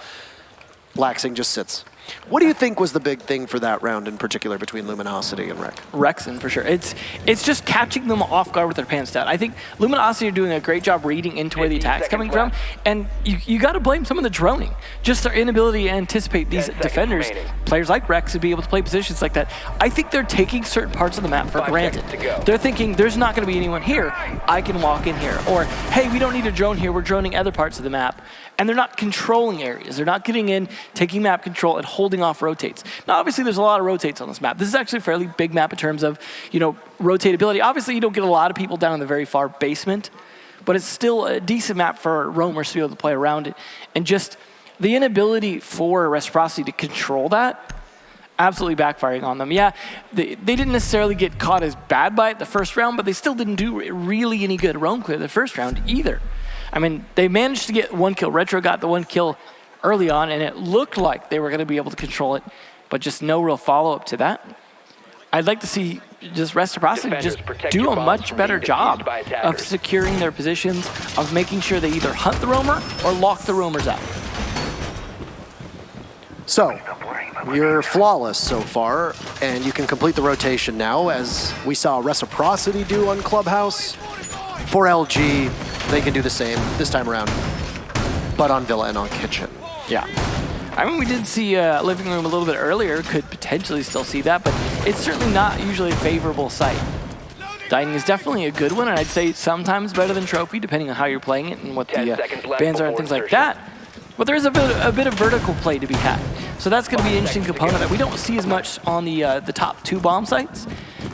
Laxing just sits. What do you think was the big thing for that round in particular between Luminosity and Rec? Rexon, for sure. It's just catching them off guard with their pants down. I think Luminosity are doing a great job reading into where the attack's coming from, and you got to blame some of the droning. Just their inability to anticipate these defenders. Players like Rex to be able to play positions like that. I think they're taking certain parts of the map for granted. They're thinking, there's not going to be anyone here. I can walk in here. Or, hey, we don't need a drone here. We're droning other parts of the map. And they're not controlling areas. They're not getting in, taking map control, and holding off rotates. Now, obviously, there's a lot of rotates on this map. This is actually a fairly big map in terms of, rotatability. Obviously, you don't get a lot of people down in the very far basement, but it's still a decent map for roamers to be able to play around it. And just the inability for Reciprocity to control that, absolutely backfiring on them. Yeah, they didn't necessarily get caught as bad by it the first round, but they still didn't do really any good roam clear the first round either. I mean, they managed to get 1 kill. Retro got the 1 kill early on, and it looked like they were going to be able to control it, but just no real follow-up to that. I'd like to see just Reciprocity just do a much better job of securing their positions, of making sure they either hunt the roamer or lock the roamers out. So, you're flawless so far, and you can complete the rotation now, as we saw Reciprocity do on Clubhouse. For LG, they can do the same this time around, but on Villa and on Kitchen. Yeah. I mean, we did see Living Room a little bit earlier, could potentially still see that, but it's certainly not usually a favorable sight. Dining is definitely a good one, and I'd say sometimes better than Trophy, depending on how you're playing it and what the bans are and things like that. But there is a bit of vertical play to be had. So that's going to be an interesting component that we don't see as much on the top 2 bomb sites.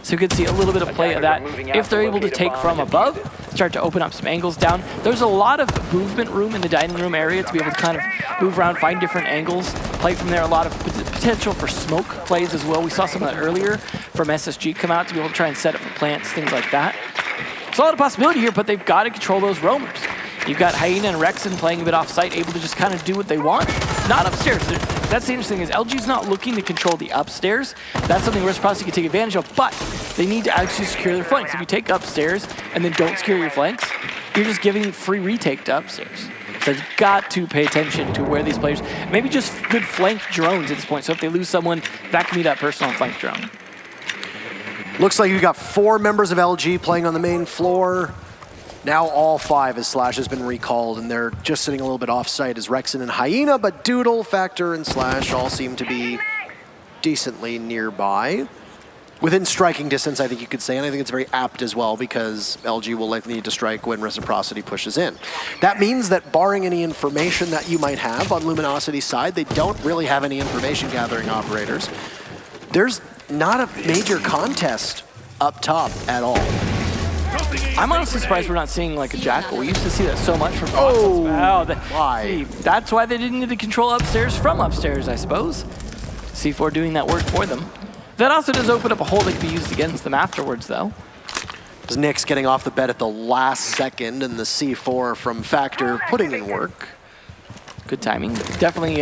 So you could see a little bit of play of that. If they're able to take from above, start to open up some angles down. There's a lot of movement room in the dining room area to be able to kind of move around, find different angles, play from there. A lot of potential for smoke plays as well. We saw some of that earlier from SSG come out to be able to try and set up for plants, things like that. There's a lot of possibility here, but they've got to control those roamers. You've got Hyena and Rexon playing a bit off-site, able to just kind of do what they want. Not upstairs. That's the interesting thing is LG's not looking to control the upstairs. That's something Reciprocity can take advantage of, but they need to actually secure their flanks. If you take upstairs and then don't secure your flanks, you're just giving free retake to upstairs. So you've got to pay attention to where these players, maybe just good flank drones at this point. So if they lose someone, that can be that person on flank drone. Looks like you've got 4 members of LG playing on the main floor. Now all 5 as Slash has been recalled, and they're just sitting a little bit off-site as Rexon and Hyena, but Doodle, Factor, and Slash all seem to be decently nearby. Within striking distance, I think you could say, and I think it's very apt as well because LG will likely need to strike when Reciprocity pushes in. That means that barring any information that you might have on Luminosity's side, they don't really have any information gathering operators. There's not a major contest up top at all. I'm honestly surprised we're not seeing like a Jackal. We used to see that so much from Fox. Oh, why? That's why they didn't need to control upstairs from upstairs, I suppose. C4 doing that work for them. That also does open up a hole that can be used against them afterwards, though. Nyx getting off the bed at the last second, and the C4 from Factor putting in work. Good timing. Definitely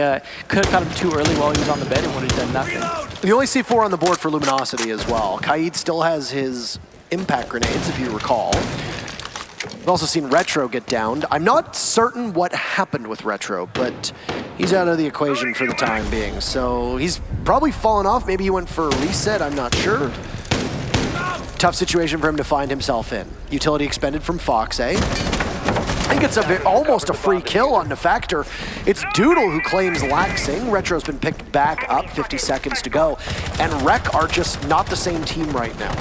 could have caught him too early while he was on the bed and would have done nothing. The only C4 on the board for Luminosity as well. Kaid still has his impact grenades, if you recall. We've also seen Retro get downed. I'm not certain what happened with Retro, but he's out of the equation for the time being. So he's probably fallen off. Maybe he went for a reset, I'm not sure. Tough situation for him to find himself in. Utility expended from Fox, I think it's almost a free kill on the Factor. It's Doodle who claims Laxing. Retro's been picked back up, 50 seconds to go. And Rec are just not the same team right now.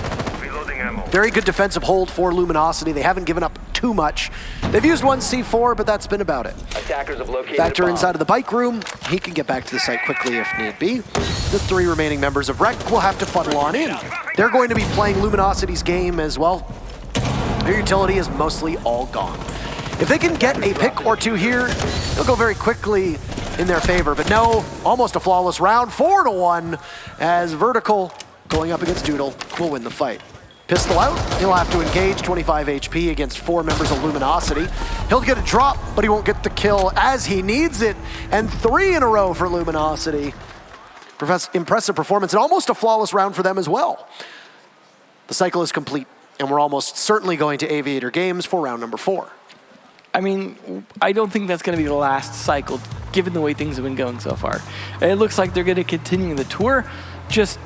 Very good defensive hold for Luminosity. They haven't given up too too much. They've used one C4, but that's been about it. Attackers have located Factor a inside of the bike room. He can get back to the site quickly if need be. The 3 remaining members of REC will have to funnel on in. They're going to be playing Luminosity's game as well. Their utility is mostly all gone. If they can get a pick or 2 here, it'll go very quickly in their favor. But no, almost a flawless round, 4-1, as Vertical going up against Doodle will win the fight. Pistol out, he'll have to engage 25 HP against 4 members of Luminosity. He'll get a drop, but he won't get the kill as he needs it. And 3 in a row for Luminosity. Impressive performance and almost a flawless round for them as well. The cycle is complete, and we're almost certainly going to Aviator Games for round number 4. I mean, I don't think that's going to be the last cycle, given the way things have been going so far. It looks like they're going to continue the tour. Just,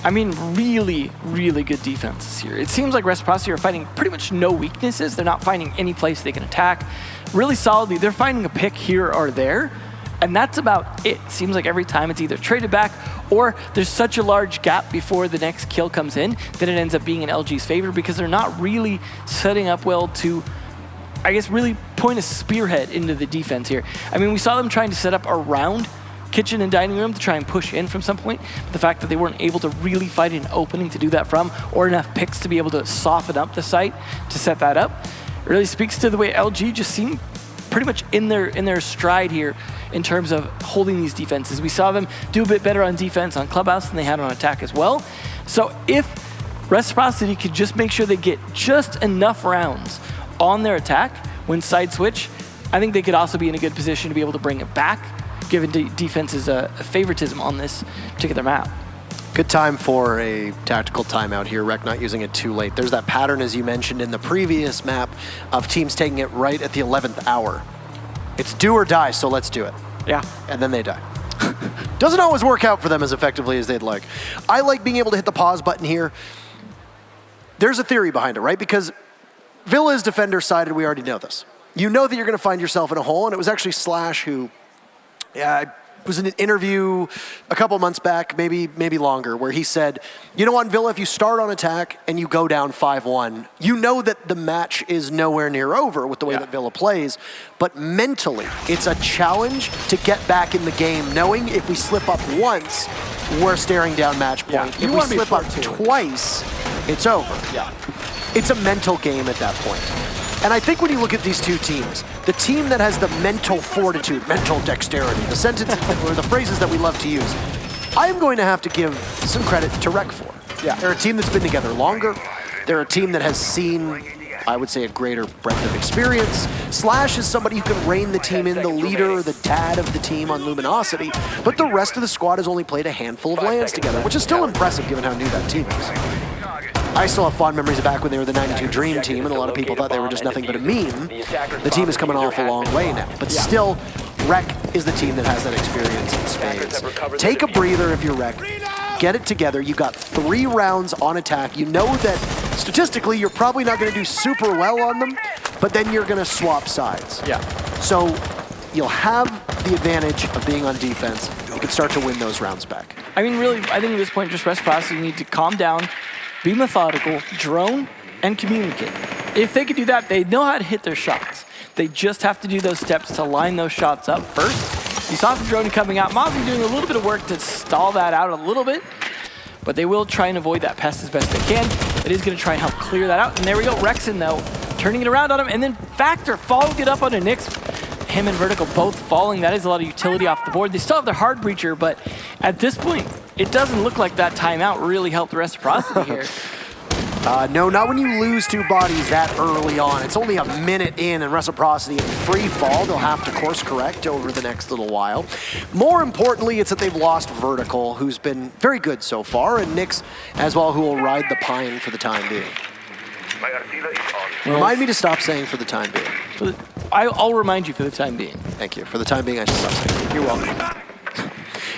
I mean, really, really good defenses here. It seems like Reciprocity are fighting pretty much no weaknesses. They're not finding any place they can attack. Really solidly, they're finding a pick here or there, and that's about it. Seems like every time it's either traded back or there's such a large gap before the next kill comes in that it ends up being in LG's favor because they're not really setting up well to, I guess, really point a spearhead into the defense here. I mean, we saw them trying to set up around kitchen and dining room to try and push in from some point. But the fact that they weren't able to really find an opening to do that from, or enough picks to be able to soften up the site to set that up, really speaks to the way LG just seemed pretty much in their stride here in terms of holding these defenses. We saw them do a bit better on defense on Clubhouse than they had on attack as well. So if Reciprocity could just make sure they get just enough rounds on their attack when side switch, I think they could also be in a good position to be able to bring it back, given defense's a favoritism on this particular map. Good time for a tactical timeout here. REC not using it too late. There's that pattern, as you mentioned in the previous map, of teams taking it right at the 11th hour. It's do or die, so let's do it. Yeah. And then they die. Doesn't always work out for them as effectively as they'd like. I like being able to hit the pause button here. There's a theory behind it, right? Because Villa is defender sided, we already know this. You know that you're going to find yourself in a hole, and it was actually Slash who was in an interview a couple months back, maybe longer, where he said, you know, on Villa, if you start on attack and you go down 5-1, you know that the match is nowhere near over with the way that Villa plays, but mentally, it's a challenge to get back in the game, knowing if we slip up once, we're staring down match point. If we slip up twice, it's over. Yeah. It's a mental game at that point. And I think when you look at these two teams, the team that has the mental fortitude, mental dexterity, the sentences or the phrases that we love to use, I am going to have to give some credit to REC for. Yeah. They're a team that's been together longer. They're a team that has seen, I would say, a greater breadth of experience. Slash is somebody who can rein the team in, the leader, the dad of the team on Luminosity, but the rest of the squad has only played a handful of LANs together, which is still impressive given how new that team is. I still have fond memories of back when they were the 92 Dream Team, and a lot of people thought they were just nothing but a meme. The team is coming off a long way now, but still, REC is the team that has that experience in spades. Take a breather if you're REC. Get it together. You got 3 rounds on attack. You know that statistically you're probably not going to do super well on them, but then you're going to swap sides. Yeah. So you'll have the advantage of being on defense. You can start to win those rounds back. I mean, really, I think at this point, just Reciprocity need to calm down, be methodical, drone, and communicate. If they could do that, they know how to hit their shots. They just have to do those steps to line those shots up first. You saw the drone coming out. Mozzie doing a little bit of work to stall that out a little bit, but they will try and avoid that pest as best they can. It is going to try and help clear that out. And there we go, Rexon, though, turning it around on him, and then Factor following it up on a Nyx. Him and Vertical both falling. That is a lot of utility off the board. They still have their hard breacher, but at this point, it doesn't look like that timeout really helped Reciprocity here. No, not when you lose 2 bodies that early on. It's only a minute in, and Reciprocity in free fall. They'll have to course correct over the next little while. More importantly, it's that they've lost Vertical, who's been very good so far, and Nyx as well, who will ride the pine for the time being. Remind me to stop saying for the time being. I'll remind you for the time being. Thank you. For the time being, I should stop saying. You're welcome.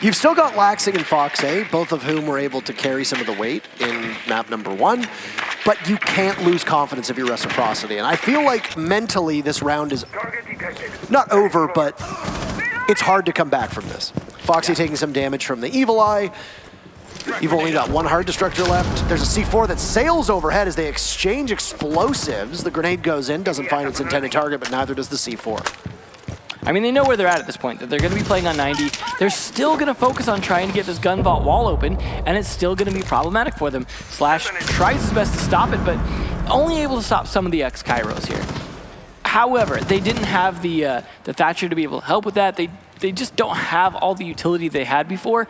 You've still got Laxing and Fox A, both of whom were able to carry some of the weight in map number 1, but you can't lose confidence of your Reciprocity. And I feel like mentally this round is not over, but it's hard to come back from this. Foxy taking some damage from the Evil Eye. You've only got one Hard Destructor left. There's a C4 that sails overhead as they exchange explosives. The grenade goes in, doesn't find its intended target, but neither does the C4. I mean, they know where they're at this point, that they're going to be playing on 90. They're still going to focus on trying to get this gun vault wall open, and it's still going to be problematic for them. Slash tries his best to stop it, but only able to stop some of the X-Kairos here. However, they didn't have the Thatcher to be able to help with that. They just don't have all the utility they had before.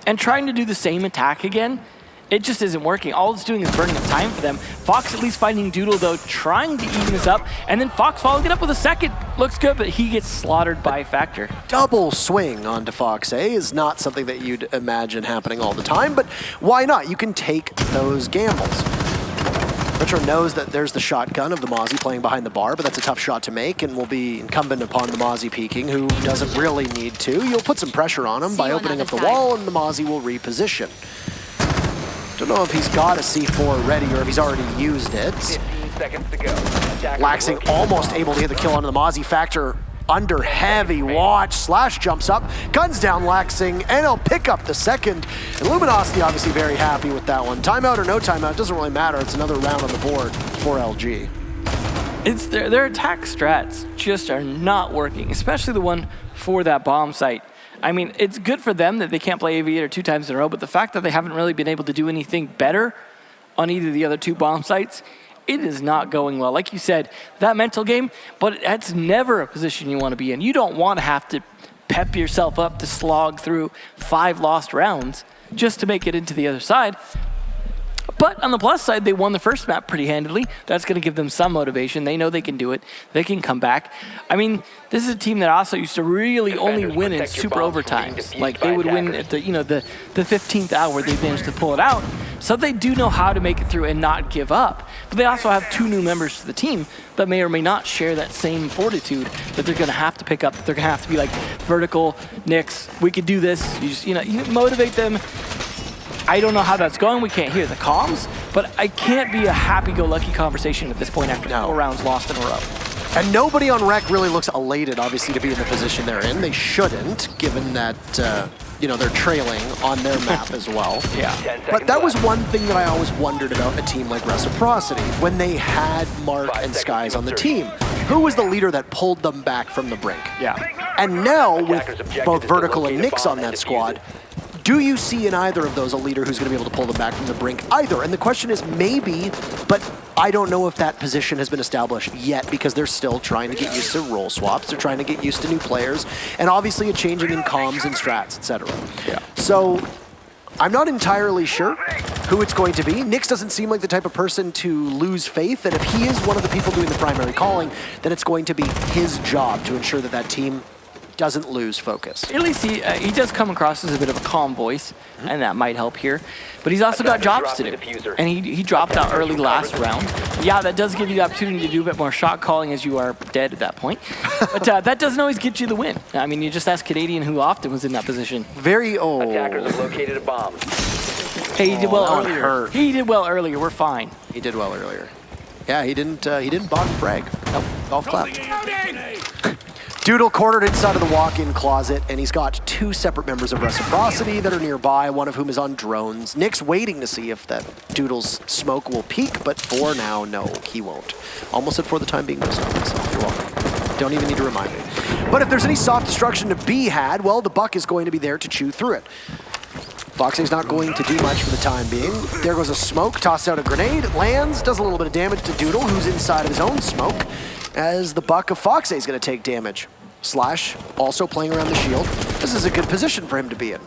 And trying to do the same attack again, it just isn't working. All it's doing is burning up time for them. Fox at least finding Doodle, though, trying to even this up. And then Fox following it up with a second. Looks good, but he gets slaughtered by Factor. Double swing onto Fox A is not something that you'd imagine happening all the time, but why not? You can take those gambles. Retro knows that there's the shotgun of the Mozzie playing behind the bar, but that's a tough shot to make and will be incumbent upon the Mozzie peeking, who doesn't really need to. You'll put some pressure on him by opening up the wall, and the Mozzie will reposition. Don't know if he's got a C4 ready or if he's already used it. 15 seconds to go. Laxing almost able to get the kill onto the Mozzie. Factor under heavy watch. Slash jumps up, guns down Laxing, and he'll pick up the second. And Luminosity obviously very happy with that one. Timeout or no timeout, doesn't really matter. It's another round on the board for LG. It's their attack strats just are not working, especially the one for that bomb site. I mean, it's good for them that they can't play Aviator 2 times in a row, but the fact that they haven't really been able to do anything better on either of the other two bomb sites, it is not going well. Like you said, that mental game, but that's never a position you want to be in. You don't want to have to pep yourself up to slog through 5 lost rounds just to make it into the other side. But on the plus side, they won the first map pretty handily. That's going to give them some motivation. They know they can do it. They can come back. I mean, this is a team that also used to really only win in super overtimes. Like they would win at the 15th hour. They managed to pull it out. So they do know how to make it through and not give up. But they also have 2 new members to the team that may or may not share that same fortitude that they're going to have to pick up. That they're going to have to be like, Vertical, Nyx, we could do this. You motivate them. I don't know how that's going. We can't hear the comms, but I can't be a happy-go-lucky conversation at this point after 4 rounds lost in a row. And nobody on Rec really looks elated, obviously, to be in the position they're in. They shouldn't, given that they're trailing on their map as well. Yeah. But that was one thing that I always wondered about a team like Reciprocity. When they had Mark and Skies on the team, who was the leader that pulled them back from the brink? Yeah. And now, with both Vertical and Nyx on that squad, do you see in either of those a leader who's going to be able to pull them back from the brink? Either. And the question is maybe, but I don't know if that position has been established yet because they're still trying to get used to role swaps. They're trying to get used to new players and obviously a changing in comms and strats, etc. Yeah. So I'm not entirely sure who it's going to be. Nyx doesn't seem like the type of person to lose faith, and if he is one of the people doing the primary calling, then it's going to be his job to ensure that that team doesn't lose focus. At least he does come across as a bit of a calm voice, and that might help here. But he's also got jobs to do, and he dropped out early last round. Yeah, that does give you the opportunity to do a bit more shot calling as you are dead at that point. But that doesn't always get you the win. I mean, you just ask Canadian who often was in that position. Attackers have located a bomb. Hey, he did well that one earlier. hurt. He did well earlier. We're fine. He did well earlier. Yeah, he didn't bottom frag. Nope, golf clap. Doodle cornered inside of the walk-in closet, and he's got 2 separate members of Reciprocity that are nearby, one of whom is on drones. Nick's waiting to see if that Doodle's smoke will peak, but for now, no, he won't. Almost said for the time being, no, stop myself. You're welcome. Don't even need to remind me. But if there's any soft destruction to be had, well, the Buck is going to be there to chew through it. Foxy's not going to do much for the time being. There goes a smoke, toss out a grenade, it lands, does a little bit of damage to Doodle, who's inside of his own smoke, as the Buck of Foxy is going to take damage. Slash also playing around the shield. This is a good position for him to be in.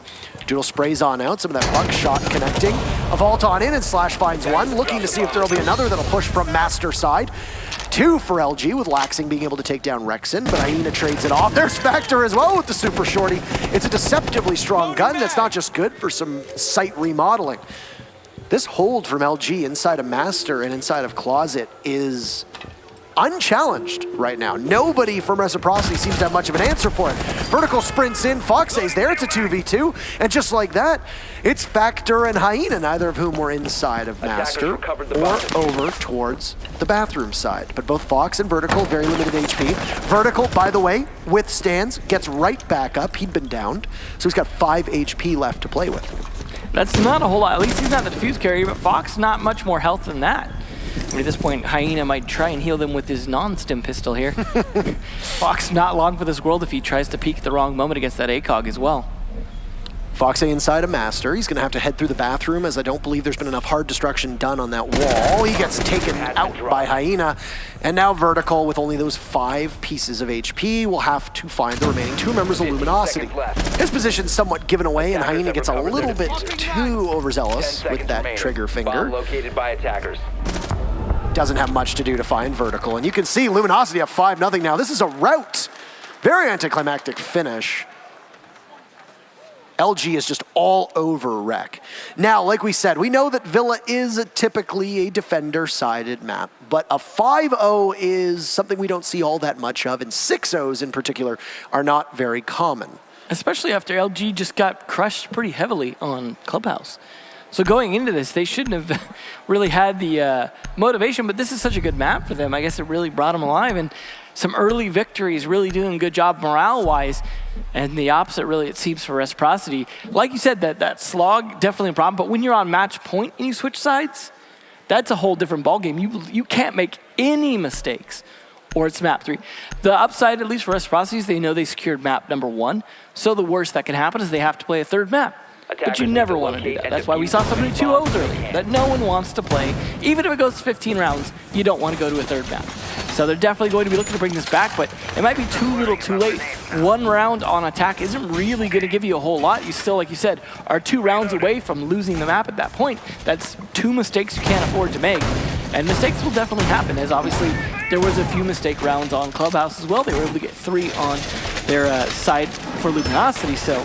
Doodle sprays on out, some of that buck shot connecting. A vault on in, and Slash finds one, looking to see if there'll be another that'll push from Master side. 2 for LG, with Laxing being able to take down Rexon, but Hyena trades it off. There's Factor as well with the Super Shorty. It's a deceptively strong gun that's not just good for some site remodeling. This hold from LG inside of Master and inside of Closet is unchallenged right now. Nobody from Reciprocity seems to have much of an answer for it. Vertical sprints in, Foxy's there, it's a 2v2, and just like that, it's Factor and Hyena, neither of whom were inside of Master or over towards the bathroom side. But both Fox and Vertical, very limited HP. Vertical, by the way, withstands, gets right back up. He'd been downed, so he's got 5 HP left to play with. That's not a whole lot. At least he's not the defuse carrier, but Fox not much more health than that. I mean, at this point, Hyena might try and heal them with his non-stim pistol here. Fox not long for this world if he tries to peek at the wrong moment against that ACOG as well. Fox inside a Master. He's going to have to head through the bathroom, as I don't believe there's been enough hard destruction done on that wall. He gets taken out by Hyena. And now Vertical, with only those 5 pieces of HP, will have to find the remaining 2 members of Luminosity. His position's somewhat given away, and Hyena gets a little bit too overzealous with that trigger finger. Located by attackers. Doesn't have much to do to find Vertical. And you can see Luminosity up 5-0 now. This is a rout. Very anticlimactic finish. LG is just all over Rec. Now, like we said, we know that Villa is typically a defender-sided map, but a 5-0 is something we don't see all that much of, and 6-0s in particular are not very common. Especially after LG just got crushed pretty heavily on Clubhouse. So going into this, they shouldn't have really had the motivation, but this is such a good map for them. I guess it really brought them alive, and some early victories, really doing a good job morale-wise, and the opposite really it seems for Reciprocity. Like you said, that slog, definitely a problem, but when you're on match point and you switch sides, that's a whole different ballgame. You can't make any mistakes, or it's map 3. The upside, at least for Reciprocity, is they know they secured map number 1, so the worst that can happen is they have to play a 3rd map. But you never want to do that. That's why we saw so many 2-0s early, that no one wants to play. Even if it goes to 15 rounds, you don't want to go to a 3rd map. So they're definitely going to be looking to bring this back, but it might be too little too late. 1 round on attack isn't really going to give you a whole lot. You still, like you said, are 2 rounds away from losing the map at that point. That's 2 mistakes you can't afford to make. And mistakes will definitely happen, as obviously there was a few mistake rounds on Clubhouse as well. They were able to get 3 on their side for Luminosity, so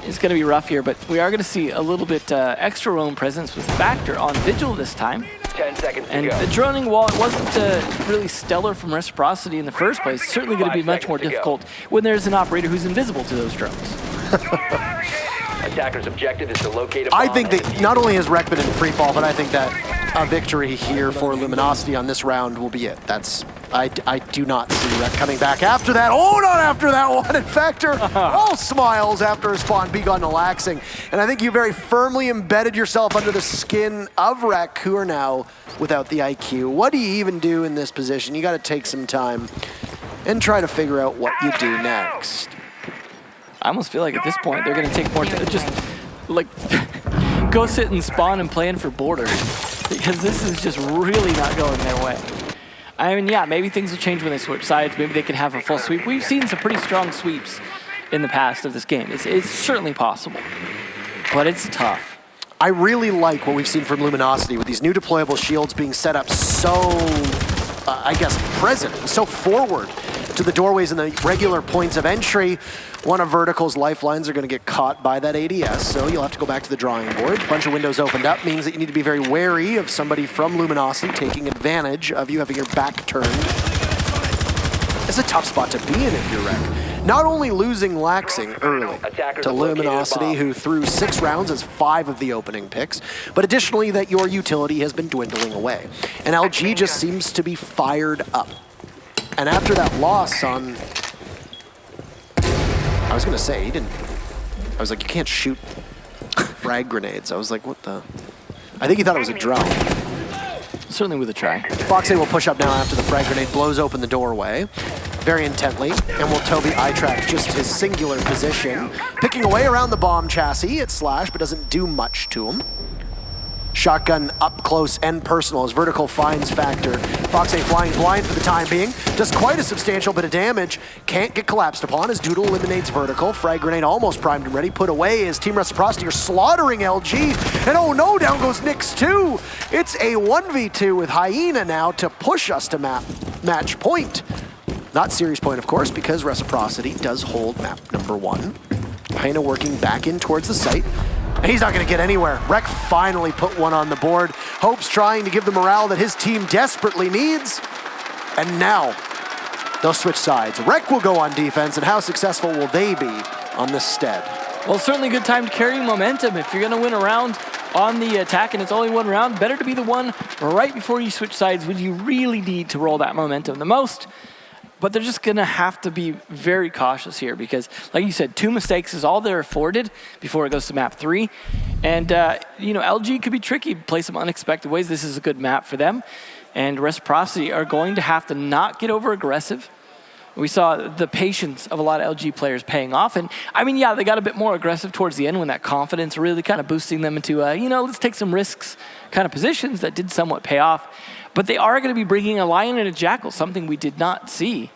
it's going to be rough here, but we are going to see a little bit extra roam presence with Factor on Vigil this time. 10 seconds to and go. The droning wall, it wasn't really stellar from Reciprocity in the first place. It's certainly going to be much more difficult when there's an operator who's invisible to those drones. Attacker's objective is to locate a bomb. I think that not only has Rec been in free fall, but I think that a victory here for Luminosity on this round will be it. I do not see Rec coming back after that. Oh, not after that one. In Factor, all smiles after his spawn B gun relaxing. And I think you very firmly embedded yourself under the skin of Rec, who are now without the IQ. What do you even do in this position? You got to take some time and try to figure out what you do next. I almost feel like at this point they're going to take more time, just like go sit and spawn and plan for borders, because this is just really not going their way. I mean, yeah, maybe things will change when they switch sides. Maybe they can have a full sweep. We've seen some pretty strong sweeps in the past of this game. It's certainly possible, but it's tough. I really like what we've seen from Luminosity with these new deployable shields being set up so, I guess, present, so forward to the doorways and the regular points of entry. One of Vertical's lifelines are going to get caught by that ADS, so you'll have to go back to the drawing board. A bunch of windows opened up means that you need to be very wary of somebody from Luminosity taking advantage of you having your back turned. It's a tough spot to be in if you're Rec. Not only losing Laxing early to Luminosity, who threw 6 rounds as 5 of the opening picks, but additionally that your utility has been dwindling away. And LG just seems to be fired up. And after that loss on, I was going to say, I was like, you can't shoot frag grenades. I was like, what the? I think he thought it was a drone. Certainly with a try. Foxy will push up now after the frag grenade blows open the doorway very intently, and will Toby eye-track just his singular position, picking away around the bomb chassis at Slash, but doesn't do much to him. Shotgun up close and personal as Vertical finds Factor. Foxy flying blind for the time being. Does quite a substantial bit of damage. Can't get collapsed upon as Doodle eliminates Vertical. Frag grenade almost primed and ready. Put away as Team Reciprocity are slaughtering LG. And oh no, down goes Nyx too. It's a 1v2 with Hyena now to push us to match point. Not series point, of course, because Reciprocity does hold map number 1. Hyena working back in towards the site. And he's not going to get anywhere. Rec finally put one on the board. Hope's trying to give the morale that his team desperately needs. And now, they'll switch sides. Rec will go on defense, and how successful will they be on this stead? Well, certainly a good time to carry momentum. If you're going to win a round on the attack and it's only 1 round, better to be the one right before you switch sides when you really need to roll that momentum the most. but they're just going to have to be very cautious here because, like you said, 2 mistakes is all they're afforded before it goes to map 3. And, LG could be tricky, play some unexpected ways. This is a good map for them. And Reciprocity are going to have to not get over-aggressive. We saw the patience of a lot of LG players paying off. And, they got a bit more aggressive towards the end when that confidence really kind of boosting them into, let's take some risks kind of positions that did somewhat pay off. But they are going to be bringing a Lion and a Jackal, something we did not see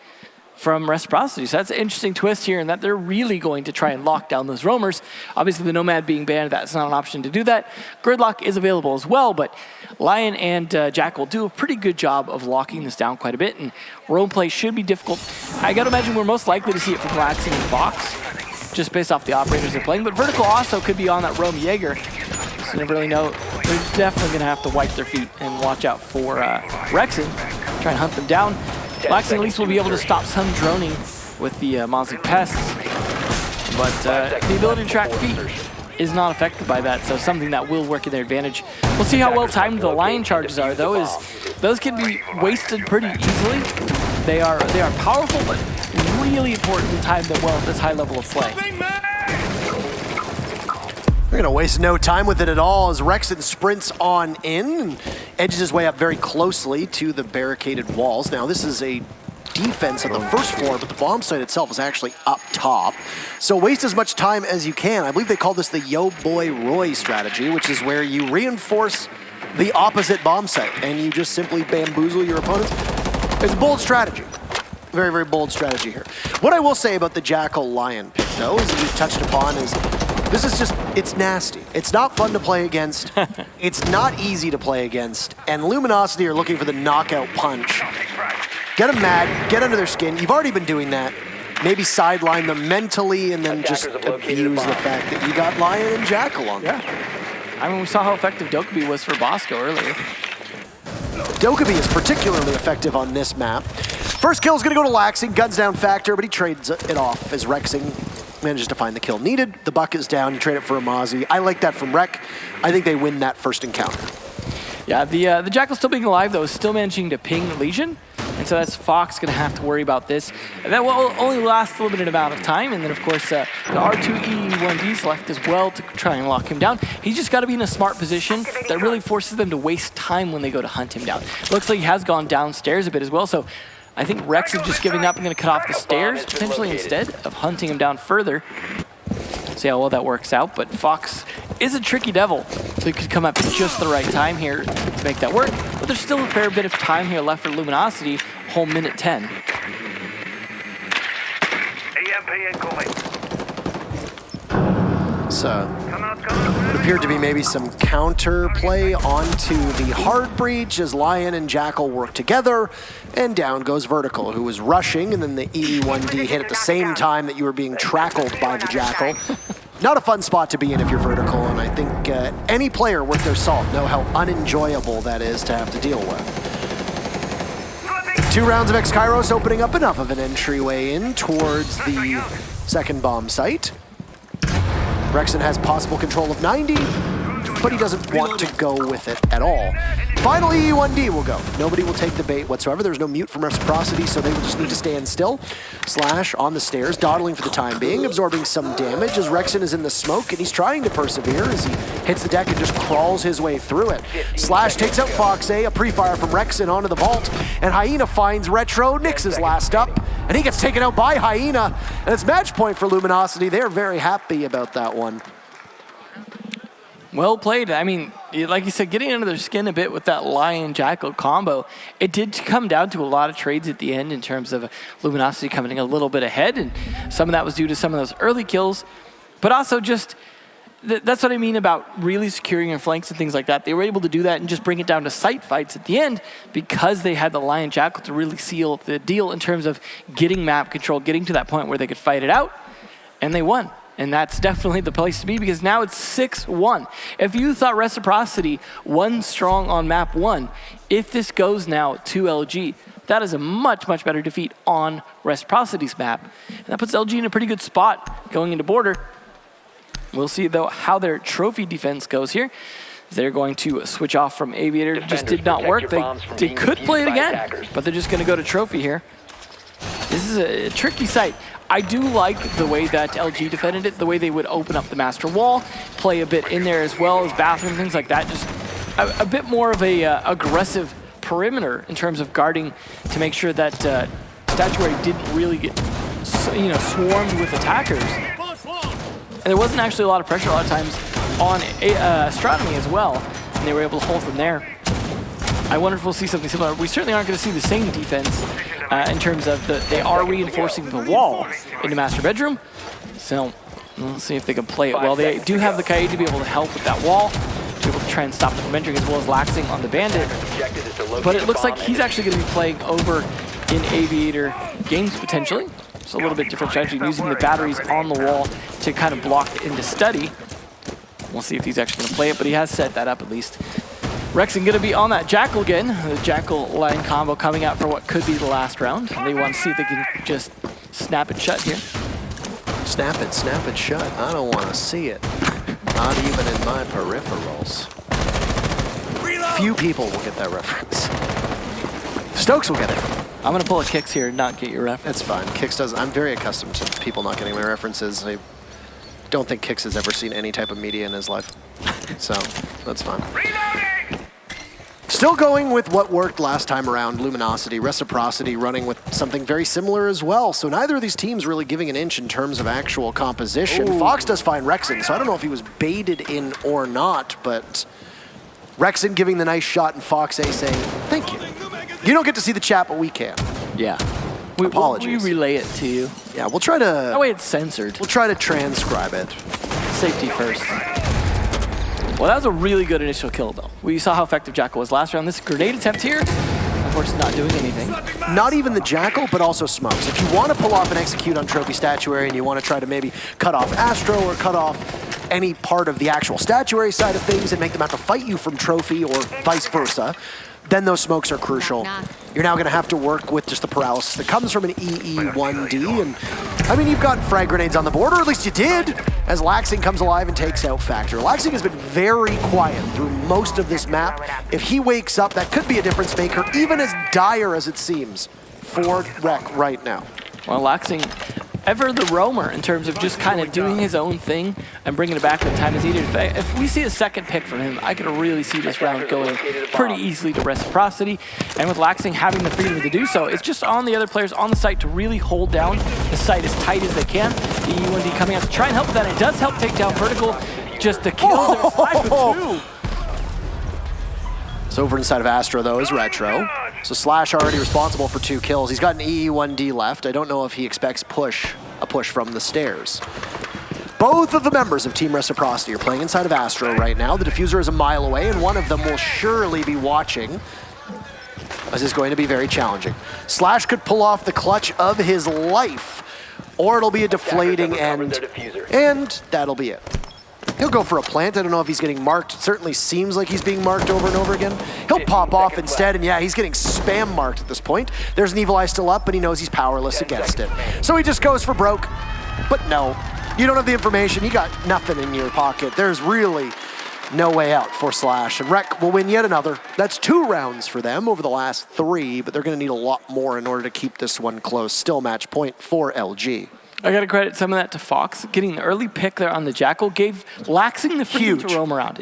from Reciprocity. So that's an interesting twist here in that they're really going to try and lock down those roamers. Obviously, the Nomad being banned, that's not an option to do that. Gridlock is available as well, but Lion and Jackal do a pretty good job of locking this down quite a bit, and roam play should be difficult. I got to imagine we're most likely to see it from Laxing and Fox, just based off the operators they're playing, but Vertical also could be on that roam Jaeger. So you never really know. They're definitely going to have to wipe their feet and watch out for Rexen, try and hunt them down. Laxing at least will be able to stop some droning with the Mozzie pests, but the ability to track feet is not affected by that, so something that will work in their advantage. We'll see how well timed the Lion charges are, though, is those can be wasted pretty easily. They are powerful, but really important to time them well at this high level of play. We're going to waste no time with it at all as Rexen sprints on in and edges his way up very closely to the barricaded walls. Now, this is a defense on the first floor, but the bomb site itself is actually up top. So waste as much time as you can. I believe they call this the Yo Boy Roy strategy, which is where you reinforce the opposite bomb site and you just simply bamboozle your opponents. It's a bold strategy. Very, very bold strategy here. What I will say about the Jackal Lion pick, though, as you touched upon, is this is just, it's nasty. It's not fun to play against. It's not easy to play against. And Luminosity are looking for the knockout punch. Get them mad, get under their skin. You've already been doing that. Maybe sideline them mentally and then just abuse the fact that you got Lion and Jackal on them. Yeah. We saw how effective Dokkaebi was for Bosco earlier. Dokkaebi is particularly effective on this map. First kill is going to go to Laxing, guns down Factor, but he trades it off as Rexing manages to find the kill needed. The buck is down, you trade it for a Mozzie. I like that from Rec. I think they win that first encounter. Yeah, the Jackal still being alive, though, is still managing to ping Legion. And so that's Fox going to have to worry about this. And that will only last a limited amount of time. And then, of course, the R2E1D's left as well to try and lock him down. He's just got to be in a smart position that really forces them to waste time when they go to hunt him down. Looks like he has gone downstairs a bit as well. So I think Rex is just giving up and going to cut off the stairs, potentially instead of hunting him down further. See how well that works out. But Fox is a tricky devil, so he could come up at just the right time here to make that work. But there's still a fair bit of time here left for Luminosity, whole minute 10. EMP incoming. So it appeared to be maybe some counter play onto the hard breach as Lion and Jackal work together, and down goes Vertical, who was rushing, and then the E1D hit at the same time that you were being trackled by the Jackal. Not a fun spot to be in if you're Vertical, and I think any player worth their salt know how unenjoyable that is to have to deal with. 2 rounds of X-Kairos opening up enough of an entryway in towards the second bomb site. Rexen has possible control of 90, but he doesn't want to go with it at all. Finally, E1D will go. Nobody will take the bait whatsoever. There's no mute from Reciprocity, so they will just need to stand still. Slash on the stairs, dawdling for the time being, absorbing some damage as Rexen is in the smoke, and he's trying to persevere as he hits the deck and just crawls his way through it. Slash takes out Fox A pre-fire from Rexen onto the vault, and Hyena finds Retro, Nyx is last up, and he gets taken out by Hyena, and it's match point for Luminosity. They're very happy about that one. Well played. I mean, like you said, getting under their skin a bit with that Lion-Jackal combo, it did come down to a lot of trades at the end in terms of Luminosity coming a little bit ahead, and some of that was due to some of those early kills, but also just, that's what I mean about really securing your flanks and things like that. They were able to do that and just bring it down to site fights at the end because they had the Lion-Jackal to really seal the deal in terms of getting map control, getting to that point where they could fight it out, and they won. And that's definitely the place to be because now it's 6-1. If you thought Reciprocity won strong on map 1, if this goes now to LG, that is a much, much better defeat on Reciprocity's map. And that puts LG in a pretty good spot going into border. We'll see, though, how their trophy defense goes here. They're going to switch off from Aviator. Just did not work. They could play it again, but they're just going to go to trophy here. This is a tricky site. I do like the way that LG defended it, the way they would open up the master wall, play a bit in there as well as bathroom, things like that. Just a bit more of a aggressive perimeter in terms of guarding to make sure that Statuary didn't really get swarmed with attackers. And there wasn't actually a lot of pressure a lot of times on Astronomy as well, and they were able to hold from there. I wonder if we'll see something similar. We certainly aren't going to see the same defense in terms of they are reinforcing the wall in the master bedroom. So we'll see if they can play it well. They do have the Kaid to be able to help with that wall, to be able to try and stop them from entering, as well as laxing on the Bandit. But it looks like he's actually going to be playing over in Aviator games potentially. It's a little bit different strategy, using the batteries on the wall to kind of block into study. We'll see if he's actually going to play it, but he has set that up at least. Rexon going to be on that Jackal again. The Jackal line combo coming out for what could be the last round. They want to see if they can just snap it shut here. Snap it shut. I don't want to see it. Not even in my peripherals. Few people will get that reference. Stokes will get it. I'm going to pull a Kicks here and not get your reference. That's fine. Kicks does. I'm very accustomed to people not getting my references. I don't think Kicks has ever seen any type of media in his life. So that's fine. Still going with what worked last time around, Luminosity, Reciprocity running with something very similar as well. So neither of these teams really giving an inch in terms of actual composition. Ooh. Fox does find Rexon, so I don't know if he was baited in or not, but Rexon giving the nice shot and Fox A saying, thank you. You don't get to see the chat, but we can. Yeah. Apologies. We relay it to you. Yeah, we'll try to... That way it's censored. We'll try to transcribe it. Safety first. Well, that was a really good initial kill, though. We saw how effective Jackal was last round. This grenade attempt here, unfortunately not doing anything. Not even the Jackal, but also smokes. If you want to pull off and execute on Trophy Statuary and you want to try to maybe cut off Astro or cut off any part of the actual Statuary side of things and make them have to fight you from Trophy or vice versa, then those smokes are crucial. You're now going to have to work with just the paralysis that comes from an EE1D. And I mean, you've got frag grenades on the board, or at least you did, as Laxing comes alive and takes out Factor. Laxing has been very quiet through most of this map. If he wakes up, that could be a difference maker, even as dire as it seems for Rec right now. Well, Laxing, ever the roamer in terms of just kind of doing his own thing and bringing it back when time is needed. If we see a second pick from him, I could really see this round going pretty easily to Reciprocity. And with Laxing having the freedom to do so, it's just on the other players on the site to really hold down the site as tight as they can. The E1D coming out to try and help with that. It does help take down Vertical. Just the kills are 5-2. So over inside of Astro, though, is Retro. So Slash already responsible for 2 kills. He's got an EE1D left. I don't know if he expects a push from the stairs. Both of the members of Team Reciprocity are playing inside of Astro right now. The diffuser is a mile away, and one of them will surely be watching. This is going to be very challenging. Slash could pull off the clutch of his life, or it'll be a deflating end, and that'll be it. He'll go for a plant. I don't know if he's getting marked. It certainly seems like he's being marked over and over again. He'll pop off instead, and yeah, he's getting spam marked at this point. There's an Evil Eye still up, but he knows he's powerless against it. So he just goes for broke. But no, you don't have the information. You got nothing in your pocket. There's really no way out for Slash. And Rec will win yet another. That's 2 rounds for them over the last 3, but they're going to need a lot more in order to keep this one close. Still match point for LG. I got to credit some of that to Fox. Getting the early pick there on the Jackal gave Laxing the freedom to roam around.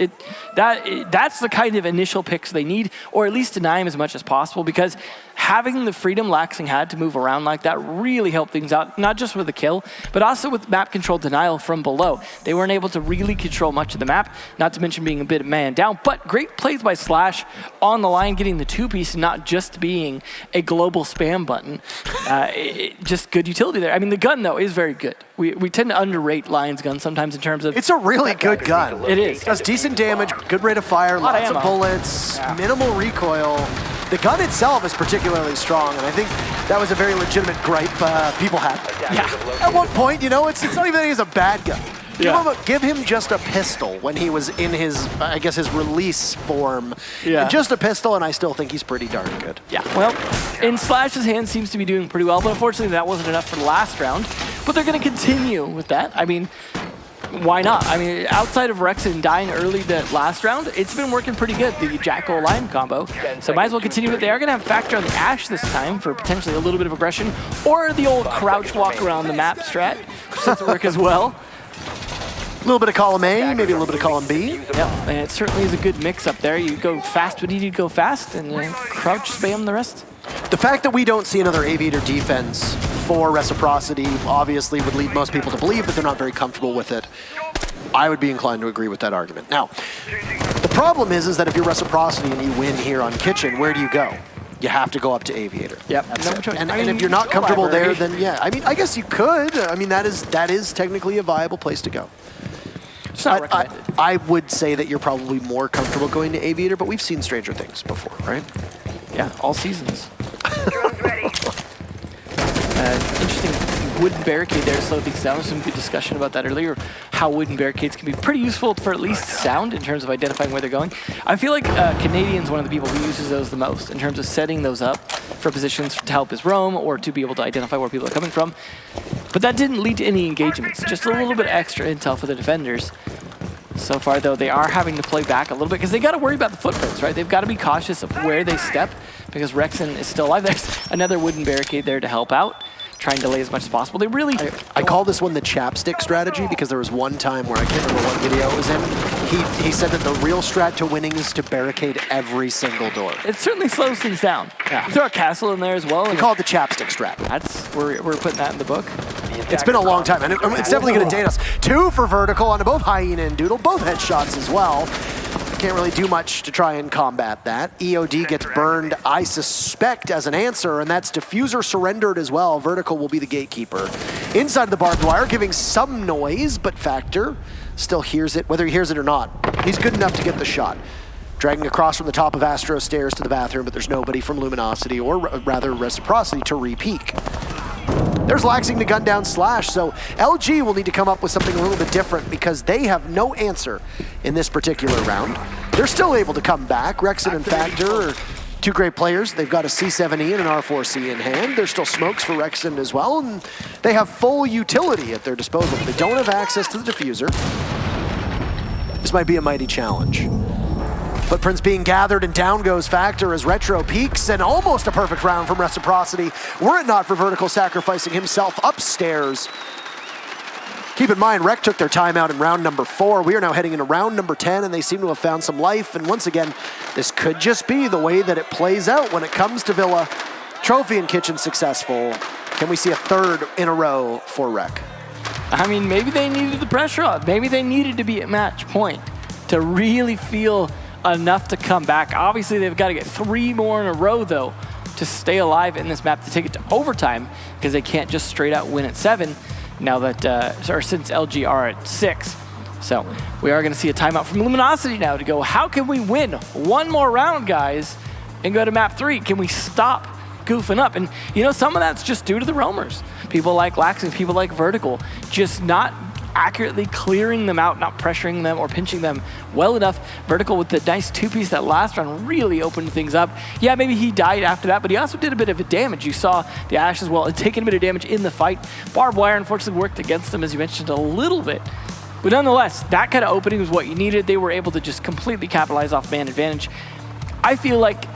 That's the kind of initial picks they need, or at least deny him as much as possible, because having the freedom Laxing had to move around like that really helped things out, not just with the kill, but also with map control denial from below. They weren't able to really control much of the map, not to mention being a bit of man down, but great plays by Slash on the line, getting the 2-piece and not just being a global spam button. Just good utility there. I mean, the gun, though, is very good. We tend to underrate Lion's gun sometimes in terms of... It's a really good gun. It is. It does decent damage, good rate of fire, lots of bullets, minimal recoil. The gun itself is particularly strong, and I think that was a very legitimate gripe people had. Yeah. At one point, you know, it's not even that he's a bad gun. Give him just a pistol when he was in his, I guess, his release form. Yeah. Just a pistol, and I still think he's pretty darn good. Yeah, well, in Slash's hand seems to be doing pretty well, but unfortunately that wasn't enough for the last round. But they're going to continue with that. I mean, why not? I mean, outside of Rexon dying early that last round, it's been working pretty good, the Jackal Lion combo. So might as well continue it. They are going to have Factor on the Ashe this time for potentially a little bit of aggression, or the old crouch walk around the map strat, which seems to work as well. A little bit of column A, maybe a little bit of column B. Yeah, and it certainly is a good mix up there. You go fast when you need to go fast, and crouch spam the rest. The fact that we don't see another Aviator defense for Reciprocity obviously would lead most people to believe that they're not very comfortable with it. I would be inclined to agree with that argument. Now, the problem is that if you're Reciprocity and you win here on Kitchen, where do you go? You have to go up to Aviator. Yep. And if you're not comfortable there, then yeah. I mean, I guess you could. I mean, that is technically a viable place to go. It's not recommended. I would say that you're probably more comfortable going to Aviator, but we've seen stranger things before, right? Yeah, all seasons. Interesting wooden barricade there to slow things down. There was some good discussion about that earlier, how wooden barricades can be pretty useful for at least sound in terms of identifying where they're going. I feel like Canadian's one of the people who uses those the most in terms of setting those up for positions to help his roam or to be able to identify where people are coming from. But that didn't lead to any engagements, just a little bit extra intel for the defenders. So far, though, they are having to play back a little bit because they got to worry about the footprints, right? They've got to be cautious of where they step because Rexon is still alive. There's another wooden barricade there to help out, try and delay as much as possible. They really... I call this one the chapstick strategy because there was one time where I can't remember what video it was in. He said that the real strat to winning is to barricade every single door. It certainly slows things down. Yeah. Throw a castle in there as well. We call it the chapstick strat. We're putting that in the book. It's been a long time, and it's definitely going to date us. 2 for Vertical on both Hyena and Doodle, both headshots as well. Can't really do much to try and combat that. EOD gets burned, I suspect, as an answer, and that's Diffuser surrendered as well. Vertical will be the gatekeeper. Inside of the barbed wire, giving some noise, but Factor still hears it, whether he hears it or not. He's good enough to get the shot. Dragging across from the top of Astro stairs to the bathroom, but there's nobody from Luminosity, or rather Reciprocity, to re-peek. There's Laxing to gun down Slash, so LG will need to come up with something a little bit different because they have no answer in this particular round. They're still able to come back. Rexon and Factor are 2 great players. They've got a C7E and an R4C in hand. There's still smokes for Rexon as well, and they have full utility at their disposal. They don't have access to the diffuser. This might be a mighty challenge. Footprints being gathered, and down goes Factor as Retro peaks, and almost a perfect round from Reciprocity, were it not for Vertical sacrificing himself upstairs. Keep in mind, Rec took their timeout in round number 4. We are now heading into round number 10, and they seem to have found some life, and once again, this could just be the way that it plays out when it comes to Villa. Trophy and Kitchen successful. Can we see a 3rd in a row for Rec? I mean, maybe they needed the pressure on. Maybe they needed to be at match point to really feel enough to come back. Obviously, they've got to get 3 more in a row, though, to stay alive in this map, to take it to overtime, because they can't just straight out win at 7 now that, or since LG are at 6. So we are going to see a timeout from Luminosity now to go, how can we win 1 more round, guys, and go to map 3? Can we stop goofing up? And, you know, some of that's just due to the roamers. People like Laxing, people like Vertical, just not accurately clearing them out, not pressuring them or pinching them well enough. Vertical with the nice 2-piece that last round really opened things up. Yeah, maybe he died after that, but he also did a bit of damage. You saw the Ashe as well, and taking a bit of damage in the fight. Barbed wire unfortunately worked against them, as you mentioned, a little bit. But nonetheless, that kind of opening was what you needed. They were able to just completely capitalize off man advantage. I feel like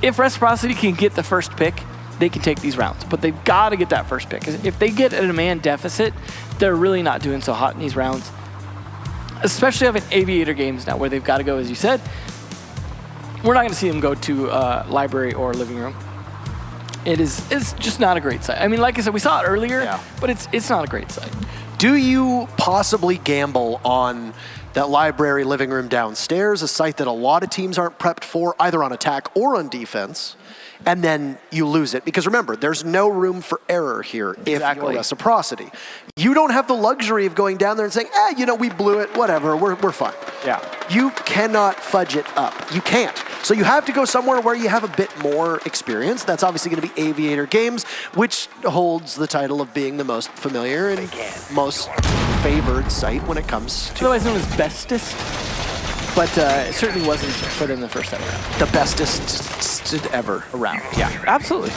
if Reciprocity can get the first pick, they can take these rounds, but they've got to get that first pick. If they get a man deficit, they're really not doing so hot in these rounds, especially having Aviator games now where they've got to go, as you said. We're not going to see them go to library or living room. It's just not a great sight. I mean, like I said, we saw it earlier, but it's not a great sight. Do you possibly gamble on that library living room downstairs, a site that a lot of teams aren't prepped for, either on attack or on defense, and then you lose it? Because remember, there's no room for error here if you're Reciprocity. You don't have the luxury of going down there and saying, you know, we blew it, whatever, we're fine. Yeah. You cannot fudge it up. You can't. So you have to go somewhere where you have a bit more experience. That's obviously going to be Aviator Games, which holds the title of being the most familiar and most favored site when it comes to... Otherwise known as bestest, but it certainly wasn't for them the first time around. The bestest ever around. Yeah, absolutely.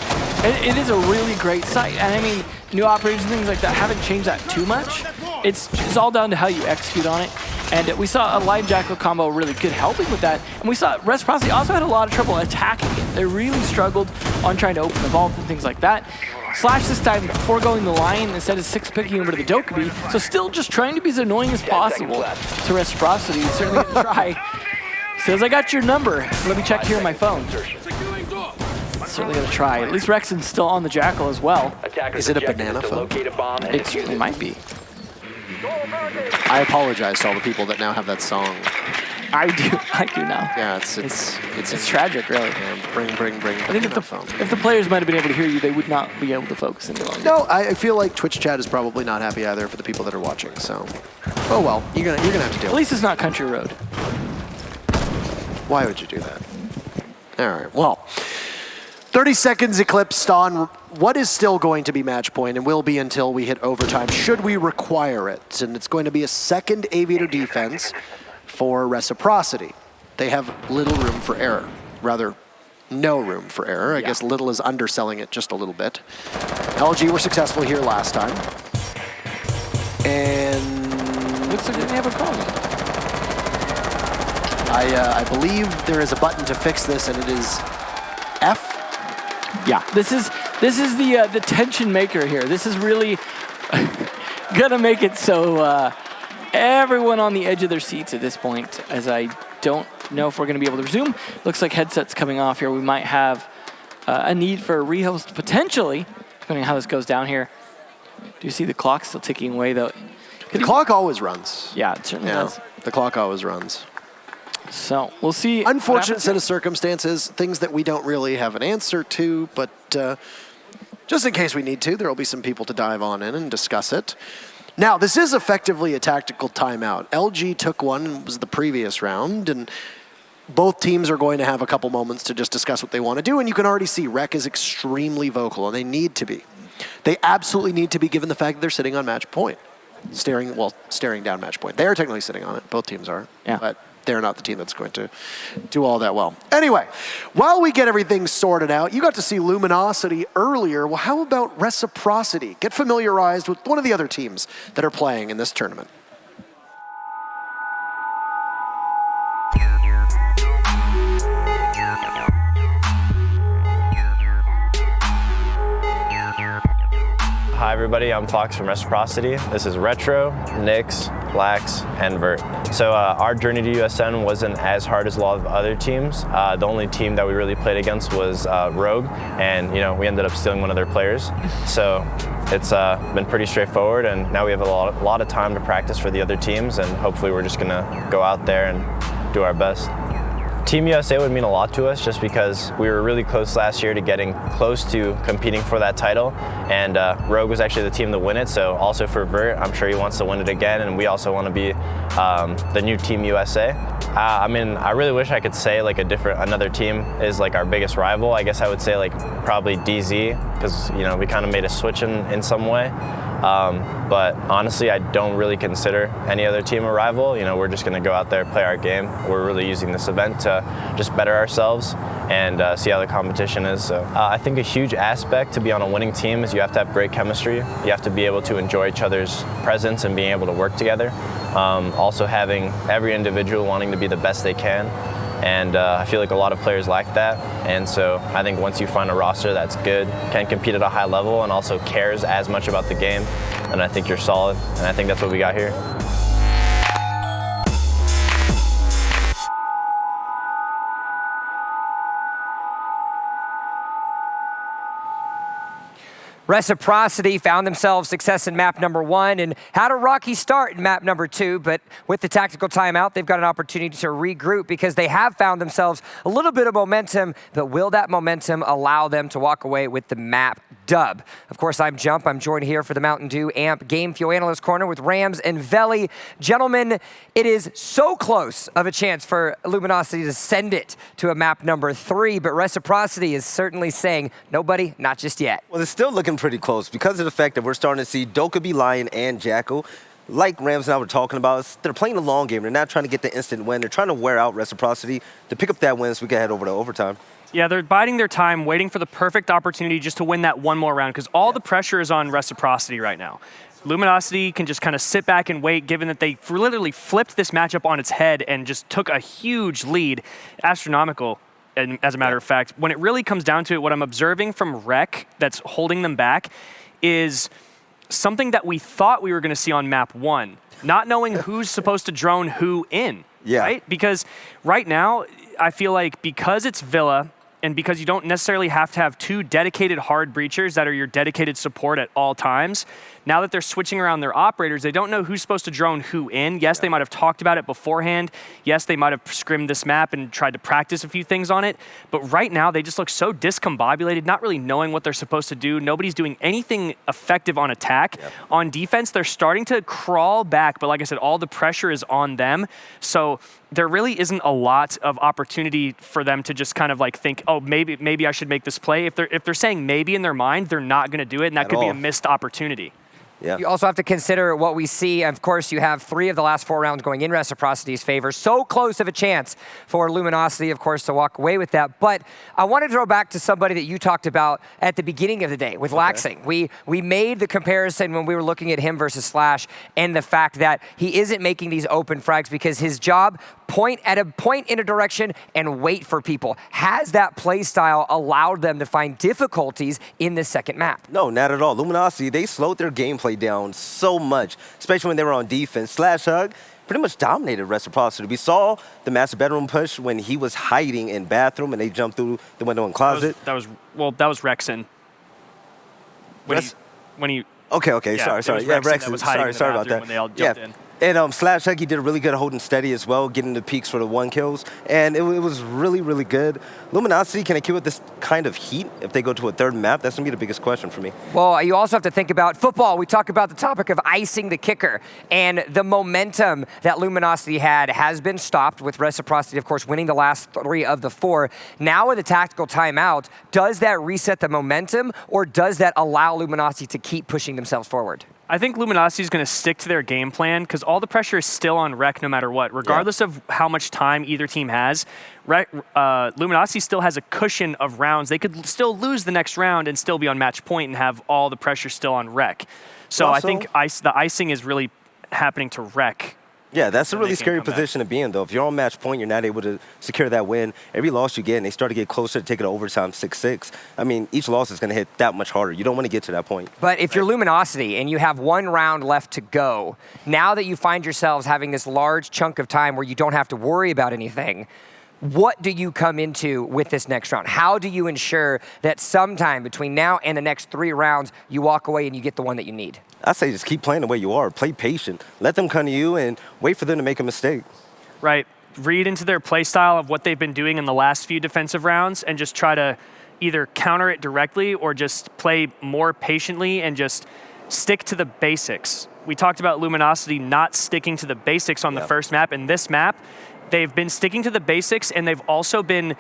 It is a really great site. And I mean, new operators and things like that haven't changed that too much. it's all down to how you execute on it. And we saw a Lion Jackal combo really good helping with that. And we saw Reciprocity also had a lot of trouble attacking it. They really struggled on trying to open the vault and things like that. Slash this time foregoing the Lion instead of 6-picking over to the Dokkaebi. So still just trying to be as annoying as possible to Reciprocity. He's certainly going to try. Says, I got your number. Let me check here on my phone. Certainly going to try. At least Rexon's still on the Jackal as well. Is it a banana phone? It certainly might be. I apologize to all the people that now have that song. I do now. Yeah, it's tragic, really. Yeah, bring. I think if the players might have been able to hear you, they would not be able to focus any longer. No, I feel like Twitch chat is probably not happy either for the people that are watching. So, oh well, you're gonna have to deal. At least it's not Country Road. Why would you do that? All right. Well, 30 seconds eclipsed on what is still going to be match point and will be until we hit overtime. Should we require it? And it's going to be a second Aviator defense for Reciprocity. They have little room for error. Rather, no room for error. I guess little is underselling it just a little bit. LG were successful here last time. And looks like they have a problem. I believe there is a button to fix this, and it is F. Yeah, this is the tension maker here. This is really gonna make it so everyone on the edge of their seats at this point, as I don't know if we're gonna be able to resume. Looks like headsets coming off here. We might have a need for a rehost potentially, depending on how this goes down here. Do you see the clock still ticking away though? The clock always runs. Yeah, it certainly does. The clock always runs. So we'll see. Unfortunate set of circumstances, things that we don't really have an answer to, but just in case we need to, there will be some people to dive on in and discuss it. Now, this is effectively a tactical timeout. LG took one, and was the previous round, and both teams are going to have a couple moments to just discuss what they want to do, and you can already see Rec is extremely vocal, and they need to be. They absolutely need to be, given the fact that they're sitting on match point. Staring down match point. They are technically sitting on it. Both teams are. Yeah. But they're not the team that's going to do all that well. Anyway, while we get everything sorted out, you got to see Luminosity earlier. Well, how about Reciprocity? Get familiarized with one of the other teams that are playing in this tournament. Hi everybody, I'm Fox from Reciprocity. This is Retro, Nyx, Lax, and Vert. So our journey to USN wasn't as hard as a lot of other teams. The only team that we really played against was Rogue, and we ended up stealing one of their players. So it's been pretty straightforward, and now we have a lot of time to practice for the other teams, and hopefully we're just gonna go out there and do our best. Team USA would mean a lot to us just because we were really close last year to getting close to competing for that title, and Rogue was actually the team to win it, so also for Vert, I'm sure he wants to win it again, and we also want to be the new Team USA. I mean, I really wish I could say like another team is like our biggest rival. I guess I would say like probably DZ, because we kind of made a switch in some way. But honestly, I don't really consider any other team a rival. We're just going to go out there, play our game. We're really using this event to just better ourselves and see how the competition is. So I think a huge aspect to be on a winning team is you have to have great chemistry. You have to be able to enjoy each other's presence and being able to work together. Also having every individual wanting to be the best they can. And I feel like a lot of players lack that. And so I think once you find a roster that's good, can compete at a high level, and also cares as much about the game, then I think you're solid. And I think that's what we got here. Reciprocity found themselves success in map number 1 and had a rocky start in map number 2, but with the tactical timeout, they've got an opportunity to regroup because they have found themselves a little bit of momentum, but will that momentum allow them to walk away with the map dub? Of course, I'm Jump. I'm joined here for the Mountain Dew AMP Game Fuel Analyst Corner with Rams and Veli. Gentlemen, it is so close of a chance for Luminosity to send it to a map number 3, but Reciprocity is certainly saying, nobody, not just yet. Well, it's still looking pretty close because of the fact that we're starting to see Dokkaebi, Lion, and Jackal. Like Rams and I were talking about, they're playing a long game. They're not trying to get the instant win. They're trying to wear out Reciprocity to pick up that win so we can head over to overtime. Yeah, they're biding their time, waiting for the perfect opportunity just to win that one more round, because all the pressure is on Reciprocity right now. Luminosity can just kind of sit back and wait, given that they literally flipped this matchup on its head and just took a huge lead, astronomical, and as a matter of fact. When it really comes down to it, what I'm observing from Rec that's holding them back is something that we thought we were going to see on map 1, not knowing who's supposed to drone who in, right? Because right now, I feel like because it's Villa, and because you don't necessarily have to have 2 dedicated hard breachers that are your dedicated support at all times, now that they're switching around their operators, they don't know who's supposed to drone who in. Yes, they might have talked about it beforehand. Yes, they might have scrimmed this map and tried to practice a few things on it. But right now, they just look so discombobulated, not really knowing what they're supposed to do. Nobody's doing anything effective on attack. On defense, they're starting to crawl back. But like I said, all the pressure is on them. So there really isn't a lot of opportunity for them to just kind of like think, oh, maybe I should make this play. If they're saying maybe in their mind, they're not going to do it, and that could be a missed opportunity. You also have to consider what we see. Of course, you have 3 of the last 4 rounds going in Reciprocity's favor. So close of a chance for Luminosity, of course, to walk away with that. But I wanted to go back to somebody that you talked about at the beginning of the day with Laxing. We made the comparison when we were looking at him versus Slash and the fact that he isn't making these open frags because his job, point in a direction and wait for people. Has that play style allowed them to find difficulties in this second map? No, not at all. Luminosity, they slowed their gameplay down so much, especially when they were on defense. Slash Hug pretty much dominated Reciprocity. We saw the master bedroom push when he was hiding in bathroom and they jumped through the window and closet. That was Rexen. When he Okay, yeah, sorry. Yeah, Rexen, sorry about that. When they all jumped in. And Slash Huggy did really good at holding steady as well, getting the peaks for the 1 kills. And it was really, really good. Luminosity, can it keep with this kind of heat if they go to a 3rd map? That's going to be the biggest question for me. Well, you also have to think about football. We talk about the topic of icing the kicker. And the momentum that Luminosity had has been stopped with Reciprocity, of course, winning the last 3 of the 4. Now with a tactical timeout, does that reset the momentum or does that allow Luminosity to keep pushing themselves forward? I think Luminosity is going to stick to their game plan because all the pressure is still on Rec no matter what. Regardless of how much time either team has, Luminosity still has a cushion of rounds. They could still lose the next round and still be on match point and have all the pressure still on Rec. So also, I think the icing is really happening to Rec. Yeah, that's a really scary position to be in, though. If you're on match point, you're not able to secure that win. Every loss you get, and they start to get closer to taking it overtime 6-6. I mean, each loss is going to hit that much harder. You don't want to get to that point. But if you're Luminosity and you have 1 round left to go, now that you find yourselves having this large chunk of time where you don't have to worry about anything, what do you come into with this next round? How do you ensure that sometime between now and the next 3 rounds, you walk away and you get the one that you need? I say just keep playing the way you are. Play patient. Let them come to you and wait for them to make a mistake. Right. Read into their play style of what they've been doing in the last few defensive rounds and just try to either counter it directly or just play more patiently and just stick to the basics. We talked about Luminosity not sticking to the basics on the first map. In this map, they've been sticking to the basics and they've also been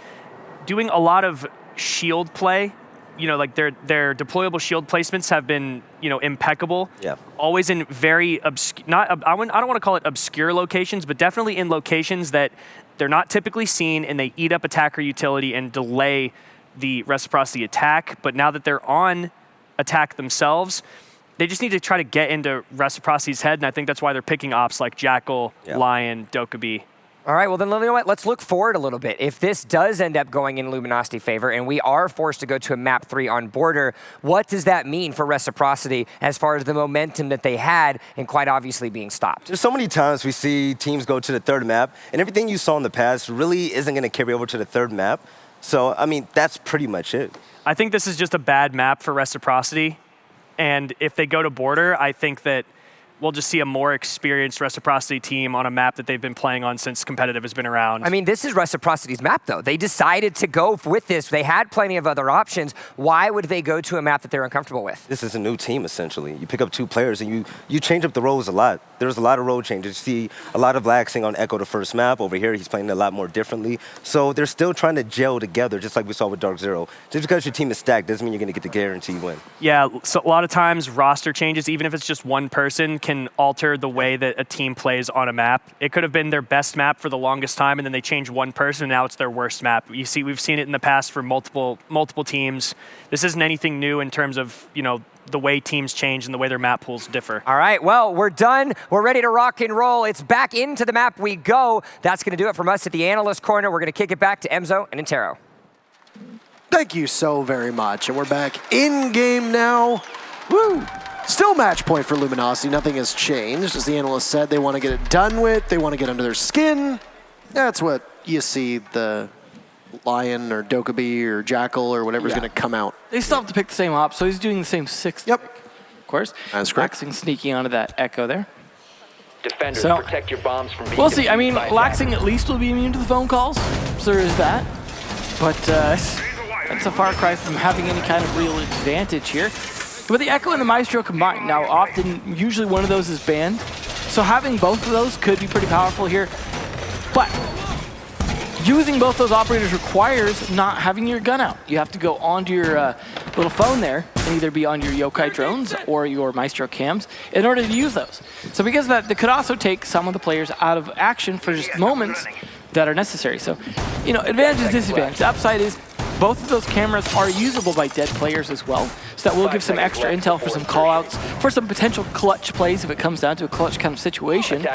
doing a lot of shield play. You know, like their deployable shield placements have been, impeccable. Yeah. Always in very I don't want to call it obscure locations, but definitely in locations that they're not typically seen, and they eat up attacker utility and delay the Reciprocity attack. But now that they're on attack themselves, they just need to try to get into Reciprocity's head, and I think that's why they're picking ops like Jackal, Lion, Dokkaebi. All right, well then, you know what? Let's look forward a little bit. If this does end up going in Luminosity favor and we are forced to go to a map 3 on border, what does that mean for Reciprocity as far as the momentum that they had and quite obviously being stopped? There's so many times we see teams go to the 3rd map and everything you saw in the past really isn't going to carry over to the 3rd map. So, I mean, that's pretty much it. I think this is just a bad map for Reciprocity. And if they go to border, I think that we'll just see a more experienced Reciprocity team on a map that they've been playing on since competitive has been around. I mean, this is Reciprocity's map, though. They decided to go with this. They had plenty of other options. Why would they go to a map that they're uncomfortable with? This is a new team, essentially. You pick up 2 players, and you change up the roles a lot. There's a lot of role changes. You see a lot of Laxing on Echo the first map. Over here, he's playing a lot more differently. So they're still trying to gel together, just like we saw with Dark Zero. Just because your team is stacked doesn't mean you're going to get the guaranteed win. Yeah, so a lot of times roster changes, even if it's just one person, can alter the way that a team plays on a map. It could have been their best map for the longest time, and then they change one person, and now it's their worst map. We've seen it in the past for multiple teams. This isn't anything new in terms of, the way teams change and the way their map pools differ. All right, well, we're done. We're ready to rock and roll. It's back into the map we go. That's going to do it from us at the analyst corner. We're going to kick it back to Emzo and Intero. Thank you so very much. And we're back in game now. Woo! Still match point for Luminosity. Nothing has changed. As the analyst said, they want to get it done with. They want to get under their skin. That's what you see the Lion or Dokkaebi or Jackal or whatever's going to come out. They still have to pick the same op, so he's doing the same 6. Yep. Of course. That's correct. Laxing sneaking onto that Echo there. Defenders, So, protect your bombs from being we'll see. I mean, defused by Laxing at least will be immune to the phone calls, so there is that. But that's a far cry from having any kind of real advantage here. But the Echo and the Maestro combined. Now, often, usually one of those is banned. So having both of those could be pretty powerful here. But using both those operators requires not having your gun out. You have to go onto your little phone there and either be on your Yokai drones or your Maestro cams in order to use those. So because of that, they could also take some of the players out of action for just moments that are necessary. So, you know, advantage and disadvantage. The upside is both of those cameras are usable by dead players as well. So that will give some extra intel for some callouts, for some potential clutch plays if it comes down to a clutch kind of situation.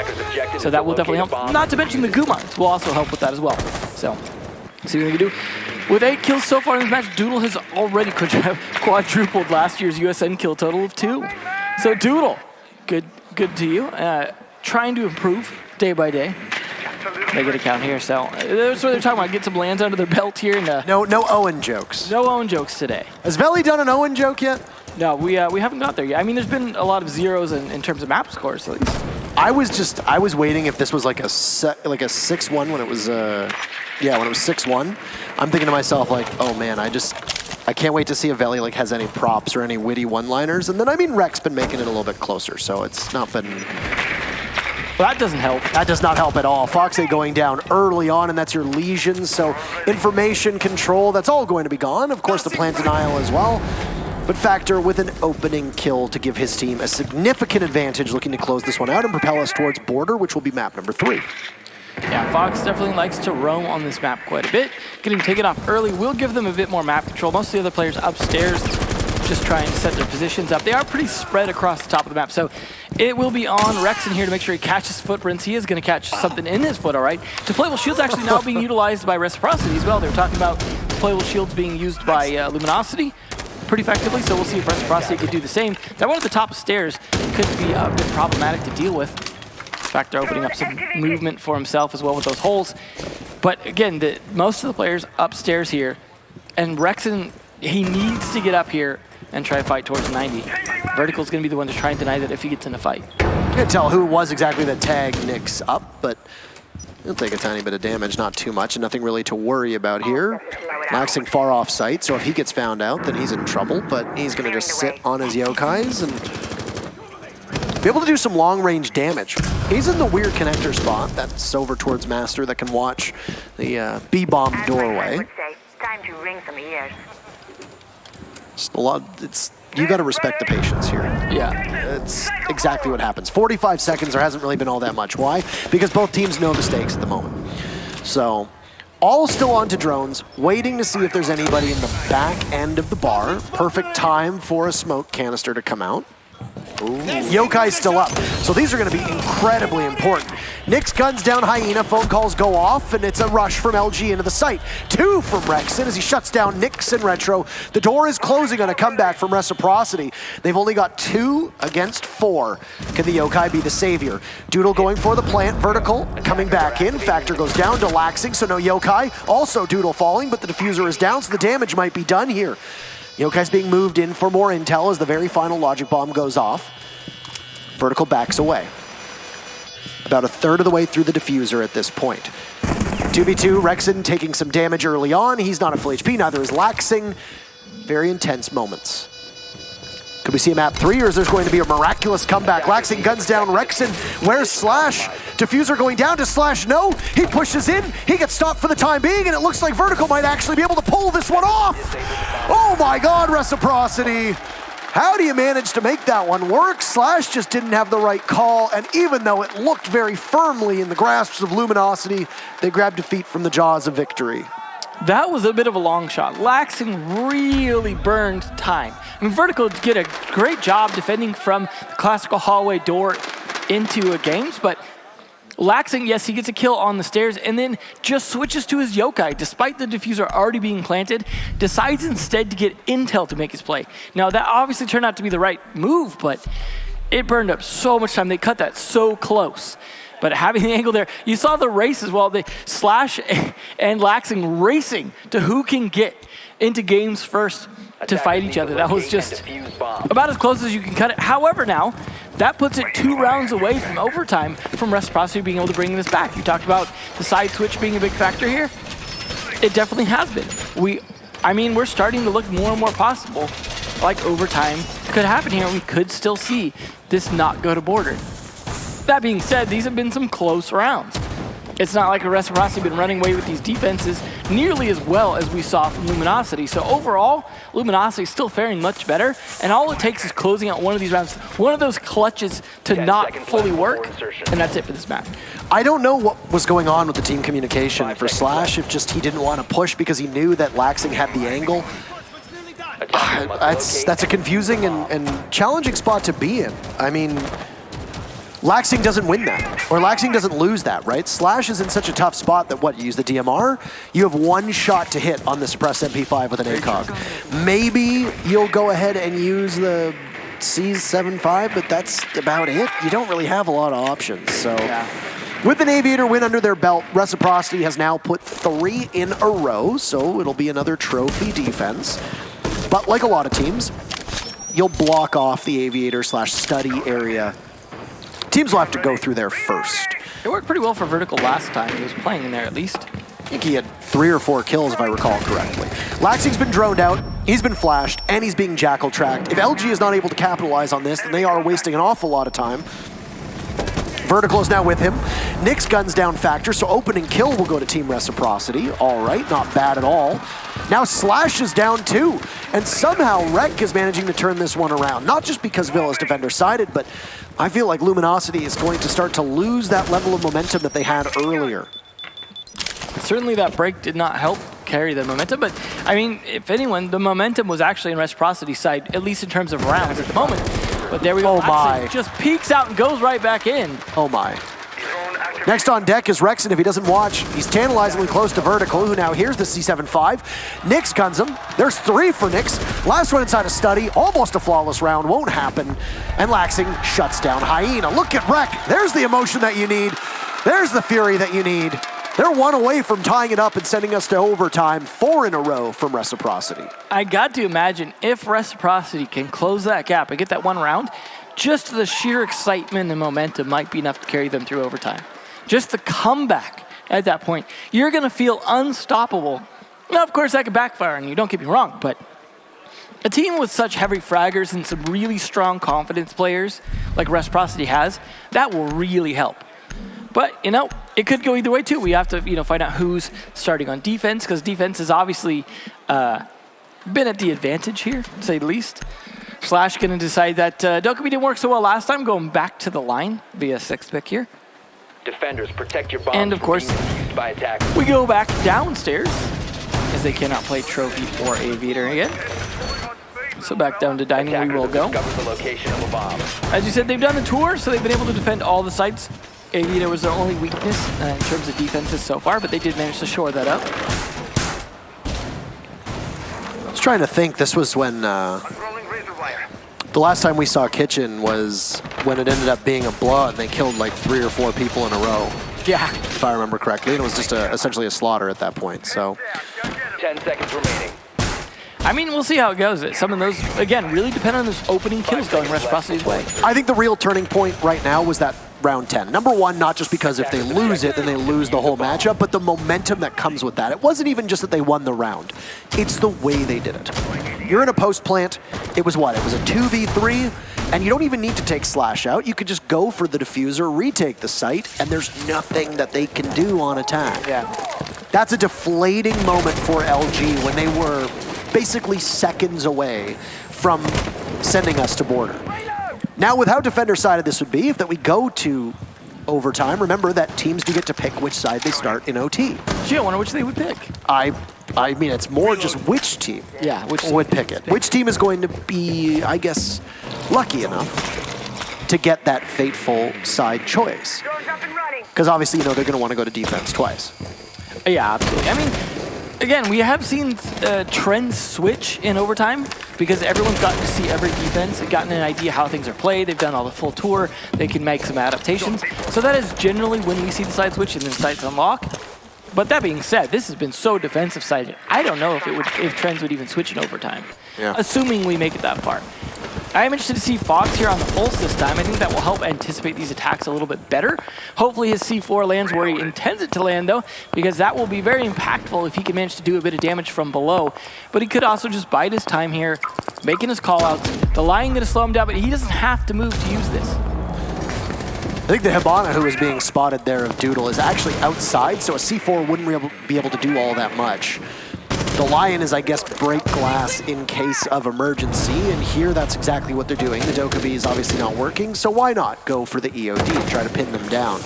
So that will definitely help. Not to mention the Gumans will also help with that as well. So, see what we can do. With 8 kills so far in this match, Doodle has already quadrupled last year's USN kill total of 2. So Doodle, good to you. Trying to improve day by day. They get a count here, so that's what they're talking about. Get some lands under their belt here. And, no Owen jokes. No Owen jokes today. Has Veli done an Owen joke yet? No, we haven't got there yet. I mean, there's been a lot of zeros in terms of map scores, at least. I was waiting if this was like a 6-1 when it was when it was 6-1. I'm thinking to myself like, oh man, I can't wait to see if Veli like has any props or any witty one-liners. And then I mean Rek's been making it a little bit closer, so it's not been. Well, that doesn't help. That does not help at all. Foxy going down early on, and that's your lesions. So information control, that's all going to be gone. Of course, the plant denial as well. But Factor with an opening kill to give his team a significant advantage, looking to close this one out and propel us towards border, which will be map number 3. Yeah, Fox definitely likes to roam on this map quite a bit. Getting taken off early will give them a bit more map control. Most of the other players upstairs just trying to set their positions up. They are pretty spread across the top of the map, so it will be on Rex in here to make sure he catches footprints. He is going to catch something in his foot, all right. Deployable shields actually now being utilized by Reciprocity as well. They were talking about deployable shields being used by Luminosity pretty effectively, so we'll see if Reciprocity could do the same. That one at the top of stairs could be a bit problematic to deal with. In fact, they're opening up some movement for himself as well with those holes. But again, most of the players upstairs here, and Rexon, he needs to get up here and try to fight towards 90. Vertical's going to be the one to try and deny that if he gets in a fight. You can't tell who it was exactly that tagged Nyx up, but he'll take a tiny bit of damage, not too much, and nothing really to worry about here. Laxing far off site, so if he gets found out, then he's in trouble, but he's going to just sit on his Yokais and be able to do some long-range damage. He's in the weird connector spot. That's over towards Master that can watch the B-bomb doorway. Time to ring some ears. You got to respect the patience here. Yeah. It's exactly what happens. 45 seconds, there hasn't really been all that much. Why? Because both teams know the stakes at the moment. So, all still onto drones, waiting to see if there's anybody in the back end of the bar. Perfect time for a smoke canister to come out. Ooh. Yokai's still up, so these are going to be incredibly important. Nyx guns down Hyena, phone calls go off, and it's a rush from LG into the site. 2 from Rexon as he shuts down Nyx and Retro. The door is closing on a comeback from Reciprocity. They've only got 2 against 4. Can the Yokai be the savior? Doodle going for the plant, Vertical coming back in. Factor goes down to Laxing, so no Yokai. Also Doodle falling, but the diffuser is down, so the damage might be done here. Yokai's being moved in for more intel as the very final logic bomb goes off. Vertical backs away. About a third of the way through the diffuser at this point. 2v2, Rexon taking some damage early on. He's not at full HP, neither is Laxing. Very intense moments. Could we see a map 3, or is there going to be a miraculous comeback? Laxing guns down Rexon. Where's Slash? Diffuser going down to Slash. No, he pushes in. He gets stopped for the time being, and it looks like Vertical might actually be able to pull this one off. Oh my God, Reciprocity. How do you manage to make that one work? Slash just didn't have the right call, and even though it looked very firmly in the grasps of Luminosity, they grabbed defeat from the jaws of victory. That was a bit of a long shot. Laxing really burned time. I mean, Vertical did a great job defending from the classical hallway door into games, but Laxing, yes, he gets a kill on the stairs and then just switches to his yokai. Despite the diffuser already being planted, decides instead to get intel to make his play. Now, that obviously turned out to be the right move, but it burned up so much time. They cut that so close. But having the angle there, you saw the race as well. They Slash and Laxing racing to who can get into games first to fight each other. That was just about as close as you can cut it. However, now, that puts it 2 rounds away from overtime from Reciprocity being able to bring this back. You talked about the side switch being a big factor here. It definitely has been. We're starting to look more and more possible like overtime could happen here. We could still see this not go to border. That being said, these have been some close rounds. It's not like Reciprocity been running away with these defenses nearly as well as we saw from Luminosity. So overall, Luminosity is still faring much better, and all it takes is closing out one of these rounds, one of those clutches to not fully work, and that's it for this match. I don't know what was going on with the team communication for Slash, if just he didn't want to push because he knew that Laxing had the angle. That's a confusing and challenging spot to be in. I mean, Laxing doesn't win that, or Laxing doesn't lose that, right? Slash is in such a tough spot that you use the DMR, you have 1 shot to hit on the suppressed MP5 with an ACOG. Maybe you'll go ahead and use the C75, but that's about it. You don't really have a lot of options, so. Yeah. With an Aviator win under their belt, Reciprocity has now put 3 in a row, so it'll be another trophy defense. But like a lot of teams, you'll block off the Aviator/study area. Teams will have to go through there first. It worked pretty well for Vertical last time. He was playing in there at least. I think he had 3 or 4 kills if I recall correctly. Laxing's been droned out, he's been flashed, and he's being jackal tracked. If LG is not able to capitalize on this, then they are wasting an awful lot of time. Vertical is now with him. Nick's guns down factor, so opening kill will go to Team Reciprocity. All right, not bad at all. Now Slash is down too, and somehow Rec is managing to turn this one around. Not just because Villa's defender sided, but I feel like Luminosity is going to start to lose that level of momentum that they had earlier. Certainly that break did not help carry the momentum, but I mean, if anyone, the momentum was actually in Reciprocity's side, at least in terms of rounds at the moment. But there we go. Oh my. Just peeks out and goes right back in. Oh my. Next on deck is Rex, and if he doesn't watch, he's tantalizingly close to Vertical, who now hears the C75. Nyx guns him. There's 3 for Nyx. Last one inside a study. Almost a flawless round. Won't happen. And Laxing shuts down Hyena. Look at Rec. There's the emotion that you need. There's the fury that you need. They're 1 away from tying it up and sending us to overtime. 4 in a row from Reciprocity. I got to imagine if Reciprocity can close that gap and get that 1 round, just the sheer excitement and momentum might be enough to carry them through overtime. Just the comeback at that point. You're going to feel unstoppable. Now, of course, that could backfire on you, don't get me wrong, but a team with such heavy fraggers and some really strong confidence players like Reciprocity has, that will really help. But, it could go either way, too. We have to, find out who's starting on defense, because defense has obviously been at the advantage here, to say the least. Slash going to decide that Dokkaebi didn't work so well last time, going back to the line via 6th pick here. Defenders, protect your bombs. And, of course, by attack. We go back downstairs, as they cannot play Trophy or Aviator again. So back down to Dining we will go. The location of a bomb. As you said, they've done the tour, so they've been able to defend all the sites. Aviator was their only weakness in terms of defenses so far, but they did manage to shore that up. I was trying to think, this was when the last time we saw Kitchen was when it ended up being a blowout and they killed like 3 or 4 people in a row. Yeah. If I remember correctly. And it was just essentially a slaughter at that point, so. 10 seconds remaining. I mean, we'll see how it goes. Some of those, again, really depend on those opening kills going Reciprocity's way. I think the real turning point right now was that round 10. Number 1, not just because if they lose it, then they lose the whole matchup, but the momentum that comes with that. It wasn't even just that they won the round. It's the way they did it. You're in a post plant. It was what? It was a 2v3, and you don't even need to take Slash out. You could just go for the diffuser, retake the site, and there's nothing that they can do on attack. Yeah. That's a deflating moment for LG when they were basically seconds away from sending us to border. Now, with how defender-sided this would be, if that we go to overtime, remember that teams do get to pick which side they start in OT. Gee, I wonder which they would pick. I I mean, it's more just which team would pick it. Which team is going to be, I guess, lucky enough to get that fateful side choice? Because obviously, they're going to want to go to defense twice. Yeah, absolutely. I mean, again, we have seen trends switch in overtime because everyone's gotten to see every defense and gotten an idea how things are played. They've done all the full tour. They can make some adaptations. So that is generally when we see the side switch and then sides unlock. But that being said, this has been so defensive sided. I don't know if trends would even switch in overtime, assuming we make it that far. I am interested to see Fox here on the pulse this time. I think that will help anticipate these attacks a little bit better. Hopefully his C4 lands where he intends it to land, though, because that will be very impactful if he can manage to do a bit of damage from below. But he could also just bide his time here, making his callouts. The Lion going to slow him down, but he doesn't have to move to use this. I think the Hibana who is being spotted there of Doodle is actually outside, so a C4 wouldn't be able to do all that much. The Lion is, I guess, break glass in case of emergency, and here that's exactly what they're doing. The Dokkaebi is obviously not working, so why not go for the EOD and try to pin them down?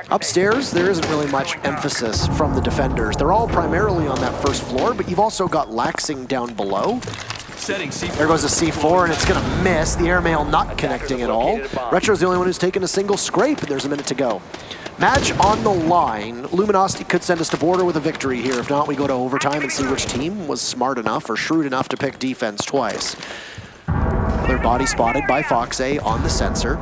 Upstairs, there isn't really much emphasis from the defenders. They're all primarily on that first floor, but you've also got Laxing down below. There goes a C4, and it's going to miss. The airmail not connecting at all. Retro's the only one who's taken a single scrape, and there's a minute to go. Match on the line. Luminosity could send us to border with a victory here. If not, we go to overtime and see which team was smart enough or shrewd enough to pick defense twice. Another body spotted by Fox-A on the sensor.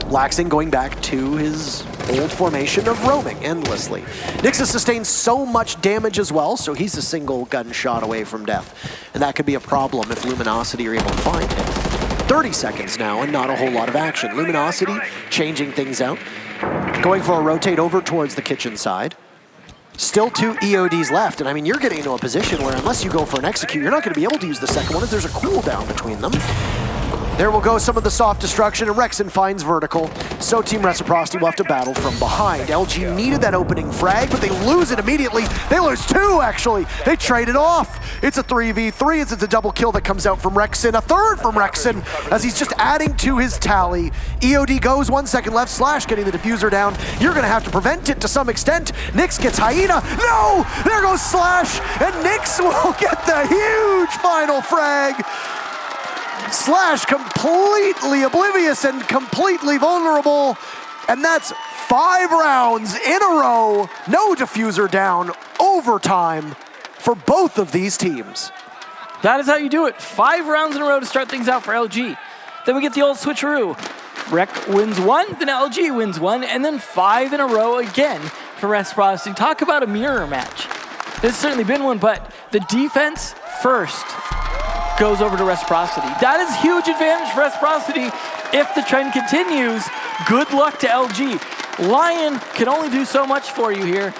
Laxing going back to his old formation of roaming endlessly. Nyx has sustained so much damage as well, so he's a single gunshot away from death. And that could be a problem if Luminosity are able to find him. 30 seconds now and not a whole lot of action. Luminosity changing things out. Going for a rotate over towards the kitchen side. Still 2 EODs left, and I mean, you're getting into a position where unless you go for an execute, you're not going to be able to use the second one if there's a cooldown between them. There will go some of the soft destruction, and Rexon finds vertical. So Team Reciprocity will have to battle from behind. LG needed that opening frag, but they lose it immediately. They lose 2, actually. They trade it off. It's a 3v3 as it's a double kill that comes out from Rexon. A third from Rexon as he's just adding to his tally. EOD goes, 1 second left. Slash getting the diffuser down. You're going to have to prevent it to some extent. Nyx gets Hyena. No! There goes Slash, and Nyx will get the huge final frag. Slash completely oblivious and completely vulnerable. And that's 5 rounds in a row. No diffuser down. Overtime for both of these teams. That is how you do it. 5 rounds in a row to start things out for LG. Then we get the old switcheroo. Rec wins 1, then LG wins 1, and then 5 in a row again for Reciprocity. Talk about a mirror match. This has certainly been one, but the defense first goes over to Reciprocity. That is huge advantage for Reciprocity. If the trend continues, good luck to LG. Lion can only do so much for you here,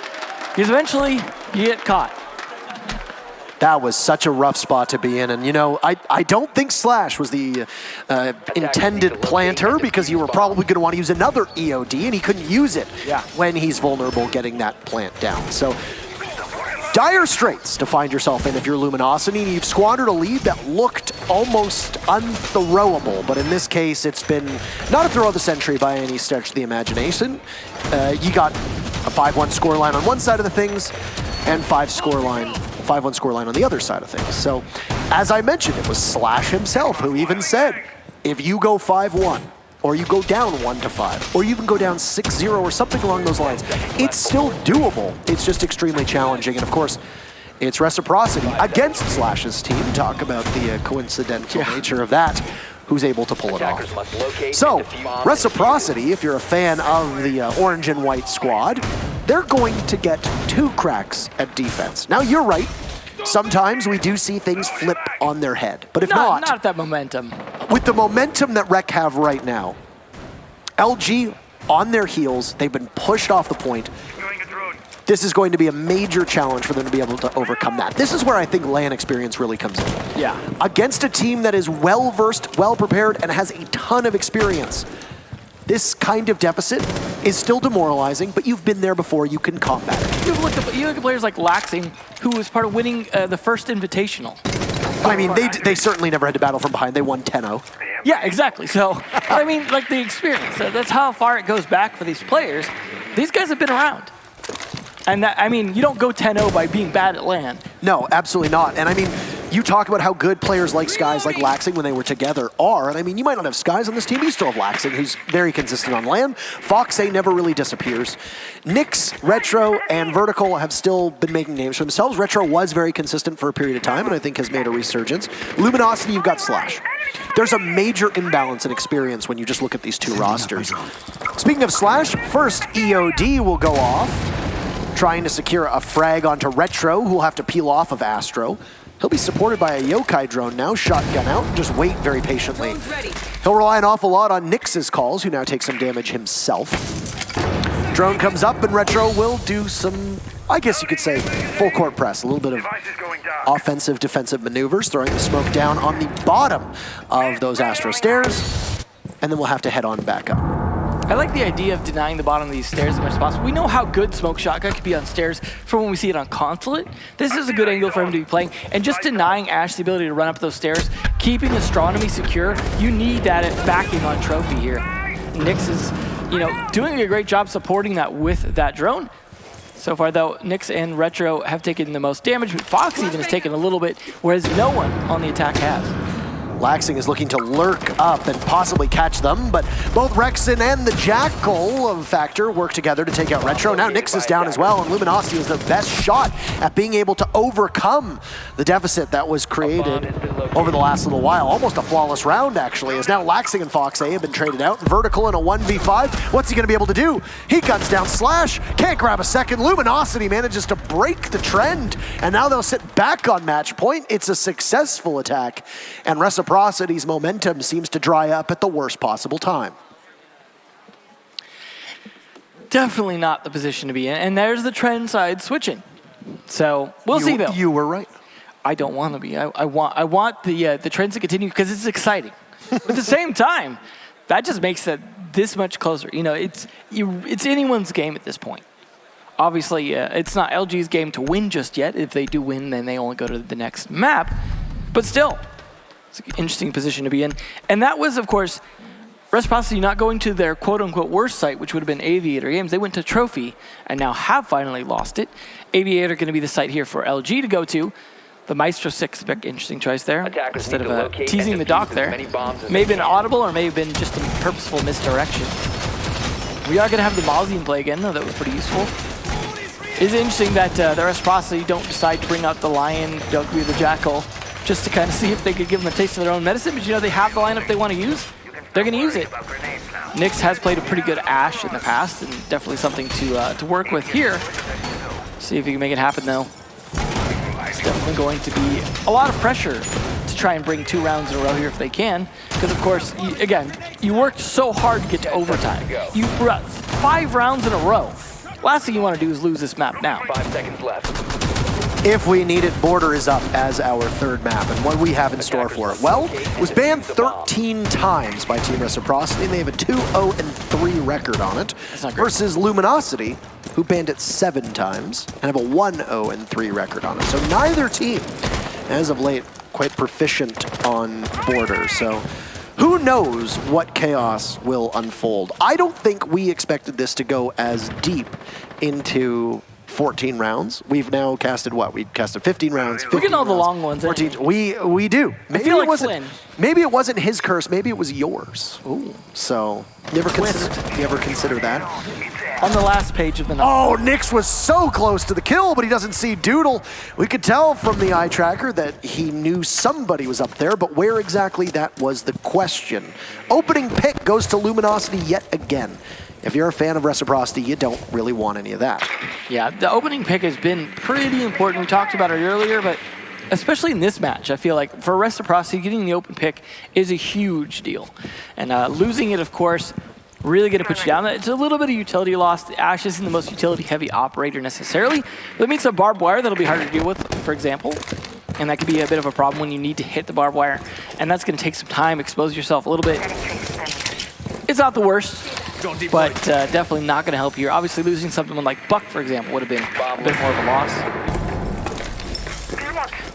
because eventually you get caught. That was such a rough spot to be in, and I don't think Slash was the intended planter, because you were probably going to want to use another EOD, and he couldn't use it when he's vulnerable getting that plant down. So dire straits to find yourself in if you're Luminosity. You've squandered a lead that looked almost unthrowable, but in this case, it's been not a throw of the century by any stretch of the imagination. You got a 5-1 scoreline on one side of the things, and 5-1 scoreline on the other side of things. So, as I mentioned, it was Slash himself who even said, if you go 5-1, or you go down 1-5, or you even go down 6-0 or something along those lines, it's still doable. It's just extremely challenging. And of course, it's Reciprocity against Slash's team. Talk about the coincidental nature of that. Who's able to pull it off. So, Reciprocity, if you're a fan of the orange and white squad, they're going to get 2 cracks at defense. Now, you're right. Sometimes we do see things flip on their head. But if not at that momentum. With the momentum that Rec have right now, LG on their heels, they've been pushed off the point. This is going to be a major challenge for them to be able to overcome that. This is where I think LAN experience really comes in. Yeah. Against a team that is well-versed, well-prepared, and has a ton of experience, this kind of deficit is still demoralizing, but you've been there before, you can combat it. You look at players like Laxing, who was part of winning the first Invitational. I mean, they certainly never had to battle from behind. They won 10-0. Yeah, exactly. So, I mean, like the experience, that's how far it goes back for these players. These guys have been around. And that, I mean, you don't go 10-0 by being bad at LAN. No, absolutely not. And I mean, you talk about how good players like Skies, like Laxing, when they were together are. And I mean, you might not have Skies on this team, but you still have Laxing, who's very consistent on LAN. Fox A never really disappears. Nyx, Retro, and Vertical have still been making names for themselves. Retro was very consistent for a period of time, and I think has made a resurgence. Luminosity, you've got Slash. There's a major imbalance in experience when you just look at these two rosters. Speaking of Slash, first EOD will go off, trying to secure a frag onto Retro, who will have to peel off of Astro. He'll be supported by a Yokai drone now, shotgun out, and just wait very patiently. He'll rely an awful lot on Nyx's calls, who now takes some damage himself. Drone comes up, and Retro will do some, I guess you could say, full court press. A little bit of offensive, defensive maneuvers, throwing the smoke down on the bottom of those Astro stairs, and then we'll have to head on back up. I like the idea of denying the bottom of these stairs as much as possible. We know how good Smoke Shotgun can be on stairs from when we see it on Consulate. This is a good angle for him to be playing. And just denying Ash the ability to run up those stairs, keeping Astronomy secure, you need that at backing on Trophy here. Nyx is, doing a great job supporting that with that drone. So far, though, Nyx and Retro have taken the most damage, but Fox even has taken a little bit, whereas no one on the attack has. Laxing is looking to lurk up and possibly catch them, but both Rexon and the Jackal of Factor work together to take out Retro. Now Nyx is down as well, and Luminosity is the best shot at being able to overcome the deficit that was created over the last little while. Almost a flawless round, actually, as now Laxing and Fox A have been traded out. Vertical in a 1v5. What's he going to be able to do? He guns down Slash, can't grab a second. Luminosity manages to break the trend, and now they'll sit back on match point. It's a successful attack, and Reciprocity's momentum seems to dry up at the worst possible time. Definitely not the position to be in, and there's the trend side switching. So we'll see, though. You were right. I don't want to be. I want the trends to continue because it's exciting. But at the same time, that just makes it this much closer. It's anyone's game at this point. Obviously, it's not LG's game to win just yet. If they do win, then they only go to the next map. But still, it's an interesting position to be in. And that was, of course, Reciprocity not going to their quote-unquote worst site, which would have been Aviator Games. They went to Trophy and now have finally lost it. Aviator going to be the site here for LG to go to. The Maestro 6 pick, interesting choice there. Instead of teasing the dock there. May have been audible or may have been just a purposeful misdirection. We are going to have the Mausian play again, though. That was pretty useful. It's interesting that the Reciprocity don't decide to bring out the Lion, don't be the Jackal, just to kind of see if they could give them a taste of their own medicine. But they have the lineup they want to use. They're going to use it. Nyx has played a pretty good Ashe in the past, and definitely something to work with here. See if he can make it happen, though. It's definitely going to be a lot of pressure to try and bring 2 rounds in a row here if they can. Because, of course, you worked so hard to get to overtime. You brought 5 rounds in a row. Last thing you want to do is lose this map now. 5 seconds left. If we need it, Border is up as our 3rd map, and what do we have in store for it? Well, it was banned 13 times by Team Reciprocity, and they have a 2-0-3 record on it, versus Luminosity, who banned it 7 times, and have a 1-0-3 record on it. So neither team, as of late, quite proficient on Border, so who knows what chaos will unfold. I don't think we expected this to go as deep into 14 rounds. We've now casted what? We casted 15 rounds. We're getting all the long ones. 14. We do. Maybe I feel like wasn't, Flynn. Maybe it wasn't his curse. Maybe it was yours. Ooh. So you ever consider that? On the last page of the novel. Oh, Nyx was so close to the kill, but he doesn't see Doodle. We could tell from the eye tracker that he knew somebody was up there, but where exactly, that was the question. Opening pick goes to Luminosity yet again. If you're a fan of Reciprocity, you don't really want any of that. Yeah, the opening pick has been pretty important. We talked about it earlier, but especially in this match, I feel like for Reciprocity, getting the open pick is a huge deal. And losing it, of course, really going to put you down. It's a little bit of utility loss. Ashe isn't the most utility-heavy operator necessarily. That means a barbed wire that'll be harder to deal with, for example. And that could be a bit of a problem when you need to hit the barbed wire. And that's going to take some time, expose yourself a little bit. It's not the worst, but definitely not going to help you. Obviously, losing something like Buck, for example, would have been a bit more of a loss.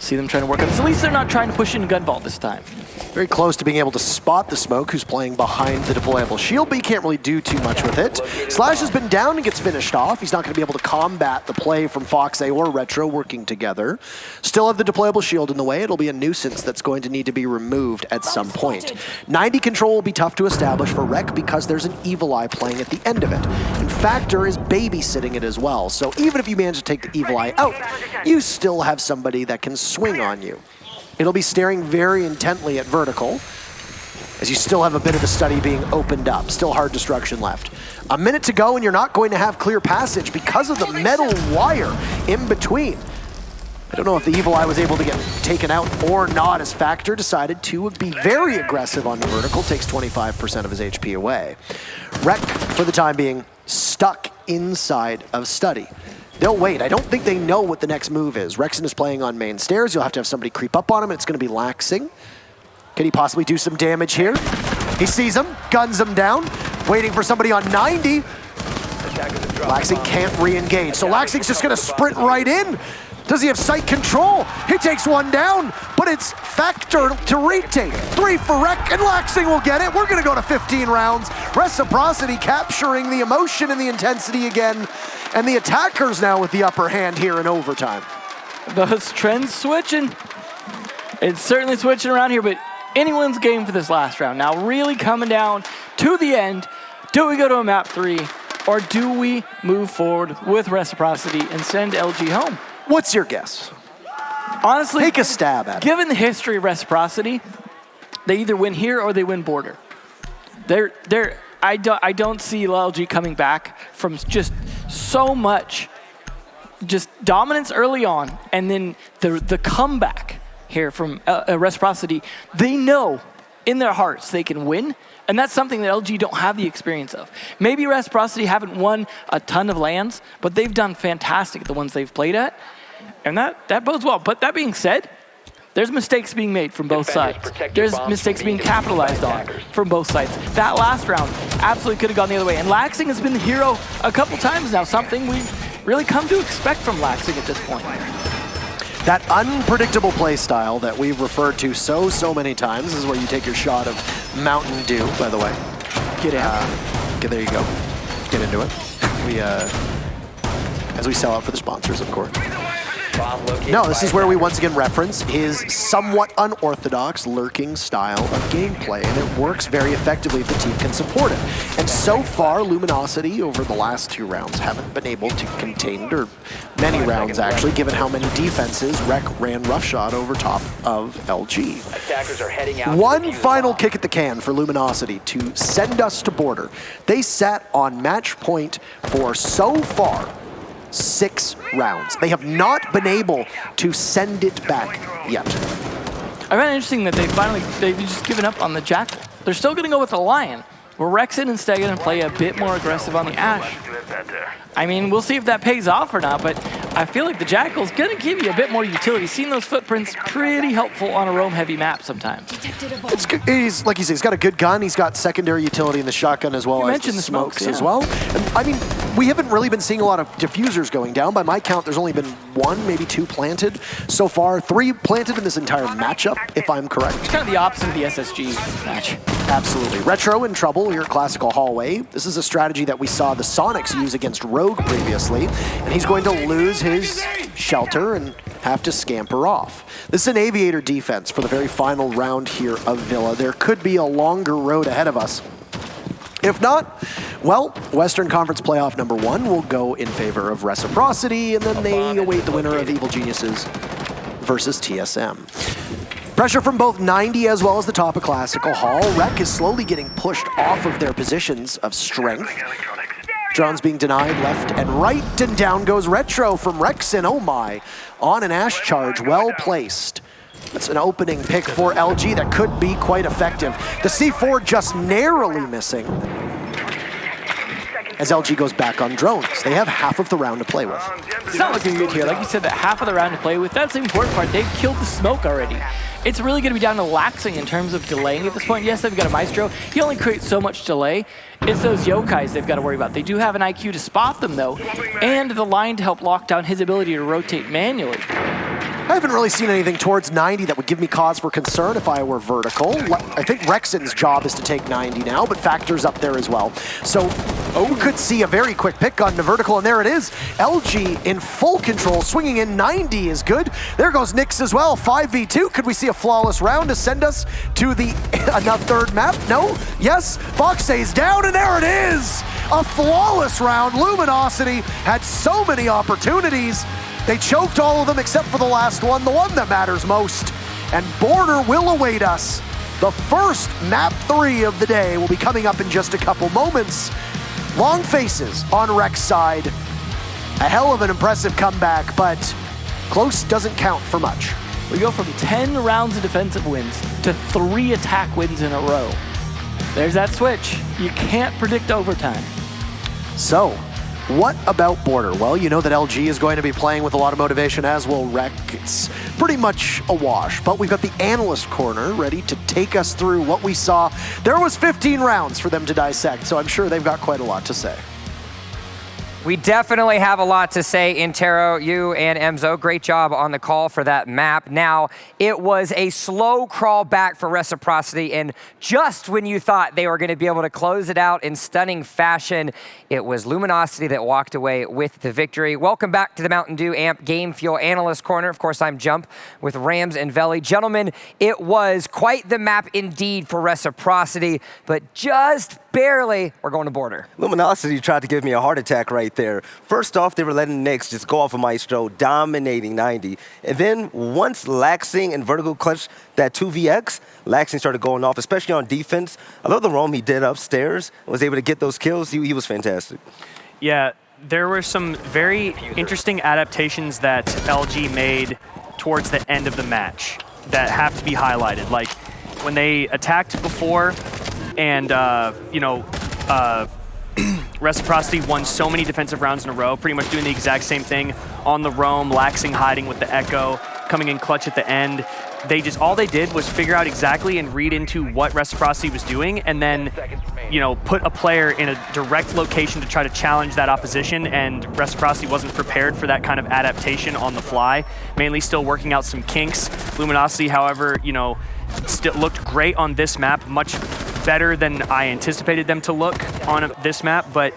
See them trying to work on this. At least they're not trying to push in gun vault this time. Very close to being able to spot the smoke, who's playing behind the deployable shield, but he can't really do too much with it. Slash has been down and gets finished off. He's not going to be able to combat the play from Foxay or Retro working together. Still have the deployable shield in the way. It'll be a nuisance that's going to need to be removed at some point. 90 control will be tough to establish for Rec because there's an Evil Eye playing at the end of it. And Factor is babysitting it as well. So even if you manage to take the Evil Eye out, you still have somebody that can swing on you. It'll be staring very intently at Vertical, as you still have a bit of the study being opened up. Still hard destruction left. A minute to go and you're not going to have clear passage because of the metal wire in between. I don't know if the Evil Eye was able to get taken out or not, as Factor decided to be very aggressive on the Vertical, takes 25% of his HP away. Rec, for the time being, stuck inside of study. They'll wait. I don't think they know what the next move is. Rexon is playing on main stairs. You'll have to have somebody creep up on him, and it's going to be Laxing. Can he possibly do some damage here? He sees him, guns him down, waiting for somebody on 90. Laxing can't re-engage, so Laxing's just going to sprint right in. Does he have sight control? He takes one down, but it's Factor to retake. 3 for Rec, and Laxing will get it. We're going to go to 15 rounds. Reciprocity capturing the emotion and the intensity again. And the attackers now with the upper hand here in overtime. Those trends switching. It's certainly switching around here, but anyone's game for this last round. Now really coming down to the end. Do we go to a map 3, or do we move forward with Reciprocity and send LG home? What's your guess? Honestly, take a stab at it. Given the history of Reciprocity, they either win here or they win border. I don't see LG coming back from just so much just dominance early on, and then the comeback here from Reciprocity. They know in their hearts they can win, and that's something that LG don't have the experience of. Maybe Reciprocity haven't won a ton of lands, but they've done fantastic at the ones they've played at, and that bodes well. But that being said, there's mistakes being made from both sides. There's mistakes being capitalized on from both sides. That last round absolutely could have gone the other way. And Laxing has been the hero a couple times now, something we've really come to expect from Laxing at this point. That unpredictable play style that we've referred to so many times. This is where you take your shot of Mountain Dew, by the way. Get in. Okay, there you go. Get into it. As we sell out for the sponsors, of course. No, this is where we once again reference his somewhat unorthodox lurking style of gameplay, and it works very effectively if the team can support it. And so far, Luminosity over the last 2 rounds haven't been able to contain, or many rounds actually, given how many defenses Rec ran roughshod over top of LG. Attackers are heading out. One final kick at the can for Luminosity to send us to border. They sat on match point for so far 6 rounds. They have not been able to send it back yet. I find it interesting that they've just given up on the Jackal. They're still going to go with the Lion. Where Rexon instead going to play a bit more aggressive on the Ashe. I mean, we'll see if that pays off or not, but I feel like the Jackal's going to give you a bit more utility. Seeing those footprints pretty helpful on a roam-heavy map sometimes. It's good. He's, like you say, he's got a good gun. He's got secondary utility in the shotgun as well as the smokes as well. And, I mean, we haven't really been seeing a lot of diffusers going down. By my count, there's only been 1, maybe 2 planted so far. 3 planted in this entire matchup, if I'm correct. It's kind of the opposite of the SSG match. Absolutely. Retro in trouble here at Classical Hallway. This is a strategy that we saw the Sonics use against Rogue previously, and he's going to lose his shelter and have to scamper off. This is an Aviator defense for the very final round here of Villa. There could be a longer road ahead of us. If not, well, Western Conference Playoff number 1 will go in favor of Reciprocity, and then they await the winner of Evil Geniuses versus TSM. Pressure from both 90 as well as the top of Classical Hall. Rec is slowly getting pushed off of their positions of strength. Drones being denied left and right, and down goes Retro from Rexon. Oh my, on an Ashe charge, well placed. That's an opening pick for LG that could be quite effective. The C4 just narrowly missing as LG goes back on drones. They have half of the round to play with. It's not looking good here. Like you said, that half of the round to play with, that's the important part. They've killed the smoke already. It's really going to be down to Laxing in terms of delaying at this point. Yes, they've got a Maestro. He only creates so much delay. It's those Yokais they've got to worry about. They do have an IQ to spot them, though, and the line to help lock down his ability to rotate manually. I haven't really seen anything towards 90 that would give me cause for concern if I were vertical. I think Rexon's job is to take 90 now, but Factor's up there as well. So we could see a very quick pick on the vertical, and there it is. LG in full control, swinging in 90 is good. There goes Nyx as well, 5v2. Could we see a flawless round to send us to the another third map? No? Yes? Fox stays down, and there it is! A flawless round. Luminosity had so many opportunities. They choked all of them except for the last one, the one that matters most. And Border will await us. The first map 3 of the day will be coming up in just a couple moments. Long faces on Rex side. A hell of an impressive comeback, but close doesn't count for much. We go from 10 rounds of defensive wins to 3 attack wins in a row. There's that switch. You can't predict overtime. So, what about Border? Well, you know that LG is going to be playing with a lot of motivation, as will Rec. It's pretty much a wash, but we've got the analyst corner ready to take us through what we saw. There was 15 rounds for them to dissect, so I'm sure they've got quite a lot to say. We definitely have a lot to say, Intero, you and Emzo. Great job on the call for that map. Now, it was a slow crawl back for Reciprocity, and just when you thought they were going to be able to close it out in stunning fashion, it was Luminosity that walked away with the victory. Welcome back to the Mountain Dew Amp Game Fuel Analyst Corner. Of course, I'm Jump with Rams and Veli. Gentlemen, it was quite the map indeed for Reciprocity, but just barely, we're going to Border. Luminosity tried to give me a heart attack right there. First off, they were letting Nyx just go off of Maestro, dominating 90. And then once Laxing and Vertical clutched that 2vx, Laxing started going off, especially on defense. I love the roam he did upstairs, was able to get those kills. He was fantastic. Yeah, there were some very interesting adaptations that LG made towards the end of the match that have to be highlighted. Like when they attacked before, and, Reciprocity won so many defensive rounds in a row, pretty much doing the exact same thing on the roam, Laxing hiding with the Echo, coming in clutch at the end. All they did was figure out exactly and read into what Reciprocity was doing, and then, put a player in a direct location to try to challenge that opposition, and Reciprocity wasn't prepared for that kind of adaptation on the fly, mainly still working out some kinks. Luminosity, however, still looked great on this map, much better than I anticipated them to look on this map, but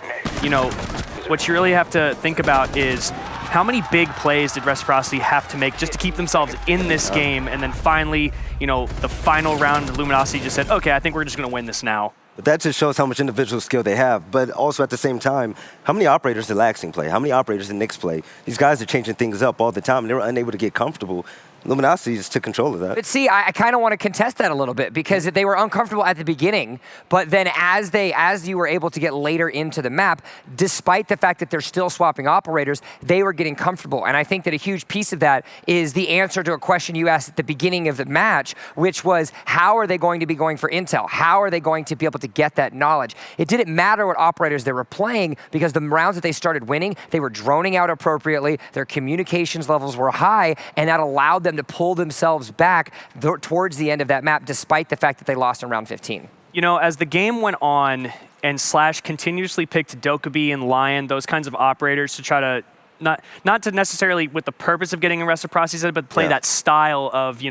what you really have to think about is how many big plays did Reciprocity have to make just to keep themselves in this game, and then finally, the final round, Luminosity just said, okay, I think we're just going to win this now. But that just shows how much individual skill they have, but also at the same time, how many operators did Laxing play? How many operators did Nyx play? These guys are changing things up all the time, and they were unable to get comfortable. Luminosity just took control of that. But see, I kind of want to contest that a little bit, because they were uncomfortable at the beginning, but then as you were able to get later into the map, despite the fact that they're still swapping operators, they were getting comfortable. And I think that a huge piece of that is the answer to a question you asked at the beginning of the match, which was, how are they going to be going for intel? How are they going to be able to get that knowledge? It didn't matter what operators they were playing, because the rounds that they started winning, they were droning out appropriately, their communications levels were high, and that allowed them to pull themselves back towards the end of that map, despite the fact that they lost in round 15. As the game went on and Slash continuously picked Dokkaebi and Lion, those kinds of operators, to try to, not to necessarily with the purpose of getting a Reciprocity set, but play that style of,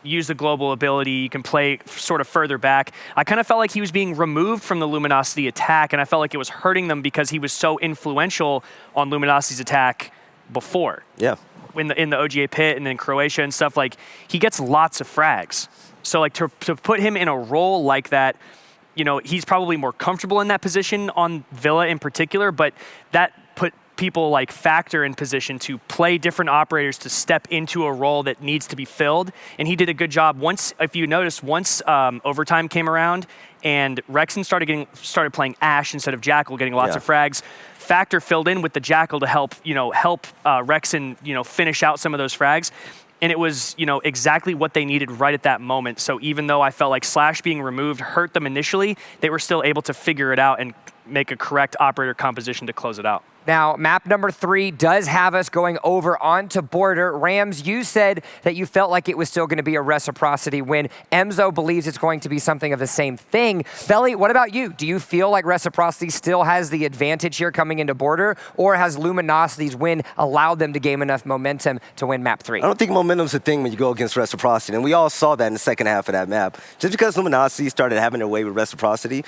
use the global ability, you can play sort of further back. I kind of felt like he was being removed from the Luminosity attack, and I felt like it was hurting them because he was so influential on Luminosity's attack before. Yeah. In the OGA pit and in Croatia and stuff, like, he gets lots of frags. So like to put him in a role like that, he's probably more comfortable in that position on Villa in particular, but that put people like Factor in position to play different operators to step into a role that needs to be filled. And he did a good job. Once, if you noticed, overtime came around and Rexon started playing Ashe instead of Jackal, getting lots of frags, Factor filled in with the Jackal to help Rexon, finish out some of those frags. And it was, exactly what they needed right at that moment. So even though I felt like Slash being removed hurt them initially, they were still able to figure it out and make a correct operator composition to close it out. Now, map number 3 does have us going over onto border. Rams, you said that you felt like it was still going to be a reciprocity win. Emzo believes it's going to be something of the same thing. Belly, what about you? Do you feel like reciprocity still has the advantage here coming into border, or has Luminosity's win allowed them to gain enough momentum to win map 3? I don't think momentum's a thing when you go against reciprocity, and we all saw that in the second half of that map. Just because Luminosity started having their way with reciprocity,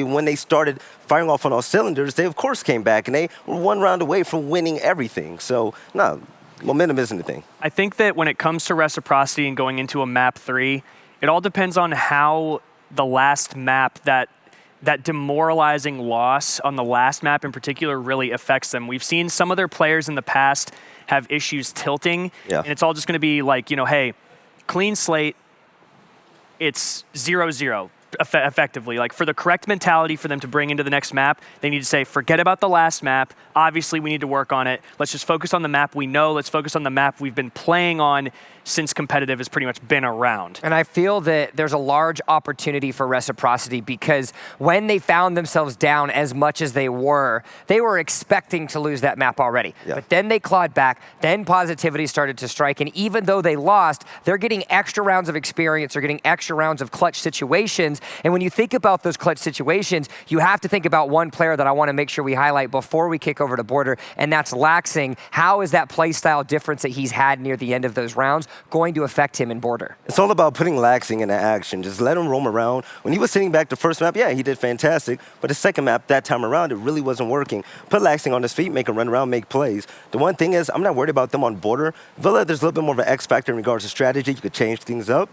when they started firing off on all cylinders, they of course came back, and they were one round away from winning everything. So, no, momentum isn't a thing. I think that when it comes to reciprocity and going into a map 3, it all depends on how the last map, that demoralizing loss on the last map in particular, really affects them. We've seen some of their players in the past have issues tilting, and it's all just going to be like, hey, clean slate, it's 0-0. Effectively, like for the correct mentality for them to bring into the next map, they need to say, forget about the last map. Obviously, we need to work on it. Let's just focus on the map we know. Let's focus on the map we've been playing on since competitive has pretty much been around. And I feel that there's a large opportunity for reciprocity because when they found themselves down as much as they were expecting to lose that map already. But then they clawed back, then positivity started to strike, and even though they lost, they're getting extra rounds of experience, they're getting extra rounds of clutch situations, and when you think about those clutch situations, you have to think about one player that I want to make sure we highlight before we kick over to border, and that's Laxing. How is that play style difference that he's had near the end of those rounds going to affect him in border? It's all about putting Laxing into action. Just let him roam around. When he was sitting back the first map, yeah, he did fantastic. But the second map, that time around, it really wasn't working. Put Laxing on his feet, make him run around, make plays. The one thing is, I'm not worried about them on border. Villa, there's a little bit more of an X factor in regards to strategy. You could change things up.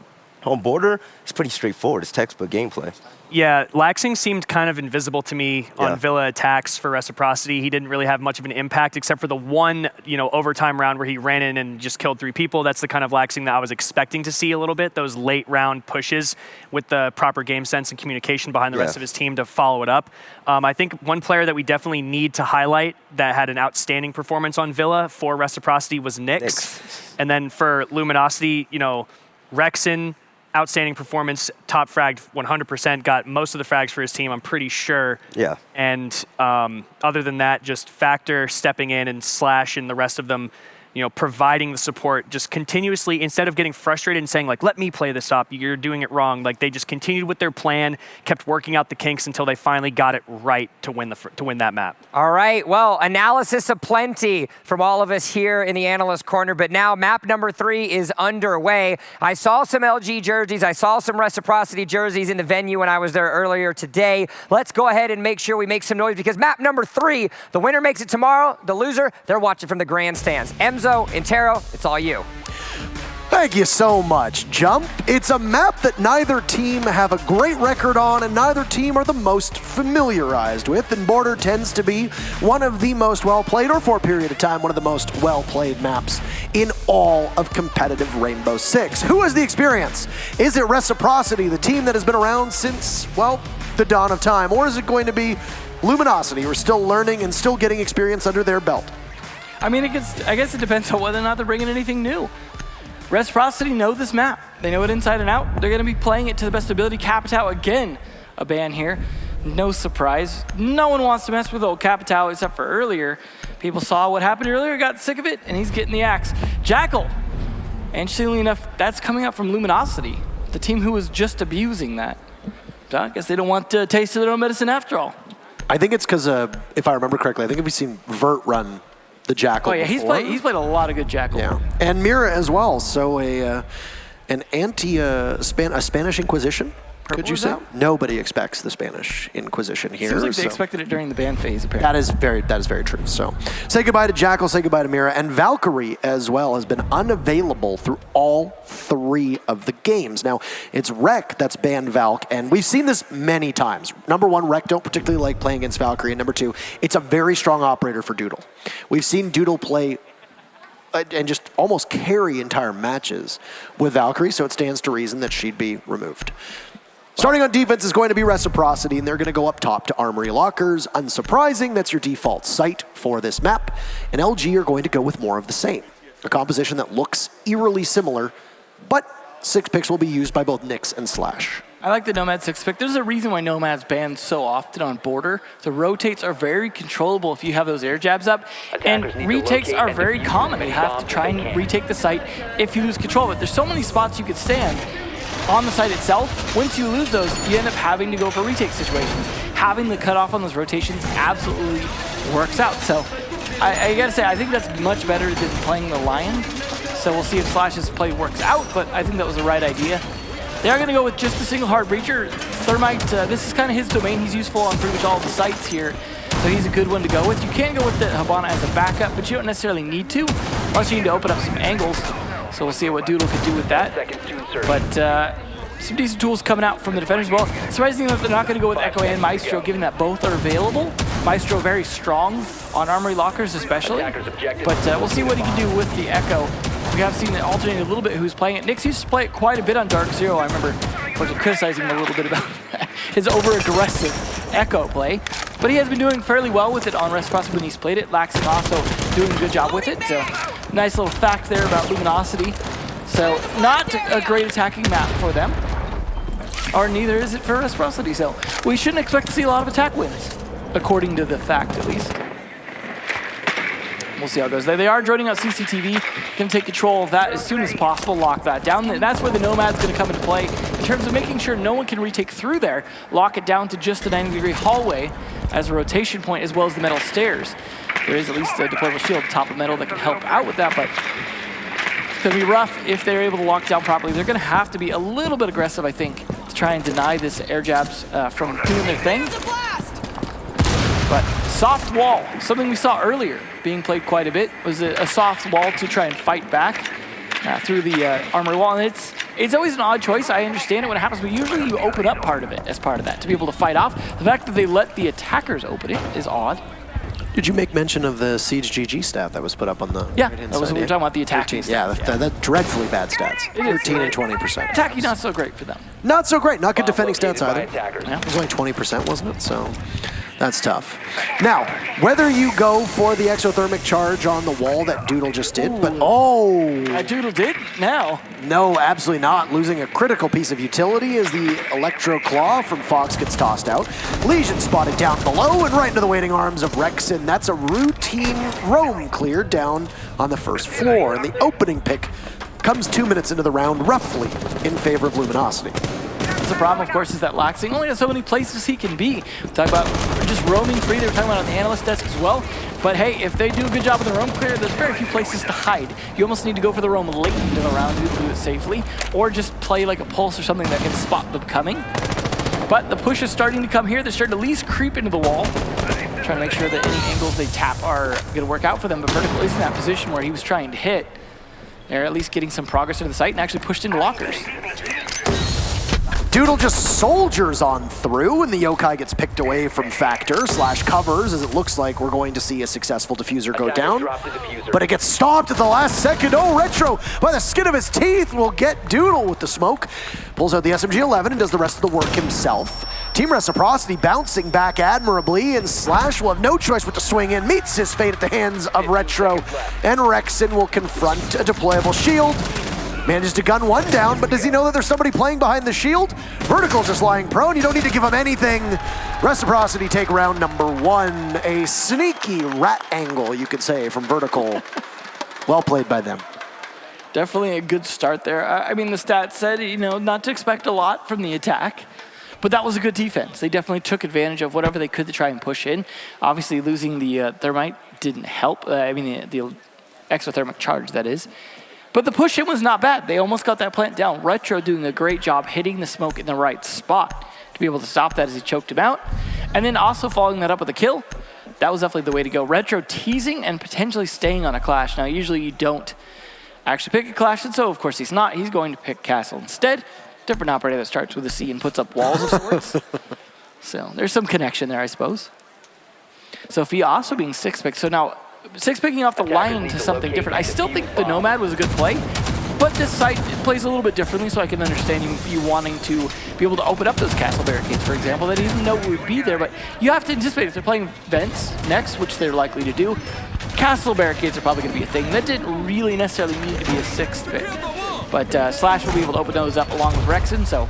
On border, it's pretty straightforward. It's textbook gameplay. Yeah, Laxing seemed kind of invisible to me on Villa attacks for reciprocity. He didn't really have much of an impact except for the one, overtime round where he ran in and just killed 3 people. That's the kind of Laxing that I was expecting to see a little bit, those late round pushes with the proper game sense and communication behind the rest of his team to follow it up. I think one player that we definitely need to highlight that had an outstanding performance on Villa for reciprocity was Nyx. And then for Luminosity, Rexon, outstanding performance, top fragged 100%, got most of the frags for his team, I'm pretty sure. Yeah. And other than that, just Factor stepping in and Slash and the rest of them, providing the support just continuously, instead of getting frustrated and saying, like, let me play this up, you're doing it wrong. Like, they just continued with their plan, kept working out the kinks until they finally got it right to win that map. All right, well, analysis aplenty from all of us here in the analyst corner, but now map number 3 is underway. I saw some LG jerseys, I saw some reciprocity jerseys in the venue when I was there earlier today. Let's go ahead and make sure we make some noise because map number 3, the winner makes it tomorrow, the loser, they're watching from the grandstands. Emzo, Intero, it's all you. Thank you so much, Jump. It's a map that neither team have a great record on and neither team are the most familiarized with, and Border tends to be one of the most well-played, or for a period of time, one of the most well-played maps in all of competitive Rainbow Six. Who has the experience? Is it Reciprocity, the team that has been around since, well, the dawn of time, or is it going to be Luminosity, who are still learning and still getting experience under their belt? I mean, I guess it depends on whether or not they're bringing anything new. Reciprocity know this map. They know it inside and out. They're going to be playing it to the best ability. Capitao, again, a ban here. No surprise. No one wants to mess with old Capitao except for earlier. People saw what happened earlier, got sick of it, and he's getting the axe. Jackal, interestingly enough, that's coming up from Luminosity, the team who was just abusing that. I guess they don't want to taste their own medicine after all. I think it's because, if I remember correctly, I think we've seen Vert run the Jackal. Oh yeah, before. he's played a lot of good Jackal. Yeah, and Mira as well. So a Spanish Inquisition. Could you say? Nobody expects the Spanish Inquisition here. Seems like they expected it during the ban phase, apparently. That is very true. So say goodbye to Jackal, say goodbye to Mira, and Valkyrie as well has been unavailable through all 3 of the games. Now, it's Rek that's banned Valk, and we've seen this many times. Number 1, Rek don't particularly like playing against Valkyrie, and number 2, it's a very strong operator for Doodle. We've seen Doodle play and just almost carry entire matches with Valkyrie, so it stands to reason that she'd be removed. Starting on defense is going to be Reciprocity, and they're going to go up top to Armory Lockers. Unsurprising, that's your default site for this map. And LG are going to go with more of the same. A composition that looks eerily similar, but 6 picks will be used by both Nyx and Slash. I like the Nomad 6 pick. There's a reason why Nomad's banned so often on border. The rotates are very controllable if you have those air jabs up. And retakes are very common. You have to try and retake the site if you lose control of it. There's so many spots you could stand on the site itself. Once you lose those, you end up having to go for retake situations. Having the cutoff on those rotations absolutely works out. So I gotta say, I think that's much better than playing the Lion. So we'll see if Slash's play works out, but I think that was the right idea. They are going to go with just a single hard breacher. Thermite, this is kind of his domain. He's useful on pretty much all the sites here, so he's a good one to go with. You can go with the Habana as a backup, but you don't necessarily need to, unless you need to open up some angles. So we'll see what Doodle can do with that. But some decent tools coming out from the defenders as well. Surprising that they're not going to go with Echo and Maestro, given that both are available. Maestro very strong on armory lockers especially, but we'll see what he can do with the Echo. We have seen it alternate a little bit who's playing it. Nyx used to play it quite a bit on Dark Zero. I remember criticizing him a little bit about his over-aggressive Echo play. But he has been doing fairly well with it on Reciprocity when he's played it. Laxing also doing a good job with it. So nice little fact there about Luminosity. So not a great attacking map for them. Or neither is it for Reciprocity. So we shouldn't expect to see a lot of attack wins, according to the fact at least. We'll see how it goes. They are joining out CCTV. Going to take control of that as soon as possible, lock that down. And that's where the Nomad's going to come into play in terms of making sure no one can retake through there. Lock it down to just the 90-degree hallway as a rotation point, as well as the metal stairs. There is at least a deployable shield top of metal that can help out with that, but it's going to be rough if they're able to lock down properly. They're going to have to be a little bit aggressive, I think, to try and deny this air jabs from doing their thing. But soft wall, something we saw earlier being played quite a bit, was a soft wall to try and fight back through the armory wall. And it's always an odd choice. I understand it when it happens, but usually you open up part of it as part of that to be able to fight off. The fact that they let the attackers open it is odd. Did you make mention of the Siege GG stat that was put up on the Yeah, right-hand that was side? what we were talking about, the attacking stats. Yeah, that dreadfully bad stats. It is. 13 and 20%. Attacking not so great for them. Not so great. Not good defending stats either. Yeah. It was only 20%, wasn't it? So that's tough. Now, whether you go for the exothermic charge on the wall that Doodle just did, but Doodle did now. No, absolutely not. Losing a critical piece of utility as the Electro Claw from Fox gets tossed out. Legion spotted down below and right into the waiting arms of Rexon. That's a routine roam clear down on the first floor. And the opening pick comes 2 minutes into the round, roughly in favor of Luminosity. The problem, of course, is that Laxing only has so many places he can be. We talk about just roaming free. They were talking about on the analyst desk as well. But hey, if they do a good job with the roam clear, there's very few places to hide. You almost need to go for the roam late into the round to do it safely, or just play like a pulse or something that can spot them coming. But the push is starting to come here. They're starting to at least creep into the wall, trying to make sure that any angles they tap are going to work out for them. But Vertical is in that position where he was trying to hit. They're at least getting some progress into the site and actually pushed into lockers. Doodle just soldiers on through, and the Yokai gets picked away from Factor. Slash covers, as it looks like we're going to see a successful diffuser go down. But it gets stopped at the last second. Oh, Retro, by the skin of his teeth, will get Doodle with the smoke. Pulls out the SMG-11 and does the rest of the work himself. Team Reciprocity bouncing back admirably, and Slash will have no choice but to swing in. Meets his fate at the hands of Retro, and Rexon will confront a deployable shield. Manages to gun one down, but does he know that there's somebody playing behind the shield? Vertical's just lying prone. You don't need to give him anything. Reciprocity take round number 1. A sneaky rat angle, you could say, from Vertical. Well played by them. Definitely a good start there. I mean, the stats said, not to expect a lot from the attack, but that was a good defense. They definitely took advantage of whatever they could to try and push in. Obviously, losing the thermite didn't help. The exothermic charge, that is. But the push-in was not bad. They almost got that plant down. Retro doing a great job hitting the smoke in the right spot to be able to stop that as he choked him out. And then also following that up with a kill. That was definitely the way to go. Retro teasing and potentially staying on a clash. Now, usually you don't actually pick a clash, and so of course he's not. He's going to pick Castle instead. Different operator that starts with a C and puts up walls of sorts. So there's some connection there, I suppose. Sophia also being 6-picked. So now, 6-picking off the Lion to something different. I still think the Nomad was a good play, but this site plays a little bit differently, so I can understand you wanting to be able to open up those castle barricades, for example, that he didn't know would be there, but you have to anticipate if they're playing vents next, which they're likely to do, castle barricades are probably going to be a thing. That didn't really necessarily need to be a 6th pick. But Slash will be able to open those up along with Rexen, so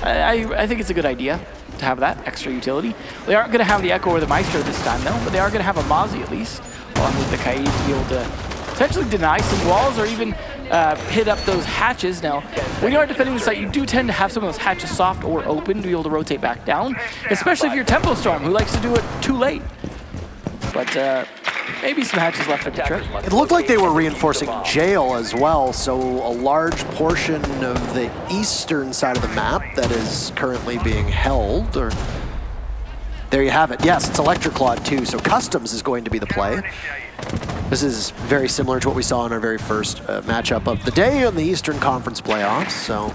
I think it's a good idea to have that extra utility. They aren't going to have the Echo or the Maestro this time, though, but they are going to have a Mozzie at least, along with the Kaid to be able to potentially deny some walls or even hit up those hatches. Now, when you are defending the site, you do tend to have some of those hatches soft or open to be able to rotate back down, especially if you're Tempo Storm, who likes to do it too late. But maybe some hatches left for the trip. It looked like they were reinforcing jail as well, so a large portion of the eastern side of the map that is currently being held. Or there you have it. Yes, it's Electric Clawed too, so Customs is going to be the play. This is very similar to what we saw in our very first matchup of the day on the Eastern Conference playoffs. So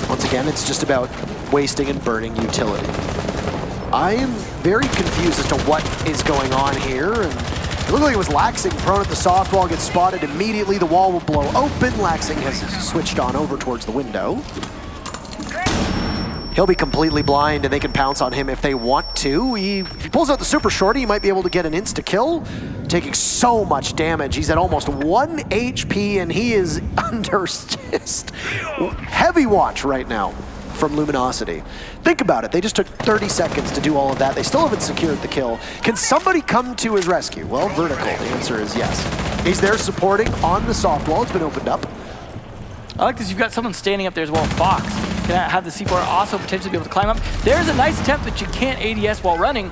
once again, it's just about wasting and burning utility. I am very confused as to what is going on here. And it looked like it was Laxing prone at the soft wall, gets spotted immediately. The wall will blow open. Laxing has switched on over towards the window. He'll be completely blind, and they can pounce on him if they want to. If he pulls out the super shorty, he might be able to get an insta-kill, taking so much damage. He's at almost 1 HP, and he is under just heavy watch right now from Luminosity. Think about it. They just took 30 seconds to do all of that. They still haven't secured the kill. Can somebody come to his rescue? Well, Vertical, the answer is yes. He's there supporting on the soft wall. It's been opened up. I like this. You've got someone standing up there as well. Fox can have the C4 also potentially be able to climb up. There's a nice attempt that you can't ADS while running.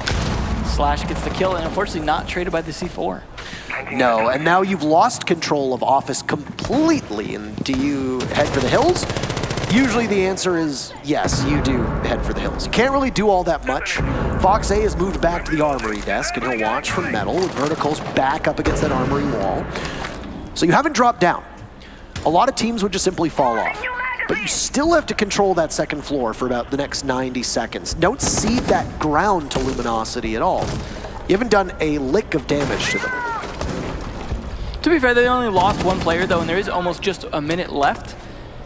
Slash gets the kill, and unfortunately not traded by the C4. No, and now you've lost control of Office completely. And do you head for the hills? Usually the answer is yes, you do head for the hills. You can't really do all that much. Fox A has moved back to the armory desk, and he'll watch from metal with Vertical's back up against that armory wall. So you haven't dropped down. A lot of teams would just simply fall off. But you still have to control that second floor for about the next 90 seconds. Don't cede that ground to Luminosity at all. You haven't done a lick of damage to them. To be fair, they only lost one player, though, and there is almost just a minute left.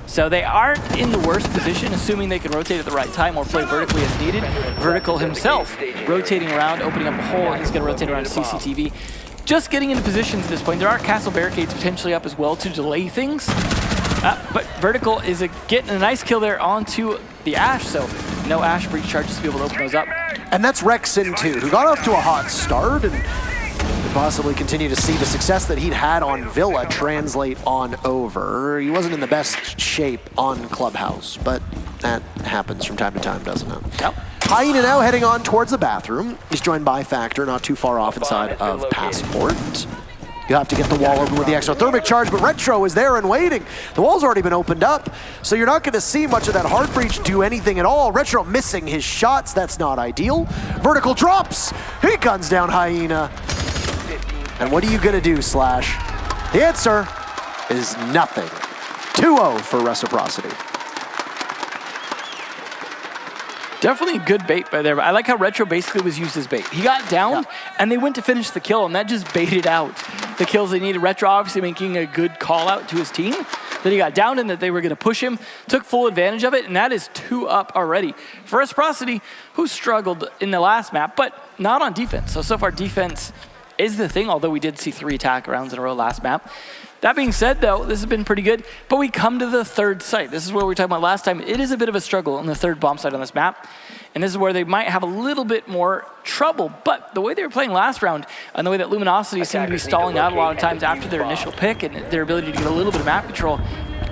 So they aren't in the worst position, assuming they can rotate at the right time or play vertically as needed. Vertical himself rotating around, opening up a hole, and he's going to rotate around CCTV. Just getting into positions at this point. There are castle barricades potentially up as well to delay things. But Vertical is getting a nice kill there onto the Ash, so no Ash breach charges to be able to open those up. And that's Rexen too, who got off to a hot start and could possibly continue to see the success that he'd had on Villa translate on over. He wasn't in the best shape on Clubhouse, but that happens from time to time, doesn't it? Yep. Hyena now heading on towards the bathroom. He's joined by Factor, not too far off inside of Passport. You have to get the wall open with the exothermic charge, but Retro is there and waiting. The wall's already been opened up, so you're not going to see much of that hard breach do anything at all. Retro missing his shots. That's not ideal. Vertical drops. He guns down Hyena. And what are you going to do, Slash? The answer is nothing. 2-0 for Reciprocity. Definitely a good bait by there. I like how Retro basically was used as bait. He got down, and they went to finish the kill, and that just baited out the kills they needed. Retro obviously making a good call out to his team. Then he got down and that they were going to push him, took full advantage of it, and that is 2 up already. For Reciprocity, who struggled in the last map, but not on defense. So far defense is the thing, although we did see 3 attack rounds in a row last map. That being said, though, this has been pretty good, but we come to the third site. This is where we were talking about last time. It is a bit of a struggle on the third bomb site on this map, and this is where they might have a little bit more trouble, but the way they were playing last round, and the way that Luminosity seemed to be stalling out a lot of times after their initial pick and their ability to get a little bit of map control,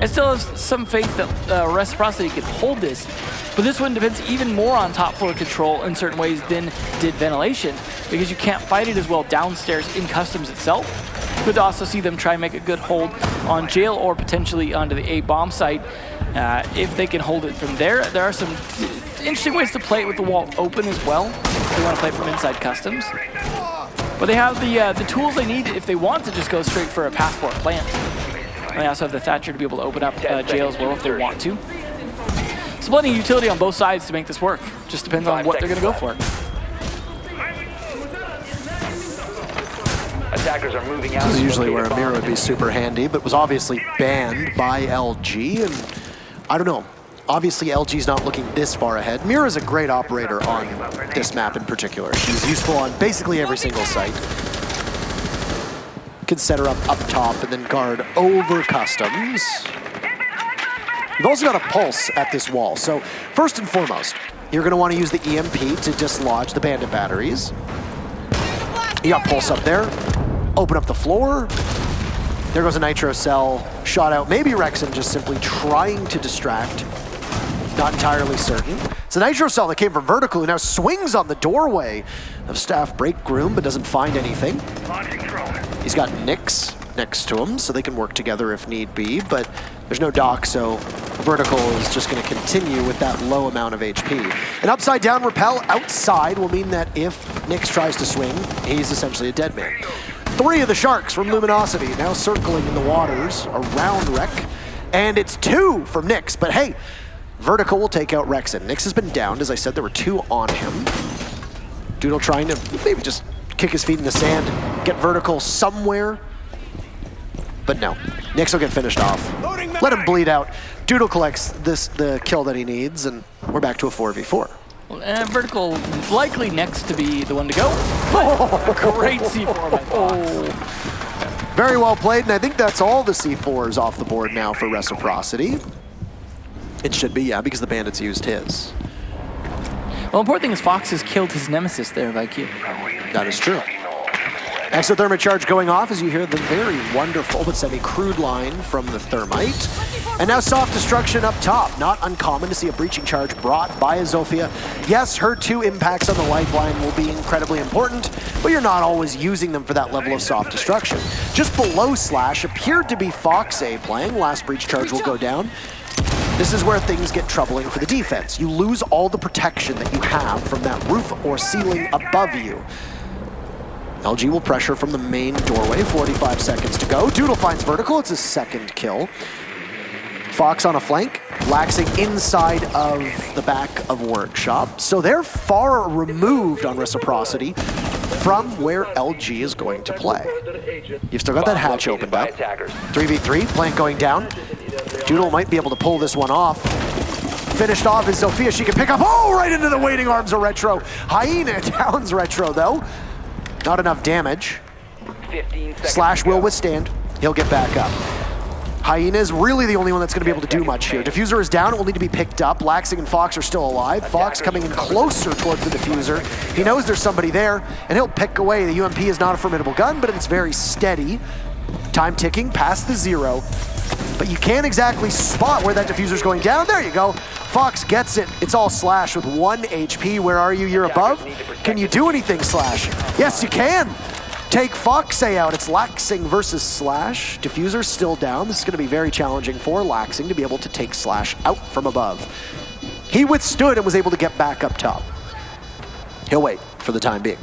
I still have some faith that Reciprocity could hold this, but this one depends even more on top floor control in certain ways than did Ventilation, because you can't fight it as well downstairs in Customs itself. Could also see them try and make a good hold on jail or potentially onto the A bomb site. If they can hold it from there, there are some interesting ways to play it with the wall open as well. If they want to play from inside Customs. But they have the tools they need if they want to just go straight for a passport plant. And they also have the Thatcher to be able to open up jail as well if they want to. So plenty of utility on both sides to make this work. Just depends on what they're going to go for. Attackers are moving out. This is usually where a mirror would be super handy, but was obviously banned by LG, and I don't know. Obviously, LG's not looking this far ahead. Mira is a great operator on this map in particular. She's useful on basically every single site. can set her up top and then guard over customs. You've also got a pulse at this wall. So first and foremost, you're going to want to use the EMP to dislodge the bandit batteries. You got pulse up there. Open up the floor. There goes a nitro cell. Shot out. Maybe Rexen just simply trying to distract. Not entirely certain. It's a nitro cell that came from Vertical who now swings on the doorway of Staff Break Groom but doesn't find anything. He's got Nyx next to him so they can work together if need be, but there's no dock, so Vertical is just going to continue with that low amount of HP. An upside down repel outside will mean that if Nyx tries to swing, he's essentially a dead man. 3 of the Sharks from Luminosity now circling in the waters around Rek, and it's 2 from Nyx, but hey, Vertical will take out Rexen. Nyx has been downed. As I said, there were 2 on him. Doodle trying to maybe just kick his feet in the sand, get Vertical somewhere. But no, Nyx will get finished off. Let him bleed out. Doodle collects the kill that he needs, and we're back to a 4v4. Well, Vertical likely next to be the one to go. Oh, great C4 by Fox. Very well played, and I think that's all the C4s off the board now for Reciprocity. It should be, yeah, because the bandits used his. Well, important thing is Fox has killed his nemesis there, IQ. That is true. Exothermic charge going off as you hear the very wonderful but semi-crude line from the Thermite. And now soft destruction up top. Not uncommon to see a breaching charge brought by Azofia. Yes, her 2 impacts on the lifeline will be incredibly important, but you're not always using them for that level of soft destruction. Just below Slash appeared to be Fox A playing. Last breach charge will go down. This is where things get troubling for the defense. You lose all the protection that you have from that roof or ceiling above you. LG will pressure from the main doorway, 45 seconds to go. Doodle finds Vertical, it's his 2nd kill. Fox on a flank, Laxing inside of the back of Workshop. So they're far removed on Reciprocity from where LG is going to play. You've still got that hatch opened up. 3v3, plank going down. Doodle might be able to pull this one off. Finished off is Zofia, she can pick up, oh, right into the waiting arms of Retro. Hyena downs Retro though. Not enough damage. Slash will withstand. He'll get back up. Hyena is really the only one that's going to be able to do much here. Diffuser is down. It will need to be picked up. Laxing and Fox are still alive. Fox coming in closer towards the diffuser. He knows there's somebody there, and he'll pick away. The UMP is not a formidable gun, but it's very steady. Time ticking past the 0. But you can't exactly spot where that diffuser's going down. There you go. Fox gets it. It's all Slash with 1 HP. Where are you? You're above? Can you do anything, Slash? Yes, you can. Take Foxay out. It's Laxing versus Slash. Diffuser's still down. This is going to be very challenging for Laxing to be able to take Slash out from above. He withstood and was able to get back up top. He'll wait for the time being.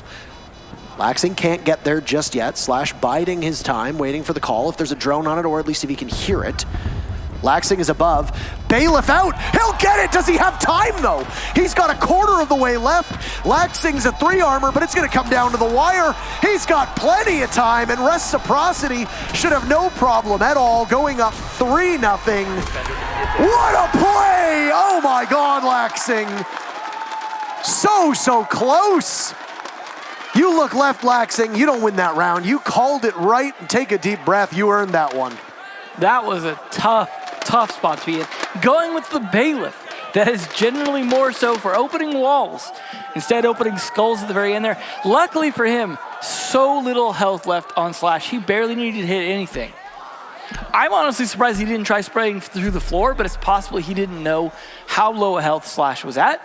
Laxing can't get there just yet. Slash biding his time, waiting for the call if there's a drone on it, or at least if he can hear it. Laxing is above. Bailiff out. He'll get it. Does he have time, though? He's got a quarter of the way left. Laxing's a 3 armor, but it's going to come down to the wire. He's got plenty of time, and Reciprocity should have no problem at all going up 3-0. What a play! Oh, my God, Laxing. So close. You look left, Laxing. You don't win that round. You called it right. Take a deep breath. You earned that one. That was a tough spot to be in. Going with the Bailiff. That is generally more so for opening walls. Instead, opening skulls at the very end there. Luckily for him, so little health left on Slash. He barely needed to hit anything. I'm honestly surprised he didn't try spraying through the floor, but it's possible he didn't know how low a health Slash was at.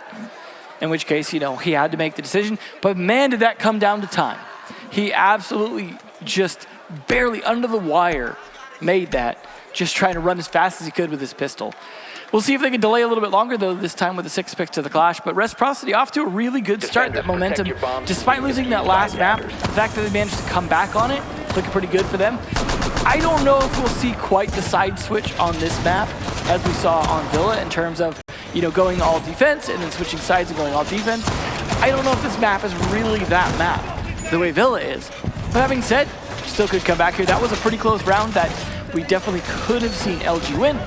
In which case, he had to make the decision. But man, did that come down to time. He absolutely just barely under the wire made that, just trying to run as fast as he could with his pistol. We'll see if they can delay a little bit longer, though, this time with the 6 picks to the Clash. But Reciprocity off to a really good start. That momentum, despite losing that last map, the fact that they managed to come back on it, looking pretty good for them. I don't know if we'll see quite the side switch on this map as we saw on Villa in terms of, going all defense and then switching sides and going all defense. I don't know if this map is really that map, the way Villa is. But having said, still could come back here. That was a pretty close round that we definitely could have seen LG win.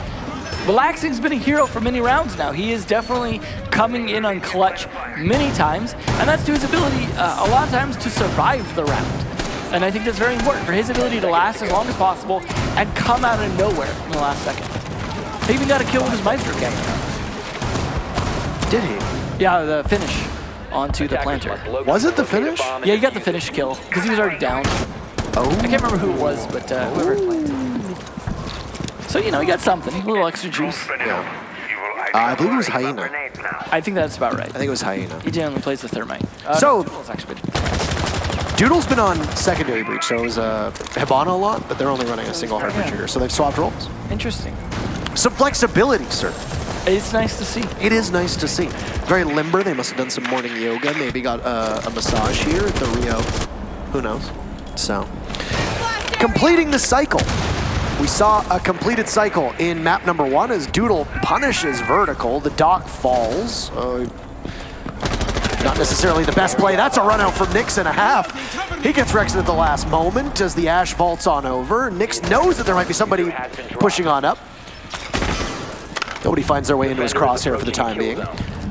Laxing's been a hero for many rounds now. He is definitely coming in on clutch many times, and that's to his ability a lot of times to survive the round. And I think that's very important for his ability to last as long as possible and come out of nowhere in the last second. He even got a kill with his Maestro cannon. Did he? Yeah, the finish onto the planter. Was it the finish? Yeah, he got the finish kill because he was already down. Oh. I can't remember who it was, but whoever played. So, you know, he got something, a little extra juice. Yeah. I believe it was Hyena. I think that's about right. I think it was Hyena. He generally plays the thermite. So, Doodle's actually been. Doodle's been on secondary breach, so it was Hibana a lot, but they're only running a single hard shooter, so they've swapped roles. Interesting. Some flexibility, sir. It's nice to see. It is nice to see. Very limber. They must have done some morning yoga. Maybe got a massage here at the Rio. Who knows? So, completing the cycle. We saw a completed cycle in map number 1 as Doodle punishes vertical. The dock falls. Not necessarily the best play. That's a run out from Nyx and a half. He gets Rexed at the last moment as the Ash vaults on over. Nyx knows that there might be somebody pushing on up. Nobody finds their way into his crosshair for the time being.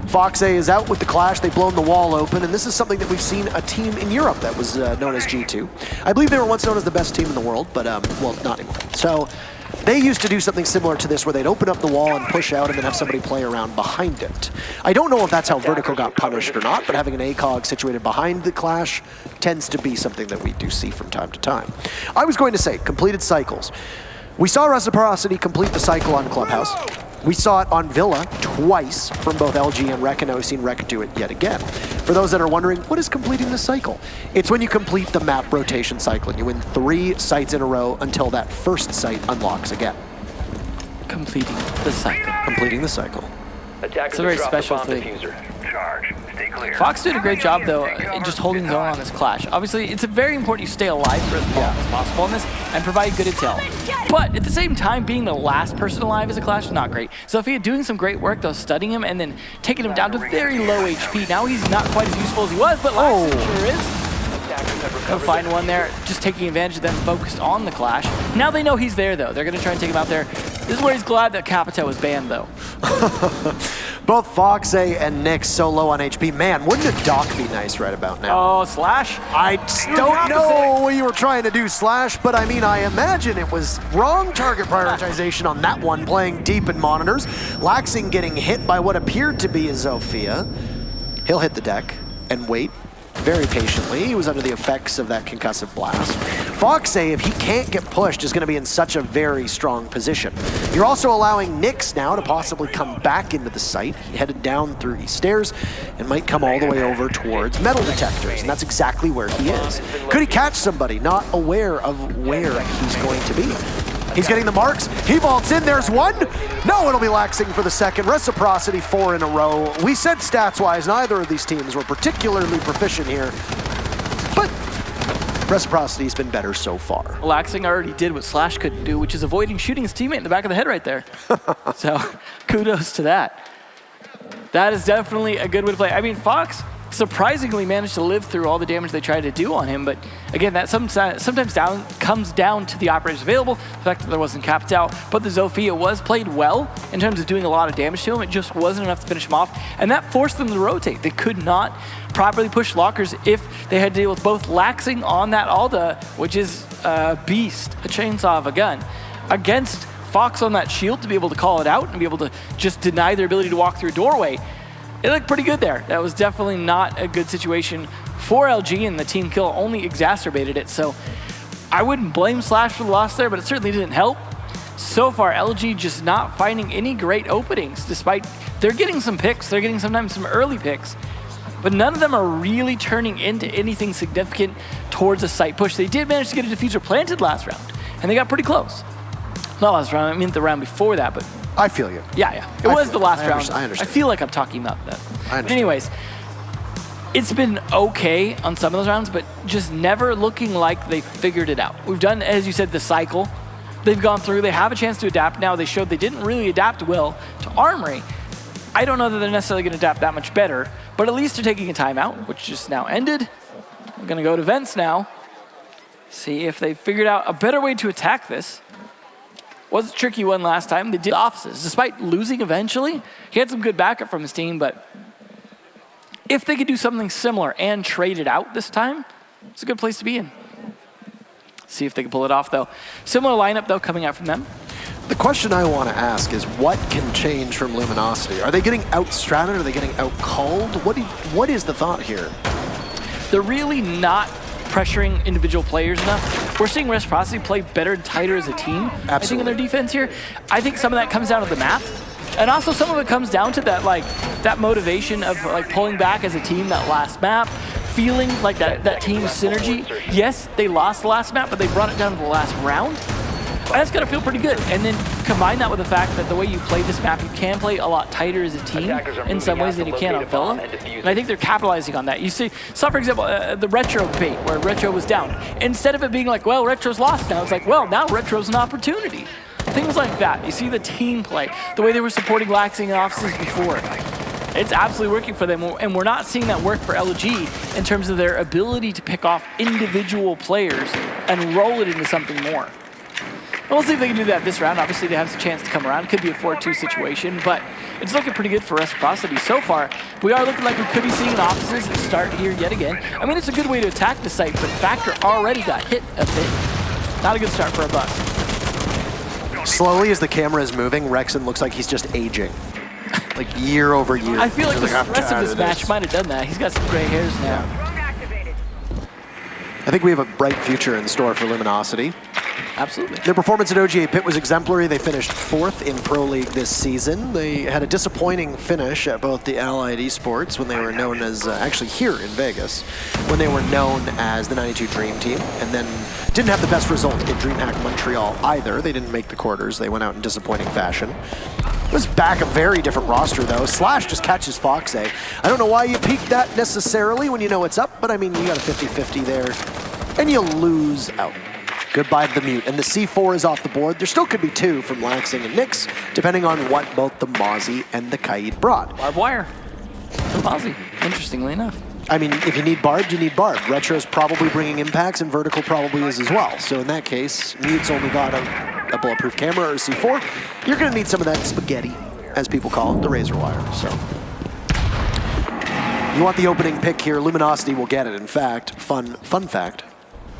Foxe is out with the clash. They've blown the wall open, and this is something that we've seen a team in Europe that was known as G2. I believe they were once known as the best team in the world, but, well, not anymore. So they used to do something similar to this where they'd open up the wall and push out and then have somebody play around behind it. I don't know if that's how Vertical got punished or not, but having an ACOG situated behind the clash tends to be something that we do see from time to time. I was going to say, completed cycles. We saw Reciprocity complete the cycle on Clubhouse. We saw it on Villa twice from both LG and Rec, and now we've seen Rec do it yet again. For those that are wondering, what is completing the cycle? It's when you complete the map rotation cycle and you win 3 sites in a row until that first site unlocks again. Completing the cycle. Completing the cycle. It's a very special thing. Fox did a great job, though, in just holding his own on this clash. Obviously, it's very important you stay alive for as long as possible on this and provide good intel. But at the same time, being the last person alive as a clash is not great. So if he had doing some great work, though, studying him and then taking him down to very low HP, now he's not quite as useful as he was, but Laxton sure is. Go find one there, just taking advantage of them focused on the clash. Now they know he's there, though. They're going to try and take him out there. This is where he's glad that Capita was banned, though. Both Foxe and Nyx so low on HP. Man, wouldn't a dock be nice right about now? Oh, Slash? I don't know what you were trying to do, Slash, but I mean, I imagine it was wrong target prioritization on that one, playing deep in monitors. Laxing getting hit by what appeared to be a Zofia. He'll hit the deck and wait very patiently. He was under the effects of that concussive blast. Foxe, if he can't get pushed, is going to be in such a very strong position. You're also allowing Nyx now to possibly come back into the site. He headed down through these stairs and might come all the way over towards metal detectors, and that's exactly where he is. Could he catch somebody not aware of where he's going to be? He's getting the marks. He vaults in. There's one. No, it'll be Laxing for the second. Reciprocity 4 in a row. We said stats-wise, neither of these teams were particularly proficient here, but Reciprocity's been better so far. Laxing already did what Slash couldn't do, which is avoiding shooting his teammate in the back of the head right there. So kudos to that. That is definitely a good way to play. I mean, Fox surprisingly managed to live through all the damage they tried to do on him, but again, that sometimes comes down to the operators available, the fact that there wasn't capped out, but the Zofia was played well in terms of doing a lot of damage to him. It just wasn't enough to finish him off, and that forced them to rotate. They could not properly push lockers if they had to deal with both Laxing on that Alda, which is a beast, a chainsaw of a gun, against Fox on that shield to be able to call it out and be able to just deny their ability to walk through a doorway. It looked pretty good there. That was definitely not a good situation for LG, and the team kill only exacerbated it. So I wouldn't blame Slash for the loss there, but it certainly didn't help. So far, LG just not finding any great openings, despite they're getting some picks. They're getting sometimes some early picks, but none of them are really turning into anything significant towards a site push. They did manage to get a diffuser planted last round, and they got pretty close. Not last round, I mean the round before that, but I feel you. Yeah. It was the last round. I understand. I feel like I'm talking about that. But anyways, it's been okay on some of those rounds, but just never looking like they figured it out. We've done, as you said, the cycle. They've gone through. They have a chance to adapt now. They showed they didn't really adapt well to Armory. I don't know that they're necessarily going to adapt that much better, but at least they're taking a timeout, which just now ended. We're going to go to Vents now. See if they figured out a better way to attack this. Was a tricky one last time. They did opposites. Despite losing eventually, he had some good backup from his team, but if they could do something similar and trade it out this time, it's a good place to be in. See if they can pull it off, though. Similar lineup, though, coming out from them. The question I want to ask is, what can change from Luminosity? Are they getting out-stratted? Are they getting out-called? What is the thought here? They're really not pressuring individual players enough. We're seeing Reciprocity play better and tighter as a team, Absolutely. I think, in their defense here. I think some of that comes down to the map. And also some of it comes down to that, like, that motivation of, like, pulling back as a team that last map, feeling like that team synergy. Yes, they lost the last map, but they brought it down to the last round. And that's going to feel pretty good. And then combine that with the fact that the way you play this map, you can play a lot tighter as a team in some ways than you can on Villa. And I think they're capitalizing on that. You see, for example, the Retro bait, where Retro was down. Instead of it being like, well, Retro's lost now, it's like, well, now Retro's an opportunity. Things like that. You see the team play, the way they were supporting Laxing and offices before. It's absolutely working for them, and we're not seeing that work for LG in terms of their ability to pick off individual players and roll it into something more. We'll see if they can do that this round. Obviously, they have a chance to come around. It could be a 4-2 situation, but it's looking pretty good for Reciprocity so far. We are looking like we could be seeing offices start here yet again. I mean, it's a good way to attack the site, but Factor already got hit a bit. Not a good start for a Buck. Slowly, as the camera is moving, Rexon looks like he's just aging. Like year over year. I feel like the rest of this match might have done that. He's got some gray hairs now. I think we have a bright future in store for Luminosity. Absolutely. Their performance at OGA Pit was exemplary. They finished 4th in Pro League this season. They had a disappointing finish at both the Allied eSports when they were known as, actually here in Vegas, when they were known as the 92 Dream Team, and then didn't have the best result in DreamHack Montreal either. They didn't make the quarters. They went out in disappointing fashion. It was back a very different roster, though. Slash just catches Foxe. I don't know why you peak that necessarily when you know it's up, but I mean, you got a 50-50 there, and you lose out. Goodbye to the mute. And the C4 is off the board. There still could be 2 from Laxing and Nyx, depending on what both the Mozzie and the Kaid brought. Barbed wire. For Mozzie, interestingly enough. I mean, if you need barbed, you need barbed. Retro's probably bringing impacts, and Vertical probably is as well. So in that case, Mute's only got a bulletproof camera or a C4. You're going to need some of that spaghetti, as people call it, the razor wire. So you want the opening pick here. Luminosity will get it. In fact, fun fact,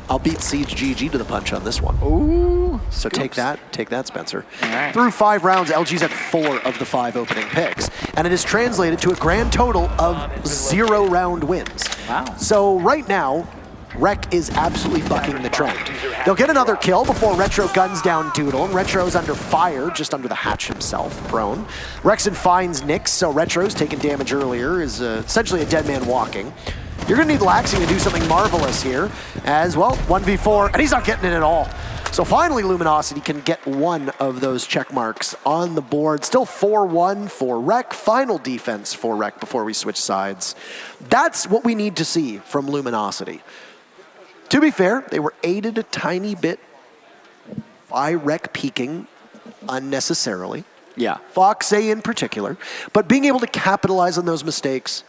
I'll beat Siege GG to the punch on this one. Ooh. So take that, Spencer. All right. Through 5 rounds, LG's at 4 of the 5 opening picks, and it is translated to a grand total of 0 round wins. Wow. So right now, Rec is absolutely bucking the trend. They'll get another kill before Retro guns down Doodle, and Retro's under fire, just under the hatch himself, prone. Rexon finds Nyx, so Retro's taking damage earlier, is essentially a dead man walking. You're going to need Laxing to do something marvelous here, as well, 1v4, and he's not getting it at all. So finally, Luminosity can get one of those check marks on the board. Still 4-1 for Rec, final defense for Rec before we switch sides. That's what we need to see from Luminosity. To be fair, they were aided a tiny bit by Rec peaking unnecessarily. Yeah. Foxe in particular. But being able to capitalize on those mistakes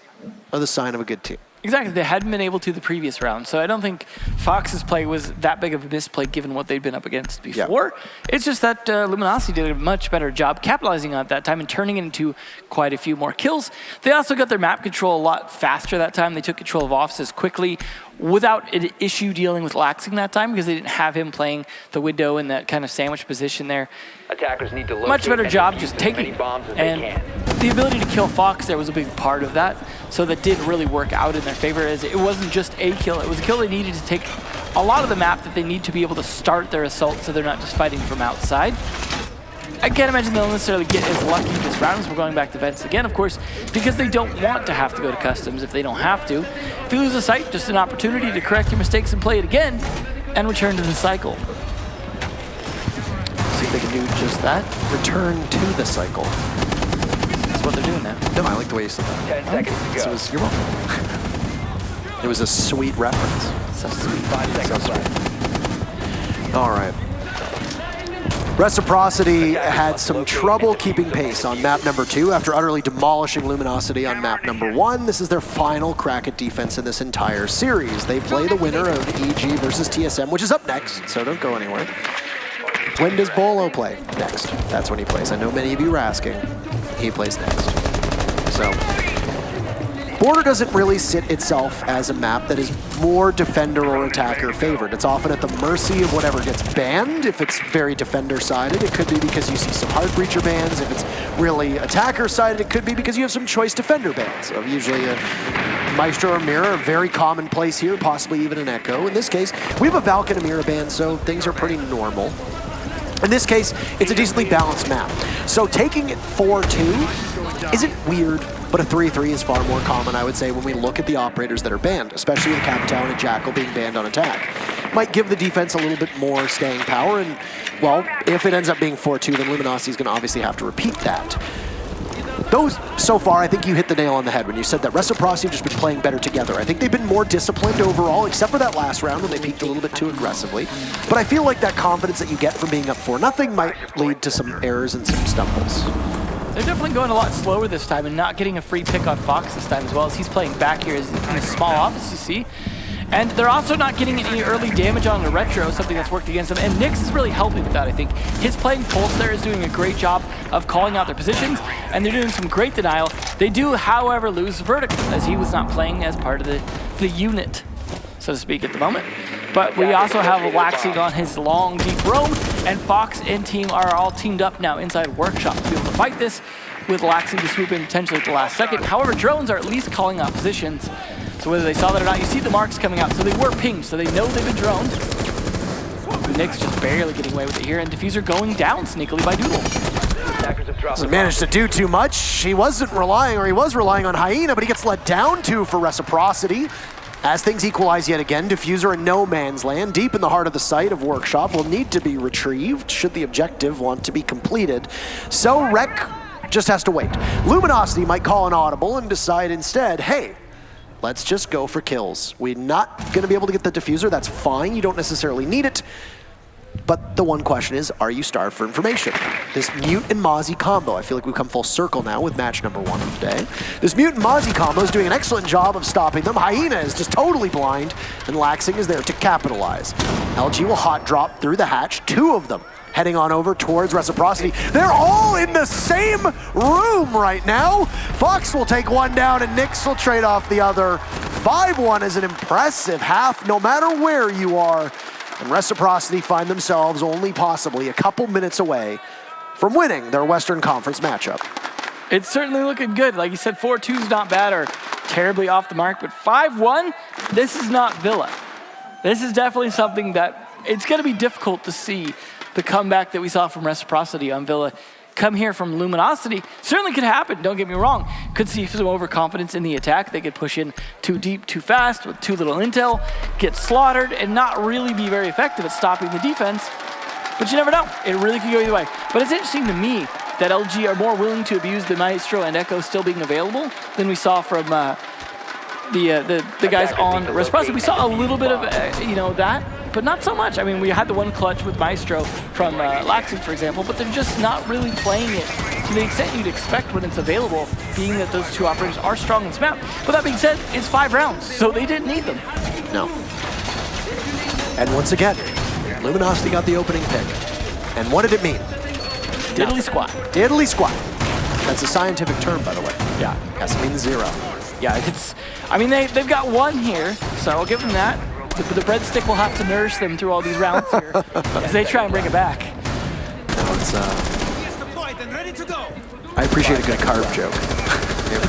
are the sign of a good team. Exactly. They hadn't been able to the previous round. So I don't think Fox's play was that big of a misplay given what they'd been up against before. Yeah. It's just that Luminosity did a much better job capitalizing on it that time and turning it into quite a few more kills. They also got their map control a lot faster that time. They took control of offices quickly without an issue dealing with Laxing that time because they didn't have him playing the window in that kind of sandwich position there. Attackers need to locate much better job and just defuse as taking many bombs as and they can. the ability to kill Fox there was a big part of that. So that did really work out in their favor as it wasn't just a kill. It was a kill they needed to take a lot of the map that they need to be able to start their assault so they're not just fighting from outside. I can't imagine they'll necessarily get as lucky this round as we're going back to vents again, of course, because they don't want to have to go to customs if they don't have to. If you lose a site, just an opportunity to correct your mistakes and play it again and return to the cycle. See if they can do just that. Return to the cycle. That's what they're doing now. No, I like the way you said that. 10 seconds to go. So you're welcome. It was a sweet reference. So sweet. 5 seconds left. All right. Reciprocity had some trouble keeping pace on map number 2 after utterly demolishing Luminosity on map number 1. This is their final crack at defense in this entire series. They play the winner of EG versus TSM, which is up next, so don't go anywhere. When does Bolo play? Next. That's when he plays. I know many of you are asking. He plays next. So, Border doesn't really sit itself as a map that is more defender or attacker favored. It's often at the mercy of whatever gets banned. If it's very defender-sided, it could be because you see some hard breacher bans. If it's really attacker-sided, it could be because you have some choice defender bans. So usually a Maestro or Mira, a very commonplace here, possibly even an Echo. In this case, we have a Valk and a Mira ban, so things are pretty normal. In this case, it's a decently balanced map. So taking it 4-2 isn't weird, but a 3-3 is far more common, I would say, when we look at the operators that are banned, especially with Capital and Jackal being banned on attack. Might give the defense a little bit more staying power, and, well, if it ends up being 4-2, then Luminosity is going to obviously have to repeat that. Those, so far, I think you hit the nail on the head when you said that Reciprocity have just been playing better together. I think they've been more disciplined overall, except for that last round when they peaked a little bit too aggressively. But I feel like that confidence that you get from being up 4-0 might lead to some errors and some stumbles. They're definitely going a lot slower this time and not getting a free pick on Fox this time, as well as he's playing back here in a small office, you see. And they're also not getting any early damage on the Retro, something that's worked against them. And Nyx is really helping with that, I think. His playing Pulse there is doing a great job of calling out their positions, and they're doing some great denial. They do, however, lose Vertical, as he was not playing as part of the unit, so to speak, at the moment. But we also have Laxing on his long, deep roam, and Fox and team are all teamed up now inside Workshop to be able to fight this, with Laxing to swoop in potentially at the last second. However, drones are at least calling out positions. So whether they saw that or not, you see the marks coming out. So they were pinged, so they know they've been droned. Nyx just barely getting away with it here, and Diffuser going down sneakily by Doodle. Doesn't manage to do too much. He was relying on Hyena, but he gets let down too for Reciprocity. As things equalize yet again, Diffuser in no man's land, deep in the heart of the site of Workshop, will need to be retrieved should the objective want to be completed. So Rec just has to wait. Luminosity might call an audible and decide instead, hey, let's just go for kills. We're not going to be able to get the Diffuser. That's fine. You don't necessarily need it. But the one question is, are you starved for information? This Mute and Mozzie combo, I feel like we've come full circle now with match number 1 of the day. This Mute and Mozzie combo is doing an excellent job of stopping them. Hyena is just totally blind, and Laxing is there to capitalize. LG will hot drop through the hatch, 2 of them heading on over towards Reciprocity. They're all in the same room right now. Fox will take one down and Nyx will trade off the other. 5-1 is an impressive half no matter where you are. And Reciprocity find themselves only possibly a couple minutes away from winning their Western Conference matchup. It's certainly looking good. Like you said, 4-2 is not bad or terribly off the mark, but 5-1, this is not Villa. This is definitely something that it's going to be difficult to see the comeback that we saw from Reciprocity on Villa come here from Luminosity. Certainly could happen, don't get me wrong. Could see some overconfidence in the attack. They could push in too deep, too fast, with too little intel, get slaughtered, and not really be very effective at stopping the defense. But you never know. It really could go either way. But it's interesting to me that LG are more willing to abuse the Maestro and Echo still being available than we saw from the guys on Reciprocity. We saw a little bit of, that, but not so much. I mean, we had the one clutch with Maestro from Laxing, for example, but they're just not really playing it to the extent you'd expect when it's available, being that those 2 operators are strong in this map. But that being said, it's 5 rounds, so they didn't need them. No. And once again, Luminosity got the opening pick. And what did it mean? Diddly squat. Diddly squat. That's a scientific term, by the way. Yeah. Has to mean 0. Yeah, they've got 1 here, so I'll give them that. The breadstick will have to nourish them through all these rounds here as they try and bring it back. I appreciate a good carb joke.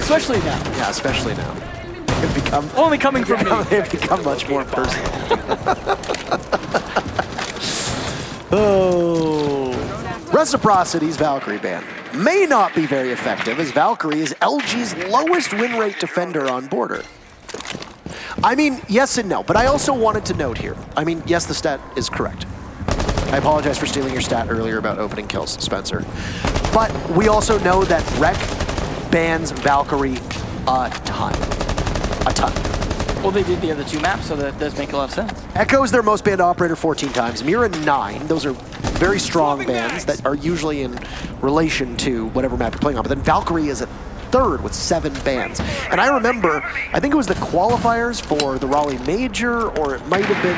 Especially now. Yeah, especially now. They've become only coming from me. They've become much more personal. Oh, Reciprocity's Valkyrie ban may not be very effective, as Valkyrie is LG's lowest win rate defender on Border. I mean, yes and no, but I also wanted to note here. I mean, yes, the stat is correct. I apologize for stealing your stat earlier about opening kills, Spencer. But we also know that Rec bans Valkyrie a ton. A ton. Well, they did the other 2 maps, so that does make a lot of sense. Echo is their most banned operator 14 times. Mira 9. Those are very strong bans that are usually in relation to whatever map you're playing on. But then Valkyrie is at 3rd with 7 bans. And I remember, I think it was the qualifiers for the Raleigh Major, or it might have been,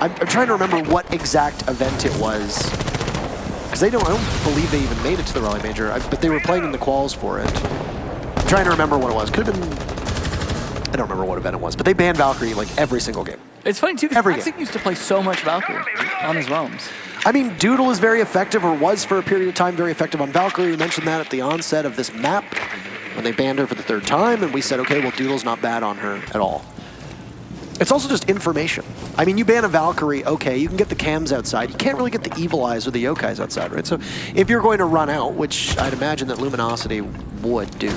I'm trying to remember what exact event it was. Because I don't believe they even made it to the Raleigh Major, but they were playing in the quals for it. I'm trying to remember what it was. Could have been I don't remember what event it was, but they banned Valkyrie like every single game. It's funny too, because Toxic used to play so much Valkyrie on his roams. I mean, Doodle is very effective, or was for a period of time very effective on Valkyrie. We mentioned that at the onset of this map when they banned her for the 3rd time, and we said, okay, well, Doodle's not bad on her at all. It's also just information. I mean, you ban a Valkyrie, okay, you can get the cams outside. You can't really get the Evil Eyes or the Yokais outside, right? So if you're going to run out, which I'd imagine that Luminosity would do,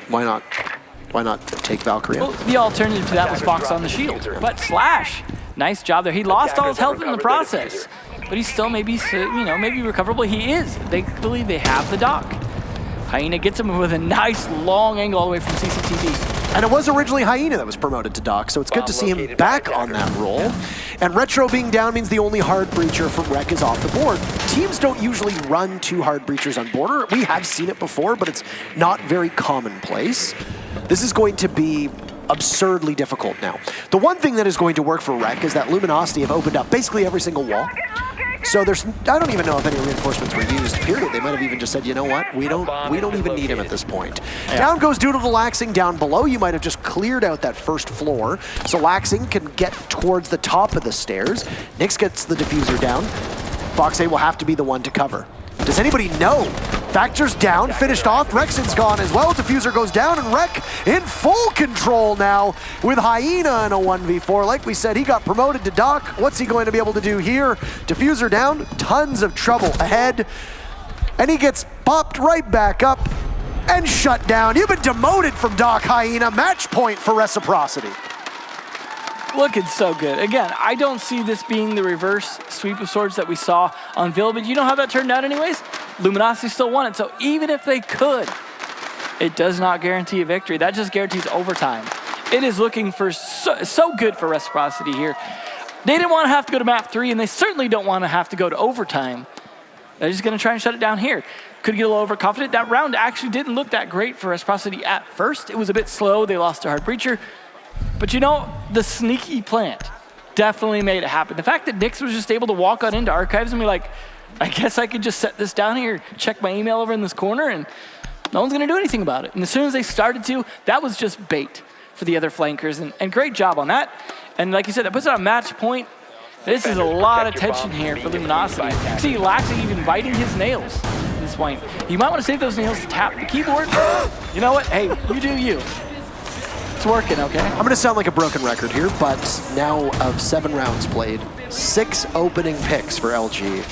why not take Valkyrie out? Well, the alternative to that was Fox on the shield. But Slash, nice job there. He lost all his health in the process, but he's still maybe recoverable. He is. Thankfully, they have the dock. Hyena gets him with a nice long angle all the way from CCTV. And it was originally Hyena that was promoted to Doc, so it's good to see him back on that role. And Retro being down means the only hard breacher from Rec is off the board. Teams don't usually run 2 hard breachers on border. We have seen it before, but it's not very commonplace. This is going to be absurdly difficult now. The one thing that is going to work for Rec is that Luminosity have opened up basically every single wall. So I don't even know if any reinforcements were used, period. They might have even just said, you know what, we don't even need him at this point. Yeah. Down goes Doodle to Laxing. Down below, you might have just cleared out that first floor, so Laxing can get towards the top of the stairs. Nyx gets the diffuser down. Fox A will have to be the one to cover. Does anybody know? Factor's down, finished off. Rexon's gone as well. Diffuser goes down, and Rec in full control now with Hyena in a 1v4. Like we said, he got promoted to Doc. What's he going to be able to do here? Diffuser down, tons of trouble ahead. And he gets popped right back up and shut down. You've been demoted from Doc, Hyena. Match point for Reciprocity. Looking so good. Again, I don't see this being the reverse sweep of swords that we saw on Vil, but you know how that turned out anyways? Luminosity still won it, so even if they could, it does not guarantee a victory. That just guarantees overtime. It is looking for so good for Reciprocity here. They didn't want to have to go to map 3, and they certainly don't want to have to go to overtime. They're just going to try and shut it down here. Could get a little overconfident. That round actually didn't look that great for Reciprocity at first. It was a bit slow. They lost a hard breacher. But you know, the sneaky plant definitely made it happen. The fact that Nyx was just able to walk on into archives and be like, I guess I could just set this down here, check my email over in this corner, and no one's going to do anything about it. And as soon as they started to, that was just bait for the other flankers. And great job on that. And like you said, that puts it on match point. This is a lot of tension here for Luminosity. You see Laxing even biting his nails at this point. You might want to save those nails to tap the keyboard. You know what? Hey, you do you. It's working, okay? I'm going to sound like a broken record here, but now of 7 rounds played, 6 opening picks for LG.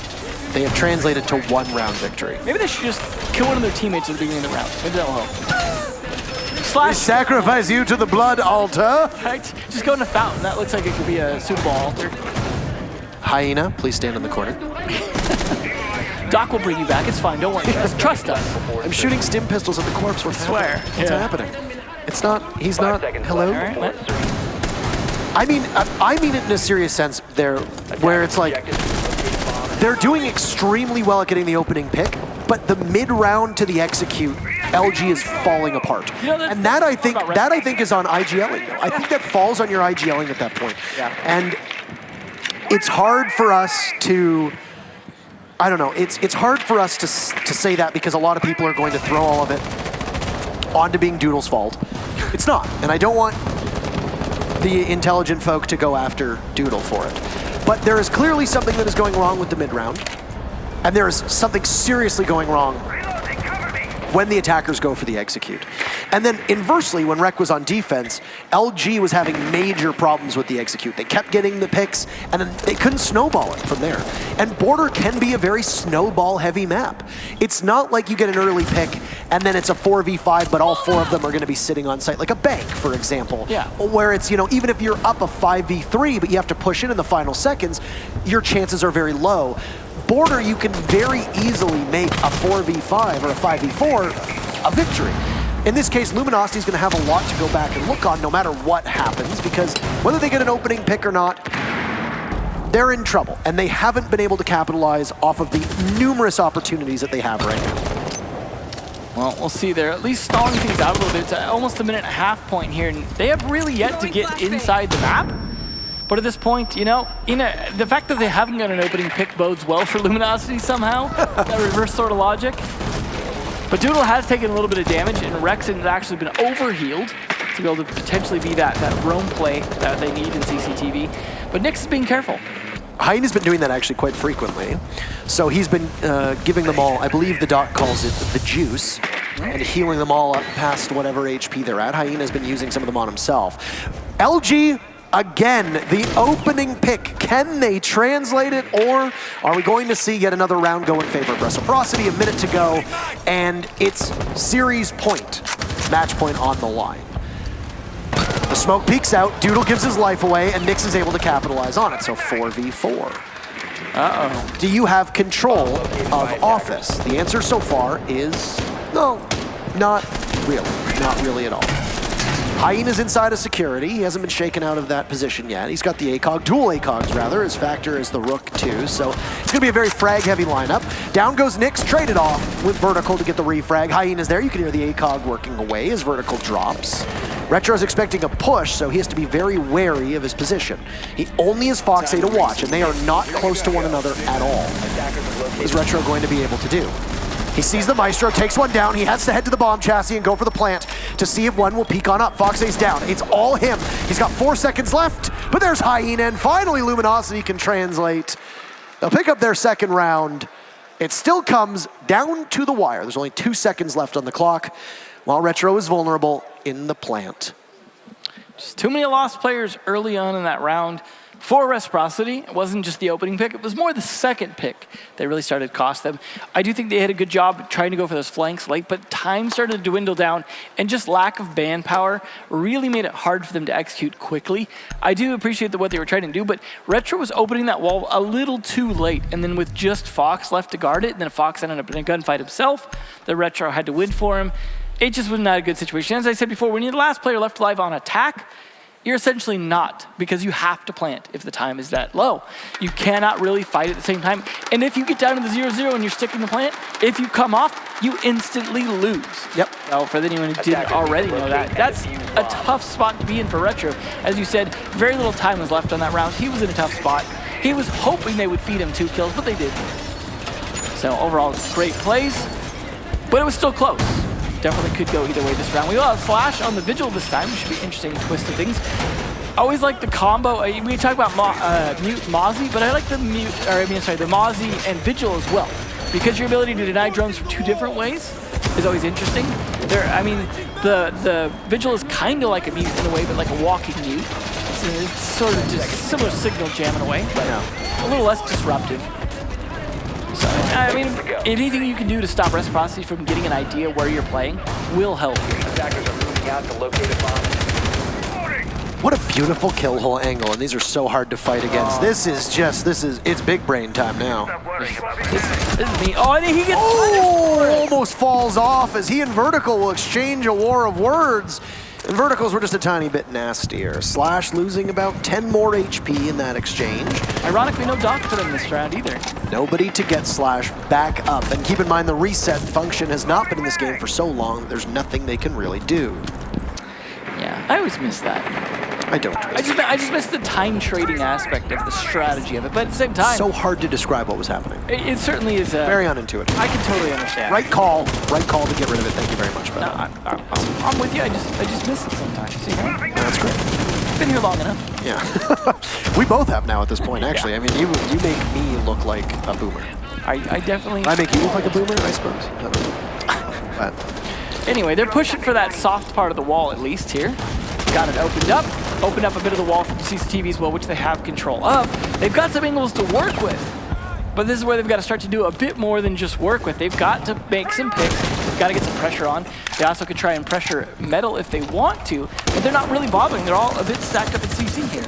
They have translated to 1 round victory. Maybe they should just kill one of their teammates at the beginning of the round. Maybe that'll help. We sacrifice you to the blood altar. Right? Just go in the fountain. That looks like it could be a Super Bowl altar. Hyena, please stand in the corner. Doc will bring you back. It's fine. Don't worry. Trust us. I'm shooting stim pistols at the corpse. What's swear. What's happening? It's not, he's not, hello? Right, I mean it in a serious sense there, where it's like, they're doing extremely well at getting the opening pick, but the mid-round to the execute, LG is falling apart. You know, and that I think is on IGLing. I think that falls on your IGLing at that point. Yeah. And it's hard for us to, I don't know, it's hard for us to say that because a lot of people are going to throw all of it onto being Doodle's fault. It's not, and I don't want the intelligent folk to go after Doodle for it. But there is clearly something that is going wrong with the mid-round, and there is something seriously going wrong when the attackers go for the execute. And then inversely, when Rec was on defense, LG was having major problems with the execute. They kept getting the picks, and then they couldn't snowball it from there. And Border can be a very snowball-heavy map. It's not like you get an early pick, and then it's a 4v5, but all 4 of them are going to be sitting on site, like a bank, for example. Yeah. Where it's, you know, even if you're up a 5v3, but you have to push in the final seconds, your chances are very low. Border, you can very easily make a 4v5 or a 5v4 a victory. In this case, Luminosity is going to have a lot to go back and look on no matter what happens, because whether they get an opening pick or not, they're in trouble, and they haven't been able to capitalize off of the numerous opportunities that they have right now. Well, we'll see. They're at least stalling things out a little bit. It's almost a minute-and-a-half point here, and they have really yet to get inside the map. But at this point, you know, the fact that they haven't got an opening pick bodes well for Luminosity somehow. That reverse sort of logic. But Doodle has taken a little bit of damage, and Rex has actually been overhealed. to be able to potentially be that roam play that they need in CCTV. But Nyx is being careful. Hyena's been doing that actually quite frequently. So he's been giving them all, I believe the doc calls it the juice, and healing them all up past whatever HP they're at. Hyena's been using some of them on himself. LG, again, the opening pick. Can they translate it, or are we going to see yet another round go in favor of Reciprocity? A minute to go, and it's series point, match point on the line. The smoke peeks out, Doodle gives his life away, and Nyx is able to capitalize on it, so 4v4. Uh-oh. Do you have control of Office? The answer so far is no, not really at all. Hyena's inside of security. He hasn't been shaken out of that position yet. He's got the ACOG, dual ACOGs rather. His factor is the Rook too, so it's gonna be a very frag-heavy lineup. Down goes Nyx, traded off with Vertical to get the refrag. Hyena's there. You can hear the ACOG working away as Vertical drops. Retro's expecting a push, so he has to be very wary of his position. He only has Foxay to watch, and they are not close to one another at all. What is Retro going to be able to do? He sees the Maestro, takes one down. He has to head to the bomb chassis and go for the plant to see if one will peek on up. Foxay's down. It's all him. He's got 4 seconds left, but there's Hyena, and finally Luminosity can translate. They'll pick up their second round. It still comes down to the wire. There's only 2 seconds left on the clock, while Retro is vulnerable in the plant. Just too many lost players early on in that round. For Reciprocity, it wasn't just the opening pick, it was more the second pick that really started to cost them. I do think they had a good job trying to go for those flanks late, but time started to dwindle down, and just lack of manpower really made it hard for them to execute quickly. I do appreciate what they were trying to do, but Retro was opening that wall a little too late, and then with just Fox left to guard it, and then Fox ended up in a gunfight himself, the Retro had to win for him. It just was not a good situation. As I said before, when you're the last player left alive on attack, you're essentially not, because you have to plant if the time is that low. You cannot really fight at the same time. And if you get down to the 0-0 and you're sticking the plant, if you come off, you instantly lose. Yep. So for anyone who didn't already know that, that's a tough spot to be in for Retro. As you said, very little time was left on that round. He was in a tough spot. He was hoping they would feed him 2 kills, but they didn't. So overall, great plays, but it was still close. Definitely could go either way this round. We will have Flash on the Vigil this time, which should be interesting twist of things. I always like the combo. We talk about Mute Mozzie, but I like the the Mozzie and Vigil as well, because your ability to deny drones from 2 different ways is always interesting. The Vigil is kind of like a mute in a way, but like a walking mute. It's sort of just similar signal jam in a way, but a little less disruptive. So, I mean, anything you can do to stop Reciprocity from getting an idea where you're playing will help you. Attackers are moving out to locate a bomb. What a beautiful kill hole angle, and these are so hard to fight against. It's big brain time now. This is me. Oh, and he gets almost falls off as he and Vertical will exchange a war of words. And Verticals were just a tiny bit nastier. Slash losing about 10 more HP in that exchange. Ironically, no doc for them this round either. Nobody to get Slash back up. And keep in mind, the reset function has not been in this game for so long that there's nothing they can really do. Yeah, I always miss that. I don't. I just miss the time trading aspect of the strategy of it, but at the same time, so hard to describe what was happening. It certainly is very unintuitive. I can totally understand. Right call to get rid of it. Thank you very much. No, I'm with you. I just miss it sometimes. You know? That's great. Been here long enough. Yeah, we both have now at this point. Actually, I mean, you make me look like a boomer. I definitely. I make you look like a boomer, I suppose. I don't know. But anyway, they're pushing for that soft part of the wall at least here. Got it opened up a bit of the wall from CCTV as well, which they have control of. They've got some angles to work with, but this is where they've got to start to do a bit more than just work with. They've got to make some picks. They've got to get some pressure on. They also could try and pressure Metal if they want to, but they're not really bothering. They're all a bit stacked up at CC here.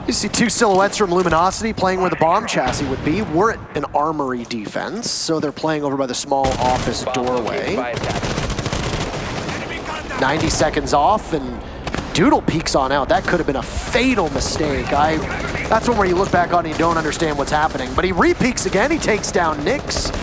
You see 2 silhouettes from Luminosity playing where the bomb chassis would be. We're at an armory defense, so they're playing over by the small office doorway. 90 seconds off, and Doodle peeks on out. That could have been a fatal mistake. That's one where you look back on and you don't understand what's happening. But he re-peeks again. He takes down Nyx.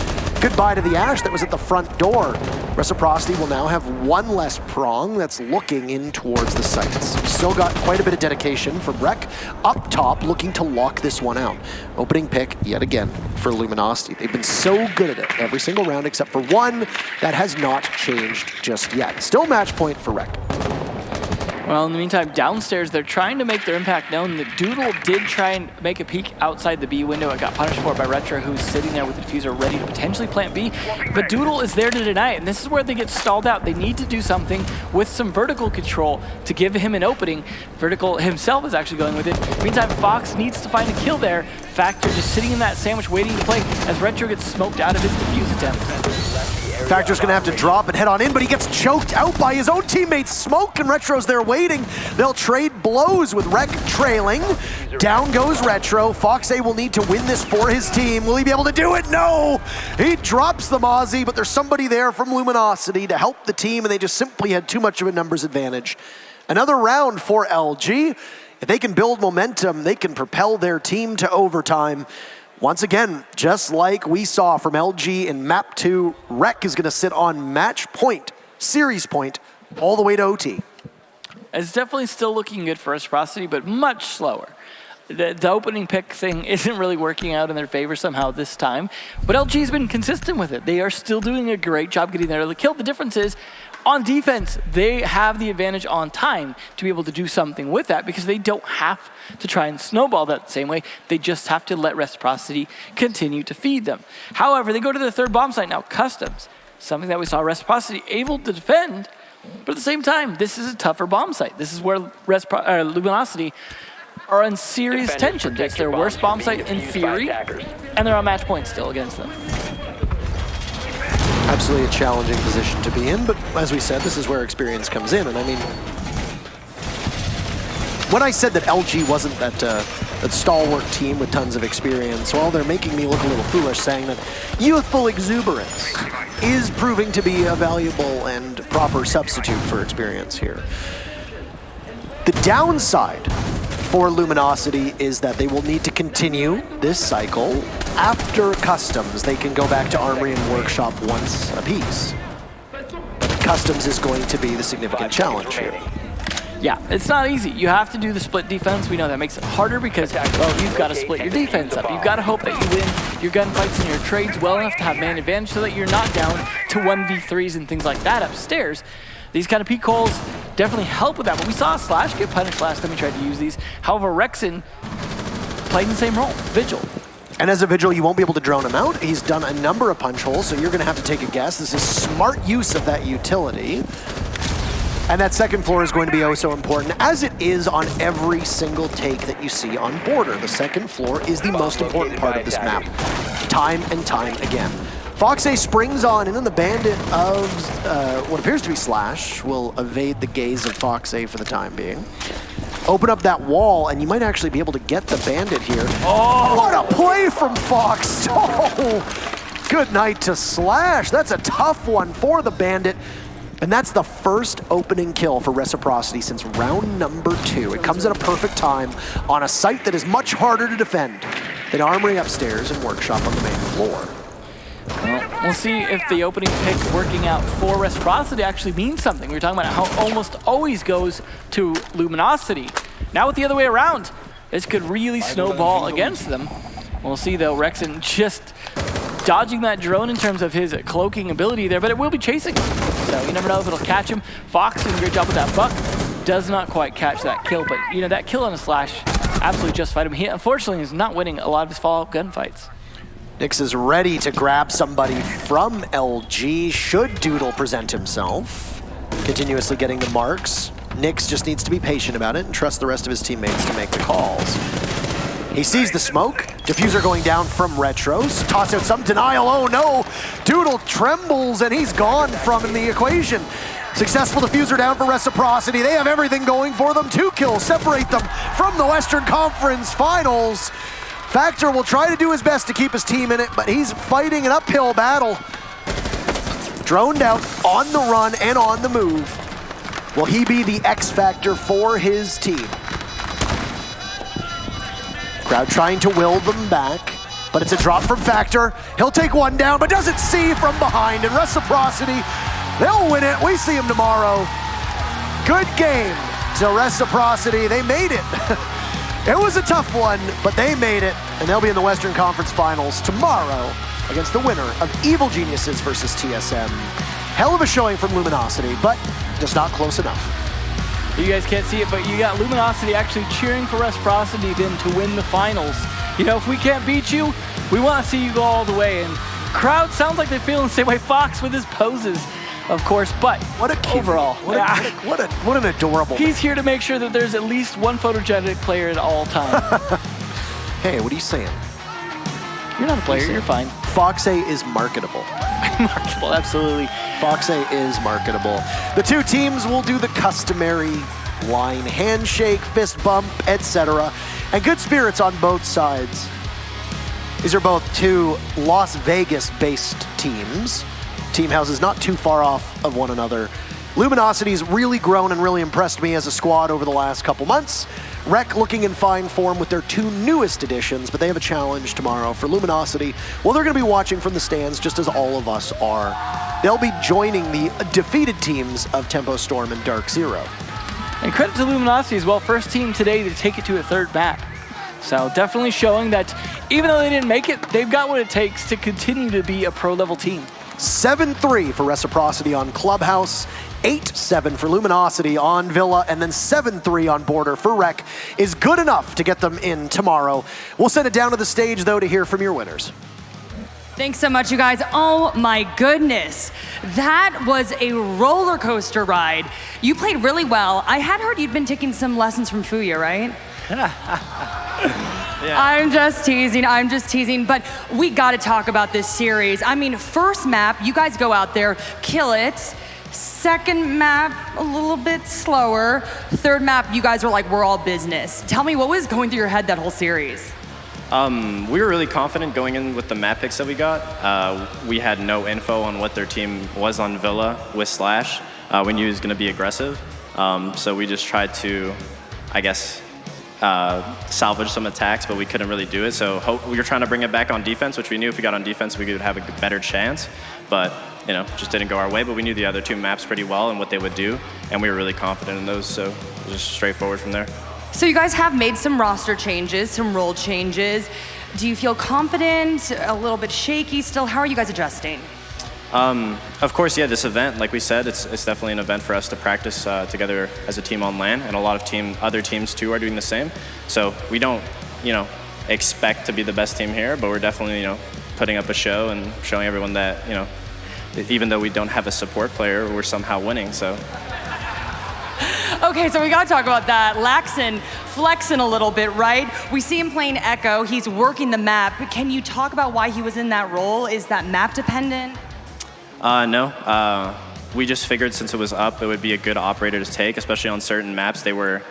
Goodbye to the Ash that was at the front door. Reciprocity will now have 1 less prong that's looking in towards the sights. Still got quite a bit of dedication from Rec up top, looking to lock this one out. Opening pick yet again for Luminosity. They've been so good at it every single round except for one. That has not changed just yet. Still match point for Rec. Well, in the meantime, downstairs, they're trying to make their impact known. The Doodle did try and make a peek outside the B window. It got punished for it by Retro, who's sitting there with the diffuser ready to potentially plant B. But Doodle is there to deny it, and this is where they get stalled out. They need to do something with some vertical control to give him an opening. Vertical himself is actually going with it. Meantime, Fox needs to find a kill there. Factor just sitting in that sandwich waiting to play as Retro gets smoked out of his defuse attempt. Factor's gonna have to drop and head on in, but he gets choked out by his own teammates. Smoke and Retro's there waiting. They'll trade blows with Rec trailing. Down goes Retro. Fox A will need to win this for his team. Will he be able to do it? No! He drops the Mozzie, but there's somebody there from Luminosity to help the team, and they just simply had too much of a numbers advantage. Another round for LG. If they can build momentum, they can propel their team to overtime. Once again, just like we saw from LG in Map 2, Rec is going to sit on match point, series point, all the way to OT. It's definitely still looking good for Reciprocity, but much slower. The opening pick thing isn't really working out in their favor somehow this time, but LG's been consistent with it. They are still doing a great job getting there to the kill. The difference is, on defense, they have the advantage on time to be able to do something with that because they don't have to try and snowball that the same way. They just have to let Reciprocity continue to feed them. However, they go to their third bomb site now, Customs, something that we saw Reciprocity able to defend, but at the same time, this is a tougher bomb site. This is where Luminosity are in serious tension. It's their worst bomb site in theory, and they're on match point still against them. Absolutely a challenging position to be in, but as we said, this is where experience comes in. And I mean, when I said that LG wasn't that stalwart team with tons of experience, well, they're making me look a little foolish saying that youthful exuberance is proving to be a valuable and proper substitute for experience here. The downside for Luminosity is that they will need to continue this cycle. After Customs, they can go back to Armory and Workshop once apiece. Customs is going to be the significant challenge here. Yeah, it's not easy. You have to do the split defense. We know that makes it harder because, well, you've got to split your defense up. You've got to hope that you win your gunfights and your trades well enough to have man advantage so that you're not down to 1v3s and things like that upstairs. These kind of peak holes definitely help with that, but we saw Slash get punished last time he tried to use these. However, Rexon playing the same role, Vigil. And as a Vigil, you won't be able to drone him out. He's done a number of punch holes, so you're going to have to take a guess. This is smart use of that utility. And that second floor is going to be oh so important, as it is on every single take that you see on Border. The second floor is the most important part of this map, time and time again. Fox A springs on, and then the bandit of what appears to be Slash will evade the gaze of Fox A for the time being. Open up that wall, and you might actually be able to get the bandit here. Oh, what a play from Fox! Oh, good night to Slash. That's a tough one for the bandit. And that's the first opening kill for Reciprocity since round number 2. It comes at a perfect time on a site that is much harder to defend than Armory upstairs and Workshop on the main floor. Well, we'll see if the opening pick working out for Reciprocity actually means something. We were talking about how it almost always goes to Luminosity. Now with the other way around, this could really snowball against them. We'll see though, Rexon just dodging that drone in terms of his cloaking ability there, but it will be chasing him. So you never know if it'll catch him. Fox doing a great job with that buck. Does not quite catch that kill, but you know, that kill on a Slash absolutely justified him. He unfortunately is not winning a lot of his follow-up gunfights. Nix is ready to grab somebody from LG should Doodle present himself. Continuously getting the marks. Nix just needs to be patient about it and trust the rest of his teammates to make the calls. He sees the smoke. Diffuser going down from Retros. Toss out some denial. Oh no! Doodle trembles and he's gone from in the equation. Successful diffuser down for Reciprocity. They have everything going for them. 2 kills separate them from the Western Conference Finals. Factor will try to do his best to keep his team in it, but he's fighting an uphill battle. Droned out, on the run, and on the move. Will he be the X factor for his team? Crowd trying to will them back, but it's a drop from Factor. He'll take one down, but doesn't see from behind, and Reciprocity, they'll win it. We see him tomorrow. Good game to Reciprocity. They made it. It was a tough one, but they made it, and they'll be in the Western Conference Finals tomorrow against the winner of Evil Geniuses versus TSM. Hell of a showing from Luminosity, but just not close enough. You guys can't see it, but you got Luminosity actually cheering for Reciprocity then to win the finals. You know, if we can't beat you, we want to see you go all the way. And crowd sounds like they're feeling the same way. Fox with his poses, of course, but what a overall, what an adorable. He's here to make sure that there's at least one photogenic player at all times. Hey, what are you saying? You're not a player, you're fine. Foxay is marketable. Marketable, absolutely. Foxay is marketable. The two teams will do the customary line handshake, fist bump, etc. And good spirits on both sides. These are both two Las Vegas-based teams. Team houses not too far off of one another. Luminosity's really grown and really impressed me as a squad over the last couple months. Rec looking in fine form with their two newest additions, but they have a challenge tomorrow for Luminosity. Well, they're going to be watching from the stands just as all of us are. They'll be joining the defeated teams of Tempo Storm and Dark Zero. And credit to Luminosity as well, first team today to take it to a third map. So definitely showing that even though they didn't make it, they've got what it takes to continue to be a pro-level team. 7-3 for Reciprocity on Clubhouse, 8-7 for Luminosity on Villa, and then 7-3 on Border for Rec is good enough to get them in tomorrow. We'll send it down to the stage, though, to hear from your winners. Thanks so much, you guys. Oh my goodness. That was a roller coaster ride. You played really well. I had heard you'd been taking some lessons from Fuya, right? Yeah. I'm just teasing, but we gotta talk about this series. I mean, first map, you guys go out there, kill it. Second map, a little bit slower. Third map, you guys were like, we're all business. Tell me, what was going through your head that whole series? We were really confident going in with the map picks that we got. We had no info on what their team was on Villa with Slash. We knew he was going to be aggressive. So we just tried to, I guess, salvage some attacks, but we couldn't really do it. So we were trying to bring it back on defense, which we knew if we got on defense, we could have a better chance. But, you know, just didn't go our way. But we knew the other two maps pretty well and what they would do. And we were really confident in those. So it was just straightforward from there. So you guys have made some roster changes, some role changes. Do you feel confident, a little bit shaky still? How are you guys adjusting? Of course, yeah, this event, like we said, it's definitely an event for us to practice together as a team on LAN, and a lot of other teams too are doing the same. So we don't, expect to be the best team here, but we're definitely, putting up a show and showing everyone that, even though we don't have a support player, we're somehow winning, so. Okay, so we gotta talk about that. Laxon flexing a little bit, right? We see him playing Echo, he's working the map. Can you talk about why he was in that role? Is that map dependent? No. We just figured since it was up, it would be a good operator to take, especially on certain maps. They were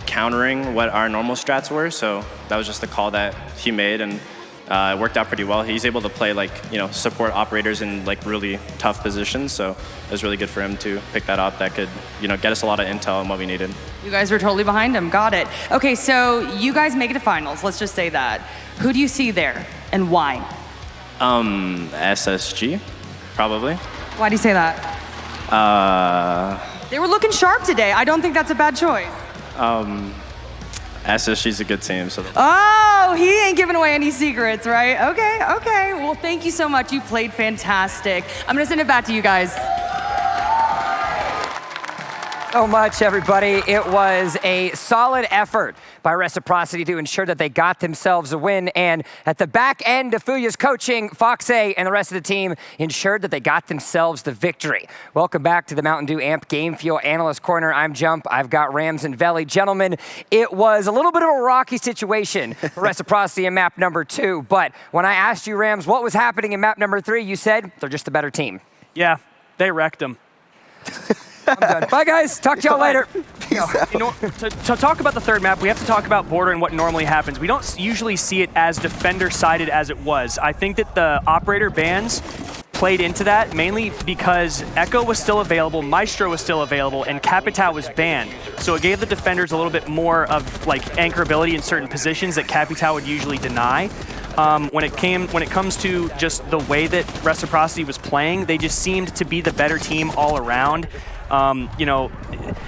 countering what our normal strats were, so that was just the call that he made, and it worked out pretty well. He's able to play support operators in really tough positions, so it was really good for him to pick that up. That could get us a lot of intel on what we needed. You guys were totally behind him, got it. Okay, so you guys make it to finals, let's just say that. Who do you see there, and why? SSG, probably. Why do you say that? They were looking sharp today. I don't think that's a bad choice. SSG's a good team, so. Oh, he ain't giving away any secrets, right? Okay. Well, thank you so much. You played fantastic. I'm gonna send it back to you guys. So much, everybody. It was a solid effort by Reciprocity to ensure that they got themselves a win. And at the back end of Fuya's coaching, Foxay and the rest of the team ensured that they got themselves the victory. Welcome back to the Mountain Dew Amp Game Fuel Analyst Corner. I'm Jump. I've got Rams and Veli. Gentlemen, it was a little bit of a rocky situation for Reciprocity in map number 2. But when I asked you, Rams, what was happening in map number 3, you said they're just a better team. Yeah, they wrecked them. I'm done. Bye, guys. Talk to y'all later. To talk about the third map, we have to talk about Border and what normally happens. We don't usually see it as defender-sided as it was. I think that the operator bans played into that, mainly because Echo was still available, Maestro was still available, and Capitao was banned. So it gave the defenders a little bit more of anchorability in certain positions that Capitao would usually deny. When it comes to just the way that Reciprocity was playing, they just seemed to be the better team all around. You know,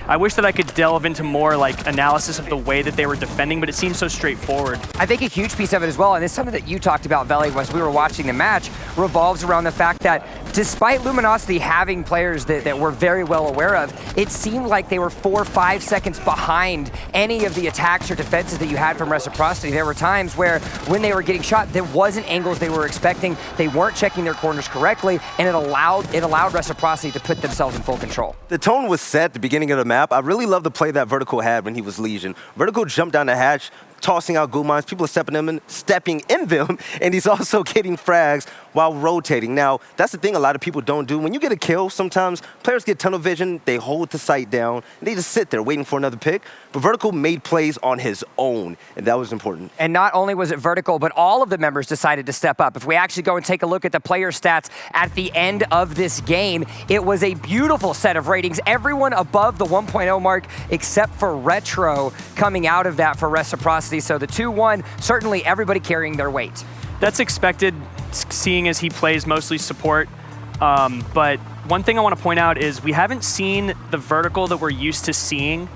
I wish that I could delve into more like analysis of the way that they were defending, but it seems so straightforward. I think a huge piece of it as well, and it's something that you talked about, Veli, as we were watching the match, revolves around the fact that despite Luminosity having players that we're very well aware of, it seemed like they were 4 or 5 seconds behind any of the attacks or defenses that you had from Reciprocity. There were times where when they were getting shot, there wasn't angles they were expecting, they weren't checking their corners correctly, and it allowed Reciprocity to put themselves in full control. The tone was set at the beginning of the map. I really love the play that Vertical had when he was Legion. Vertical jumped down the hatch, tossing out goo mines. People are stepping in them, and he's also getting frags while rotating. Now, that's the thing a lot of people don't do. When you get a kill, sometimes players get tunnel vision, they hold the sight down, and they just sit there waiting for another pick. But Vertical made plays on his own, and that was important. And not only was it Vertical, but all of the members decided to step up. If we actually go and take a look at the player stats at the end of this game, it was a beautiful set of ratings. Everyone above the 1.0 mark, except for Retro, coming out of that for Reciprocity. So the 2-1, certainly everybody carrying their weight. That's expected, seeing as he plays mostly support. But one thing I want to point out is we haven't seen the Vertical that we're used to seeing.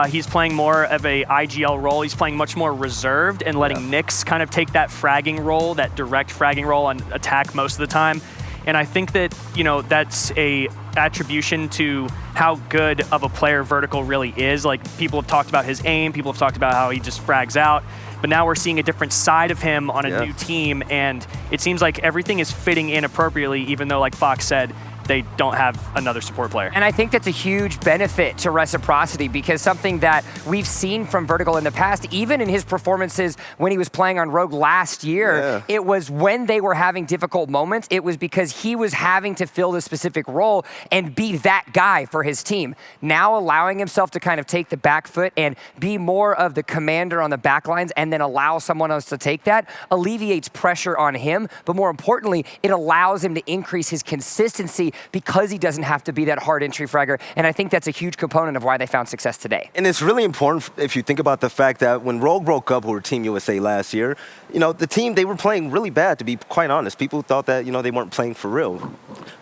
He's playing more of a IGL role. He's playing much more reserved and letting Nyx kind of take that fragging role, that direct fragging role on attack most of the time. And I think that, you know, that's a attribution to how good of a player Vertical really is. Like, people have talked about his aim, people have talked about how he just frags out, but now we're seeing a different side of him on a new team, and it seems like everything is fitting in appropriately, even though, like Fox said, they don't have another support player. And I think that's a huge benefit to Reciprocity, because something that we've seen from Vertical in the past, even in his performances when he was playing on Rogue last year, it was when they were having difficult moments, it was because he was having to fill this specific role and be that guy for his team. Now allowing himself to kind of take the back foot and be more of the commander on the back lines and then allow someone else to take that alleviates pressure on him, but more importantly, it allows him to increase his consistency because he doesn't have to be that hard entry fragger, and I think that's a huge component of why they found success today. And it's really important if you think about the fact that when Rogue broke up with Team USA last year, you know, the team, they were playing really bad, to be quite honest. People thought that, you know, they weren't playing for real.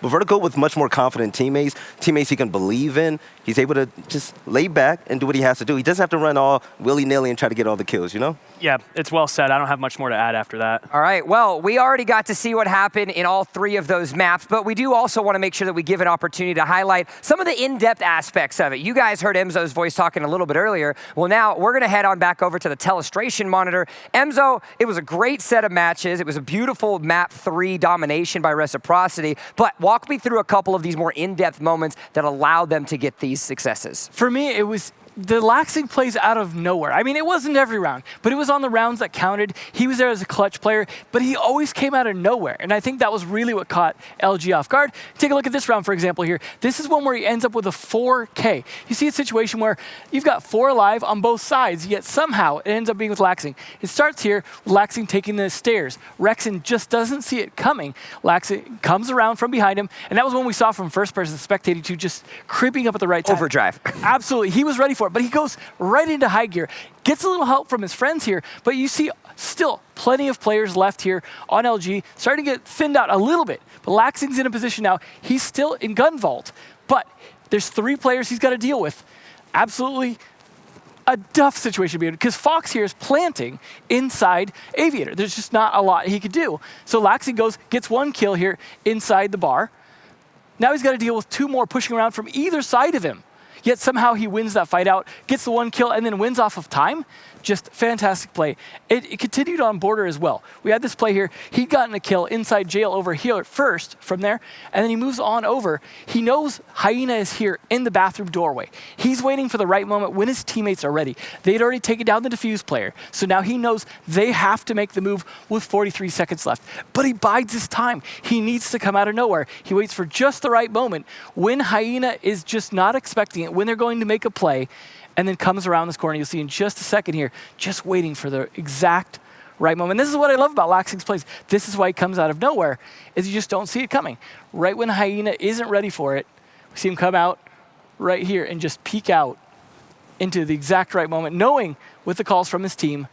But Vertical, with much more confident teammates he can believe in, he's able to just lay back and do what he has to do. He doesn't have to run all willy-nilly and try to get all the kills, you know? Yeah, it's well said. I don't have much more to add after that. All right, well, we already got to see what happened in all 3 of those maps, but we do also want to make sure that we give an opportunity to highlight some of the in-depth aspects of it. You guys heard Emzo's voice talking a little bit earlier. Well, now we're going to head on back over to the telestration monitor. Emzo, it was a great set of matches. It was a beautiful map 3 domination by Reciprocity, but walk me through a couple of these more in-depth moments that allowed them to get these successes. For me, it was the Laxing plays out of nowhere. I mean, it wasn't every round, but it was on the rounds that counted. He was there as a clutch player, but he always came out of nowhere. And I think that was really what caught LG off guard. Take a look at this round, for example, here. This is one where he ends up with a 4K. You see a situation where you've got 4 alive on both sides, yet somehow it ends up being with Laxing. It starts here, with Laxing taking the stairs. Rexon just doesn't see it coming. Laxing comes around from behind him, and that was when we saw from first person spectating to just creeping up at the right time. Overdrive. Absolutely, he was ready for it, but he goes right into high gear. Gets a little help from his friends here, but you see still plenty of players left here on LG, starting to get thinned out a little bit. But Laxing's in a position now, he's still in gun vault, but there's 3 players he's got to deal with. Absolutely a tough situation because Fox here is planting inside Aviator. There's just not a lot he could do. So Laxing gets 1 kill here inside the bar. Now he's got to deal with 2 more pushing around from either side of him. Yet somehow he wins that fight out, gets the 1 kill, and then wins off of time. Just fantastic play. It continued on border as well. We had this play here. He'd gotten a kill inside jail over here first from there, and then he moves on over. He knows Hyena is here in the bathroom doorway. He's waiting for the right moment when his teammates are ready. They'd already taken down the defuse player, so now he knows they have to make the move with 43 seconds left. But he bides his time. He needs to come out of nowhere. He waits for just the right moment when Hyena is just not expecting it, when they're going to make a play, and then comes around this corner. You'll see in just a second here, just waiting for the exact right moment. This is what I love about Laxing's plays. This is why he comes out of nowhere, is you just don't see it coming. Right when Hyena isn't ready for it, we see him come out right here and just peek out into the exact right moment, knowing with the calls from his team,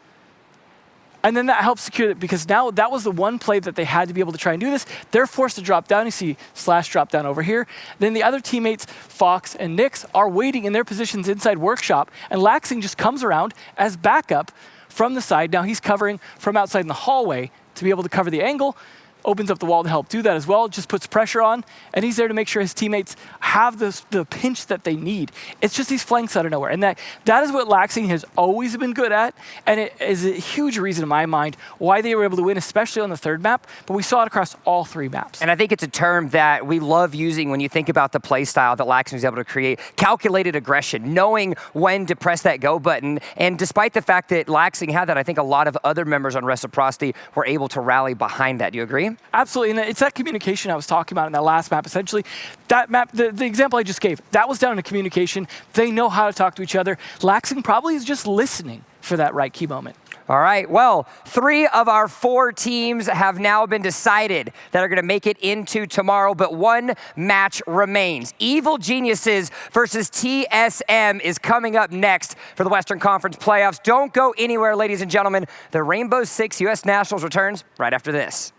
And then that helps secure it because now that was the one play that they had to be able to try and do this. They're forced to drop down. You see Slash drop down over here. Then the other teammates, Fox and Nix, are waiting in their positions inside Workshop, and Laxing just comes around as backup from the side. Now he's covering from outside in the hallway to be able to cover the angle. Opens up the wall to help do that as well, just puts pressure on, and he's there to make sure his teammates have the pinch that they need. It's just these flanks out of nowhere, and that is what Laxing has always been good at, and it is a huge reason in my mind why they were able to win, especially on the third map, but we saw it across all 3 maps. And I think it's a term that we love using when you think about the play style that Laxing was able to create. Calculated aggression, knowing when to press that go button, and despite the fact that Laxing had that, I think a lot of other members on Reciprocity were able to rally behind that. Do you agree? Absolutely, and it's that communication I was talking about in that last map. Essentially, that map, the example I just gave, that was down to communication. They know how to talk to each other. Laxing probably is just listening for that right key moment. All right, well, 3 of our 4 teams have now been decided that are going to make it into tomorrow, but 1 match remains. Evil Geniuses versus TSM is coming up next for the Western Conference playoffs. Don't go anywhere, ladies and gentlemen. The Rainbow Six U.S. Nationals returns right after this.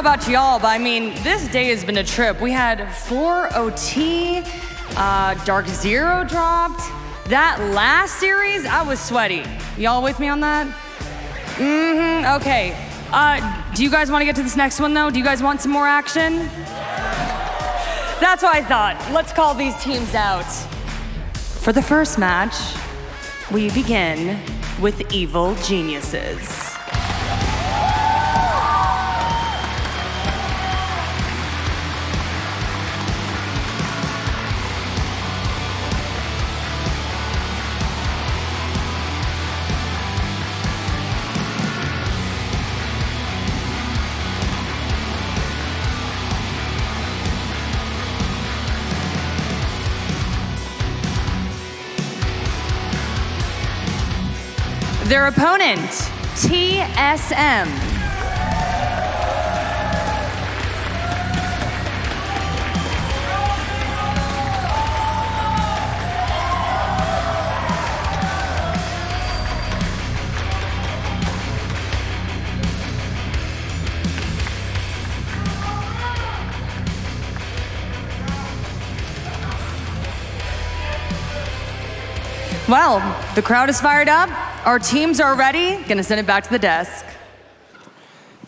know about y'all, but I mean, this day has been a trip. We had 4 OT, Dark Zero dropped. That last series, I was sweaty. Y'all with me on that? Okay. Do you guys want to get to this next one, though? Do you guys want some more action? That's what I thought. Let's call these teams out. For the first match, we begin with Evil Geniuses. Their opponent, TSM. Well, the crowd is fired up. Our teams are ready. Gonna send it back to the desk.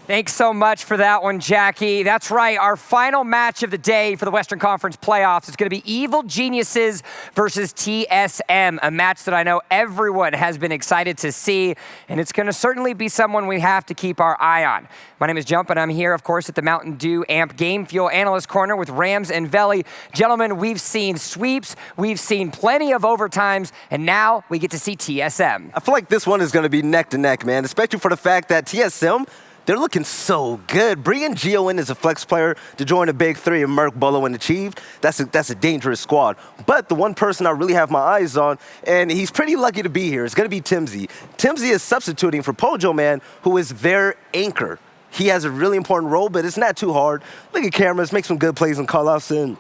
Thanks so much for that one, Jackie. That's right, our final match of the day for the Western Conference playoffs is gonna be Evil Geniuses versus TSM, a match that I know everyone has been excited to see, and it's gonna certainly be someone we have to keep our eye on. My name is Jump, and I'm here, of course, at the Mountain Dew Amp Game Fuel Analyst Corner with Rams and Veli. Gentlemen, we've seen sweeps, we've seen plenty of overtimes, and now we get to see TSM. I feel like this one is gonna be neck to neck, man, especially for the fact that TSM, they're looking so good. Bringing Gio in as a flex player to join the big three of Merc, Bolo, and Achieved, that's a dangerous squad. But the one person I really have my eyes on, and he's pretty lucky to be here, is going to be Timsy. Timsy is substituting for Pojo Man, who is their anchor. He has a really important role, but it's not too hard. Look at cameras, make some good plays and call-outs, and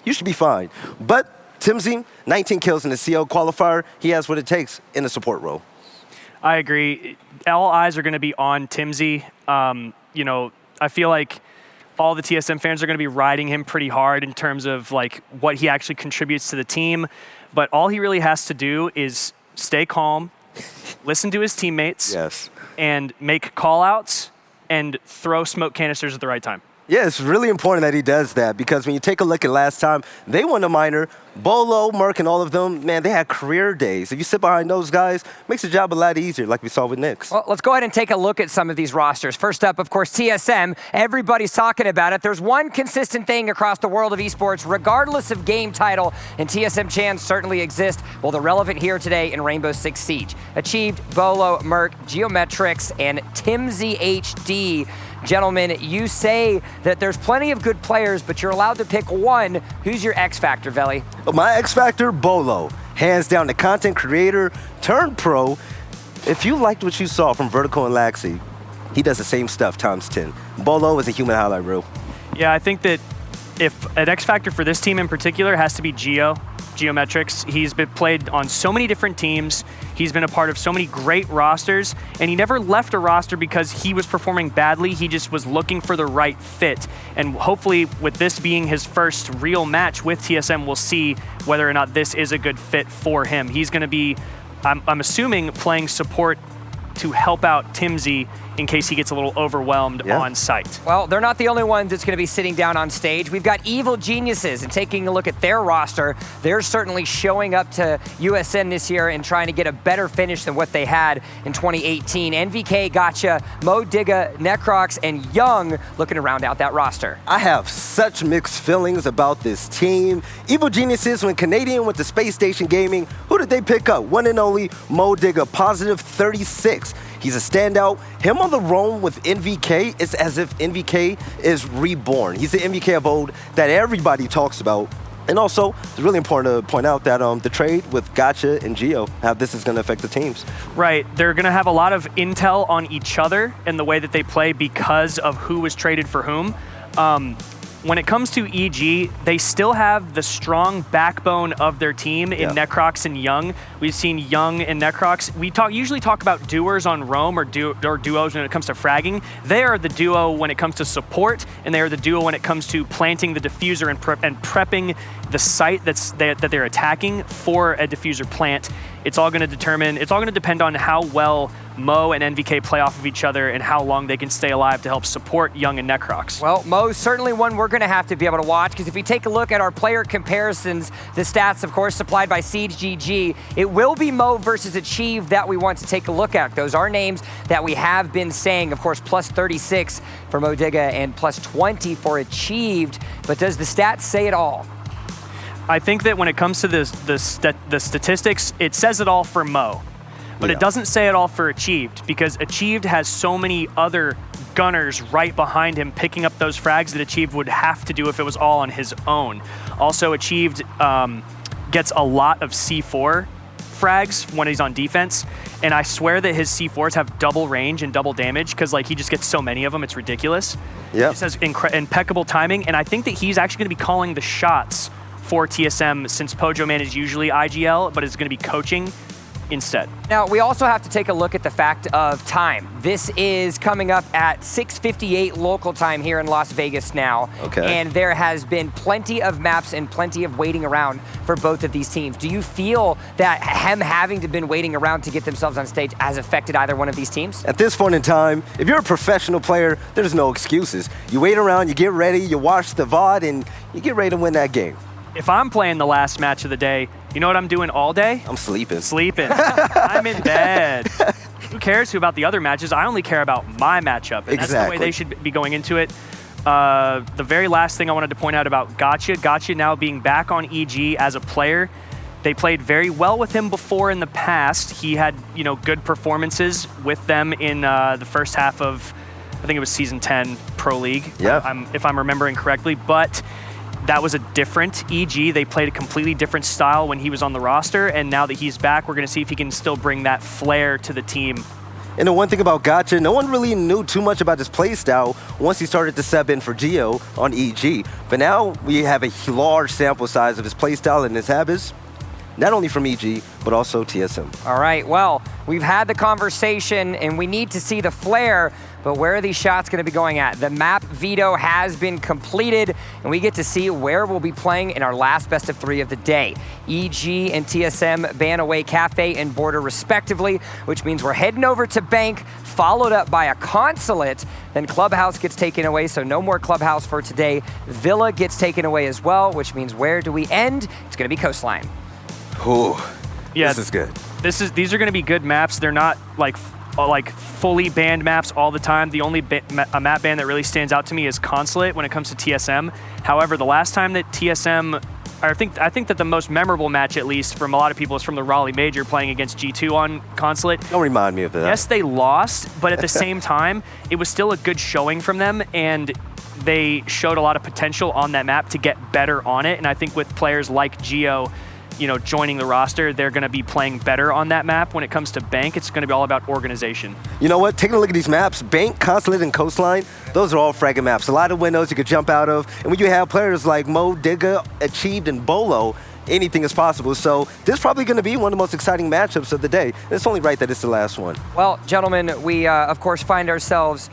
you should be fine. But Timsy, 19 kills in the CO qualifier. He has what it takes in a support role. I agree. All eyes are going to be on Timsy. You know, I feel like all the TSM fans are going to be riding him pretty hard in terms of like what he actually contributes to the team. But all he really has to do is stay calm, listen to his teammates, and make call-outs and throw smoke canisters at the right time. Yeah, it's really important that he does that because when you take a look at last time, they won the minor. Bolo, Merc, and all of them, man, they had career days. If you sit behind those guys, it makes the job a lot easier, like we saw with Nyx. Well, let's go ahead and take a look at some of these rosters. First up, of course, TSM. Everybody's talking about it. There's one consistent thing across the world of esports, regardless of game title, and TSM chants certainly exist. Well, they're relevant here today in Rainbow Six Siege. Achieved, Bolo, Merc, Geometrics, and Timsy HD. Gentlemen, you say that there's plenty of good players, but you're allowed to pick one. Who's your X Factor, Veli? My X Factor, Bolo. Hands down, the content creator turned pro. If you liked what you saw from Vertical and Laxi, he does the same stuff times 10. Bolo is a human highlight reel. Yeah, I think that if an X Factor for this team in particular has to be Geometrics. He's been played on so many different teams. He's been a part of so many great rosters, and he never left a roster because he was performing badly. He just was looking for the right fit. And hopefully, with this being his first real match with TSM, we'll see whether or not this is a good fit for him. He's going to be, I'm assuming, playing support to help out Timsy in case he gets a little overwhelmed on site. Well, they're not the only ones that's going to be sitting down on stage. We've got Evil Geniuses, and taking a look at their roster, they're certainly showing up to USN this year and trying to get a better finish than what they had in 2018. NVK, Gotcha, Mo Digga, Necrox, and Young looking to round out that roster. I have such mixed feelings about this team. Evil Geniuses, when Canadian went to Space Station Gaming, who did they pick up? One and only Mo Digga, positive 36. He's a standout. Him on the roam with NVK, it's as if NVK is reborn. He's the NVK of old that everybody talks about. And also, it's really important to point out that the trade with Gotcha and Geo, how this is going to affect the teams. Right. They're going to have a lot of intel on each other and the way that they play because of who was traded for whom. when it comes to EG, they still have the strong backbone of their team in Necrox and Young. We've seen Young and Necrox. We usually talk about doers on Roam or duos when it comes to fragging. They are the duo when it comes to support, and they are the duo when it comes to planting the diffuser and prepping the site that they're attacking for a diffuser plant. It's all going to depend on how well Mo and NVK play off of each other and how long they can stay alive to help support Young and Necrox. Well, Mo's certainly one we're going to have to be able to watch, because if we take a look at our player comparisons, the stats, of course, supplied by Siege GG, it will be Mo versus Achieve that we want to take a look at. Those are names that we have been saying, of course, plus 36 for Modiga and plus 20 for Achieved, but does the stats say it all? I think that when it comes to the statistics, it says it all for Mo. But it doesn't say it all for Achieved, because Achieved has so many other gunners right behind him picking up those frags that Achieved would have to do if it was all on his own. Also, Achieved gets a lot of C4 frags when he's on defense, and I swear that his C4s have double range and double damage, because he just gets so many of them, it's ridiculous. Yeah. He just has impeccable timing, and I think that he's actually going to be calling the shots for TSM, since Pojo Man is usually IGL, but is going to be coaching instead. Now, we also have to take a look at the fact of time. This is coming up at 6:58 local time here in Las Vegas now. Okay. And there has been plenty of maps and plenty of waiting around for both of these teams. Do you feel that him having to been waiting around to get themselves on stage has affected either one of these teams? At this point in time, if you're a professional player, there's no excuses. You wait around, you get ready, you watch the VOD, and you get ready to win that game. If I'm playing the last match of the day, you know what I'm doing all day? I'm sleeping. Sleeping. I'm in bed. Who cares about the other matches? I only care about my matchup. And that's the way they should be going into it. The very last thing I wanted to point out about Gotcha now being back on EG as a player. They played very well with him before in the past. He had, good performances with them in the first half of, I think it was Season 10 Pro League, if I'm remembering correctly. But that was a different EG. They played a completely different style when he was on the roster, and now that he's back, we're going to see if he can still bring that flair to the team. And the one thing about Gotcha, no one really knew too much about his play style once he started to sub in for Geo on EG. But now we have a large sample size of his play style and his habits, not only from EG, but also TSM. All right, well, we've had the conversation, and we need to see the flair, but where are these shots going to be going at? The map veto has been completed, and we get to see where we'll be playing in our last best of 3 of the day. EG and TSM ban away Cafe and Border respectively, which means we're heading over to Bank, followed up by a Consulate. Then Clubhouse gets taken away, so no more Clubhouse for today. Villa gets taken away as well, which means where do we end? It's going to be Coastline. Ooh, yeah, this is good. These are going to be good maps. They're not like fully banned maps all the time. The only a map ban that really stands out to me is Consulate when it comes to TSM. However, the last time that TSM, I think that the most memorable match, at least from a lot of people, is from the Raleigh Major playing against G2 on Consulate. Don't remind me of that. Yes, they lost, but at the same time, it was still a good showing from them, and they showed a lot of potential on that map to get better on it. And I think with players like Geo, joining the roster, they're going to be playing better on that map. When it comes to Bank, it's going to be all about organization. You know what? Taking a look at these maps, Bank, Consulate, and Coastline, those are all fragging maps. A lot of windows you could jump out of. And when you have players like Mo, Digga, Achieved, and Bolo, anything is possible. So this is probably going to be one of the most exciting matchups of the day. It's only right that it's the last one. Well, gentlemen, we, of course, find ourselves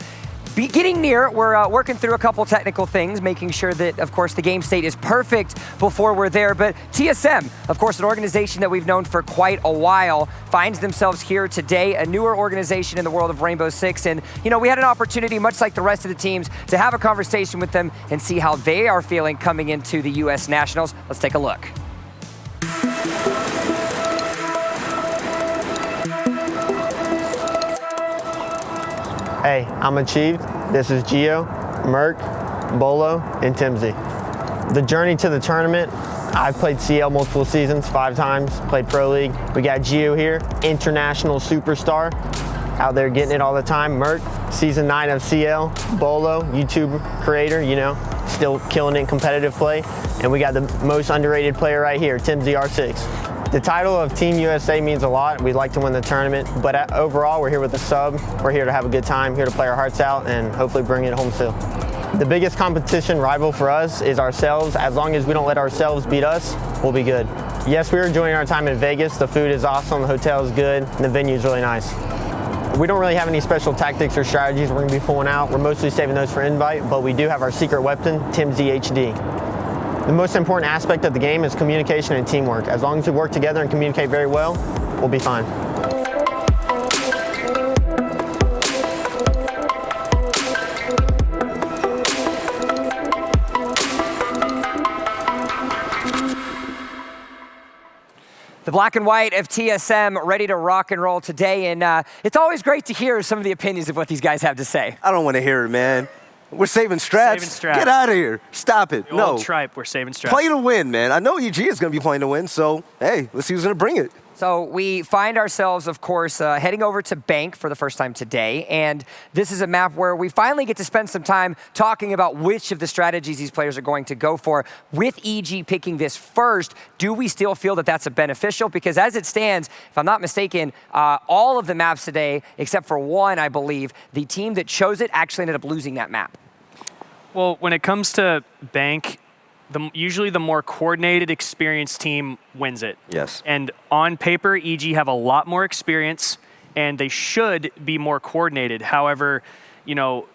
getting near. We're working through a couple technical things, making sure that, of course, the game state is perfect before we're there. But TSM, of course, an organization that we've known for quite a while, finds themselves here today, a newer organization in the world of Rainbow Six. And, we had an opportunity, much like the rest of the teams, to have a conversation with them and see how they are feeling coming into the U.S. Nationals. Let's take a look. Hey, I'm Achieved. This is Geo, Merc, Bolo, and Timsy. The journey to the tournament, I've played CL multiple seasons, 5 times, played Pro League. We got Geo here, international superstar, out there getting it all the time. Merc, season 9 of CL, Bolo, YouTube creator, still killing it in competitive play. And we got the most underrated player right here, Timsy R6. The title of Team USA means a lot. We'd like to win the tournament, but overall, we're here with the sub. We're here to have a good time, here to play our hearts out, and hopefully bring it home still. The biggest competition rival for us is ourselves. As long as we don't let ourselves beat us, we'll be good. Yes, we are enjoying our time in Vegas. The food is awesome, the hotel is good, and the venue is really nice. We don't really have any special tactics or strategies we're going to be pulling out. We're mostly saving those for invite, but we do have our secret weapon, Timsy HD. The most important aspect of the game is communication and teamwork. As long as we work together and communicate very well, we'll be fine. The black and white of TSM ready to rock and roll today, and it's always great to hear some of the opinions of what these guys have to say. I don't want to hear it, man. We're saving strats. Get out of here. Stop it. The No. old tripe, we're saving strats. Play to win, man. I know EG is going to be playing to win, so hey, let's see who's going to bring it. So we find ourselves, of course, heading over to Bank for the first time today. And this is a map where we finally get to spend some time talking about which of the strategies these players are going to go for. With EG picking this first, do we still feel that that's a beneficial? Because as it stands, if I'm not mistaken, all of the maps today, except for one, I believe, the team that chose it actually ended up losing that map. Well, when it comes to Bank, usually the more coordinated, experienced team wins it. Yes. And on paper, EG have a lot more experience, and they should be more coordinated. However, you know,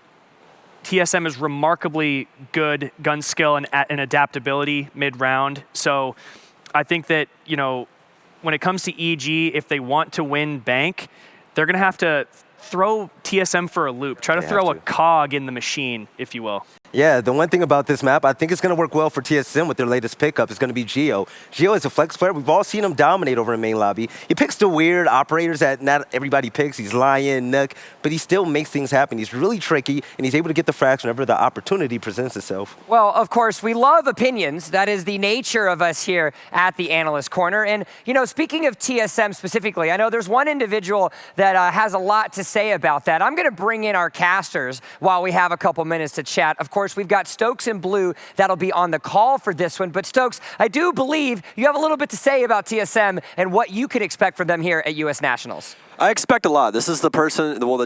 TSM is remarkably good gun skill and adaptability mid-round. So I think that, you know, when it comes to EG, if they want to win Bank, they're going to have to throw TSM for a loop. Try to throw a cog in the machine, if you will. Yeah, the one thing about this map, I think it's going to work well for TSM with their latest pickup. It's going to be Geo. Geo is a flex player. We've all seen him dominate over in main lobby. He picks the weird operators that not everybody picks. He's Lion, Nook, but he still makes things happen. He's really tricky, and he's able to get the frags whenever the opportunity presents itself. Well, of course, we love opinions. That is the nature of us here at the Analyst Corner. And, you know, speaking of TSM specifically, I know there's one individual that has a lot to say about that. I'm going to bring in our casters while we have a couple minutes to chat. Of course, we've got Stokes and Blue that'll be on the call for this one. But Stokes, I do believe you have a little bit to say about TSM and what you could expect from them here at US Nationals. I expect a lot. This is the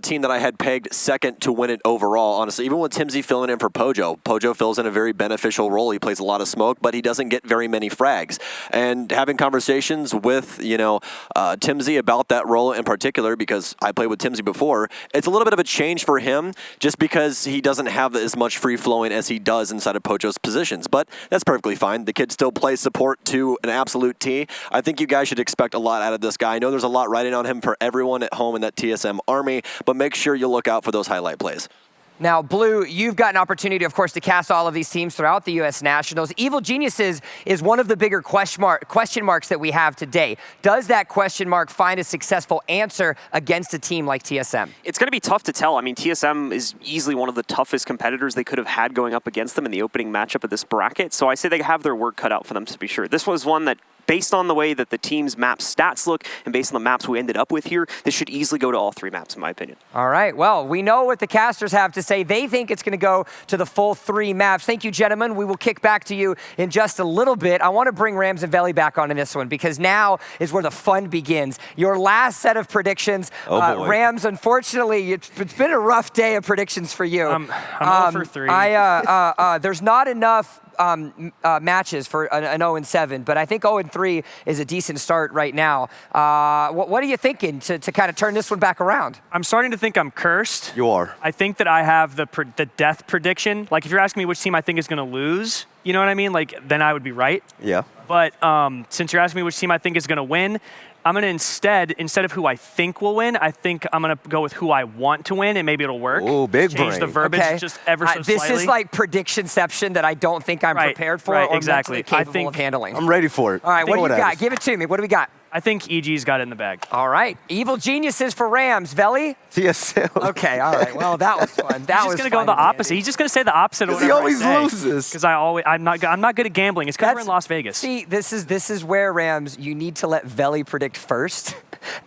team that I had pegged second to win it overall, honestly. Even with Timsy filling in for Pojo. Pojo fills in a very beneficial role. He plays a lot of smoke, but he doesn't get very many frags. And having conversations with, Timsy about that role in particular, because I played with Timsy before, it's a little bit of a change for him just because he doesn't have as much free-flowing as he does inside of Pojo's positions. But that's perfectly fine. The kid still plays support to an absolute T. I think you guys should expect a lot out of this guy. I know there's a lot riding on him for everyone at home in that TSM army, but make sure you look out for those highlight plays. Now, Blue, you've got an opportunity, of course, to cast all of these teams throughout the U.S. Nationals. Evil Geniuses is one of the bigger question marks that we have today. Does that question mark find a successful answer against a team like TSM? It's going to be tough to tell. I mean, TSM is easily one of the toughest competitors they could have had going up against them in the opening matchup of this bracket, so I say they have their work cut out for them to be sure. This was one that, based on the way that the team's map stats look and based on the maps we ended up with here, this should easily go to all three maps, in my opinion. All right, well, we know what the casters have to say. They think it's going to go to the full three maps. Thank you, gentlemen. We will kick back to you in just a little bit. I want to bring Rams and Veli back onto this one because now is where the fun begins. Your last set of predictions. Rams, unfortunately, it's been a rough day of predictions for you. I'm 0 for 3. There's not enough matches for an 0-7, but I think 0-3 is a decent start right now. What are you thinking to kind of turn this one back around? I'm starting to think I'm cursed. You are. I think that I have the death prediction. Like, if you're asking me which team I think is going to lose, you know what I mean? Like, then I would be right. Yeah. But since you're asking me which team I think is going to win, I'm going to instead of who I think will win, I think I'm going to go with who I want to win, and maybe it'll work. Oh, big brain. Change the verbiage just ever so this slightly. Is like predictionception that I don't think I'm prepared for or mentally capable of handling. I'm ready for it. All right, what do you got? Give it to me. What do we got? I think EG's got it in the bag. All right. Evil Geniuses for Rams. Veli? TSM. Okay, all right. Well, that was fun. He's just going to go the opposite. He's just going to say the opposite of what he always loses. Because I'm not good at gambling. It's because we're in Las Vegas. See, this is where, Rams, you need to let Veli predict first.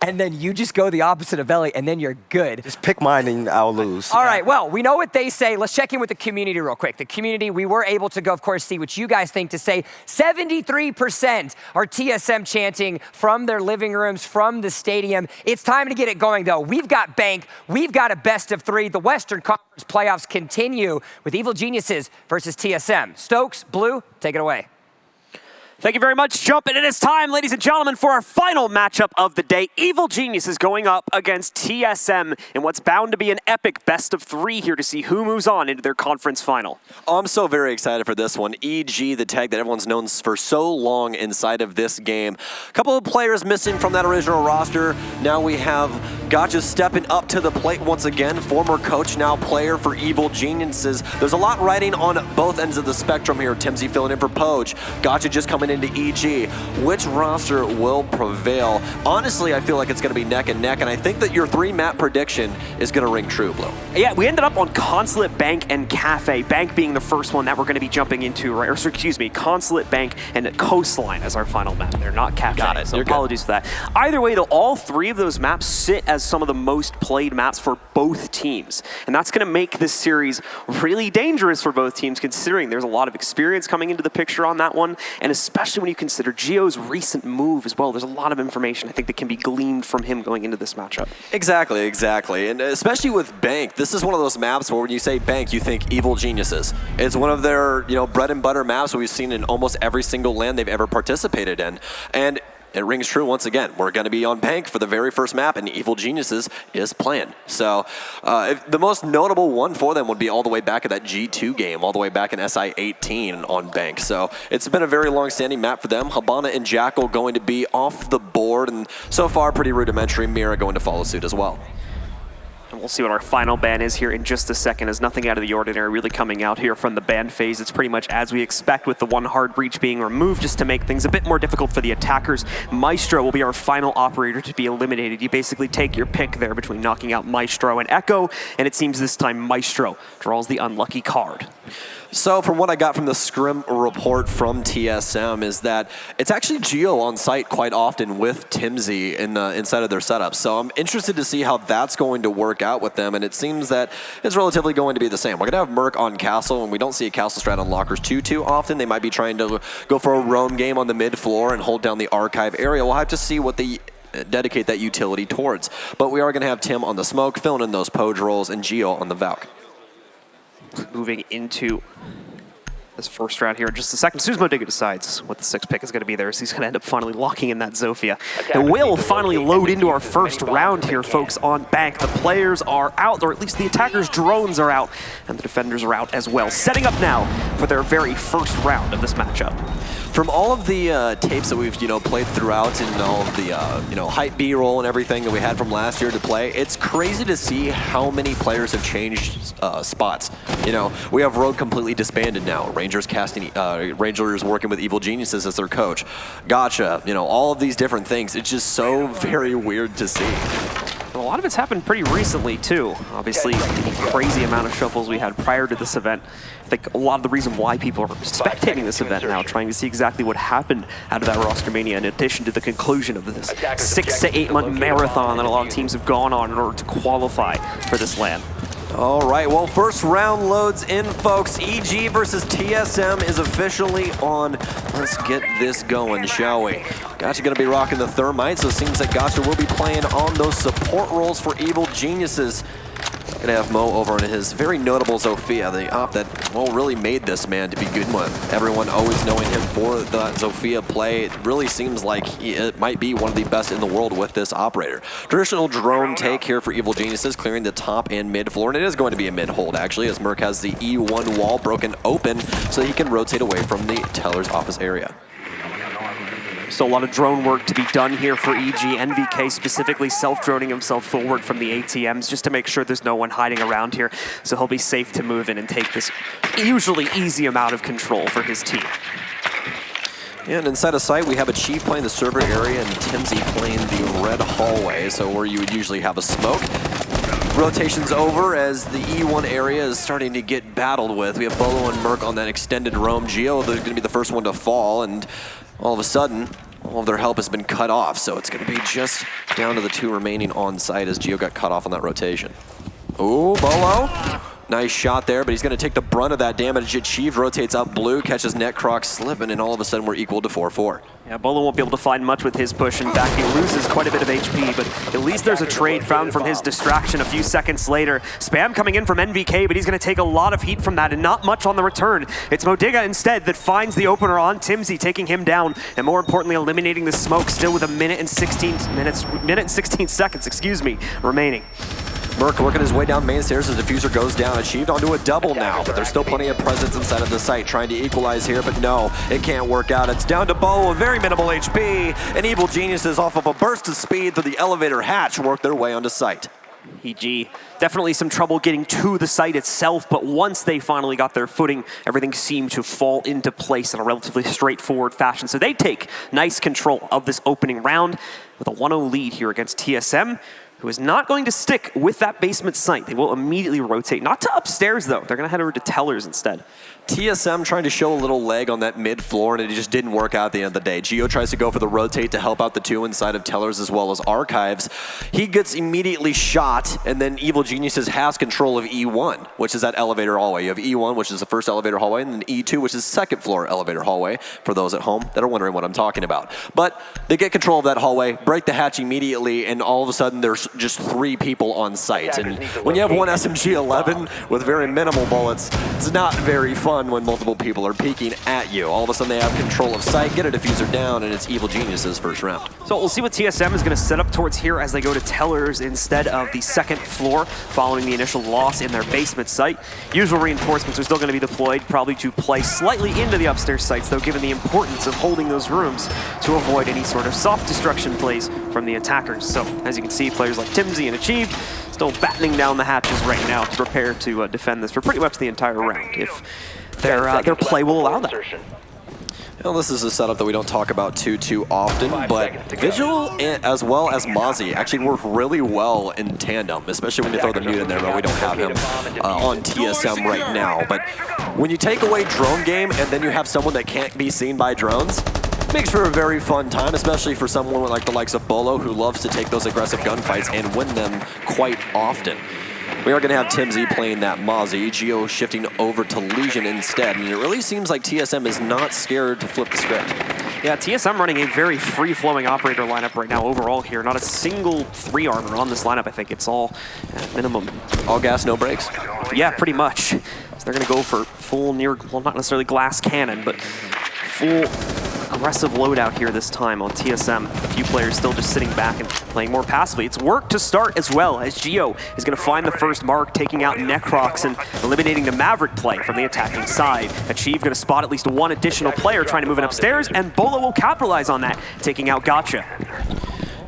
and then you just go the opposite of Ellie, and then you're good. Just pick mine and I'll lose. All right, well, we know what they say. Let's check in with the community real quick. The community, we were able to go, of course, see what you guys think to say. 73% are TSM chanting from their living rooms, from the stadium. It's time to get it going, though. We've got Bank. We've got a best of 3. The Western Conference playoffs continue with Evil Geniuses versus TSM. Stokes, Blue, take it away. Thank you very much, Jump. And it is time, ladies and gentlemen, for our final matchup of the day. Evil Genius is going up against TSM in what's bound to be an epic best of 3 here to see who moves on into their conference final. Oh, I'm so very excited for this one. EG, the tag that everyone's known for so long inside of this game. A couple of players missing from that original roster. Now we have Gotcha stepping up to the plate once again. Former coach, now player for Evil Geniuses. There's a lot riding on both ends of the spectrum here. Timsy filling in for Poge. Gotcha just coming into EG. Which roster will prevail? Honestly, I feel like it's going to be neck and neck, and I think that your 3-map prediction is going to ring true, Blue. Yeah, we ended up on Consulate, Bank, and Cafe. Bank being the first one that we're going to be jumping into, right? Or excuse me, Consulate, Bank, and Coastline as our final map. They're not Cafe. Got it. So apologies for that. Either way, though, all 3 of those maps sit as some of the most played maps for both teams, and that's going to make this series really dangerous for both teams, considering there's a lot of experience coming into the picture on that one, and especially when you consider Gio's recent move as well. There's a lot of information I think that can be gleaned from him going into this matchup. Exactly. And especially with Bank, this is one of those maps where when you say Bank, you think Evil Geniuses. It's one of their, bread and butter maps that we've seen in almost every single LAN they've ever participated in. And it rings true once again. We're going to be on Bank for the very first map, and Evil Geniuses is playing. So the most notable one for them would be all the way back at that G2 game, all the way back in SI18 on Bank. So it's been a very long-standing map for them. Habana and Jackal going to be off the board, and so far pretty rudimentary. Mira going to follow suit as well. And we'll see what our final ban is here in just a second, as nothing out of the ordinary really coming out here from the ban phase. It's pretty much as we expect, with the one hard breach being removed just to make things a bit more difficult for the attackers. Maestro will be our final operator to be eliminated. You basically take your pick there between knocking out Maestro and Echo, and it seems this time Maestro draws the unlucky card. So from what I got from the scrim report from TSM is that it's actually Gio on site quite often with Timsy inside of their setup. So I'm interested to see how that's going to work out with them, and it seems that it's relatively going to be the same. We're going to have Merc on Castle, and we don't see a Castle strat on Lockers too often. They might be trying to go for a roam game on the mid floor and hold down the archive area. We'll have to see what they dedicate that utility towards. But we are going to have Tim on the smoke, filling in those Poge rolls, and Gio on the Valk. Moving into this first round here in just a second. Suzumo Digga decides what the 6th pick is going to be there, so he's going to end up finally locking in that Zofia. And we'll finally load into our first round here, folks, on Bank. The players are out, or at least the attackers' drones are out, and the defenders are out as well. Setting up now for their very first round of this matchup. From all of the tapes that we've played throughout, and all of the hype B-roll and everything that we had from last year to play, it's crazy to see how many players have changed spots. We have Rogue completely disbanded now. Rangers working with Evil Geniuses as their coach. Gotcha. All of these different things. It's just so very weird to see. A lot of it's happened pretty recently too. Obviously, the crazy amount of shuffles we had prior to this event. I think a lot of the reason why people are spectating this event now, trying to see exactly what happened out of that roster mania, in addition to the conclusion of this 6 to 8 month marathon that a lot of teams have gone on in order to qualify for this LAN. All right, well, first round loads in, folks. EG versus TSM is officially on. Let's get this going, shall we? Gotcha going to be rocking the Thermite, so it seems like Gotcha will be playing on those support roles for Evil Geniuses. Going to have Mo over on his very notable Zofia, the op that, really made this man to be good with. Everyone always knowing him for the Zofia play. It really seems like it might be one of the best in the world with this operator. Traditional drone take here for Evil Geniuses, clearing the top and mid floor, and it is going to be a mid hold, actually, as Merc has the E1 wall broken open so he can rotate away from the teller's office area. So a lot of drone work to be done here for EG. NVK specifically self-droning himself forward from the ATMs just to make sure there's no one hiding around here. So he'll be safe to move in and take this usually easy amount of control for his team. Yeah, and inside of sight, we have a Chief playing the server area and Timsy playing the red hallway, so where you would usually have a smoke. Rotation's over as the E1 area is starting to get battled with. We have Bolo and Merc on that extended roam. Gio is going to be the first one to fall, and all of a sudden, All of their help has been cut off, so it's going to be just down to the 2 remaining on site as Gio got cut off on that rotation. Ooh, Bolo. Nice shot there, but he's going to take the brunt of that damage achieved. Rotates up blue, catches Netcroc slipping, and all of a sudden we're equal to 4-4. Yeah, Bolo won't be able to find much with his push. In fact, he loses quite a bit of HP, but at least there's a trade found from his distraction a few seconds later. Spam coming in from NVK, but he's going to take a lot of heat from that and not much on the return. It's Modiga instead that finds the opener on Timsy, taking him down, and more importantly, eliminating the smoke still with a minute and 16 seconds, remaining. Merc working his way down main stairs as the diffuser goes down. Achieved onto a double now, but there's still plenty of presence inside of the site. Trying to equalize here, but no, it can't work out. It's down to Bo with very minimal HP, and Evil Geniuses off of a burst of speed through the elevator hatch work their way onto site. EG, definitely some trouble getting to the site itself, but once they finally got their footing, everything seemed to fall into place in a relatively straightforward fashion. So they take nice control of this opening round with a 1-0 lead here against TSM, who is not going to stick with that basement site. They will immediately rotate, not to upstairs though. They're gonna head over to Tellers instead. TSM trying to show a little leg on that mid floor, and it just didn't work out at the end of the day. Gio tries to go for the rotate to help out the 2 inside of Tellers as well as Archives. He gets immediately shot, and then Evil Geniuses has control of E1, which is that elevator hallway. You have E1, which is the first elevator hallway, and then E2, which is second floor elevator hallway, for those at home that are wondering what I'm talking about. But they get control of that hallway, break the hatch immediately, and all of a sudden there's just 3 people on site. And when you have one SMG-11 with very minimal bullets, it's not very fun when multiple people are peeking at you. All of a sudden they have control of sight, get a diffuser down, and it's Evil Geniuses first round. So we'll see what TSM is going to set up towards here as they go to Tellers instead of the second floor following the initial loss in their basement site. Usual reinforcements are still going to be deployed, probably to play slightly into the upstairs sites, though, given the importance of holding those rooms to avoid any sort of soft destruction plays from the attackers. So as you can see, players like Timsy and Achieved still battening down the hatches right now to prepare to defend this for pretty much the entire round, if their play will allow that. Well, this is a setup that we don't talk about too often, but Vigil as well as Mozzie actually work really well in tandem, especially when you throw the mute in there, but we don't have him on TSM right now. But when you take away drone game and then you have someone that can't be seen by drones, makes for a very fun time, especially for someone like the likes of Bolo, who loves to take those aggressive gunfights and win them quite often. We are going to have Timsy playing that Mozzie, Gio shifting over to Legion instead, and it really seems like TSM is not scared to flip the script. Yeah, TSM running a very free-flowing operator lineup right now overall here. Not a single 3 armor on this lineup. I think it's all at minimum. All gas, no brakes? Yeah, pretty much. So they're going to go for full well, not necessarily glass cannon, but full aggressive loadout here this time on TSM. A few players still just sitting back and playing more passively. It's work to start as well, as Gio is going to find the first mark, taking out Necrox and eliminating the Maverick play from the attacking side. Achieve going to spot at least one additional player trying to move in upstairs, and Bolo will capitalize on that, taking out Gotcha.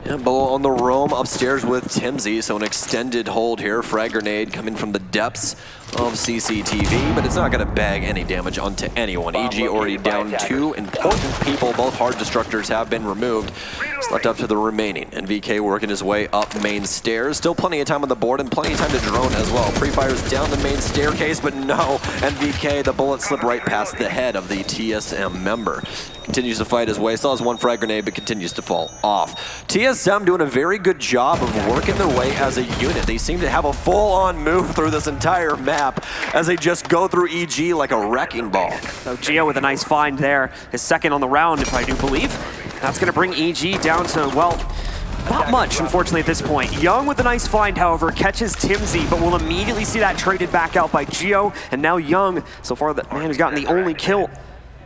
Yeah, Bolo on the roam upstairs with Timsy, so an extended hold here. Frag grenade coming from the depths of CCTV, but it's not going to bag any damage onto anyone. EG already down 2 important people. Both hard destructors have been removed. It's left up to the remaining. And VK working his way up main stairs. Still plenty of time on the board and plenty of time to drone as well. Pre-fires down the main staircase, but no. And VK, the bullet slipped right past the head of the TSM member. Continues to fight his way. Still has 1 frag grenade, but continues to fall off. TSM doing a very good job of working their way as a unit. They seem to have a full-on move through this entire map as they just go through EG like a wrecking ball. So Gio with a nice find there. His second on the round, if I do believe. That's going to bring EG down to, well, not much, unfortunately, at this point. Young with a nice find, however, catches Timsy, but will immediately see that traded back out by Gio. And now Young, so far the man who's gotten the only kill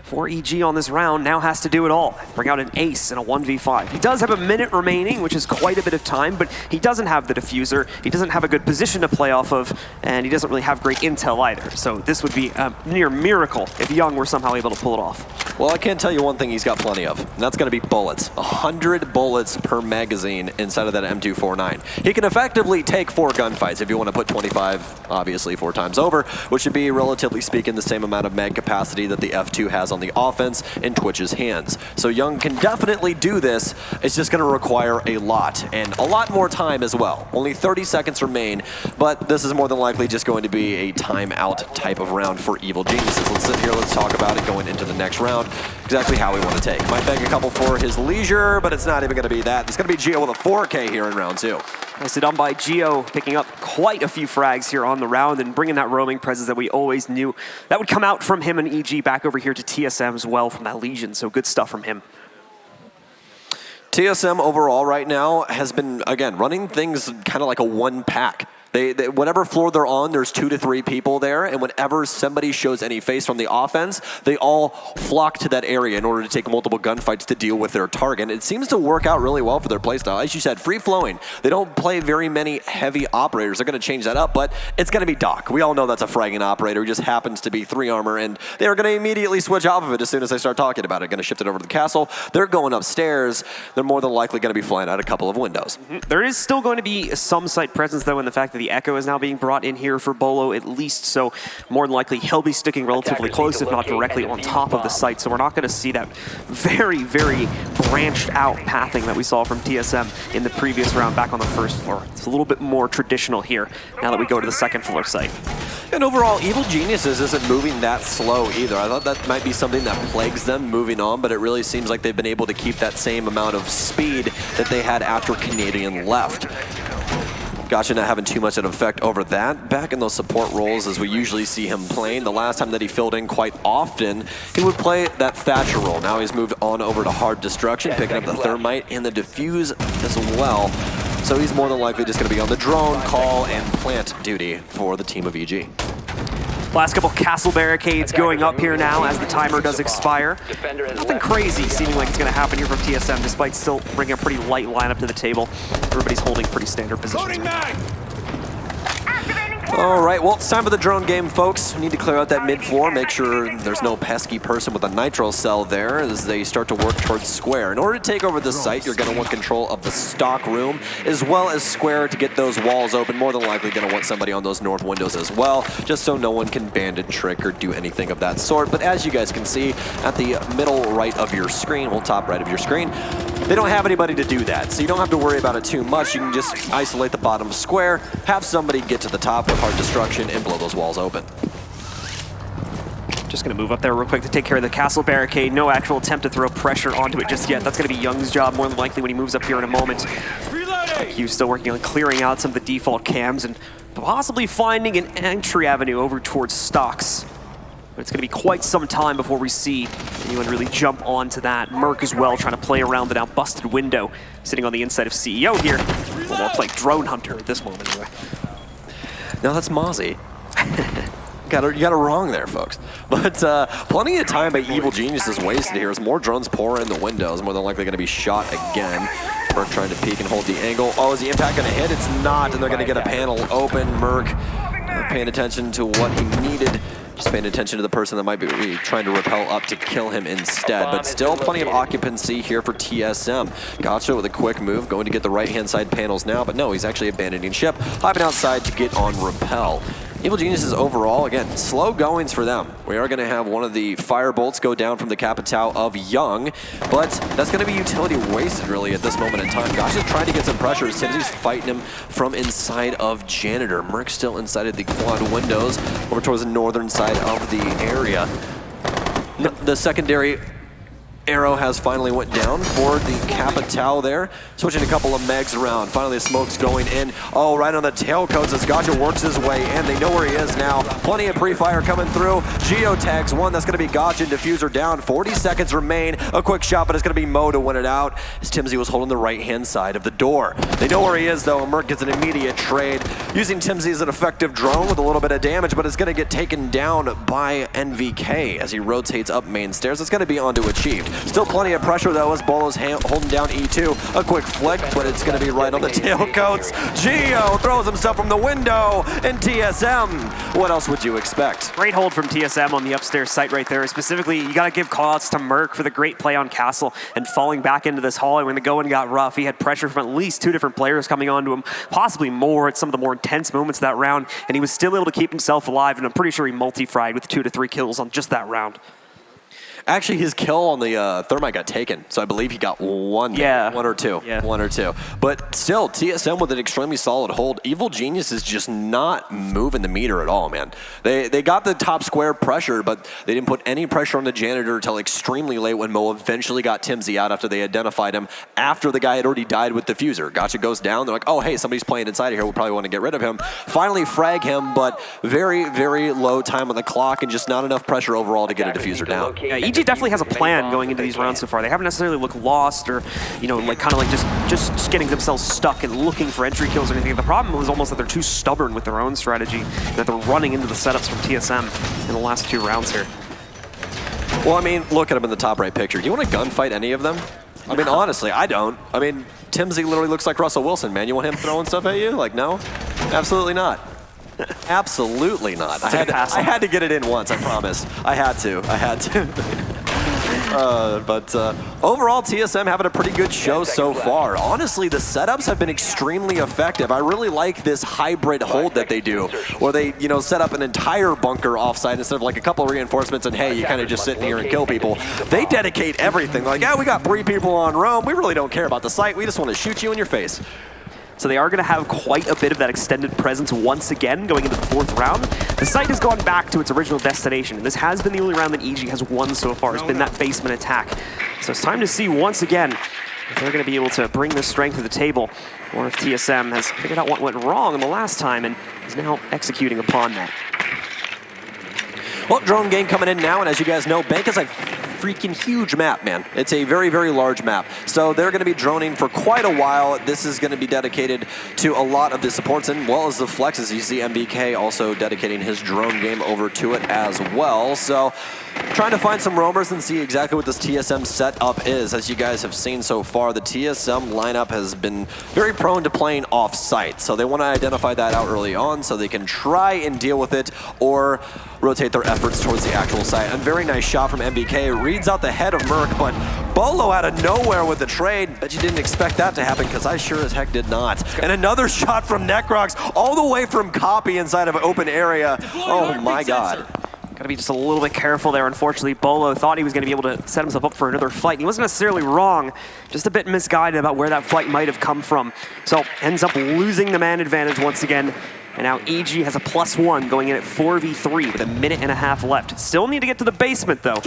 for EG on this round, now has to do it all. Bring out an ace in a 1v5. He does have a minute remaining, which is quite a bit of time, but he doesn't have the diffuser, he doesn't have a good position to play off of, and he doesn't really have great intel either. So this would be a near miracle if Young were somehow able to pull it off. Well, I can tell you one thing he's got plenty of, and that's going to be bullets. 100 bullets per magazine inside of that M249. He can effectively take 4 gunfights if you want to put 25, obviously 4 times over, which should be, relatively speaking, the same amount of mag capacity that the F2 has on the offense in Twitch's hands. So Young can definitely do this. It's just going to require a lot, and a lot more time as well. Only 30 seconds remain, but this is more than likely just going to be a timeout type of round for Evil Geniuses. Let's sit here, let's talk about it going into the next round, exactly how we want to take. Might beg a couple for his leisure, but it's not even going to be that. It's going to be Gio with a 4K here in round 2. Nicely done by Gio, picking up quite a few frags here on the round and bringing that roaming presence that we always knew that would come out from him and EG back over here to TSM as well from that Legion. So good stuff from him. TSM overall right now has been, again, running things kind of like a one pack. They, whatever floor they're on, there's 2 to 3 people there, and whenever somebody shows any face from the offense, they all flock to that area in order to take multiple gunfights to deal with their target. It seems to work out really well for their playstyle. As you said, free-flowing. They don't play very many heavy operators. They're going to change that up, but it's going to be Doc. We all know that's a fragging operator who just happens to be 3 armor, and they're going to immediately switch off of it as soon as I start talking about it. Going to shift it over to the castle. They're going upstairs. They're more than likely going to be flying out a couple of windows. There is still going to be some site presence, though, in the fact that the Echo is now being brought in here for Bolo at least, so more than likely he'll be sticking relatively close, if not directly on top of the site, so we're not going to see that very, very branched out pathing that we saw from TSM in the previous round back on the first floor. It's a little bit more traditional here now that we go to the second floor site. And overall, Evil Geniuses isn't moving that slow either. I thought that might be something that plagues them moving on, but it really seems like they've been able to keep that same amount of speed that they had after Canadian left. Gotcha not having too much of an effect over that. Back in those support roles as we usually see him playing. The last time that he filled in quite often, he would play that Thatcher role. Now he's moved on over to Hard Destruction, picking up the Thermite and the Diffuse as well. So he's more than likely just going to be on the drone, call, and plant duty for the team of EG. Last couple castle barricades going up here now as the timer does expire. Nothing crazy seeming like it's going to happen here from TSM, despite still bringing a pretty light lineup to the table. Everybody's holding pretty standard positions. All right, well, it's time for the drone game, folks. We need to clear out that mid-floor, make sure there's no pesky person with a nitro cell there as they start to work towards square. In order to take over this site, you're going to want control of the stock room as well as square to get those walls open. More than likely going to want somebody on those north windows as well, just so no one can bandit, trick, or do anything of that sort. But as you guys can see at the middle right of your screen, well, top right of your screen, they don't have anybody to do that, so you don't have to worry about it too much. You can just isolate the bottom square, have somebody get to the top with Hard Destruction, and blow those walls open. Just going to move up there real quick to take care of the castle barricade. No actual attempt to throw pressure onto it just yet. That's going to be Young's job more than likely when he moves up here in a moment. Q's still working on clearing out some of the default cams and possibly finding an entry avenue over towards stocks. But it's going to be quite some time before we see anyone really jump onto that. Merc as well, trying to play around the now busted window, sitting on the inside of CEO here. A little more like Drone Hunter at this moment, anyway. No, that's Mozzie. You got it wrong there, folks. But plenty of time by Evil Geniuses wasted here as more drones pour in the windows. More than likely going to be shot again. Merc trying to peek and hold the angle. Oh, is the impact going to hit? It's not, and they're going to get a panel open. Merc paying attention to what he needed. Just paying attention to the person that might be trying to rappel up to kill him instead. But still plenty of occupancy here for TSM. Gotcha with a quick move, going to get the right-hand side panels now, but no, he's actually abandoning ship, hopping outside to get on rappel. Evil Geniuses overall, again, slow goings for them. We are going to have one of the fire bolts go down from the Capitao of Young, but that's going to be utility wasted really at this moment in time. Gosh is trying to get some pressure. Timsy's fighting him from inside of Janitor. Merc still inside of the quad windows over towards the northern side of the area. The secondary arrow has finally went down for the Capitao there. Switching a couple of megs around. Finally, the smoke's going in. Oh, right on the tailcoats as Gotcha works his way in. They know where he is now. Plenty of pre-fire coming through. Geo tags one. That's going to be Gotcha and Diffuser down. 40 seconds remain. A quick shot, but it's going to be Mo to win it out as Timsy was holding the right-hand side of the door. They know where he is, though. Merc gets an immediate trade. Using Timsy as an effective drone with a little bit of damage, but it's going to get taken down by NVK as he rotates up main stairs. It's going to be onto Achieved. Still plenty of pressure though as Bolo's holding down E2. A quick flick, but it's going to be right on the tailcoats. Gio throws himself from the window, and TSM, what else would you expect? Great hold from TSM on the upstairs site right there. Specifically, you got to give callouts to Merc for the great play on Castle and falling back into this hallway when the going got rough. He had pressure from at least 2 different players coming onto him, possibly more at some of the more intense moments of that round, and he was still able to keep himself alive, and I'm pretty sure he multi-fried with 2 to 3 kills on just that round. Actually, his kill on the Thermite got taken, so I believe he got one. Yeah. One or two. Yeah. One or two. But still, TSM with an extremely solid hold. Evil Genius is just not moving the meter at all, man. They got the top square pressure, but they didn't put any pressure on the janitor until extremely late when Mo eventually got Timsy out after they identified him, after the guy had already died with Diffuser. Gotcha goes down. They're like, oh, hey, somebody's playing inside of here. We'll probably want to get rid of him. Finally frag him, but very, very low time on the clock and just not enough pressure overall to get a Diffuser down. Yeah, EG definitely has a plan going into these rounds so far. They haven't necessarily looked lost or, like kind of like just getting themselves stuck and looking for entry kills or anything. The problem is almost that they're too stubborn with their own strategy, that they're running into the setups from TSM in the last 2 rounds here. Well, I mean, look at him in the top right picture. Do you want to gunfight any of them? I mean, honestly, I don't. I mean, Timsy literally looks like Russell Wilson, man. You want him throwing stuff at you? Like, no? Absolutely not. Absolutely not. I had to get it in once, I promise. I had to. But overall, TSM having a pretty good show so far. Honestly, the setups have been extremely effective. I really like this hybrid hold that they do, where they, set up an entire bunker offsite instead of like a couple of reinforcements and hey, you kind of just sit in here and kill people. They dedicate everything. Like, yeah, we got 3 people on Rome. We really don't care about the site. We just want to shoot you in your face. So they are going to have quite a bit of that extended presence once again going into the 4th round. The site has gone back to its original destination, and this has been the only round that EG has won so far. It's been that basement attack. So it's time to see once again if they're going to be able to bring this strength to the table, or if TSM has figured out what went wrong in the last time and is now executing upon that. Well, drone game coming in now, and as you guys know, Bank is a freaking huge map, man. It's a very, very large map. So they're going to be droning for quite a while. This is going to be dedicated to a lot of the supports and well as the flexes. You see MBK also dedicating his drone game over to it as well. So trying to find some roamers and see exactly what this TSM setup is. As you guys have seen so far, the TSM lineup has been very prone to playing off-site. So they want to identify that out early on so they can try and deal with it or rotate their efforts towards the actual site. A very nice shot from MBK. Reads out the head of Merc, but Bolo out of nowhere with the trade. Bet you didn't expect that to happen because I sure as heck did not. And another shot from Necrox all the way from Copy inside of an open area. Oh my God. Got to be just a little bit careful there. Unfortunately, Bolo thought he was going to be able to set himself up for another fight. He wasn't necessarily wrong, just a bit misguided about where that fight might have come from. So ends up losing the man advantage once again. And now EG has a +1 going in at 4v3 with 1.5 minutes left. Still need to get to the basement though.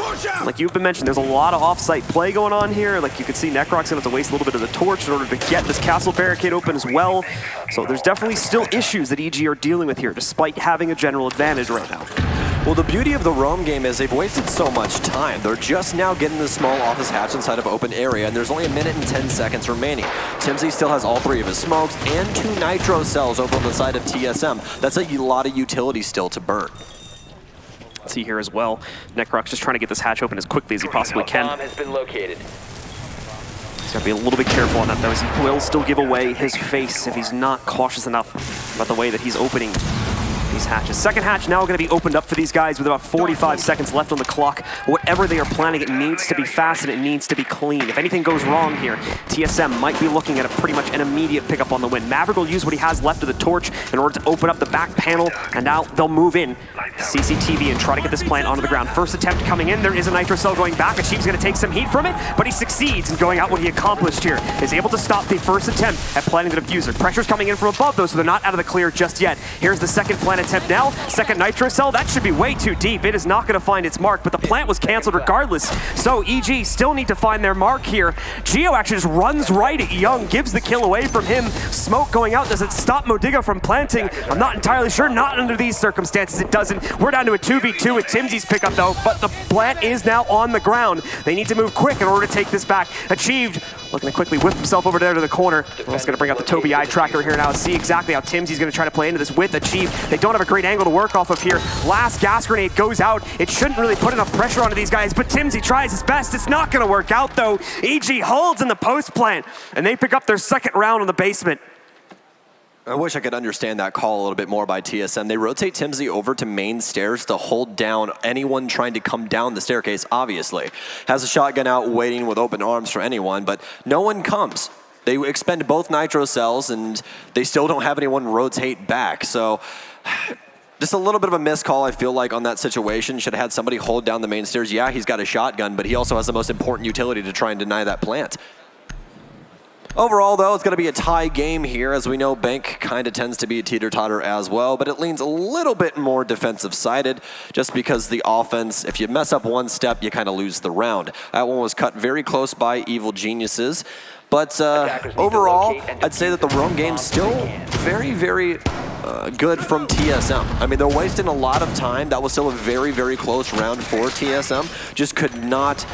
Like you've been mentioning, there's a lot of offsite play going on here. Like you can see Necrox gonna have to waste a little bit of the torch in order to get this castle barricade open as well. So there's definitely still issues that EG are dealing with here, despite having a general advantage right now. Well, the beauty of the Rome game is they've wasted so much time. They're just now getting the small office hatch inside of open area, and there's only 1 minute and 10 seconds remaining. Timsy still has all 3 of his smokes and 2 nitro cells over on the side of TSM. That's a lot of utility still to burn. Let's see here as well. Necrox just trying to get this hatch open as quickly as he possibly can. Bomb has been located. He's got to be a little bit careful on that though, as he will still give away his face if he's not cautious enough about the way that he's opening these hatches. Second hatch now going to be opened up for these guys with about 45 seconds left on the clock. Whatever they are planning, it needs to be fast and it needs to be clean. If anything goes wrong here, TSM might be looking at pretty much an immediate pickup on the win. Maverick will use what he has left of the torch in order to open up the back panel, and now they'll move in CCTV and try to get this plant onto the ground. First attempt coming in, there is a nitro cell going back. Achiev's going to take some heat from it, but he succeeds in going out what he accomplished here. Is able to stop the first attempt at planting the diffuser. Pressure's coming in from above though, so they're not out of the clear just yet. Here's the second plant attempt now. Second nitro cell, that should be way too deep. It is not going to find its mark, but the plant was canceled regardless. So EG still need to find their mark here. Geo actually just runs right at Young, gives the kill away from him. Smoke going out, does it stop Modiga from planting? I'm not entirely sure, not under these circumstances it doesn't. We're down to a 2v2 with Timsy's pickup though, but the plant is now on the ground. They need to move quick in order to take this back. Achieved, looking to quickly whip himself over there to the corner. We're also going to bring out the Toby eye tracker here now and see exactly how Timsy's going to try to play into this with Achieve. They don't have a great angle to work off of here. Last gas grenade goes out. It shouldn't really put enough pressure onto these guys, but Timsy tries his best. It's not going to work out though. EG holds in the post plant, and they pick up their second round on the basement. I wish I could understand that call a little bit more by TSM. They rotate Timsy over to main stairs to hold down anyone trying to come down the staircase, obviously. Has a shotgun out waiting with open arms for anyone, but no one comes. They expend both nitro cells, and they still don't have anyone rotate back. So Just a little bit of a missed call, I feel like, on that situation. Should have had somebody hold down the main stairs. Yeah, he's got a shotgun, but he also has the most important utility to try and deny that plant. Overall, though, it's going to be a tie game here. As we know, Bank kind of tends to be a teeter-totter as well, but it leans a little bit more defensive-sided just because the offense, if you mess up one step, you kind of lose the round. That one was cut very close by Evil Geniuses. But overall, I'd say that the roam game's still very, very good from TSM. I mean, they're wasting a lot of time. That was still a very, very close round for TSM. Just could not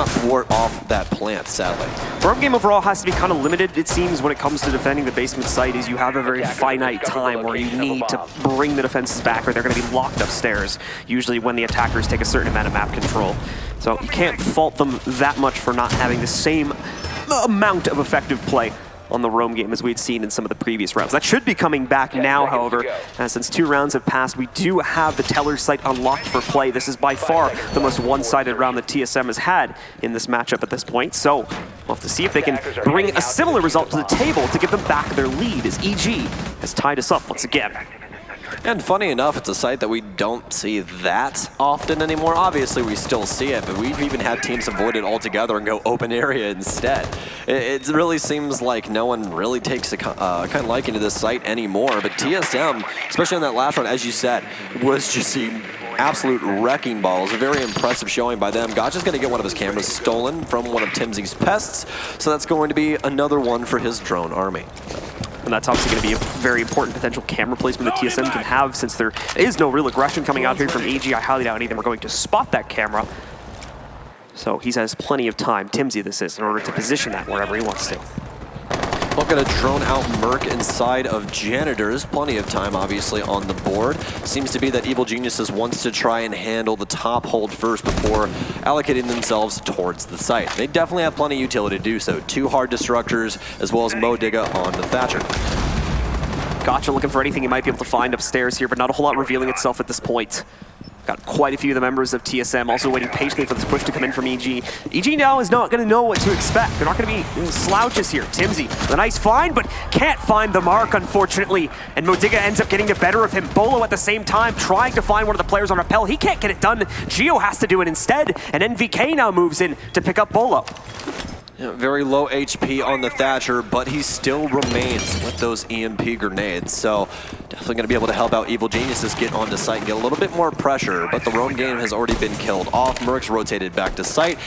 thwart off that plant, sadly. Roam game overall has to be kind of limited, it seems, when it comes to defending the basement site, is you have a very finite time where you need to bring the defenses back or they're going to be locked upstairs, usually when the attackers take a certain amount of map control. So you can't fault them that much for not having the same amount of effective play on the roam game as we'd seen in some of the previous rounds. That should be coming back now, however, since 2 rounds have passed, we do have the Teller site unlocked for play. This is by far the most one-sided round that TSM has had in this matchup at this point, so we'll have to see if they can bring a similar result to the table to give them back their lead, as EG has tied us up once again. And funny enough, it's a site that we don't see that often anymore. Obviously, we still see it, but we've even had teams avoid it altogether and go open area instead. It really seems like no one really takes a kind of liking to this site anymore, but TSM, especially on that last round, as you said, was just the absolute wrecking ball. It was a very impressive showing by them. Gotcha's going to get one of his cameras stolen from one of Timsy's pests, so that's going to be another one for his drone army. And that's obviously going to be a very important potential camera placement that TSM can have, since there is no real aggression coming out here from EG. I highly doubt any of them are going to spot that camera. So he has plenty of time, Timsy this is, in order to position that wherever he wants to. We'll get a drone out Merc inside of Janitors. Plenty of time, obviously, on the board. Seems to be that Evil Geniuses wants to try and handle the top hold first before allocating themselves towards the site. They definitely have plenty of utility to do so. 2 hard destructors, as well as Modiga on the Thatcher. Gotcha looking for anything he might be able to find upstairs here, but not a whole lot revealing itself at this point. Got quite a few of the members of TSM also waiting patiently for this push to come in from EG. EG now is not going to know what to expect. They're not going to be slouches here. Timsy, a nice find, but can't find the mark, unfortunately. And Modiga ends up getting the better of him. Bolo at the same time trying to find one of the players on rappel. He can't get it done. Gio has to do it instead, and NVK now moves in to pick up Bolo. Very low HP on the Thatcher, but he still remains with those EMP grenades. So definitely going to be able to help out Evil Geniuses get onto site and get a little bit more pressure. But the roam game has already been killed off. Merc's rotated back to site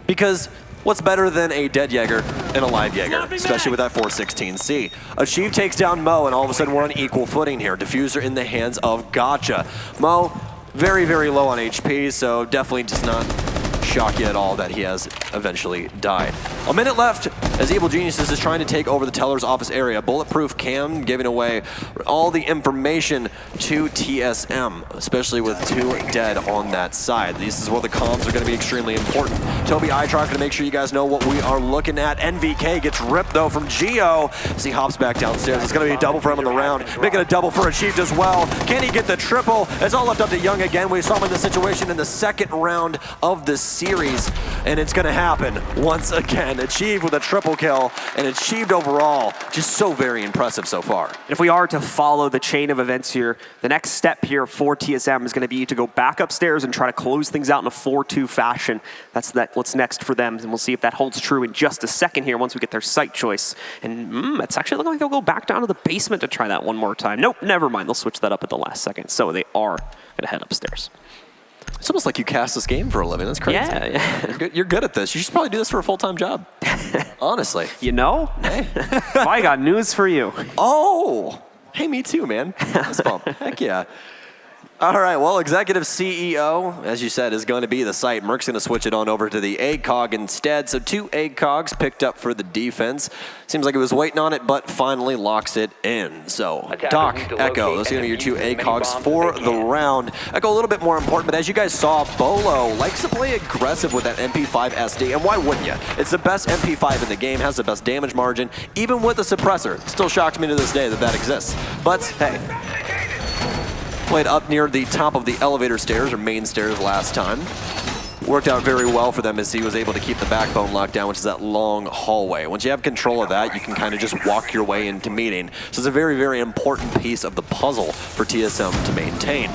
because what's better than a dead Jaeger and a live Jaeger, especially with that 416C. Achieve takes down Mo, and all of a sudden we're on equal footing here. Diffuser in the hands of Gotcha. Mo, very, very low on HP, so definitely does not shock you at all that he has eventually died. A minute left as Evil Geniuses is trying to take over the teller's office area. Bulletproof Cam giving away all the information to TSM, especially with 2 dead on that side. This is where the comms are going to be extremely important. Toby Eitrock to make sure you guys know what we are looking at. NVK gets ripped though from Gio as he hops back downstairs. It's going to be a double for him on the round, making a double for Achieved as well. Can he get the triple? It's all left up to Young again. We saw him in the situation in the 2nd round of the series, and it's going to happen once again. Achieved with a triple kill, and Achieved overall just so very impressive so far. If we are to follow the chain of events here, the next step here for TSM is going to be to go back upstairs and try to close things out in a 4-2 fashion. That's what's next for them, and we'll see if that holds true in just a second here once we get their site choice. And it's actually looking like they'll go back down to the basement to try that one more time. Nope, never mind. They'll switch that up at the last second. So they are going to head upstairs. It's almost like you cast this game for a living. That's crazy. Yeah. You're good at this. You should probably do this for a full-time job. Honestly. You know? Hey. I got news for you. Oh! Hey, me too, man. That's bump. Heck yeah. All right, well, Executive CEO, as you said, is going to be the site. Merc's going to switch it on over to the ACOG instead. So 2 ACOGs picked up for the defense. Seems like it was waiting on it, but finally locks it in. So Doc, Echo, those are going to be your 2 ACOGs for the round. Echo a little bit more important, but as you guys saw, Bolo likes to play aggressive with that MP5 SD, and why wouldn't you? It's the best MP5 in the game, has the best damage margin, even with the suppressor. It still shocks me to this day that that exists. But hey, played up near the top of the elevator stairs, or main stairs last time. worked out very well for them as he was able to keep the backbone locked down, which is that long hallway. Once you have control of that, you can kind of just walk your way into meeting. So it's a very, very important piece of the puzzle for TSM to maintain.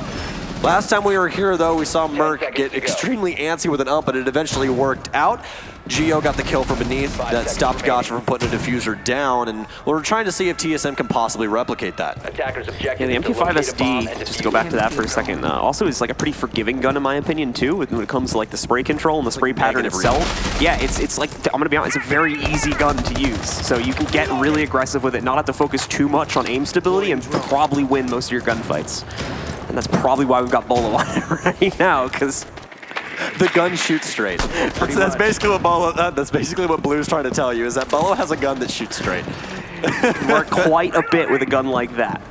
Last time we were here, though, we saw Merc get extremely antsy with an up, but it eventually worked out. Gio got the kill from beneath. That stopped Gotcha from putting a diffuser down, and we're trying to see if TSM can possibly replicate that. Yeah, the MP5SD, just to go back to that for a second, also is like a pretty forgiving gun in my opinion too, when it comes to like the spray control and the spray pattern itself. Yeah, it's like, I'm gonna be honest, it's a very easy gun to use. So you can get really aggressive with it, not have to focus too much on aim stability, and probably win most of your gunfights. And that's probably why we've got Bolo on it right now, because the gun shoots straight. That's basically what Bolo. That's basically what Blue's trying to tell you, is that Bolo has a gun that shoots straight. Work quite a bit with a gun like that.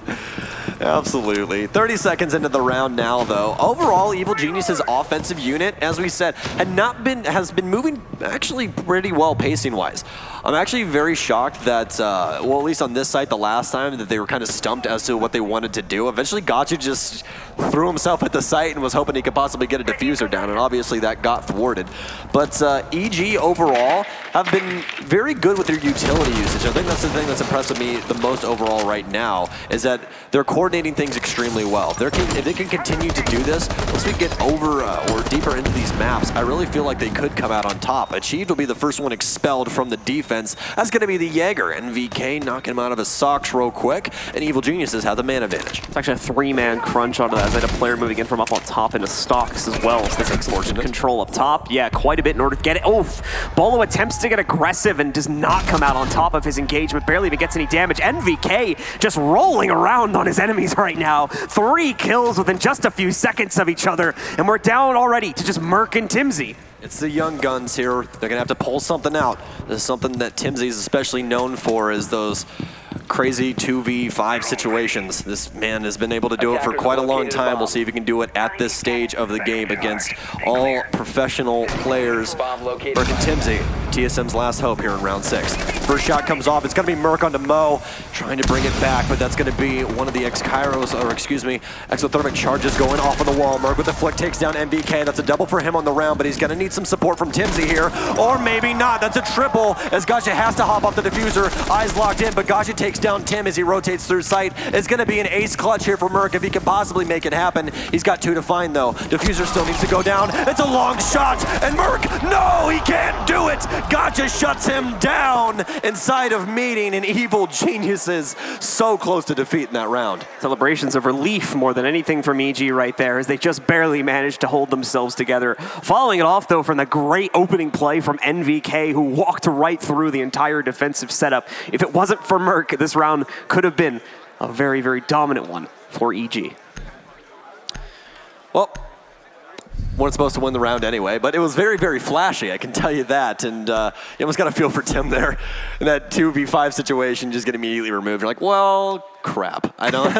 Absolutely. 30 seconds into the round now, though. Overall, Evil Genius's offensive unit, as we said, has been moving actually pretty well pacing-wise. I'm actually very shocked that, well, at least on this site the last time, that they were kind of stumped as to what they wanted to do. Eventually, Gotcha just threw himself at the site and was hoping he could possibly get a diffuser down, and obviously that got thwarted. But EG overall have been very good with their utility usage. I think that's the thing that's impressed me the most overall right now, is that they're coordinating things extremely well. If they can continue to do this, once we get over or deeper into these maps, I really feel like they could come out on top. Achieved will be the first one expelled from the defense. That's going to be the Jaeger. NVK knocking him out of his socks real quick, and Evil Geniuses have the man advantage. It's actually a three-man crunch onto that, as I had a player moving in from up on top into stocks as well. So this takes more control up top. Yeah, quite a bit in order to get it. Oof! Bolo attempts to get aggressive and does not come out on top of his engagement. Barely even gets any damage. NVK just rolling around on his enemies right now. 3 kills within just a few seconds of each other, and we're down already to just Merc and Timsy. It's the young guns here. They're going to have to pull something out. This is something that Timsy is especially known for, is those crazy 2v5 situations. This man has been able to do it for quite a long time. We'll see if he can do it at this stage of the game against all professional players. Merc and Timsy, TSM's last hope here in round 6. First shot comes off. It's going to be Merc onto Mo, trying to bring it back, but that's going to be one of the exothermic charges going off on the wall. Merc with the flick takes down MVK. That's a double for him on the round, but he's going to need some support from Timsy here, or maybe not. That's a triple, as Gotcha has to hop off the diffuser. Eyes locked in, but Gotcha takes down Tim as he rotates through sight. It's going to be an ace clutch here for Merc if he can possibly make it happen. He's got 2 to find, though. Diffuser still needs to go down. It's a long shot, and Merc, no, he can't do it. Gotcha shuts him down inside of meeting, and Evil Geniuses so close to defeat in that round. Celebrations of relief more than anything from EG right there, as they just barely managed to hold themselves together. Following it off, though, from the great opening play from NVK, who walked right through the entire defensive setup. If it wasn't for Merc, this round could have been a very, very dominant one for EG. Well, weren't supposed to win the round anyway, but it was very, very flashy, I can tell you that. And you almost got a feel for Tim there. In that 2v5 situation, just get immediately removed. You're like, well, crap. I don't.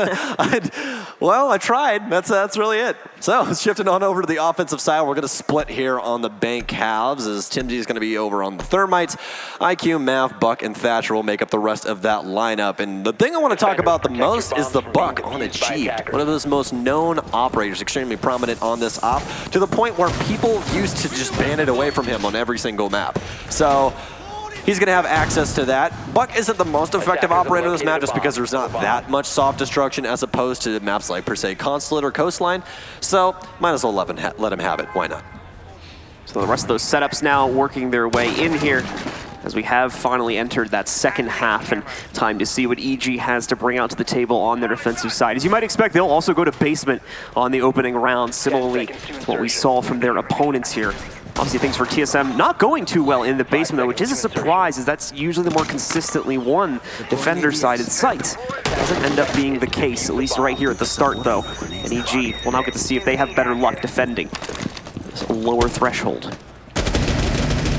Well, I tried. That's really it. So shifting on over to the offensive side, we're going to split here on the bank halves, as Timsy is going to be over on the Thermites. IQ, Mav, Buck, and Thatcher will make up the rest of that lineup. And the thing I want to talk about the most is the Buck on Achieved. One of those most known operators, extremely prominent on this op, to the point where people used to just ban it away from him on every single map. So he's going to have access to that. Buck isn't the most effective operator on this map just because there's not that much soft destruction as opposed to maps like, per se, Consulate or Coastline. So might as well let him have it. Why not? So the rest of those setups now working their way in here, as we have finally entered that second half, and time to see what EG has to bring out to the table on their defensive side. As you might expect, they'll also go to basement on the opening round, similarly to what we saw from their opponents here. Obviously things for TSM not going too well in the basement, though, which is a surprise, as that's usually the more consistently won defender-sided site. Doesn't end up being the case, at least right here at the start, though. And EG will now get to see if they have better luck defending this lower threshold.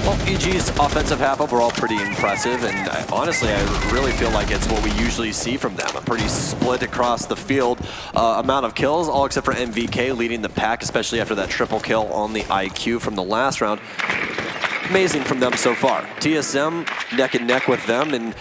Well, EG's offensive half overall pretty impressive, and honestly, I really feel like it's what we usually see from them. A pretty split across the field amount of kills, all except for MVK leading the pack, especially after that triple kill on the IQ from the last round. Amazing from them so far. TSM neck and neck with them, and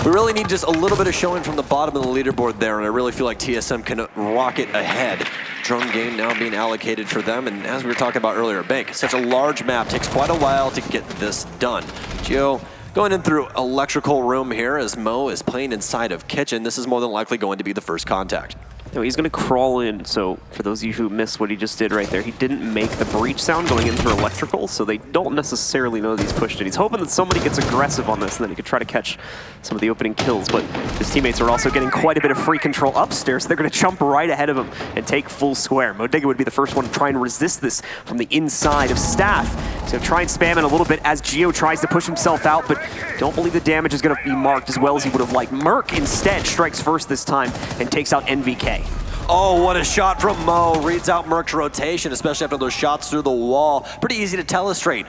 we really need just a little bit of showing from the bottom of the leaderboard there, and I really feel like TSM can rocket ahead, drone game now being allocated for them. And as we were talking about earlier, Bank, such a large map, takes quite a while to get this done. Gio going in through electrical room here as Mo is playing inside of kitchen. This is more than likely going to be the first contact. No, he's going to crawl in, so for those of you who missed what he just did right there, he didn't make the breach sound going in through electrical, so they don't necessarily know that he's pushed it. He's hoping that somebody gets aggressive on this and then he could try to catch some of the opening kills, but his teammates are also getting quite a bit of free control upstairs, so they're going to jump right ahead of him and take full square. Modega would be the first one to try and resist this from the inside of Staff. So try and spam it a little bit as Gio tries to push himself out, but don't believe the damage is going to be marked as well as he would have liked. Merc instead strikes first this time and takes out NVK. Oh, what a shot from Mo. Reads out Merc's rotation, especially after those shots through the wall. Pretty easy to telestrate.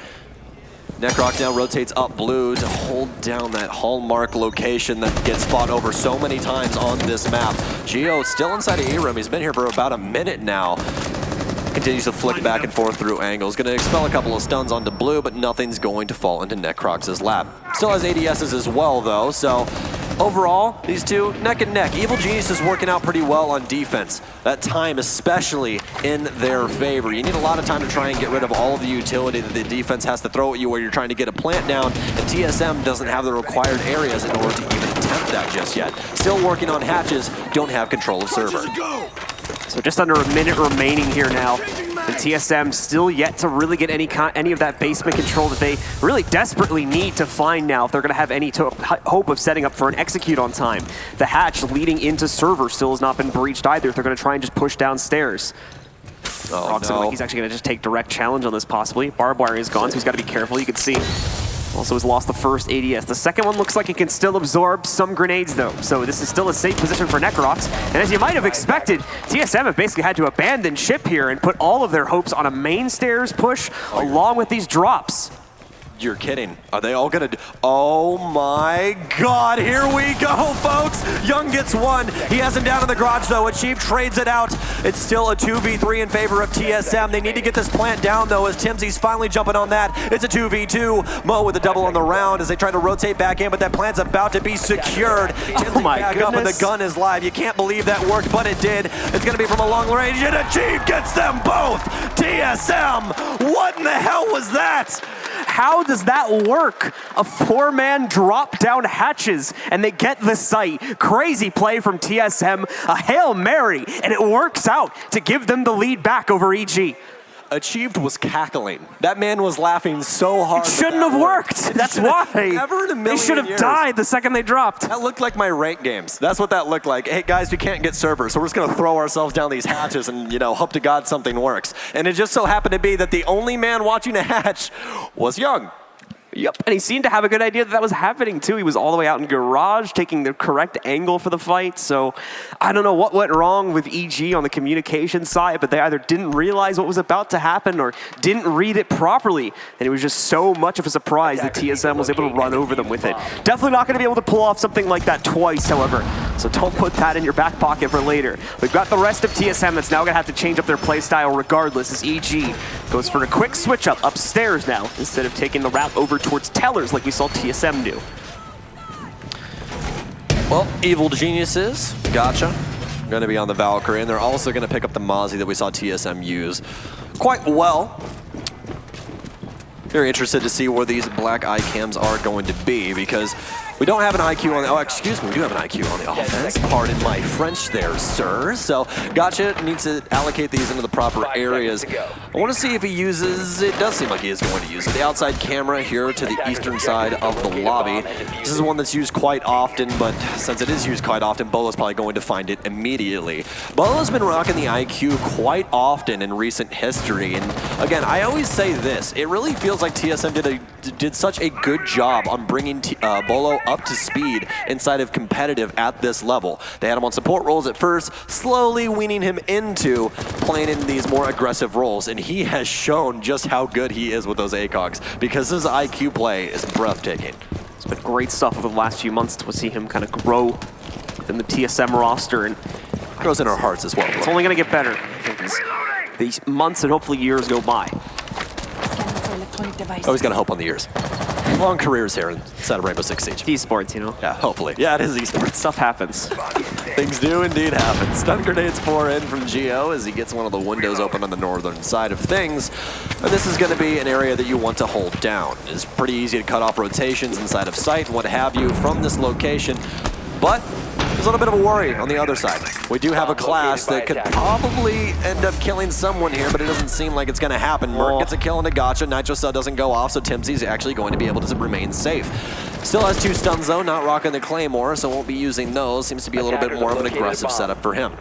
Necrox now rotates up blue to hold down that hallmark location that gets fought over so many times on this map. Gio still inside of E-room. He's been here for about a minute now. Continues to flick back and forth through angles. Going to expel a couple of stuns onto blue, but nothing's going to fall into Necrox's lap. Still has ADSs as well, though, so overall, these two neck and neck. Evil Genius is working out pretty well on defense. That time especially in their favor. You need a lot of time to try and get rid of all of the utility that the defense has to throw at you where you're trying to get a plant down, and TSM doesn't have the required areas in order to even attempt that just yet. Still working on hatches, don't have control of server. So just under a minute remaining here now. And TSM still yet to really get any of that basement control that they really desperately need to find now if they're going to have any hope of setting up for an execute on time. The hatch leading into server still has not been breached either if they're going to try and just push downstairs. Oh, no. Like he's actually going to just take direct challenge on this possibly. Barbed wire is gone, so he's got to be careful. You can see also has lost the first ADS. The second one looks like it can still absorb some grenades though. So this is still a safe position for Necrox. And as you might have expected, TSM have basically had to abandon ship here and put all of their hopes on a main stairs push along with these drops. You're kidding. Are they all gonna do? Oh my God, here we go, folks. Young gets one. He has him down in the garage though. Achieve trades it out. It's still a 2v3 in favor of TSM. They need to get this plant down though as Timsy's finally jumping on that. It's a 2v2. Mo with a double on the round as they try to rotate back in, but that plant's about to be secured. Timsy back up and the gun is live. You can't believe that worked, but it did. It's gonna be from a long range and Achieve gets them both. TSM, what in the hell was that? How does that work? A four-man drop down hatches and they get the site. Crazy play from TSM, a Hail Mary, and it works out to give them the lead back over EG. Achieved was cackling. That man was laughing so hard. It shouldn't have worked. That's why. Never in a million They should have years. died the second they dropped. That looked like my rank games. That's what that looked like. Hey guys, we can't get servers, so we're just gonna throw ourselves down these hatches and, hope to God something works. And it just so happened to be that the only man watching a hatch was Young. Yep, and he seemed to have a good idea that was happening too. He was all the way out in garage, taking the correct angle for the fight. So I don't know what went wrong with EG on the communication side, but they either didn't realize what was about to happen or didn't read it properly. And it was just so much of a surprise that TSM was able to run over them with it. Definitely not going to be able to pull off something like that twice, however. So don't put that in your back pocket for later. We've got the rest of TSM that's now going to have to change up their play style regardless as EG goes for a quick switch up upstairs now instead of taking the route over towards Tellers like we saw TSM do. Well, Evil Geniuses, gotcha. Going to be on the Valkyrie, and they're also going to pick up the Mozzie that we saw TSM use quite well. Very interested to see where these black eye cams are going to be because we don't have an IQ on the, we do have an IQ on the offense. Pardon my French there, sir. So Gotcha needs to allocate these into the proper areas. I want to see if he uses, it does seem like he is going to use it, the outside camera here to the eastern side of the lobby. This is one that's used quite often, but since it is used quite often, Bolo's probably going to find it immediately. Bolo's been rocking the IQ quite often in recent history, and again, I always say this, it really feels like TSM did such a good job on bringing Bolo up to speed inside of competitive at this level. They had him on support roles at first, slowly weaning him into playing in these more aggressive roles, and he has shown just how good he is with those ACOGs because his IQ play is breathtaking. It's been great stuff over the last few months to see him kind of grow within the TSM roster, and grows in our hearts as well. It's only going to get better, I think, as these months and hopefully years go by. Always got to hope on the years. long careers here inside of Rainbow Six Siege. eSports, you know? Yeah, hopefully. Yeah, it is eSports. Stuff happens. Things do indeed happen. Stun grenades pour in from Geo as he gets one of the windows open on the northern side of things. And this is going to be an area that you want to hold down. It's pretty easy to cut off rotations inside of sight and what have you from this location. But there's a little bit of a worry on the other side. We do have a clash that could probably end up killing someone here, but it doesn't seem like it's going to happen. Merc gets a kill into Gotcha. Nitro Cell doesn't go off, so Timsy's actually going to be able to remain safe. Still has 2 stuns though, not rocking the Claymore, so won't be using those. Seems to be a little bit more of an aggressive setup for him.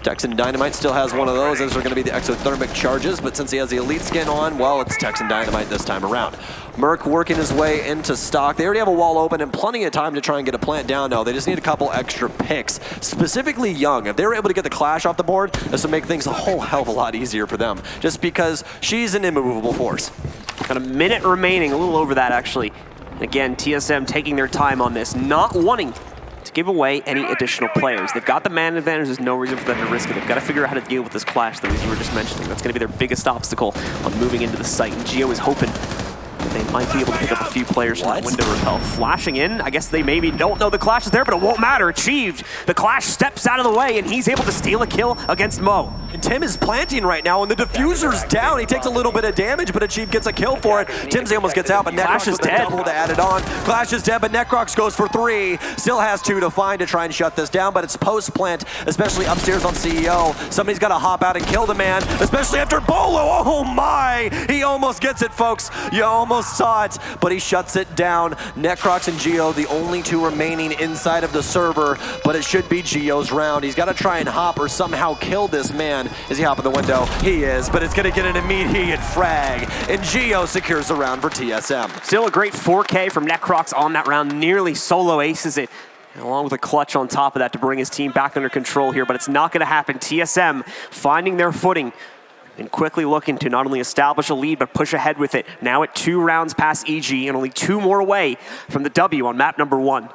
Texan Dynamite still has one of those. Those are going to be the exothermic charges, but since he has the elite skin on, well, it's Texan Dynamite this time around. Merc working his way into stock. They already have a wall open and plenty of time to try and get a plant down now. They just need a couple extra picks, specifically Young. If they were able to get the Clash off the board, this would make things a whole hell of a lot easier for them, just because she's an immovable force. Got a minute remaining, a little over that actually. Again, TSM taking their time on this, not wanting to give away any additional players. They've got the man advantage, there's no reason for them to risk it. They've got to figure out how to deal with this clash that you were just mentioning. That's going to be their biggest obstacle on moving into the site, and Geo is hoping they might be able to pick up a few players from that window repel. Flashing in, I guess they maybe don't know the clash is there, but it won't matter. Achieved. The clash steps out of the way, and he's able to steal a kill against Mo. And Tim is planting right now, and the diffuser's down. He takes a little bit of damage, but Achieve gets a kill for it. Timsy almost gets out, but Necrox is dead. Double to add it on. Clash is dead, but Necrox goes for 3. Still has 2 to find to try and shut this down, but it's post-plant, especially upstairs on CEO. Somebody's got to hop out and kill the man, especially after Bolo. Oh my! He almost gets it, folks. You almost saw it, but he shuts it down. Necrox and Geo, the only 2 remaining inside of the server, but it should be Geo's round. He's got to try and hop or somehow kill this man. Is he hopping the window? He is, but it's going to get an immediate frag, and Geo secures the round for TSM. Still a great 4K from Necrox on that round, nearly solo aces it, along with a clutch on top of that to bring his team back under control here, but it's not going to happen. TSM finding their footing and quickly looking to not only establish a lead, but push ahead with it. Now at 2 rounds past EG and only 2 more away from the W on map number 1.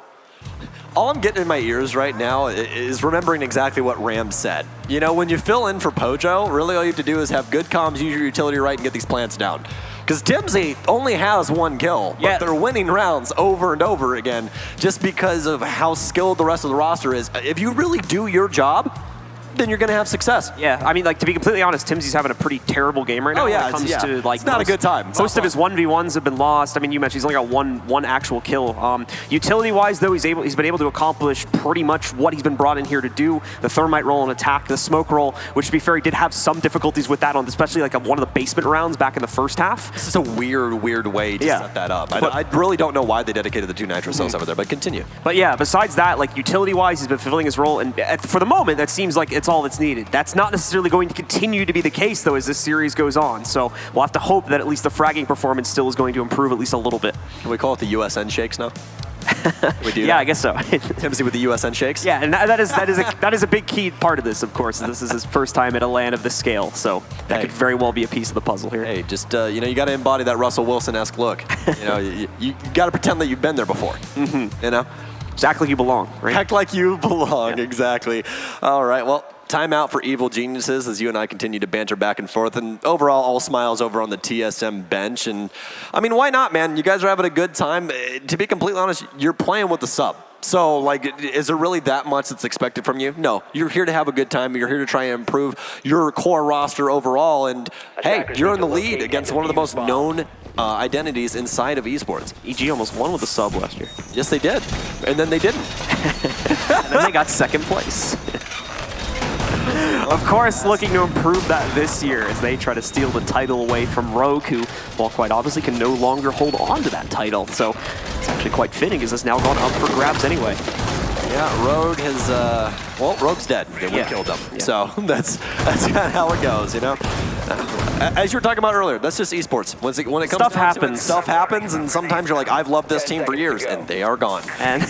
All I'm getting in my ears right now is remembering exactly what Ram said. You know, when you fill in for Pojo, really all you have to do is have good comms, use your utility right, and get these plants down. Because Timsy only has 1 kill, but they're winning rounds over and over again just because of how skilled the rest of the roster is. If you really do your job, then you're going to have success. Yeah, I mean, like, to be completely honest, Timsy's having a pretty terrible game right now. Oh, yeah, when it comes to, like, it's not a good time. Most of his 1v1s have been lost. I mean, you mentioned he's only got one actual kill. Utility-wise, though, he's been able to accomplish pretty much what he's been brought in here to do. The thermite roll and attack, the smoke roll, which, to be fair, he did have some difficulties with that on, especially like one of the basement rounds back in the first half. This is a weird way to set that up. I really don't know why they dedicated the 2 nitro cells over there, but continue. But yeah, besides that, like, utility-wise, he's been fulfilling his role, and for the moment, that seems like it's all that's needed. That's not necessarily going to continue to be the case, though, as this series goes on. So we'll have to hope that at least the fragging performance still is going to improve at least a little bit. Can we call it the USN shakes now? We do yeah, I guess so. Timsy with the USN shakes? Yeah, and that is a big key part of this, of course. This is his first time at a LAN of this scale, so that could very well be a piece of the puzzle here. Hey, just, you know, you got to embody that Russell Wilson-esque look. You know, you got to pretend that you've been there before, you know? Just act like you belong, right? Act like you belong, exactly. All right, well, timeout for Evil Geniuses as you and I continue to banter back and forth. And overall, all smiles over on the TSM bench. And, I mean, why not, man? You guys are having a good time. To be completely honest, you're playing with the sub. So, like, is there really that much that's expected from you? No. You're here to have a good time. You're here to try and improve your core roster overall. And, hey, you're in the lead against one of the most known identities inside of esports. EG almost won with the sub last year. Yes, they did. And then they didn't. And then they got 2nd place. Of course, looking to improve that this year as they try to steal the title away from Rogue, who, well, quite obviously can no longer hold on to that title. So it's actually quite fitting, as it's now gone up for grabs anyway. Yeah, Rogue has, well, Rogue's dead. We killed him. Yeah. So that's kind of how it goes, you know? As you were talking about earlier, that's just esports. When it comes stuff happens. Stuff happens, and sometimes you're like, I've loved this team for years, and they are gone. And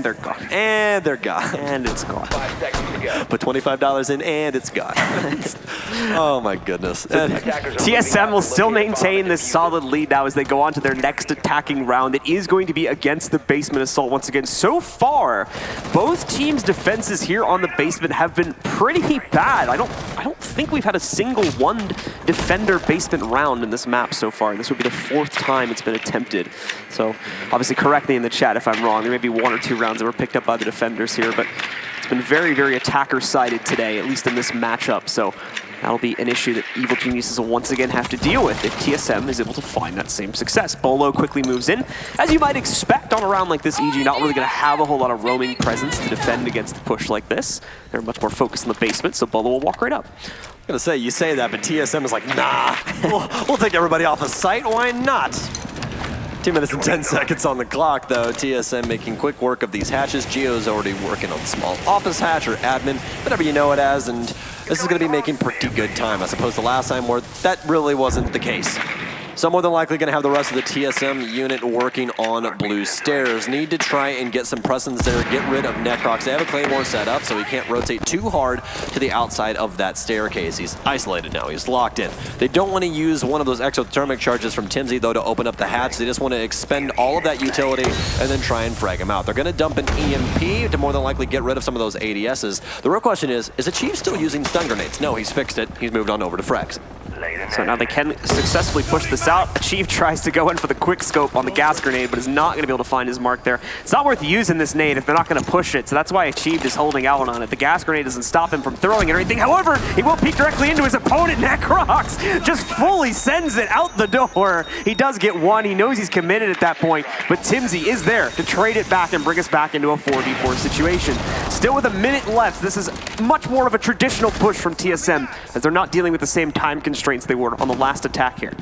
they're gone. And they're gone. And it's gone. Put $25 in, and it's gone. Oh my goodness. TSM will still maintain this solid lead now as they go on to their next attacking round. It is going to be against the basement assault once again. So far, both teams' defenses here on the basement have been pretty bad. I don't think we've had a single one defender basement round in this map so far. This would be the 4th time it's been attempted. So obviously correct me in the chat if I'm wrong. There may be 1 or 2 rounds that were picked up by the defenders here, but it's been very, very attacker-sided today, at least in this matchup. So that'll be an issue that Evil Geniuses will once again have to deal with if TSM is able to find that same success. Bolo quickly moves in. As you might expect on a round like this, EG not really going to have a whole lot of roaming presence to defend against a push like this. They're much more focused on the basement, so Bolo will walk right up. I'm gonna say, you say that, but TSM is like, nah, we'll take everybody off the site, why not? 2 minutes and 10 seconds on the clock, though. TSM making quick work of these hatches. Gio's already working on small office hatch or admin, whatever you know it as, and this is going to be making pretty good time as opposed to last time where that really wasn't the case. So more than likely going to have the rest of the TSM unit working on blue stairs. Need to try and get some presence there, get rid of Necrox. They have a Claymore set up, so he can't rotate too hard to the outside of that staircase. He's isolated now, he's locked in. They don't want to use one of those exothermic charges from Timsy, though, to open up the hatch. They just want to expend all of that utility and then try and frag him out. They're going to dump an EMP to more than likely get rid of some of those ADSs. The real question is Achieve still using stun grenades? No, he's fixed it. He's moved on over to frags. So now they can successfully push this out. Achieve tries to go in for the quick scope on the gas grenade, but is not going to be able to find his mark there. It's not worth using this nade if they're not going to push it, so that's why Achieve is holding out on it. The gas grenade doesn't stop him from throwing it or anything. However, he will peek directly into his opponent. Necrox just fully sends it out the door. He does get 1. He knows he's committed at that point, but Timsy is there to trade it back and bring us back into a 4v4 situation. Still with a minute left, this is much more of a traditional push from TSM, as they're not dealing with the same time constraints they were on the last attack here.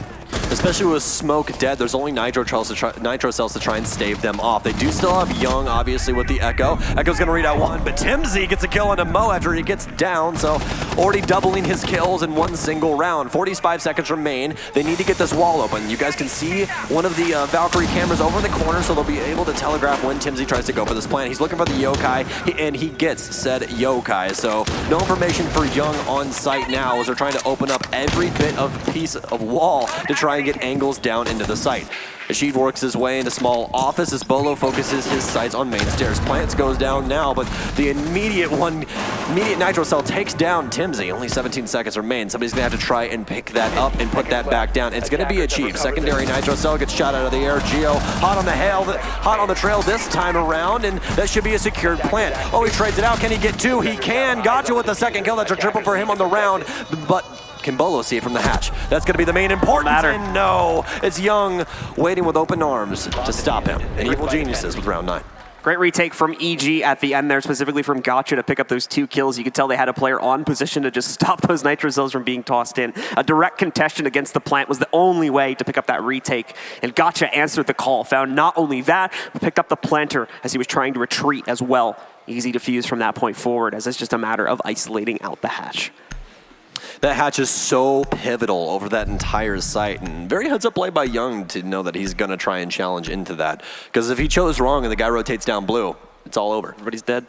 Especially with Smoke dead, there's only Nitro cells to try and stave them off. They do still have Young, obviously, with the Echo. Echo's going to read out 1, but Timsy gets a kill on a Mo after he gets down, so already doubling his kills in 1 single round. 45 seconds remain. They need to get this wall open. You guys can see one of the Valkyrie cameras over in the corner, so they'll be able to telegraph when Timsy tries to go for this plant. He's looking for the Yokai, and he gets said Yokai, so no information for Young on site now as they're trying to open up every bit of piece of wall to try and get angles down into the site. Achieve works his way into small office as Bolo focuses his sights on main stairs. Plants goes down now, but the immediate Nitro Cell takes down Timsy. Only 17 seconds remain. Somebody's going to have to try and pick that up and put that back down. It's going to be Achieve. Secondary Nitro Cell gets shot out of the air. Gio hot on the trail this time around, and that should be a secured plant. Oh, he trades it out. Can he get 2? He can. Gotcha with the second kill. That's a triple for him on the round, but can Bolo see it from the hatch? That's going to be the main importance, and no, it's Young waiting with open arms to stop him. And Evil Geniuses with round 9. Great retake from EG at the end there, specifically from Gotcha to pick up those 2 kills. You could tell they had a player on position to just stop those Nitro Cells from being tossed in. A direct contestation against the plant was the only way to pick up that retake, and Gotcha answered the call. Found not only that, but picked up the planter as he was trying to retreat as well. Easy to fuse from that point forward, as it's just a matter of isolating out the hatch. That hatch is so pivotal over that entire site, and very heads up play by Young to know that he's going to try and challenge into that. Because if he chose wrong and the guy rotates down blue, it's all over. Everybody's dead.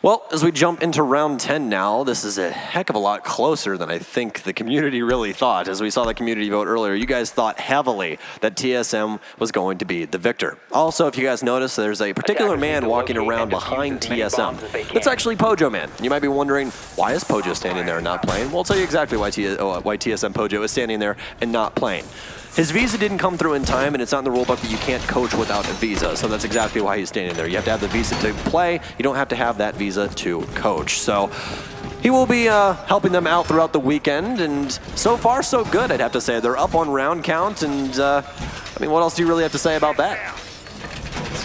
Well, as we jump into round 10 now, this is a heck of a lot closer than I think the community really thought. As we saw the community vote earlier, you guys thought heavily that TSM was going to be the victor. Also, if you guys notice, there's a particular man walking around behind TSM. It's actually Pojo Man. You might be wondering, why is Pojo standing there and not playing? Well, I'll tell you exactly why TSM Pojo is standing there and not playing. His visa didn't come through in time, and it's not in the rulebook that you can't coach without a visa. So that's exactly why he's standing there. You have to have the visa to play. You don't have to have that visa to coach. So he will be helping them out throughout the weekend, and so far so good, I'd have to say. They're up on round count, and I mean, what else do you really have to say about that?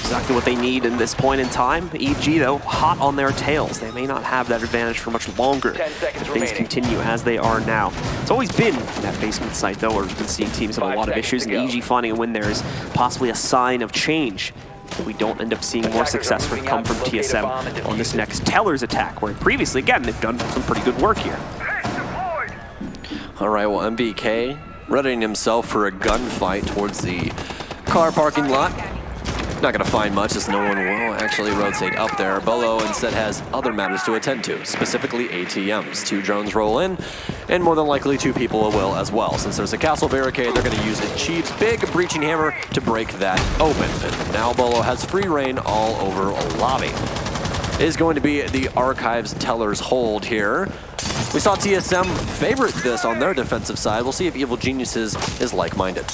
Exactly what they need in this point in time. EG, though, hot on their tails. They may not have that advantage for much longer if things continue as they are now. It's always been that basement site, though, where we've been seeing teams have a lot of issues, and EG finding a win there is possibly a sign of change. If we don't end up seeing more success come from TSM on this next Teller's attack, where previously, again, they've done some pretty good work here. All right, well, MBK readying himself for a gunfight towards the car parking lot. Not going to find much as no one will actually rotate up there. Bolo instead has other matters to attend to, specifically ATMs. 2 drones roll in, and more than likely 2 people will as well. Since there's a castle barricade, they're going to use Achieve's big breaching hammer to break that open. And now Bolo has free reign all over a lobby. is going to be the Archives Teller's hold here. We saw TSM favorite this on their defensive side. We'll see if Evil Geniuses is like-minded.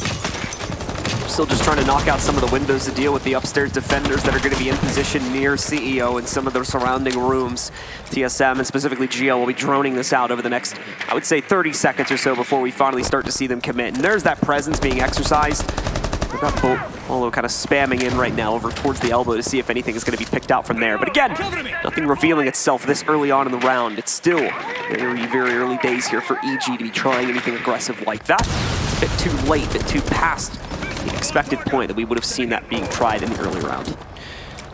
Still just trying to knock out some of the windows to deal with the upstairs defenders that are going to be in position near CEO and some of their surrounding rooms. TSM and specifically GL will be droning this out over the next, I would say, 30 seconds or so before we finally start to see them commit. And there's that presence being exercised. We've got Bolo kind of spamming in right now over towards the elbow to see if anything is going to be picked out from there. But again, nothing revealing itself this early on in the round. It's still very, very early days here for EG to be trying anything aggressive like that. It's a bit too late, a bit too past the expected point that we would have seen that being tried in the early round.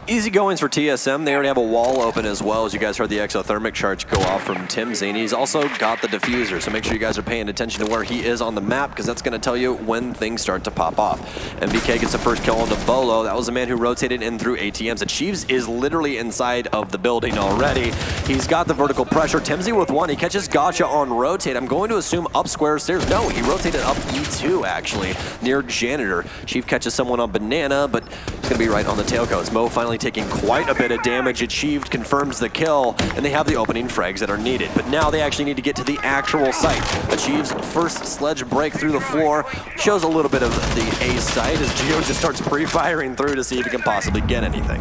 Easy goings for TSM. They already have a wall open as well. As you guys heard the exothermic charge go off from Timsy, and he's also got the diffuser, so make sure you guys are paying attention to where he is on the map, because that's going to tell you when things start to pop off. MVK gets the first kill on the Bolo. That was the man who rotated in through ATMs. Achieves is literally inside of the building already. He's got the vertical pressure. Timsy with one. He catches Gotcha on rotate. I'm going to assume up square stairs. No, he rotated up E2, actually, near Janitor. Chief catches someone on Banana, but it's going to be right on the tailcoats. Mo finally taking quite a bit of damage. Achieved confirms the kill, and they have the opening frags that are needed. But now they actually need to get to the actual site. Achieves first sledge break through the floor. Shows a little bit of the A site as Geo just starts pre-firing through to see if he can possibly get anything.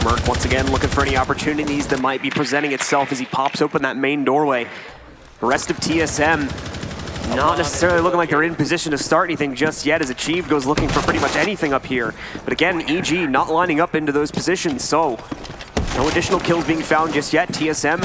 Merc once again looking for any opportunities that might be presenting itself as he pops open that main doorway. The rest of TSM not necessarily looking like they're in position to start anything just yet, as Achieve goes looking for pretty much anything up here. But again, EG not lining up into those positions, so no additional kills being found just yet. TSM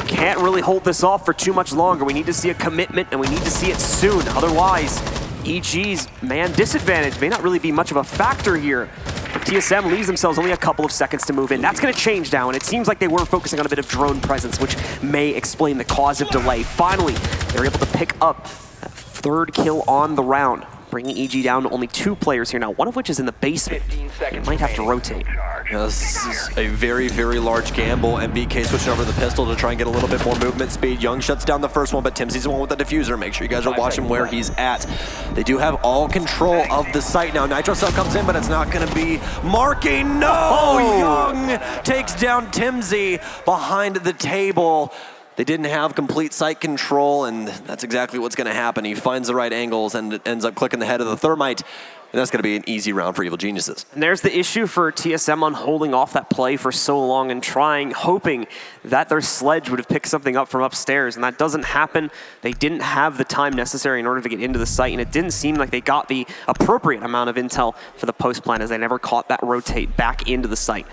can't really hold this off for too much longer. We need to see a commitment, and we need to see it soon. Otherwise, EG's man disadvantage may not really be much of a factor here. If TSM leaves themselves only a couple of seconds to move in, that's going to change now, and it seems like they were focusing on a bit of drone presence, which may explain the cause of delay. Finally, they're able to pick up that third kill on the round, bringing EG down to only 2 players here now, one of which is in the basement. They might have to rotate. Yeah, this is a very, very large gamble. MVK switching over to the pistol to try and get a little bit more movement speed. Young shuts down the first one, but Timsy's the one with the diffuser. Make sure you guys are watching where he's at. They do have all control of the site now. Nitro Cell comes in, but it's not going to be marking. No! Young takes down Timsy behind the table. They didn't have complete site control, and that's exactly what's going to happen. He finds the right angles and ends up clicking the head of the Thermite, and that's going to be an easy round for Evil Geniuses. And there's the issue for TSM on holding off that play for so long and trying, hoping that their sledge would have picked something up from upstairs, and that doesn't happen. They didn't have the time necessary in order to get into the site, and it didn't seem like they got the appropriate amount of intel for the post plan, as they never caught that rotate back into the site.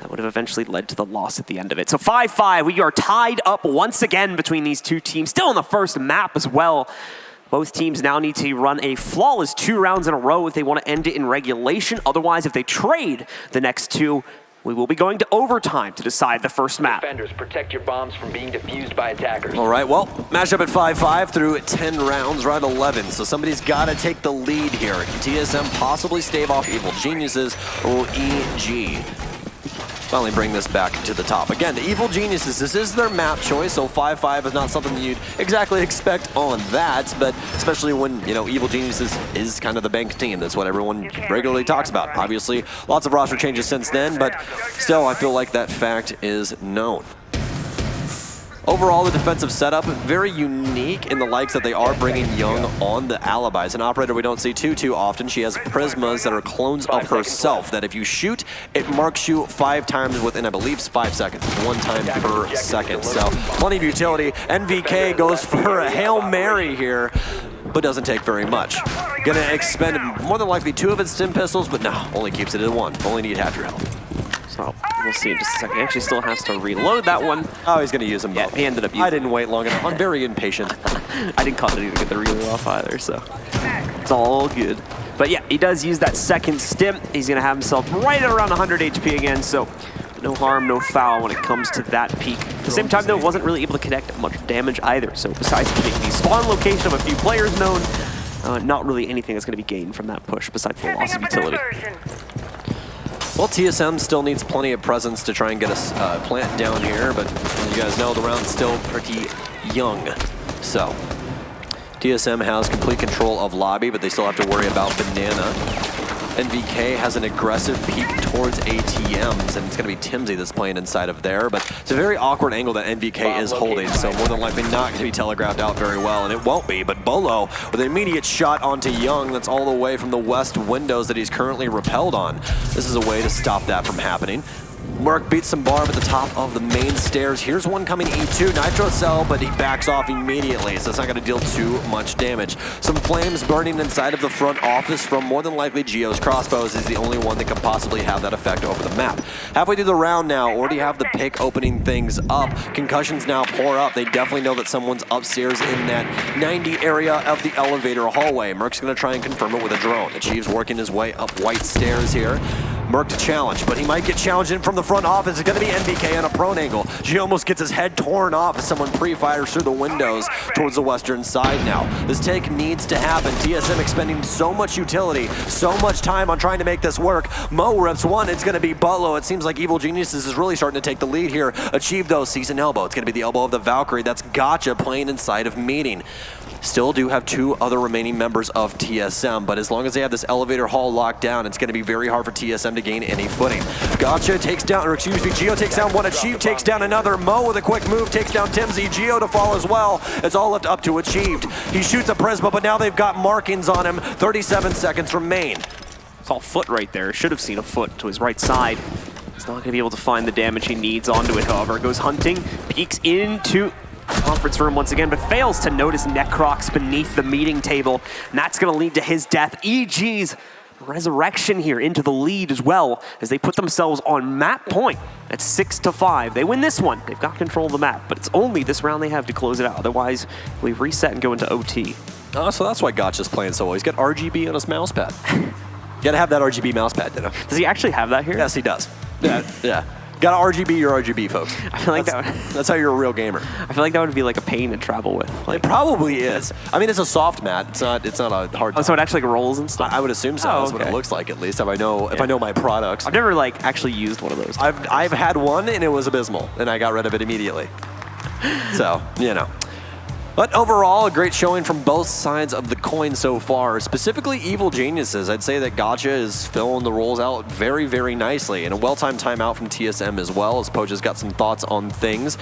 That would have eventually led to the loss at the end of it. So 5-5, we are tied up once again between these two teams, still on the first map as well. Both teams now need to run a flawless 2 rounds in a row if they want to end it in regulation. Otherwise, if they trade the next 2, we will be going to overtime to decide the first map. Defenders, protect your bombs from being defused by attackers. All right, well, matchup at 5-5 through 10 rounds. We're at 11, so somebody's got to take the lead here. Can TSM possibly stave off Evil Geniuses, or will EG finally bring this back to the top? Again, the Evil Geniuses, this is their map choice, so 5-5 is not something that you'd exactly expect on that, but especially when, you know, Evil Geniuses is kind of the bank team. That's what everyone regularly talks about. Obviously, lots of roster changes since then, but still, I feel like that fact is known. Overall, the defensive setup, very unique in the likes that they are bringing Young on the alibis. An operator we don't see too often. She has prismas that are clones of herself, that if you shoot, it marks you 5 times within, I believe, 5 seconds. 1 time per second. So plenty of utility. NVK goes for a Hail Mary here, but doesn't take very much. Gonna expend more than likely 2 of its stim pistols, but no, only keeps it at 1. Only need half your health. So we'll see in just a second. He actually still has to reload that one. Oh, he's going to use them both. Yeah, he ended up using I didn't wait long enough. I'm very impatient. I didn't call it to get the reload off either, so it's all good. But yeah, he does use that second stim. He's going to have himself right at around 100 HP again, so no harm, no foul when it comes to that peak. At the same time, though, wasn't really able to connect much damage either. So besides getting the spawn location of a few players known, not really anything that's going to be gained from that push besides the loss of utility. Well, TSM still needs plenty of presence to try and get a plant down here, but as you guys know, the round's still pretty young. So, TSM has complete control of lobby, but they still have to worry about Banana. NVK has an aggressive peek towards ATMs, and it's going to be Timsy that's playing inside of there, but it's a very awkward angle that NVK is holding, so more than likely not going to be telegraphed out very well, and it won't be, but Bolo with an immediate shot onto Young that's all the way from the west windows that he's currently repelled on. This is a way to stop that from happening. Merc beats some barb at the top of the main stairs. Here's one coming E2, Nitro Cell, but he backs off immediately, so it's not going to deal too much damage. Some flames burning inside of the front office from more than likely Geo's crossbows is the only one that could possibly have that effect over the map. Halfway through the round now, already have the pick opening things up. Concussions now pour up. They definitely know that someone's upstairs in that 90 area of the elevator hallway. Merc's going to try and confirm it with a drone. Achieves working his way up white stairs here. Merc to challenge, but he might get challenged in from the front office. It's going to be NVK on a prone angle. G almost gets his head torn off as someone pre-fires through the windows towards the western side now. This take needs to happen. TSM expending so much utility, so much time on trying to make this work. Mo reps one, it's going to be Butlow. It seems like Evil Geniuses is really starting to take the lead here. Achieve though, sees an elbow. It's going to be the elbow of the Valkyrie. That's Gotcha playing inside of Meeting. Still do have two other remaining members of TSM, but as long as they have this elevator hall locked down, it's going to be very hard for TSM to gain any footing. Gotcha takes down, or excuse me, Geo takes down one, Achieve takes down another. Mo with a quick move takes down Timsy. Geo to fall as well. It's all left up to Achieved. He shoots a Prisma, but now they've got markings on him. 37 seconds remain. It's all foot right there. Should have seen a foot to his right side. He's not going to be able to find the damage he needs onto it, however. Goes hunting, peeks into conference room once again, but fails to notice Necrox beneath the meeting table, and that's going to lead to his death. EG's resurrection here into the lead as well, as they put themselves on map point at 6-5. They win this one. They've got control of the map, but it's only this round they have to close it out. Otherwise, we reset and go into OT. Oh, so that's why Gotcha's playing so well. He's got RGB on his mouse pad. You gotta have that RGB mouse pad, Dino. Does he actually have that here? Yes, he does. Yeah. Got to RGB your RGB, folks. I feel like that's how you're a real gamer. I feel like that would be like a pain to travel with. Like, it probably is. I mean, it's a soft mat. It's not a hard. Oh, so it actually rolls and stuff. I would assume so. That's what it looks like, at least if I know my products. I've never actually used one of those. I've had one and it was abysmal, and I got rid of it immediately. So But overall, a great showing from both sides of the coin so far. Specifically, Evil Geniuses. I'd say that Gotcha is filling the roles out very, very nicely. And a well-timed timeout from TSM as well, as Poach has got some thoughts on things.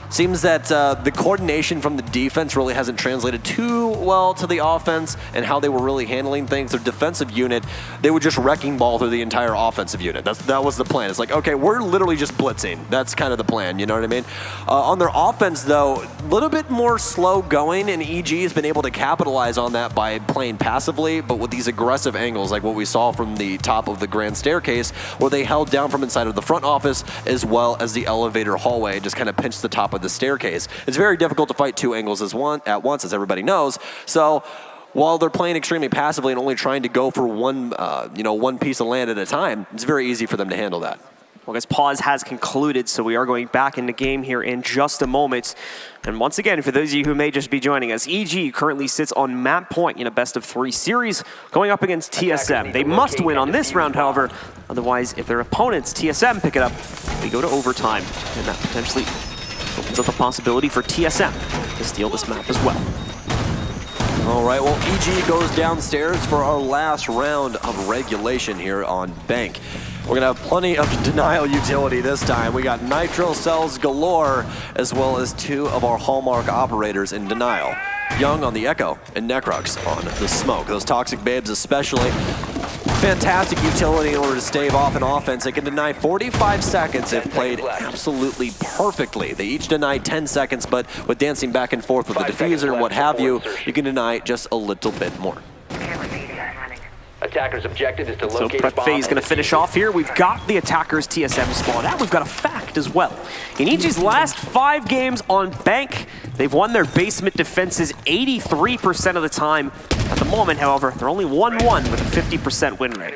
Seems that the coordination from the defense really hasn't translated too well to the offense and how they were really handling things. Their defensive unit, they were just wrecking ball through the entire offensive unit. That was the plan. It's like, okay, we're literally just blitzing. That's kind of the plan, you know what I mean? On their offense, though, a little bit more slow going, and EG has been able to capitalize on that by playing passively, but with these aggressive angles, like what we saw from the top of the grand staircase, where they held down from inside of the front office as well as the elevator hallway, just kind of pinched the top of the staircase. It's very difficult to fight two angles at once, as everybody knows. So while they're playing extremely passively and only trying to go for one piece of land at a time, it's very easy for them to handle that. Well, guys, pause has concluded, so we are going back into game here in just a moment. And once again, for those of you who may just be joining us, EG currently sits on map point in a best-of-3 series, going up against TSM. They must win on this round, however. Otherwise, if their opponents, TSM, pick it up, they go to overtime. And that potentially opens up a possibility for TSM to steal this map as well. All right, well, EG goes downstairs for our last round of regulation here on Bank. We're gonna have plenty of denial utility this time. We got nitro cells galore, as well as two of our hallmark operators in denial. Young on the Echo and Necrox on the Smoke. Those toxic babes especially. Fantastic utility in order to stave off an offense. They can deny 45 seconds if played absolutely perfectly. They each deny 10 seconds, but with dancing back and forth with the diffuser and what have you, you can deny just a little bit more. Attacker's objective is to locate so Prep Faye's going to finish off here. We've got the Attackers TSM spawn out. We've got a fact as well. In EG's last 5 games on Bank, they've won their basement defenses 83% of the time. At the moment, however, they're only 1-1 with a 50% win rate.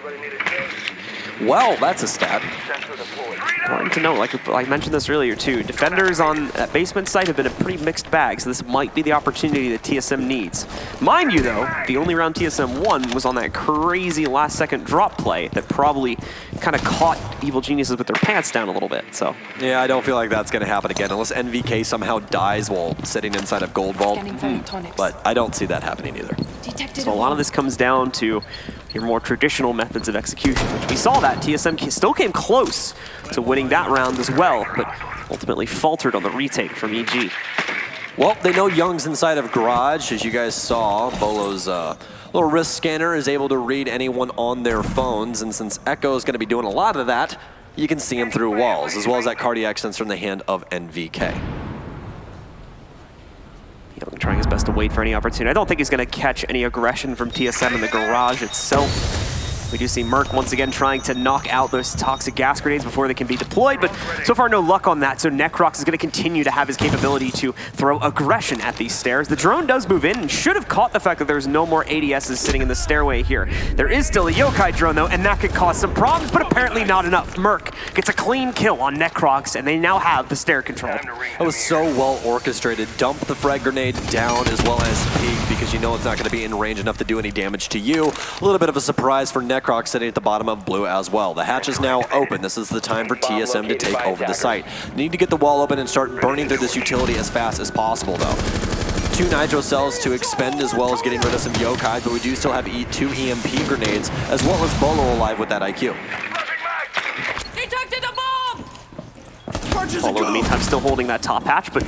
Well, that's a stat. Important to know, like I mentioned this earlier too, defenders on that basement site have been a pretty mixed bag, so this might be the opportunity that TSM needs. Mind you though, the only round TSM won was on that crazy last second drop play that probably kind of caught Evil Geniuses with their pants down a little bit, so. Yeah, I don't feel like that's gonna happen again, unless NVK somehow dies while sitting inside of Gold Vault. But I don't see that happening either. So a lot of this comes down to, your more traditional methods of execution, which we saw that. TSM still came close to winning that round as well, but ultimately faltered on the retake from EG. Well, they know Young's inside of Garage, as you guys saw. Bolo's little wrist scanner is able to read anyone on their phones, and since Echo is going to be doing a lot of that, you can see him through walls, as well as that cardiac sensor in the hand of NVK. Young trying his best to wait for any opportunity. I don't think he's going to catch any aggression from TSM in the Garage itself. We do see Merc once again trying to knock out those toxic gas grenades before they can be deployed, but so far no luck on that, so Necrox is going to continue to have his capability to throw aggression at these stairs. The drone does move in and should have caught the fact that there's no more ADSs sitting in the stairway here. There is still a Yokai drone though, and that could cause some problems, but apparently not enough. Merc gets a clean kill on Necrox, and they now have the stair control. That was so well orchestrated. Dump the frag grenade down as well as peek, because you know it's not going to be in range enough to do any damage to you. A little bit of a surprise for Necrox sitting at the bottom of blue as well. The hatch is now open. This is the time for TSM to take over the site. Need to get the wall open and start burning through this utility as fast as possible though. 2 nitro cells to expend as well as getting rid of some yokai, but we do still have 2 EMP grenades as well as Bolo alive with that IQ. Bolo in the meantime still holding that top hatch, but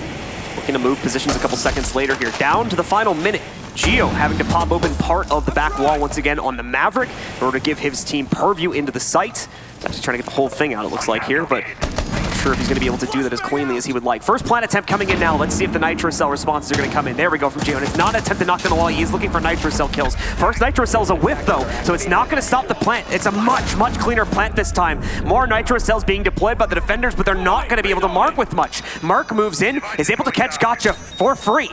looking to move positions a couple seconds later here. Down to the final minute. Geo having to pop open part of the back wall once again on the Maverick in order to give his team purview into the site. He's actually trying to get the whole thing out, it looks like here, but I'm not sure if he's going to be able to do that as cleanly as he would like. First plant attempt coming in now. Let's see if the Nitro Cell responses are going to come in. There we go from Geo, and it's not an attempt to knock down the wall. He is looking for Nitro Cell kills. First Nitro Cell is a whiff though, so it's not going to stop the plant. It's a much, much cleaner plant this time. More Nitro Cells being deployed by the defenders, but they're not going to be able to mark with much. Mark moves in, is able to catch Gotcha for free.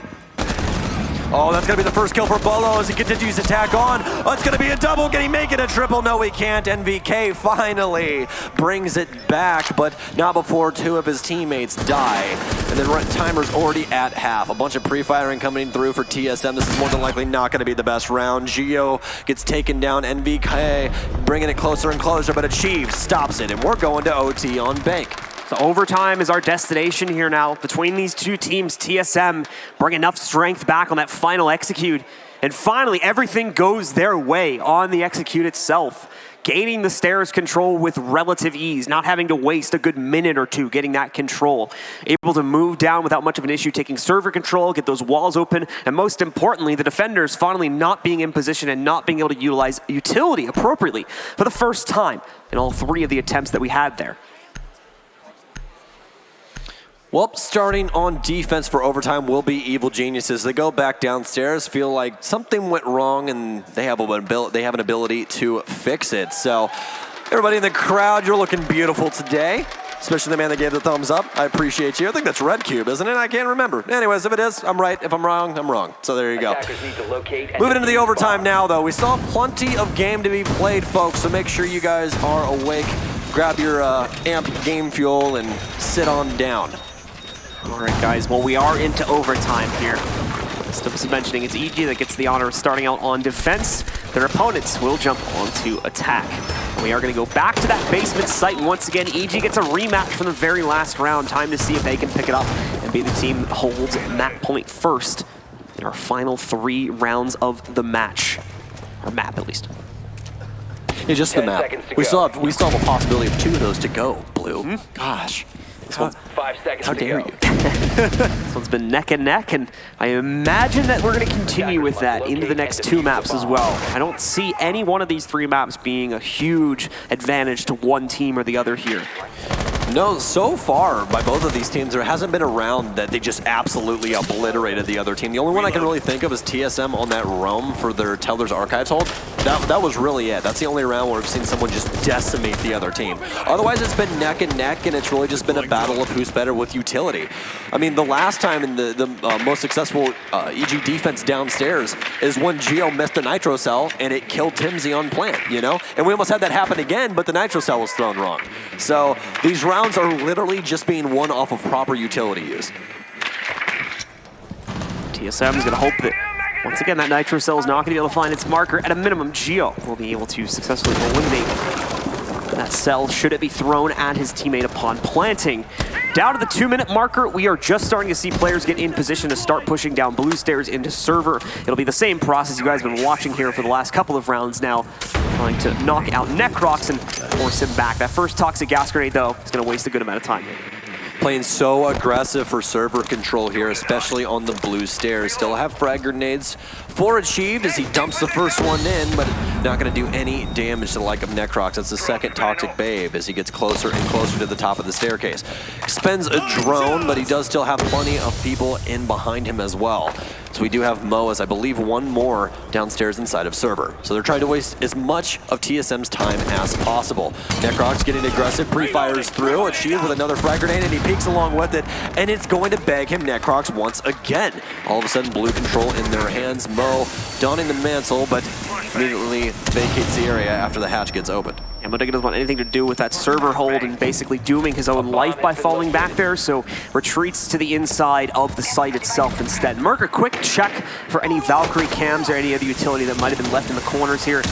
Oh, that's going to be the first kill for Bolo as he continues to tack on. Oh, it's going to be a double. Can he make it a triple? No, he can't. NVK finally brings it back, but not before 2 of his teammates die. And then timer's already at half. A bunch of pre-firing coming through for TSM. This is more than likely not going to be the best round. Geo gets taken down. NVK bringing it closer and closer, but Achieve stops it, and we're going to OT on Bank. So overtime is our destination here now. Between these 2 teams, TSM bring enough strength back on that final execute. And finally, everything goes their way on the execute itself. Gaining the stairs control with relative ease, not having to waste a good minute or 2 getting that control. Able to move down without much of an issue, taking server control, get those walls open, and most importantly, the defenders finally not being in position and not being able to utilize utility appropriately for the first time in all 3 of the attempts that we had there. Well, starting on defense for overtime will be Evil Geniuses. They go back downstairs, feel like something went wrong, and they have an ability to fix it. So, everybody in the crowd, you're looking beautiful today, especially the man that gave the thumbs up. I appreciate you. I think that's Red Cube, isn't it? I can't remember. Anyways, if it is, I'm right. If I'm wrong, I'm wrong. So there you go. Moving into the overtime now, though. We still have plenty of game to be played, folks, so make sure you guys are awake. Grab your amp game fuel and sit on down. All right, guys, well, we are into overtime here. As I was mentioning, it's EG that gets the honor of starting out on defense. Their opponents will jump onto attack. And we are going to go back to that basement site. And once again, EG gets a rematch from the very last round. Time to see if they can pick it up and be the team that holds map point first in our final 3 rounds of the match. Or map, at least. Yeah, just the map. We still have a possibility of 2 of those to go, Blue. Gosh. How 5 seconds How to dare go. you? This one's been neck and neck, and I imagine that we're going to continue with that into the next 2 maps as well. I don't see any one of these 3 maps being a huge advantage to one team or the other here. No, so far by both of these teams, there hasn't been a round that they just absolutely obliterated the other team. The only one I can really think of is TSM on that roam for their Teller's Archives hold. That was really it. That's the only round where I've seen someone just decimate the other team. Otherwise, it's been neck and neck, and it's really just been a battle of who's better with utility. I mean, the last time in the most successful EG defense downstairs is when Geo missed a Nitro Cell, and it killed Timsy on plant, you know? And we almost had that happen again, but the Nitro Cell was thrown wrong. So these rounds are literally just being won off of proper utility use. TSM is going to hope that, once again, that Nitro Cell is not going to be able to find its marker. At a minimum, Geo will be able to successfully eliminate that cell should it be thrown at his teammate upon planting. Down to the 2-minute marker, we are just starting to see players get in position to start pushing down blue stairs into server. It'll be the same process you guys have been watching here for the last couple of rounds now. trying to knock out Necrox and force him back. That first toxic gas grenade, though, is going to waste a good amount of time. Playing so aggressive for server control here, especially on the blue stairs. Still have frag grenades for Achieved as he dumps the first one in, but not going to do any damage to the like of Necrox. That's the second Toxic Babe as he gets closer and closer to the top of the staircase. Spends a drone, but he does still have plenty of people in behind him as well. So we do have Mo as I believe one more downstairs inside of server. So they're trying to waste as much of TSM's time as possible. Necrox getting aggressive, pre-fires through, Achieved with another frag grenade, and he peeks along with it, and it's going to bag him Necrox once again. All of a sudden, blue control in their hands. Mo donning the mantle, but immediately vacates the area after the hatch gets opened. And Modiga doesn't want anything to do with that server hold and basically dooming his own life by falling back there, so retreats to the inside of the site itself instead. Merc, a quick check for any Valkyrie cams or any other utility that might have been left in the corners here.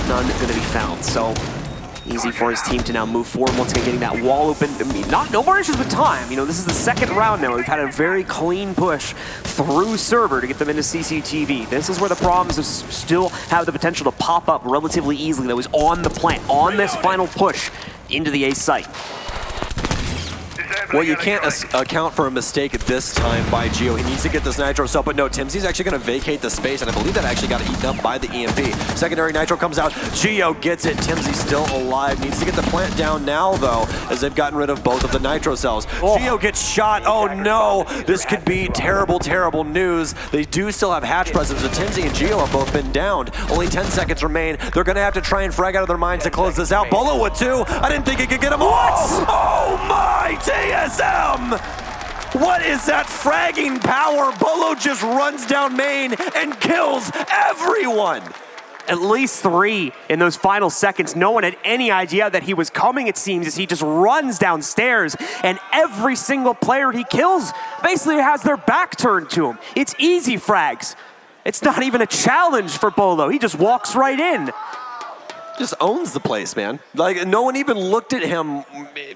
None going to be found, so easy for his team to now move forward once again, getting that wall open. I mean, no more issues with time. You know, this is the second round now. We've had a very clean push through server to get them into CCTV. This is where the problems still have the potential to pop up relatively easily. That was on the plant, on this final push into the A site. Well, you can't account for a mistake at this time by Geo. He needs to get this Nitro cell, but no, Timsy's actually going to vacate the space, and I believe that actually got eaten up by the EMP. Secondary Nitro comes out, Geo gets it, Timsy's still alive. Needs to get the plant down now, though, as they've gotten rid of both of the Nitro cells. Geo gets shot, oh no, this could be terrible, terrible news. They do still have hatch presence, but Timsy and Geo have both been downed. Only 10 seconds remain. They're going to have to try and frag out of their minds to close this out. Bolo would too. I didn't think he could get him. What? Oh my, TSM! What is that fragging power? Bolo just runs down main and kills everyone. At least 3 in those final seconds. No one had any idea that he was coming, it seems, as he just runs downstairs, and every single player he kills basically has their back turned to him. It's easy frags. It's not even a challenge for Bolo. He just walks right in. Just owns the place, man. Like, no one even looked at him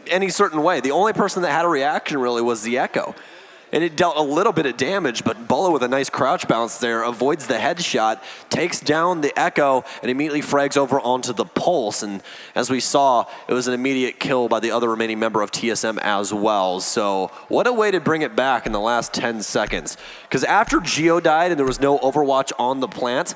any certain way. The only person that had a reaction really was the Echo. And it dealt a little bit of damage, but Bolo with a nice crouch bounce there avoids the headshot, takes down the Echo, and immediately frags over onto the Pulse. And as we saw, it was an immediate kill by the other remaining member of TSM as well. So what a way to bring it back in the last 10 seconds. Because after Geo died and there was no Overwatch on the plant,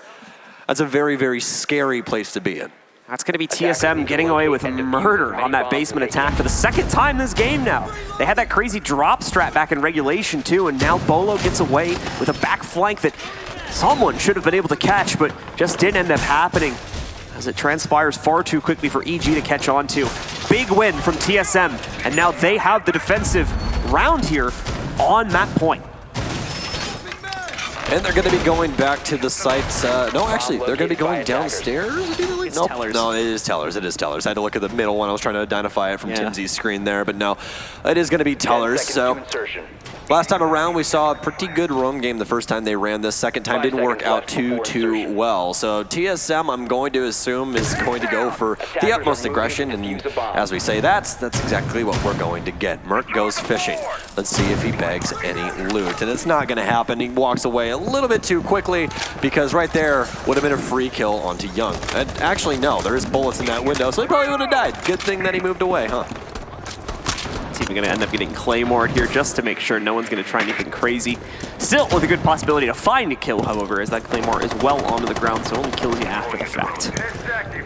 that's a very, very scary place to be in. That's going to be TSM getting away with murder on that basement attack for the second time this game now. They had that crazy drop strat back in regulation too, and now Bolo gets away with a back flank that someone should have been able to catch, but just didn't end up happening as it transpires far too quickly for EG to catch on to. Big win from TSM, and now they have the defensive round here on that point. And they're going to be going back to the sites. No, actually, they're going to be going downstairs. Nope. Tellers. No, it is Tellers. It is Tellers. I had to look at the middle one. I was trying to identify it from Timsy's screen there, but no, it is going to be Tellers. So last time around, we saw a pretty good roam game the first time they ran this. Second time didn't work out too well. So TSM, I'm going to assume, is going to go for the utmost aggression. And as we say, that's exactly what we're going to get. Merc goes fishing. Let's see if he bags any loot. And it's not going to happen. He walks away a little bit too quickly because right there would have been a free kill onto Young. And actually, no, there is bullets in that window, so he probably would have died. Good thing that he moved away, huh? He's even going to end up getting Claymored here just to make sure no one's going to try anything crazy. Still with a good possibility to find a kill, however, as that Claymore is well onto the ground, so only kills you after the fact.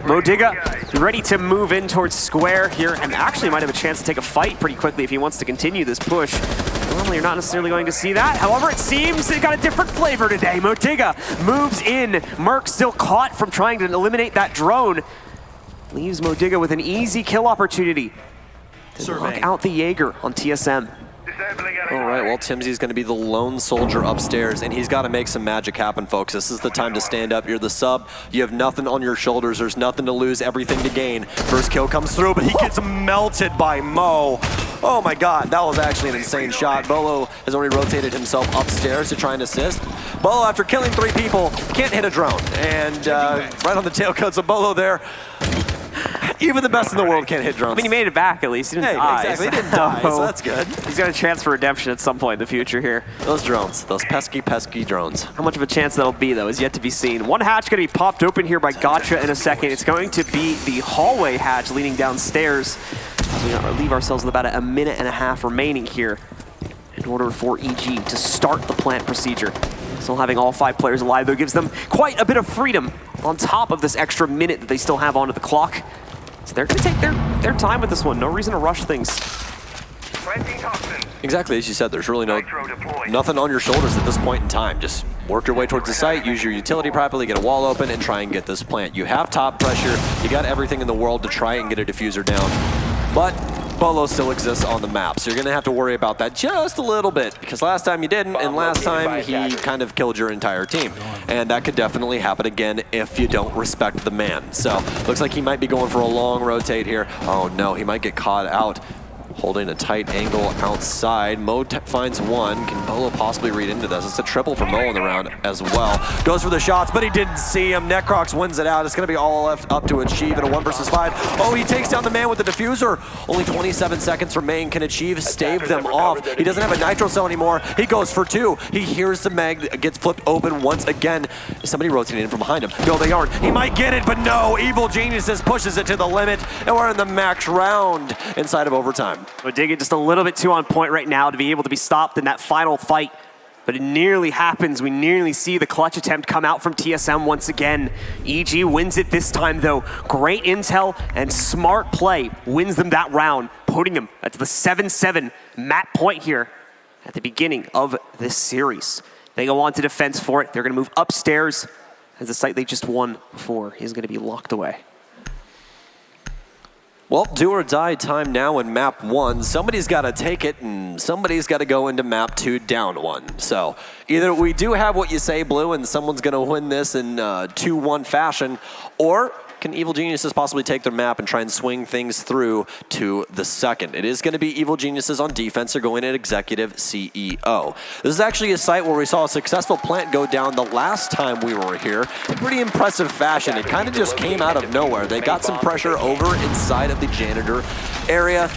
Modiga ready to move in towards square here, and actually might have a chance to take a fight pretty quickly if he wants to continue this push. Normally you're not necessarily going to see that. However, it seems they got a different flavor today. Modiga moves in. Merc still caught from trying to eliminate that drone. Leaves Modiga with an easy kill opportunity to knock out the Jaeger on TSM. All right, well, Timsy's going to be the lone soldier upstairs, and he's got to make some magic happen, folks. This is the time to stand up. You're the sub. You have nothing on your shoulders. There's nothing to lose, everything to gain. First kill comes through, but he gets melted by Mo. Oh my God, that was actually an insane shot. Bolo has already rotated himself upstairs to try and assist. Bolo, after killing 3 people, can't hit a drone. And right on the tailcoats of Bolo there. Even the best in the world can't hit drones. I mean, he made it back at least. He didn't die. Exactly. He didn't die, so that's good. He's got a chance for redemption at some point in the future here. Those drones, those pesky, pesky drones. How much of a chance that'll be, though, is yet to be seen. One hatch going to be popped open here by Gotcha in a second. It's going to be the hallway hatch leading downstairs. We leave ourselves with about a minute and a half remaining here in order for EG to start the plant procedure. Still having all 5 players alive, though, gives them quite a bit of freedom on top of this extra minute that they still have onto the clock. So they're going to take their time with this one. No reason to rush things. Exactly as you said, there's really nothing on your shoulders at this point in time. Just work your way towards the site, use your utility properly, get a wall open, and try and get this plant. You have top pressure. You got everything in the world to try and get a diffuser down. But Bolo still exists on the map, so you're going to have to worry about that just a little bit, because last time you didn't, and last time he kind of killed your entire team. And that could definitely happen again if you don't respect the man. So, looks like he might be going for a long rotate here. Oh no, he might get caught out. Holding a tight angle outside. Mo finds one. Can Bolo possibly read into this? It's a triple for Mo in the round as well. Goes for the shots, but he didn't see him. Necrox wins it out. It's going to be all left up to achieve in a 1 versus 5. Oh, he takes down the man with the diffuser. Only 27 seconds remain. Can achieve stave them off. He doesn't have a nitro cell anymore. He goes for 2. He hears the mag, gets flipped open once again. Is somebody rotating in from behind him? No, they aren't. He might get it, but no. Evil Geniuses pushes it to the limit, and we're in the max round inside of overtime. We're digging just a little bit too on point right now to be able to be stopped in that final fight. But it nearly happens. We nearly see the clutch attempt come out from TSM once again. EG wins it this time, though. Great intel and smart play wins them that round, putting them at the 7-7 map point here at the beginning of this series. They go on to defense for it. They're going to move upstairs as the site they just won before is going to be locked away. Well, do or die time now in map 1. Somebody's got to take it, and somebody's got to go into map 2 down 1. So either we do have what you say, Blue, and someone's going to win this in 2-1 fashion, or can Evil Geniuses possibly take their map and try and swing things through to the second? It is going to be Evil Geniuses on defense. They're going in Executive CEO. This is actually a site where we saw a successful plant go down the last time we were here in pretty impressive fashion. It kind of just came out of nowhere. They got some pressure over inside of the janitor area,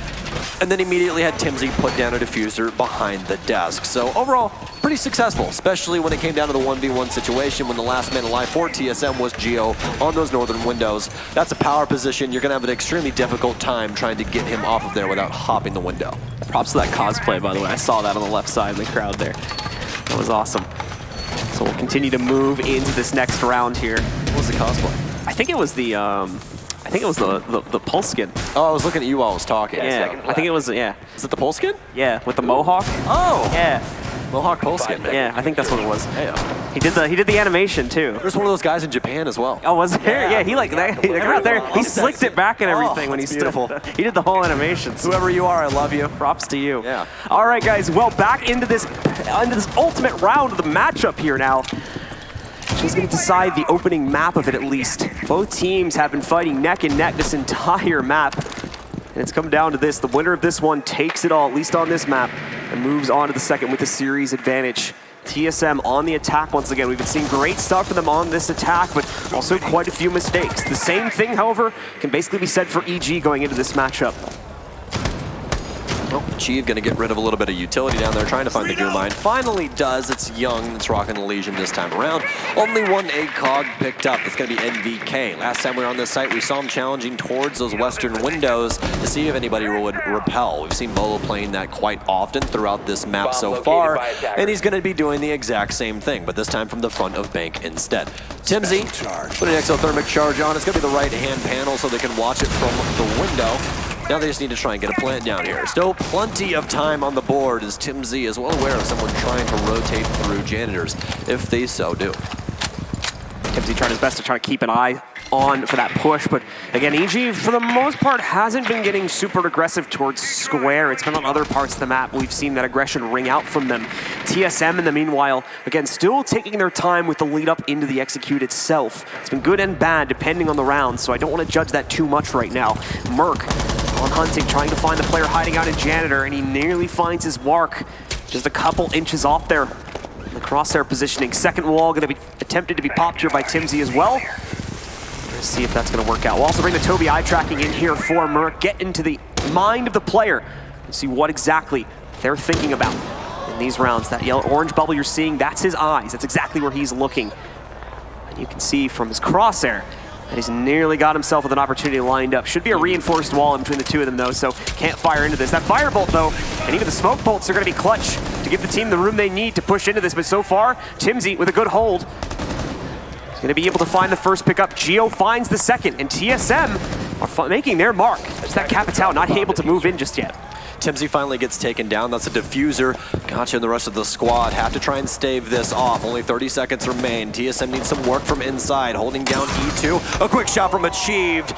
and then immediately had Timsy put down a diffuser behind the desk. So overall, pretty successful, especially when it came down to the 1v1 situation when the last man alive for TSM was Geo on those northern windows. That's a power position. You're going to have an extremely difficult time trying to get him off of there without hopping the window. Props to that cosplay, by the way. I saw that on the left side of the crowd there. That was awesome. So we'll continue to move into this next round here. What was the cosplay? I think it was the pulse skin. Oh, I was looking at you while I was talking. Yeah, I think it was, yeah. Is it the pulse skin? Yeah, with the mohawk. Oh! Yeah. Mohawk pulse skin, man. Yeah, I think that's what it was. He did the animation too. There's one of those guys in Japan as well. Oh, was there? Yeah, he like that. He got there. He slicked it back and everything when he beautiful. He did the whole animations. Whoever you are, I love you. Props to you. Yeah. All right, guys. Well, back into this ultimate round of the matchup here now. She's going to decide the opening map of it at least. Both teams have been fighting neck and neck this entire map. And it's come down to this. The winner of this one takes it all, at least on this map, and moves on to the second with the series advantage. TSM on the attack once again. We've been seeing great stuff from them on this attack, but also quite a few mistakes. The same thing, however, can basically be said for EG going into this matchup. Oh, Achieve going to get rid of a little bit of utility down there, trying to find the goo mine. Finally does. It's Young that's rocking the Legion this time around. Only one ACOG picked up. It's going to be NVK. Last time we were on this site, we saw him challenging towards those western windows to see if anybody would repel. We've seen Bolo playing that quite often throughout this map so far, and he's going to be doing the exact same thing, but this time from the front of Bank instead. Timsy put an exothermic charge on. It's going to be the right-hand panel so they can watch it from the window. Now they just need to try and get a plant down here. Still plenty of time on the board as Timsy is well aware of someone trying to rotate through janitors, if they so do. Timsy trying his best to try to keep an eye on for that push, but again, EG for the most part hasn't been getting super aggressive towards square. It's been on other parts of the map we've seen that aggression ring out from them. TSM in the meanwhile, again, still taking their time with the lead up into the execute itself. It's been good and bad depending on the round, so I don't want to judge that too much right now. Merc on hunting, trying to find the player hiding out in Janitor, and he nearly finds his mark. Just a couple inches off there. The crosshair positioning. Second wall going to be attempted to be popped here by Timsy as well. see if that's going to work out. We'll also bring the Tobii eye tracking in here for Merc. Get into the mind of the player and see what exactly they're thinking about in these rounds. That orange bubble you're seeing, that's his eyes. That's exactly where he's looking. And you can see from his crosshair that he's nearly got himself with an opportunity lined up. Should be a reinforced wall in between the two of them, though, so can't fire into this. That firebolt, though, and even the smoke bolts are going to be clutch to give the team the room they need to push into this. But so far, Timsy with a good hold. He's going to be able to find the first pickup. Geo finds the second, and TSM are making their mark. It's that Capitao not able to move in just yet. Timsy finally gets taken down. That's a diffuser. Gotcha, and the rest of the squad have to try and stave this off. Only 30 seconds remain. TSM needs some work from inside, holding down E2. A quick shot from Achieved.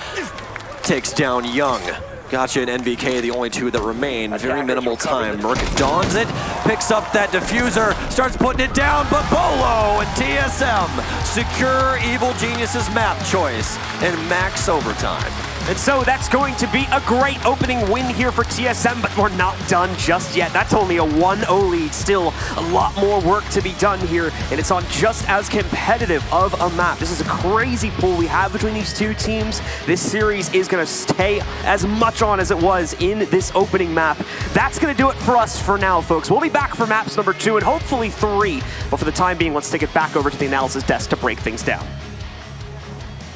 Takes down Young. Gotcha and NVK, the only two that remain. Very minimal time. Merc dons it, picks up that diffuser, starts putting it down, but Bolo and TSM secure Evil Genius's map choice in max overtime. And so that's going to be a great opening win here for TSM, but we're not done just yet. That's only a 1-0 lead. Still a lot more work to be done here, and it's on just as competitive of a map. This is a crazy pool we have between these two teams. This series is going to stay as much on as it was in this opening map. That's going to do it for us for now, folks. We'll be back for maps number 2 and hopefully 3. But for the time being, let's take it back over to the analysis desk to break things down.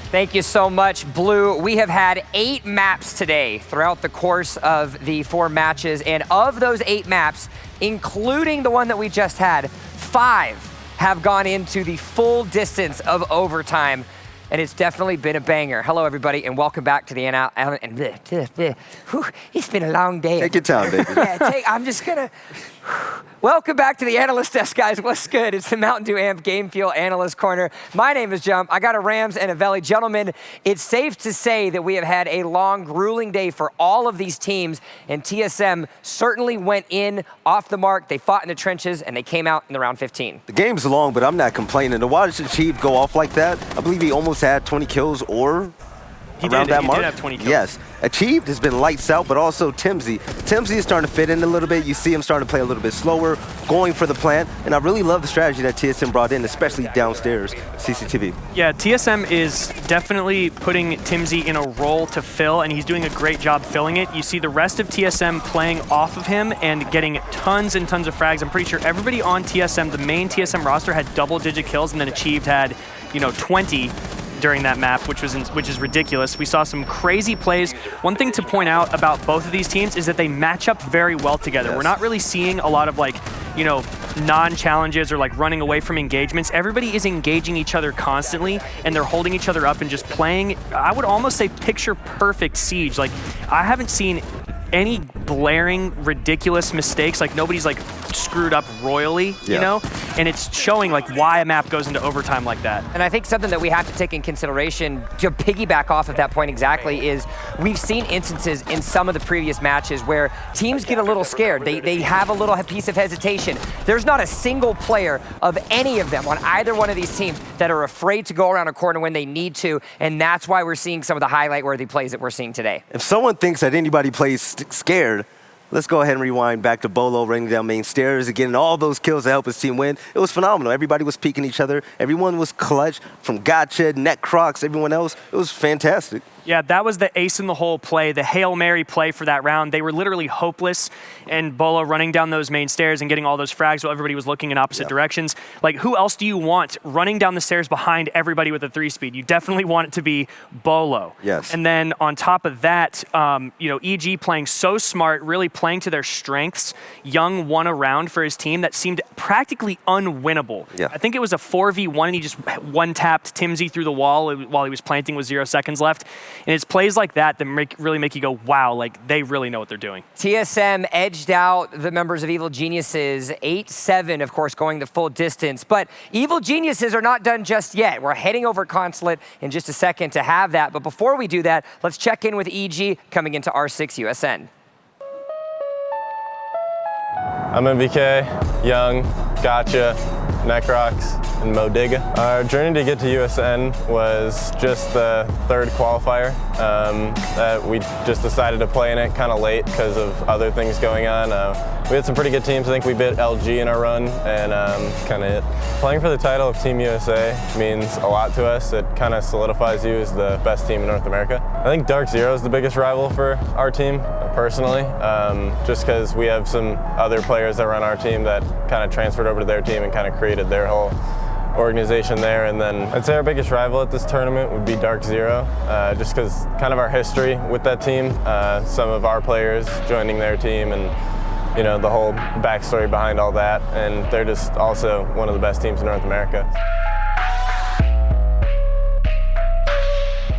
Thank you so much, Blue. We have had 8 maps today throughout the course of the 4 matches, and of those 8 maps, including the one that we just had, 5 have gone into the full distance of overtime, and it's definitely been a banger. Hello, everybody, and welcome back to the it's been a long day. Take your time, baby. I'm just gonna. Welcome back to the Analyst Desk, guys. What's good? It's the Mountain Dew Amp Game Fuel Analyst Corner. My name is Jump. I got a Rams and a Valley. Gentlemen, it's safe to say that we have had a long, grueling day for all of these teams, and TSM certainly went in off the mark. They fought in the trenches, and they came out in the round 15. The game's long, but I'm not complaining. To watch Achieve go off like that, I believe he almost had 20 kills or around that mark. He did have 20 kills. Yes. Achieved has been lights out, but also Timsy. Timsy is starting to fit in a little bit. You see him starting to play a little bit slower, going for the plant, and I really love the strategy that TSM brought in, especially downstairs, CCTV. Yeah, TSM is definitely putting Timsy in a role to fill, and he's doing a great job filling it. You see the rest of TSM playing off of him and getting tons and tons of frags. I'm pretty sure everybody on TSM, the main TSM roster, had double-digit kills, and then Achieved had, 20 during that map, which is ridiculous. We saw some crazy plays. One thing to point out about both of these teams is that they match up very well together. Yes. We're not really seeing a lot of non-challenges or running away from engagements. Everybody is engaging each other constantly, and they're holding each other up and just playing, I would almost say, picture perfect Siege. I haven't seen any blaring, ridiculous mistakes. Nobody's screwed up royally, you know? And it's showing why a map goes into overtime like that. And I think something that we have to take in consideration to piggyback off of that point exactly is we've seen instances in some of the previous matches where teams get a little scared. They have a little piece of hesitation. There's not a single player of any of them on either one of these teams that are afraid to go around a corner when they need to, and that's why we're seeing some of the highlight-worthy plays that we're seeing today. If someone thinks that anybody plays scared, let's go ahead and rewind back to Bolo running down main stairs and getting all those kills to help his team win. It was phenomenal. Everybody was peeking each other. Everyone was clutch, from Gotcha, Net Crocs, everyone else. It was fantastic. Yeah, that was the ace in the hole play, the Hail Mary play for that round. They were literally hopeless, and Bolo running down those main stairs and getting all those frags while everybody was looking in opposite directions. Who else do you want running down the stairs behind everybody with a 3-speed? You definitely want it to be Bolo. Yes. And then on top of that, EG playing so smart, really playing to their strengths. Young won a round for his team that seemed practically unwinnable. Yeah. I think it was a 4v1, and he just one-tapped Timsy through the wall while he was planting with 0 seconds left. And it's plays like that really make you go, wow, they really know what they're doing. TSM edged out the members of Evil Geniuses 8-7, of course, going the full distance. But Evil Geniuses are not done just yet. We're heading over Consulate in just a second to have that. But before we do that, let's check in with EG coming into R6 USN. I'm MVK, Young, Gotcha, Necrox. and Modiga. Our journey to get to USN was just the third qualifier. That we just decided to play in it kind of late because of other things going on. We had some pretty good teams. I think we bit LG in our run, and kind of it. Playing for the title of Team USA means a lot to us. It kind of solidifies you as the best team in North America. I think Dark Zero is the biggest rival for our team, personally, just because we have some other players that run our team that kind of transferred over to their team and kind of created their whole organization there. And then I'd say our biggest rival at this tournament would be Dark Zero, just because kind of our history with that team, some of our players joining their team, and you know, the whole backstory behind all that. And they're just also one of the best teams in North America.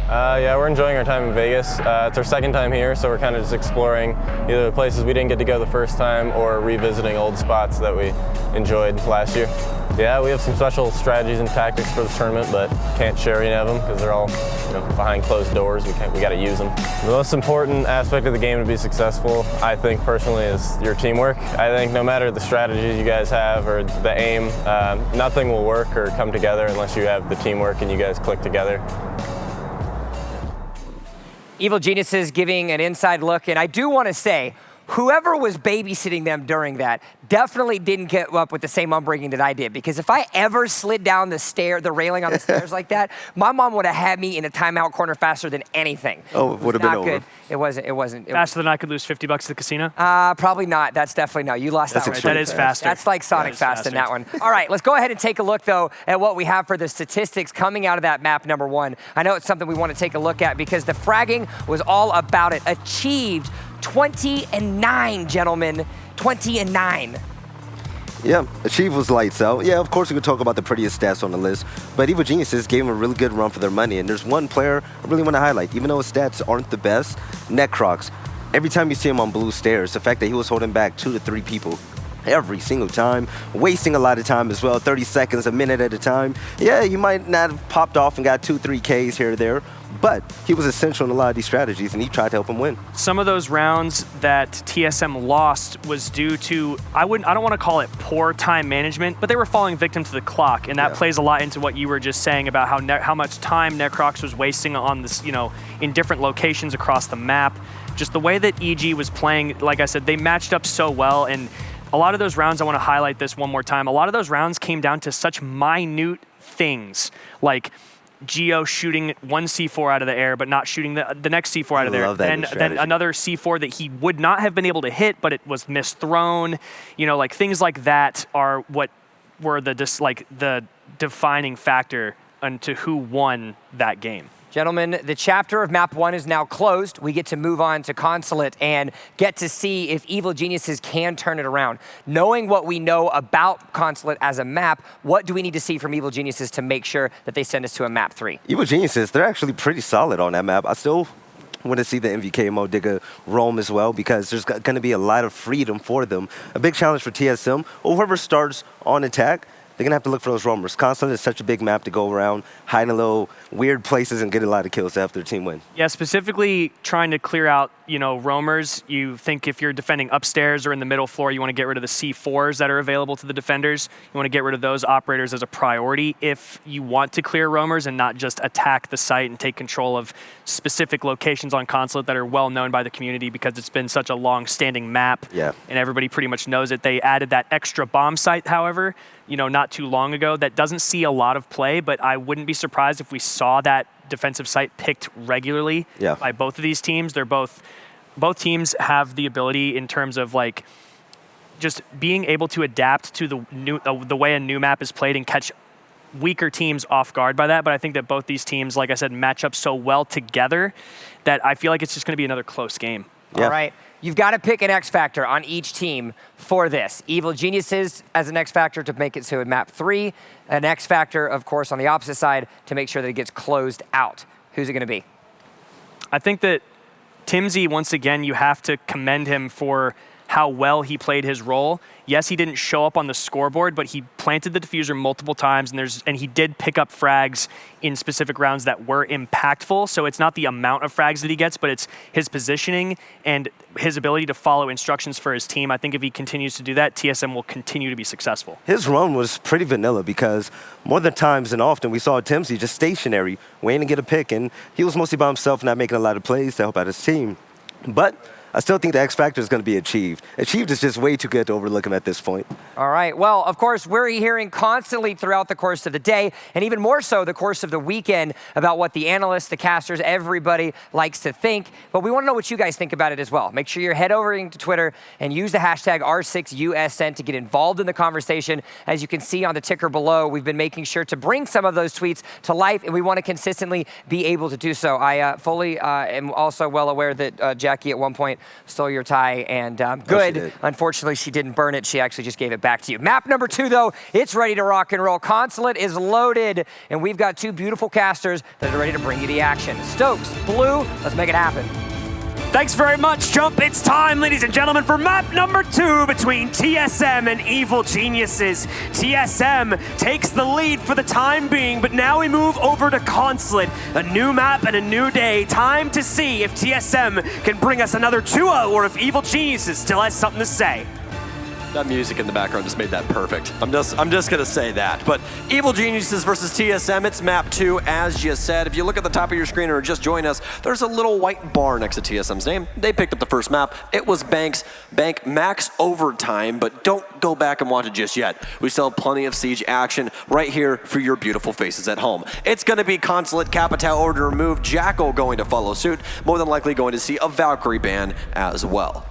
Yeah, we're enjoying our time in Vegas. It's our second time here, so we're kind of just exploring either the places we didn't get to go the first time or revisiting old spots that we enjoyed last year. Yeah, we have some special strategies and tactics for this tournament, but can't share any of them because they're all, you know, behind closed doors. We got to use them. The most important aspect of the game to be successful, I think personally, is your teamwork. I think no matter the strategies you guys have or the aim, nothing will work or come together unless you have the teamwork and you guys click together. Evil Geniuses giving an inside look, and I do want to say, whoever was babysitting them during that definitely didn't get up with the same upbringing that I did, because if I ever slid down the railing on the stairs like that, my mom would have had me in a timeout corner faster than anything. Oh, it would have been over. Good. It wasn't. Faster than I could lose $50 at the casino? Probably not. That's definitely no. You lost That's that one. extreme. That is faster. That's like Sonic fast in that one. All right, let's go ahead and take a look, though, at what we have for the statistics coming out of that map number 1. I know it's something we want to take a look at because the fragging was all about it. Achieved 20-9, gentlemen. 20-9. Yeah, Achieve was lights out. Yeah, of course we could talk about the prettiest stats on the list, but Evil Geniuses gave him a really good run for their money, and there's one player I really want to highlight. Even though his stats aren't the best, Necrox. Every time you see him on blue stairs, the fact that he was holding back 2 to 3 people every single time, wasting a lot of time as well, 30 seconds, a minute at a time. Yeah, you might not have popped off and got 2-3 Ks here or there, but he was essential in a lot of these strategies, and he tried to help him win. Some of those rounds that TSM lost was due to, I don't want to call it poor time management, but they were falling victim to the clock, and that plays a lot into what you were just saying about how much time Necrox was wasting on this, you know, in different locations across the map. Just the way that EG was playing, like I said, they matched up so well, and a lot of those rounds, I want to highlight this one more time, a lot of those rounds came down to such minute things, like Geo shooting one C4 out of the air, but not shooting the next C4 out of there. Then another C4 that he would not have been able to hit, but it was misthrown. You know, like things like that are what were the defining factor into who won that game. Gentlemen, the chapter of map 1 is now closed. We get to move on to Consulate and get to see if Evil Geniuses can turn it around. Knowing what we know about Consulate as a map, what do we need to see from Evil Geniuses to make sure that they send us to a map 3? Evil Geniuses, they're actually pretty solid on that map. I still want to see the MVK Modiga roam as well, because there's going to be a lot of freedom for them. A big challenge for TSM, or whoever starts on attack, they're going to have to look for those roamers. Consulate is such a big map to go around, hide in little weird places and get a lot of kills after the team win. Yeah, specifically trying to clear out, you know, roamers. You think if you're defending upstairs or in the middle floor, you want to get rid of the C4s that are available to the defenders. You want to get rid of those operators as a priority if you want to clear roamers and not just attack the site and take control of specific locations on Consulate that are well known by the community because it's been such a long-standing map. Yeah. And everybody pretty much knows it. They added that extra bomb site, however, you know, not too long ago. That doesn't see a lot of play, but I wouldn't be surprised if we saw that defensive site picked regularly by both of these teams. They're both teams have the ability in terms of like just being able to adapt to the way a new map is played and catch weaker teams off guard by that. But I think that both these teams, like I said, match up so well together that I feel like it's just going to be another close game. All right. You've got to pick an X factor on each team for this. Evil Geniuses as an X factor to make it to map 3. An X factor, of course, on the opposite side to make sure that it gets closed out. Who's it going to be? I think that Timsy, once again, you have to commend him for how well he played his role. Yes, he didn't show up on the scoreboard, but he planted the diffuser multiple times, and he did pick up frags in specific rounds that were impactful. So it's not the amount of frags that he gets, but it's his positioning and his ability to follow instructions for his team. I think if he continues to do that, TSM will continue to be successful. His run was pretty vanilla because more than times than often we saw Timsy just stationary, waiting to get a pick, and he was mostly by himself, not making a lot of plays to help out his team. But I still think the X Factor is going to be Achieved. Achieved is just way too good to overlook him at this point. All right. Well, of course, we're hearing constantly throughout the course of the day, and even more so the course of the weekend, about what the analysts, the casters, everybody likes to think. But we want to know what you guys think about it as well. Make sure you head over to Twitter and use the hashtag R6USN to get involved in the conversation. As you can see on the ticker below, we've been making sure to bring some of those tweets to life, and we want to consistently be able to do so. I fully am also well aware that Jackie at one point stole your tie, and good. Unfortunately, she didn't burn it. She actually just gave it back to you. Map number 2, though, it's ready to rock and roll. Consulate is loaded, and we've got 2 beautiful casters that are ready to bring you the action. Stokes, Blue, let's make it happen. Thanks very much, Jump. It's time, ladies and gentlemen, for map number 2 between TSM and Evil Geniuses. TSM takes the lead for the time being, but now we move over to Consulate. A new map and a new day. Time to see if TSM can bring us another 2-0 or if Evil Geniuses still has something to say. That music in the background just made that perfect. I'm just gonna say that. But Evil Geniuses versus TSM, it's map 2, as you said. If you look at the top of your screen or just join us, there's a little white bar next to TSM's name. They picked up the first map. It was Bank Max Overtime, but don't go back and watch it just yet. We still have plenty of Siege action right here for your beautiful faces at home. It's gonna be Consulate, Capital order removed, Jackal going to follow suit, more than likely going to see a Valkyrie ban as well.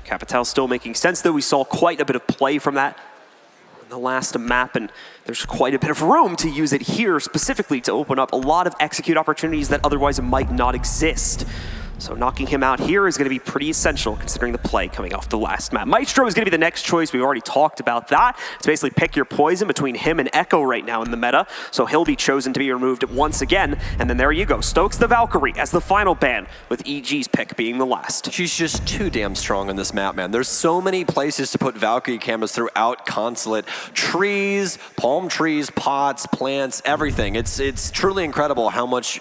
Capital still making sense, though. We saw quite a bit of play from that in the last map, and there's quite a bit of room to use it here specifically to open up a lot of execute opportunities that otherwise might not exist. So knocking him out here is going to be pretty essential considering the play coming off the last map. Maestro is going to be the next choice. We've already talked about that. It's basically pick your poison between him and Echo right now in the meta. So he'll be chosen to be removed once again. And then there you go. Stokes the Valkyrie as the final ban, with EG's pick being the last. She's just too damn strong on this map, man. There's so many places to put Valkyrie cameras throughout Consulate. Trees, palm trees, pots, plants, everything. It's truly incredible how much,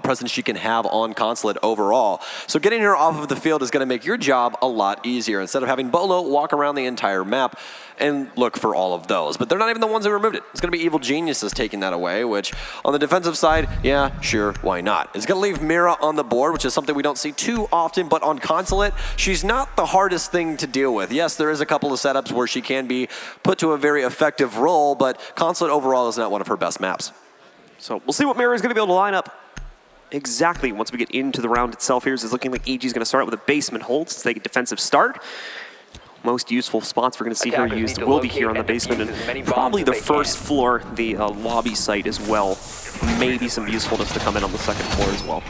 presence she can have on Consulate overall. So getting her off of the field is going to make your job a lot easier instead of having Bolo walk around the entire map and look for all of those. But they're not even the ones who removed it. It's going to be Evil Geniuses taking that away, which on the defensive side, yeah, sure, why not? It's going to leave Mira on the board, which is something we don't see too often, but on Consulate, she's not the hardest thing to deal with. Yes, there is a couple of setups where she can be put to a very effective role, but Consulate overall is not one of her best maps. So we'll see what Mira is going to be able to line up exactly once we get into the round itself. Here is looking like EG is going to start with a basement hold since they get defensive start. Most useful spots we're going to see her used will be here on the basement and probably the first floor, the lobby site as well. Maybe some usefulness to come in on the second floor as well.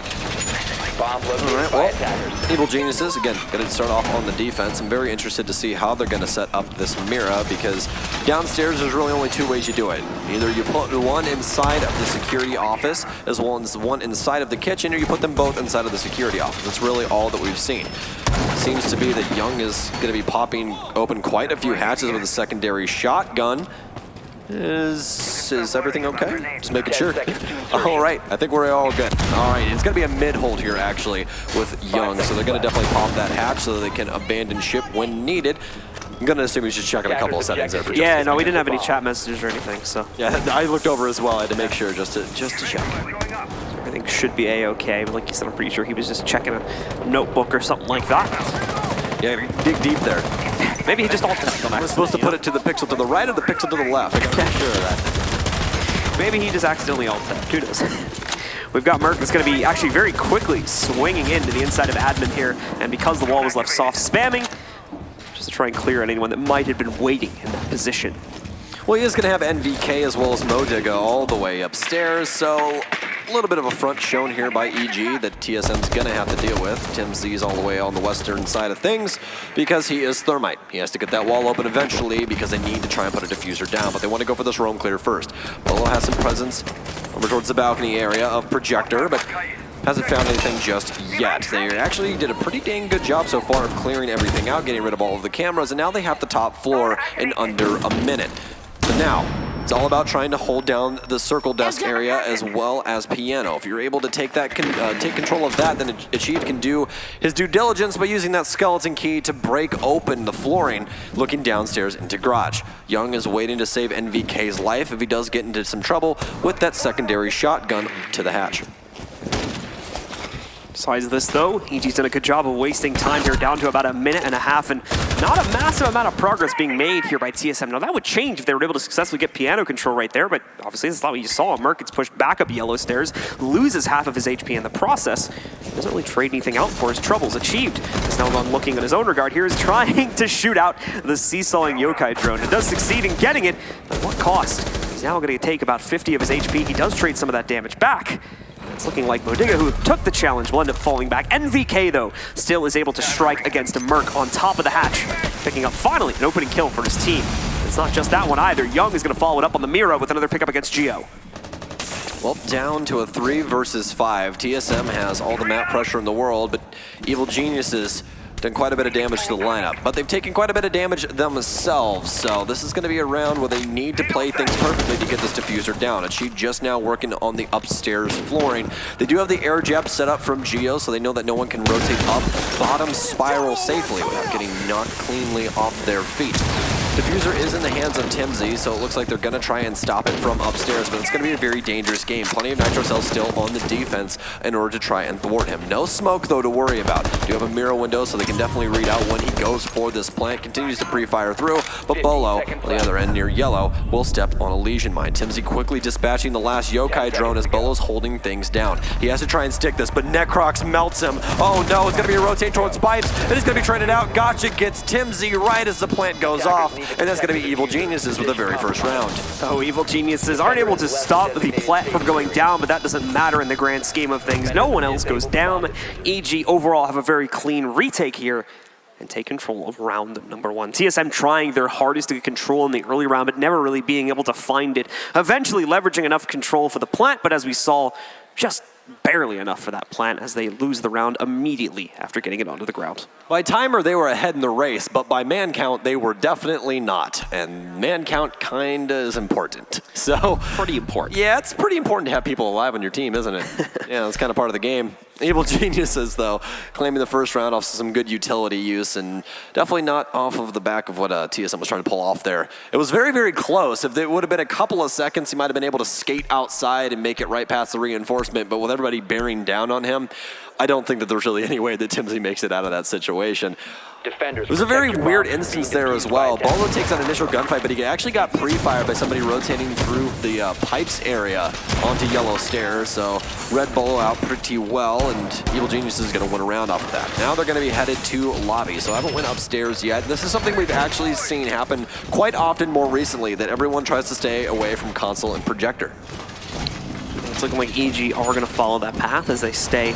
All right, well, Evil Geniuses, again, going to start off on the defense. I'm very interested to see how they're going to set up this Mira, because downstairs there's really only 2 ways you do it. Either you put one inside of the security office as well as one inside of the kitchen, or you put them both inside of the security office. That's really all that we've seen. Seems to be that Young is going to be popping open quite a few hatches with a secondary shotgun. Is everything okay? Just making sure. All right, I think we're all good. All right, it's going to be a mid-hold here, actually, with Young, so they're going to definitely pop that hatch so that they can abandon ship when needed. I'm going to assume he's just checking a couple of settings there for just yeah, no, we didn't have any chat messages or anything, so. Yeah, I looked over as well. I had to make sure just to check. Everything should be A-okay, but like you said, I'm pretty sure he was just checking a notebook or something like that. Yeah, dig deep there. Maybe he just ulted. I was supposed to put it to the pixel to the right or the pixel to the left. I gotta make sure of that. Maybe he just accidentally ulted. Who knows? We've got Merc that's going to be actually very quickly swinging into the inside of admin here, and because the wall was left soft, spamming just to try and clear out anyone that might have been waiting in that position. Well, he is going to have NVK as well as Modiga all the way upstairs, so a little bit of a front shown here by EG that TSM's going to have to deal with. Tim Z's all the way on the western side of things because he is Thermite. He has to get that wall open eventually because they need to try and put a diffuser down, but they want to go for this roam clear first. Bolo has some presence over towards the balcony area of Projector, but hasn't found anything just yet. They actually did a pretty dang good job so far of clearing everything out, getting rid of all of the cameras, and now they have the top floor in under a minute. So now, it's all about trying to hold down the circle desk area as well as piano. If you're able to take that, take control of that, then Achieved can do his due diligence by using that skeleton key to break open the flooring, looking downstairs into garage. Young is waiting to save NVK's life if he does get into some trouble with that secondary shotgun to the hatch. Besides this, though, EG's done a good job of wasting time here, down to about a minute and a half, and not a massive amount of progress being made here by TSM. Now, that would change if they were able to successfully get piano control right there, but obviously that's not what you saw. Merc gets pushed back up yellow stairs, loses half of his HP in the process. Doesn't really trade anything out for his troubles. Achieved is now on looking in his own regard here, is trying to shoot out the seesawing yokai drone. It does succeed in getting it, but at what cost? He's now going to take about 50 of his HP. He does trade some of that damage back. It's looking like Modiga, who took the challenge, will end up falling back. NVK, though, still is able to strike against a Merc on top of the hatch, picking up, finally, an opening kill for his team. It's not just that one either. Young is going to follow it up on the Mira with another pickup against Geo. Well, down to a 3 versus 5. TSM has all the map pressure in the world, but Evil Geniuses done quite a bit of damage to the lineup, but they've taken quite a bit of damage themselves, so this is going to be a round where they need to play things perfectly to get this diffuser down. Achieved just now working on the upstairs flooring. They do have the air jab set up from Geo, so they know that no one can rotate up bottom spiral safely without getting knocked cleanly off their feet. Diffuser is in the hands of Timsy, so it looks like they're going to try and stop it from upstairs, but it's going to be a very dangerous game. Plenty of nitro cells still on the defense in order to try and thwart him. No smoke, though, to worry about. Do have a mirror window, so they can definitely read out when he goes for this plant. Continues to pre-fire through, but Bolo, on the other end near yellow, will step on a Legion mine. Timsy quickly dispatching the last yokai drone as Bolo's holding things down. He has to try and stick this, but Necrox melts him. Oh no, it's going to be a rotate towards pipes. It is going to be traded out. Gotcha gets Timsy right as the plant goes off. And that's going to be Evil Geniuses with the very first round. So Evil Geniuses aren't able to stop the plant from going down, but that doesn't matter in the grand scheme of things. No one else goes down. EG overall have a very clean retake here and take control of round number 1. TSM trying their hardest to get control in the early round, but never really being able to find it. Eventually leveraging enough control for the plant, but as we saw, just barely enough for that plant as they lose the round immediately after getting it onto the ground. By timer, they were ahead in the race, but by man count, they were definitely not. And man count kinda is important. So pretty important. Yeah, it's pretty important to have people alive on your team, isn't it? Yeah, that's kind of part of the game. Evil Geniuses, though, claiming the first round off some good utility use, and definitely not off of the back of what TSM was trying to pull off there. It was very, very close. If it would have been a couple of seconds, he might have been able to skate outside and make it right past the reinforcement, but with everybody bearing down on him, I don't think that there's really any way that Timsy makes it out of that situation. Defenders, it was a very weird instance there as well. Bolo takes that initial gunfight, but he actually got pre-fired by somebody rotating through the pipes area onto yellow stairs, so Red Bolo out pretty well, and Evil Genius is going to win a round off of that. Now they're going to be headed to lobby, so I haven't went upstairs yet. This is something we've actually seen happen quite often more recently, that everyone tries to stay away from console and projector. It's looking like EG are going to follow that path as they stay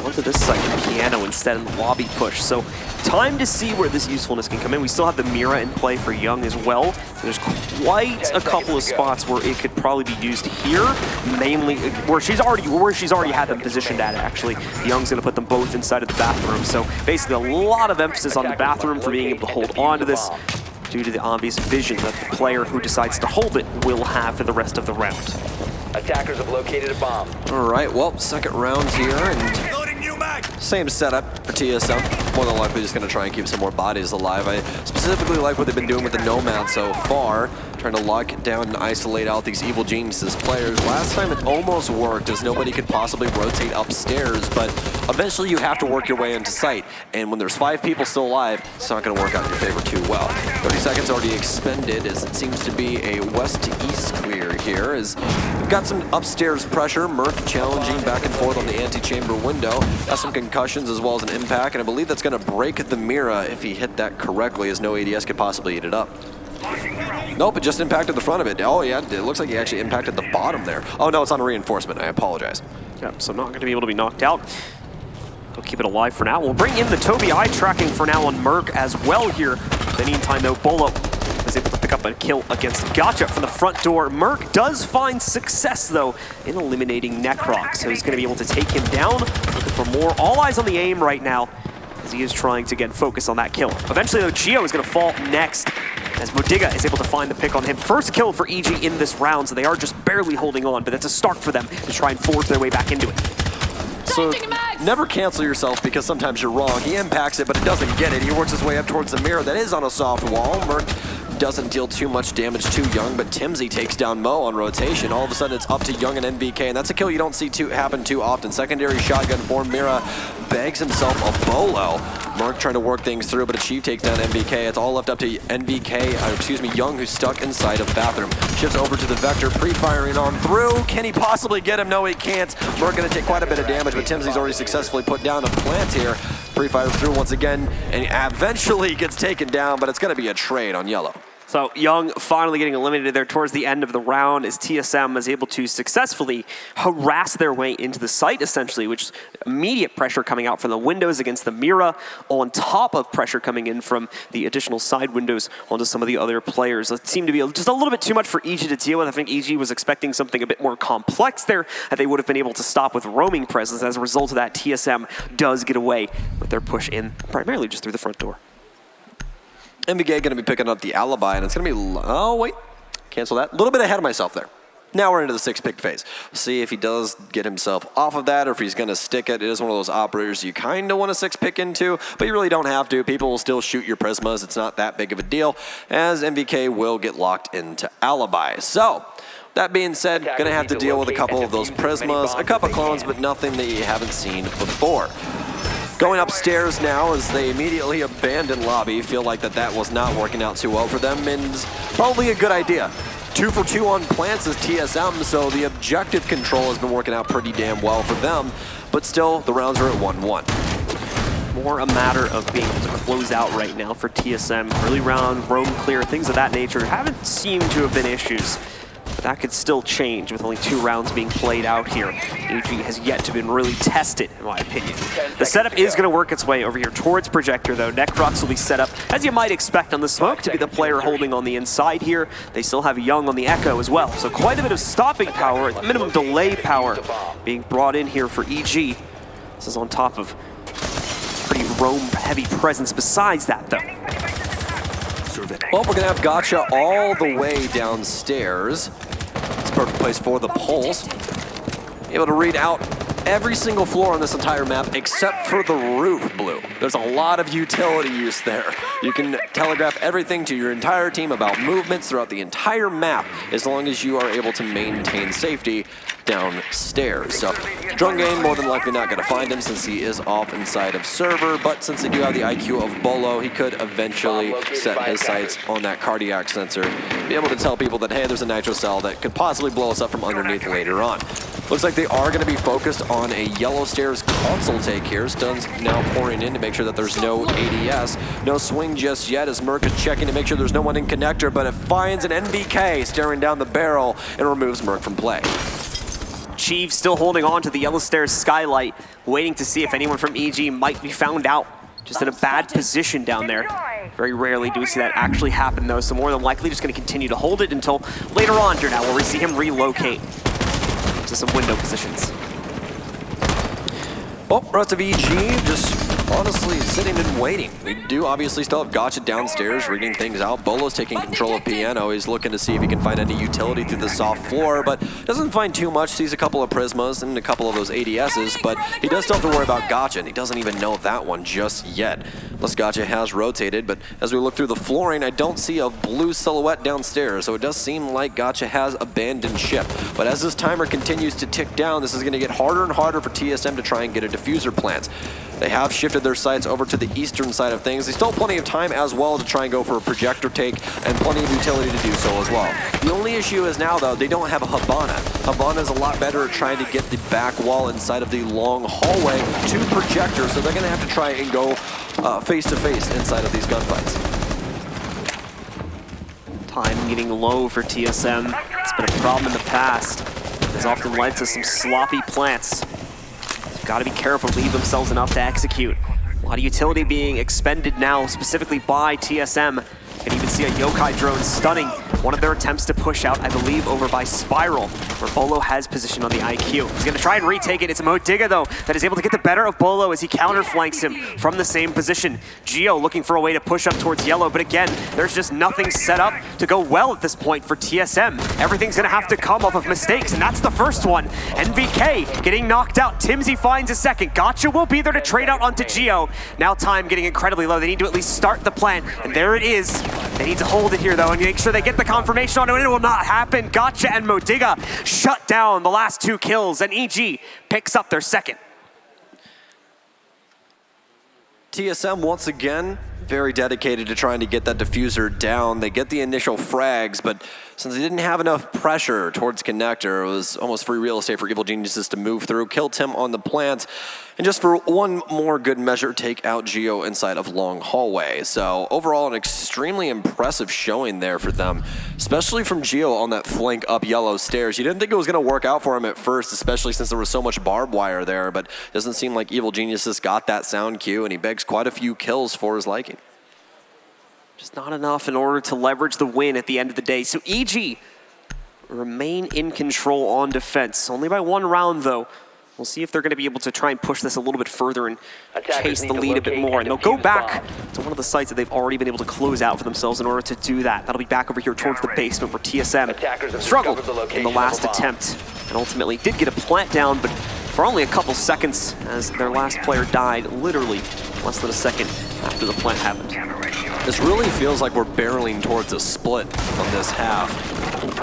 onto this side of the piano instead in the lobby push. So time to see where this usefulness can come in. We still have the Mira in play for Young as well. There's quite a couple of spots where it could probably be used here, mainly where she's already had them positioned at, actually. Young's going to put them both inside of the bathroom. So basically a lot of emphasis on the bathroom for being able to hold on to this due to the obvious vision that the player who decides to hold it will have for the rest of the round. Attackers have located a bomb. All right, well, second round here, and same setup for TSM. More than likely just going to try and keep some more bodies alive. I specifically like what they've been doing with the Nomad so far, trying to lock down and isolate out these Evil Geniuses players. Last time it almost worked as nobody could possibly rotate upstairs, but eventually you have to work your way into sight. And when there's 5 people still alive, it's not going to work out in your favor too well. 30 seconds already expended as it seems to be a west to east clear here. As we've got some upstairs pressure. Merc challenging back and forth on the antechamber window. Has some concussions as well as an impact, and I believe that's going to break the Mira if he hit that correctly, as no ADS could possibly eat it up. Nope, it just impacted the front of it. Oh yeah, it looks like he actually impacted the bottom there. Oh no, it's on a reinforcement. I apologize. Yep, so not going to be able to be knocked out. They'll keep it alive for now. We'll bring in the Toby eye tracking for now on Merc as well here. In the meantime, though, Bolo is able to pick up a kill against Gotcha from the front door. Merc does find success, though, in eliminating Necroc, so he's going to be able to take him down. Looking for more. All eyes on the aim right now, as he is trying to, again, focus on that kill. Eventually, though, Gio is going to fall next, as Modiga is able to find the pick on him. First kill for EG in this round, so they are just barely holding on, but that's a start for them to try and force their way back into it. So never cancel yourself because sometimes you're wrong. He impacts it, but it doesn't get it. He works his way up towards the mirror that is on a soft wall. Merc doesn't deal too much damage to Young, but Timsy takes down Mo on rotation. All of a sudden, it's up to Young and NBK, and that's a kill you don't see happen too often. Secondary shotgun for Mira, bags himself a bolo. Merc trying to work things through, but Achieve takes down NBK. It's all left up to Young, who's stuck inside of bathroom. Shifts over to the Vector, pre-firing on through. Can he possibly get him? No, he can't. Merc gonna take quite a bit of damage, but Timsy's already successfully put down a plant here. Pre-fires through once again, and eventually gets taken down, but it's gonna be a trade on yellow. So Young finally getting eliminated there towards the end of the round as TSM is able to successfully harass their way into the site, essentially, which is immediate pressure coming out from the windows against the Mira, on top of pressure coming in from the additional side windows onto some of the other players. It seemed to be just a little bit too much for EG to deal with. I think EG was expecting something a bit more complex there that they would have been able to stop with roaming presence. As a result of that, TSM does get away with their push in, primarily just through the front door. MBK going to be picking up the alibi, and it's going to be, oh wait, cancel that. A little bit ahead of myself there. Now we're into the 6-pick phase. We'll see if he does get himself off of that or if he's going to stick it. It is one of those operators you kind of want to 6-pick into, but you really don't have to. People will still shoot your Prismas. It's not that big of a deal, as MBK will get locked into alibi. So, that being said, going to have to deal with a couple of those Prismas, a couple clones, but nothing that you haven't seen before. Going upstairs now as they immediately abandon lobby, feel like that was not working out too well for them, and probably a good idea. 2 for 2 on plants as TSM, so the objective control has been working out pretty damn well for them, but still, the rounds are at 1-1. More a matter of being able to close out right now for TSM. Early round, roam clear, things of that nature haven't seemed to have been issues. But that could still change with only 2 rounds being played out here. AG has yet to been really tested, in my opinion. The setup is going to work its way over here towards Projector, though. Necrox will be set up, as you might expect on the smoke, to be the player holding on the inside here. They still have Young on the Echo as well. So quite a bit of stopping power, minimum delay power being brought in here for EG. This is on top of pretty roam-heavy presence besides that, though. Well, we're going to have Gotcha all the way downstairs. It's a perfect place for the pulse. Able to read out every single floor on this entire map except for the roof, Blue. There's a lot of utility use there. You can telegraph everything to your entire team about movements throughout the entire map as long as you are able to maintain safety downstairs. So Drungain more than likely not going to find him since he is off inside of server, but since they do have the IQ of Bolo, he could eventually set his sights on that cardiac sensor, be able to tell people that, hey, there's a nitro cell that could possibly blow us up from underneath later on. Looks like they are going to be focused on a yellow stairs console take here. Stun's now pouring in to make sure that there's no ADS. No swing just yet as Merc is checking to make sure there's no one in connector, but it finds an NBK staring down the barrel and removes Merc from play. Chief still holding on to the yellow stairs skylight, waiting to see if anyone from EG might be found out. Just in a bad position down there. Very rarely do we see that actually happen, though, so more than likely just going to continue to hold it until later on here now, where we see him relocate to some window positions. Well, rest of EG just honestly sitting and waiting. We do obviously still have Gotcha downstairs reading things out. Bolo's taking control of Piano. He's looking to see if he can find any utility through the soft floor, but doesn't find too much. Sees a couple of Prismas and a couple of those ADSs, but he does still have to worry about Gotcha, and he doesn't even know that one just yet. Unless Gotcha has rotated, but as we look through the flooring, I don't see a blue silhouette downstairs, so it does seem like Gotcha has abandoned ship. But as this timer continues to tick down, this is going to get harder and harder for TSM to try and get a diffuser plant. They have shifted their sights over to the eastern side of things. They still have plenty of time as well to try and go for a projector take and plenty of utility to do so as well. The only issue is now, though, they don't have a Habana. Habana is a lot better at trying to get the back wall inside of the long hallway to projector, so they're going to have to try and go face-to-face inside of these gunfights. Time getting low for TSM. It's been a problem in the past. It has often led to some sloppy plants. Got to be careful, leave themselves enough to execute. A lot of utility being expended now, specifically by TSM. can even see a Yokai drone stunning one of their attempts to push out, I believe, over by Spiral, where Bolo has position on the IQ. He's going to try and retake it. It's Modiga, though, that is able to get the better of Bolo as he counterflanks him from the same position. Geo looking for a way to push up towards yellow, but again, there's just nothing set up to go well at this point for TSM. Everything's going to have to come off of mistakes, and that's the first one. NVK getting knocked out. Timsy finds a second. Gotcha will be there to trade out onto Geo. Now time getting incredibly low. They need to at least start the plant, and there it is. They need to hold it here, though, and make sure they get the confirmation on it. It will not happen. Gotcha and Modiga shut down the last 2 kills, and EG picks up their second. TSM once again very dedicated to trying to get that diffuser down. They get the initial frags, but since they didn't have enough pressure towards Connector, it was almost free real estate for Evil Geniuses to move through, killed him on the plant, and just for one more good measure, take out Geo inside of Long Hallway. So overall, an extremely impressive showing there for them, especially from Geo on that flank up yellow stairs. You didn't think it was going to work out for him at first, especially since there was so much barbed wire there, but it doesn't seem like Evil Geniuses got that sound cue, and he begs quite a few kills for his liking. Just not enough in order to leverage the win at the end of the day. So EG remain in control on defense. Only by 1 round, though. We'll see if they're going to be able to try and push this a little bit further and chase the lead a bit more. And they'll go back to one of the sites that they've already been able to close out for themselves in order to do that. That'll be back over here towards the basement where TSM struggled in the last attempt and ultimately did get a plant down, but for only a couple seconds as their last player died, literally less than a second after the plant happened. This really feels like we're barreling towards a split on this half.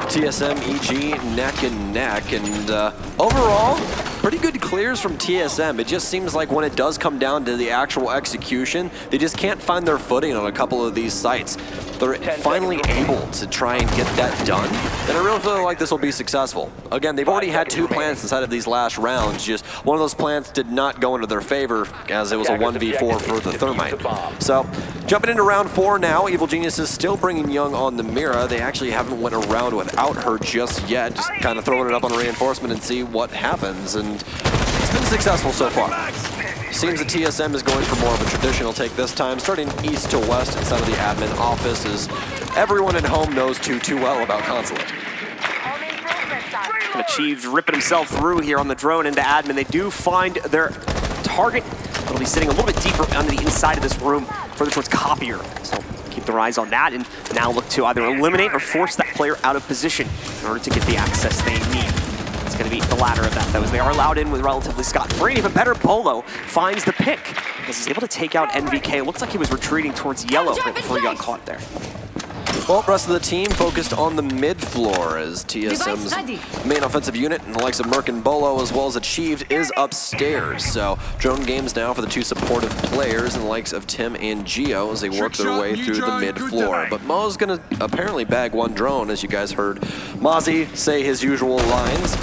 TSM, EG, neck and neck, and overall, pretty good clears from TSM. It just seems like when it does come down to the actual execution, they just can't find their footing on a couple of these sites. They're finally able to try and get that done, and I really feel like this will be successful. Again, they've already had 2 plants inside of these last rounds, just one of those plants did not go into their favor as it was a 1v4 for the Thermite. So, jumping into round 4 now, Evil Genius is still bringing Young on the Mira. They actually haven't went around without her just yet, just kind of throwing it up on reinforcement and see what happens, and it's been successful so far. Seems that TSM is going for more of a traditional take this time, starting east to west inside of the admin office, as everyone at home knows too well about Consulate. Achieved ripping himself through here on the drone into admin. They do find their target. It'll be sitting a little bit deeper on the inside of this room, further towards Copier. So keep their eyes on that and now look to either eliminate or force that player out of position in order to get the access they need. It's going to be the latter of that, though, as they are allowed in with relatively scot-free. Even better, Bolo finds the pick as he's able to take out NVK. It looks like he was retreating towards yellow right before he got caught there. Well, the rest of the team focused on the mid floor as TSM's main offensive unit and the likes of Merc and Bolo as well as Achieved is upstairs. So drone games now for the 2 supportive players and the likes of Tim and Geo as they work their way through the mid floor. But Mo's gonna apparently bag 1 drone, as you guys heard Mozzie say his usual lines.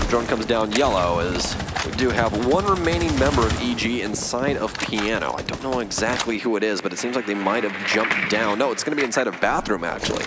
Drone comes down yellow as we do have 1 remaining member of EG inside of Piano. I don't know exactly who it is, but it seems like they might have jumped down. No, it's going to be inside of Bathroom, actually.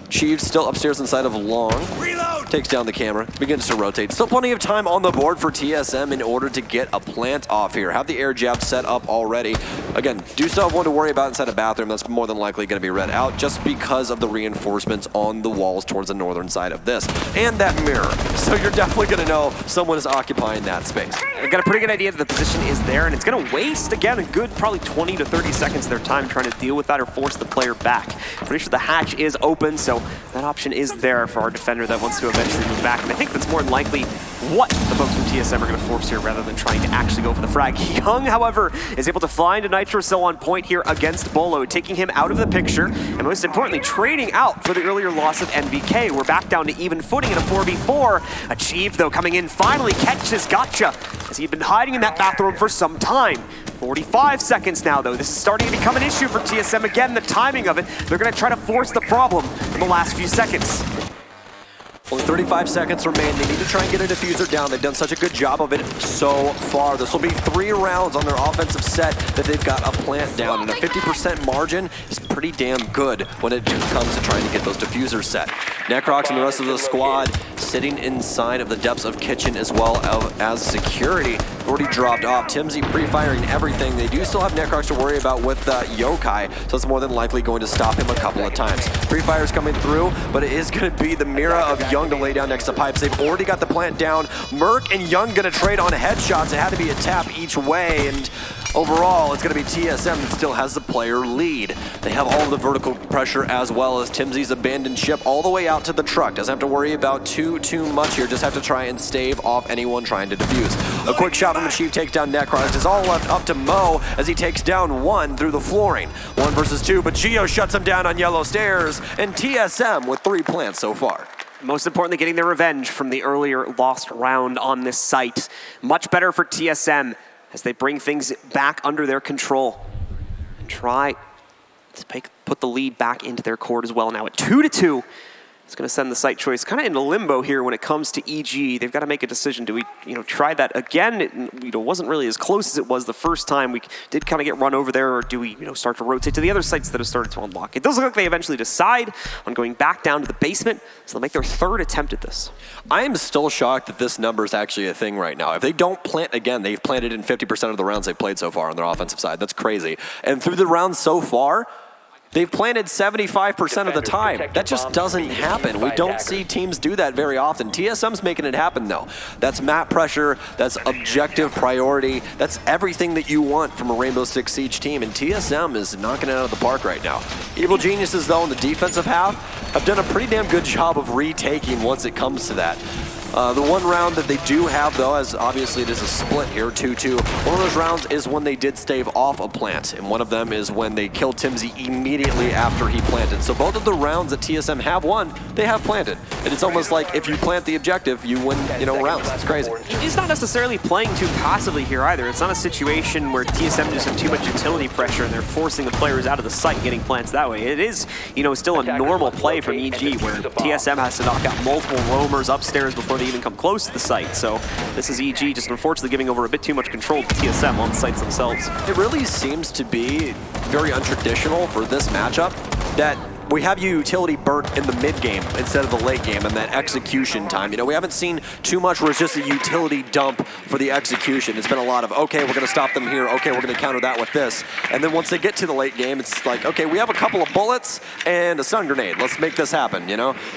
Chief still upstairs inside of Long. Reload! Takes down the camera, begins to rotate. Still plenty of time on the board for TSM in order to get a plant off here. Have the air jab set up already. Again, do still have 1 to worry about inside of Bathroom. That's more than likely going to be read out just because of the reinforcements on the walls towards the northern side of this. And that mirror. So you're definitely going to know someone is occupying that space. I've got a pretty good idea that the position is there, and it's going to waste, again, a good probably 20 to 30 seconds of their time trying to deal with that or force the player back. Pretty sure the hatch is open, so that option is there for our defender that wants to eventually move back. And I think that's more than likely what the folks from TSM are going to force here rather than trying to actually go for the frag. Young, however, is able to find a Nitro Cell on point here against Bolo, taking him out of the picture, and most importantly, trading out for the earlier loss of NVK. We're back down to even footing in a 4v4. Achieved, though, coming in, finally catches Gotcha, as he'd been hiding in that bathroom for some time. 45 seconds now, though. This is starting to become an issue for TSM. Again, the timing of it, they're going to try to force the problem in the last few seconds. Only 35 seconds remain. They need to try and get a diffuser down. They've done such a good job of it so far. This will be 3 rounds on their offensive set that they've got a plant down, and a 50% margin is pretty damn good when it comes to trying to get those diffusers set. Necrox and the rest of the squad sitting inside of the depths of kitchen as well as security. Already dropped off. Timsy pre-firing everything. They do still have Necrox to worry about with Yokai, so it's more than likely going to stop him a couple of times. Pre-fire's coming through, but it is going to be the Mira of Young to lay down next to Pipes. They've already got the plant down. Merc and Young going to trade on headshots. It had to be a tap each way, and overall, it's going to be TSM that still has the player lead. They have all of the vertical pressure as well as Timsy's abandoned ship all the way out to the truck. Doesn't have to worry about too much here. Just have to try and stave off anyone trying to defuse. A quick shot from the Chief takes down Necrox. It's all left up to Mo as he takes down 1 through the flooring. 1 versus 2, but Geo shuts him down on yellow stairs, and TSM with 3 plants so far. Most importantly, getting their revenge from the earlier lost round on this site. Much better for TSM as they bring things back under their control and try to put the lead back into their court as well. Now at 2-2, it's going to send the site choice kind of into limbo here when it comes to EG. They've got to make a decision. Do we, try that again? It, wasn't really as close as it was the first time. We did kind of get run over there, or do we, start to rotate to the other sites that have started to unlock? It does look like they eventually decide on going back down to the basement, so they'll make their 3rd attempt at this. I am still shocked that this number is actually a thing right now. If they don't plant again, they've planted in 50% of the rounds they've played so far on their offensive side. That's crazy. And through the rounds so far, they've planted 75% of the time. That just doesn't happen. We don't see teams do that very often. TSM's making it happen, though. That's map pressure. That's objective priority. That's everything that you want from a Rainbow Six Siege team, and TSM is knocking it out of the park right now. Evil Geniuses, though, in the defensive half, have done a pretty damn good job of retaking once it comes to that. The one round that they do have, though, as obviously it is a split here, 2-2. One of those rounds is when they did stave off a plant, and one of them is when they killed Timsy immediately after he planted. So both of the rounds that TSM have won, they have planted. And it's almost like if you plant the objective, you win, rounds. It's crazy. He's not necessarily playing too passively here either. It's not a situation where TSM just have too much utility pressure and they're forcing the players out of the site and getting plants that way. It is, still a normal play from EG where TSM has to knock out multiple roamers upstairs before they even come close to the site. So this is EG just unfortunately giving over a bit too much control to TSM on the sites themselves. It really seems to be very untraditional for this matchup that we have utility burnt in the mid game instead of the late game and that execution time. We haven't seen too much where it's just a utility dump for the execution. It's been a lot of, okay, we're going to stop them here. Okay, we're going to counter that with this. And then once they get to the late game, it's like, okay, we have a couple of bullets and a stun grenade. Let's make this happen,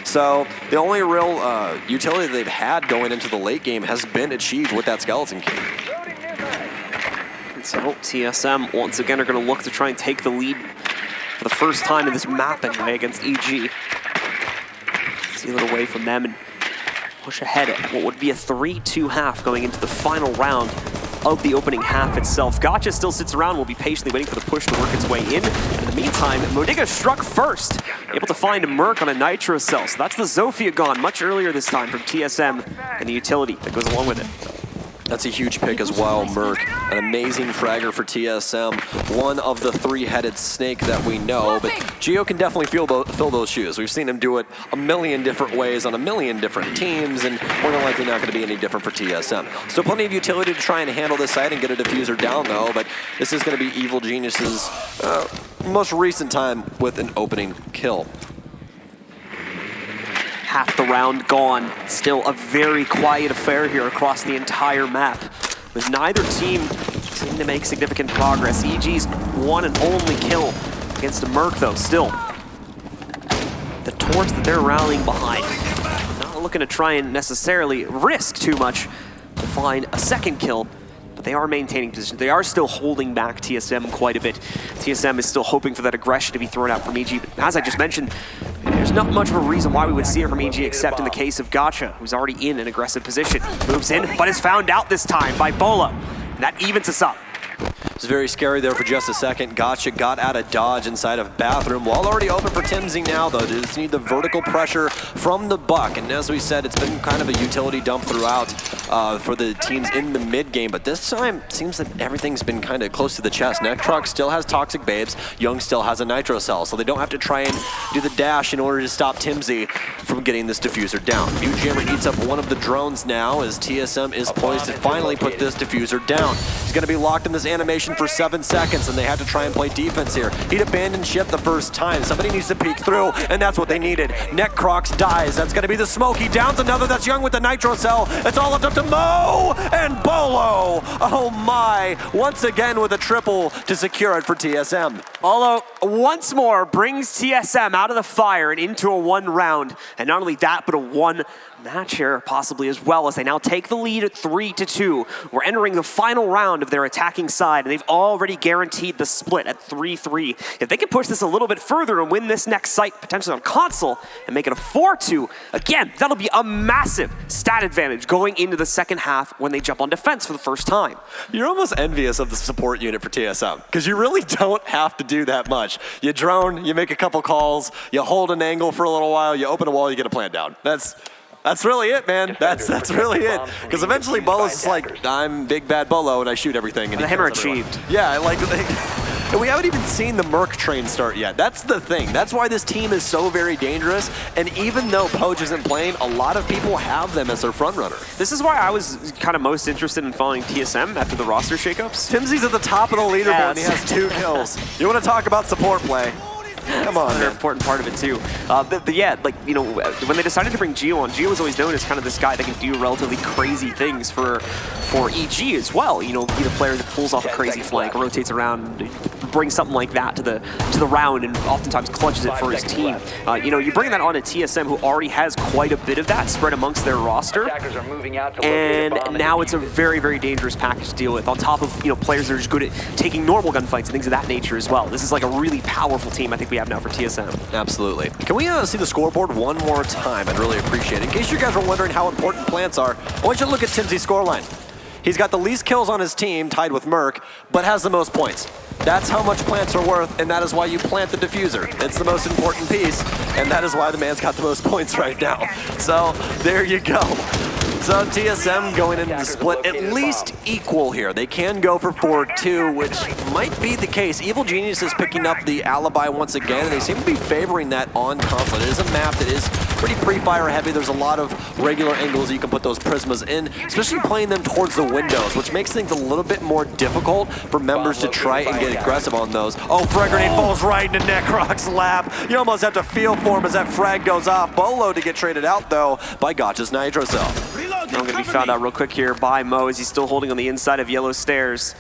So the only real utility they've had going into the late game has been achieved with that Skeleton King. And so TSM once again are going to look to try and take the lead for the first time in this map anyway against EG. Steal it away from them and push ahead at what would be a 3-2 half going into the final round of the opening half itself. Gotcha still sits around, will be patiently waiting for the push to work its way in. In the meantime, Modiga struck first, able to find Merc on a Nitro Cell. So that's the Zofia gone much earlier this time from TSM and the utility that goes along with it. That's a huge pick as well, Merc. An amazing fragger for TSM. One of the 3-headed snake that we know, but Geo can definitely fill those shoes. We've seen him do it a million different ways on a million different teams, and more than likely not going to be any different for TSM. Still plenty of utility to try and handle this side and get a diffuser down, though, but this is going to be Evil Genius's most recent time with an opening kill. Half the round gone. Still a very quiet affair here across the entire map, with neither team seeming to make significant progress. EG's one and only kill against a Merc, though, still. The torch that they're rallying behind. Not looking to try and necessarily risk too much to find a second kill, but they are maintaining position. They are still holding back TSM quite a bit. TSM is still hoping for that aggression to be thrown out from EG, but as I just mentioned, there's not much of a reason why we would see it from EG except in the case of Gotcha, who's already in an aggressive position. Moves in, but is found out this time by Bola. And that evens us up. It was very scary there for just a second. Gotcha got out of dodge inside of bathroom. Wall already open for Timsy now, though. They just need the vertical pressure from the Buck. And as we said, it's been kind of a utility dump throughout for the teams in the mid game. But this time, it seems that everything's been kind of close to the chest. Necrox still has Toxic Babes. Young still has a Nitro Cell, so they don't have to try and do the dash in order to stop Timsy. from getting this diffuser down. Jammer eats up one of the drones now as TSM is poised to finally put this diffuser down. He's going to be locked in this animation for 7 seconds, and they have to try and play defense here. He'd abandoned ship the first time. Somebody needs to peek through, and that's what they needed. Necrox dies. That's going to be the smoke. He downs another. That's Young with the nitro cell. It's all left up to Mo and Bolo. Oh my. Once again with a triple to secure it for TSM. Bolo once more brings TSM out of the fire and into a 1 round. And not only that, but a 1 match here possibly as well, as they now take the lead at 3-2. We're entering the final round of their attacking side, and they've already guaranteed the split at 3-3. If they can push this a little bit further and win this next site, potentially on console, and make it a 4-2, again, that'll be a massive stat advantage going into the second half when they jump on defense for the first time. You're almost envious of the support unit for TSM, because you really don't have to do that much. You drone, you make a couple calls, you hold an angle for a little while, you open a wall, you get a plant down. That's really it, man. That's really it. Because eventually Bolo's just like, I'm big bad Bolo and I shoot everything. And the hammer achieved. Yeah, like, and we haven't even seen the Merc train start yet. That's the thing. That's why this team is so very dangerous. And even though Poge isn't playing, a lot of people have them as their front runner. This is why I was kind of most interested in following TSM after the roster shakeups. Timsy's at the top of the leaderboard and he has 2 kills. You want to talk about support play? Come on, another important part of it too. Yeah, like, you know, when they decided to bring Gio on, Gio was always known as kind of this guy that can do relatively crazy things for EG as well. You know, be the player that pulls off a crazy flank, rotates around, brings something like that to the round, and oftentimes clutches it for his team. You know, you bring that on a TSM who already has quite a bit of that spread amongst their roster, and now it's a very, very dangerous package to deal with. On top of, you know, players that are just good at taking normal gunfights and things of that nature as well. This is like a really powerful team I think we have now for TSM. Absolutely. Can we see the scoreboard one more time? I'd really appreciate it. In case you guys were wondering how important plants are, I want you to look at Timsy's scoreline. He's got the least kills on his team, tied with Merc, but has the most points. That's how much plants are worth, and that is why you plant the diffuser. It's the most important piece, and that is why the man's got the most points right now. So there you go. So TSM going into the split at least equal here. They can go for 4-2, which might be the case. Evil Genius is picking up the alibi once again, and they seem to be favoring that on console. It is a map that is pretty pre-fire heavy. There's a lot of regular angles you can put those prismas in, especially playing them towards the windows, which makes things a little bit more difficult for members to try and get aggressive on those. Oh, frag grenade falls right into Necrox's lap. You almost have to feel for him as that frag goes off. Bolo to get traded out, though, by Gotcha's Nitro Cell. I'm going to be found out real quick here by Mo as he's still holding on the inside of Yellow Stairs.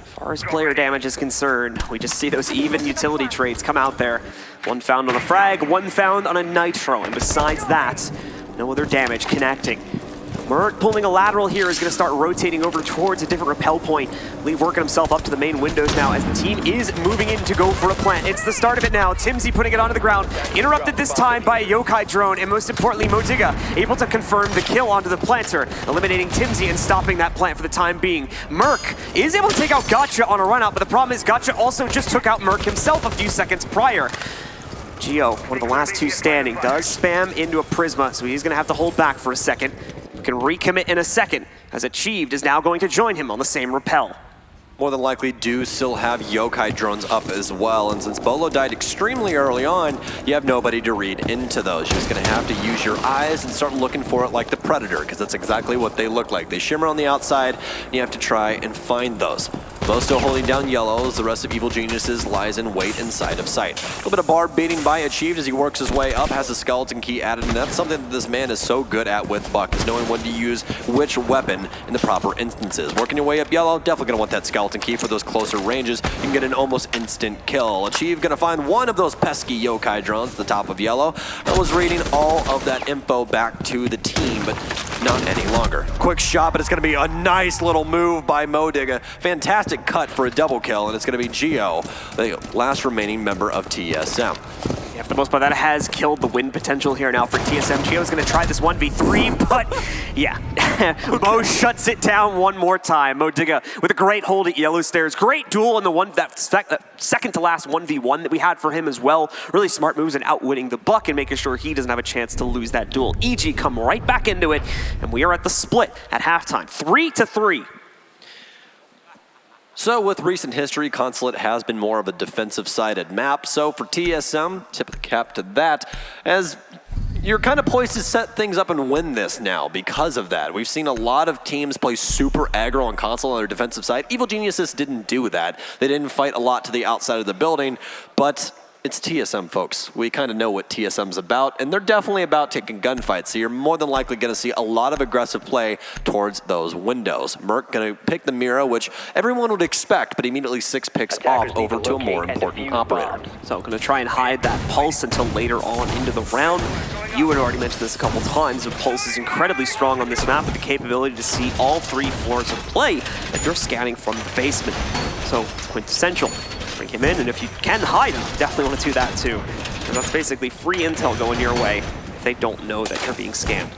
As far as player damage is concerned, we just see those even utility trades come out there. 1 found on a frag, 1 found on a nitro, and besides that, no other damage connecting. Mert pulling a lateral here is going to start rotating over towards a different rappel point. Lee working himself up to the main windows now as the team is moving in to go for a plant. It's the start of it now. Timsy putting it onto the ground. Interrupted this time by a Yokai drone, and most importantly, Modiga able to confirm the kill onto the planter, eliminating Timsy and stopping that plant for the time being. Merc is able to take out Gotcha on a run out, but the problem is Gotcha also just took out Merc himself a few seconds prior. Gio, one of the last 2 standing, does spam into a Prisma, so he's going to have to hold back for a second. Can recommit in a second, as Achieved is now going to join him on the same rappel. More than likely do still have Yokai drones up as well, and since Bolo died extremely early on, you have nobody to read into those. You're just going to have to use your eyes and start looking for it like the Predator, because that's exactly what they look like. They shimmer on the outside, and you have to try and find those. Bo still holding down yellows. The rest of Evil Geniuses lies in wait inside of sight. A little bit of Barb beating by Achieved as he works his way up, has a skeleton key added, and that's something that this man is so good at with Buck, is knowing when to use which weapon in the proper instances. Working your way up yellow, definitely going to want that skeleton key for those closer ranges. You can get an almost instant kill. Achieved going to find one of those pesky Yokai drones at the top of yellow. I was reading all of that info back to the team, but not any longer. Quick shot, but it's going to be a nice little move by Modiga. Fantastic cut for a double kill, and it's going to be Gio, the last remaining member of TSM. Yeah, for the most part, that has killed the win potential here now for TSM. Gio's going to try this 1v3, but yeah, Mo shuts it down one more time. Modiga with a great hold at Yellow Stairs. Great duel in the that second to last 1v1 that we had for him as well. Really smart moves in outwitting the Buck and making sure he doesn't have a chance to lose that duel. EG come right back into it, and we are at the split at halftime, 3-3. So with recent history, Consulate has been more of a defensive-sided map. So for TSM, tip of the cap to that, as you're kind of poised to set things up and win this now because of that. We've seen a lot of teams play super aggro on console on their defensive side. Evil Geniuses didn't do that. They didn't fight a lot to the outside of the building, but it's TSM, folks. We kind of know what TSM's about, and they're definitely about taking gunfights, so you're more than likely going to see a lot of aggressive play towards those windows. Merc going to pick the Mira, which everyone would expect, but immediately 6 picks off over to a more important operator. So going to try and hide that Pulse until later on into the round. You had already mentioned this a couple times, but Pulse is incredibly strong on this map with the capability to see all 3 floors of play if you're scanning from the basement. So quintessential. Bring him in, and if you can hide him, definitely want to do that too. And that's basically free intel going your way if they don't know that you're being scanned.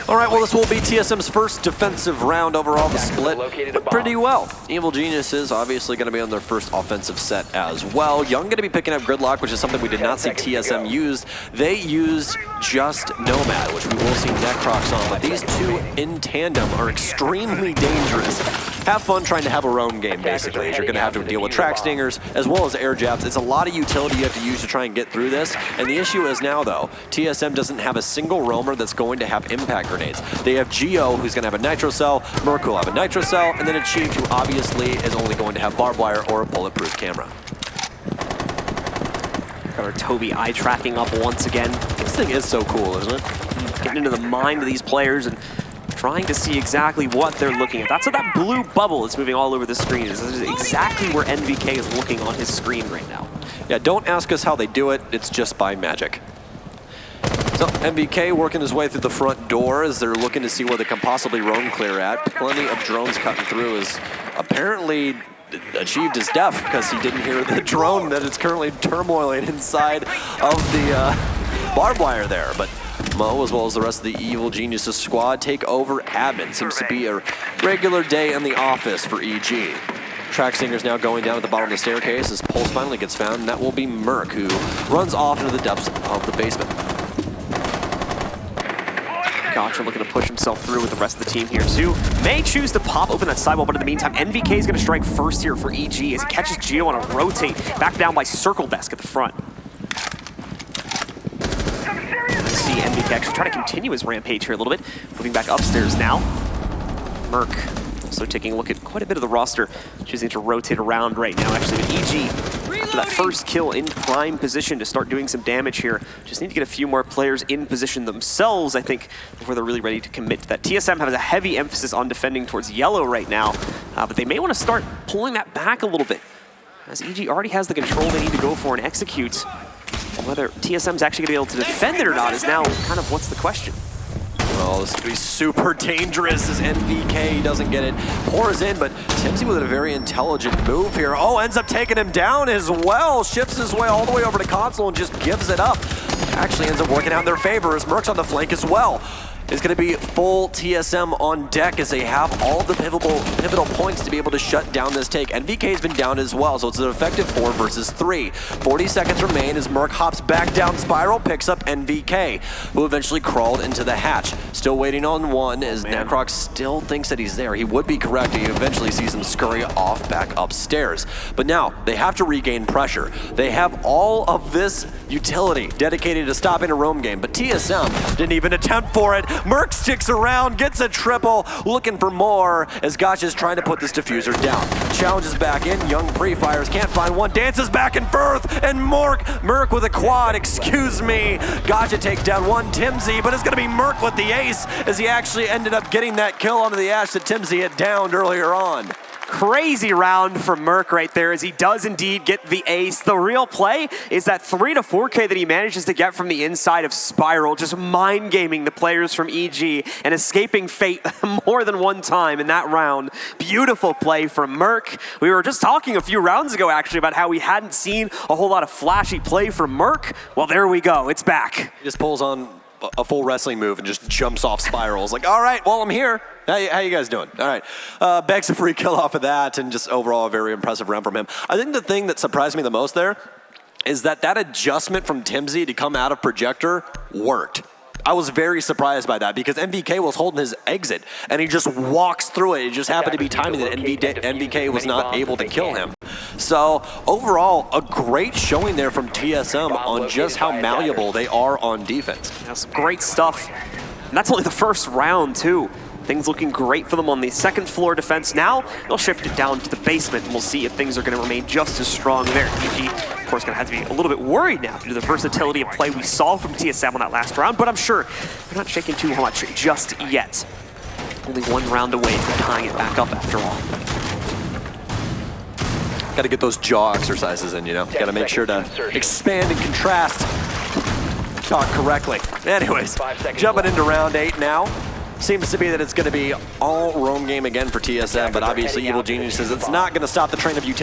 All right, well, this will be TSM's first defensive round overall. The split went pretty well. Evil Geniuses obviously going to be on their first offensive set as well. Young going to be picking up Gridlock, which is something we did not see TSM use. They used just Nomad, which we will see Necrox on, but these two in tandem are extremely dangerous. Have fun trying to have a roam game, basically, as you're going to have to deal with track stingers as well as air jabs. It's a lot of utility you have to use to try and get through this, and the issue is now, though, TSM doesn't have a single roamer that's going to have impact grenades. They have Geo, who's going to have a nitro cell, Merc will have a nitro cell, and then Achieved, who obviously is only going to have barbed wire or a bulletproof camera. Got our Toby eye tracking up once again. This thing is so cool, isn't it? Getting into the mind of these players and trying to see exactly what they're looking at. That's what that blue bubble is moving all over the screen. This is exactly where NVK is looking on his screen right now. Yeah, don't ask us how they do it. It's just by magic. So MVK working his way through the front door as they're looking to see where they can possibly roam clear at. Plenty of drones cutting through as apparently Achieved is deaf because he didn't hear the drone that is currently turmoiling inside of the barbed wire there. But Mo, as well as the rest of the Evil Geniuses squad, take over admin. Seems to be a regular day in the office for EG. Track Singer's now going down at the bottom of the staircase as Pulse finally gets found, and that will be Merc, who runs off into the depths of the basement. Gotcha looking to push himself through with the rest of the team here too. May choose to pop open that sidewall, but in the meantime, NVK is going to strike first here for EG as he catches Geo on a rotate, back down by Circle Desk at the front. See NVK actually try to continue his rampage here a little bit, moving back upstairs now. Merc also taking a look at quite a bit of the roster, choosing to rotate around right now. Actually, with EG, after that first kill in prime position to start doing some damage here, just need to get a few more players in position themselves, I think, before they're really ready to commit to that. TSM has a heavy emphasis on defending towards yellow right now, but they may want to start pulling that back a little bit, as EG already has the control they need to go for and execute. Whether TSM's actually going to be able to defend it or not is now kind of what's the question. Well, this could be super dangerous as NVK doesn't get it. Pours in, but Timsy with a very intelligent move here. Oh, ends up taking him down as well. Shifts his way all the way over to console and just gives it up. Actually ends up working out in their favor as Merc's on the flank as well. It's going to be full TSM on deck as they have all the pivotal points to be able to shut down this take. NVK's been down as well, so it's an effective 4 versus 3. 40 seconds remain as Merc hops back down Spiral, picks up NVK, who eventually crawled into the hatch. Still waiting on one as Necrox still thinks that he's there. He would be correct. He eventually sees him scurry off back upstairs. But now they have to regain pressure. They have all of this utility dedicated to stopping a roam game, but TSM didn't even attempt for it. Merc sticks around, gets a triple, looking for more as Gotch is trying to put this diffuser down. Challenges back in, Young pre-fires, can't find one, dances back and forth, and Merc with a quad, excuse me. Gotcha takes down one Timsy, but it's gonna be Merc with the ace as he actually ended up getting that kill onto the Ash that Timsy had downed earlier on. Crazy round from Merc right there as he does indeed get the ace. The real play is that 3 to 4K that he manages to get from the inside of Spiral, just mind gaming the players from EG and escaping fate more than one time in that round. Beautiful play from Merc. We were just talking a few rounds ago actually about how we hadn't seen a whole lot of flashy play from Merc. Well, there we go, it's back. He just pulls on a full wrestling move and just jumps off Spirals. Like, all right, well, I'm here. How you guys doing? All right. Begs a free kill off of that, and just overall a very impressive round from him. I think the thing that surprised me the most there is that adjustment from Timsy to come out of Projector worked. I was very surprised by that because NVK was holding his exit and he just walks through it. It just happened to be timing that NVK was not able to kill him. So overall, a great showing there from TSM on just how malleable they are on defense. That's great stuff. And that's only the first round, too. Things looking great for them on the second floor defense. Now they'll shift it down to the basement, and we'll see if things are going to remain just as strong there. EG, of course, going to have to be a little bit worried now due to the versatility of play we saw from TSM on that last round, but I'm sure they're not shaking too much just yet. Only one round away from tying it back up after all. Got to get those jaw exercises in, you know? Got to make sure to expand and contrast. Talk correctly. Anyways, jumping into round 8 now. Seems to be that it's going to be all roam game again for TSM, but obviously Evil Geniuses, it's not going to stop the train of utility.